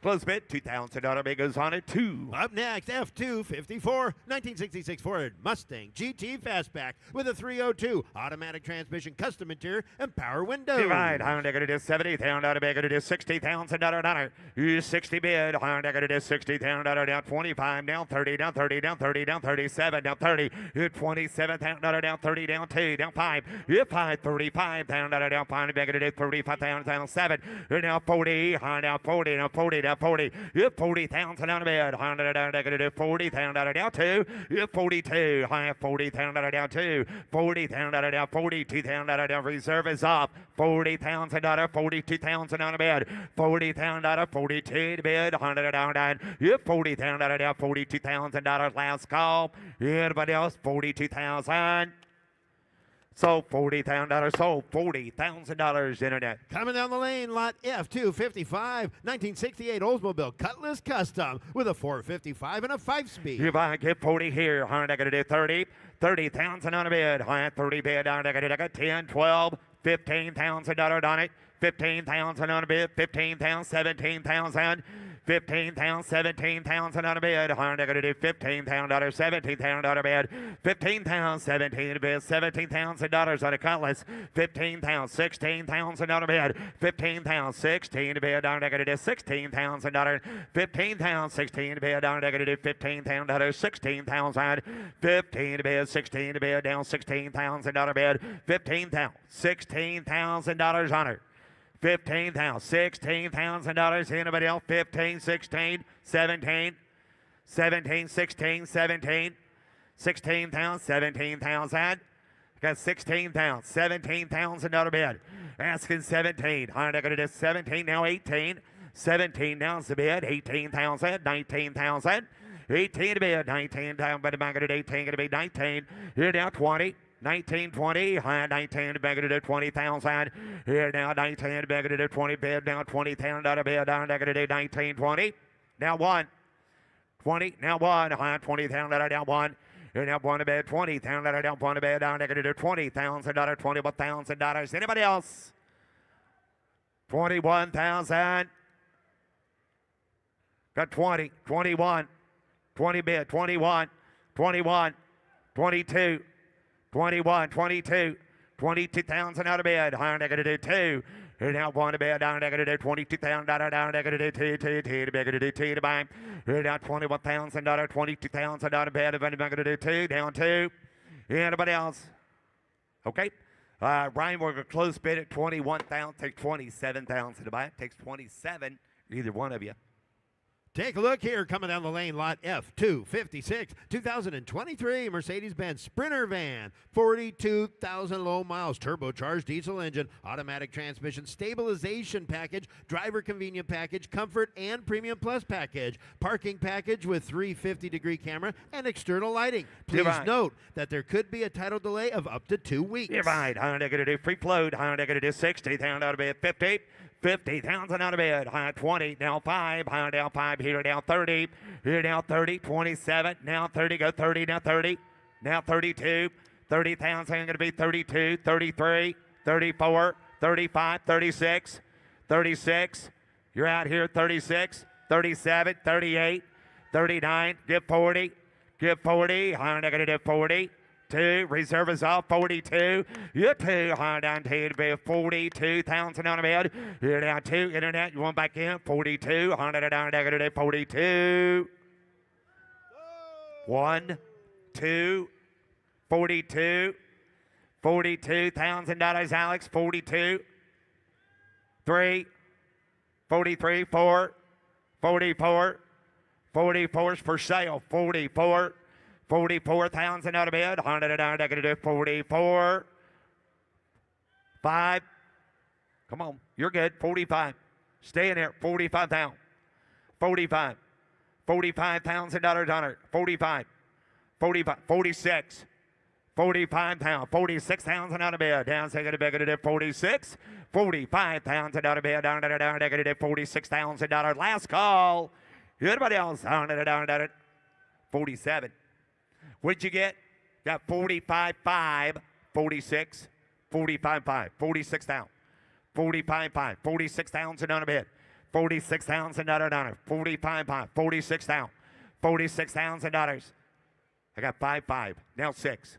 Close bid, $2,000 bid goes on it, 2. Up next, F254, 1966 Ford Mustang GT Fastback with a 302 automatic transmission, custom interior, and power windows. Right, I'm going to do $70,000 bid, going to do $60,000 you 60 bid, I'm going to do $60,000 down 25, down 30, down 30, down 30, down 37, down 30, you $27,000 down 30, down 2, down 5, you 5, $35,000 down 5, bid, going to do $35,000 down 7, you're now 40, now 40, now 40, down down 40. You're 40,000 on the bid. 40,000 down 2. You're 42. 40,000 down 2. 40,000 down 42,000 down. Reserve is off. $40,000, 42,000 on the bid. 40,000, 42 to bid. 100 down. You're 40,000 down. $42,000 last call. Anybody else? 42,000. Sold $40,000. Sold $40,000 internet. Coming down the lane, lot F255, 1968 Oldsmobile Cutlass Custom with a 455 and a 5-speed. You buy, get 40 here. I'm going to do 30. 30,000 on a bid. 30 bid down. 10, 12, $15,000 on it. 15,000 on a bid. 15,000, 17,000. 15,000, 17,000 on a bid. I'm going to do $15,000, 17,000 bid. 15,000, 17 bid. $17,000 on a Cutlass. 15,000, 16,000 on a bid. 15,000, 16 bid. I'm going to do $16,000. 15,000, 16 bid. I'm going to do $15,000, 16,000. 15 bid, 16 bid. Down $16,000 bid. 15,000, $16,000 on it. 15,000, $16,000. Anybody else? 15, 16, 17, 17, 16, 17, 16,000, 17,000. Got 16,000, $17,000 bid. Asking 17. I'm going to do 17, now 18. 17 down the bid. 18,000, 19,000. 18 to bid, 19,000. But I'm going to do 18, going to be 19. Here now 20. 19, 20, high 19, beg to do 20,000. Here now 19, beg to do 20, bid down $20,000 bid down, beg to do 19, 20. Now 1, 20, now 1, high 20,000 down 1. Here now 1 to bid, 20,000 down 1 to bid down, beg to do $20,000, $21,000. Anybody else? 21,000. Got 20, 21, 20 bid, 21, 21, 22. 21, 22, 22,000 out of bed. Higher negative 2. Here now 1 to bed. Down negative 22,000 down negative 2 to negative 2 to buy. Here now $21,000, 22,000 out of bed. Negative 2 down 2. Anybody else? Okay. Ryan, we're going to close bid at 21,000. Take 27,000 to buy. It takes 27. Either one of you. Take a look here, coming down the lane, lot F256, 2023 Mercedes-Benz Sprinter van, 42,000 low miles, turbocharged diesel engine, automatic transmission, stabilization package, driver convenient package, comfort and premium plus package, parking package with 350-degree camera and external lighting. Please note that there could be a title delay of up to 2 weeks. You're right. I'm going to do free float. I'm going to do 60,000 out of bed, 50. 50,000 out of bed. High 20, now 5. High down 5. Here down 30. Here down 30. 27. Now 30. Go 30. Now 30. Now 32. 30,000. Going to be 32. 33. 34. 35. 36. 36. You're out here. 36. 37. 38. 39. Give 40. Give 40. I'm going to do 40. 2, reserve is off, 42. You're 2, high down 2 to be 42,000 on the bed. You're down 2, internet, you want back in, 42, 100 down, 42. 1, 2, 42, $42,000, Alex, 42. 3, 43, 4, 44, 44 is for sale, 44. 44,000 out of bed. 100 down, negative 44. 5. Come on, you're good. 45. Stay in there. 45,000. 45. $45,000 on it. 45. 45. 46. 45,000. 46,000 out of bed. Down, second, negative 46. 45,000 out of bed. Down, negative $46,000. Last call. Anybody else? Down, 47. What'd you get? Got 45.5, 46, 45.5, 46,000, 45.5, 46,000 on a bid, 46,000 on it, 45.5, 46,000, $46,000. I got 5.5, now 6,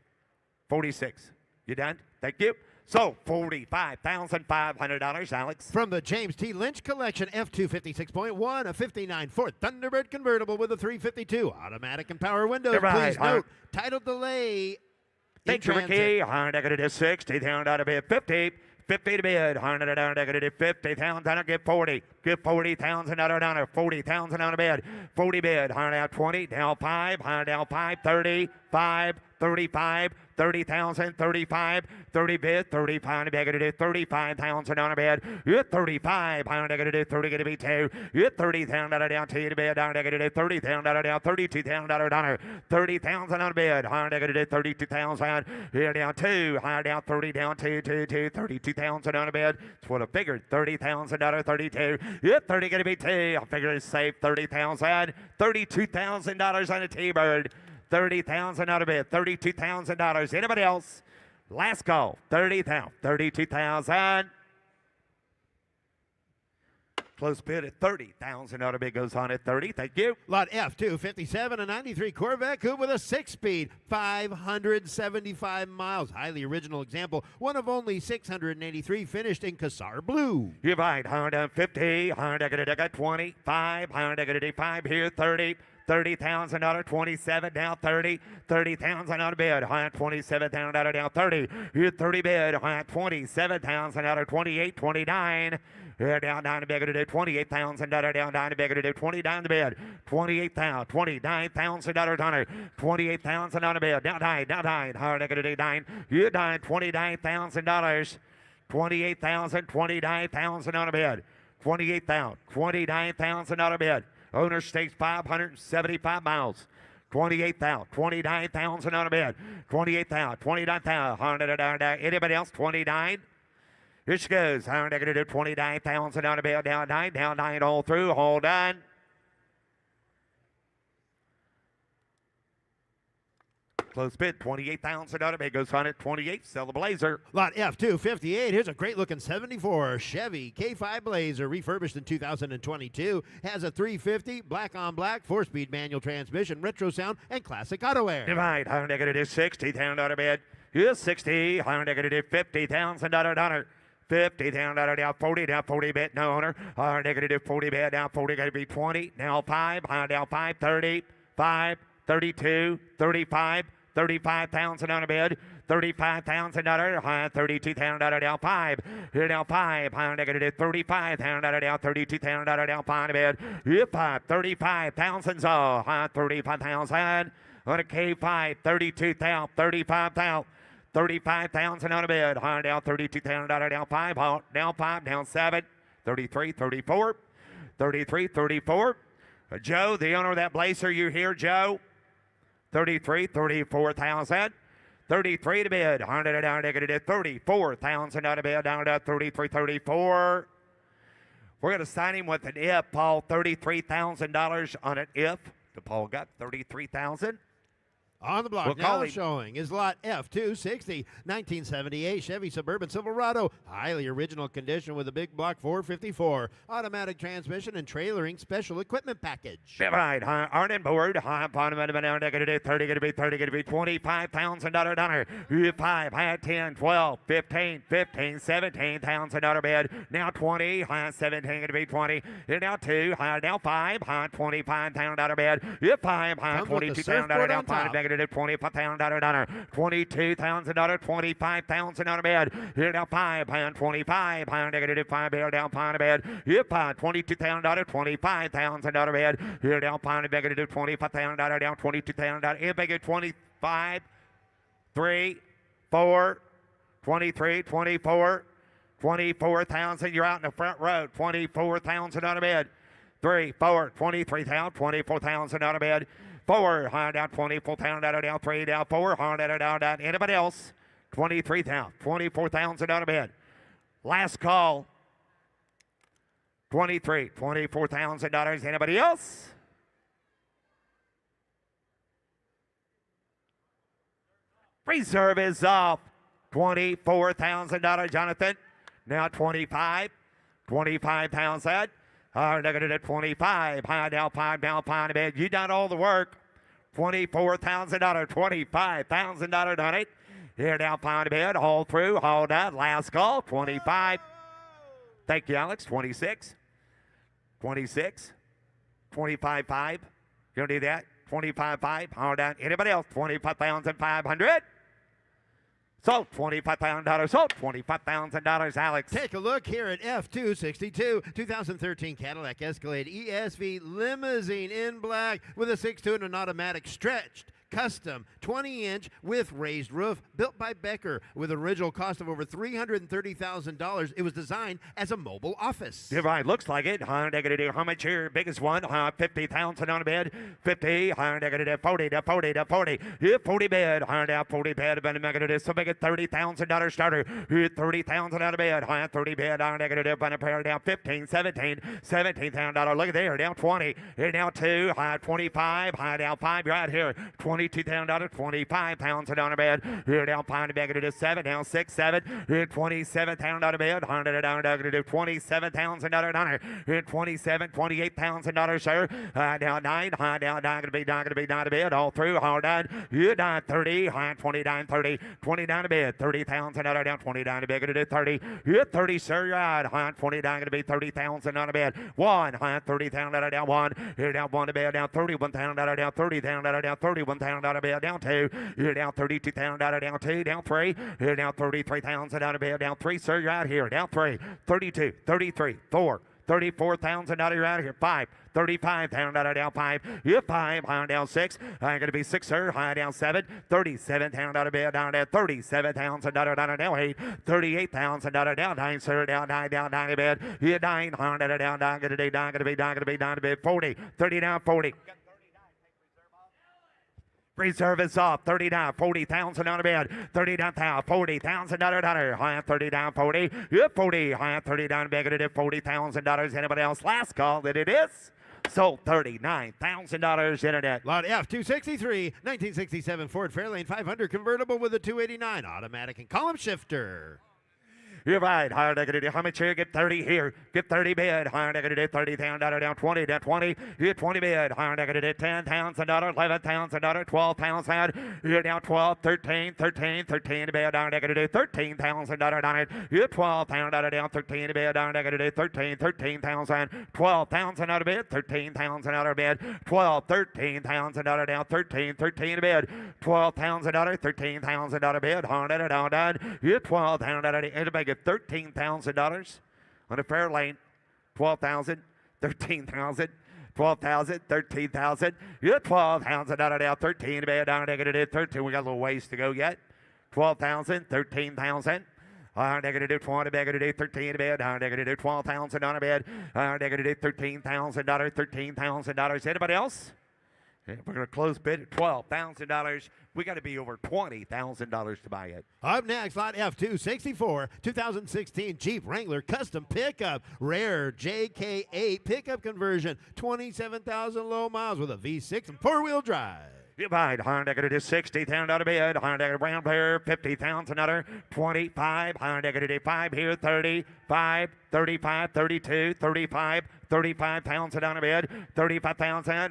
46. You done? Thank you. So $45,500, Alex. From the James T. Lynch Collection, F256.1, a 59 Ford Thunderbird convertible with a 352 automatic and power windows. Please note, title delay. Thank you, Ricky. I'm going to do 60 down out of bed, 50. 50 to bid. 50,000. Get 40. Get 40,000 dollar. 40,000 on a bid. 40 bid. Down 20. Down 5. Down 5. 30. 5. 35. 30,000. 35. 30 bid. 35 to bid. 35,000 on a bid. You're 35. Down 30 to be 2. You're 30,000 down 2 to bid. Down 30,000 down 32,000 dollar. 30,000 on a bid. Down 32,000. Here down 2. Down 30 down 2 32,000 on a bid. That's what I figured. 30,000 32. You're 30 going to be 2. I figured it's safe. 30,000. $32,000 on a T-Bird. 30,000 out of bid. $32,000. Anybody else? Last call. 30,000. 32,000. Close bid at 30,000 out of bid goes on at 30. Thank you. Lot F2, 57 and 93 Corvette Coupe with a 6-speed, 575 miles. Highly original example. One of only 683 finished in Cassar Blue. You're right. 150. 25. 5 here. 30. $30,000, 27 down 30, 30,000 on a bid, $27,000 down 30, here 30 bid, $27,000, 28, 29. Here down 9 to bigger to do 28,000 down 9 to bigger to do 29 to bid 28,000 $29,000 on it 28,000 on a bid down 9 hard to do 9 you down $29,000 29,000 on a bid 28,000 29,000 on a bid owner stakes 575 miles 28,000 29,000 on a bid 28,000 29,000 anybody else 29. Here she goes. I'm going to do 29,000 on a bid, down 9 all through. Hold on. Close bid, 28,000 on a bid. Goes on at 28. Sell the Blazer. Lot F2, 58. Here's a great looking 74 Chevy K5 Blazer, refurbished in 2022. Has a 350, black on black, 4-speed manual transmission, retro sound, and classic auto air. Divide. I'm going to do 60,000 on a bid. Here's 60. I'm going to do $50,000. 50 down 40 bid no owner. Negative 40 bid down 40 going to be 20 now 5 down 5 30 5 32 35 35,000 on a bid $35,000 $32,000 down 5 here down 5 negative 35,000 down 32,000 down 5 bid here 5 35,000 so 35,000 on a K5 32,000 35,000 35,000 on a bid. Down $32,000 down 5. Down 5. Down 7. 33, 34. 33, 34. Joe, the owner of that Blazer, you here, Joe? 33, 34,000. 33 to bid. Down negative 34,000 on a bid. Down to 33, 34. We're going to sign him with an if, Paul. $33,000 on an if. The Paul got 33,000. On the block now showing is lot F260, 1978 Chevy Suburban Silverado. Highly original condition with a big block 454. Automatic transmission and trailering special equipment package. Right, aren't in board. Bottom of the now negative 30, going to be 30, going to be $25,000. 5, 10, 12, 15, 17,000 bid. Now 20, 17, going to be 20. Now 2, now 5, $25,000 bid. 5, $22,000 down 5. Negative $25,000, $22,000, $25,000 on a bed. Here down 5, $25, negative 5 bid down pound a bed. Here 5, $22,000, $25,000 on a bed. Here down pound negative $25,000 down $22,000. In big 25, 3, 4, 23, 24, 24,000. You're out in the front row. 24,000 on a bed. 3, 4, 23,000, 24,000 on a bed. 4, down 24,000 down 3, down 4, down. Anybody else? 23,000, 24,000 down a bid. Last call. 23, $24,000. Anybody else? Reserve is off. $24,000, Jonathan. Now 25, 25,000. Negative at 25, down 5, down 5 a bid. You done all the work. $24,000, $25,000 on it. Here down 5 a bid, all through, all done. Last call, 25. Thank you, Alex. 26, 26, 25.5. You gonna do that? 25.5, all done. Anybody else? 25,500. Sold $25,000. Sold $25,000, Alex. Take a look here at F262 2013 Cadillac Escalade ESV limousine in black with a 6.2 and an automatic stretched. Custom 20-inch with raised roof, built by Becker with an original cost of over $330,000. It was designed as a mobile office. You're right, looks like it. How much here? Biggest one, 50,000 on the bid. 50, 40 to 40 to 40. Yeah, 40 bid, 40 bid. But negative, so big at $30,000 starter. 30,000 on the bid, 30 bid, negative, but a pair down 15, 17, $17,000. Look at there, down 20. Here down 2, 25, down 5. You're out here. $22,000, 25,000 on a bed. Here down 5 to back it is 7, down 6, 7. Here $27,000 on a bed. Down $27,000. Here 27, $28,000, sir. Down 9, down gonna be down to bed. All through, all done. You down 30, 29, 30, 29 to bed. $30,000 down 29 to bed. Gonna do 30. You 30, sir. You're out. 29 gonna be 30,000 on a bed. 1, $30,000 down 1. Here down 1 to bed. Down $31,000 down 30,000 down 31,000 bid down 2. You're down $32,000 down 2. Down 3. You're down $33,000 down a bid down 3. Sir, you're out here. Down 3. 32, 33, 4. $34,000 you're out of here. 5. $35,000 down 5. You're 5. High down 6. I'm going to be 6, sir. High down 7. $37,000 bid down there. $37,000 down 8. $38,000 down 9, sir. Down 9 bid. You're 9. Down going to be down to bid 40. 30 down 40. Reserve is off. 39, 40,000 on the bid. 39,000, $40,000. High 30 down 40. Yeah, 40. High 30 down bid. It is $40,000. Anybody else? Last call that it is. Sold $39,000 internet. Lot F263 1967 Ford Fairlane 500 convertible with a 289 automatic and column shifter. You're right. Higher negative. How much here? Get 30 here. Get 30 bid. Higher negative. $30,000 down 20. Down 20. You're 20 bid. Higher negative. $10,000. $11,000. $12,000. You're down 12. 13. 13 bid. Higher negative. $13,000 on it. You're $12,000 down 13 bid. Higher negative. 13. 13,000. $12,000 out of bid. $13,000 out of bid. 12. $13,000 down 13. 13 bid. $12,000. $13,000 bid. Higher down. You're $12,000 out of $13,000 on a fair lane. 12,000, 13,000, 12,000, 13,000. You're 12,000 out of now. 13 to be down negative 13. We got a little ways to go yet. 12,000, 13,000. Negative 20, negative 13 to bed. Negative 12,000 on a bed. Negative $13,000, $13,000. Anybody else? We're going to close bid at $12,000. We got to be over $20,000 to buy it. Up next, lot F264 2016 Jeep Wrangler custom pickup, rare JK8 pickup conversion, 27,000 low miles with a V6 and 4-wheel drive. You buy it. Negative $60,000 bid. Negative brown player, $50,000. 25. Negative 5 here. 35. 35. 32. 35. 35,000 on a bid. 35,000.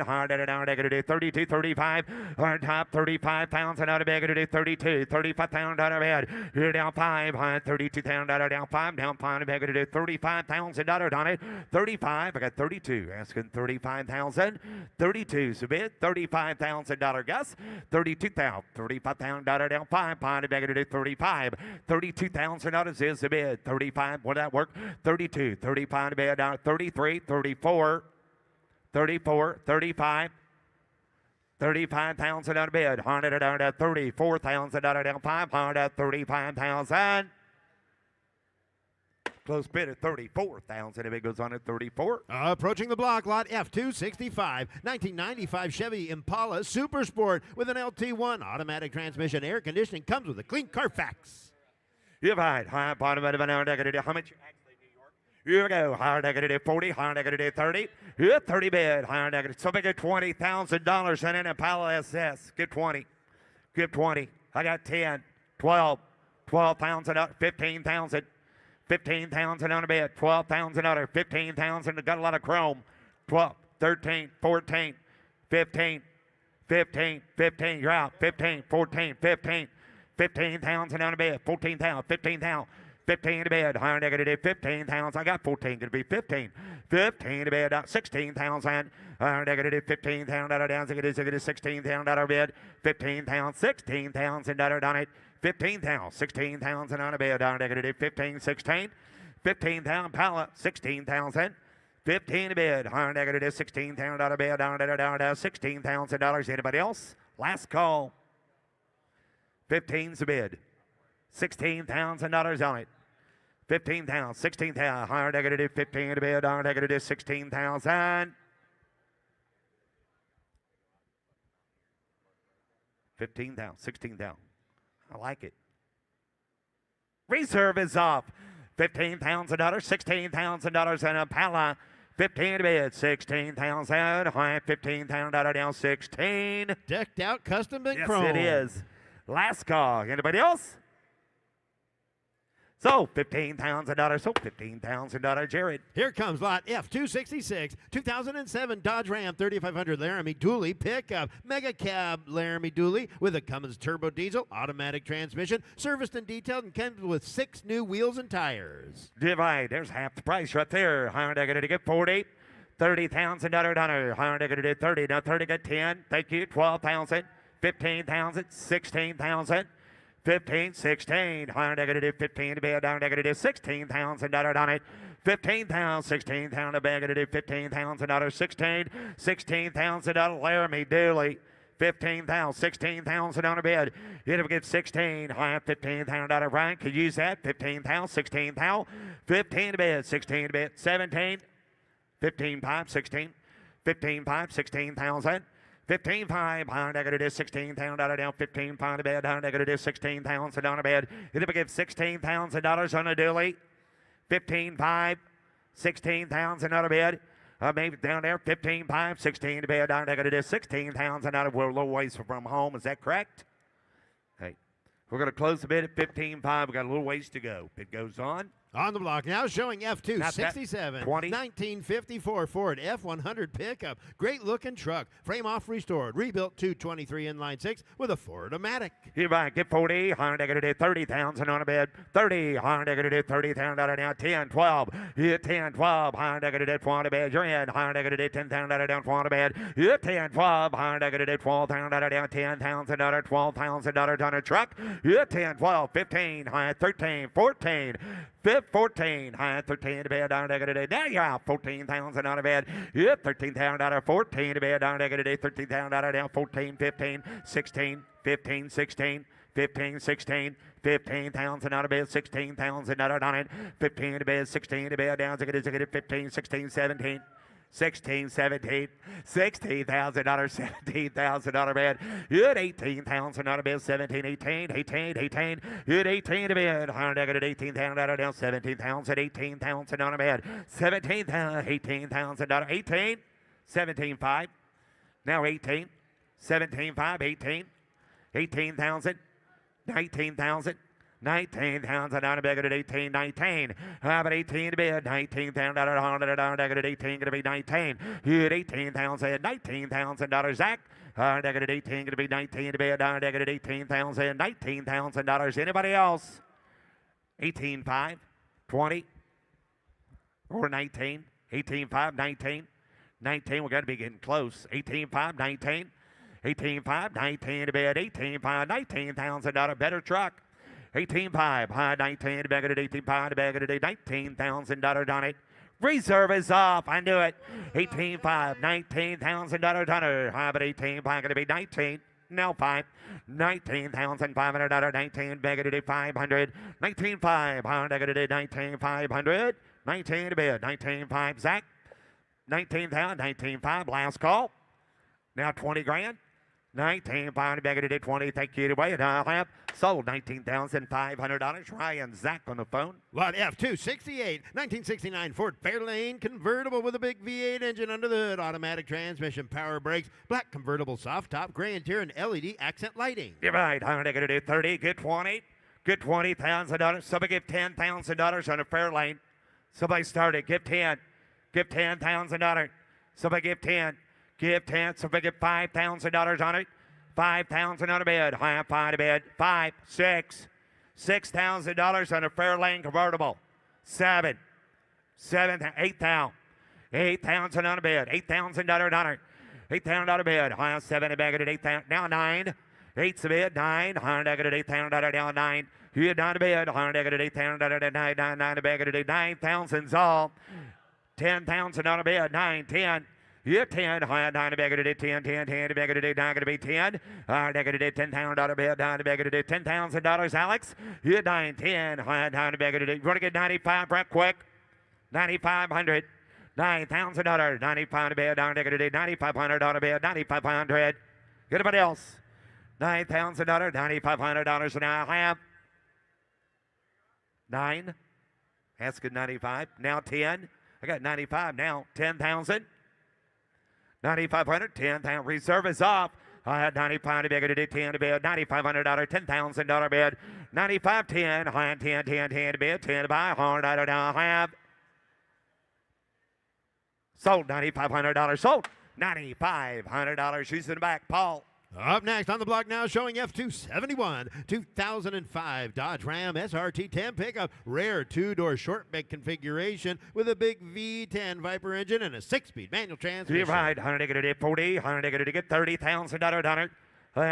Negative 32. 35. On top 35,000 on a bid. Negative 32. 35,000 on a bid. You're down 5. $32,000 down 5. Down 5. Negative $35,000 on it. 35. I got 32. Asking 35,000. 32 is a bid. $35,000. Gus, 32,000, $35,000 down 5, pound negative 35, $32,000 is the bid, 35, would that work? 32, 35 to bid down 33, 34, 34, 35, 35,000 on bid, $100 down to $34,000 down 500, $35,000. Close bid at $34,000 if it goes on at 34. Approaching the block, lot F265, 1995 Chevy Impala Super Sport with an LT1 automatic transmission, air conditioning, comes with a clean Carfax. You're right. High bottom of an hour negative. How much? Here we go. Higher negative 40, higher negative 30. Yeah, 30 bid. Higher negative. So make it $20,000 and an Impala SS. Get 20. Get 20. I got 10, 12, 12,000 up, 15,000. 15,000 on a bid, 12,000 on her, 15,000, got a lot of chrome, 12, 13, 14, 15, 15, 15, you're out, 15, 14, 15, 15,000 on a bid, 14,000, 15,000, 15 to bid, higher negative 15,000, I got 14, gonna be 15, 15 to bid, 16,000, higher negative 15,000 down, negative 16,000 bid, 15,000, 16,000 on it, 15,000, 16,000 on a bid, down negative 15, 16, 15,000 pallet, 16,000. 15 a bid, higher negative 16,000 on a bid, down $16,000. Anybody else? Last call. 15's a bid. $16,000 on it. 15,000, 16,000, higher negative 15 a bid, down negative 16,000. 15,000, 16,000. I like it. Reserve is off. $15,000, $16,000 and a pala. 15 to bid, 16,000. High $15,000 down 16. Decked out, custom and Yes, chrome. it is. Last call. Anybody else? So $15,000. So $15,000, Jared. Here comes lot F266, 2007 Dodge Ram 3500 Laramie Dually pickup, mega cab Laramie Dually with a Cummins turbo diesel, automatic transmission, serviced and detailed, and comes with 6 new wheels and tires. Divide. There's half the price right there. Higher negative to get 40. $30,000. Higher negative 30. Now 30 get 10. Thank you. 12,000. 15,000. 16,000. 15, 16, higher negative 15 to bid, down negative $16,000 on it. 15,000, 16,000 to bid, negative $15,000, 16, $16,000 Laramie Dooley. 15,000, 16,000 on a bid. It'll get 16, high $15,000. Ryan could use that. 15,000, 16,000, 15 to bid, 16 to bid, 17, 15 pipe, 16, 15 pipe, 16,000. 15.5, higher negative 16,000 down 15 pound a bed, higher negative 16,000 on a bed. It'll give $16,000 on a dually. 15.5, 16,000 on a bed. Maybe down there, 15.5, 16 to bed, higher negative 16,000 out of we're a little ways from home. Is that correct? Hey, we're going to close the bid at 15.5. We got a little ways to go. It goes on. On the block now, showing F2 Not that. 67 20. 1954 Ford F100 pickup. Great looking truck. Frame off restored. Rebuilt 223 inline 6 with a Ford-O-Matic. You buy, get 40, higher negative 30,000 on a bed. 30, higher negative 30,000 down 10, 12. You 10, 12, higher negative 12 on a bed. You're in, higher negative 10,000 down 12 on a bed. You 10, 12, higher negative 12,000 down $10,000, $12,000 on a truck. You 10, 12, 15, higher 13, 14. 14, high 13 to bed, down negative. Now you're out 14,000 on a bed. Yep, 13,000, 14 to bed, down negative. 13,000 down 14, 15, 16, 15, 16, 15, 16, 15,000 out of bed, 16,000 out on it. 15 to bed, 16 to bed, down negative 15, 16, 17. 16, 17, $16,000, $17,000 bid. You had 18,000 out of bid, 17, 18, 18, 18. You had 18 to bid, negative 18,000 out of down, 17,000, 18,000 on a bid. 17,000, 18,000 out of 18, 17, 5. Now 18, 17, 5, 18, 18,000, 19,000. 19,000 down to bid at 18, 19. How about 18 to bid? 19,000 down at 18, going to be 19. You had 18,000, $19,000, Zach. Negative 18, going to be 19 to bid, down negative 18,000, $19,000. Anybody else? 18.5, 20, or 19. 18.5, 19. 19, we're going to be getting close. 18.5, 19. 18.5, 19 to bid, 18.5, $19,000, better truck. 18.5, high 19 to bag at 18.5 to bag at $19,000 on it. Reserve is off. I knew it. 18.5, $19,000 on it. High but 18.5 going to be 19. Now 5, $19,500. 19 bag at 500. 19.5, high negative 19,500. 19 to bid. 19.5, Zach. 19,000, 19.5, last call. Now 20 grand. 19,500 bag at 20. Thank you anyway. And I'll have sold $19,500. Ryan Zach on the phone. Lot F268, 1969 Ford Fairlane convertible with a big V8 engine under the hood, automatic transmission, power brakes, black convertible soft top, gray interior, and LED accent lighting. You're right. I'm going to do 30. Get 20. Get $20,000. Somebody give $10,000 on a Fairlane. Somebody started. Give 10. Give $10,000. Somebody give 10. Give 10. Somebody give $5,000 on it. 5,000 on a bid. High 5 to bid. 5, 6. $6,000 on a Fairlane convertible. 7, 8,000. 8,000 on a bid. $8,000 on it. $8,000 bid. High 7 to bid at 8,000. Now 9. Eight's the bid. Nine. $100 down. Nine. Here down to bid. $100 nine. Nine. The bag of the day. 9,000's all. 10,000 on a bid. 9. 10. Yeah, 10, high, 9, the bag of the day, 10, 10, 10, the bag of the day, not going to be 10. Bag of the day, $10,000 bid, down the bag of the day, $10,000, Alex. Yeah, 9, 10, high, down the bag of the day. You want to get 95, Brett, quick? 9,500. $9,000, 95 the bid, down the bag of the day, $9,500 bid, 9,500. Anybody else? $9,000, $9,500, and I have 9. That's good, 95. Now 10. I got 95 now, 10,000. 9,500, 10,000. Reserve is off. I had 95 to beg to do 10 to bid, $9,500, $10,000 bid, 95, 10, high 10, 10, 10 to bid, 10 to buy, $100 now have. Sold, $9,500, sold, $9,500. She's in the back, Paul. Up next on the block now, showing F271 2005 Dodge Ram SRT 10 pickup, rare 2-door short bed configuration with a big V10 Viper engine and a 6-speed manual transmission. To your right, $100 40, $100 $30,000 donor.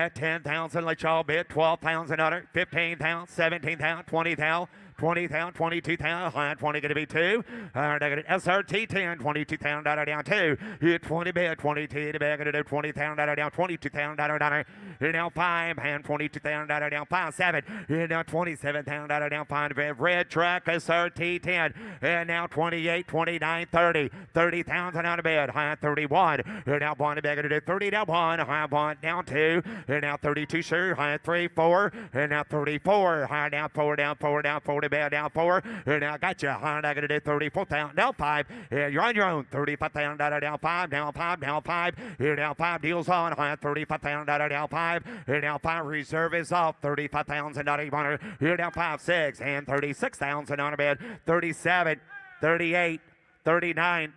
10,000, let y'all bid, $12,000, 15,000, 17,000, 20,000. 20,000, 22,000, 20 going to be 2. SRT 10, $22,000 down 2. Here 20 bid, 22 the bag going to do $20,000 down, $22,000. Here now 5 and $22,000 down 5, 7. Here now $27,000 down 5 bid. Red truck SRT 10. And now 28, 29, 30. 30,000 out of bid. High 31. Here now 1 the bag going to do 30 down 1. High 1 down 2. Here now 32 sure. High 3, 4. And now 34. High down 4 down 4 down 4. Bad down 4. Here now got you. I'm going to do 34,000 down 5. Here you're on your own. $35,000 down 5. Down 5. Down 5. Here now 5 deals on. $35,000 down 5. Here now 5 reserve is off. $35,000 here now 5 6 and 36,000 on a bid. 37, 38, 39,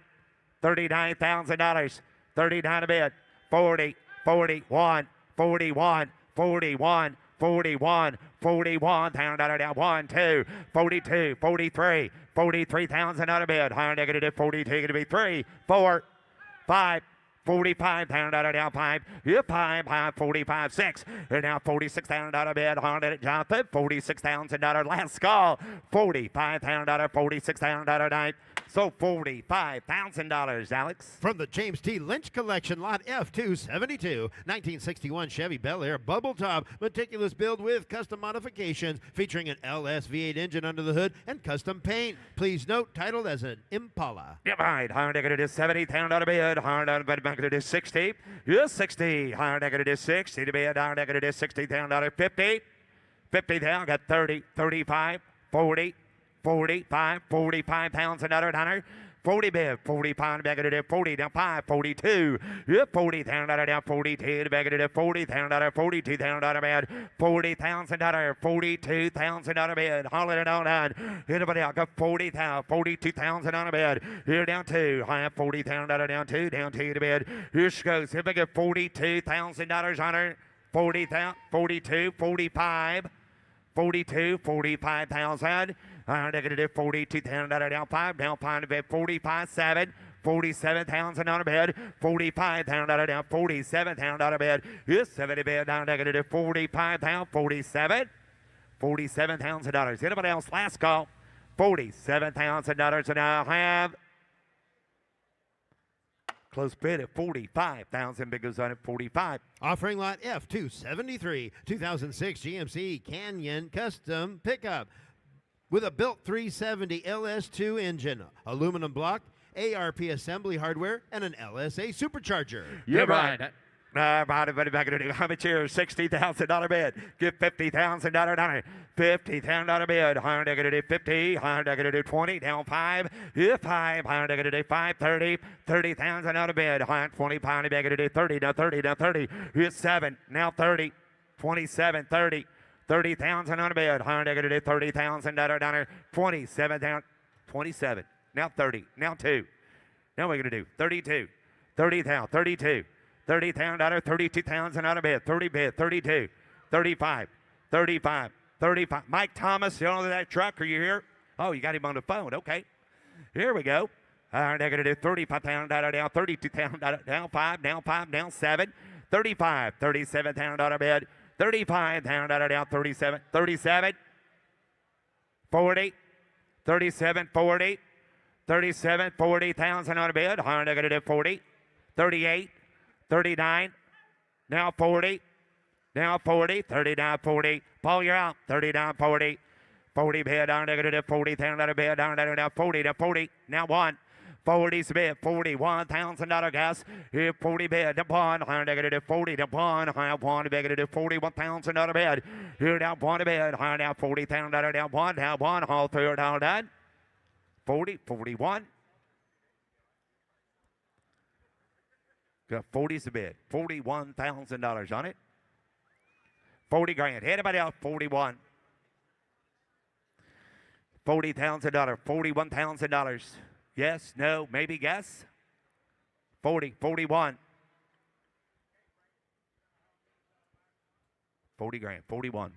$39,000. 39 a bid. 40, 41, 41, 41. 41, $41,000 down 1, 2, 42, 43, 43,000 out of bid. Higher negative 42 going to be 3, 4, 5. $45,000 down 5. Yeah, 5, 45, 6. And now $46,000 bid. $100 Jonathan. $46,000 last call. $45,000, $46,000 night. So $45,000, Alex. From the James T. Lynch Collection, lot F272, 1961 Chevy Bel Air Bubble Top, meticulous build with custom modifications, featuring an LS V8 engine under the hood and custom paint. Please note, titled as an Impala. Yep, right. Higher negative $70,000 bid. Higher negative 60. Yeah, 60. Higher negative 60 to bid. Higher negative $60,000. 50. 50,000. Got 30, 35, 40. 45, $45,000, 40 bid, 45 negative 40 down 5, 42, yep, $40,000 down 42, the negative $40,000, $42,000 bid, $40,000, $42,000 bid, holler it on. Anybody else got 40,000, $42,000 on a bid. Here down 2, high $40,000 down 2 to bid. Here she goes. If I get $42,000 on her, 40,000, 42, 45. 42, 45,000. Negative $42,000 down 5 to bed. 45, 7. 47,000 on a bed. 45,000 down 47,000 on a bed. Yes, 70 bed down negative 45,000. 47. $47,000. Anybody else? Last call. $47,000 and I have. Close bid at 45,000. Big goes on at 45. Offering lot F273, 2006 GMC Canyon Custom Pickup with a built 370 LS2 engine, aluminum block, ARP assembly hardware, and an LSA supercharger. You're right. Back to the how much here? $60,000 bid. Give $50,000 $50,000 bid. Higher negative 50. Higher negative 20. Down 5. Yeah, 5. Higher negative 5. 30. $30,000 bid. Higher 20. Higher negative 30. Now 30. Now 30. Here's 7. Now 30. 27. 30. $30,000 on a bid. Higher negative $30,000. 27 down. 27. Now 30. Now 2. Now we're gonna do 32. 30,000. 32. $30,000, $32,000 out of bid, 30 bid, 32, 35, 35, 35. Mike Thomas, you know that truck? Are you here? Oh, you got him on the phone. Okay. Here we go. Negative $35,000 down, $32,000 down 5, down 5, down 7, 35, $37,000 bid, $35,000 down, 37, 37, 40, 37, 40, 37, 40,000 on a bid, $100, 40, 38, 39, now 40, now 40, 39, 40, Paul, you're out, 39, 40, 40 bid, $100, 40,000 bid, $100, 40 to 40, now 1. 40's bid, $41,000 gas. Here, 40 bid, $1, $100, 40 to $1, $1, negative $41,000 bid. Here, now 1 bid, now $40,000 down, 1, now 1, all through it, all done. 40, 41. Got 40's a bid, $41,000 on it. 40 grand. Anybody else? 41. $40,000, $41,000. Yes, no, maybe guess. 40, 41. 40 grand, 41.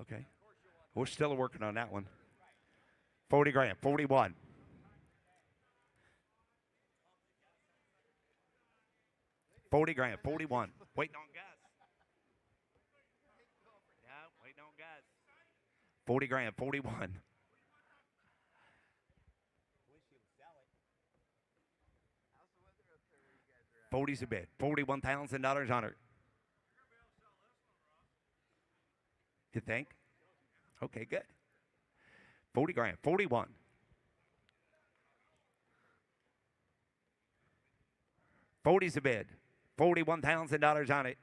Okay. We're still working on that one. 40 grand, 41. $40 grand, 41. Waiting on gas. No, waiting on gas. 40 grand, 41. 40's a bid. $41,000 on it. You think? Okay, good. 40 grand, 41. $40's a bid. $41,000 on it.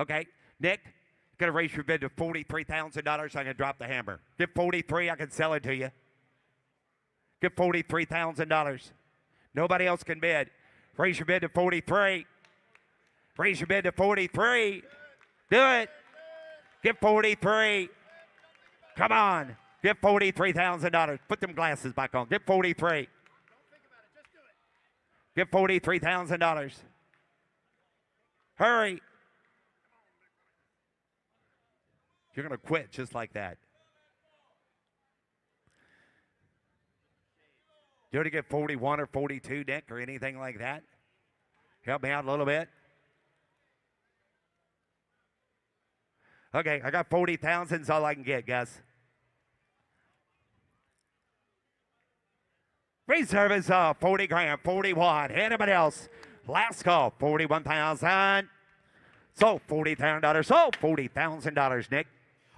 Okay, Nick, gonna raise your bid to $43,000. I can drop the hammer. Get 43, I can sell it to you. Get $43,000. Nobody else can bid. Raise your bid to 43. Raise your bid to 43. Do it. Get 43. Come on. Get $43,000. Put them glasses back on. Get 43. Get $43,000. Hurry. You're going to quit just like that. Do you want to get 41 or 42, Nick, or anything like that? Help me out a little bit. Okay, I got 40,000 is all I can get, guys. Reserve is 40 grand, 41. Anybody else? Last call, 41,000. Sold $40,000. Sold $40,000, Nick.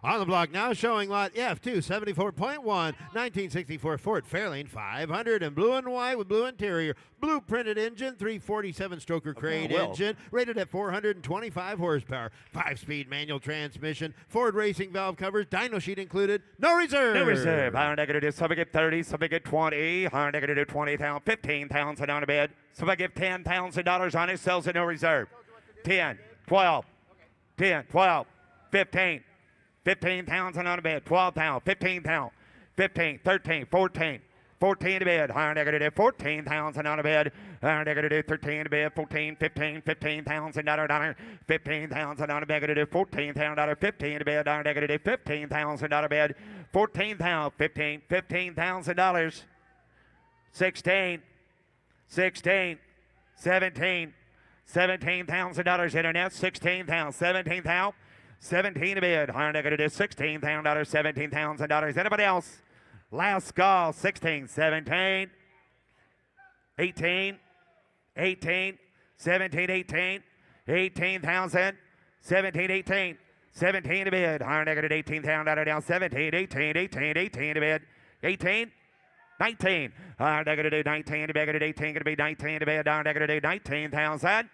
On the block now, showing lot F2, 74.1, 1964 Ford Fairlane 500 in blue and white with blue interior, blue printed engine, 347 stroker crane engine, rated at 425 horsepower, 5-speed manual transmission, Ford racing valve covers, dyno sheet included, no reserve. No reserve. I'm going to do some get 30, some get 20. I'm going to do 20,000, 15,000 on a bid. So if I give $10,000 on it, sells at no reserve. 10, 12, 10, 12, 15. 15,000 on a bid, 12,000, 15,000, 15, 13, 14, 14 to bid, higher negative, 14,000 on a bid, higher negative, 13 to bid, 14, 15, $15,000, 15,000 on a negative, $14,000, 15 to bid, higher negative, $15,000 on a bid, 14,000, 15, $15,000, 16, 16, 17, $17,000 internet, 16,000, 17,000. 17 to bid. Higher negative $16,000, $17,000. Anybody else? Last call. 16, 17, 18, 18, 17, 18, 18,000, 17, 18, 17 to bid. Higher negative $18,000 down. 17, 18, 18, 18 to bid. 18, 19. Higher negative 19 to bid. 18 going to be 19 to bid. Higher negative 19,000.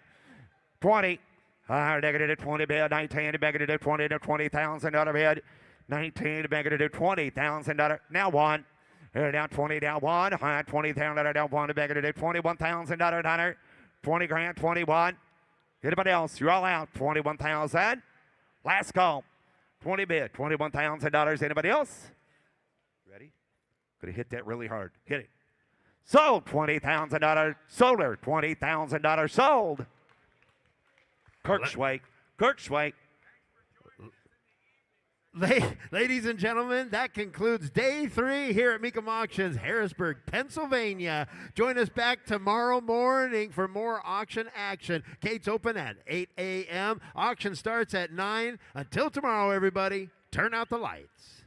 20. Higher negative 20 bid, 19 to negative 20 to $20,000 bid, 19 to negative $20,000. Now 1. Down 20, down 1. High $20,000 down 1 to negative $21,000 down 20 grand, 21. Anybody else? You're all out. 21,000. Last call. 20 bid, $21,000. Anybody else? Ready? Gonna hit that really hard. Hit it. Sold $20,000. Solar $20,000 sold. Kirksway. Ladies and gentlemen, that concludes day 3 here at Mecum Auctions, Harrisburg, Pennsylvania. Join us back tomorrow morning for more auction action. Gates open at 8 a.m. Auction starts at 9. Until tomorrow, everybody, turn out the lights.